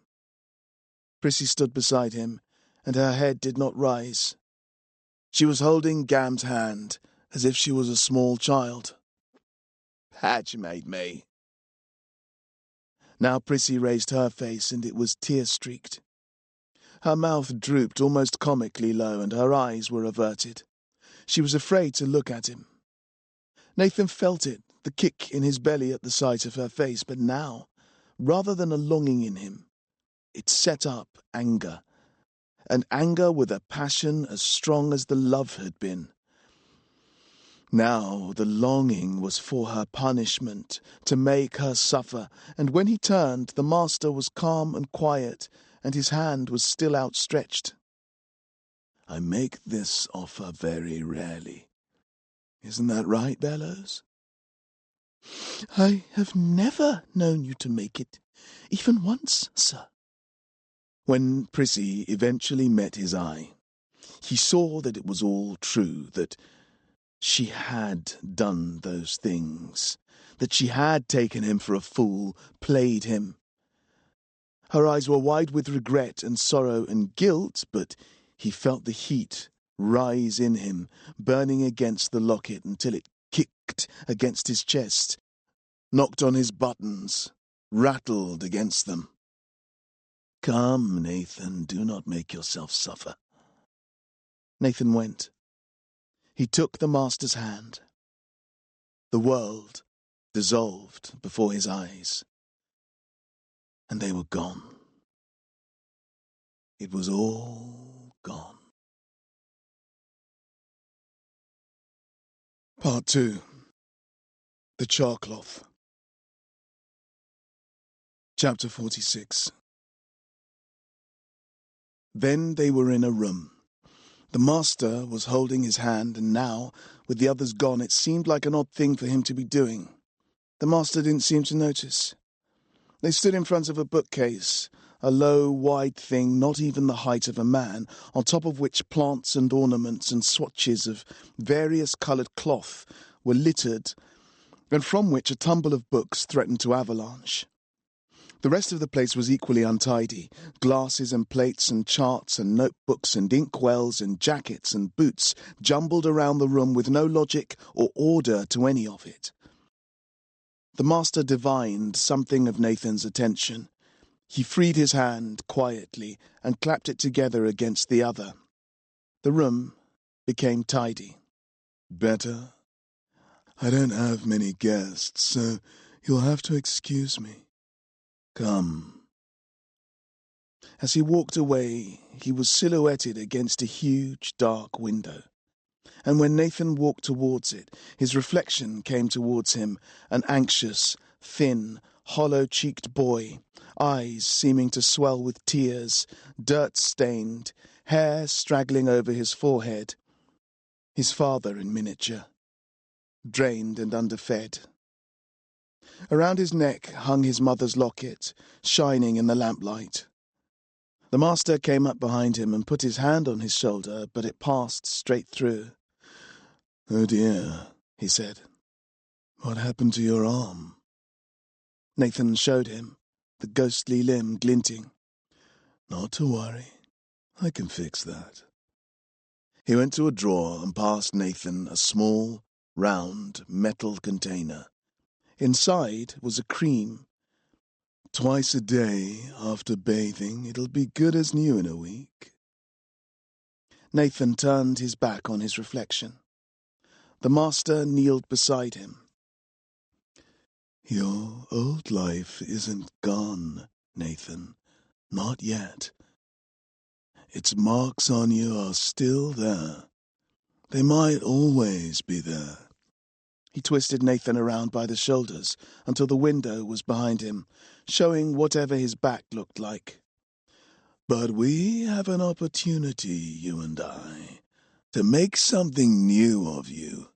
Prissy stood beside him, and her head did not rise. She was holding Gam's hand, as if she was a small child. "Padge made me." Now Prissy raised her face, and it was tear-streaked. Her mouth drooped almost comically low, and her eyes were averted. She was afraid to look at him. Nathan felt it, the kick in his belly at the sight of her face, but now, rather than a longing in him, it set up anger, and anger with a passion as strong as the love had been. Now the longing was for her punishment, to make her suffer, and when he turned, the master was calm and quiet, and his hand was still outstretched. "I make this offer very rarely. Isn't that right, Bellows?" "I have never known you to make it, even once, sir." When Prissy eventually met his eye, he saw that it was all true, that she had done those things, that she had taken him for a fool, played him. Her eyes were wide with regret and sorrow and guilt, but he felt the heat rise in him, burning against the locket until it kicked against his chest, knocked on his buttons, rattled against them. "Come, Nathan, do not make yourself suffer." Nathan went. He took the master's hand. The world dissolved before his eyes, and they were gone. It was all gone. Part 2. The Charcloth. Chapter 46. Then they were in a room. The master was holding his hand, and now, with the others gone, it seemed like an odd thing for him to be doing. The master didn't seem to notice. They stood in front of a bookcase, a low, wide thing not even the height of a man, on top of which plants and ornaments and swatches of various coloured cloth were littered, and from which a tumble of books threatened to avalanche. The rest of the place was equally untidy. Glasses and plates and charts and notebooks and inkwells and jackets and boots jumbled around the room with no logic or order to any of it. The master divined something of Nathan's attention. He freed his hand quietly and clapped it together against the other. The room became tidy. Better? I don't have many guests, so you'll have to excuse me. Come. As he walked away, he was silhouetted against a huge, dark window. And when Nathan walked towards it, his reflection came towards him, an anxious, thin, hollow-cheeked boy, eyes seeming to swell with tears, dirt-stained, hair straggling over his forehead. His father in miniature, drained and underfed. Around his neck hung his mother's locket, shining in the lamplight. The master came up behind him and put his hand on his shoulder, but it passed straight through. "Oh dear," he said. "What happened to your arm?" Nathan showed him, the ghostly limb glinting. "Not to worry. I can fix that." He went to a drawer and passed Nathan a small, round, metal container. Inside was a cream. "Twice a day after bathing, it'll be good as new in a week." Nathan turned his back on his reflection. The master kneeled beside him. "Your old life isn't gone, Nathan. Not yet. Its marks on you are still there. They might always be there." He twisted Nathan around by the shoulders until the window was behind him, showing whatever his back looked like. "But we have an opportunity, you and I, to make something new of you.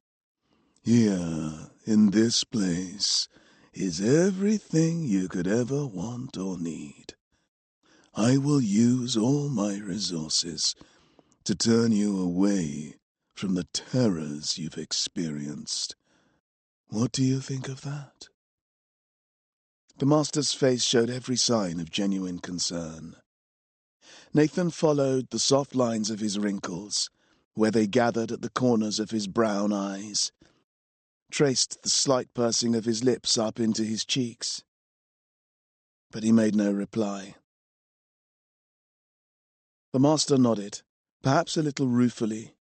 Here, in this place, is everything you could ever want or need. I will use all my resources to turn you away from the terrors you've experienced. What do you think of that?" The master's face showed every sign of genuine concern. Nathan followed the soft lines of his wrinkles, where they gathered at the corners of his brown eyes, traced the slight pursing of his lips up into his cheeks. But he made no reply. The master nodded, perhaps a little ruefully,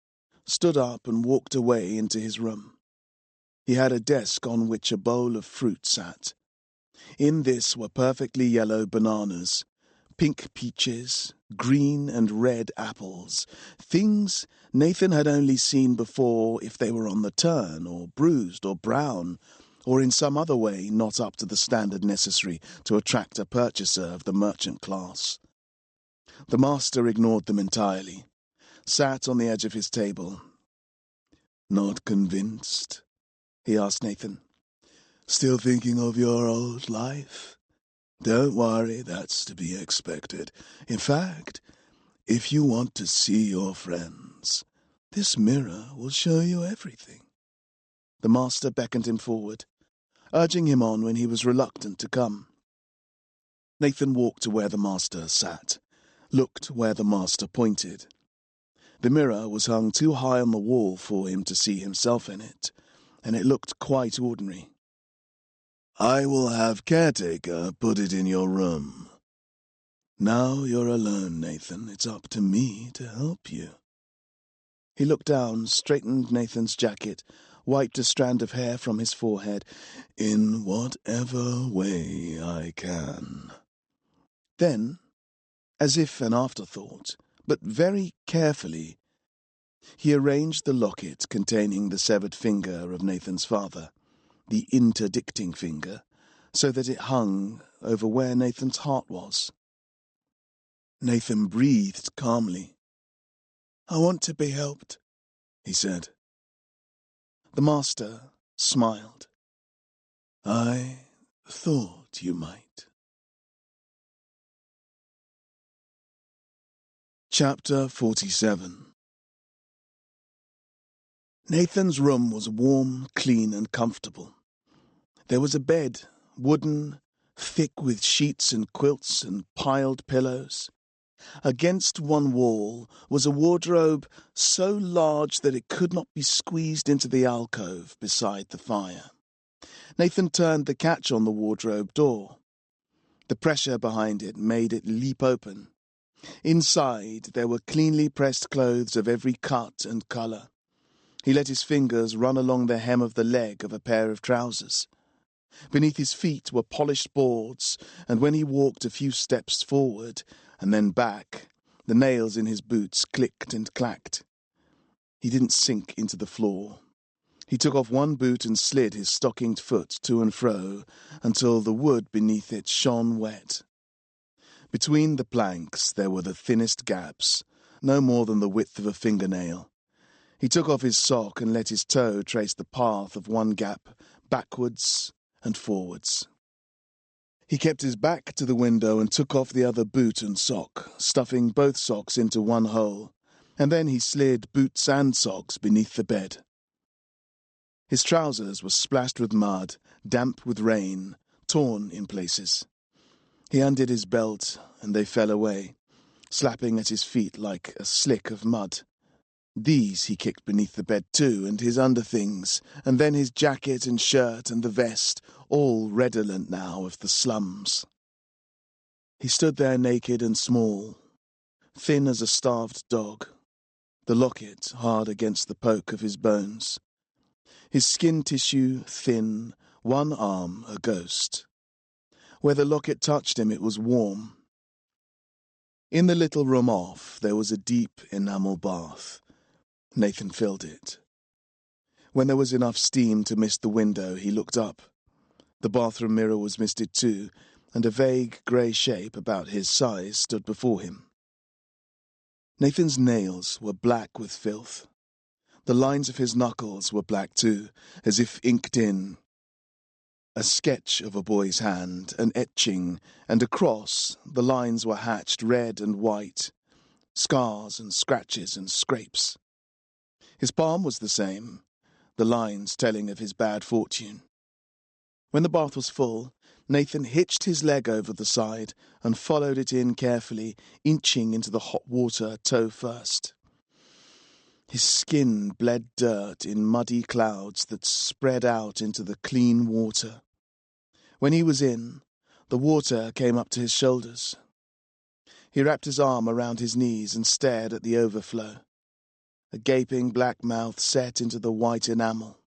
stood up and walked away into his room. He had a desk on which a bowl of fruit sat. In this were perfectly yellow bananas, pink peaches, green and red apples, things Nathan had only seen before if they were on the turn, or bruised, or brown, or in some other way not up to the standard necessary to attract a purchaser of the merchant class. The master ignored them entirely, sat on the edge of his table. "Not convinced?" he asked Nathan. "Still thinking of your old life? Don't worry, that's to be expected. In fact, if you want to see your friends, this mirror will show you everything." The master beckoned him forward, urging him on when he was reluctant to come. Nathan walked to where the master sat, looked where the master pointed. The mirror was hung too high on the wall for him to see himself in it, and it looked quite ordinary. "I will have caretaker put it in your room. Now you're alone, Nathan. It's up to me to help you." He looked down, straightened Nathan's jacket, wiped a strand of hair from his forehead. "In whatever way I can." Then, as if an afterthought, but very carefully, he arranged the locket containing the severed finger of Nathan's father, the interdicting finger, so that it hung over where Nathan's heart was. Nathan breathed calmly. "I want to be helped," he said. The master smiled. "I thought you might." Chapter 47. Nathan's room was warm, clean, and comfortable. There was a bed, wooden, thick with sheets and quilts and piled pillows. Against one wall was a wardrobe so large that it could not be squeezed into the alcove beside the fire. Nathan turned the catch on the wardrobe door. The pressure behind it made it leap open. Inside there were cleanly pressed clothes of every cut and colour. He let his fingers run along the hem of the leg of a pair of trousers. Beneath his feet were polished boards, and when he walked a few steps forward and then back, the nails in his boots clicked and clacked. He didn't sink into the floor. He took off one boot and slid his stockinged foot to and fro until the wood beneath it shone wet. Between the planks there were the thinnest gaps, no more than the width of a fingernail. He took off his sock and let his toe trace the path of one gap, backwards and forwards. He kept his back to the window and took off the other boot and sock, stuffing both socks into one hole, and then he slid boots and socks beneath the bed. His trousers were splashed with mud, damp with rain, torn in places. He undid his belt, and they fell away, slapping at his feet like a slick of mud. These he kicked beneath the bed too, and his underthings, and then his jacket and shirt and the vest, all redolent now of the slums. He stood there naked and small, thin as a starved dog, the locket hard against the poke of his bones. His skin tissue thin, one arm a ghost. Where the locket touched him it was warm. In the little room off there was a deep enamel bath. Nathan filled it. When there was enough steam to mist the window, he looked up. The bathroom mirror was misted too, and a vague grey shape about his size stood before him. Nathan's nails were black with filth. The lines of his knuckles were black too, as if inked in. A sketch of a boy's hand, an etching, and across the lines were hatched red and white, scars and scratches and scrapes. His palm was the same, the lines telling of his bad fortune. When the bath was full, Nathan hitched his leg over the side and followed it in carefully, inching into the hot water toe first. His skin bled dirt in muddy clouds that spread out into the clean water. When he was in, the water came up to his shoulders. He wrapped his arm around his knees and stared at the overflow. A gaping black mouth set into the white enamel.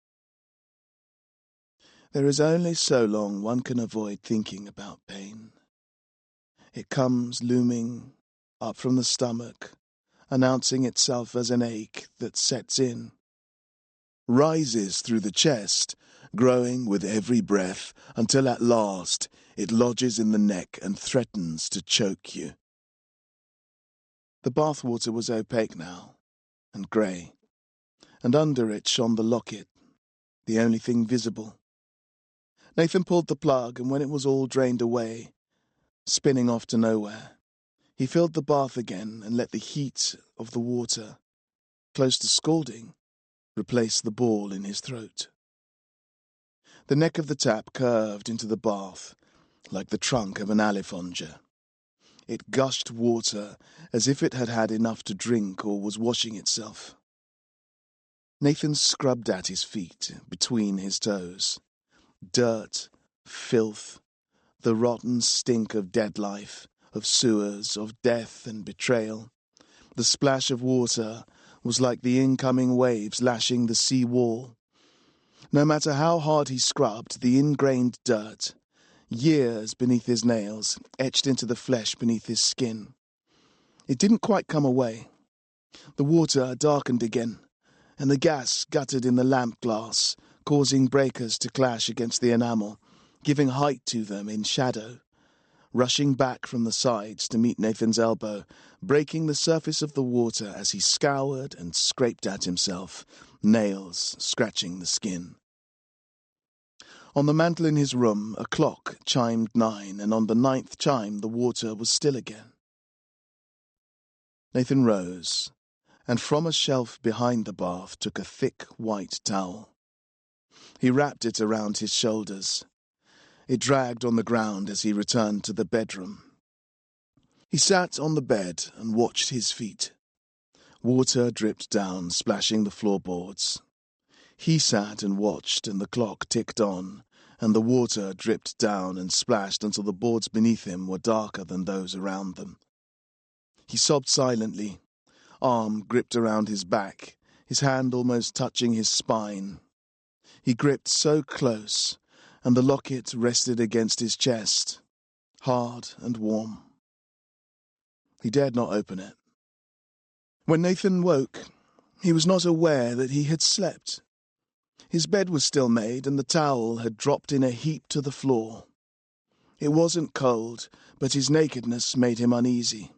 There is only so long one can avoid thinking about pain. It comes looming up from the stomach, announcing itself as an ache that sets in, rises through the chest, growing with every breath, until at last it lodges in the neck and threatens to choke you. The bathwater was opaque now, and grey, and under it shone the locket, the only thing visible. Nathan pulled the plug, and when it was all drained away, spinning off to nowhere, he filled the bath again and let the heat of the water, close to scalding, replace the ball in his throat. The neck of the tap curved into the bath like the trunk of an alifonger. It gushed water as if it had had enough to drink or was washing itself. Nathan scrubbed at his feet, between his toes. Dirt, filth, the rotten stink of dead life, of sewers, of death and betrayal. The splash of water was like the incoming waves lashing the sea wall. No matter how hard he scrubbed, the ingrained dirt, years beneath his nails, etched into the flesh beneath his skin. It didn't quite come away. The water darkened again, and the gas guttered in the lamp glass, causing breakers to clash against the enamel, giving height to them in shadow, rushing back from the sides to meet Nathan's elbow, breaking the surface of the water as he scoured and scraped at himself, nails scratching the skin. On the mantel in his room, a clock chimed 9, and on the 9th chime the water was still again. Nathan rose, and from a shelf behind the bath took a thick white towel. He wrapped it around his shoulders. It dragged on the ground as he returned to the bedroom. He sat on the bed and watched his feet. Water dripped down, splashing the floorboards. He sat and watched, and the clock ticked on, and the water dripped down and splashed until the boards beneath him were darker than those around them. He sobbed silently, arm gripped around his back, his hand almost touching his spine. He gripped so close, and the locket rested against his chest, hard and warm. He dared not open it. When Nathan woke, he was not aware that he had slept. His bed was still made, and the towel had dropped in a heap to the floor. It wasn't cold, but his nakedness made him uneasy.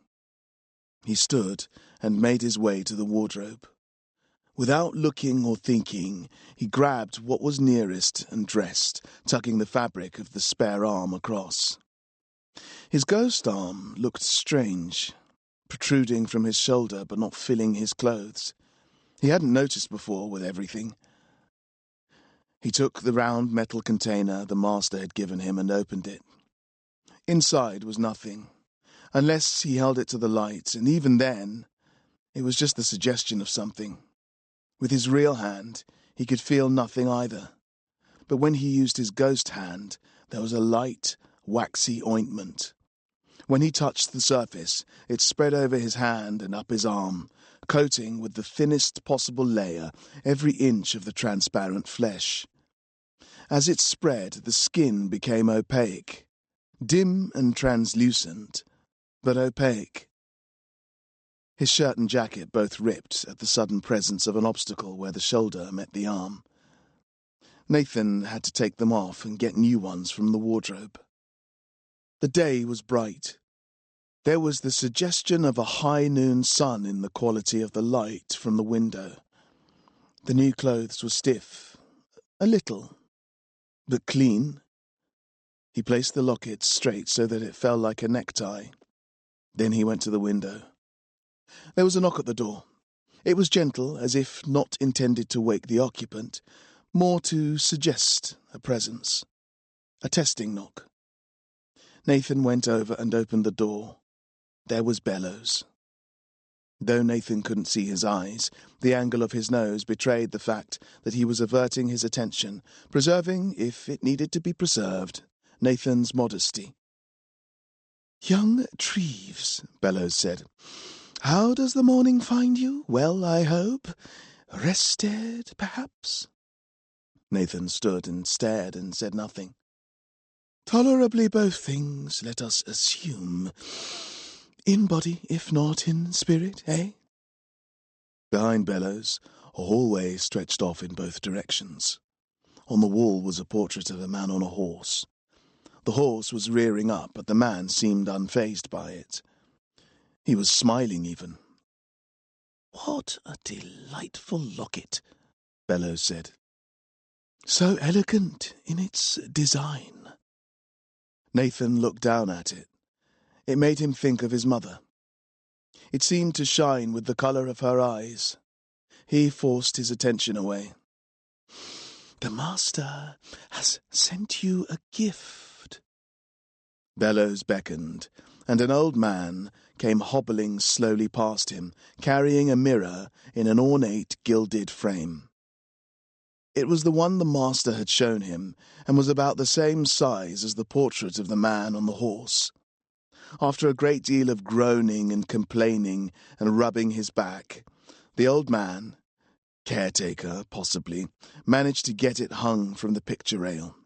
He stood and made his way to the wardrobe. Without looking or thinking, he grabbed what was nearest and dressed, tucking the fabric of the spare arm across. His ghost arm looked strange, protruding from his shoulder but not filling his clothes. He hadn't noticed before with everything. He took the round metal container the master had given him and opened it. Inside was nothing, unless he held it to the light, and even then, it was just the suggestion of something. With his real hand, he could feel nothing either. But when he used his ghost hand, there was a light, waxy ointment. When he touched the surface, it spread over his hand and up his arm, coating with the thinnest possible layer every inch of the transparent flesh. As it spread, the skin became opaque, dim and translucent, but opaque. His shirt and jacket both ripped at the sudden presence of an obstacle where the shoulder met the arm. Nathan had to take them off and get new ones from the wardrobe. The day was bright. There was the suggestion of a high noon sun in the quality of the light from the window. The new clothes were stiff, a little, but clean. He placed the locket straight so that it fell like a necktie. Then he went to the window. There was a knock at the door. It was gentle, as if not intended to wake the occupant, more to suggest a presence. A testing knock. Nathan went over and opened the door. There was Bellows. Though Nathan couldn't see his eyes, the angle of his nose betrayed the fact that he was averting his attention, preserving, if it needed to be preserved, Nathan's modesty. "Young Treves," Bellows said, "how does the morning find you? Well, I hope. Rested, perhaps?" Nathan stood and stared and said nothing. "Tolerably both things, let us assume. In body, if not in spirit, eh?" Behind Bellows, a hallway stretched off in both directions. On the wall was a portrait of a man on a horse. The horse was rearing up, but the man seemed unfazed by it. He was smiling even. "What a delightful locket," Bellows said. "So elegant in its design." Nathan looked down at it. It made him think of his mother. It seemed to shine with the colour of her eyes. He forced his attention away. "The master has sent you a gift." Bellows beckoned, and an old man came hobbling slowly past him, carrying a mirror in an ornate gilded frame. It was the one the master had shown him, and was about the same size as the portrait of the man on the horse. After a great deal of groaning and complaining and rubbing his back, the old man, caretaker possibly, managed to get it hung from the picture rail.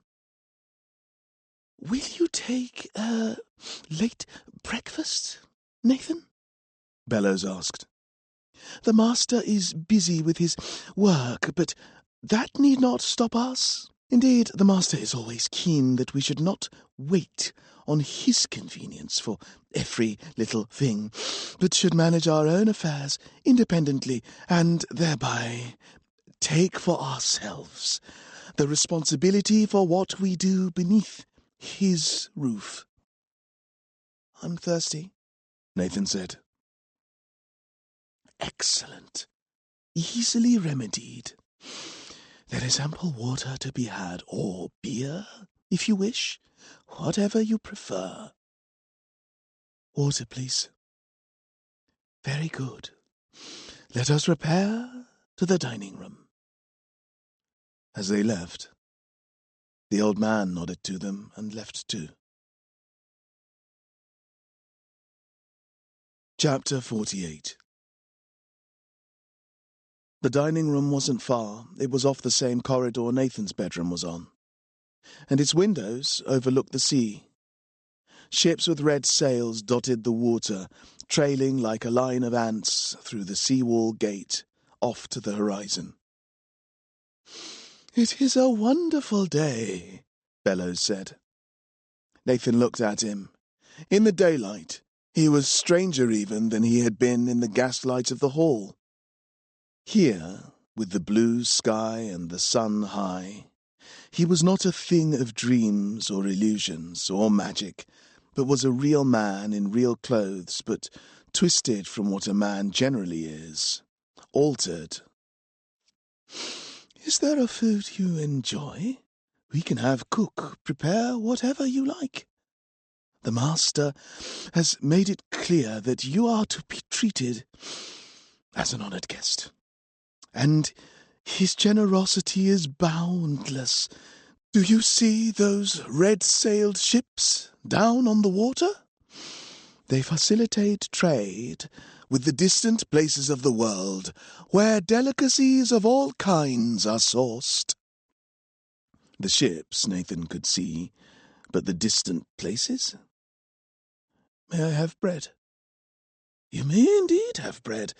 "Will you take a late breakfast, Nathan?" Bellows asked. "The master is busy with his work, but that need not stop us. Indeed, the master is always keen that we should not wait on his convenience for every little thing, but should manage our own affairs independently, and thereby take for ourselves the responsibility for what we do beneath his roof." "I'm thirsty," Nathan said. "Excellent. Easily remedied. There is ample water to be had, or beer, if you wish, whatever you prefer." "Water, please." "Very good. Let us repair to the dining room." As they left, the old man nodded to them and left too. Chapter 48. The dining room wasn't far. It was off the same corridor Nathan's bedroom was on, and its windows overlooked the sea. Ships with red sails dotted the water, trailing like a line of ants through the seawall gate, off to the horizon. "It is a wonderful day," Bellows said. Nathan looked at him. In the daylight, he was stranger even than he had been in the gaslight of the hall. Here, with the blue sky and the sun high, he was not a thing of dreams or illusions or magic, but was a real man in real clothes, but twisted from what a man generally is, altered. "Is there a food you enjoy? We can have cook prepare whatever you like. The master has made it clear that you are to be treated as an honored guest, and his generosity is boundless. Do you see those red-sailed ships down on the water? They facilitate trade with the distant places of the world where delicacies of all kinds are sourced." The ships Nathan could see, but the distant places? "May I have bread?" "You may indeed have bread.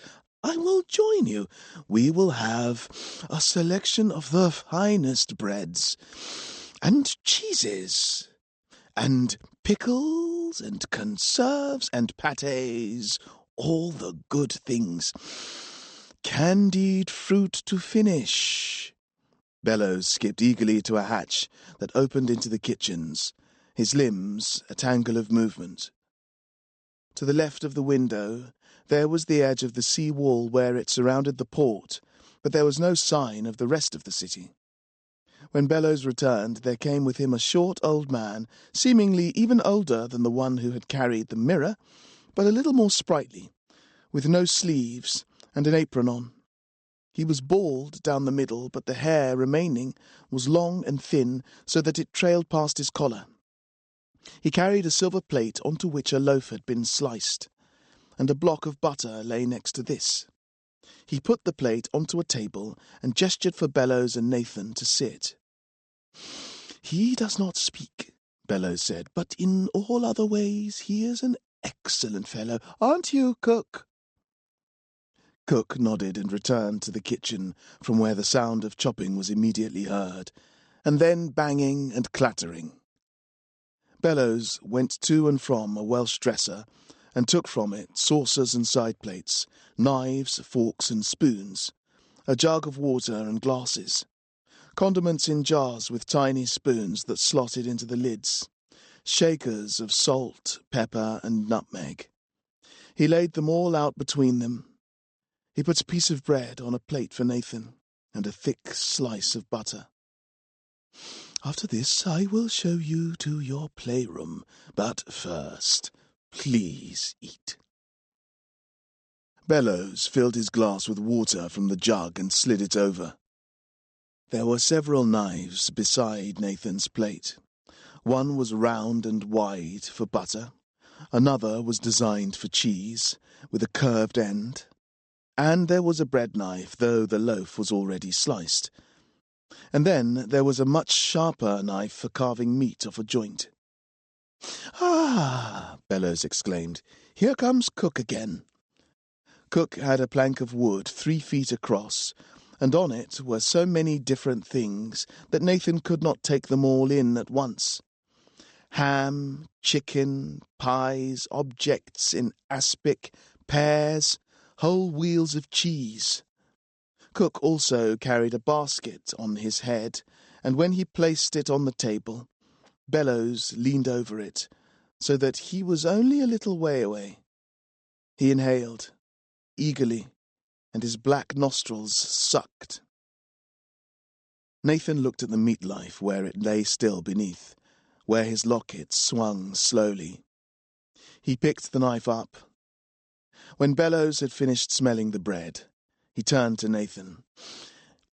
I will join you. We will have a selection of the finest breads, and cheeses, and pickles, and conserves, and pâtés, all the good things. Candied fruit to finish." Bellows skipped eagerly to a hatch that opened into the kitchens, his limbs a tangle of movement. To the left of the window, there was the edge of the sea wall where it surrounded the port, but there was no sign of the rest of the city. When Bellows returned, there came with him a short old man, seemingly even older than the one who had carried the mirror, but a little more sprightly, with no sleeves and an apron on. He was bald down the middle, but the hair remaining was long and thin, so that it trailed past his collar. He carried a silver plate onto which a loaf had been sliced, and a block of butter lay next to this. He put the plate onto a table and gestured for Bellows and Nathan to sit. "He does not speak," Bellows said, "but in all other ways he is an excellent fellow. Aren't you, Cook?" Cook nodded and returned to the kitchen, from where the sound of chopping was immediately heard, and then banging and clattering. Bellows went to and from a Welsh dresser, and took from it saucers and side plates, knives, forks and spoons, a jug of water and glasses, condiments in jars with tiny spoons that slotted into the lids, shakers of salt, pepper and nutmeg. He laid them all out between them. He put a piece of bread on a plate for Nathan, and a thick slice of butter. "After this I will show you to your playroom, but first, please eat." Bellows filled his glass with water from the jug and slid it over. There were several knives beside Nathan's plate. One was round and wide for butter, another was designed for cheese, with a curved end, and there was a bread knife, though the loaf was already sliced. And then there was a much sharper knife for carving meat off a joint. "Ah!" Bellows exclaimed. "Here comes Cook again." Cook had a plank of wood 3 feet across, and on it were so many different things that Nathan could not take them all in at once. Ham, chicken, pies, objects in aspic, pears, whole wheels of cheese. Cook also carried a basket on his head, and when he placed it on the table, Bellows leaned over it, so that he was only a little way away. He inhaled, eagerly, and his black nostrils sucked. Nathan looked at the meat knife where it lay still beneath, where his locket swung slowly. He picked the knife up. When Bellows had finished smelling the bread, he turned to Nathan.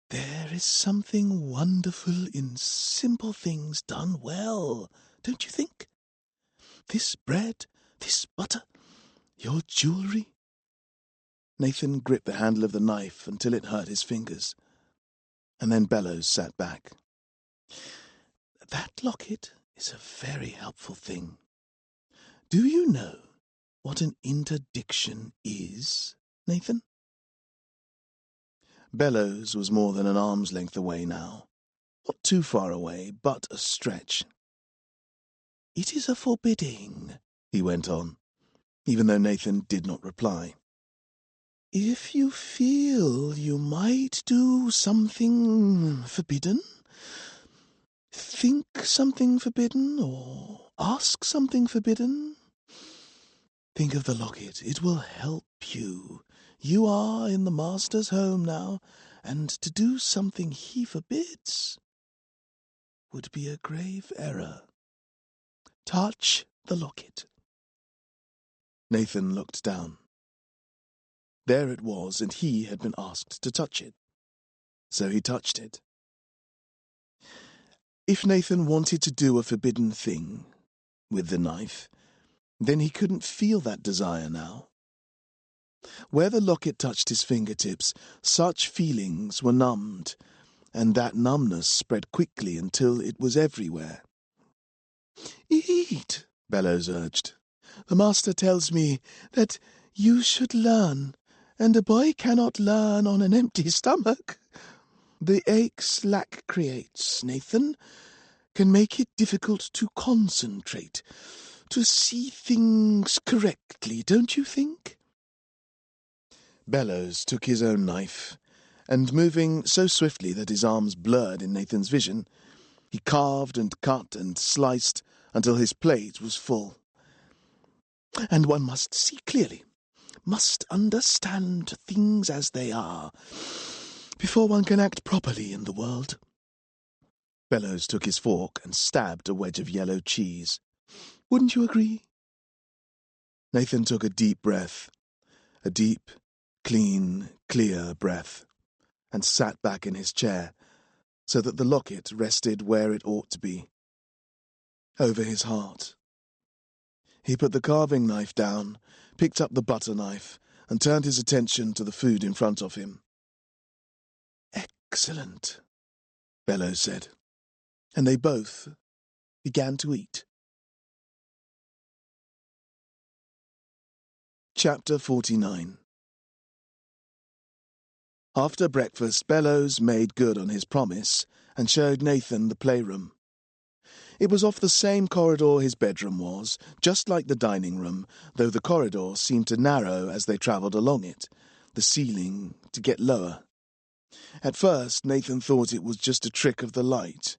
"There is something wonderful in simple things done well, don't you think? This bread, this butter, Your jewellery? Nathan gripped the handle of the knife until it hurt his fingers, and then Bellows sat back. That locket is a very helpful thing. Do you know what an interdiction is, Nathan? Bellows was more than an arm's length away now. Not too far away, but a stretch. It is a forbidding, he went on, even though Nathan did not reply. If you feel you might do something forbidden, think something forbidden, or ask something forbidden, think of the locket. It will help you. You are in the Master's home now, and to do something he forbids would be a grave error. Touch the locket. Nathan looked down. There it was, and he had been asked to touch it. So he touched it. If Nathan wanted to do a forbidden thing with the knife, then he couldn't feel that desire now. Where the locket touched his fingertips, such feelings were numbed, and that numbness spread quickly until it was everywhere. Eat, Bellows urged. The Master tells me that you should learn, and a boy cannot learn on an empty stomach. The aches lack creates, Nathan, can make it difficult to concentrate, to see things correctly, don't you think? Bellows took his own knife, and moving so swiftly that his arms blurred in Nathan's vision, he carved and cut and sliced until his plate was full. And one must see clearly, must understand things as they are, before one can act properly in the world. Bellows took his fork and stabbed a wedge of yellow cheese. Wouldn't you agree? Nathan took a deep breath, a deep, clean, clear breath, and sat back in his chair so that the locket rested where it ought to be, over his heart. He put the carving knife down, picked up the butter knife, and turned his attention to the food in front of him. Excellent, Bellows said, and they both began to eat. Chapter 49. After breakfast, Bellows made good on his promise and showed Nathan the playroom. It was off the same corridor his bedroom was, just like the dining room, though the corridor seemed to narrow as they travelled along it, the ceiling to get lower. At first, Nathan thought it was just a trick of the light,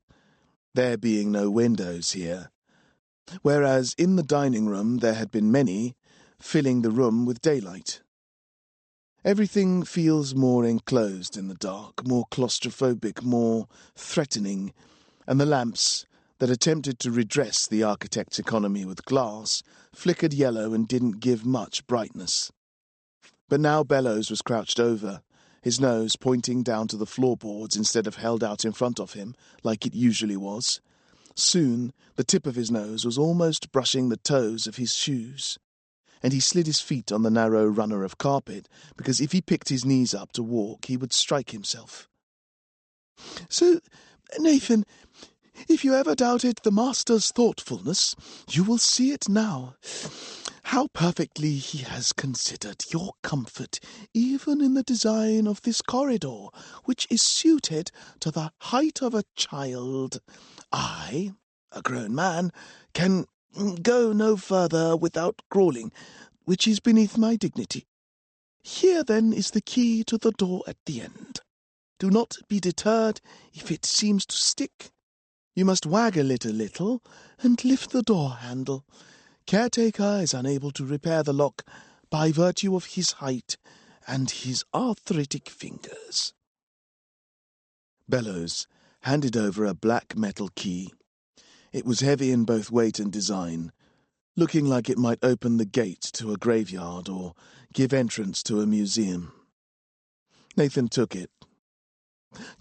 there being no windows here, whereas in the dining room there had been many, filling the room with daylight. Everything feels more enclosed in the dark, more claustrophobic, more threatening, and the lamps that attempted to redress the architect's economy with glass flickered yellow and didn't give much brightness. But now Bellows was crouched over, his nose pointing down to the floorboards instead of held out in front of him, like it usually was. Soon the tip of his nose was almost brushing the toes of his shoes, and he slid his feet on the narrow runner of carpet, because if he picked his knees up to walk, he would strike himself. So, Nathan, if you ever doubted the Master's thoughtfulness, you will see it now. How perfectly he has considered your comfort, even in the design of this corridor, which is suited to the height of a child. I, a grown man, can go no further without crawling, which is beneath my dignity. Here, then, is the key to the door at the end. Do not be deterred if it seems to stick. You must waggle it a little and lift the door handle. Caretaker is unable to repair the lock by virtue of his height and his arthritic fingers. Bellows handed over a black metal key. It was heavy in both weight and design, looking like it might open the gate to a graveyard or give entrance to a museum. Nathan took it.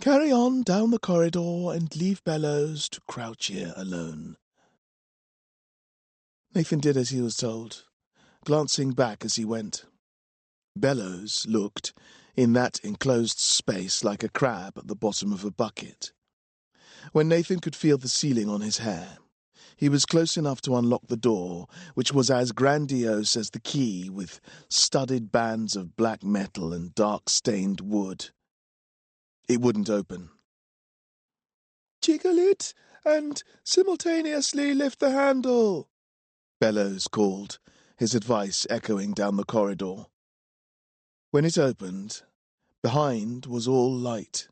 Carry on down the corridor and leave Bellows to crouch here alone. Nathan did as he was told, glancing back as he went. Bellows looked, in that enclosed space, like a crab at the bottom of a bucket. When Nathan could feel the ceiling on his hair, he was close enough to unlock the door, which was as grandiose as the key, with studded bands of black metal and dark-stained wood. It wouldn't open. "Jiggle it, and simultaneously lift the handle," Bellows called, his advice echoing down the corridor. When it opened, behind was all light.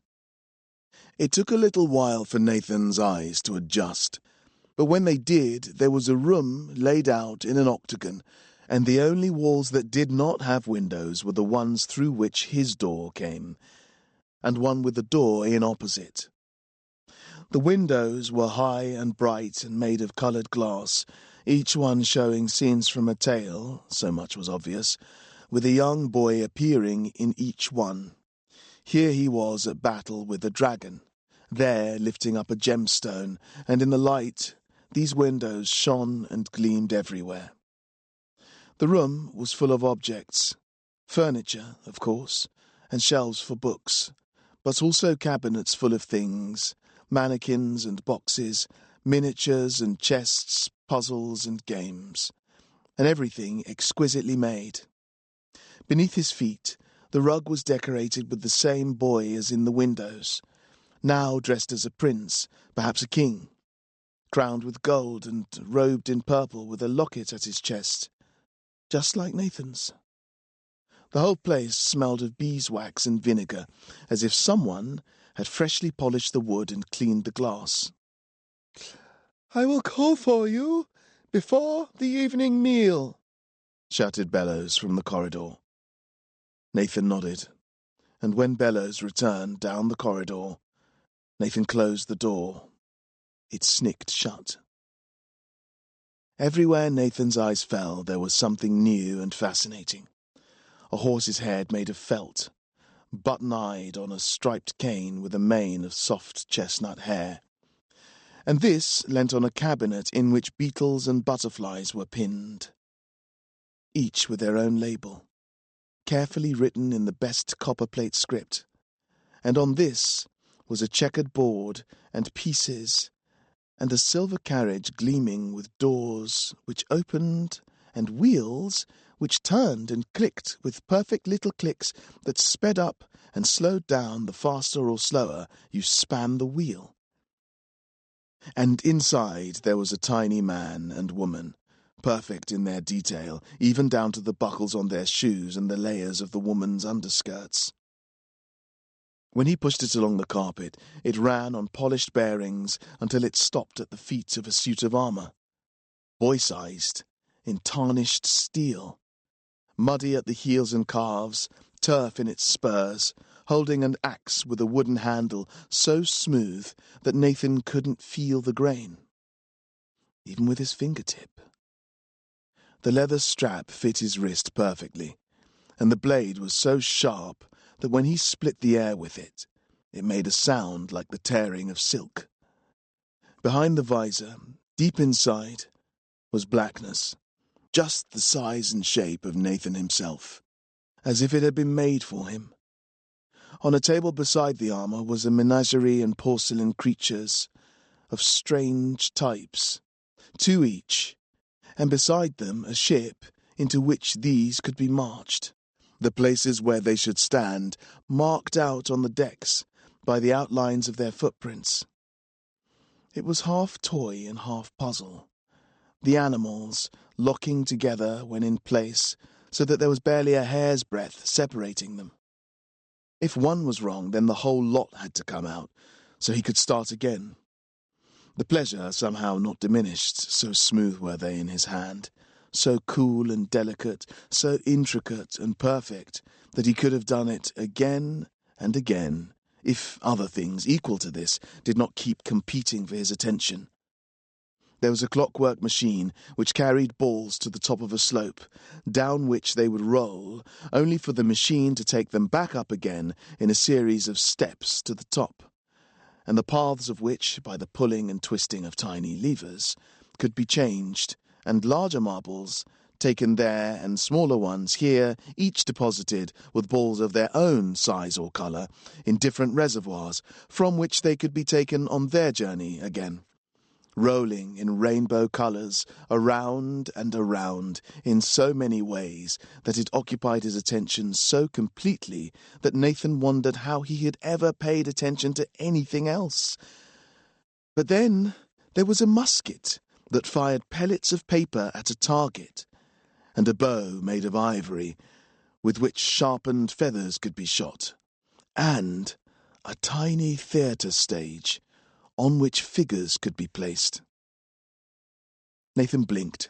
It took a little while for Nathan's eyes to adjust, but when they did, there was a room laid out in an octagon, and the only walls that did not have windows were the ones through which his door came, and one with the door in opposite. The windows were high and bright and made of coloured glass, each one showing scenes from a tale, so much was obvious, with a young boy appearing in each one. Here he was at battle with a dragon, there lifting up a gemstone, and in the light these windows shone and gleamed everywhere. The room was full of objects, furniture, of course, and shelves for books, but also cabinets full of things, mannequins and boxes, miniatures and chests, puzzles and games, and everything exquisitely made. Beneath his feet, the rug was decorated with the same boy as in the windows, now dressed as a prince, perhaps a king, crowned with gold and robed in purple with a locket at his chest, just like Nathan's. The whole place smelled of beeswax and vinegar, as if someone had freshly polished the wood and cleaned the glass. "I will call for you before the evening meal," shouted Bellows from the corridor. Nathan nodded, and when Bellows returned down the corridor, Nathan closed the door. It snicked shut. Everywhere Nathan's eyes fell, there was something new and fascinating. A horse's head made of felt, button-eyed on a striped cane with a mane of soft chestnut hair. And this leant on a cabinet in which beetles and butterflies were pinned, each with their own label, carefully written in the best copperplate script. And on this was a checkered board and pieces, and a silver carriage gleaming with doors which opened, and wheels which turned and clicked with perfect little clicks that sped up and slowed down the faster or slower you span the wheel. And inside there was a tiny man and woman, perfect in their detail, even down to the buckles on their shoes and the layers of the woman's underskirts. When he pushed it along the carpet, it ran on polished bearings until it stopped at the feet of a suit of armour, boy-sized, in tarnished steel, muddy at the heels and calves, turf in its spurs, holding an axe with a wooden handle so smooth that Nathan couldn't feel the grain, even with his fingertip. The leather strap fit his wrist perfectly, and the blade was so sharp that when he split the air with it, it made a sound like the tearing of silk. Behind the visor, deep inside, was blackness, just the size and shape of Nathan himself, as if it had been made for him. On a table beside the armour was a menagerie and porcelain creatures of strange types, 2 each, and beside them a ship into which these could be marched, the places where they should stand marked out on the decks by the outlines of their footprints. It was half toy and half puzzle, the animals locking together when in place so that there was barely a hair's breadth separating them. If one was wrong, then the whole lot had to come out, so he could start again. The pleasure somehow not diminished, so smooth were they in his hand, so cool and delicate, so intricate and perfect, that he could have done it again and again, if other things equal to this did not keep competing for his attention. There was a clockwork machine which carried balls to the top of a slope, down which they would roll, only for the machine to take them back up again in a series of steps to the top, and the paths of which, by the pulling and twisting of tiny levers, could be changed, and larger marbles taken there, and smaller ones here, each deposited with balls of their own size or colour in different reservoirs, from which they could be taken on their journey again, rolling in rainbow colours around and around in so many ways that it occupied his attention so completely that Nathan wondered how he had ever paid attention to anything else. But then there was a musket that fired pellets of paper at a target, and a bow made of ivory with which sharpened feathers could be shot, and a tiny theatre stage on which figures could be placed. Nathan blinked.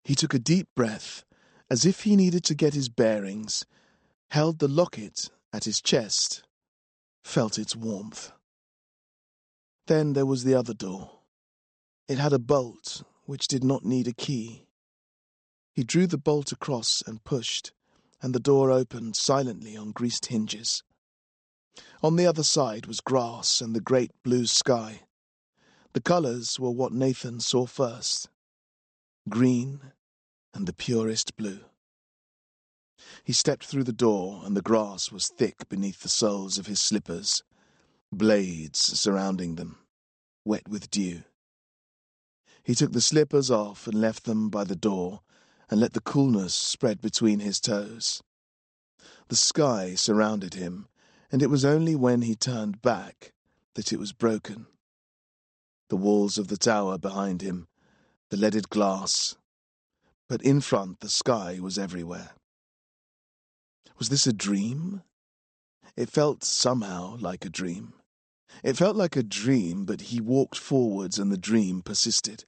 He took a deep breath, as if he needed to get his bearings, held the locket at his chest, felt its warmth. Then there was the other door. It had a bolt which did not need a key. He drew the bolt across and pushed, and the door opened silently on greased hinges. On the other side was grass and the great blue sky. The colours were what Nathan saw first: green and the purest blue. He stepped through the door, and the grass was thick beneath the soles of his slippers, blades surrounding them, wet with dew. He took the slippers off and left them by the door, and let the coolness spread between his toes. The sky surrounded him, and it was only when he turned back that it was broken. The walls of the tower behind him, the leaded glass, but in front the sky was everywhere. Was this a dream? It felt somehow like a dream. It felt like a dream, but he walked forwards and the dream persisted.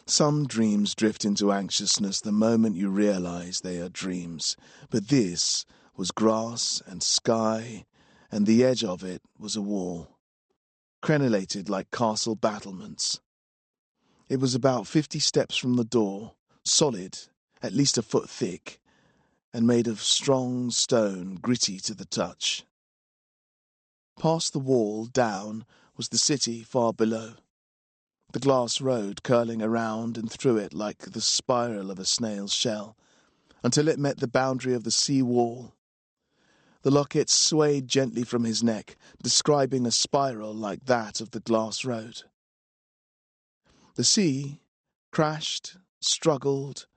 Some dreams drift into anxiousness the moment you realize they are dreams, but this was grass and sky, and the edge of it was a wall, crenellated like castle battlements. It was about 50 steps from the door, solid, at least a foot thick, and made of strong stone, gritty to the touch. Past the wall, down, was the city far below, the glass road curling around and through it like the spiral of a snail's shell, until it met the boundary of the sea wall. The locket swayed gently from his neck, describing a spiral like that of the glass road. The sea crashed, struggled,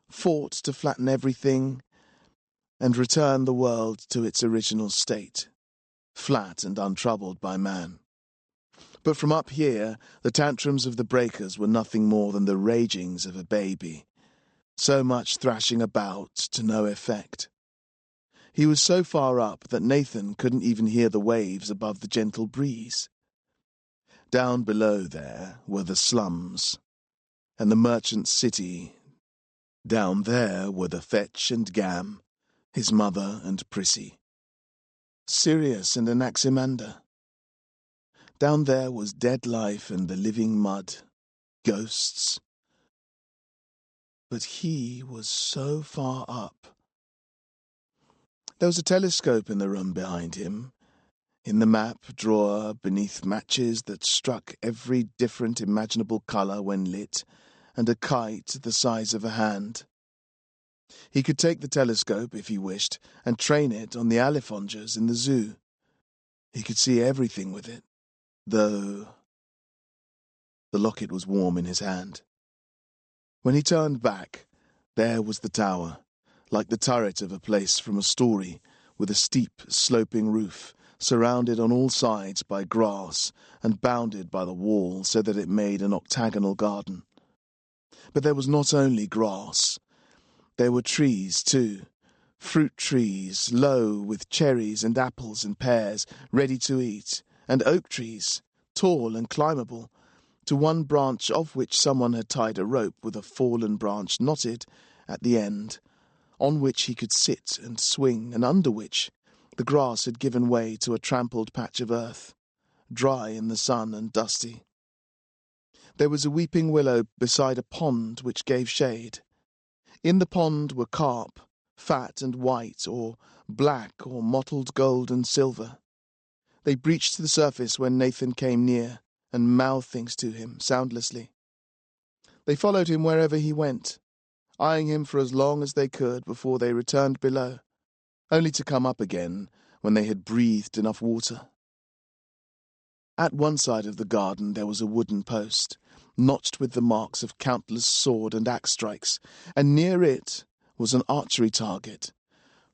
fought to flatten everything, and return the world to its original state, flat and untroubled by man. But from up here, the tantrums of the breakers were nothing more than the ragings of a baby, so much thrashing about to no effect. He was so far up that Nathan couldn't even hear the waves above the gentle breeze. Down below there were the slums, and the merchant city. Down there were the Fetch and Gam, his mother and Prissy, Sirius and Anaximander. Down there was dead life and the living mud, ghosts. But he was so far up. There was a telescope in the room behind him, in the map drawer beneath matches that struck every different imaginable colour when lit, and a kite the size of a hand. He could take the telescope, if he wished, and train it on the alifongers in the zoo. He could see everything with it, though the locket was warm in his hand. When he turned back, there was the tower, like the turret of a place from a story, with a steep, sloping roof, surrounded on all sides by grass and bounded by the wall so that it made an octagonal garden. But there was not only grass. There were trees, too, fruit trees, low with cherries and apples and pears, ready to eat, and oak trees, tall and climbable, to one branch of which someone had tied a rope with a fallen branch knotted at the end, on which he could sit and swing, and under which the grass had given way to a trampled patch of earth, dry in the sun and dusty. There was a weeping willow beside a pond which gave shade. In the pond were carp, fat and white, or black or mottled gold and silver. They breached the surface when Nathan came near, and mouthed things to him soundlessly. They followed him wherever he went, eyeing him for as long as they could before they returned below, only to come up again when they had breathed enough water. At one side of the garden there was a wooden post, notched with the marks of countless sword and axe strikes, and near it was an archery target,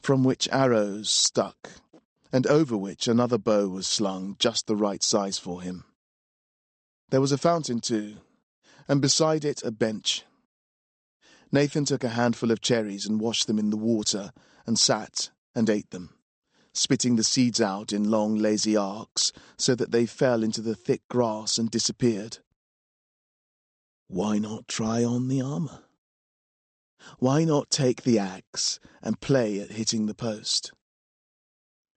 from which arrows stuck, and over which another bow was slung just the right size for him. There was a fountain too, and beside it a bench. Nathan took a handful of cherries and washed them in the water, and sat and ate them, spitting the seeds out in long lazy arcs so that they fell into the thick grass and disappeared. Why not try on the armour? Why not take the axe and play at hitting the post?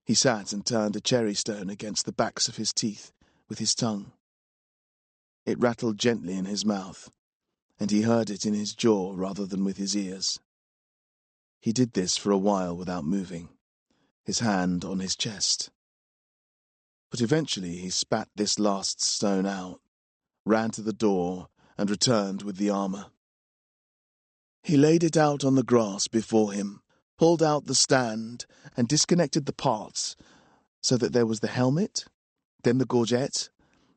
He sat and turned a cherry stone against the backs of his teeth with his tongue. It rattled gently in his mouth, and he heard it in his jaw rather than with his ears. He did this for a while without moving, his hand on his chest. But eventually he spat this last stone out, ran to the door, and returned with the armour. He laid it out on the grass before him, pulled out the stand, and disconnected the parts, so that there was the helmet, then the gorget,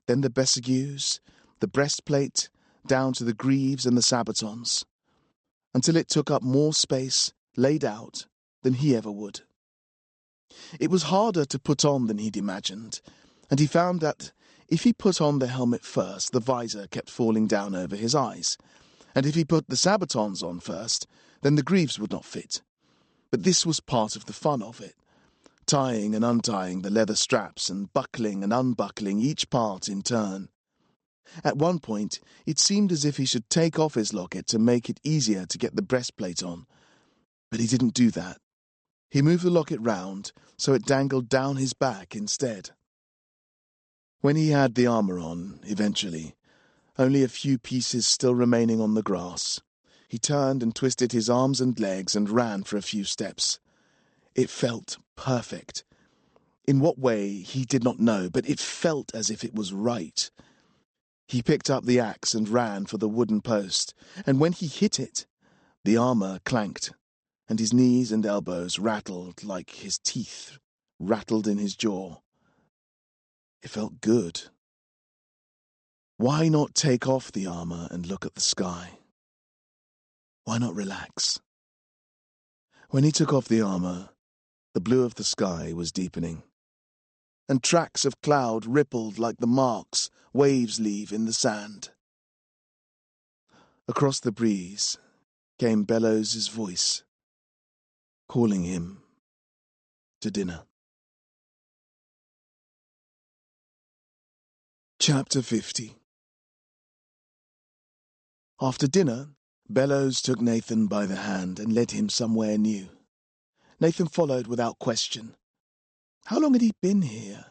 then the bessigues, the breastplate, down to the greaves and the sabatons, until it took up more space, laid out, than he ever would. It was harder to put on than he'd imagined, and he found that if he put on the helmet first, the visor kept falling down over his eyes, and if he put the sabatons on first, then the greaves would not fit. But this was part of the fun of it, tying and untying the leather straps and buckling and unbuckling each part in turn. At one point, it seemed as if he should take off his locket to make it easier to get the breastplate on, but he didn't do that. He moved the locket round so it dangled down his back instead. When he had the armour on, eventually, only a few pieces still remaining on the grass, he turned and twisted his arms and legs and ran for a few steps. It felt perfect. In what way, he did not know, but it felt as if it was right. He picked up the axe and ran for the wooden post, and when he hit it, the armour clanked, and his knees and elbows rattled like his teeth rattled in his jaw. It felt good. Why not take off the armour and look at the sky? Why not relax? When he took off the armour, the blue of the sky was deepening, and tracks of cloud rippled like the marks waves leave in the sand. Across the breeze came Bellows's voice, calling him to dinner. Chapter 50. After dinner, Bellows took Nathan by the hand and led him somewhere new. Nathan followed without question. How long had he been here?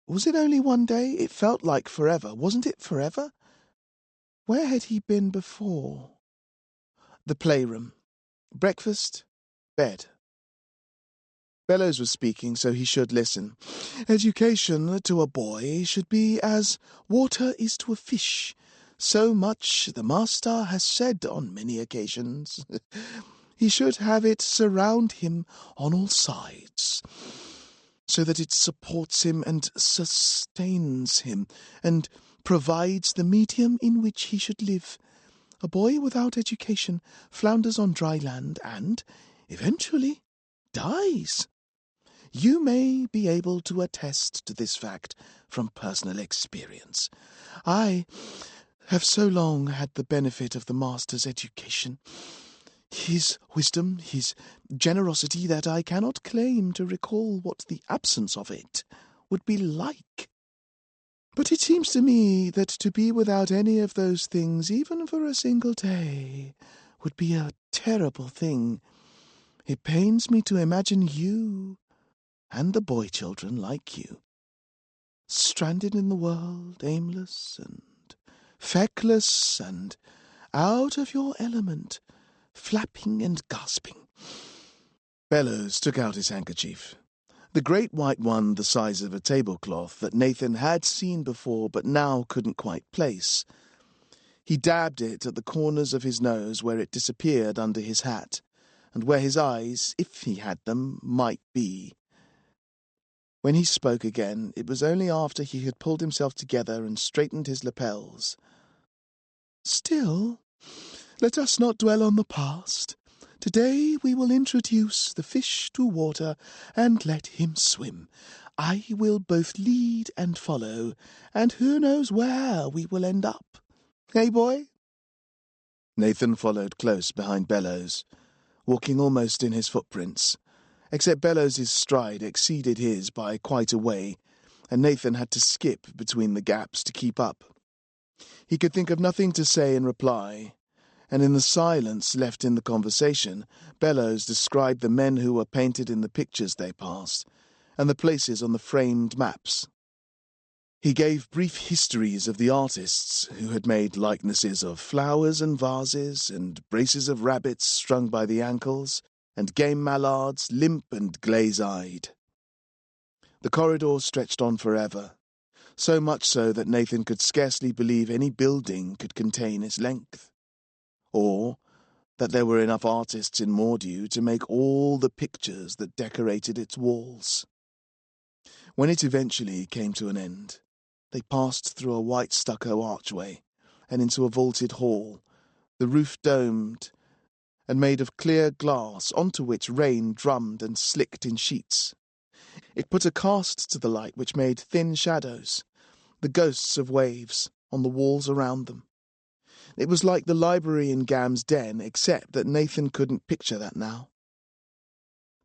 Was it only one day? It felt like forever. Wasn't it forever? Where had he been before? The playroom. Breakfast. Bed. Bellows was speaking, so he should listen. Education to a boy should be as water is to a fish. So much the master has said on many occasions. He should have it surround him on all sides, so that it supports him and sustains him, and provides the medium in which he should live. A boy without education flounders on dry land and, eventually, dies. You may be able to attest to this fact from personal experience. I have so long had the benefit of the master's education, his wisdom, his generosity, that I cannot claim to recall what the absence of it would be like. But it seems to me that to be without any of those things, even for a single day, would be a terrible thing. It pains me to imagine you, and the boy children like you, stranded in the world, aimless and feckless and out of your element, flapping and gasping. Bellows took out his handkerchief, the great white one the size of a tablecloth that Nathan had seen before but now couldn't quite place. He dabbed it at the corners of his nose where it disappeared under his hat, and where his eyes, if he had them, might be. When he spoke again, it was only after he had pulled himself together and straightened his lapels. "Still, let us not dwell on the past. Today we will introduce the fish to water and let him swim. I will both lead and follow, and who knows where we will end up. Hey, boy?" Nathan followed close behind Bellows, walking almost in his footprints, except Bellows's stride exceeded his by quite a way, and Nathan had to skip between the gaps to keep up. He could think of nothing to say in reply, and in the silence left in the conversation, Bellows described the men who were painted in the pictures they passed, and the places on the framed maps. He gave brief histories of the artists who had made likenesses of flowers and vases, and braces of rabbits strung by the ankles, and game mallards, limp and glaze-eyed. The corridor stretched on forever, so much so that Nathan could scarcely believe any building could contain its length, or that there were enough artists in Mordew to make all the pictures that decorated its walls. When it eventually came to an end, they passed through a white stucco archway and into a vaulted hall, the roof domed and made of clear glass onto which rain drummed and slicked in sheets. It put a cast to the light which made thin shadows, the ghosts of waves, on the walls around them. It was like the library in Gam's den, except that Nathan couldn't picture that now.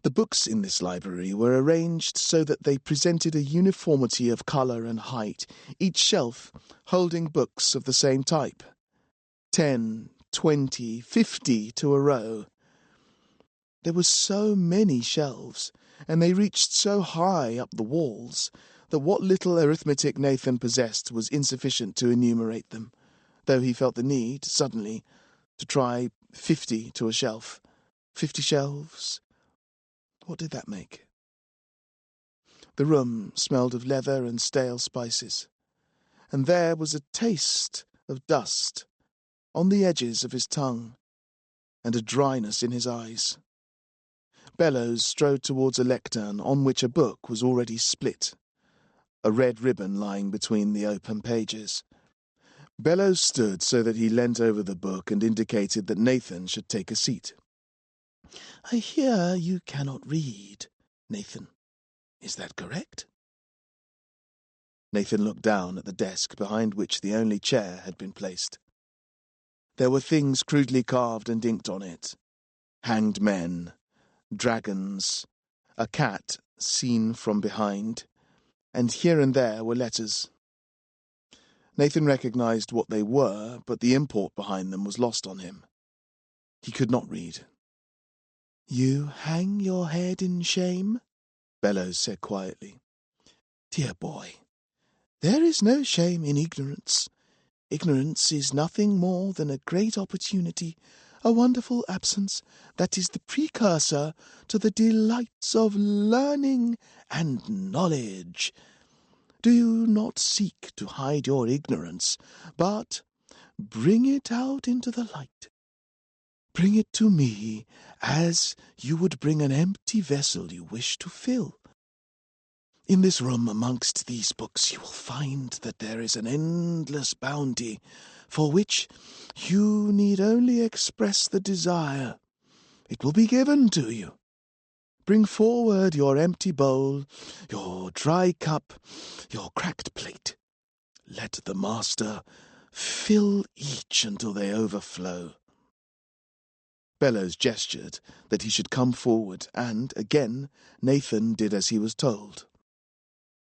The books in this library were arranged so that they presented a uniformity of colour and height, each shelf holding books of the same type. 10, 20, 50 to a row. There were so many shelves, and they reached so high up the walls, that what little arithmetic Nathan possessed was insufficient to enumerate them, though he felt the need, suddenly, to try 50 to a shelf. 50 shelves? What did that make? The room smelled of leather and stale spices, and there was a taste of dust on the edges of his tongue, and a dryness in his eyes. Bellows strode towards a lectern on which a book was already split, a red ribbon lying between the open pages. Bellows stood so that he leant over the book and indicated that Nathan should take a seat. "I hear you cannot read, Nathan. Is that correct?" Nathan looked down at the desk behind which the only chair had been placed. There were things crudely carved and inked on it. Hanged men, dragons, a cat seen from behind, and here and there were letters. Nathan recognized what they were, but the import behind them was lost on him. He could not read. "You hang your head in shame?" Bellows said quietly. "Dear boy, there is no shame in ignorance. Ignorance is nothing more than a great opportunity, a wonderful absence that is the precursor to the delights of learning and knowledge. Do not seek to hide your ignorance, but bring it out into the light. Bring it to me as you would bring an empty vessel you wish to fill. In this room amongst these books you will find that there is an endless bounty, for which you need only express the desire. It will be given to you. Bring forward your empty bowl, your dry cup, your cracked plate. Let the master fill each until they overflow." Bellows gestured that he should come forward, and, again, Nathan did as he was told.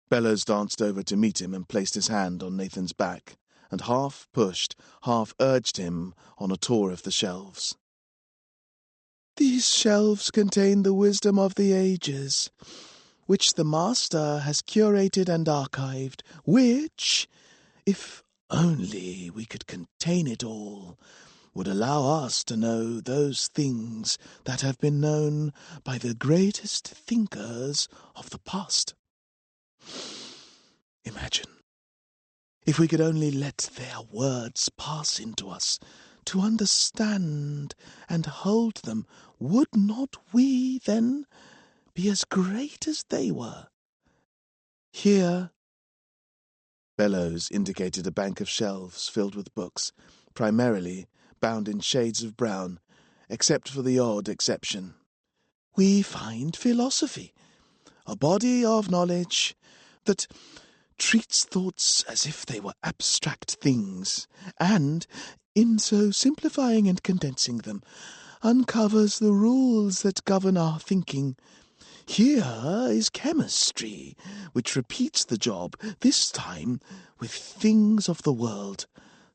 Bellows danced over to meet him and placed his hand on Nathan's back, and half pushed, half urged him on a tour of the shelves. "These shelves contain the wisdom of the ages, which the master has curated and archived, which, if only we could contain it all, would allow us to know those things that have been known by the greatest thinkers of the past. Imagine. If we could only let their words pass into us, to understand and hold them, would not we, then, be as great as they were? Here, Bellows indicated a bank of shelves filled with books, primarily bound in shades of brown, except for the odd exception. We find philosophy, a body of knowledge that treats thoughts as if they were abstract things, and, in so simplifying and condensing them, uncovers the rules that govern our thinking. Here is chemistry, which repeats the job, this time with things of the world,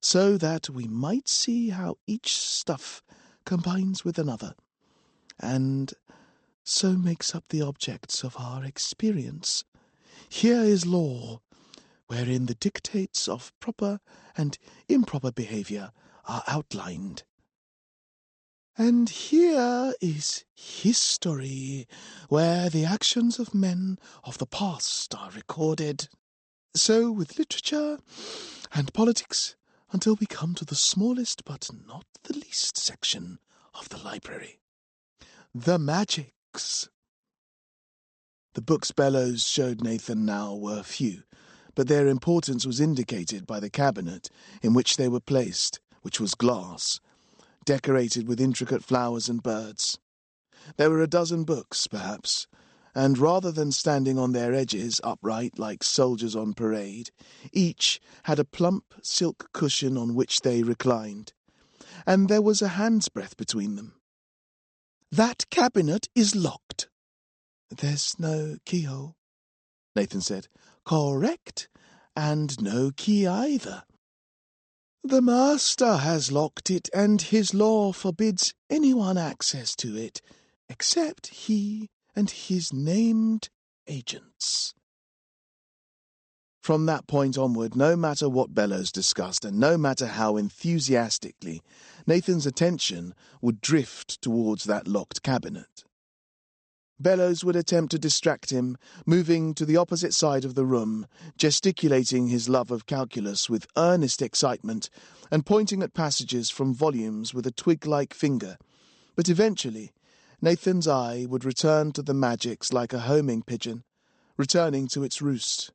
so that we might see how each stuff combines with another, and so makes up the objects of our experience. Here is law, wherein the dictates of proper and improper behaviour are outlined. And here is history, where the actions of men of the past are recorded. So with literature and politics, until we come to the smallest but not the least section of the library, the magics. The books Bellows showed Nathan now were few, but their importance was indicated by the cabinet in which they were placed, which was glass, decorated with intricate flowers and birds. There were a dozen books, perhaps, and rather than standing on their edges upright like soldiers on parade, each had a plump silk cushion on which they reclined, and there was a hand's breadth between them. "That cabinet is locked." "There's no keyhole," Nathan said. "Correct, and no key either." "The master has locked it, and his law forbids anyone access to it, except he and his named agents." From that point onward, no matter what Bellows discussed, and no matter how enthusiastically, Nathan's attention would drift towards that locked cabinet. Bellows would attempt to distract him, moving to the opposite side of the room, gesticulating his love of calculus with earnest excitement, and pointing at passages from volumes with a twig-like finger. But eventually, Nathan's eye would return to the magics like a homing pigeon, returning to its roost.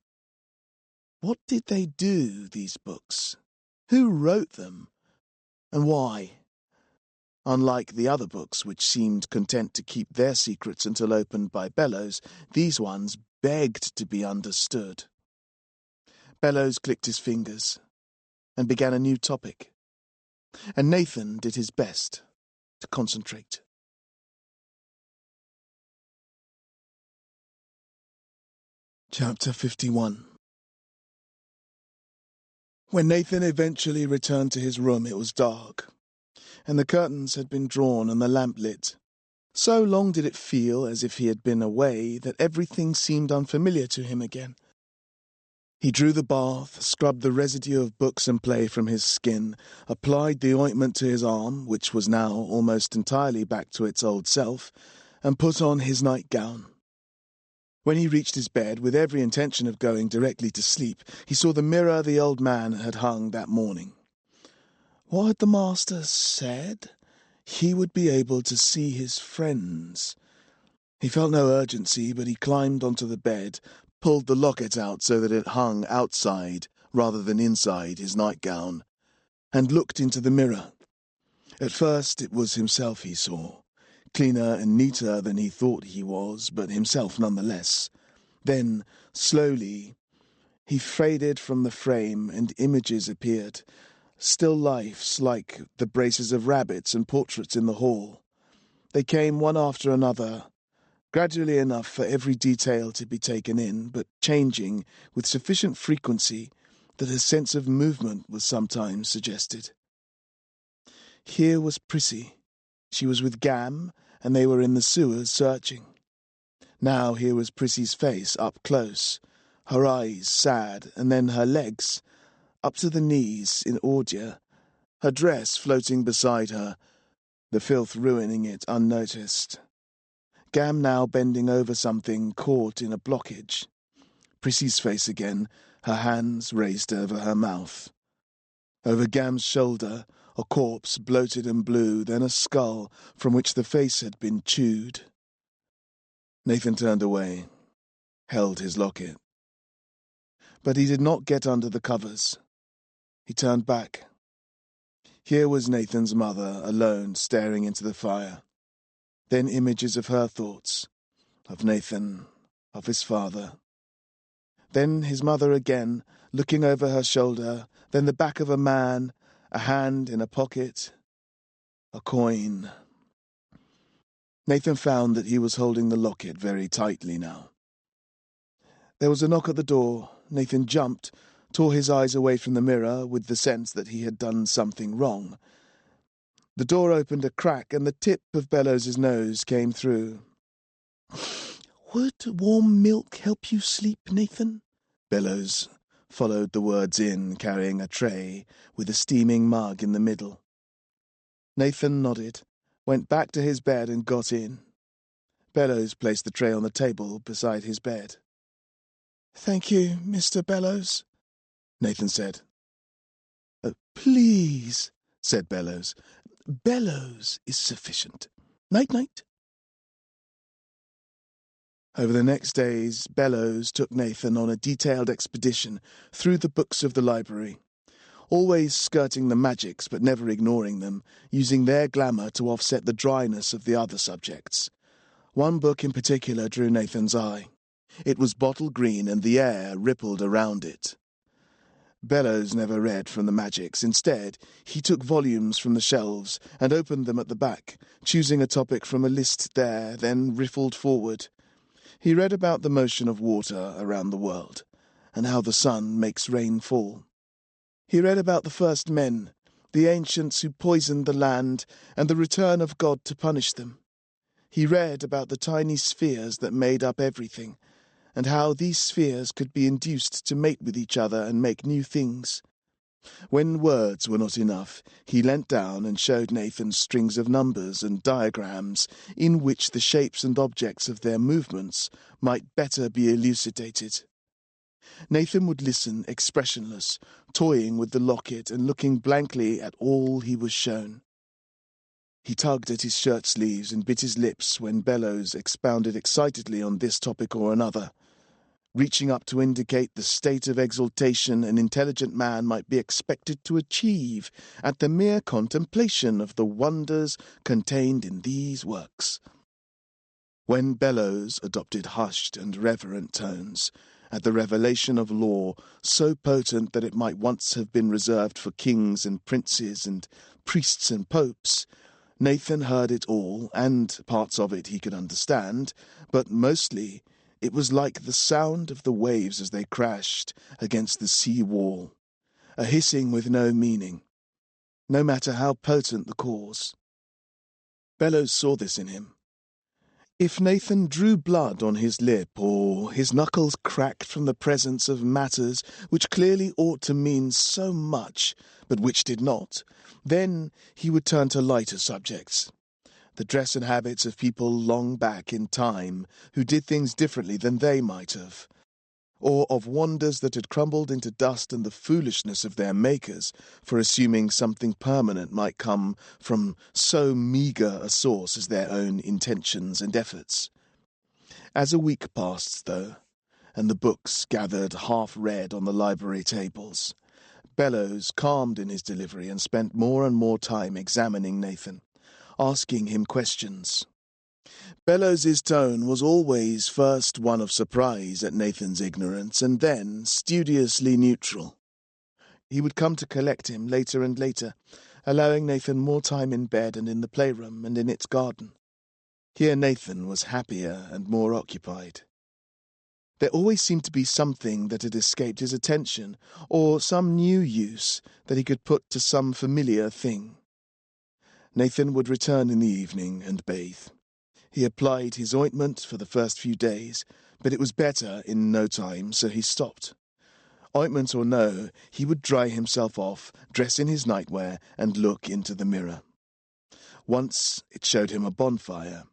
What did they do, these books? Who wrote them? And why? Unlike the other books, which seemed content to keep their secrets until opened by Bellows, these ones begged to be understood. Bellows clicked his fingers and began a new topic, and Nathan did his best to concentrate. Chapter 51. When Nathan eventually returned to his room, it was dark, and the curtains had been drawn and the lamp lit. So long did it feel as if he had been away that everything seemed unfamiliar to him again. He drew the bath, scrubbed the residue of books and play from his skin, applied the ointment to his arm, which was now almost entirely back to its old self, and put on his nightgown. When he reached his bed, with every intention of going directly to sleep, he saw the mirror the old man had hung that morning. What had the master said? He would be able to see his friends. He felt no urgency, but he climbed onto the bed, pulled the locket out so that it hung outside rather than inside his nightgown, and looked into the mirror. At first it was himself he saw, cleaner and neater than he thought he was, but himself nonetheless. Then, slowly, he faded from the frame and images appeared, still lifes like the braces of rabbits and portraits in the hall. They came one after another, gradually enough for every detail to be taken in, but changing with sufficient frequency that a sense of movement was sometimes suggested. Here was Prissy. She was with Gam, and they were in the sewers searching. Now here was Prissy's face up close, her eyes sad, and then her legs, up to the knees in ordure, her dress floating beside her, the filth ruining it unnoticed. Gam now bending over something caught in a blockage. Prissy's face again, her hands raised over her mouth. Over Gam's shoulder, a corpse bloated and blue, then a skull from which the face had been chewed. Nathan turned away, held his locket. But he did not get under the covers. He turned back. Here was Nathan's mother, alone, staring into the fire. Then images of her thoughts, of Nathan, of his father. Then his mother again, looking over her shoulder, then the back of a man, a hand in a pocket, a coin. Nathan found that he was holding the locket very tightly now. There was a knock at the door. Nathan jumped, tore his eyes away from the mirror with the sense that he had done something wrong. The door opened a crack and the tip of Bellows's nose came through. "Would warm milk help you sleep, Nathan?" Bellows followed the words in, carrying a tray with a steaming mug in the middle. Nathan nodded, went back to his bed and got in. Bellows placed the tray on the table beside his bed. "Thank you, Mr. Bellows," Nathan said. "Please," said Bellows. "Bellows is sufficient. Night-night." Over the next days, Bellows took Nathan on a detailed expedition through the books of the library, always skirting the magics but never ignoring them, using their glamour to offset the dryness of the other subjects. One book in particular drew Nathan's eye. It was bottle green and the air rippled around it. Bellows never read from the magics. Instead, he took volumes from the shelves and opened them at the back, choosing a topic from a list there, then riffled forward. He read about the motion of water around the world, and how the sun makes rain fall. He read about the first men, the ancients who poisoned the land, and the return of God to punish them. He read about the tiny spheres that made up everything, and how these spheres could be induced to mate with each other and make new things. When words were not enough, he leant down and showed Nathan strings of numbers and diagrams in which the shapes and objects of their movements might better be elucidated. Nathan would listen expressionless, toying with the locket and looking blankly at all he was shown. He tugged at his shirt sleeves and bit his lips when Bellows expounded excitedly on this topic or another, reaching up to indicate the state of exaltation an intelligent man might be expected to achieve at the mere contemplation of the wonders contained in these works. When Bellows adopted hushed and reverent tones, at the revelation of law so potent that it might once have been reserved for kings and princes and priests and popes, Nathan heard it all, and parts of it he could understand, but mostly it was like the sound of the waves as they crashed against the sea wall, a hissing with no meaning, no matter how potent the cause. Bellows saw this in him. If Nathan drew blood on his lip, or his knuckles cracked from the presence of matters which clearly ought to mean so much, but which did not, then he would turn to lighter subjects. The dress and habits of people long back in time who did things differently than they might have, or of wonders that had crumbled into dust and the foolishness of their makers for assuming something permanent might come from so meagre a source as their own intentions and efforts. As a week passed, though, and the books gathered half-read on the library tables, Bellows calmed in his delivery and spent more and more time examining Nathan, asking him questions. Bellows's tone was always first one of surprise at Nathan's ignorance, and then studiously neutral. He would come to collect him later and later, allowing Nathan more time in bed and in the playroom and in its garden. Here Nathan was happier and more occupied. There always seemed to be something that had escaped his attention, or some new use that he could put to some familiar thing. Nathan would return in the evening and bathe. He applied his ointment for the first few days, but it was better in no time, so he stopped. Ointment or no, he would dry himself off, dress in his nightwear, and look into the mirror. Once it showed him a bonfire,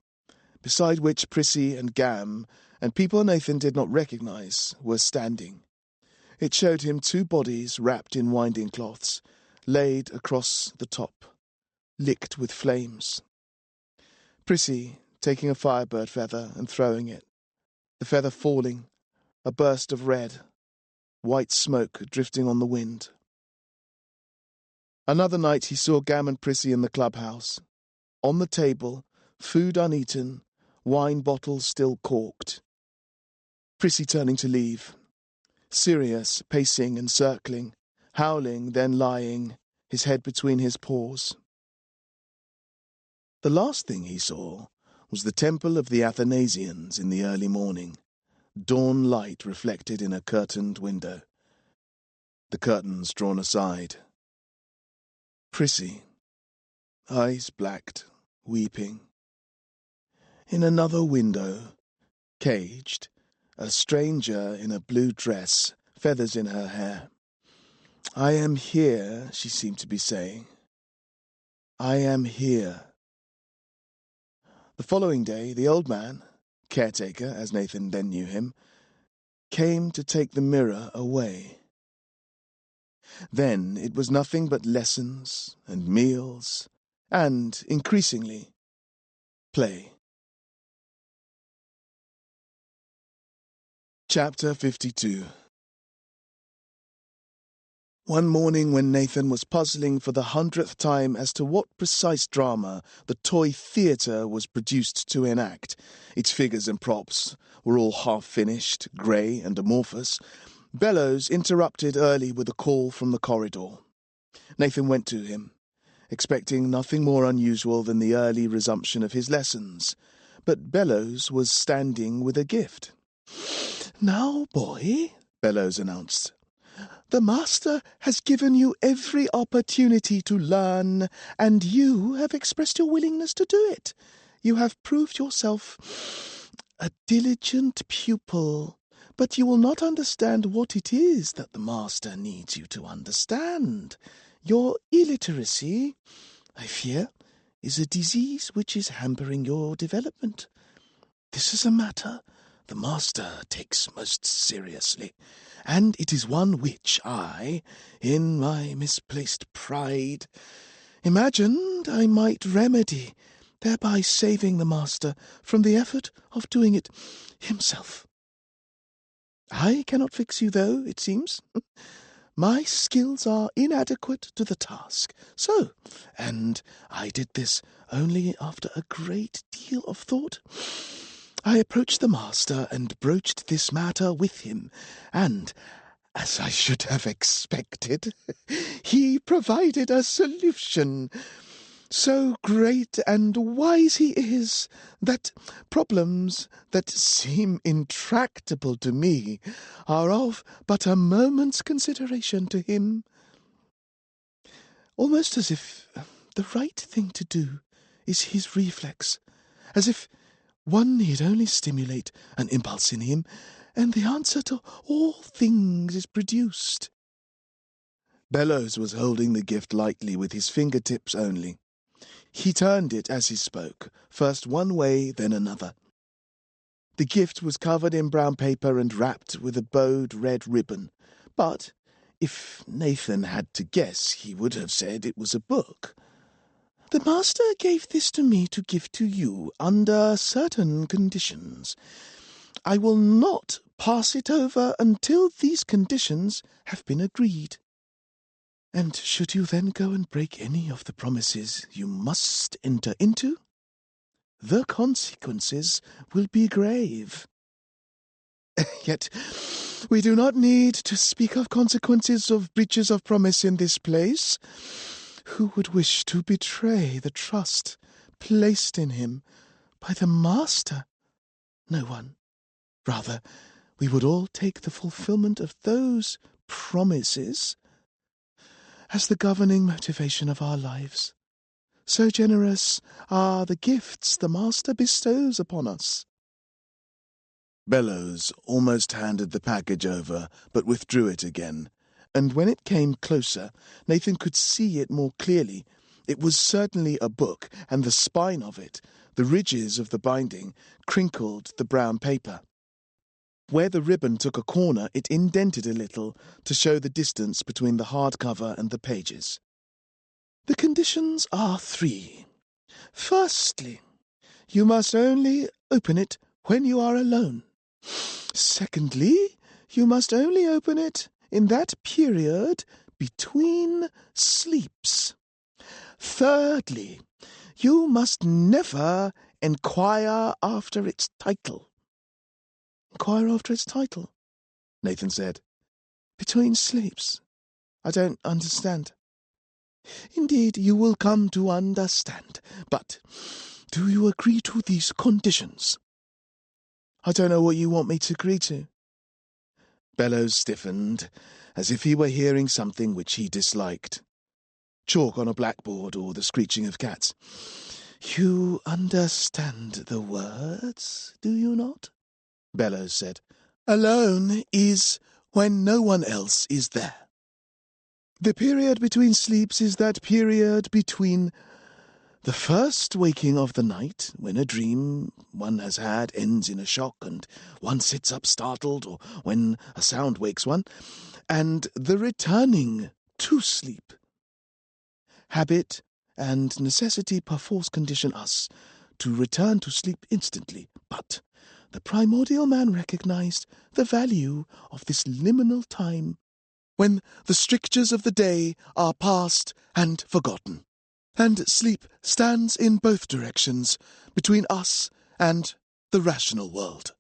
beside which Prissy and Gam, and people Nathan did not recognize, were standing. It showed him 2 bodies wrapped in winding cloths, laid across the top, licked with flames. Prissy taking a firebird feather and throwing it, the feather falling, a burst of red, white smoke drifting on the wind. Another night he saw Gam and Prissy in the clubhouse. On the table, food uneaten, wine bottles still corked. Prissy turning to leave. Sirius pacing and circling, howling, then lying, his head between his paws. The last thing he saw was the temple of the Athanasians in the early morning, dawn light reflected in a curtained window. The curtains drawn aside. Prissy, eyes blacked, weeping. In another window, caged, a stranger in a blue dress, feathers in her hair. "I am here," she seemed to be saying. "I am here." The following day, the old man, caretaker, as Nathan then knew him, came to take the mirror away. Then it was nothing but lessons and meals and, increasingly, play. Chapter 52. One morning when Nathan was puzzling for the 100th time as to what precise drama the toy theatre was produced to enact, its figures and props were all half-finished, grey and amorphous, Bellows interrupted early with a call from the corridor. Nathan went to him, expecting nothing more unusual than the early resumption of his lessons, but Bellows was standing with a gift. "Now, boy," Bellows announced, "the master has given you every opportunity to learn, and you have expressed your willingness to do it. You have proved yourself a diligent pupil, but you will not understand what it is that the master needs you to understand. Your illiteracy, I fear, is a disease which is hampering your development. This is a matter the master takes most seriously, and it is one which I, in my misplaced pride, imagined I might remedy, thereby saving the master from the effort of doing it himself. I cannot fix you, though, it seems. My skills are inadequate to the task. So, and I did this only after a great deal of thought, I approached the master and broached this matter with him, and, as I should have expected, he provided a solution. So great and wise he is, that problems that seem intractable to me are of but a moment's consideration to him. Almost as if the right thing to do is his reflex, as if one need only stimulate an impulse in him, and the answer to all things is produced." Bellows was holding the gift lightly with his fingertips only. He turned it as he spoke, first one way, then another. The gift was covered in brown paper and wrapped with a bowed red ribbon, but if Nathan had to guess, he would have said it was a book. "The master gave this to me to give to you under certain conditions. I will not pass it over until these conditions have been agreed. And should you then go and break any of the promises you must enter into, the consequences will be grave. Yet we do not need to speak of consequences of breaches of promise in this place. Who would wish to betray the trust placed in him by the master? No one. Rather, we would all take the fulfillment of those promises as the governing motivation of our lives. So generous are the gifts the master bestows upon us." Bellows almost handed the package over, but withdrew it again, and when it came closer, Nathan could see it more clearly. It was certainly a book, and the spine of it, the ridges of the binding, crinkled the brown paper. Where the ribbon took a corner, it indented a little to show the distance between the hardcover and the pages. The conditions are 3. Firstly, you must only open it when you are alone. Secondly, you must only open it in that period between sleeps. Thirdly, you must never inquire after its title. Inquire after its title, Nathan said. Between sleeps. I don't understand. Indeed, you will come to understand. But do you agree to these conditions? I don't know what you want me to agree to. Bellows stiffened, as if he were hearing something which he disliked. Chalk on a blackboard or the screeching of cats. You understand the words, do you not? Bellows said. Alone is when no one else is there. The period between sleeps is that period between the first waking of the night, when a dream one has had ends in a shock and one sits up startled, or when a sound wakes one, and the returning to sleep. Habit and necessity perforce condition us to return to sleep instantly, but the primordial man recognized the value of this liminal time, when the strictures of the day are past and forgotten, and sleep stands in both directions between us and the rational world.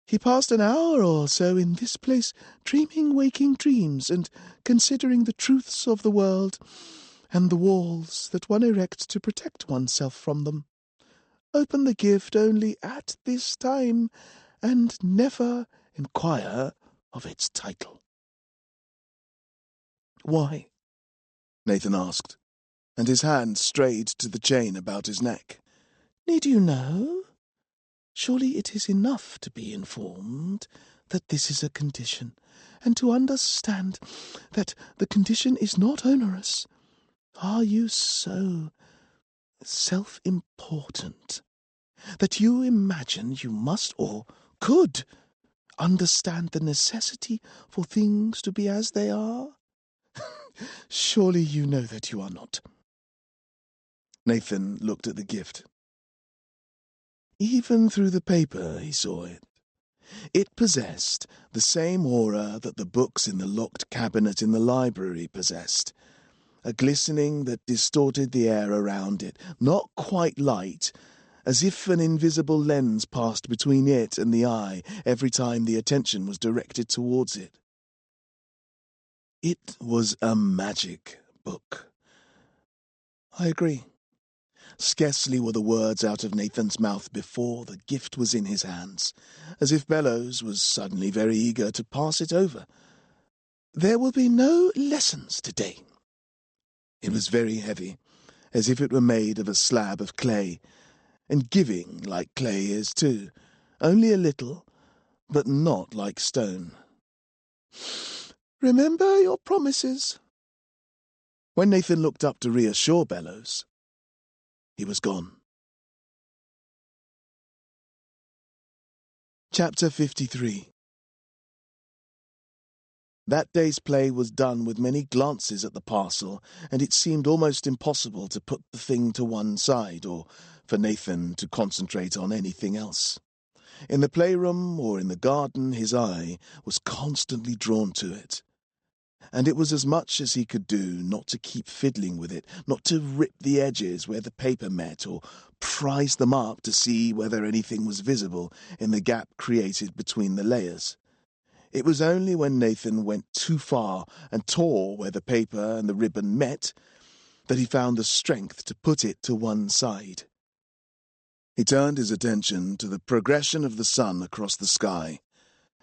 He passed an hour or so in this place, dreaming waking dreams and considering the truths of the world and the walls that one erects to protect oneself from them. Open the gift only at this time, and never inquire of its title. Why? Nathan asked, and his hand strayed to the chain about his neck. Need you know? Surely it is enough to be informed that this is a condition, and to understand that the condition is not onerous. Are you so self-important that you imagine you must or could understand the necessity for things to be as they are? Surely you know that you are not. Nathan looked at the gift. Even through the paper he saw it. It possessed the same aura that the books in the locked cabinet in the library possessed, a glistening that distorted the air around it, not quite light, as if an invisible lens passed between it and the eye every time the attention was directed towards it. It was a magic book. I agree. Scarcely were the words out of Nathan's mouth before the gift was in his hands, as if Bellows was suddenly very eager to pass it over. There will be no lessons today. It was very heavy, as if it were made of a slab of clay, and giving like clay is too, only a little, but not like stone. Remember your promises. When Nathan looked up to reassure Bellows, he was gone. Chapter 53. That day's play was done with many glances at the parcel, and it seemed almost impossible to put the thing to one side, or for Nathan to concentrate on anything else. In the playroom or in the garden, his eye was constantly drawn to it, and it was as much as he could do not to keep fiddling with it, not to rip the edges where the paper met, or prise them up to see whether anything was visible in the gap created between the layers. It was only when Nathan went too far and tore where the paper and the ribbon met that he found the strength to put it to one side. He turned his attention to the progression of the sun across the sky,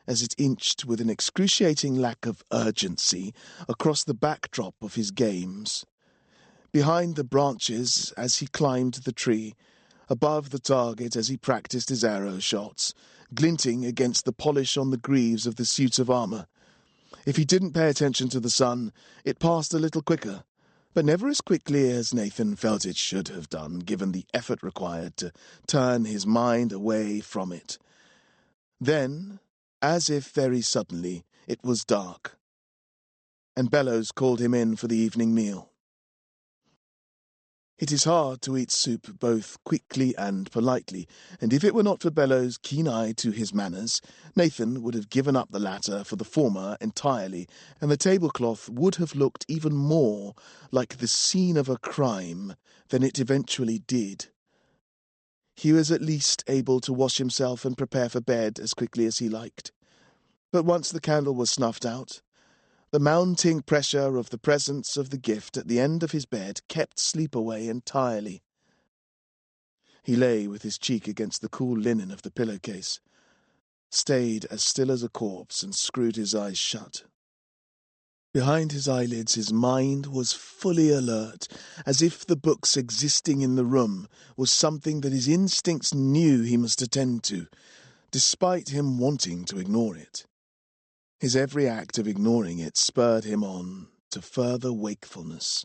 as it inched with an excruciating lack of urgency across the backdrop of his games. Behind the branches as he climbed the tree, above the target as he practiced his arrow shots, glinting against the polish on the greaves of the suits of armour. If he didn't pay attention to the sun, it passed a little quicker, but never as quickly as Nathan felt it should have done, given the effort required to turn his mind away from it. Then, As if very suddenly, it was dark, and Bellows called him in for the evening meal. It is hard to eat soup both quickly and politely, and if it were not for Bellows' keen eye to his manners, Nathan would have given up the latter for the former entirely, and the tablecloth would have looked even more like the scene of a crime than it eventually did. He was at least able to wash himself and prepare for bed as quickly as he liked. But once the candle was snuffed out, the mounting pressure of the presence of the gift at the end of his bed kept sleep away entirely. He lay with his cheek against the cool linen of the pillowcase, stayed as still as a corpse, and screwed his eyes shut. Behind his eyelids his mind was fully alert, as if the book's existing in the room was something that his instincts knew he must attend to, despite him wanting to ignore it. His every act of ignoring it spurred him on to further wakefulness.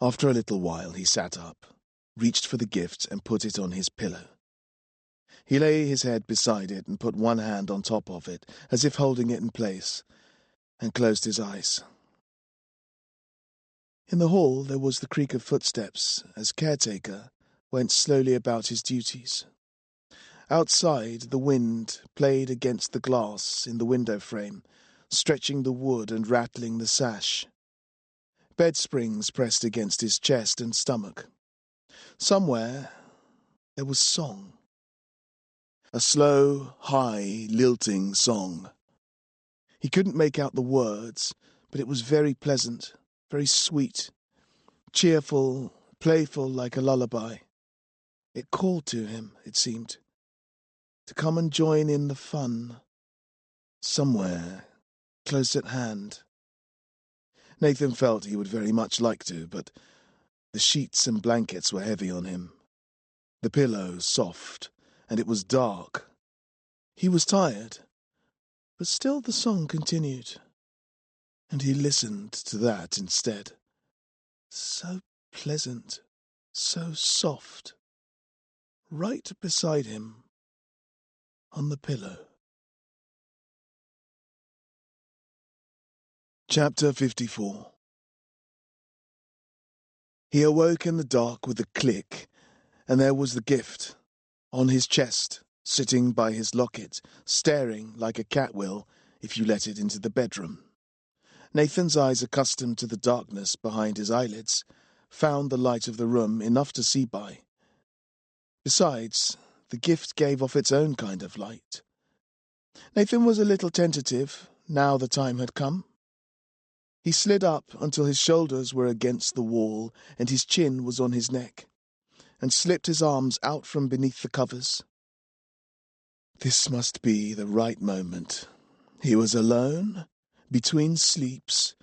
After a little while he sat up, reached for the gift and put it on his pillow. He lay his head beside it and put one hand on top of it, as if holding it in place, and closed his eyes. In the hall there was the creak of footsteps as caretaker went slowly about his duties. Outside, the wind played against the glass in the window frame, stretching the wood and rattling the sash. Bed springs pressed against his chest and stomach. Somewhere there was song. A slow, high, lilting song. He couldn't make out the words, but it was very pleasant, very sweet, cheerful, playful like a lullaby. It called to him, it seemed, to come and join in the fun, somewhere close at hand. Nathan felt he would very much like to, but the sheets and blankets were heavy on him, the pillow soft, and it was dark. He was tired, but still the song continued, and he listened to that instead. So pleasant, so soft, right beside him, on the pillow. Chapter 54. He awoke in the dark with a click, and there was the gift, on his chest, sitting by his locket, staring like a cat will if you let it into the bedroom. Nathan's eyes, accustomed to the darkness behind his eyelids, found the light of the room enough to see by. Besides, the gift gave off its own kind of light. Nathan was a little tentative, now the time had come. He slid up until his shoulders were against the wall and his chin was on his neck, and slipped his arms out from beneath the covers. This must be the right moment. He was alone, between sleeps,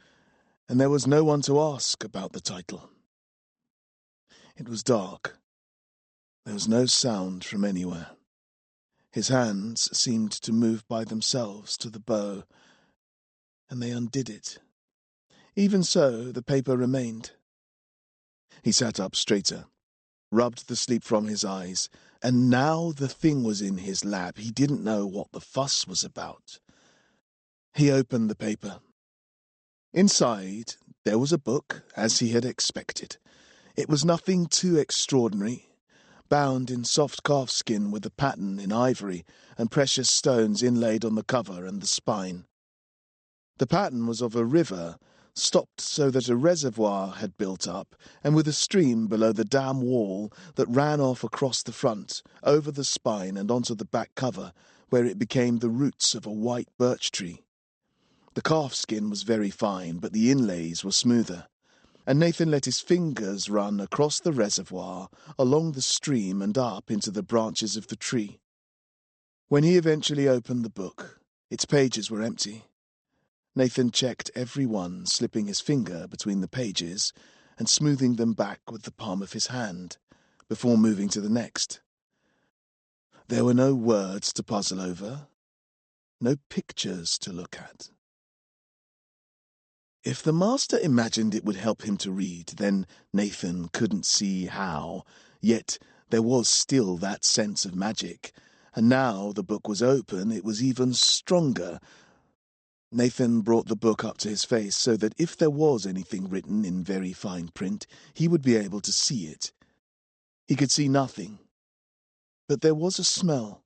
and there was no one to ask about the title. It was dark. There was no sound from anywhere. His hands seemed to move by themselves to the bow, and they undid it. Even so, the paper remained. He sat up straighter, rubbed the sleep from his eyes, and now the thing was in his lap. He didn't know what the fuss was about. He opened the paper. Inside, there was a book, as he had expected. It was nothing too extraordinary, bound in soft calfskin with a pattern in ivory and precious stones inlaid on the cover and the spine. The pattern was of a river, stopped so that a reservoir had built up, and with a stream below the dam wall that ran off across the front, over the spine and onto the back cover, where it became the roots of a white birch tree. The calfskin was very fine, but the inlays were smoother, and Nathan let his fingers run across the reservoir, along the stream and up into the branches of the tree. When he eventually opened the book, its pages were empty. Nathan checked every one, slipping his finger between the pages and smoothing them back with the palm of his hand, before moving to the next. There were no words to puzzle over, no pictures to look at. If the master imagined it would help him to read, then Nathan couldn't see how, yet there was still that sense of magic, And now the book was open, it was even stronger. Nathan brought the book up to his face so that if there was anything written in very fine print, he would be able to see it. He could see nothing. But there was a smell.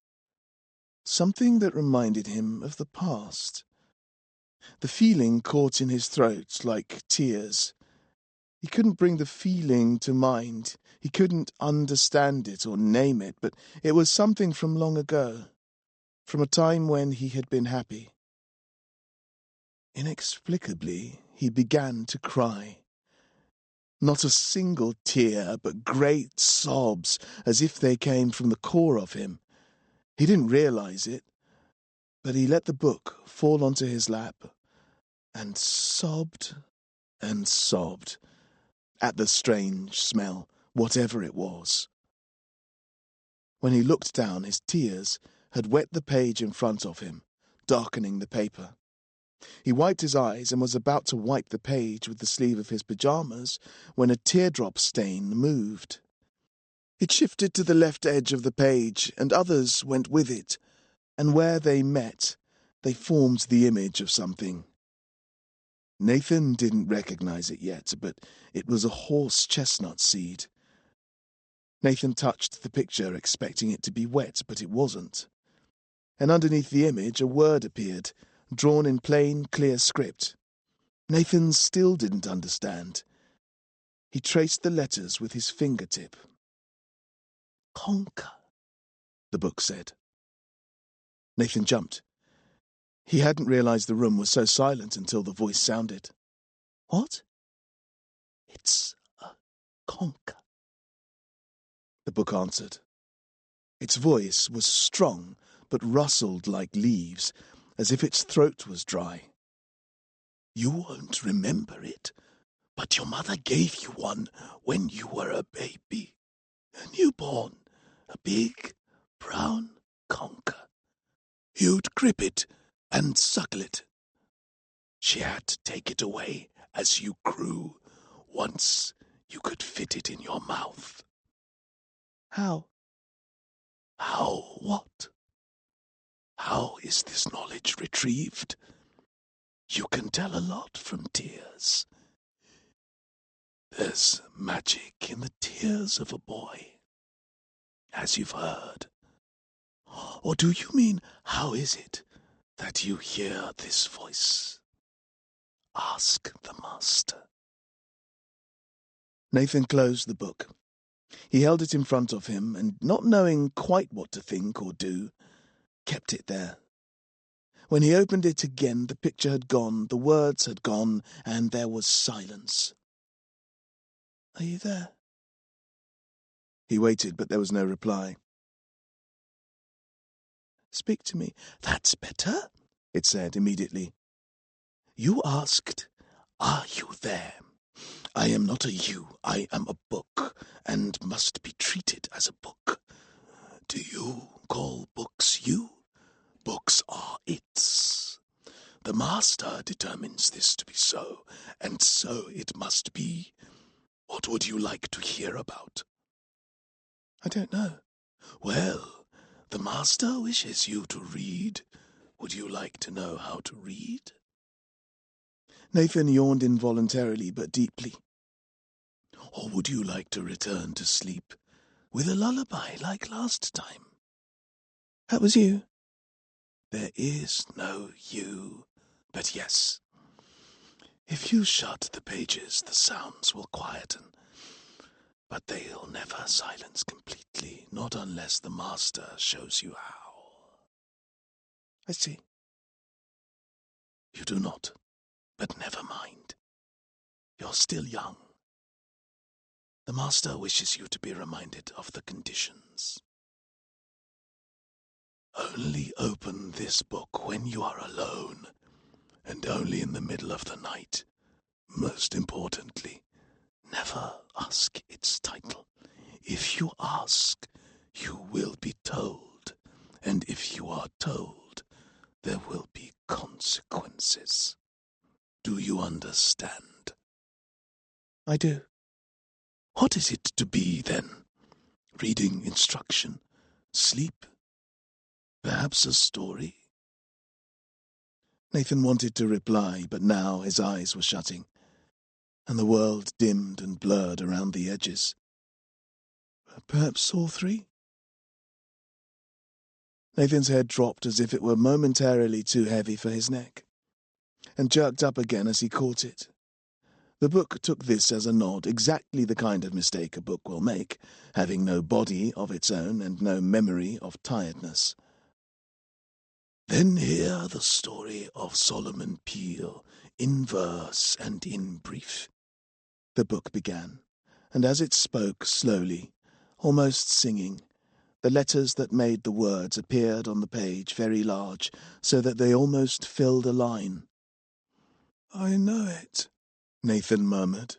Something that reminded him of the past. The feeling caught in his throat like tears. He couldn't bring the feeling to mind. He couldn't understand it or name it, but it was something from long ago, from a time when he had been happy. Inexplicably, he began to cry. Not a single tear, but great sobs, as if they came from the core of him. He didn't realize it, but he let the book fall onto his lap and sobbed at the strange smell, whatever it was. When he looked down, his tears had wet the page in front of him, darkening the paper. He wiped his eyes and was about to wipe the page with the sleeve of his pyjamas when a teardrop stain moved. It shifted to the left edge of the page, and others went with it, and where they met, they formed the image of something. Nathan didn't recognize it yet, but it was a horse chestnut seed. Nathan touched the picture, expecting it to be wet, but it wasn't. And underneath the image a word appeared, drawn in plain, clear script. Nathan still didn't understand. He traced the letters with his fingertip. "Conquer," the book said. Nathan jumped. He hadn't realized the room was so silent until the voice sounded. "What?" "It's a conker," the book answered. Its voice was strong, but rustled like leaves, as if its throat was dry. "You won't remember it, but your mother gave you one when you were a baby, a newborn, a big, brown conker. You'd grip it and suckle it. She had to take it away as you grew, once you could fit it in your mouth." "How?" "How what? How is this knowledge retrieved? You can tell a lot from tears. There's magic in the tears of a boy, as you've heard. Or do you mean, how is it that you hear this voice? Ask the master." Nathan closed the book. He held it in front of him, and not knowing quite what to think or do, kept it there. When he opened it again, the picture had gone, the words had gone, and there was silence. "Are you there?" He waited, but there was no reply. "Speak to me." "That's better," it said immediately. "You asked, are you there? I am not a you, I am a book, and must be treated as a book. Do you call books you? Books are its. The master determines this to be so, and so it must be. What would you like to hear about?" "I don't know." "Well, the master wishes you to read. Would you like to know how to read?" Nathan yawned involuntarily but deeply. "Or would you like to return to sleep with a lullaby like last time?" "That was you." "There is no you, but yes. If you shut the pages, the sounds will quieten, but they'll never silence completely, not unless the master shows you how." "I see." "You do not, but never mind. You're still young. The master wishes you to be reminded of the conditions. Only open this book when you are alone, and only in the middle of the night. Most importantly, never ask its title. If you ask, you will be told, and if you are told, there will be consequences. Do you understand?" "I do." "What is it to be, then? Reading instruction? Sleep? Perhaps a story? Nathan wanted to reply, but now his eyes were shutting, and the world dimmed and blurred around the edges. Perhaps all three? Nathan's head dropped as if it were momentarily too heavy for his neck, and jerked up again as he caught it. The book took this as a nod, exactly the kind of mistake a book will make, having no body of its own and no memory of tiredness. Then hear the story of Solomon Peel, in verse and in brief. The book began, and as it spoke slowly, almost singing, the letters that made the words appeared on the page very large, so that they almost filled a line. "I know it," Nathan murmured.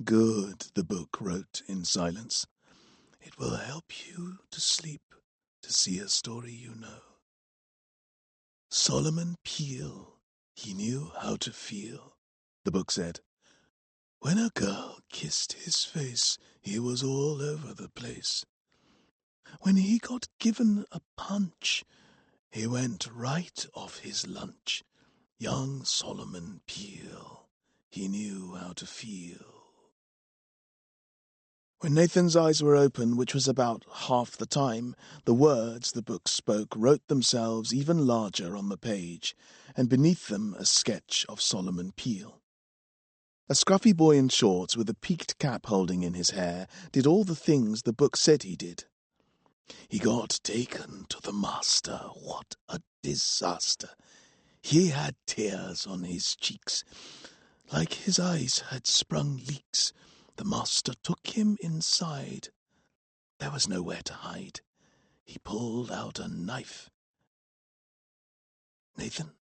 "Good," the book wrote in silence. "It will help you to sleep, to see a story you know. Solomon Peel, he knew how to feel," the book said. "When a girl kissed his face, he was all over the place. When he got given a punch, he went right off his lunch. Young Solomon Peel, he knew how to feel." When Nathan's eyes were open, which was about half the time, the words the book spoke wrote themselves even larger on the page, and beneath them a sketch of Solomon Peel. A scruffy boy in shorts with a peaked cap holding in his hair did all the things the book said he did. He got taken to the master. What a disaster! He had tears on his cheeks, like his eyes had sprung leaks. The master took him inside. There was nowhere to hide. He pulled out a knife. Nathan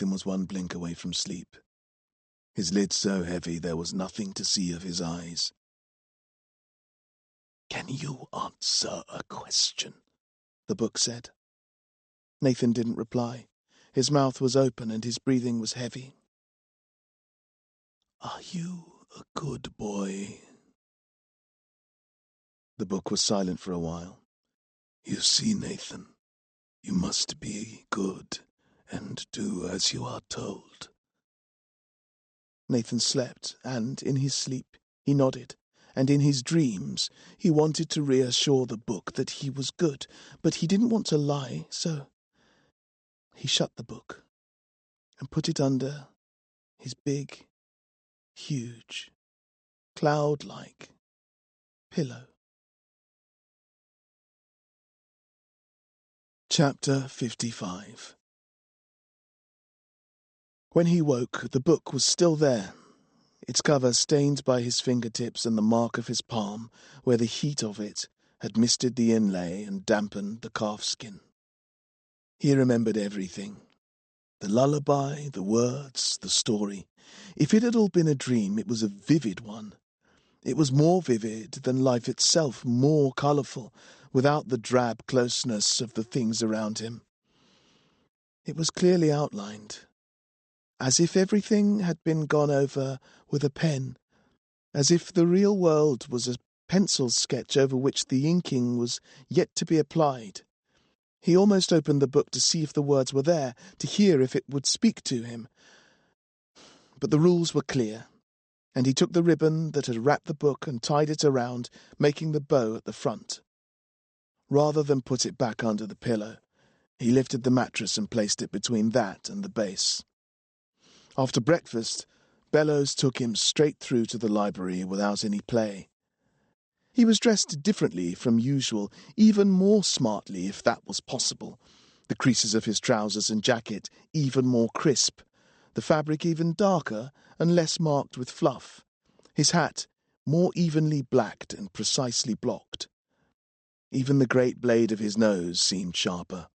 was one blink away from sleep, his lids so heavy there was nothing to see of his eyes. "Can you answer a question?" the book said. Nathan didn't reply. His mouth was open and his breathing was heavy. "Are you a good boy?" The book was silent for a while. "You see, Nathan, you must be good and do as you are told." Nathan slept, and in his sleep he nodded, and in his dreams he wanted to reassure the book that he was good, but he didn't want to lie, so he shut the book and put it under his big, huge, cloud-like pillow. Chapter 55. When he woke, the book was still there, its cover stained by his fingertips and the mark of his palm, where the heat of it had misted the inlay and dampened the calf skin. He remembered everything. The lullaby, the words, the story. If it had all been a dream, it was a vivid one. It was more vivid than life itself, more colourful, without the drab closeness of the things around him. It was clearly outlined, as if everything had been gone over with a pen, as if the real world was a pencil sketch over which the inking was yet to be applied. He almost opened the book to see if the words were there, to hear if it would speak to him. But the rules were clear, and he took the ribbon that had wrapped the book and tied it around, making the bow at the front. Rather than put it back under the pillow, he lifted the mattress and placed it between that and the base. After breakfast, Bellows took him straight through to the library without any play. He was dressed differently from usual, even more smartly if that was possible, the creases of his trousers and jacket even more crisp, the fabric even darker and less marked with fluff, his hat more evenly blacked and precisely blocked. Even the great blade of his nose seemed sharper.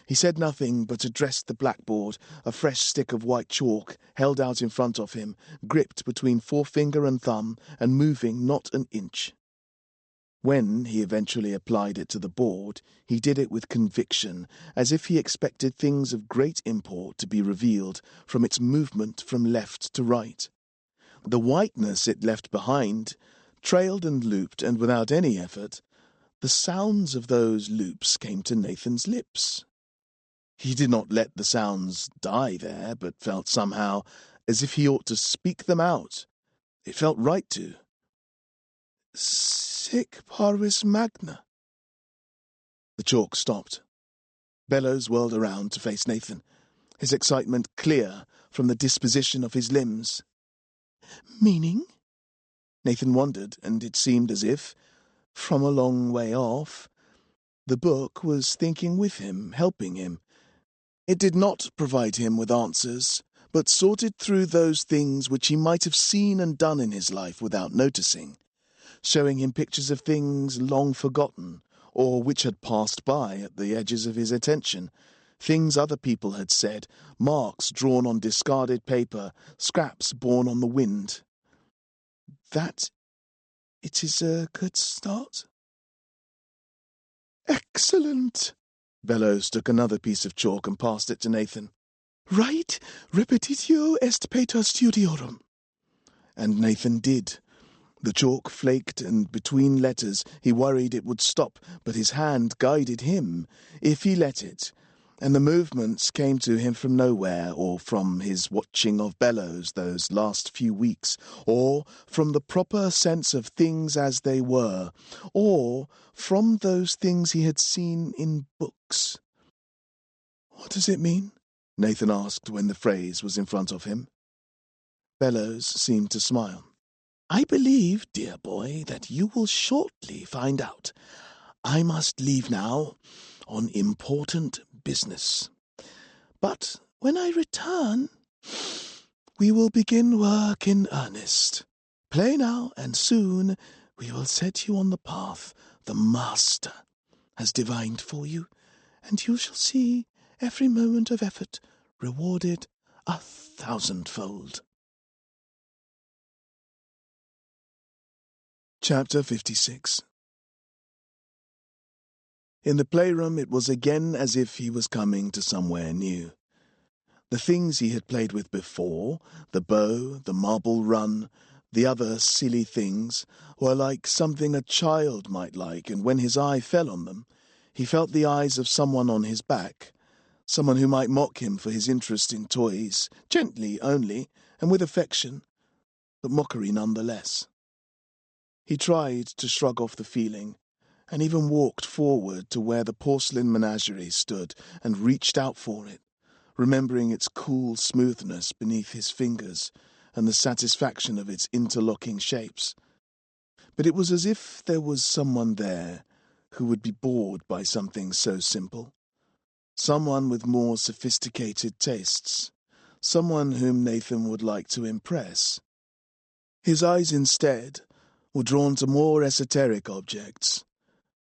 He said nothing, but addressed the blackboard, a fresh stick of white chalk held out in front of him, gripped between forefinger and thumb, and moving not an inch. When he eventually applied it to the board, he did it with conviction, as if he expected things of great import to be revealed from its movement from left to right. The whiteness it left behind trailed and looped, and without any effort, the sounds of those loops came to Nathan's lips. He did not let the sounds die there, but felt somehow as if he ought to speak them out. It felt right to. Sic parvis magna. The chalk stopped. Bellows whirled around to face Nathan, his excitement clear from the disposition of his limbs. Meaning? Nathan wondered, and it seemed as if, from a long way off, the book was thinking with him, helping him. It did not provide him with answers, but sorted through those things which he might have seen and done in his life without noticing, showing him pictures of things long forgotten, or which had passed by at the edges of his attention, things other people had said, marks drawn on discarded paper, scraps borne on the wind. That it is a good start? Excellent! Bellows took another piece of chalk and passed it to Nathan. Write repetitio est pater studiorum. And Nathan did. The chalk flaked, and between letters he worried it would stop, but his hand guided him, if he let it, and the movements came to him from nowhere, or from his watching of Bellows those last few weeks, or from the proper sense of things as they were, or from those things he had seen in books. What does it mean? Nathan asked when the phrase was in front of him. Bellows seemed to smile. I believe, dear boy, that you will shortly find out. I must leave now on important business. But when I return, we will begin work in earnest. Play now, and soon we will set you on the path the Master has divined for you, and you shall see every moment of effort rewarded 1,000-fold. Chapter 56. In the playroom it was again as if he was coming to somewhere new. The things he had played with before, the bow, the marble run, the other silly things, were like something a child might like, and when his eye fell on them, he felt the eyes of someone on his back, someone who might mock him for his interest in toys, gently only, and with affection, but mockery none the less. He tried to shrug off the feeling, and even walked forward to where the porcelain menagerie stood and reached out for it, remembering its cool smoothness beneath his fingers and the satisfaction of its interlocking shapes. But it was as if there was someone there who would be bored by something so simple, someone with more sophisticated tastes, someone whom Nathan would like to impress. His eyes instead were drawn to more esoteric objects,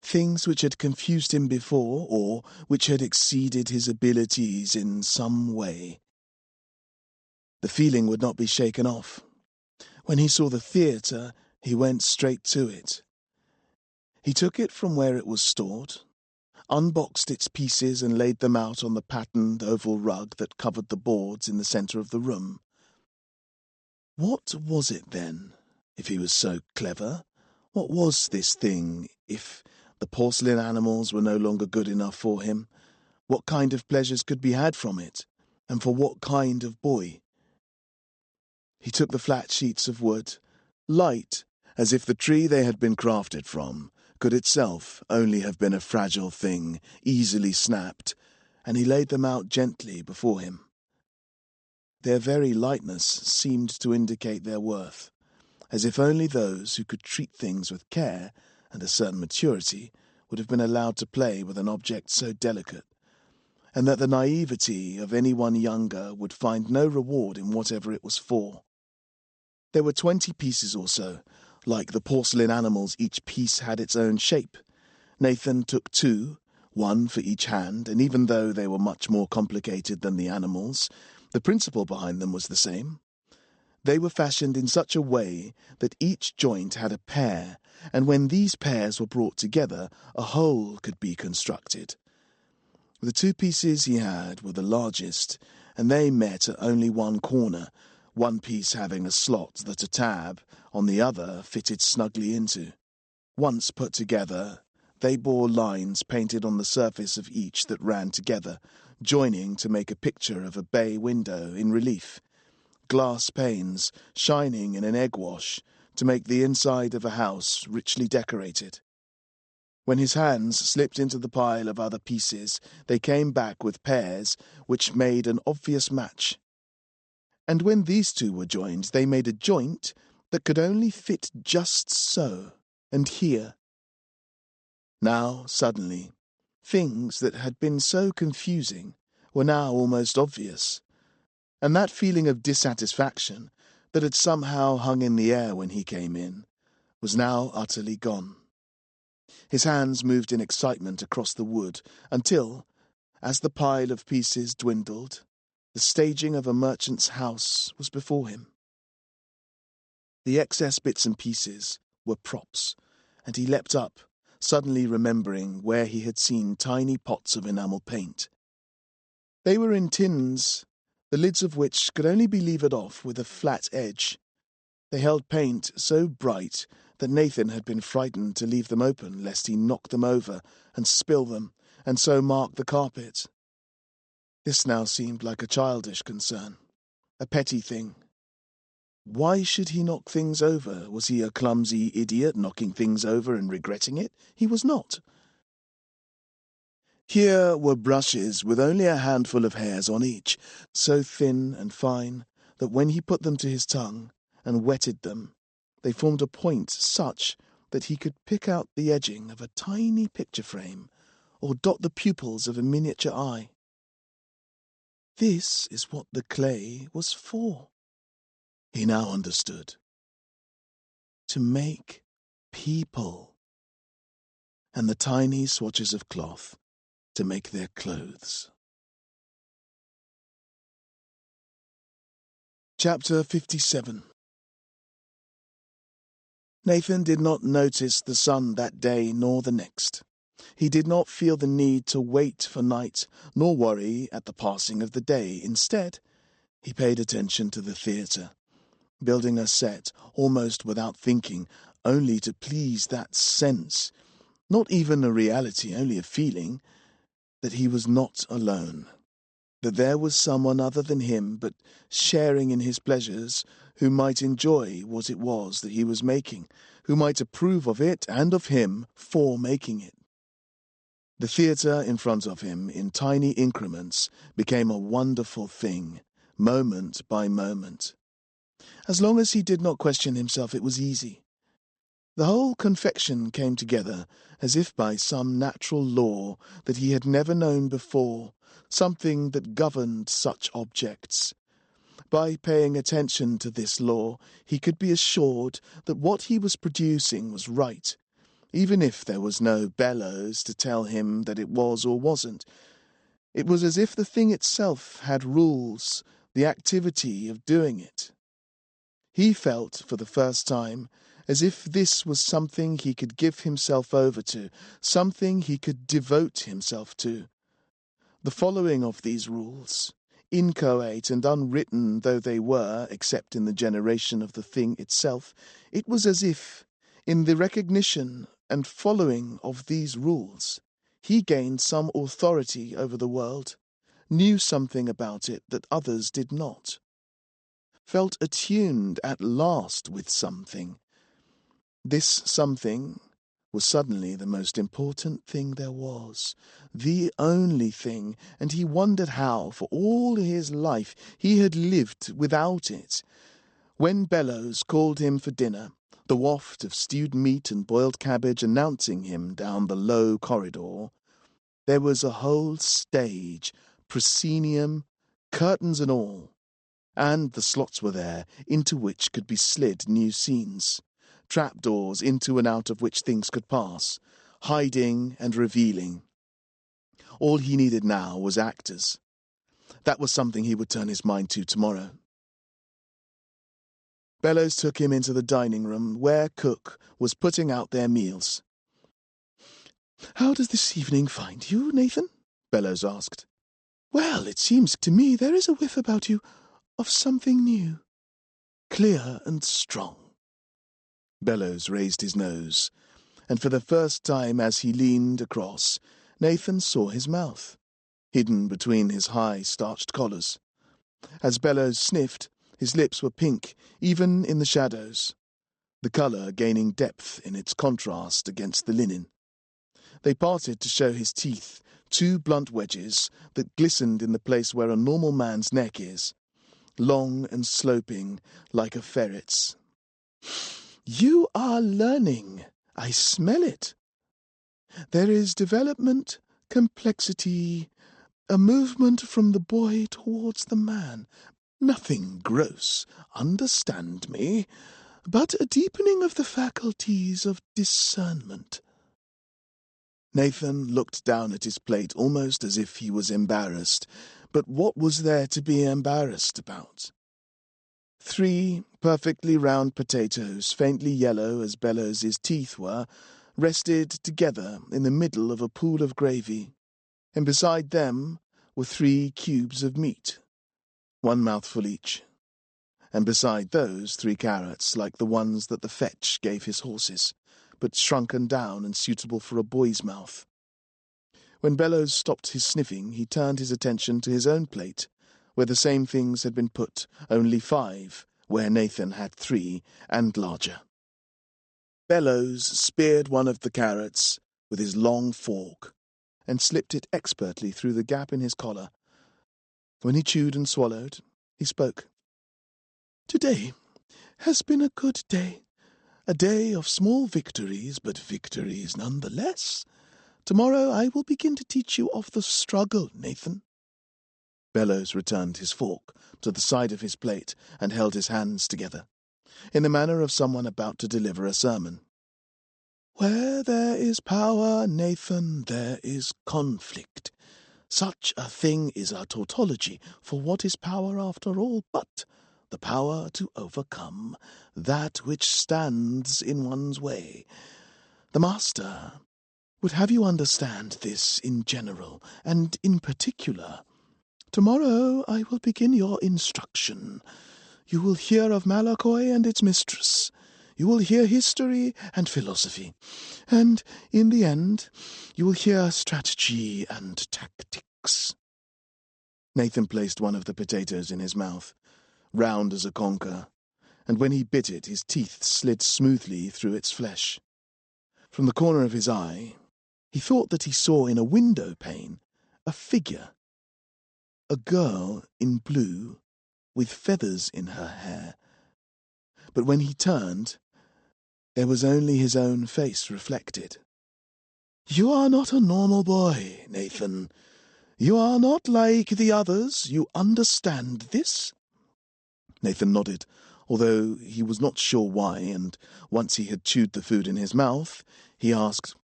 things which had confused him before, or which had exceeded his abilities in some way. The feeling would not be shaken off. When he saw the theatre, he went straight to it. He took it from where it was stored, unboxed its pieces and laid them out on the patterned oval rug that covered the boards in the centre of the room. What was it, then, if he was so clever? What was this thing, if the porcelain animals were no longer good enough for him? What kind of pleasures could be had from it, and for what kind of boy? He took the flat sheets of wood, light, as if the tree they had been crafted from could itself only have been a fragile thing, easily snapped, and he laid them out gently before him. Their very lightness seemed to indicate their worth, as if only those who could treat things with care and a certain maturity would have been allowed to play with an object so delicate, and that the naivety of anyone younger would find no reward in whatever it was for. There were 20 pieces or so. Like the porcelain animals, each piece had its own shape. Nathan took 2, one for each hand, and even though they were much more complicated than the animals, the principle behind them was the same. They were fashioned in such a way that each joint had a pair, and when these pairs were brought together, a whole could be constructed. The 2 pieces he had were the largest, and they met at only one corner, one piece having a slot that a tab on the other fitted snugly into. Once put together, They bore lines painted on the surface of each that ran together, joining to make a picture of a bay window in relief. Glass panes shining in an egg wash to make the inside of a house richly decorated. When his hands slipped into the pile of other pieces, they came back with pairs which made an obvious match. And when these two were joined, they made a joint that could only fit just so, and here. Now, suddenly, things that had been so confusing were now almost obvious, and that feeling of dissatisfaction that had somehow hung in the air when he came in was now utterly gone. His hands moved in excitement across the wood until, as the pile of pieces dwindled, the staging of a merchant's house was before him. The excess bits and pieces were props, and he leapt up, suddenly remembering where he had seen tiny pots of enamel paint. They were in tins, the lids of which could only be levered off with a flat edge. They held paint so bright that Nathan had been frightened to leave them open lest he knock them over and spill them, and so mark the carpet. This now seemed like a childish concern, a petty thing. Why should he knock things over? Was he a clumsy idiot knocking things over and regretting it? He was not. Here were brushes with only a handful of hairs on each, so thin and fine that when he put them to his tongue and wetted them, they formed a point such that he could pick out the edging of a tiny picture frame or dot the pupils of a miniature eye. This is what the clay was for. He now understood. To make people, and the tiny swatches of cloth to make their clothes. Chapter 57. Nathan did not notice the sun that day nor the next. He did not feel the need to wait for night, nor worry at the passing of the day. Instead, he paid attention to the theatre, building a set almost without thinking, only to please that sense, not even a reality, only a feeling, that he was not alone, that there was someone other than him, but sharing in his pleasures, who might enjoy what it was that he was making, who might approve of it and of him for making it. The theatre in front of him, in tiny increments, became a wonderful thing, moment by moment. As long as he did not question himself, it was easy. The whole confection came together as if by some natural law that he had never known before, something that governed such objects. By paying attention to this law, he could be assured that what he was producing was right, even if there was no bellows to tell him that it was or wasn't. It was as if the thing itself had rules, the activity of doing it. He felt, for the first time, as if this was something he could give himself over to, something he could devote himself to. The following of these rules, inchoate and unwritten though they were, except in the generation of the thing itself, it was as if, in the recognition and following of these rules, he gained some authority over the world, knew something about it that others did not, felt attuned at last with something. This something was suddenly the most important thing there was, the only thing, and he wondered how, for all his life, he had lived without it. When Bellows called him for dinner, the waft of stewed meat and boiled cabbage announcing him down the low corridor, there was a whole stage, proscenium, curtains and all, and the slots were there, into which could be slid new scenes, trapdoors into and out of which things could pass, hiding and revealing. All he needed now was actors. That was something he would turn his mind to tomorrow. Bellows took him into the dining room, where cook was putting out their meals. "How does this evening find you, Nathan?" Bellows asked. "Well, it seems to me there is a whiff about you of something new, clear and strong." Bellows raised his nose, and for the first time as he leaned across, Nathan saw his mouth, hidden between his high starched collars. As Bellows sniffed, his lips were pink, even in the shadows, the colour gaining depth in its contrast against the linen. They parted to show his teeth, two blunt wedges that glistened in the place where a normal man's neck is, long and sloping like a ferret's. "You are learning. I smell it. There is development, complexity, a movement from the boy towards the man. Nothing gross, understand me, but a deepening of the faculties of discernment." Nathan looked down at his plate almost as if he was embarrassed, but what was there to be embarrassed about? 3 perfectly round potatoes, faintly yellow as Bellows's teeth were, rested together in the middle of a pool of gravy, and beside them were 3 cubes of meat, 1 mouthful each, and beside those 3 carrots like the ones that the fetch gave his horses, but shrunken down and suitable for a boy's mouth. When Bellows stopped his sniffing, he turned his attention to his own plate, where the same things had been put, only 5, where Nathan had 3, and larger. Bellows speared one of the carrots with his long fork, and slipped it expertly through the gap in his collar. When he chewed and swallowed, he spoke. "Today has been a good day. A day of small victories, but victories nonetheless. Tomorrow I will begin to teach you of the struggle, Nathan." Bellows returned his fork to the side of his plate and held his hands together, in the manner of someone about to deliver a sermon. "Where there is power, Nathan, there is conflict. Such a thing is a tautology, for what is power after all but the power to overcome that which stands in one's way? The Master would have you understand this in general, and in particular. Tomorrow I will begin your instruction. You will hear of Malakoi and its mistress. You will hear history and philosophy. And in the end, you will hear strategy and tactics." Nathan placed one of the potatoes in his mouth, round as a conker, and when he bit it, his teeth slid smoothly through its flesh. From the corner of his eye, he thought that he saw in a window pane a figure, a girl in blue, with feathers in her hair. But when he turned, there was only his own face reflected. "You are not a normal boy, Nathan. You are not like the others. You understand this?" Nathan nodded, although he was not sure why, and once he had chewed the food in his mouth, he asked,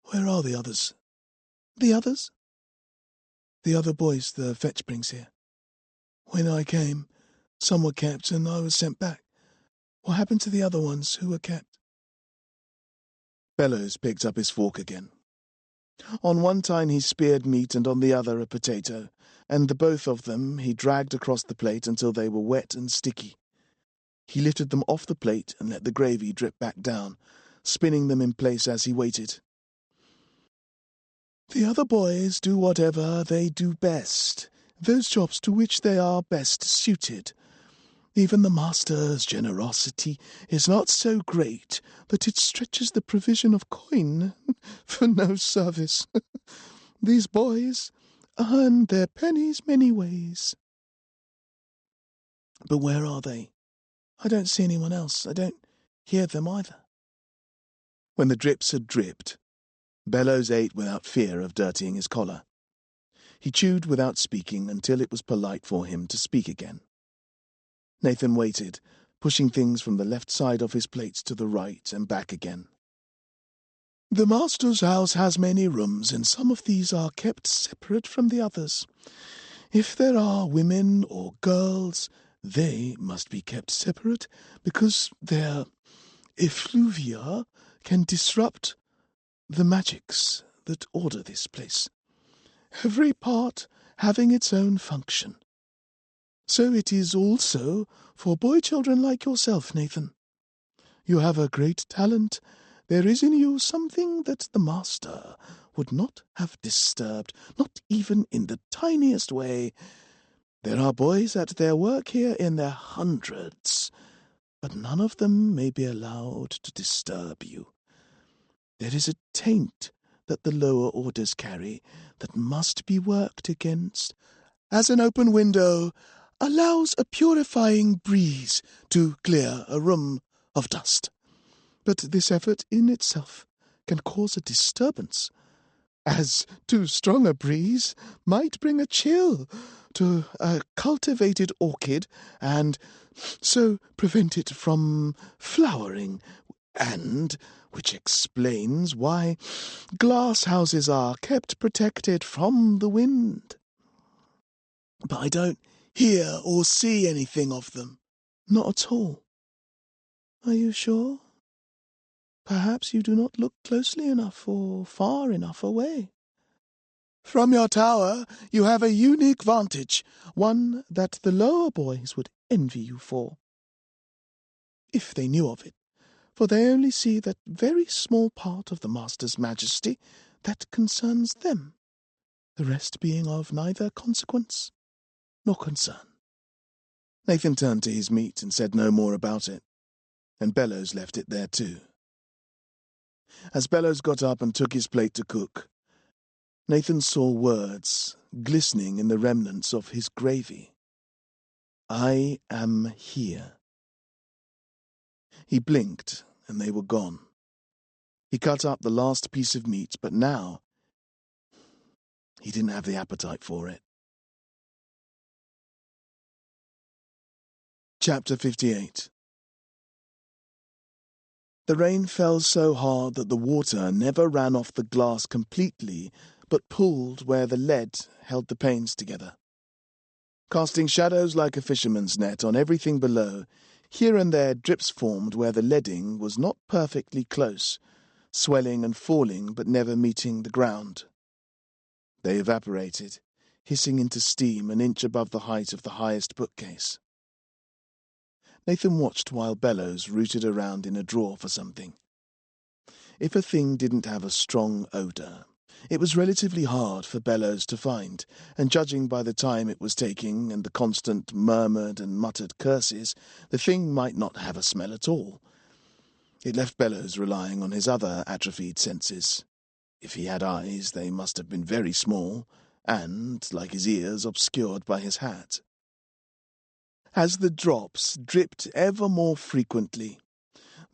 "Where are the others?" "The others?" "The other boys the fetch brings here. When I came, some were kept and I was sent back. What happened to the other ones who were kept?" Bellows picked up his fork again. On one tine he speared meat and on the other a potato, and the both of them he dragged across the plate until they were wet and sticky. He lifted them off the plate and let the gravy drip back down, spinning them in place as he waited. "The other boys do whatever they do best, those jobs to which they are best suited. Even the Master's generosity is not so great that it stretches the provision of coin for no service. These boys earn their pennies many ways." "But where are they? I don't see anyone else. I don't hear them either." When the drips had dripped, Bellows ate without fear of dirtying his collar. He chewed without speaking until it was polite for him to speak again. Nathan waited, pushing things from the left side of his plate to the right and back again. "The Master's house has many rooms, and some of these are kept separate from the others. If there are women or girls, they must be kept separate, because their effluvia can disrupt the magics that order this place, every part having its own function. So it is also for boy children like yourself, Nathan. You have a great talent There is in you something that the master would not have disturbed, not even in the tiniest way. There are boys at their work here in their hundreds, but none of them may be allowed to disturb you. There is a taint that the lower orders carry that must be worked against, as an open window allows a purifying breeze to clear a room of dust. But this effort in itself can cause a disturbance, as too strong a breeze might bring a chill to a cultivated orchid and so prevent it from flowering, and which explains why glass houses are kept protected from the wind. But I don't hear or see anything of them. Not at all. Are you sure? Perhaps you do not look closely enough or far enough away. From your tower you have a unique vantage, one that the lower boys would envy you for, if they knew of it, for they only see that very small part of the Master's majesty that concerns them, the rest being of neither consequence nor concern. Nathan turned to his meat and said no more about it, and Bellows left it there too. As Bellows got up and took his plate to cook, Nathan saw words glistening in the remnants of his gravy. I am here. He blinked, and they were gone. He cut up the last piece of meat, but now he didn't have the appetite for it. Chapter 58. The rain fell so hard that the water never ran off the glass completely, but pooled where the lead held the panes together. Casting shadows like a fisherman's net on everything below, here and there drips formed where the leading was not perfectly close, swelling and falling but never meeting the ground. They evaporated, hissing into steam an inch above the height of the highest bookcase. Nathan watched while Bellows rooted around in a drawer for something. If a thing didn't have a strong odour, it was relatively hard for Bellows to find, and judging by the time it was taking and the constant murmured and muttered curses, the thing might not have a smell at all. It left Bellows relying on his other atrophied senses. If he had eyes, they must have been very small, and, like his ears, obscured by his hat. As the drops dripped ever more frequently,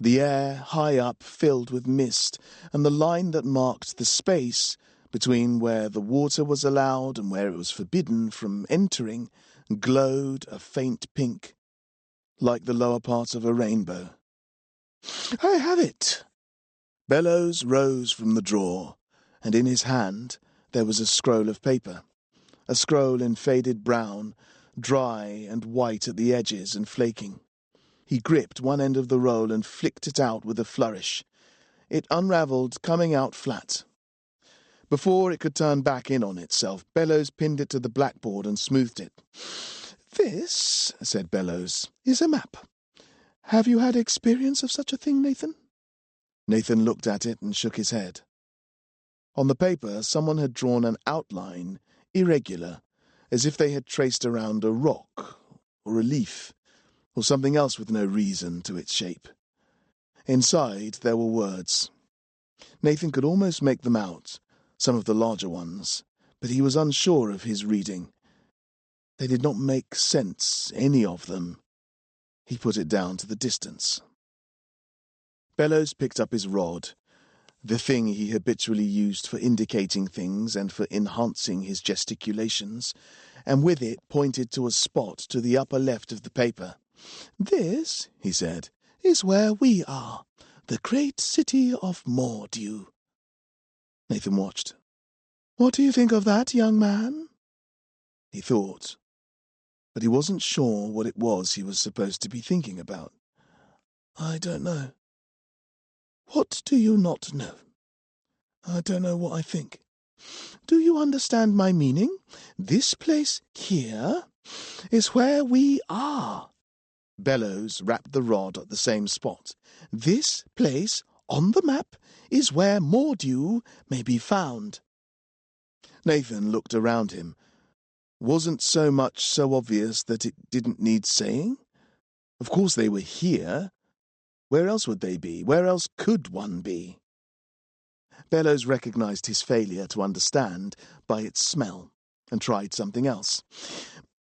the air high up filled with mist, and the line that marked the space between where the water was allowed and where it was forbidden from entering glowed a faint pink, like the lower part of a rainbow. I have it! Bellows rose from the drawer, and in his hand there was a scroll of paper, a scroll in faded brown, dry and white at the edges and flaking. He gripped one end of the roll and flicked it out with a flourish. It unravelled, coming out flat. Before it could turn back in on itself, Bellows pinned it to the blackboard and smoothed it. This, said Bellows, is a map. Have you had experience of such a thing, Nathan? Nathan looked at it and shook his head. On the paper, someone had drawn an outline, irregular, as if they had traced around a rock, or a leaf, or something else with no reason to its shape. Inside there were words. Nathan could almost make them out, some of the larger ones, but he was unsure of his reading. They did not make sense, any of them. He put it down to the distance. Bellows picked up his rod, the thing he habitually used for indicating things and for enhancing his gesticulations, and with it pointed to a spot to the upper left of the paper. This, he said, is where we are, the great city of Mordew. Nathan watched. What do you think of that, young man? He thought, but he wasn't sure what it was he was supposed to be thinking about. I don't know. What do you not know? I don't know what I think. Do you understand my meaning? This place here is where we are. Bellows rapped the rod at the same spot. This place On the map is where Mordew may be found." Nathan looked around him. Wasn't so much so obvious that it didn't need saying? Of course they were here. Where else would they be? Where else could one be? Bellows recognized his failure to understand by its smell and tried something else.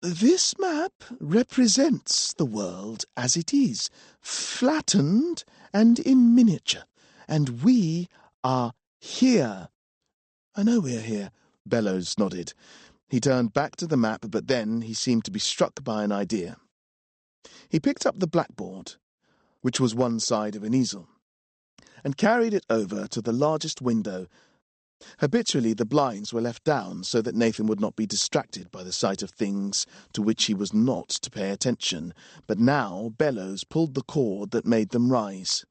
"This map represents the world as it is, flattened and in miniature, and we are here." "I know we're here," Bellows nodded. He turned back to the map, but then he seemed to be struck by an idea. He picked up the blackboard, which was one side of an easel, and carried it over to the largest window. Habitually, the blinds were left down so that Nathan would not be distracted by the sight of things to which he was not to pay attention, but now Bellows pulled the cord that made them rise.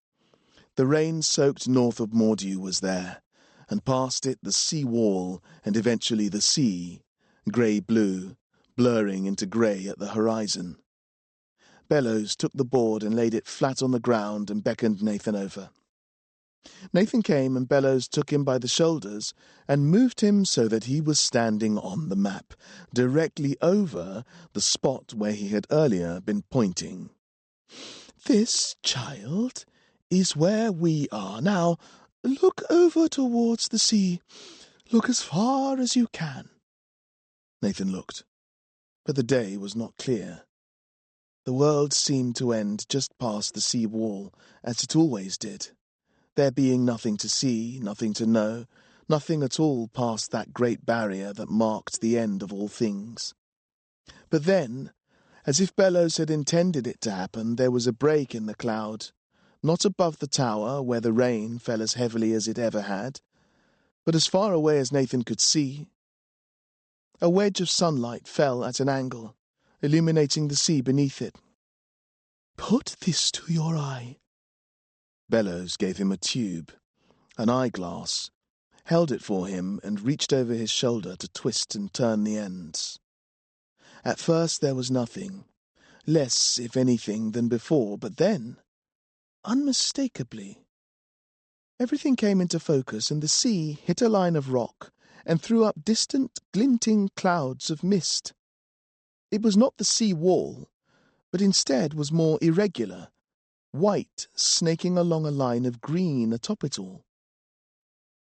The rain-soaked north of Mordew was there, and past it the sea wall and eventually the sea, grey-blue, blurring into grey at the horizon. Bellows took the board and laid it flat on the ground and beckoned Nathan over. Nathan came and Bellows took him by the shoulders and moved him so that he was standing on the map, directly over the spot where he had earlier been pointing. "This, child, is where we are. Now, look over towards the sea. Look as far as you can." Nathan looked, but the day was not clear. The world seemed to end just past the sea wall, as it always did, there being nothing to see, nothing to know, nothing at all past that great barrier that marked the end of all things. But then, as if Bellows had intended it to happen, there was a break in the cloud, not above the tower where the rain fell as heavily as it ever had, but as far away as Nathan could see. A wedge of sunlight fell at an angle, illuminating the sea beneath it. "Put this to your eye." Bellows gave him a tube, an eyeglass, held it for him and reached over his shoulder to twist and turn the ends. At first there was nothing, less, if anything, than before, but then, unmistakably, everything came into focus and the sea hit a line of rock and threw up distant, glinting clouds of mist. It was not the sea wall, but instead was more irregular, white, snaking along a line of green atop it all.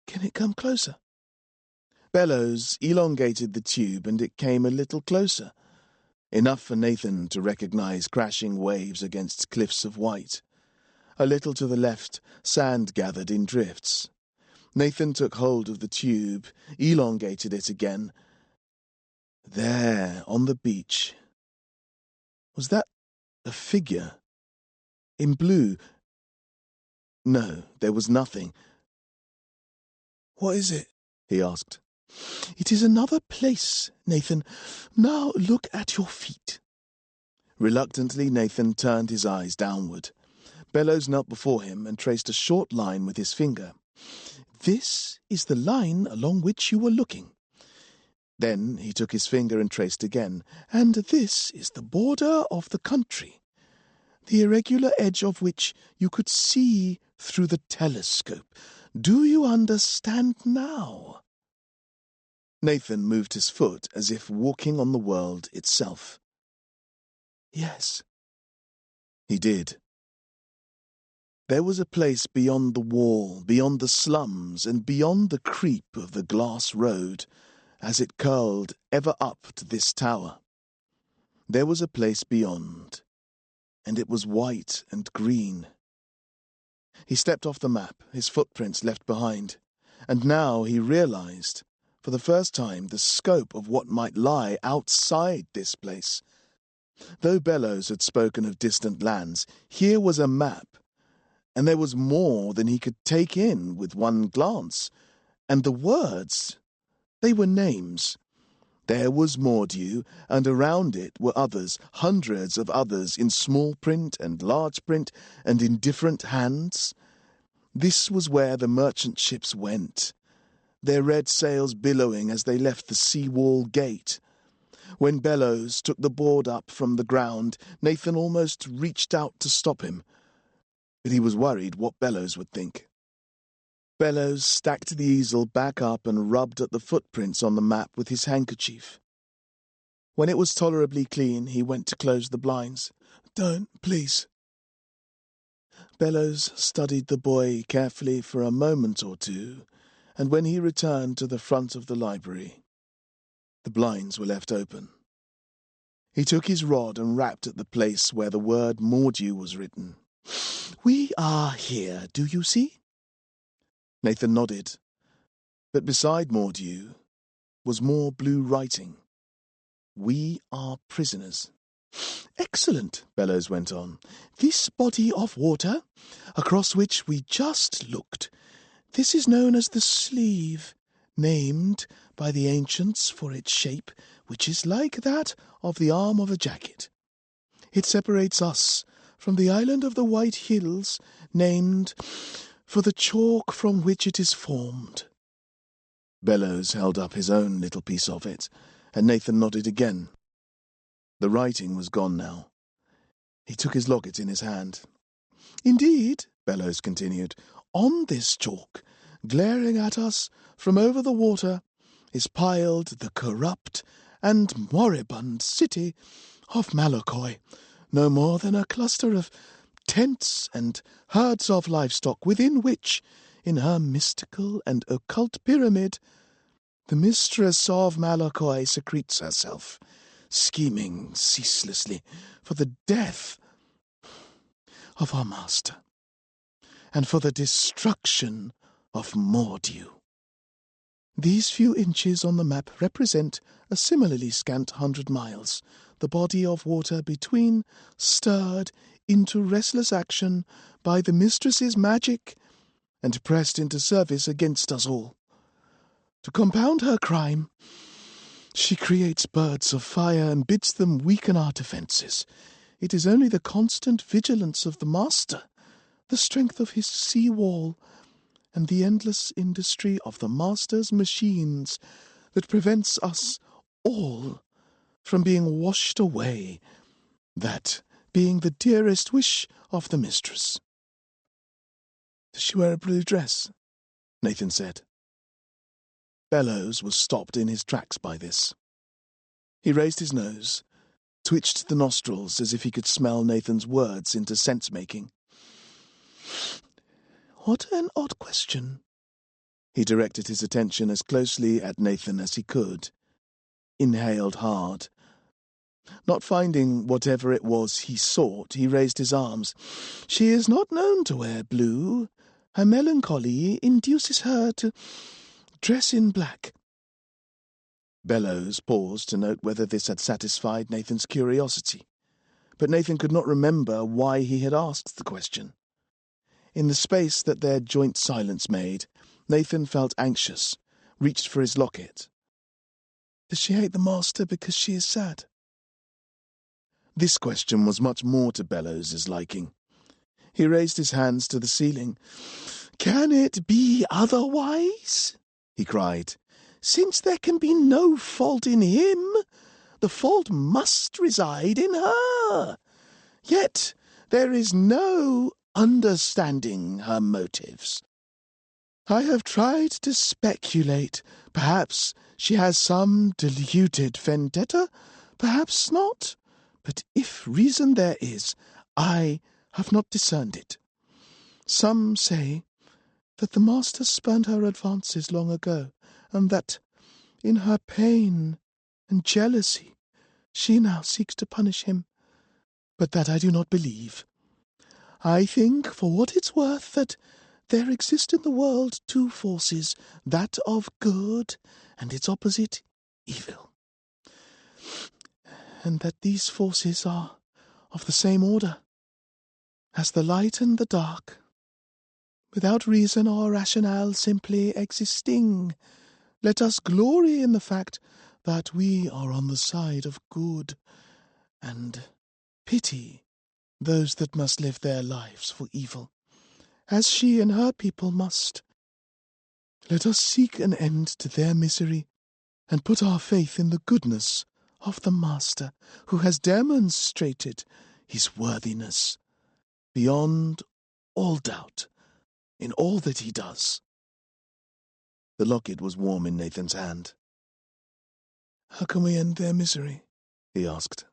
"Can it come closer?" Bellows elongated the tube and it came a little closer, enough for Nathan to recognize crashing waves against cliffs of white. A little to the left, sand gathered in drifts. Nathan took hold of the tube, elongated it again. There, on the beach. Was that a figure? In blue? No, there was nothing. "What is it?" he asked. "It is another place, Nathan. Now look at your feet." Reluctantly, Nathan turned his eyes downward. Bellows knelt before him and traced a short line with his finger. "This is the line along which you were looking." Then he took his finger and traced again. "And this is the border of the country, the irregular edge of which you could see through the telescope. Do you understand now?" Nathan moved his foot as if walking on the world itself. "Yes." He did. There was a place beyond the wall, beyond the slums, and beyond the creep of the glass road, as it curled ever up to this tower. There was a place beyond, and it was white and green. He stepped off the map, his footprints left behind, and now he realized, for the first time, the scope of what might lie outside this place. Though Bellows had spoken of distant lands, here was a map, and there was more than he could take in with one glance. And the words, they were names. There was Mordew, and around it were others, hundreds of others, in small print and large print, and in different hands. This was where the merchant ships went, their red sails billowing as they left the sea-wall gate. When Bellows took the board up from the ground, Nathan almost reached out to stop him. but he was worried what Bellows would think. Bellows stacked the easel back up and rubbed at the footprints on the map with his handkerchief. When it was tolerably clean, he went to close the blinds. "Don't, please." Bellows studied the boy carefully for a moment or two, and when he returned to the front of the library, the blinds were left open. He took his rod and rapped at the place where the word Mordew was written. "We are here, do you see?" Nathan nodded, but beside Mordew was more blue writing. "We are prisoners." "Excellent," Bellows went on. "This body of water, across which we just looked, this is known as the sleeve, named by the ancients for its shape, which is like that of the arm of a jacket. It separates us from the island of the White Hills, named for the chalk from which it is formed." Bellows held up his own little piece of it, and Nathan nodded again. The writing was gone now. He took his locket in his hand. "Indeed," Bellows continued, "on this chalk, glaring at us from over the water, is piled the corrupt and moribund city of Malakoi, no more than a cluster of tents and herds of livestock, within which, in her mystical and occult pyramid, the mistress of Malakoi secretes herself, scheming ceaselessly for the death of our master, and for the destruction of Mordew. These few inches on the map represent a similarly scant 100 miles, the body of water between, stirred into restless action by the mistress's magic, and pressed into service against us all. To compound her crime, she creates birds of fire and bids them weaken our defences. It is only the constant vigilance of the master, the strength of his sea wall, and the endless industry of the master's machines that prevents us all from being washed away, that being the dearest wish of the mistress." "Does she wear a blue dress?" Nathan said. Bellows was stopped in his tracks by this. He raised his nose, twitched the nostrils as if he could smell Nathan's words into sense-making. "What an odd question." He directed his attention as closely at Nathan as he could, inhaled hard. Not finding whatever it was he sought, he raised his arms. "She is not known to wear blue. Her melancholy induces her to dress in black." Bellows paused to note whether this had satisfied Nathan's curiosity, but Nathan could not remember why he had asked the question. In the space that their joint silence made, Nathan felt anxious, reached for his locket. "Does she hate the master because she is sad?" This question was much more to Bellows's liking. He raised his hands to the ceiling. "Can it be otherwise?" he cried. "Since there can be no fault in him, the fault must reside in her. Yet there is no understanding her motives. I have tried to speculate. Perhaps she has some deluded vendetta, perhaps not. But if reason there is, I have not discerned it. Some say that the master spurned her advances long ago, and that, in her pain and jealousy, she now seeks to punish him. But that I do not believe. I think, for what it's worth, that there exist in the world two forces, that of good and its opposite, evil, and that these forces are of the same order as the light and the dark, without reason or rationale, simply existing. Let us glory in the fact that we are on the side of good, and pity those that must live their lives for evil, as she and her people must. Let us seek an end to their misery, and put our faith in the goodness of the Master, who has demonstrated his worthiness beyond all doubt in all that he does. The locket was warm in Nathan's hand. How can we end their misery? He asked.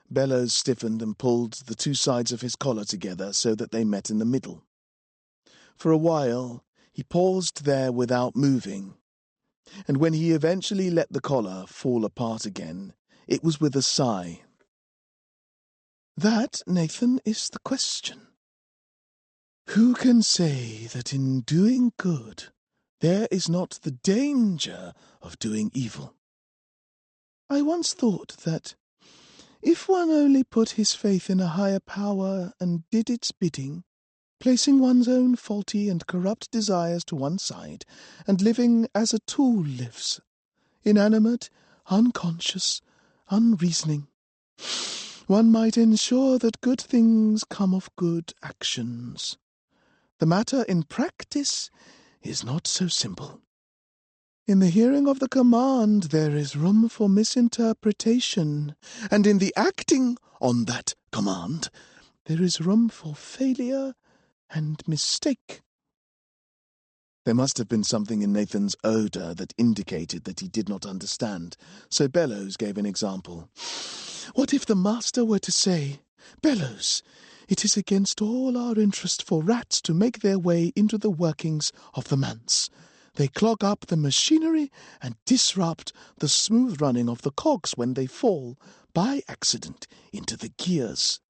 Bellows stiffened and pulled the two sides of his collar together so that they met in the middle. For a while he paused there without moving, and when he eventually let the collar fall apart again, it was with a sigh. That, Nathan, is the question. Who can say that in doing good there is not the danger of doing evil? I once thought that if one only put his faith in a higher power and did its bidding, placing one's own faulty and corrupt desires to one side, and living as a tool lives, inanimate, unconscious, unreasoning, one might ensure that good things come of good actions. The matter in practice is not so simple. In the hearing of the command there is room for misinterpretation, and in the acting on that command there is room for failure and mistake. There must have been something in Nathan's odour that indicated that he did not understand, so Bellows gave an example. What if the master were to say, "Bellows, it is against all our interest for rats to make their way into the workings of the manse. They clog up the machinery and disrupt the smooth running of the cogs when they fall, by accident, into the gears.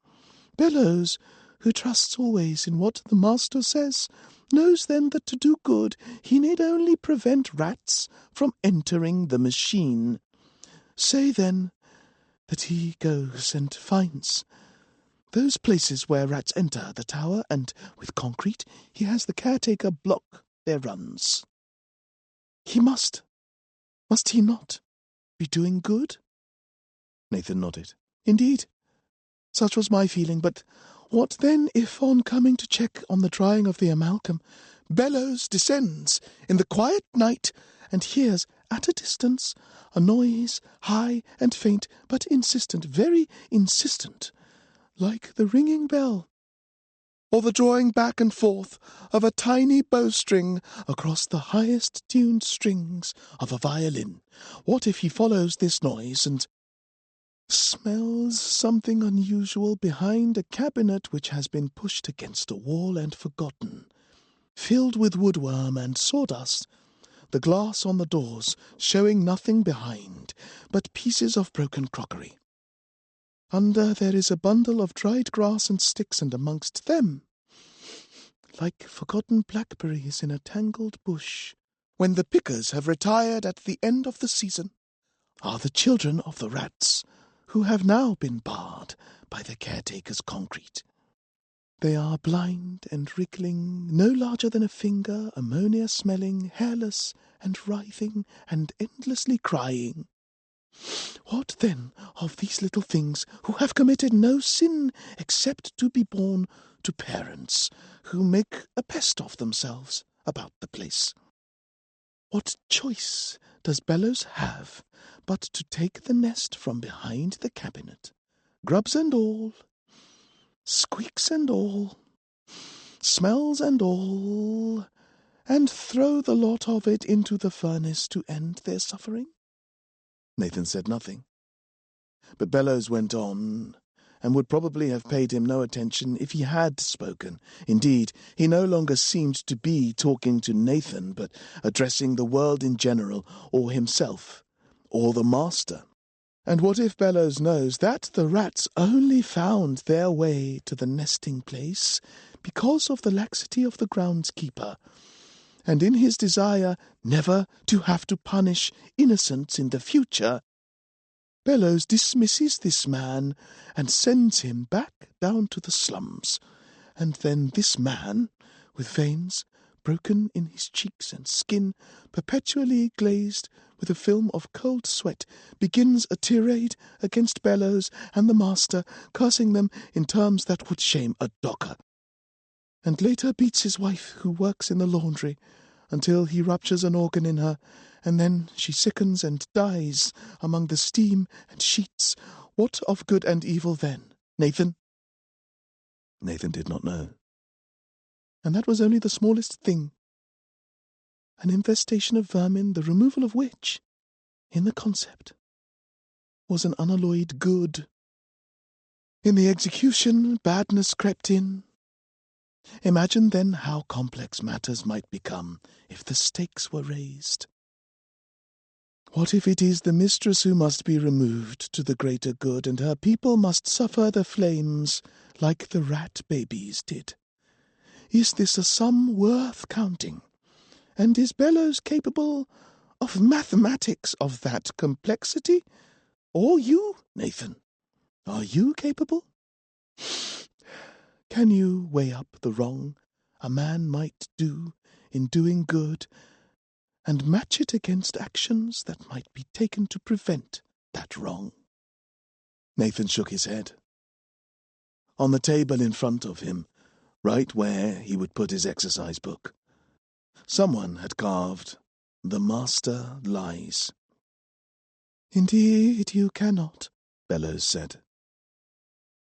Bellows, who trusts always in what the master says, knows then that to do good he need only prevent rats from entering the machine. Say then that he goes and finds those places where rats enter the tower, and with concrete he has the caretaker block their runs. He must he not, be doing good?" Nathan nodded. "Indeed, such was my feeling, but what then if on coming to check on the drying of the amalgam, Bellows descends in the quiet night and hears at a distance a noise, high and faint, but insistent, very insistent, like the ringing bell, or the drawing back and forth of a tiny bowstring across the highest tuned strings of a violin? What if he follows this noise and smells something unusual behind a cabinet which has been pushed against a wall and forgotten, filled with woodworm and sawdust, the glass on the doors showing nothing behind but pieces of broken crockery? Under there is a bundle of dried grass and sticks, and amongst them, like forgotten blackberries in a tangled bush, when the pickers have retired at the end of the season, are the children of the rats, who have now been barred by the caretaker's concrete. They are blind and wriggling, no larger than a finger, ammonia-smelling, hairless and writhing and endlessly crying. What then of these little things who have committed no sin except to be born to parents who make a pest of themselves about the place? What choice does Bellows have but to take the nest from behind the cabinet, grubs and all, squeaks and all, smells and all, and throw the lot of it into the furnace to end their suffering?" Nathan said nothing, but Bellows went on, and would probably have paid him no attention if he had spoken. Indeed, he no longer seemed to be talking to Nathan, but addressing the world in general, or himself, or the master. And what if Bellows knows that the rats only found their way to the nesting place because of the laxity of the groundskeeper, and in his desire never to have to punish innocents in the future, Bellows dismisses this man and sends him back down to the slums, and then this man, with veins broken in his cheeks and skin perpetually glazed with a film of cold sweat, begins a tirade against Bellows and the master, cursing them in terms that would shame a dogger, and later beats his wife, who works in the laundry, until he ruptures an organ in her, and then she sickens and dies among the steam and sheets. What of good and evil then, Nathan?" Nathan did not know. And that was only the smallest thing. An infestation of vermin, the removal of which, in the concept, was an unalloyed good. In the execution, badness crept in. Imagine then how complex matters might become if the stakes were raised. What if it is the mistress who must be removed to the greater good, and her people must suffer the flames like the rat babies did? Is this a sum worth counting? And is Bellows capable of mathematics of that complexity? Or you, Nathan? Are you capable? Can you weigh up the wrong a man might do in doing good, and match it against actions that might be taken to prevent that wrong? Nathan shook his head. On the table in front of him, right where he would put his exercise book, someone had carved, "The Master Lies." "Indeed you cannot," Bellows said.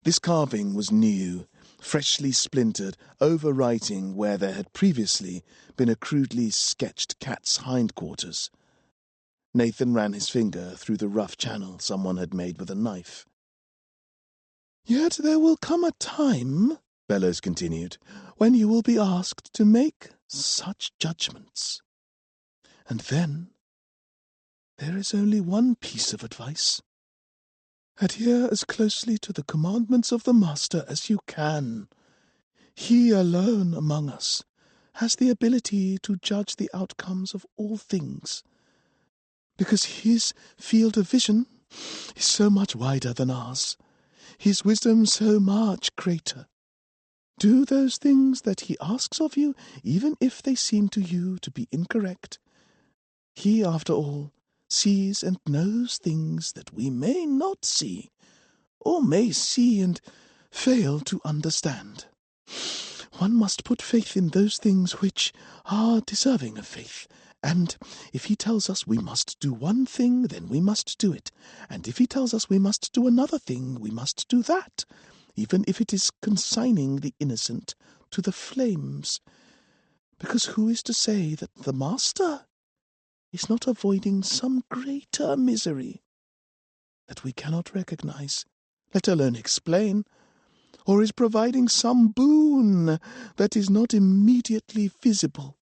This carving was new, freshly splintered, overwriting where there had previously been a crudely sketched cat's hindquarters. Nathan ran his finger through the rough channel someone had made with a knife. "Yet there will come a time," Bellows continued, "when you will be asked to make such judgments. And then there is only one piece of advice. Adhere as closely to the commandments of the Master as you can. He alone among us has the ability to judge the outcomes of all things, because his field of vision is so much wider than ours, his wisdom so much greater. Do those things that he asks of you, even if they seem to you to be incorrect. He, after all, sees and knows things that we may not see, or may see and fail to understand. One must put faith in those things which are deserving of faith, and if he tells us we must do one thing, then we must do it, and if he tells us we must do another thing, we must do that, even if it is consigning the innocent to the flames. Because who is to say that the Master is not avoiding some greater misery that we cannot recognize, let alone explain, or is providing some boon that is not immediately visible?"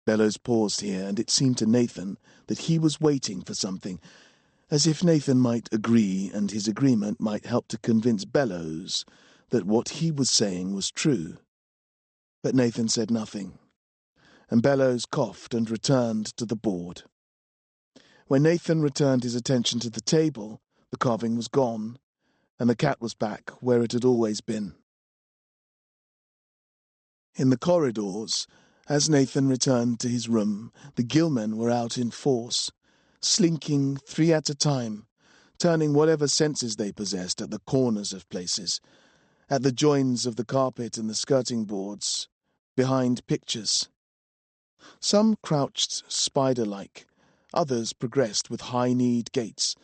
Bellows paused here, and it seemed to Nathan that he was waiting for something, as if Nathan might agree, and his agreement might help to convince Bellows that what he was saying was true. But Nathan said nothing, and Bellows coughed and returned to the board. When Nathan returned his attention to the table, the carving was gone, and the cat was back where it had always been. In the corridors, as Nathan returned to his room, the gillmen were out in force, slinking 3 at a time, turning whatever senses they possessed at the corners of places, at the joins of the carpet and the skirting boards, behind pictures. Some crouched spider-like, others progressed with high-kneed gaits.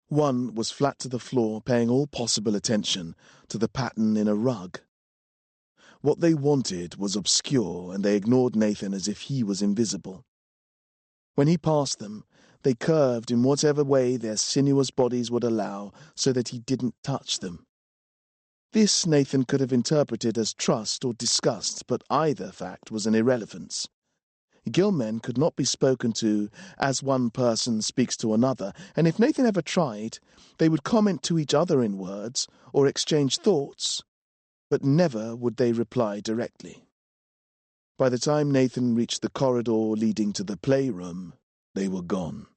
One was flat to the floor, paying all possible attention to the pattern in a rug. What they wanted was obscure, and they ignored Nathan as if he was invisible. When he passed them, they curved in whatever way their sinuous bodies would allow, so that he didn't touch them. This Nathan could have interpreted as trust or disgust, but either fact was an irrelevance. Gillmen could not be spoken to as one person speaks to another, and if Nathan ever tried, they would comment to each other in words or exchange thoughts, but never would they reply directly. By the time Nathan reached the corridor leading to the playroom, they were gone.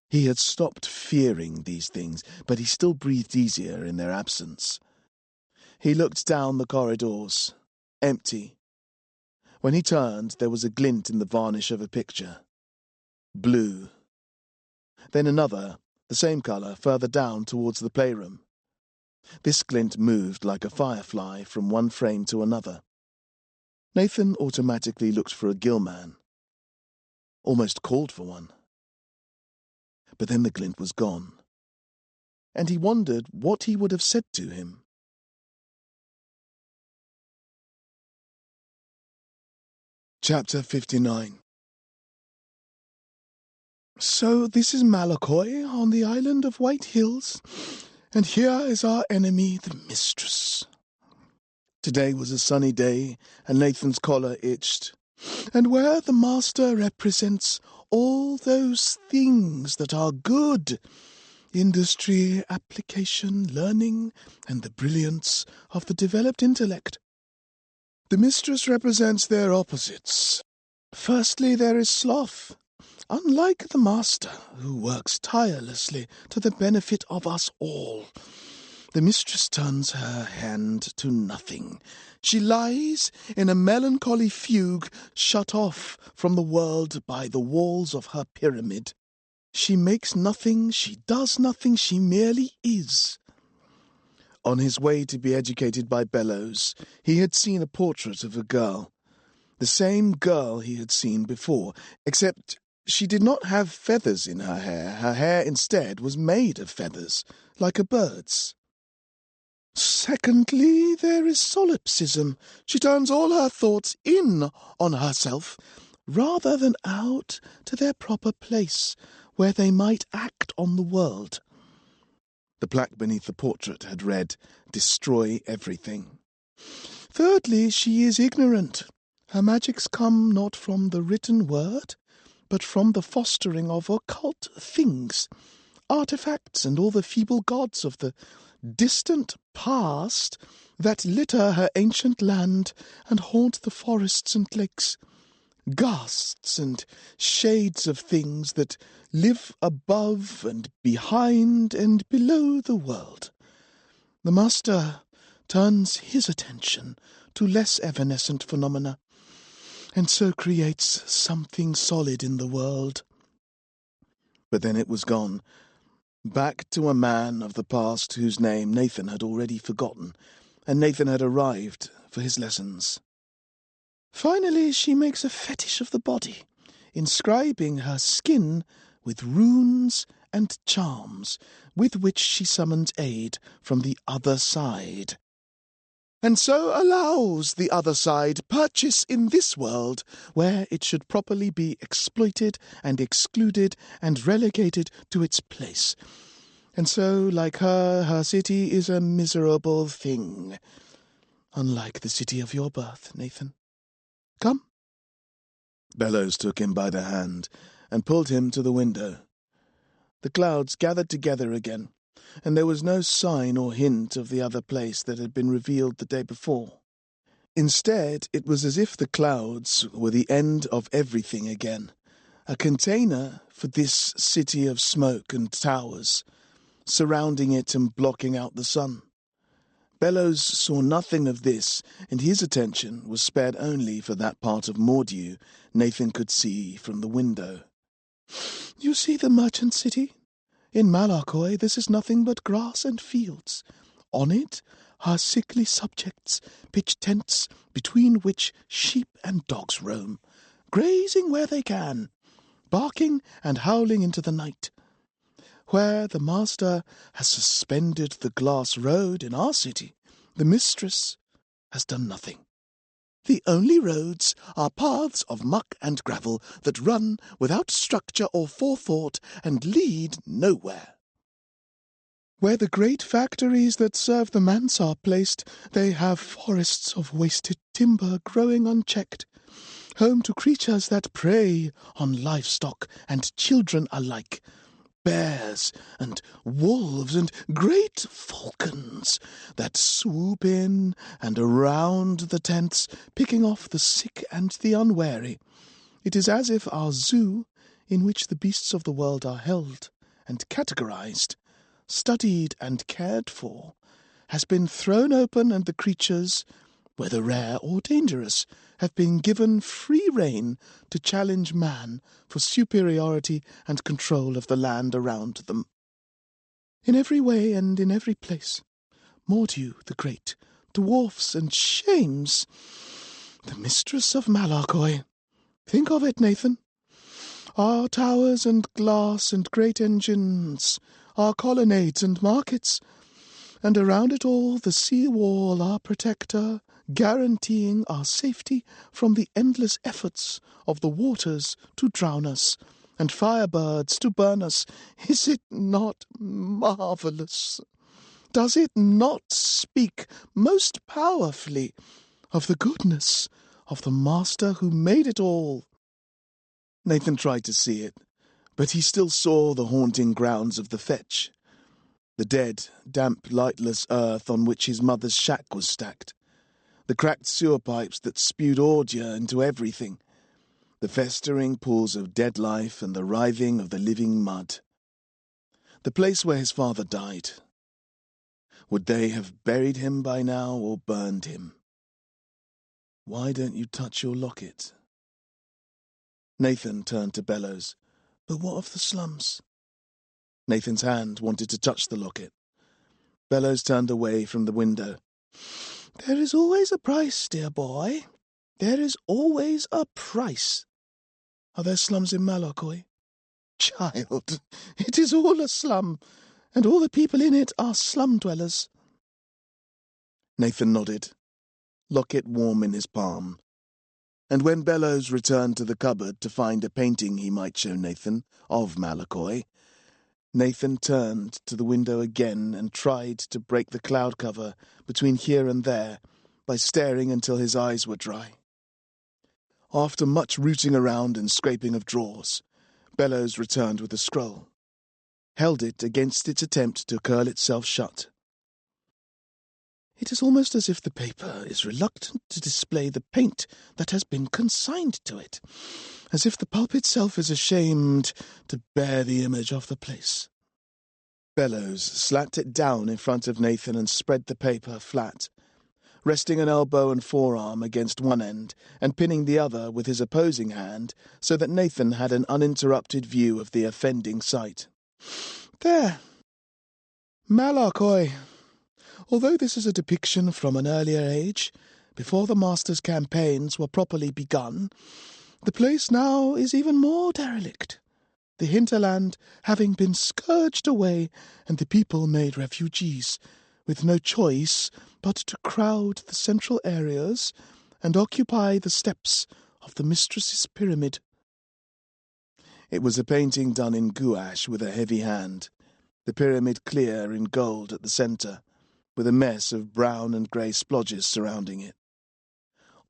He had stopped fearing these things, but he still breathed easier in their absence. He looked down the corridors, empty. When he turned, there was a glint in the varnish of a picture. Blue. Then another, the same colour, further down towards the playroom. This glint moved like a firefly from one frame to another. Nathan automatically looked for a gillman, almost called for one. But then the glint was gone, and he wondered what he would have said to him. Chapter 59. So this is Malakoi on the island of White Hills, and here is our enemy, the mistress. Today was a sunny day, and Nathan's collar itched. And where the master represents all those things that are good, industry, application, learning, and the brilliance of the developed intellect, the mistress represents their opposites. Firstly, there is sloth. Unlike the master, who works tirelessly to the benefit of us all, the mistress turns her hand to nothing. She lies in a melancholy fugue, shut off from the world by the walls of her pyramid. She makes nothing, she does nothing, she merely is. On his way to be educated by Bellows, he had seen a portrait of a girl. The same girl he had seen before, except she did not have feathers in her hair. Her hair instead was made of feathers, like a bird's. Secondly, there is solipsism. She turns all her thoughts in on herself, rather than out to their proper place, where they might act on the world. The plaque beneath the portrait had read, "Destroy everything." Thirdly, she is ignorant. Her magics come not from the written word, but from the fostering of occult things, artifacts and all the feeble gods of the distant past that litter her ancient land and haunt the forests and lakes. Ghasts and shades of things that live above and behind and below the world. The master turns his attention to less evanescent phenomena, and so creates something solid in the world. But then it was gone, back to a man of the past whose name Nathan had already forgotten, and Nathan had arrived for his lessons. Finally, she makes a fetish of the body, inscribing her skin with runes and charms, with which she summons aid from the other side, and so allows the other side purchase in this world, where it should properly be exploited and excluded and relegated to its place. And so, like her city is a miserable thing, unlike the city of your birth, Nathan. Come." Bellows took him by the hand and pulled him to the window. The clouds gathered together again, and there was no sign or hint of the other place that had been revealed the day before. Instead, it was as if the clouds were the end of everything again, a container for this city of smoke and towers, surrounding it and blocking out the sun. Bellows saw nothing of this, and his attention was spared only for that part of Mordew Nathan could see from the window. "You see the merchant city? In Malakoi this is nothing but grass and fields. On it our sickly subjects pitch tents between which sheep and dogs roam, grazing where they can, barking and howling into the night. Where the master has suspended the glass road in our city, the mistress has done nothing. The only roads are paths of muck and gravel that run without structure or forethought and lead nowhere. Where the great factories that serve the manse are placed, they have forests of wasted timber growing unchecked, home to creatures that prey on livestock and children alike, bears and wolves and great falcons that swoop in and around the tents, picking off the sick and the unwary. It is as if our zoo, in which the beasts of the world are held and categorized, studied and cared for, has been thrown open, and the creatures, whether rare or dangerous, have been given free rein to challenge man for superiority and control of the land around them. In every way and in every place, Mordew the Great, dwarfs and shames the mistress of Malakoi. Think of it, Nathan. Our towers and glass and great engines, our colonnades and markets, and around it all the sea wall, our protector, guaranteeing our safety from the endless efforts of the waters to drown us and firebirds to burn us. Is it not marvellous? Does it not speak most powerfully of the goodness of the Master who made it all? Nathan tried to see it, but he still saw the haunting grounds of the fetch, the dead, damp, lightless earth on which his mother's shack was stacked, the cracked sewer pipes that spewed ordure into everything, the festering pools of dead life and the writhing of the living mud. The place where his father died. Would they have buried him by now or burned him? Why don't you touch your locket? Nathan turned to Bellows. But what of the slums? Nathan's hand wanted to touch the locket. Bellows turned away from the window. There is always a price, dear boy. There is always a price. Are there slums in Malakoi? Child, it is all a slum, and all the people in it are slum dwellers. Nathan nodded, locket warm in his palm. And when Bellows returned to the cupboard to find a painting he might show Nathan of Malakoi, Nathan turned to the window again and tried to break the cloud cover between here and there by staring until his eyes were dry. After much rooting around and scraping of drawers, Bellows returned with a scroll, held it against its attempt to curl itself shut. It is almost as if the paper is reluctant to display the paint that has been consigned to it, as if the pulp itself is ashamed to bear the image of the place. Bellows slapped it down in front of Nathan and spread the paper flat, resting an elbow and forearm against one end and pinning the other with his opposing hand so that Nathan had an uninterrupted view of the offending sight. There. Malakoi. Although this is a depiction from an earlier age, before the Master's campaigns were properly begun, the place now is even more derelict, the hinterland having been scourged away and the people made refugees, with no choice but to crowd the central areas and occupy the steps of the mistress's pyramid. It was a painting done in gouache with a heavy hand, the pyramid clear in gold at the centre, with a mess of brown and grey splodges surrounding it.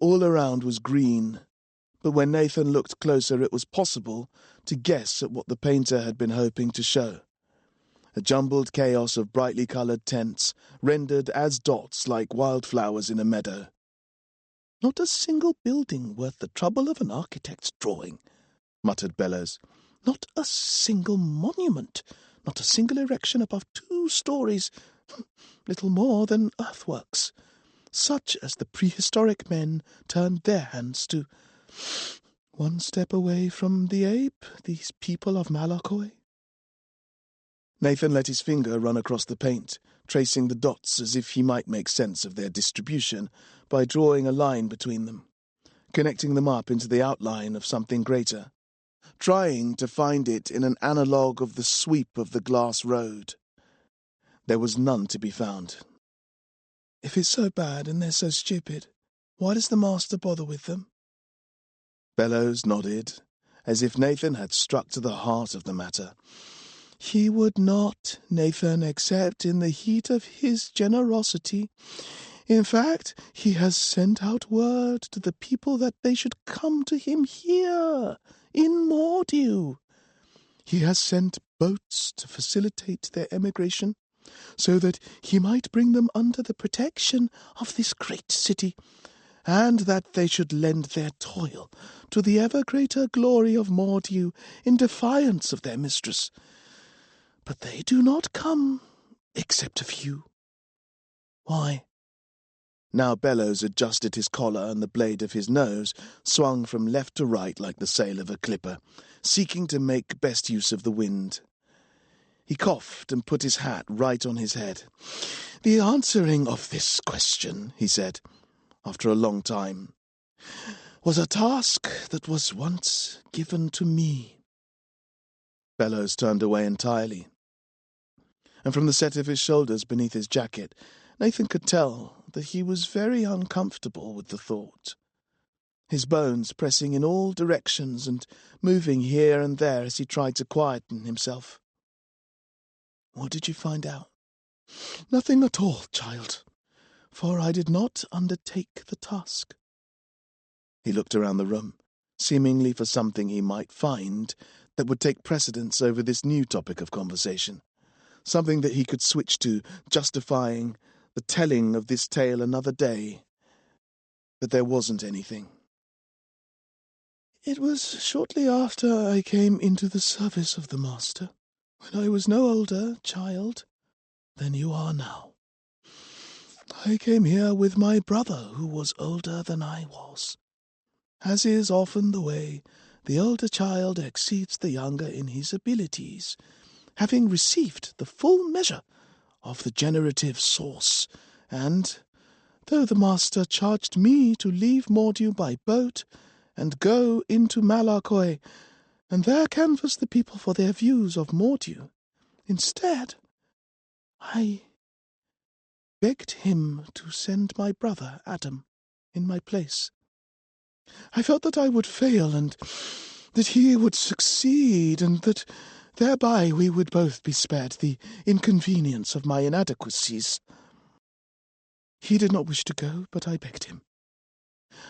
All around was green, but when Nathan looked closer it was possible to guess at what the painter had been hoping to show. A jumbled chaos of brightly coloured tents, rendered as dots like wildflowers in a meadow. Not a single building worth the trouble of an architect's drawing, muttered Bellows. Not a single monument, not a single erection above 2 stories, little more than earthworks, such as the prehistoric men turned their hands to. One step away from the ape, these people of Malakoi. Nathan let his finger run across the paint, tracing the dots as if he might make sense of their distribution by drawing a line between them, connecting them up into the outline of something greater, trying to find it in an analogue of the sweep of the glass road. There was none to be found. If it's so bad and they're so stupid, why does the Master bother with them? Bellows nodded, as if Nathan had struck to the heart of the matter. He would not, Nathan, except in the heat of his generosity. In fact, he has sent out word to the people that they should come to him here, in Mordew. He has sent boats to facilitate their emigration, so that he might bring them under the protection of this great city, and that they should lend their toil to the ever greater glory of Mordew in defiance of their mistress. But they do not come, except a few. Why? Now Bellows adjusted his collar, and the blade of his nose swung from left to right like the sail of a clipper, seeking to make best use of the wind. He coughed and put his hat right on his head. The answering of this question, he said, after a long time, was a task that was once given to me. Bellows turned away entirely, and from the set of his shoulders beneath his jacket, Nathan could tell that he was very uncomfortable with the thought, his bones pressing in all directions and moving here and there as he tried to quieten himself. "What did you find out?" "Nothing at all, child, for I did not undertake the task." He looked around the room, seemingly for something he might find that would take precedence over this new topic of conversation, something that he could switch to, justifying the telling of this tale another day. But there wasn't anything. "It was shortly after I came into the service of the Master, when I was no older, child, than you are now. I came here with my brother, who was older than I was. As is often the way, the older child exceeds the younger in his abilities, having received the full measure of the generative source, and, though the Master charged me to leave Mordew by boat and go into Malakoi, and there canvass the people for their views of Mordew, instead, I begged him to send my brother Adam in my place. I felt that I would fail, and that he would succeed, and that thereby we would both be spared the inconvenience of my inadequacies. He did not wish to go, but I begged him.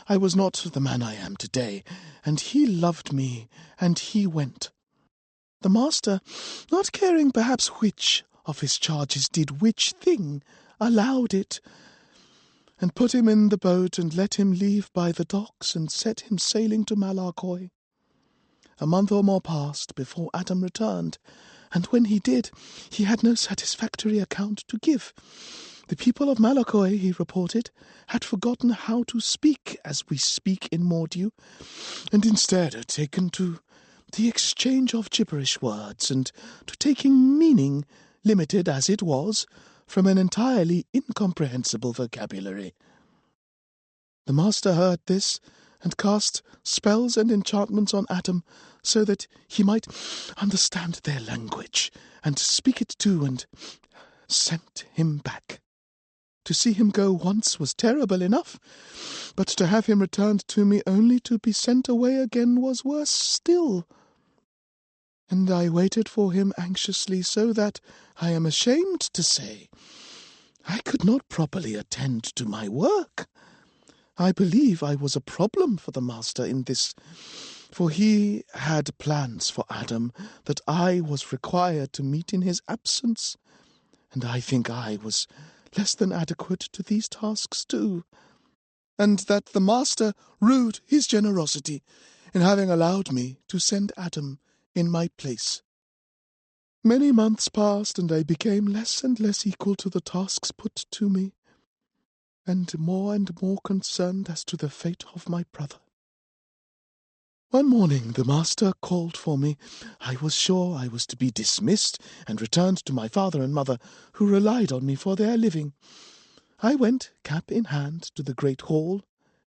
I was not the man I am today, and he loved me, and he went. The Master, not caring perhaps which of his charges did which thing, allowed it, and put him in the boat and let him leave by the docks and set him sailing to Malakoi. A month or more passed before Adam returned, and when he did, he had no satisfactory account to give. The people of Malakoi, he reported, had forgotten how to speak as we speak in Mordew, and instead had taken to the exchange of gibberish words, and to taking meaning, limited as it was, from an entirely incomprehensible vocabulary. The Master heard this, and cast spells and enchantments on Adam, so that he might understand their language, and speak it too, and sent him back. To see him go once was terrible enough, but to have him returned to me only to be sent away again was worse still. And I waited for him anxiously, so that, I am ashamed to say, I could not properly attend to my work. I believe I was a problem for the Master in this, for he had plans for Adam that I was required to meet in his absence, and I think I was less than adequate to these tasks too, and that the Master rued his generosity in having allowed me to send Adam in my place. Many months passed, and I became less and less equal to the tasks put to me, and more concerned as to the fate of my brother. One morning the Master called for me. I was sure I was to be dismissed and returned to my father and mother, who relied on me for their living. I went, cap in hand, to the great hall,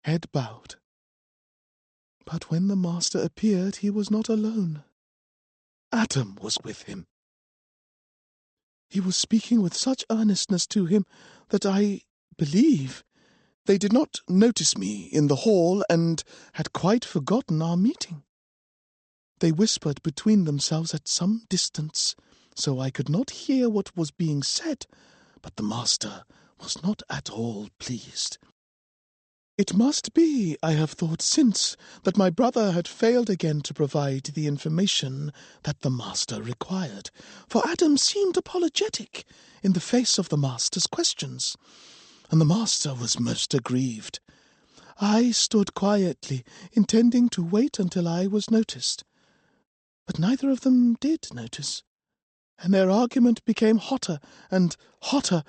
head bowed. But when the Master appeared, he was not alone. Adam was with him. He was speaking with such earnestness to him that I believe they did not notice me in the hall, and had quite forgotten our meeting. They whispered between themselves at some distance, so I could not hear what was being said, but the Master was not at all pleased. It must be, I have thought since, that my brother had failed again to provide the information that the Master required, for Adam seemed apologetic in the face of the Master's questions, and the Master was most aggrieved. I stood quietly, intending to wait until I was noticed. But neither of them did notice, and their argument became hotter and hotter.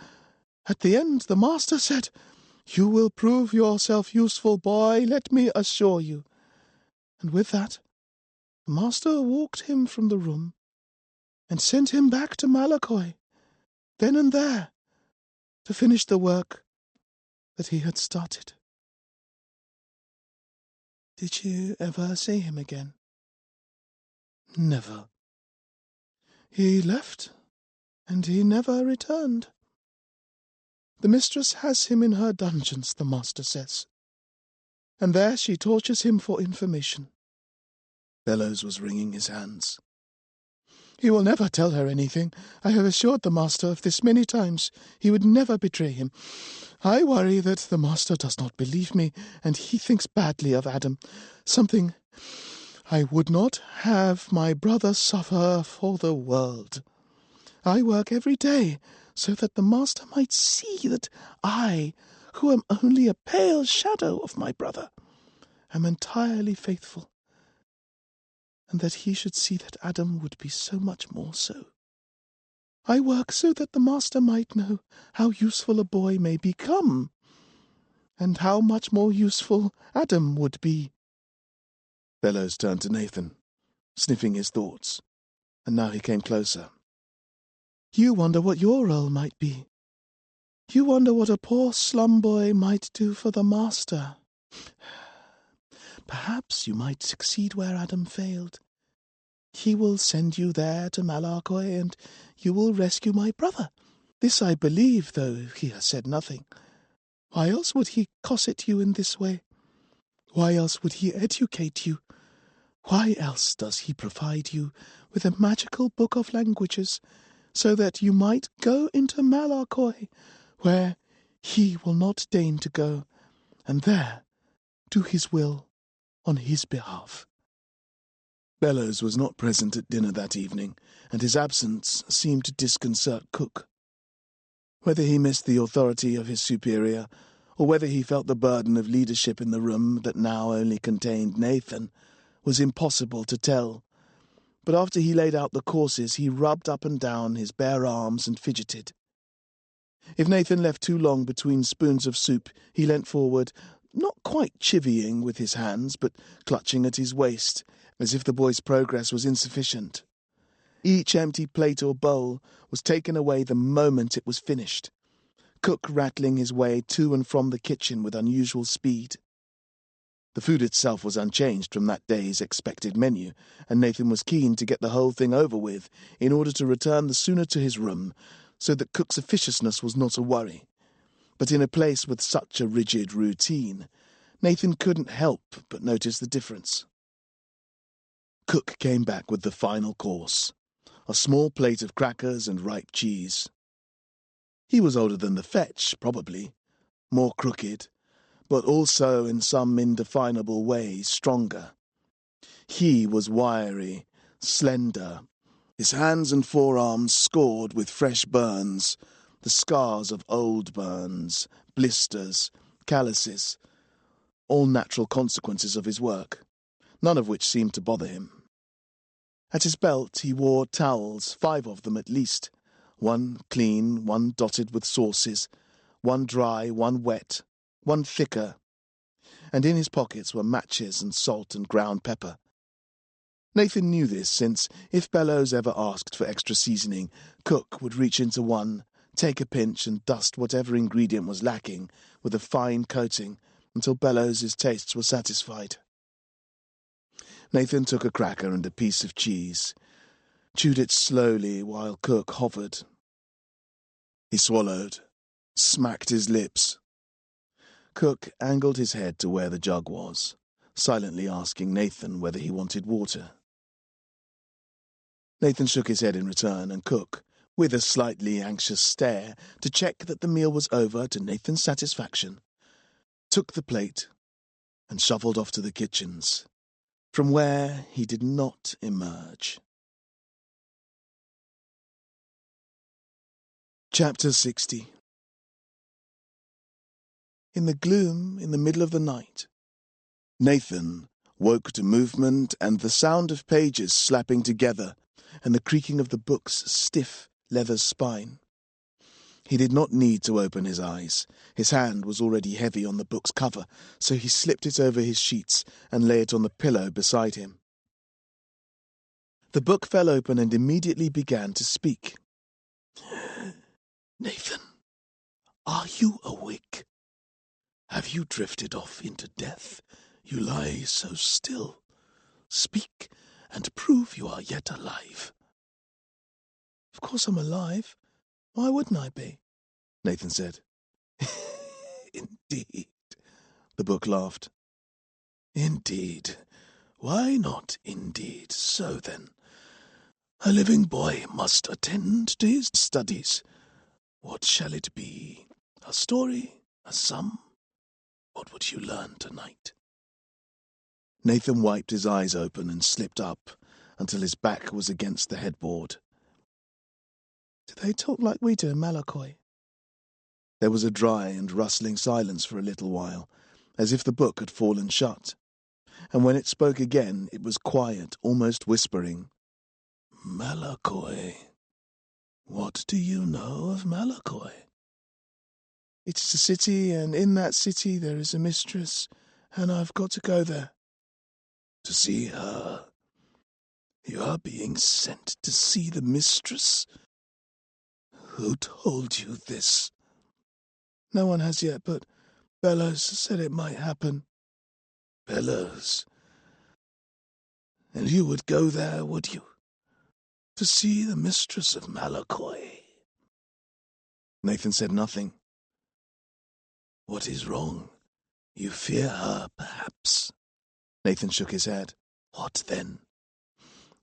At the end the Master said, "You will prove yourself useful, boy, let me assure you." And with that, the Master walked him from the room, and sent him back to Malakoi, then and there, to finish the work that he had started. Did you ever see him again? Never. He left, and he never returned. The mistress has him in her dungeons, the master says, and there she tortures him for information." Bellows was wringing his hands. "He will never tell her anything. I have assured the master of this many times. He would never betray him. I worry that the master does not believe me, and he thinks badly of Adam. Something I would not have my brother suffer for the world. I work every day so that the master might see that I, who am only a pale shadow of my brother, am entirely faithful, and that he should see that Adam would be so much more so. I work so that the master might know how useful a boy may become, and how much more useful Adam would be." Bellows turned to Nathan, sniffing his thoughts, and now he came closer. "You wonder what your role might be. You wonder what a poor slum boy might do for the master. Perhaps you might succeed where Adam failed. He will send you there to Malarkoi, and you will rescue my brother. This I believe, though he has said nothing. Why else would he cosset you in this way? Why else would he educate you? Why else does he provide you with a magical book of languages, so that you might go into Malarkoi, where he will not deign to go, and there do his will on his behalf?" Bellows was not present at dinner that evening, and his absence seemed to disconcert Cook. Whether he missed the authority of his superior, or whether he felt the burden of leadership in the room that now only contained Nathan, was impossible to tell. But after he laid out the courses, he rubbed up and down his bare arms and fidgeted. If Nathan left too long between spoons of soup, he leant forward, not quite chivying with his hands, but clutching at his waist, as if the boy's progress was insufficient. Each empty plate or bowl was taken away the moment it was finished, Cook rattling his way to and from the kitchen with unusual speed. The food itself was unchanged from that day's expected menu, and Nathan was keen to get the whole thing over with in order to return the sooner to his room, so that Cook's officiousness was not a worry. But in a place with such a rigid routine, Nathan couldn't help but notice the difference. Cook came back with the final course, a small plate of crackers and ripe cheese. He was older than the fetch, probably, more crooked, but also in some indefinable way stronger. He was wiry, slender, his hands and forearms scored with fresh burns, the scars of old burns, blisters, calluses, all natural consequences of his work, none of which seemed to bother him. At his belt he wore towels, 5 of them at least, one clean, one dotted with sauces, one dry, one wet, one thicker, and in his pockets were matches and salt and ground pepper. Nathan knew this, since if Bellows ever asked for extra seasoning, Cook would reach into one, take a pinch and dust whatever ingredient was lacking with a fine coating until Bellows's tastes were satisfied. Nathan took a cracker and a piece of cheese, chewed it slowly while Cook hovered. He swallowed, smacked his lips. Cook angled his head to where the jug was, silently asking Nathan whether he wanted water. Nathan shook his head in return, and Cook, with a slightly anxious stare to check that the meal was over to Nathan's satisfaction, took the plate and shuffled off to the kitchens, from where he did not emerge. Chapter 60. In the gloom, in the middle of the night, Nathan woke to movement and the sound of pages slapping together and the creaking of the book's stiff leather spine. He did not need to open his eyes. His hand was already heavy on the book's cover, so he slipped it over his sheets and lay it on the pillow beside him. The book fell open and immediately began to speak. Nathan, are you awake? Have you drifted off into death? You lie so still. Speak, and prove you are yet alive. Of course I'm alive. Why wouldn't I be? Nathan said. indeed, the book laughed. Indeed. Why not indeed? So then, a living boy must attend to his studies. What shall it be? A story? A sum? What would you learn tonight? Nathan wiped his eyes open and slipped up until his back was against the headboard. Do they talk like we do in Malakoi? There was a dry and rustling silence for a little while, as if the book had fallen shut, and when it spoke again it was quiet, almost whispering. Malakoi. What do you know of Malakoi? It is a city, and in that city there is a mistress, and I've got to go there. To see her? You are being sent to see the mistress? Who told you this? No one has yet, but Bellows said it might happen. Bellows? And you would go there, would you? To see the mistress of Malakoi? Nathan said nothing. What is wrong? You fear her, perhaps? Nathan shook his head. What then?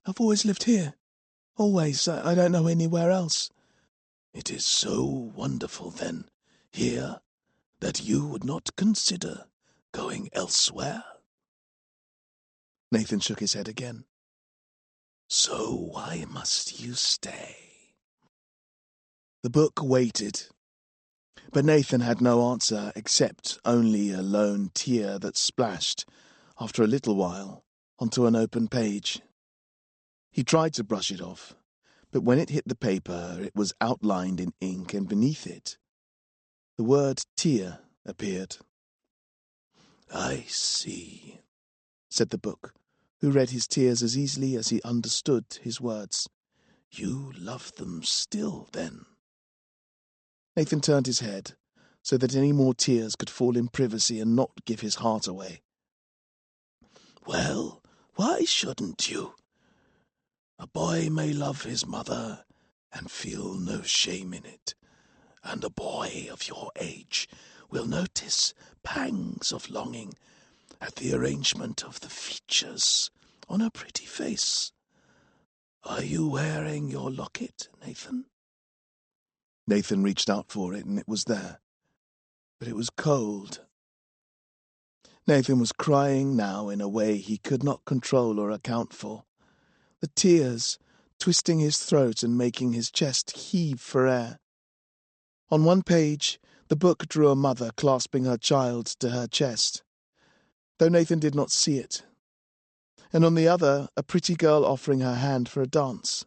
I've always lived here. Always. I don't know anywhere else. It is so wonderful, then, here, that you would not consider going elsewhere? Nathan shook his head again. So why must you stay? The book waited, but Nathan had no answer except only a lone tear that splashed, after a little while, onto an open page. He tried to brush it off, but when it hit the paper it was outlined in ink, and beneath it the word tear appeared. I see, said the book, who read his tears as easily as he understood his words. You love them still, then? Nathan turned his head, so that any more tears could fall in privacy and not give his heart away. Well, why shouldn't you? A boy may love his mother and feel no shame in it, and a boy of your age will notice pangs of longing at the arrangement of the features on a pretty face. Are you wearing your locket, Nathan? Nathan reached out for it, and it was there, but it was cold. Nathan was crying now in a way he could not control or account for. The tears twisting his throat and making his chest heave for air. On one page, the book drew a mother clasping her child to her chest, though Nathan did not see it, and on the other, a pretty girl offering her hand for a dance.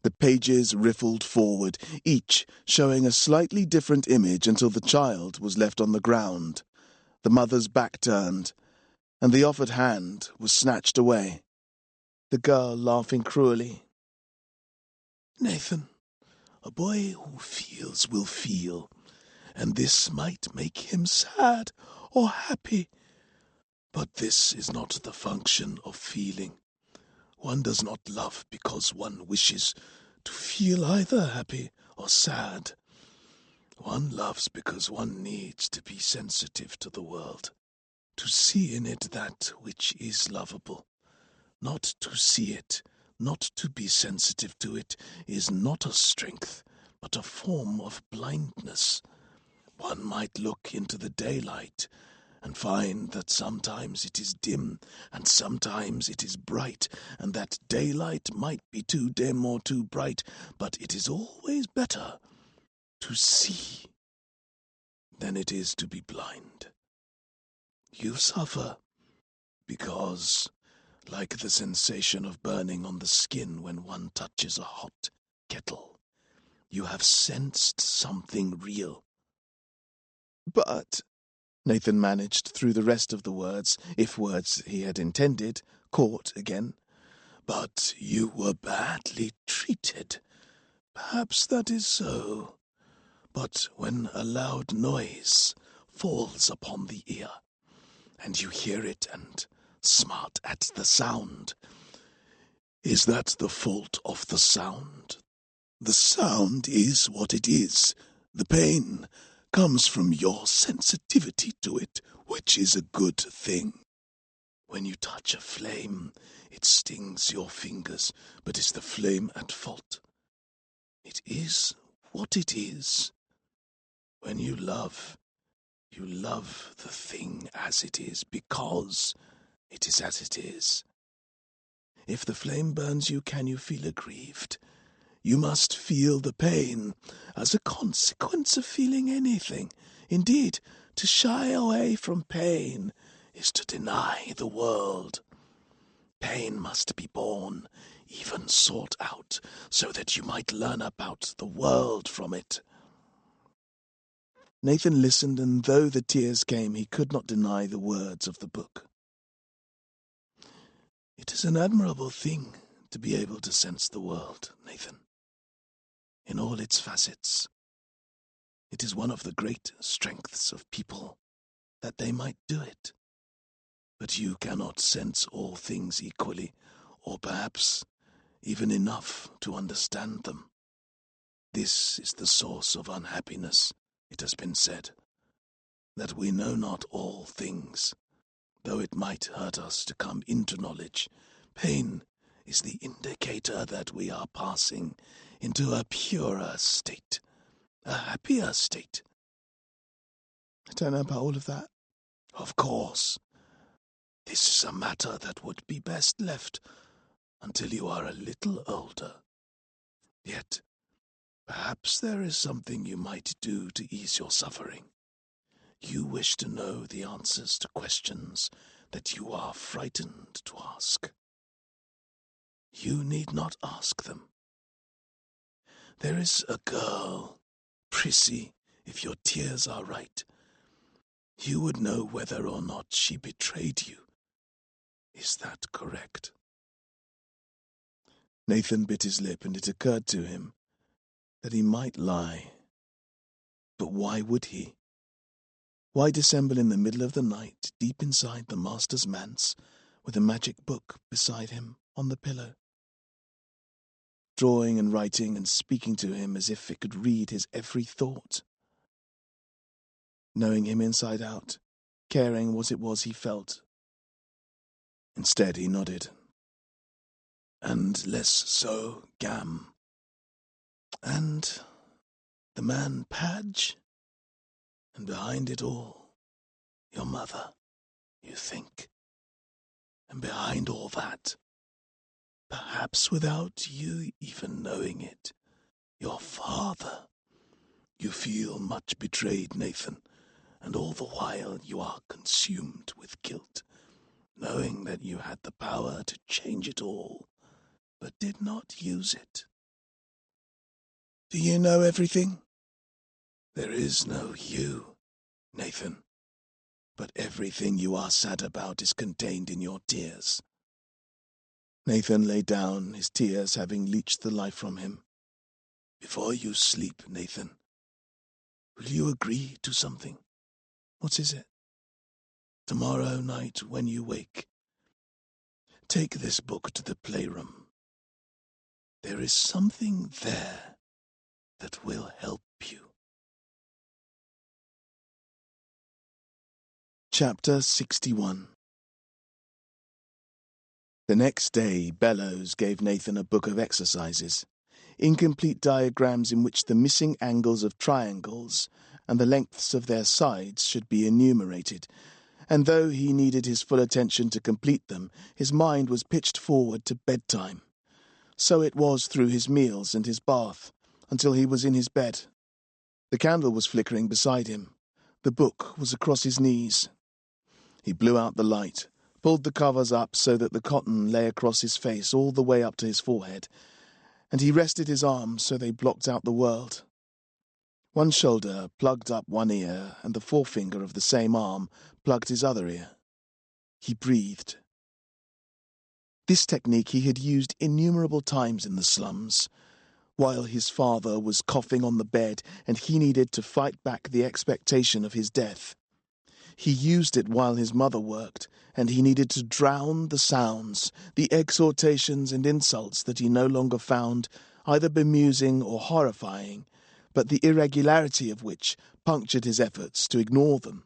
The pages riffled forward, each showing a slightly different image until the child was left on the ground, the mother's back turned, and the offered hand was snatched away, the girl laughing cruelly. Nathan, a boy who feels will feel, and this might make him sad or happy. But this is not the function of feeling. One does not love because one wishes to feel either happy or sad. One loves because one needs to be sensitive to the world, to see in it that which is lovable. Not to see it, not to be sensitive to it, is not a strength, but a form of blindness. One might look into the daylight and find that sometimes it is dim and sometimes it is bright, and that daylight might be too dim or too bright, but it is always better to see than it is to be blind. You suffer because, like the sensation of burning on the skin when one touches a hot kettle, you have sensed something real. But Nathan managed through the rest of the words, if words he had intended, caught again. But you were badly treated. Perhaps that is so. But when a loud noise falls upon the ear, and you hear it and smart at the sound, is that the fault of the sound? The sound is what it is. The pain comes from your sensitivity to it, which is a good thing. When you touch a flame, it stings your fingers, but is the flame at fault? It is what it is. When you love the thing as it is, because it is as it is. If the flame burns you, can you feel aggrieved? You must feel the pain as a consequence of feeling anything. Indeed, to shy away from pain is to deny the world. Pain must be borne, even sought out, so that you might learn about the world from it. Nathan listened, and though the tears came, he could not deny the words of the book. It is an admirable thing to be able to sense the world, Nathan, in all its facets. It is one of the great strengths of people, that they might do it. But you cannot sense all things equally, or perhaps even enough to understand them. This is the source of unhappiness, it has been said, that we know not all things. Though it might hurt us to come into knowledge, pain is the indicator that we are passing into a purer state, a happier state. I don't know about all of that. Of course, this is a matter that would be best left until you are a little older. Yet, perhaps there is something you might do to ease your suffering. You wish to know the answers to questions that you are frightened to ask. You need not ask them. There is a girl, Prissy, if your tears are right. You would know whether or not she betrayed you. Is that correct? Nathan bit his lip, and it occurred to him that he might lie. But why would he? Why dissemble in the middle of the night, deep inside the master's manse, with a magic book beside him on the pillow? Drawing and writing and speaking to him as if it could read his every thought. Knowing him inside out, caring what it was he felt. Instead, he nodded. And less so, Gam. And the man Padge? And behind it all, your mother, you think. And behind all that, perhaps without you even knowing it, your father. You feel much betrayed, Nathan, and all the while you are consumed with guilt, knowing that you had the power to change it all, but did not use it. Do you know everything? There is no you, Nathan, but everything you are sad about is contained in your tears. Nathan lay down, his tears having leached the life from him. Before you sleep, Nathan, will you agree to something? What is it? Tomorrow night when you wake, take this book to the playroom. There is something there that will help you. Chapter 61. The next day, Bellows gave Nathan a book of exercises, incomplete diagrams in which the missing angles of triangles and the lengths of their sides should be enumerated, and though he needed his full attention to complete them, his mind was pitched forward to bedtime. So it was through his meals and his bath, until he was in his bed. The candle was flickering beside him. The book was across his knees. He blew out the light, pulled the covers up so that the cotton lay across his face all the way up to his forehead, and he rested his arms so they blocked out the world. One shoulder plugged up one ear, and the forefinger of the same arm plugged his other ear. He breathed. This technique he had used innumerable times in the slums, while his father was coughing on the bed and he needed to fight back the expectation of his death. He used it while his mother worked, and he needed to drown the sounds, the exhortations and insults that he no longer found either bemusing or horrifying, but the irregularity of which punctured his efforts to ignore them.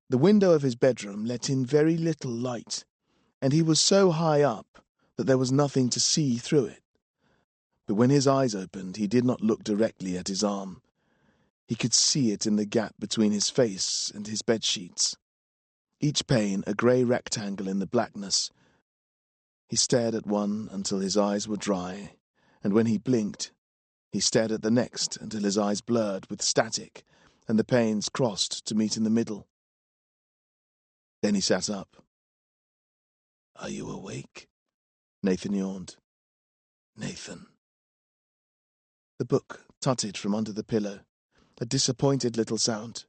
The window of his bedroom let in very little light, and he was so high up that there was nothing to see through it. But when his eyes opened, he did not look directly at his arm. He could see it in the gap between his face and his bedsheets, each pane a grey rectangle in the blackness. He stared at one until his eyes were dry, and when he blinked, he stared at the next until his eyes blurred with static and the panes crossed to meet in the middle. Then he sat up. "Are you awake?" Nathan yawned. "Nathan." The book tutted from under the pillow, a disappointed little sound.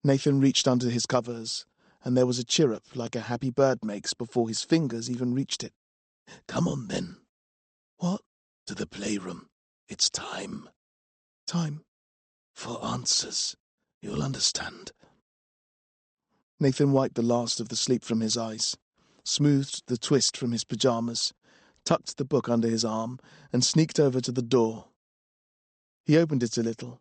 Nathan reached under his covers, and there was a chirrup like a happy bird makes before his fingers even reached it. "Come on, then. What? To the playroom. It's time. Time. For answers. You'll understand." Nathan wiped the last of the sleep from his eyes, smoothed the twist from his pyjamas, tucked the book under his arm, and sneaked over to the door. He opened it a little.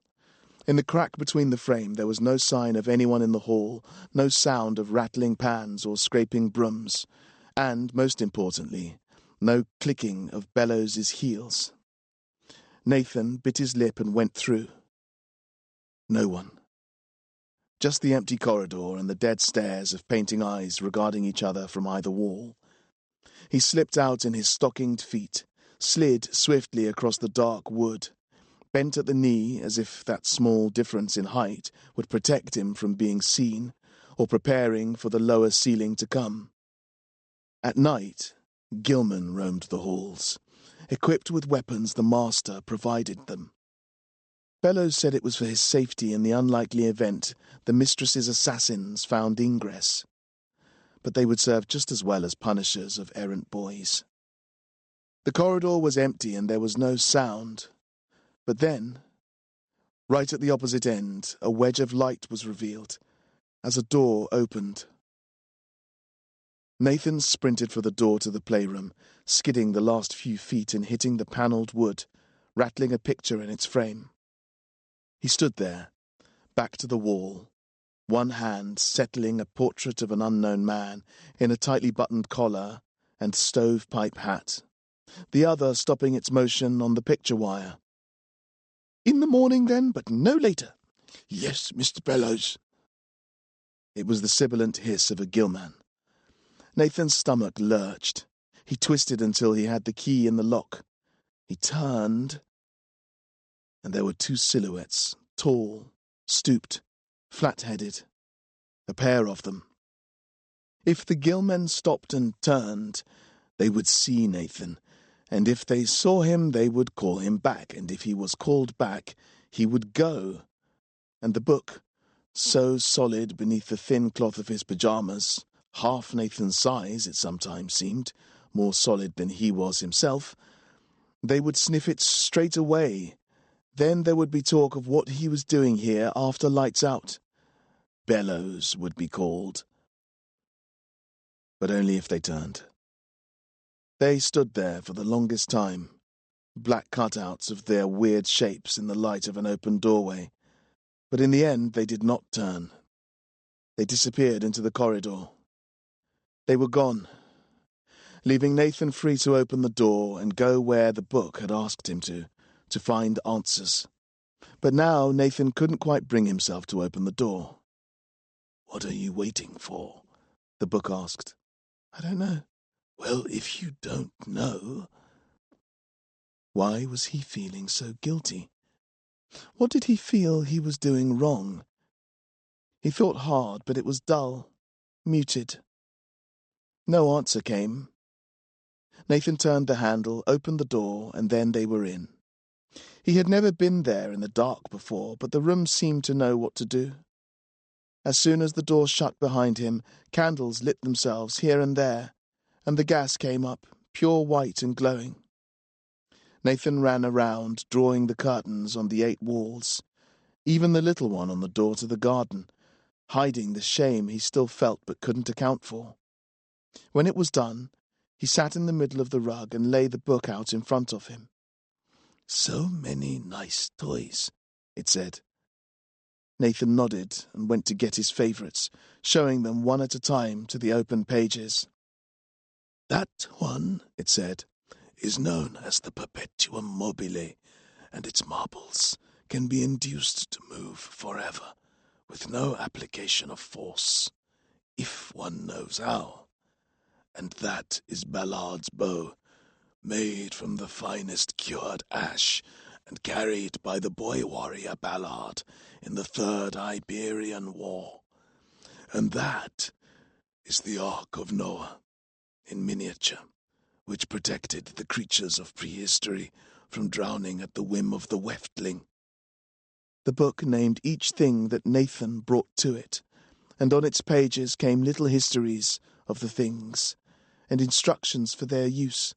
In the crack between the frame there was no sign of anyone in the hall, no sound of rattling pans or scraping brooms, and, most importantly, no clicking of Bellows's heels. Nathan bit his lip and went through. No one. Just the empty corridor and the dead stares of painting eyes regarding each other from either wall. He slipped out in his stockinged feet, slid swiftly across the dark wood, bent at the knee as if that small difference in height would protect him from being seen, or preparing for the lower ceiling to come. At night, Gilman roamed the halls, equipped with weapons the master provided them. Bellows said it was for his safety in the unlikely event the mistress's assassins found ingress, but they would serve just as well as punishers of errant boys. The corridor was empty and there was no sound, but then, right at the opposite end, a wedge of light was revealed as a door opened. Nathan sprinted for the door to the playroom, skidding the last few feet and hitting the panelled wood, rattling a picture in its frame. He stood there, back to the wall, one hand settling a portrait of an unknown man in a tightly buttoned collar and stovepipe hat, the other stopping its motion on the picture wire. "In the morning, then, but no later." "Yes, Mr. Bellows." It was the sibilant hiss of a gillman. Nathan's stomach lurched. He twisted until he had the key in the lock. He turned, and there were two silhouettes, tall, stooped, flat-headed. A pair of them. If the gillmen stopped and turned, they would see Nathan, and if they saw him, they would call him back, and if he was called back, he would go. And the book, so solid beneath the thin cloth of his pyjamas, half Nathan's size, it sometimes seemed, more solid than he was himself, they would sniff it straight away. Then there would be talk of what he was doing here after lights out. Bellows would be called. But only if they turned. They stood there for the longest time, black cutouts of their weird shapes in the light of an open doorway. But in the end they did not turn. They disappeared into the corridor. They were gone, leaving Nathan free to open the door and go where the book had asked him to find answers. But now Nathan couldn't quite bring himself to open the door. "What are you waiting for?" the book asked. "I don't know." "Well, if you don't know—" Why was he feeling so guilty? What did he feel he was doing wrong? He thought hard, but it was dull, muted. No answer came. Nathan turned the handle, opened the door, and then they were in. He had never been there in the dark before, but the room seemed to know what to do. As soon as the door shut behind him, candles lit themselves here and there, and the gas came up, pure white and glowing. Nathan ran around, drawing the curtains on the 8 walls, even the little one on the door to the garden, hiding the shame he still felt but couldn't account for. When it was done, he sat in the middle of the rug and lay the book out in front of him. So many nice toys, it said. Nathan nodded and went to get his favourites, showing them one at a time to the open pages. That one, it said, is known as the Perpetuum mobile, and its marbles can be induced to move forever, with no application of force, if one knows how. And that is Ballard's bow, made from the finest cured ash, and carried by the boy-warrior Ballard in the Third Iberian War. And that is the Ark of Noah, in miniature, which protected the creatures of prehistory from drowning at the whim of the Weftling. The book named each thing that Nathan brought to it, and on its pages came little histories of the things, and instructions for their use.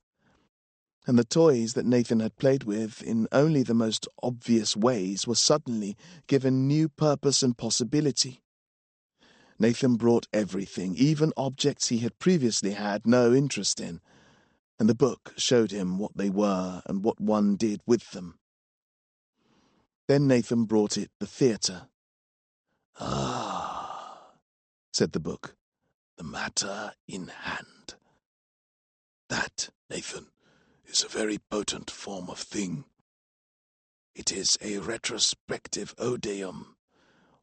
And the toys that Nathan had played with in only the most obvious ways were suddenly given new purpose and possibility. Nathan brought everything, even objects he had previously had no interest in, and the book showed him what they were and what one did with them. Then Nathan brought it the theatre. "Ah," said the book, "the matter in hand. That, Nathan, is a very potent form of thing. It is a retrospective odium,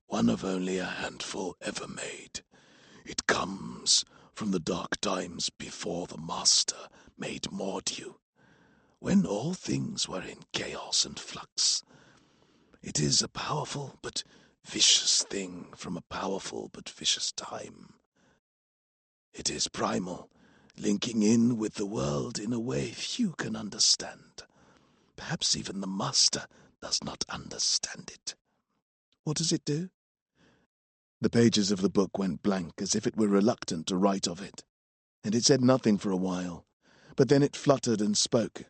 one of only a handful ever made. It comes from the dark times before the Master made Mordew, when all things were in chaos and flux. It is a powerful but vicious thing from a powerful but vicious time. It is primal, linking in with the world in a way few can understand. Perhaps even the Master does not understand it." What does it do? The pages of the book went blank, as if it were reluctant to write of it, and it said nothing for a while, but then it fluttered and spoke,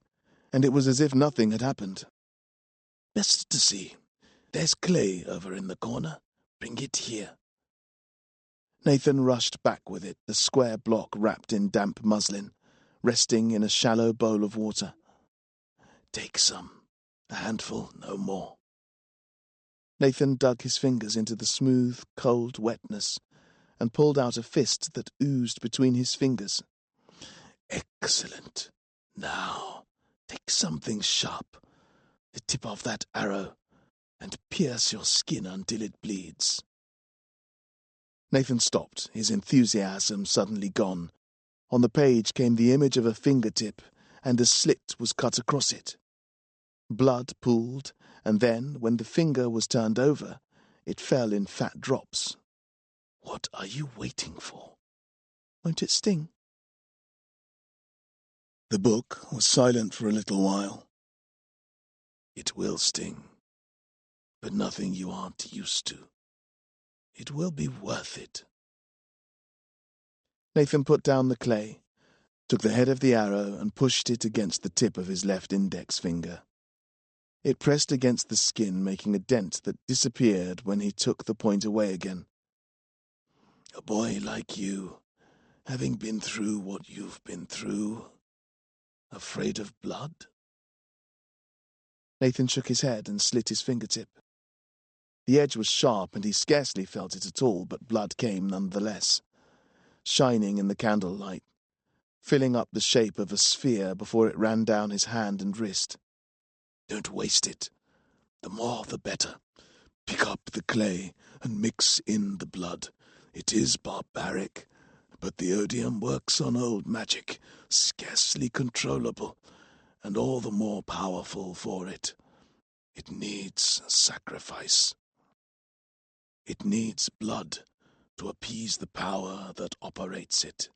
and it was as if nothing had happened. "Best to see. There's clay over in the corner. Bring it here." Nathan rushed back with it, the square block wrapped in damp muslin, resting in a shallow bowl of water. "Take some. A handful, no more." Nathan dug his fingers into the smooth, cold wetness and pulled out a fist that oozed between his fingers. "Excellent. Now, take something sharp, the tip of that arrow, and pierce your skin until it bleeds." Nathan stopped, his enthusiasm suddenly gone. On the page came the image of a fingertip, and a slit was cut across it. Blood pooled, and then, when the finger was turned over, it fell in fat drops. "What are you waiting for?" "Won't it sting?" The book was silent for a little while. "It will sting, but nothing you aren't used to. It will be worth it." Nathan put down the clay, took the head of the arrow and pushed it against the tip of his left index finger. It pressed against the skin, making a dent that disappeared when he took the point away again. "A boy like you, having been through what you've been through, afraid of blood?" Nathan shook his head and slit his fingertip. The edge was sharp, and he scarcely felt it at all, but blood came nonetheless, shining in the candlelight, filling up the shape of a sphere before it ran down his hand and wrist. "Don't waste it. The more the better. Pick up the clay and mix in the blood. It is barbaric, but the odium works on old magic, scarcely controllable, and all the more powerful for it. It needs sacrifice. It needs blood to appease the power that operates it,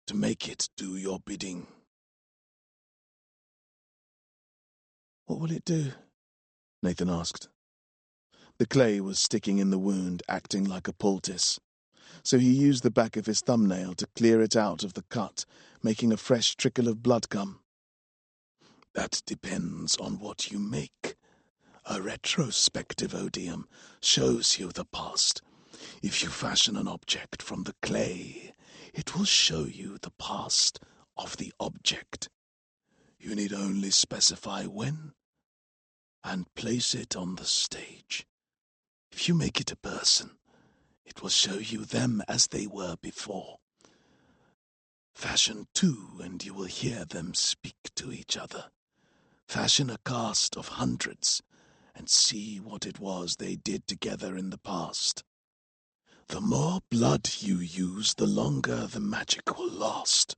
to make it do your bidding." "What will it do?" Nathan asked. The clay was sticking in the wound, acting like a poultice, so he used the back of his thumbnail to clear it out of the cut, making a fresh trickle of blood come. "That depends on what you make. A retrospective odium shows you the past. If you fashion an object from the clay, it will show you the past of the object. You you need only specify when and place it on the stage. If you make it a person, it will show you them as they were before. Fashion two, and you will hear them speak to each other. Fashion a cast of hundreds, and see what it was they did together in the past. The more blood you use, the longer the magic will last,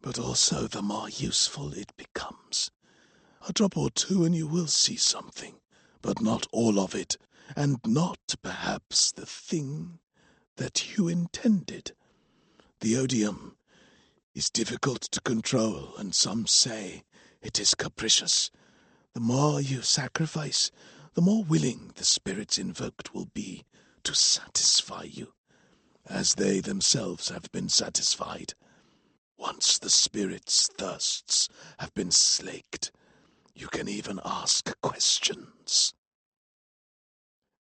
but also the more useful it becomes. A drop or two and you will see something, but not all of it, and not perhaps the thing that you intended. The odium is difficult to control, and some say it is capricious. The more you sacrifice, the more willing the spirits invoked will be to satisfy you, as they themselves have been satisfied. Once the spirits' thirsts have been slaked, you can even ask questions.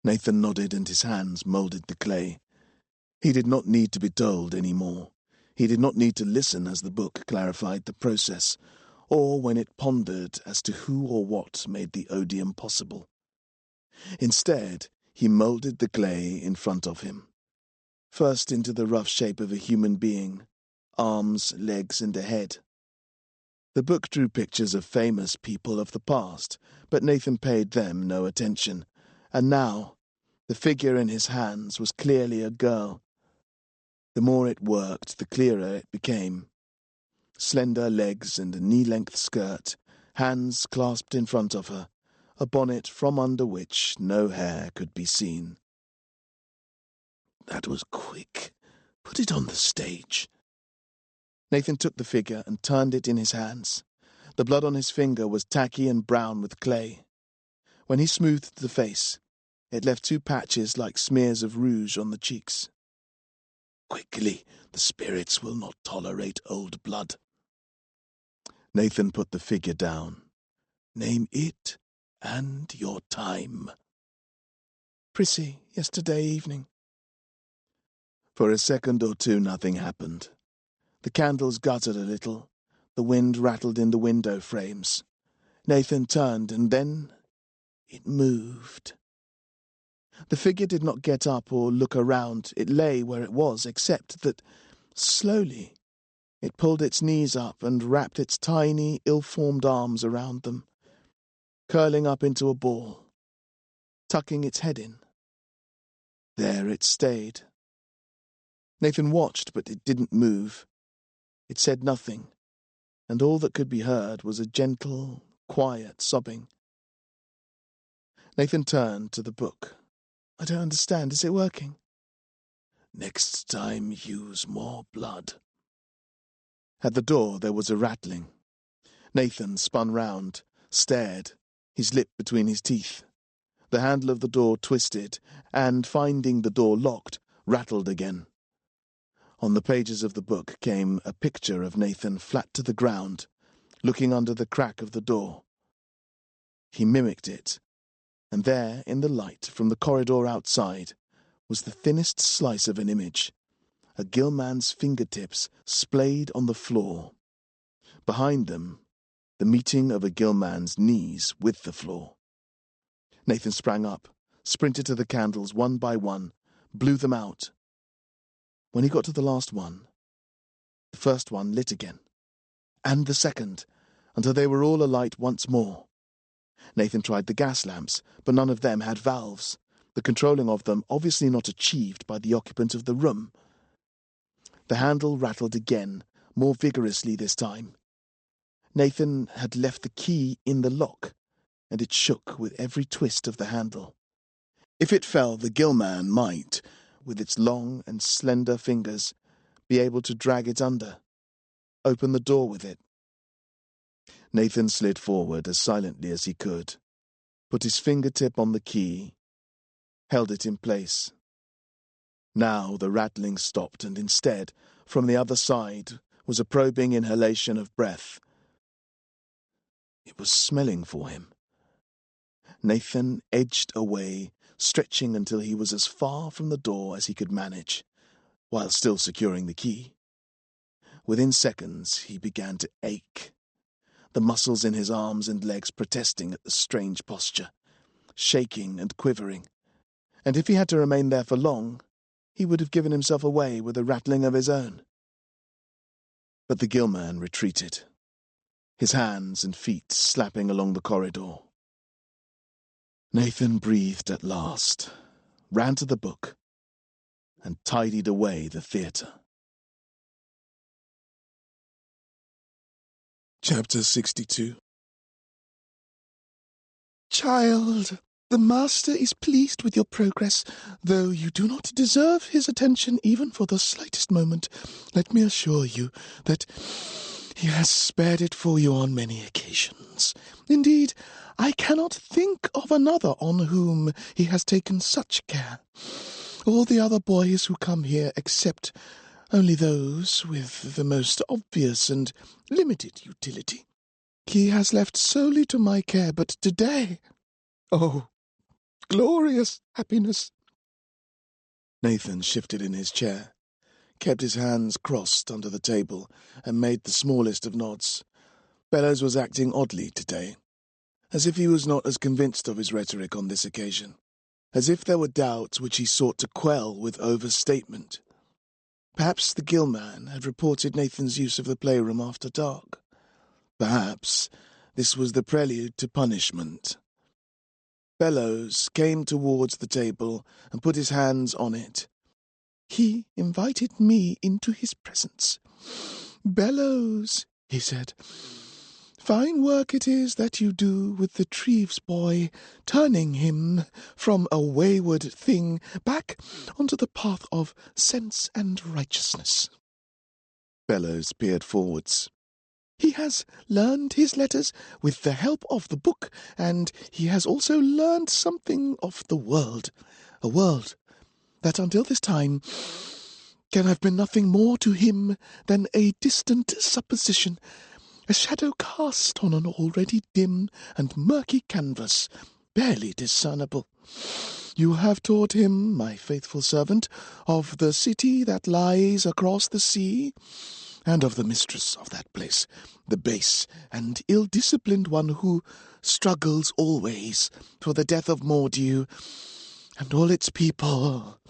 Nathan nodded, and his hands moulded the clay. He did not need to be told any more. He did not need to listen as the book clarified the process, or when it pondered as to who or what made the odium possible. Instead, he moulded the clay in front of him, first into the rough shape of a human being, arms, legs, and a head. The book drew pictures of famous people of the past, but Nathan paid them no attention, and now the figure in his hands was clearly a girl. The more it worked, the clearer it became. Slender legs and a knee-length skirt, hands clasped in front of her, a bonnet from under which no hair could be seen. That was quick. Put it on the stage. Nathan took the figure and turned it in his hands. The blood on his finger was tacky and brown with clay. When he smoothed the face, it left 2 patches like smears of rouge on the cheeks. Quickly, the spirits will not tolerate old blood. Nathan put the figure down. Name it and your time. Prissy, yesterday evening. For a second or two nothing happened. The candles guttered a little. The wind rattled in the window frames. Nathan turned, and then it moved. The figure did not get up or look around. It lay where it was, except that, slowly, it pulled its knees up and wrapped its tiny, ill-formed arms around them, curling up into a ball, tucking its head in. There it stayed. Nathan watched, but it didn't move. It said nothing, and all that could be heard was a gentle, quiet sobbing. Nathan turned to the book. I don't understand. Is it working? Next time, use more blood. At the door there was a rattling. Nathan spun round, stared, his lip between his teeth. The handle of the door twisted, and, finding the door locked, rattled again. On the pages of the book came a picture of Nathan flat to the ground, looking under the crack of the door. He mimicked it, and there, in the light from the corridor outside, was the thinnest slice of an image, a Gillman's fingertips splayed on the floor. Behind them, the meeting of a Gillman's knees with the floor. Nathan sprang up, sprinted to the candles one by one, blew them out. When he got to the last one, the first one lit again, and the second, until they were all alight once more. Nathan tried the gas lamps, but none of them had valves, the controlling of them obviously not achieved by the occupant of the room. The handle rattled again, more vigorously this time. Nathan had left the key in the lock, and it shook with every twist of the handle. If it fell, the Gillman might, with its long and slender fingers, be able to drag it under, open the door with it. Nathan slid forward as silently as he could, put his fingertip on the key, held it in place. Now the rattling stopped, and instead, from the other side, was a probing inhalation of breath. It was smelling for him. Nathan edged away, stretching until he was as far from the door as he could manage, while still securing the key. Within seconds he began to ache. the muscles in his arms and legs protesting at the strange posture, shaking and quivering, and if he had to remain there for long, he would have given himself away with a rattling of his own. But the Gillman retreated, his hands and feet slapping along the corridor. Nathan breathed at last, ran to the book, and tidied away the theatre. Chapter 62. Child, the master is pleased with your progress, though you do not deserve his attention even for the slightest moment. Let me assure you that he has spared it for you on many occasions. Indeed, I cannot think of another on whom he has taken such care. All the other boys who come here, except only those with the most obvious and limited utility, he has left solely to my care. But today, oh, glorious happiness! Nathan shifted in his chair, kept his hands crossed under the table, and made the smallest of nods. Bellows was acting oddly today, as if he was not as convinced of his rhetoric on this occasion, as if there were doubts which he sought to quell with overstatement. Perhaps the Gillman had reported Nathan's use of the playroom after dark. Perhaps this was the prelude to punishment. Bellows came towards the table and put his hands on it. He invited me into his presence. Bellows, he said, fine work it is that you do with the Treves boy, turning him from a wayward thing back onto the path of sense and righteousness. Bellows peered forwards. He has learned his letters with the help of the book, and he has also learned something of the world, a world that until this time can have been nothing more to him than a distant supposition, a shadow cast on an already dim and murky canvas, barely discernible. You have taught him, my faithful servant, of the city that lies across the sea, and of the mistress of that place, the base and ill-disciplined one who struggles always for the death of Mordew and all its people.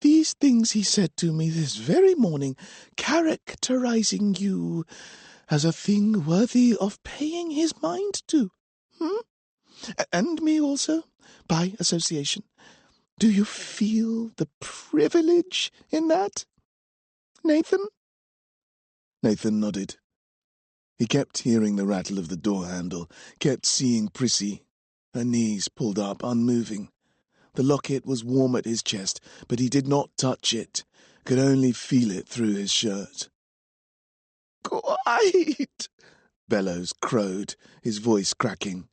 These things he said to me this very morning, characterizing you as a thing worthy of paying his mind to. And me also, by association. Do you feel the privilege in that, Nathan? Nathan nodded. He kept hearing the rattle of the door handle, kept seeing Prissy, her knees pulled up, unmoving. The locket was warm at his chest, but he did not touch it, could only feel it through his shirt. Quiet! Bellows crowed, his voice cracking.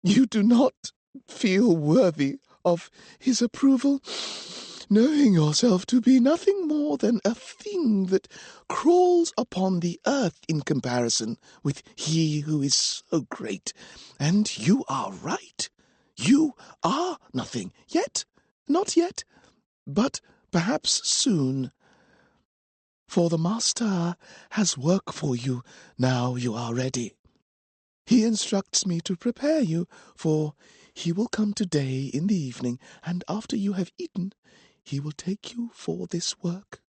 You do not feel worthy of his approval, knowing yourself to be nothing more than a thing that crawls upon the earth in comparison with he who is so great. And you are right. You are nothing yet, not yet, but perhaps soon. For the Master has work for you now you are ready. He instructs me to prepare you, for he will come today in the evening, and after you have eaten, he will take you for this work.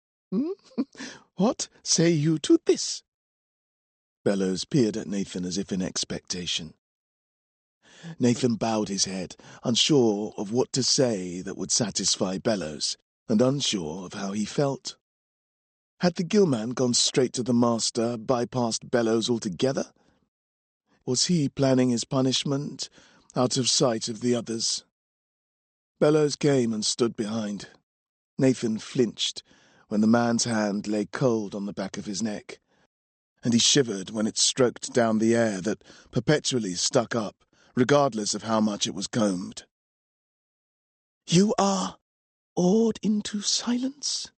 What say you to this? Bellows peered at Nathan as if in expectation. Nathan bowed his head, unsure of what to say that would satisfy Bellows, and unsure of how he felt. Had the Gillman gone straight to the Master, bypassed Bellows altogether? Was he planning his punishment, out of sight of the others? Bellows came and stood behind. Nathan flinched when the man's hand lay cold on the back of his neck, and he shivered when it stroked down the air that perpetually stuck up, regardless of how much it was combed. You are awed into silence,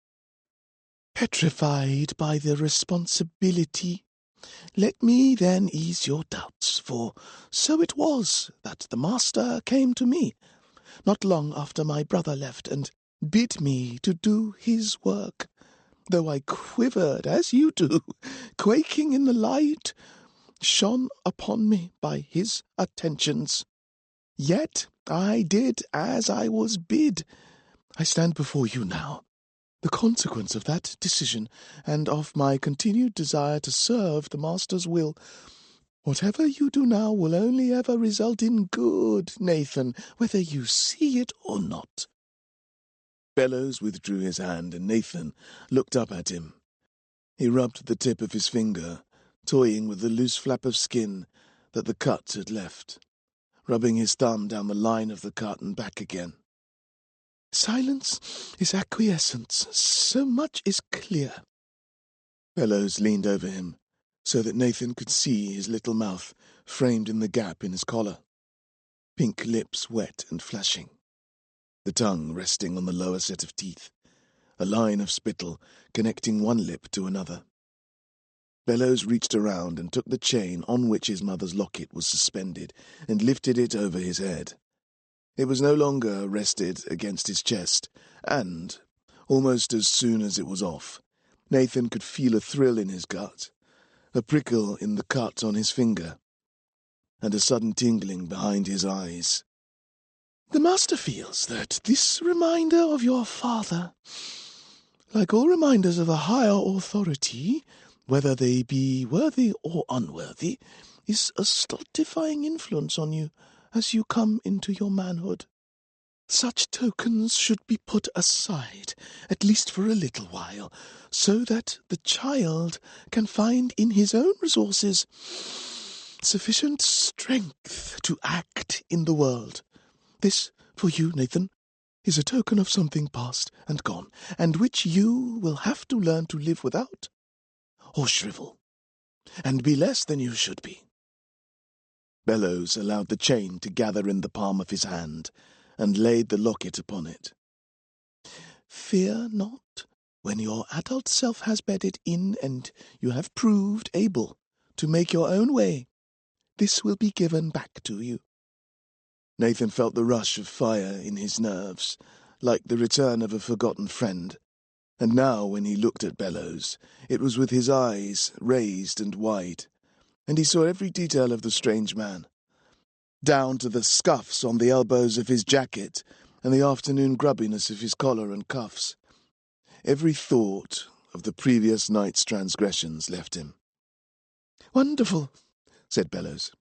petrified by the responsibility. Let me then ease your doubts, for so it was that the Master came to me, not long after my brother left, and bid me to do his work, though I quivered as you do, quaking in the light, shone upon me by his attentions. Yet I did as I was bid. I stand before you now, the consequence of that decision, and of my continued desire to serve the Master's will. Whatever you do now will only ever result in good, Nathan, whether you see it or not." Bellows withdrew his hand, and Nathan looked up at him. He rubbed the tip of his finger, toying with the loose flap of skin that the cut had left, rubbing his thumb down the line of the cut and back again. "Silence is acquiescence. So much is clear." Bellows leaned over him, so that Nathan could see his little mouth framed in the gap in his collar, pink lips wet and flashing, the tongue resting on the lower set of teeth, a line of spittle connecting one lip to another. Bellows reached around and took the chain on which his mother's locket was suspended and lifted it over his head. It was no longer rested against his chest, and, almost as soon as it was off, Nathan could feel a thrill in his gut, a prickle in the cut on his finger, and a sudden tingling behind his eyes. "The Master feels that this reminder of your father, like all reminders of a higher authority, whether they be worthy or unworthy, is a stultifying influence on you as you come into your manhood. Such tokens should be put aside, at least for a little while, so that the child can find in his own resources sufficient strength to act in the world. This, for you, Nathan, is a token of something past and gone, and which you will have to learn to live without, or shrivel, and be less than you should be." Bellows allowed the chain to gather in the palm of his hand, and laid the locket upon it. "Fear not. When your adult self has bedded in, and you have proved able to make your own way, this will be given back to you." Nathan felt the rush of fire in his nerves, like the return of a forgotten friend, and now when he looked at Bellows, it was with his eyes raised and wide, and he saw every detail of the strange man, down to the scuffs on the elbows of his jacket and the afternoon grubbiness of his collar and cuffs. Every thought of the previous night's transgressions left him. "Wonderful," said Bellows.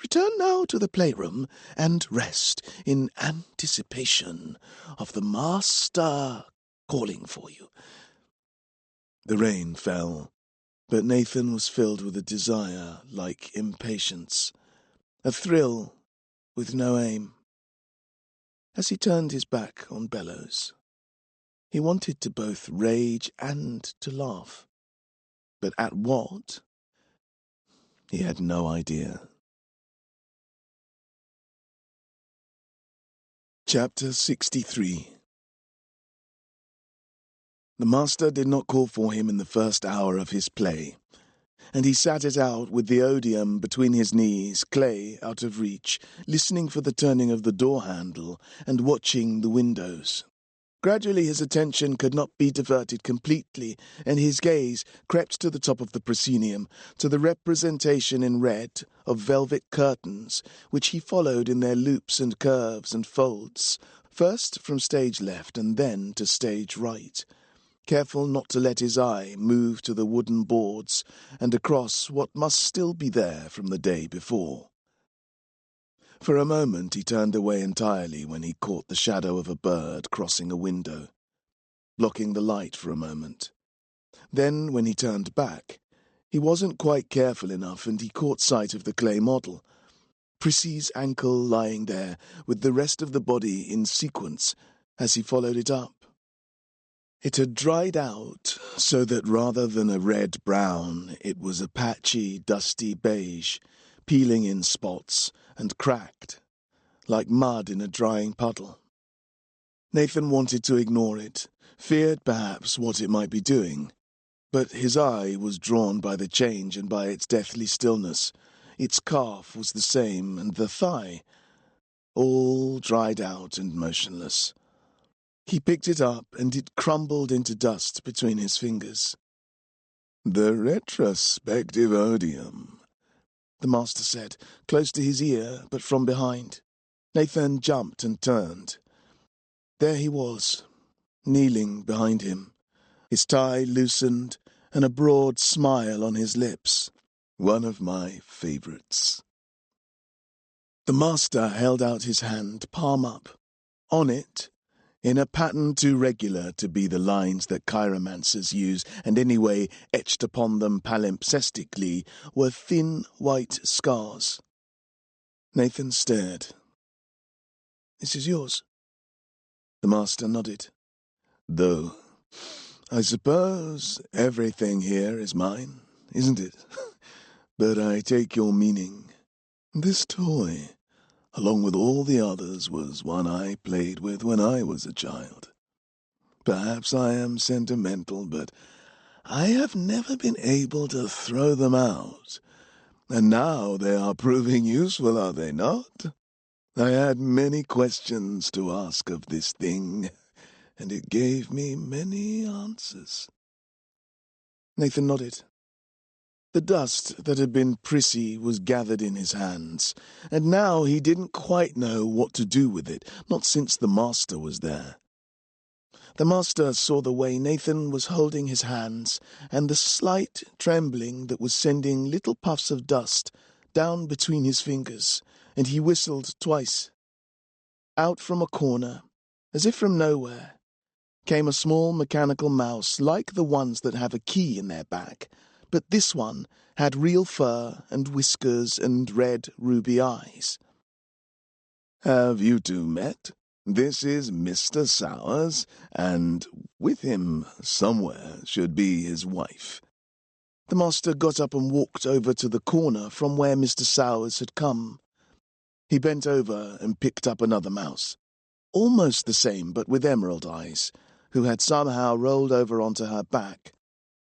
"Return now to the playroom and rest in anticipation of the Master calling for you." The rain fell, but Nathan was filled with a desire like impatience, a thrill with no aim. As he turned his back on Bellows, he wanted to both rage and to laugh, but at what? He had no idea. Chapter 63. The Master did not call for him in the first hour of his play, and he sat it out with the odium between his knees, clay out of reach, listening for the turning of the door-handle and watching the windows. Gradually his attention could not be diverted completely, and his gaze crept to the top of the proscenium, to the representation in red of velvet curtains, which he followed in their loops and curves and folds, first from stage left and then to stage right, careful not to let his eye move to the wooden boards and across what must still be there from the day before. For a moment he turned away entirely when he caught the shadow of a bird crossing a window, blocking the light for a moment. Then, when he turned back, he wasn't quite careful enough, and he caught sight of the clay model, Prissy's ankle lying there with the rest of the body in sequence as he followed it up. It had dried out, so that rather than a red-brown, it was a patchy, dusty beige, peeling in spots and cracked, like mud in a drying puddle. Nathan wanted to ignore it, feared perhaps what it might be doing, but his eye was drawn by the change and by its deathly stillness. Its calf was the same, and the thigh, all dried out and motionless. He picked it up, and it crumbled into dust between his fingers. "The retrospective odium," the master said, close to his ear, but from behind. Nathan jumped and turned. There he was, kneeling behind him, his tie loosened and a broad smile on his lips. One of my favourites. The master held out his hand, palm up. On it, in a pattern too regular to be the lines that chiromancers use, and anyway etched upon them palimpsestically, were thin white scars. Nathan stared. "This is yours?" The master nodded. "Though, I suppose everything here is mine, isn't it? But I take your meaning. This toy, along with all the others, was one I played with when I was a child. Perhaps I am sentimental, but I have never been able to throw them out. And now they are proving useful, are they not? I had many questions to ask of this thing, and it gave me many answers." Nathan nodded. The dust that had been Prissy was gathered in his hands, and now he didn't quite know what to do with it, not since the master was there. The master saw the way Nathan was holding his hands, and the slight trembling that was sending little puffs of dust down between his fingers, and he whistled twice. Out from a corner, as if from nowhere, came a small mechanical mouse like the ones that have a key in their back, but this one had real fur and whiskers and red ruby eyes. "Have you two met? This is Mr. Sowers, and with him somewhere should be his wife." The master got up and walked over to the corner from where Mr. Sowers had come. He bent over and picked up another mouse, almost the same but with emerald eyes, who had somehow rolled over onto her back.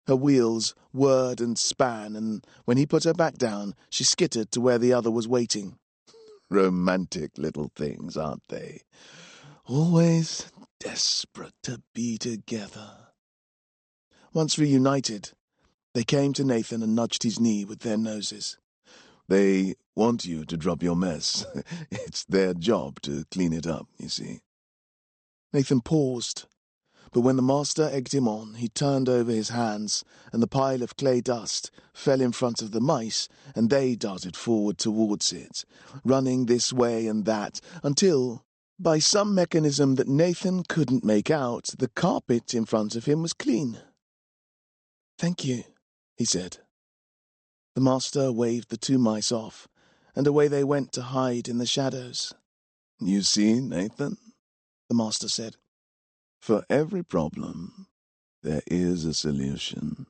Her wheels whirred and span, and when he put her back down, she skittered to where the other was waiting. Romantic little things, aren't they? Always desperate to be together. Once reunited, they came to Nathan and nudged his knee with their noses. "They want you to drop your mess. It's their job to clean it up, you see." Nathan paused, but when the master egged him on, he turned over his hands, and the pile of clay dust fell in front of the mice, and they darted forward towards it, running this way and that, until, by some mechanism that Nathan couldn't make out, the carpet in front of him was clean. "Thank you," he said. The master waved the two mice off, and away they went to hide in the shadows. "You see, Nathan," the master said, "for every problem, there is a solution."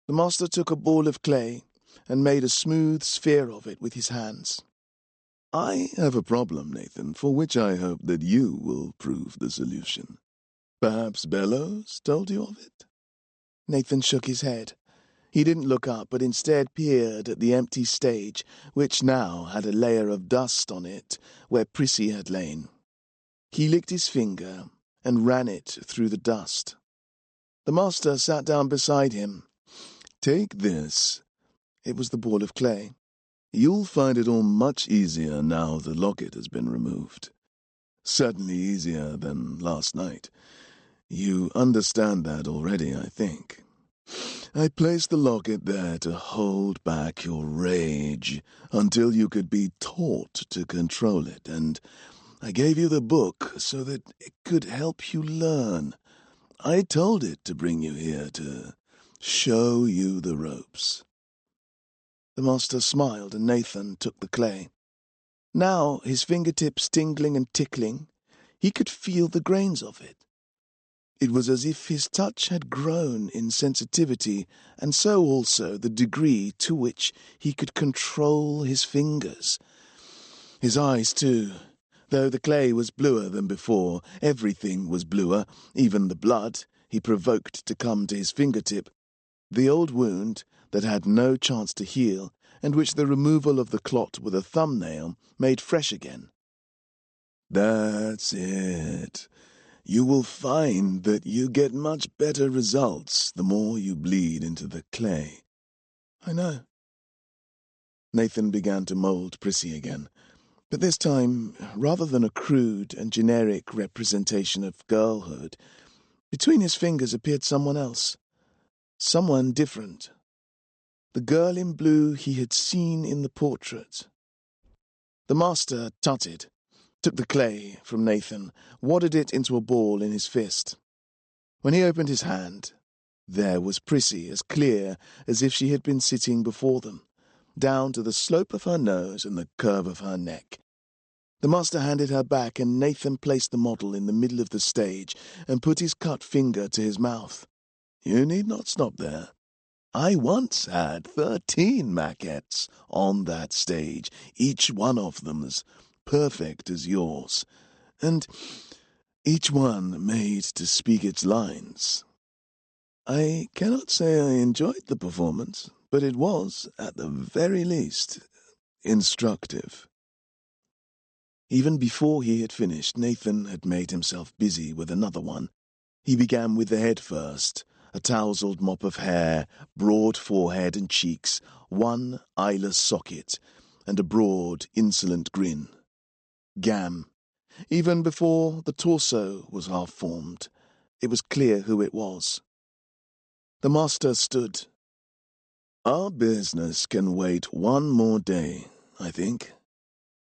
The master took a ball of clay and made a smooth sphere of it with his hands. "I have a problem, Nathan, for which I hope that you will prove the solution. Perhaps Bellows told you of it?" Nathan shook his head. He didn't look up, but instead peered at the empty stage, which now had a layer of dust on it where Prissy had lain. He licked his finger and ran it through the dust. The master sat down beside him. "Take this." It was the ball of clay. "You'll find it all much easier now the locket has been removed. Certainly easier than last night. You understand that already, I think. I placed the locket there to hold back your rage until you could be taught to control it, and I gave you the book so that it could help you learn. I told it to bring you here to show you the ropes." The master smiled, and Nathan took the clay. Now, his fingertips tingling and tickling, he could feel the grains of it. It was as if his touch had grown in sensitivity, and so also the degree to which he could control his fingers. His eyes, too. Though the clay was bluer than before, everything was bluer, even the blood he provoked to come to his fingertip. The old wound that had no chance to heal, and which the removal of the clot with a thumbnail made fresh again. "That's it. You will find that you get much better results the more you bleed into the clay." "I know." Nathan began to mould Prissy again, but this time, rather than a crude and generic representation of girlhood, between his fingers appeared someone else, someone different. The girl in blue he had seen in the portrait. The master tutted, took the clay from Nathan, wadded it into a ball in his fist. When he opened his hand, there was Prissy, as clear as if she had been sitting before them, down to the slope of her nose and the curve of her neck. The master handed her back, and Nathan placed the model in the middle of the stage and put his cut finger to his mouth. "You need not stop there. I once had 13 maquettes on that stage, each one of them as perfect as yours, and each one made to speak its lines. I cannot say I enjoyed the performance, but it was, at the very least, instructive." Even before he had finished, Nathan had made himself busy with another one. He began with the head first, a tousled mop of hair, broad forehead and cheeks, one eyeless socket, and a broad, insolent grin. Gam. Even before the torso was half formed, it was clear who it was. The master stood. "Our business can wait one more day, I think.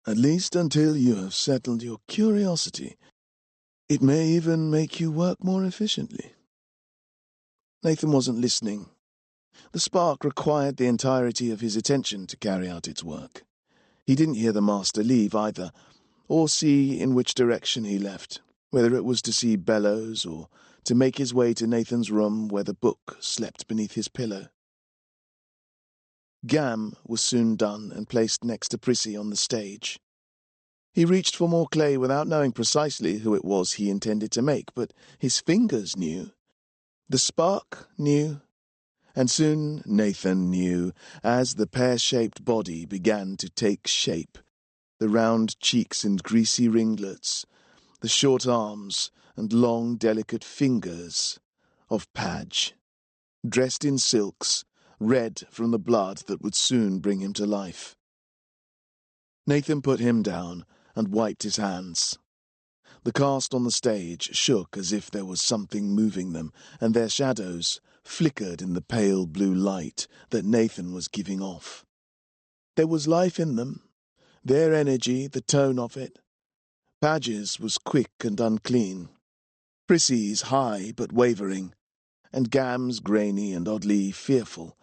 At least until you have settled your curiosity. It may even make you work more efficiently." Nathan wasn't listening. The spark required the entirety of his attention to carry out its work. He didn't hear the master leave either, or see in which direction he left, whether it was to see Bellows or to make his way to Nathan's room where the book slept beneath his pillow. Gam was soon done and placed next to Prissy on the stage. He reached for more clay without knowing precisely who it was he intended to make, but his fingers knew. The spark knew, and soon Nathan knew, as the pear-shaped body began to take shape, the round cheeks and greasy ringlets, the short arms and long, delicate fingers of Padge, dressed in silks, red from the blood that would soon bring him to life. Nathan put him down and wiped his hands. The cast on the stage shook as if there was something moving them, and their shadows flickered in the pale blue light that Nathan was giving off. There was life in them, their energy, the tone of it. Padge's was quick and unclean, Prissy's high but wavering, and Gam's grainy and oddly fearful,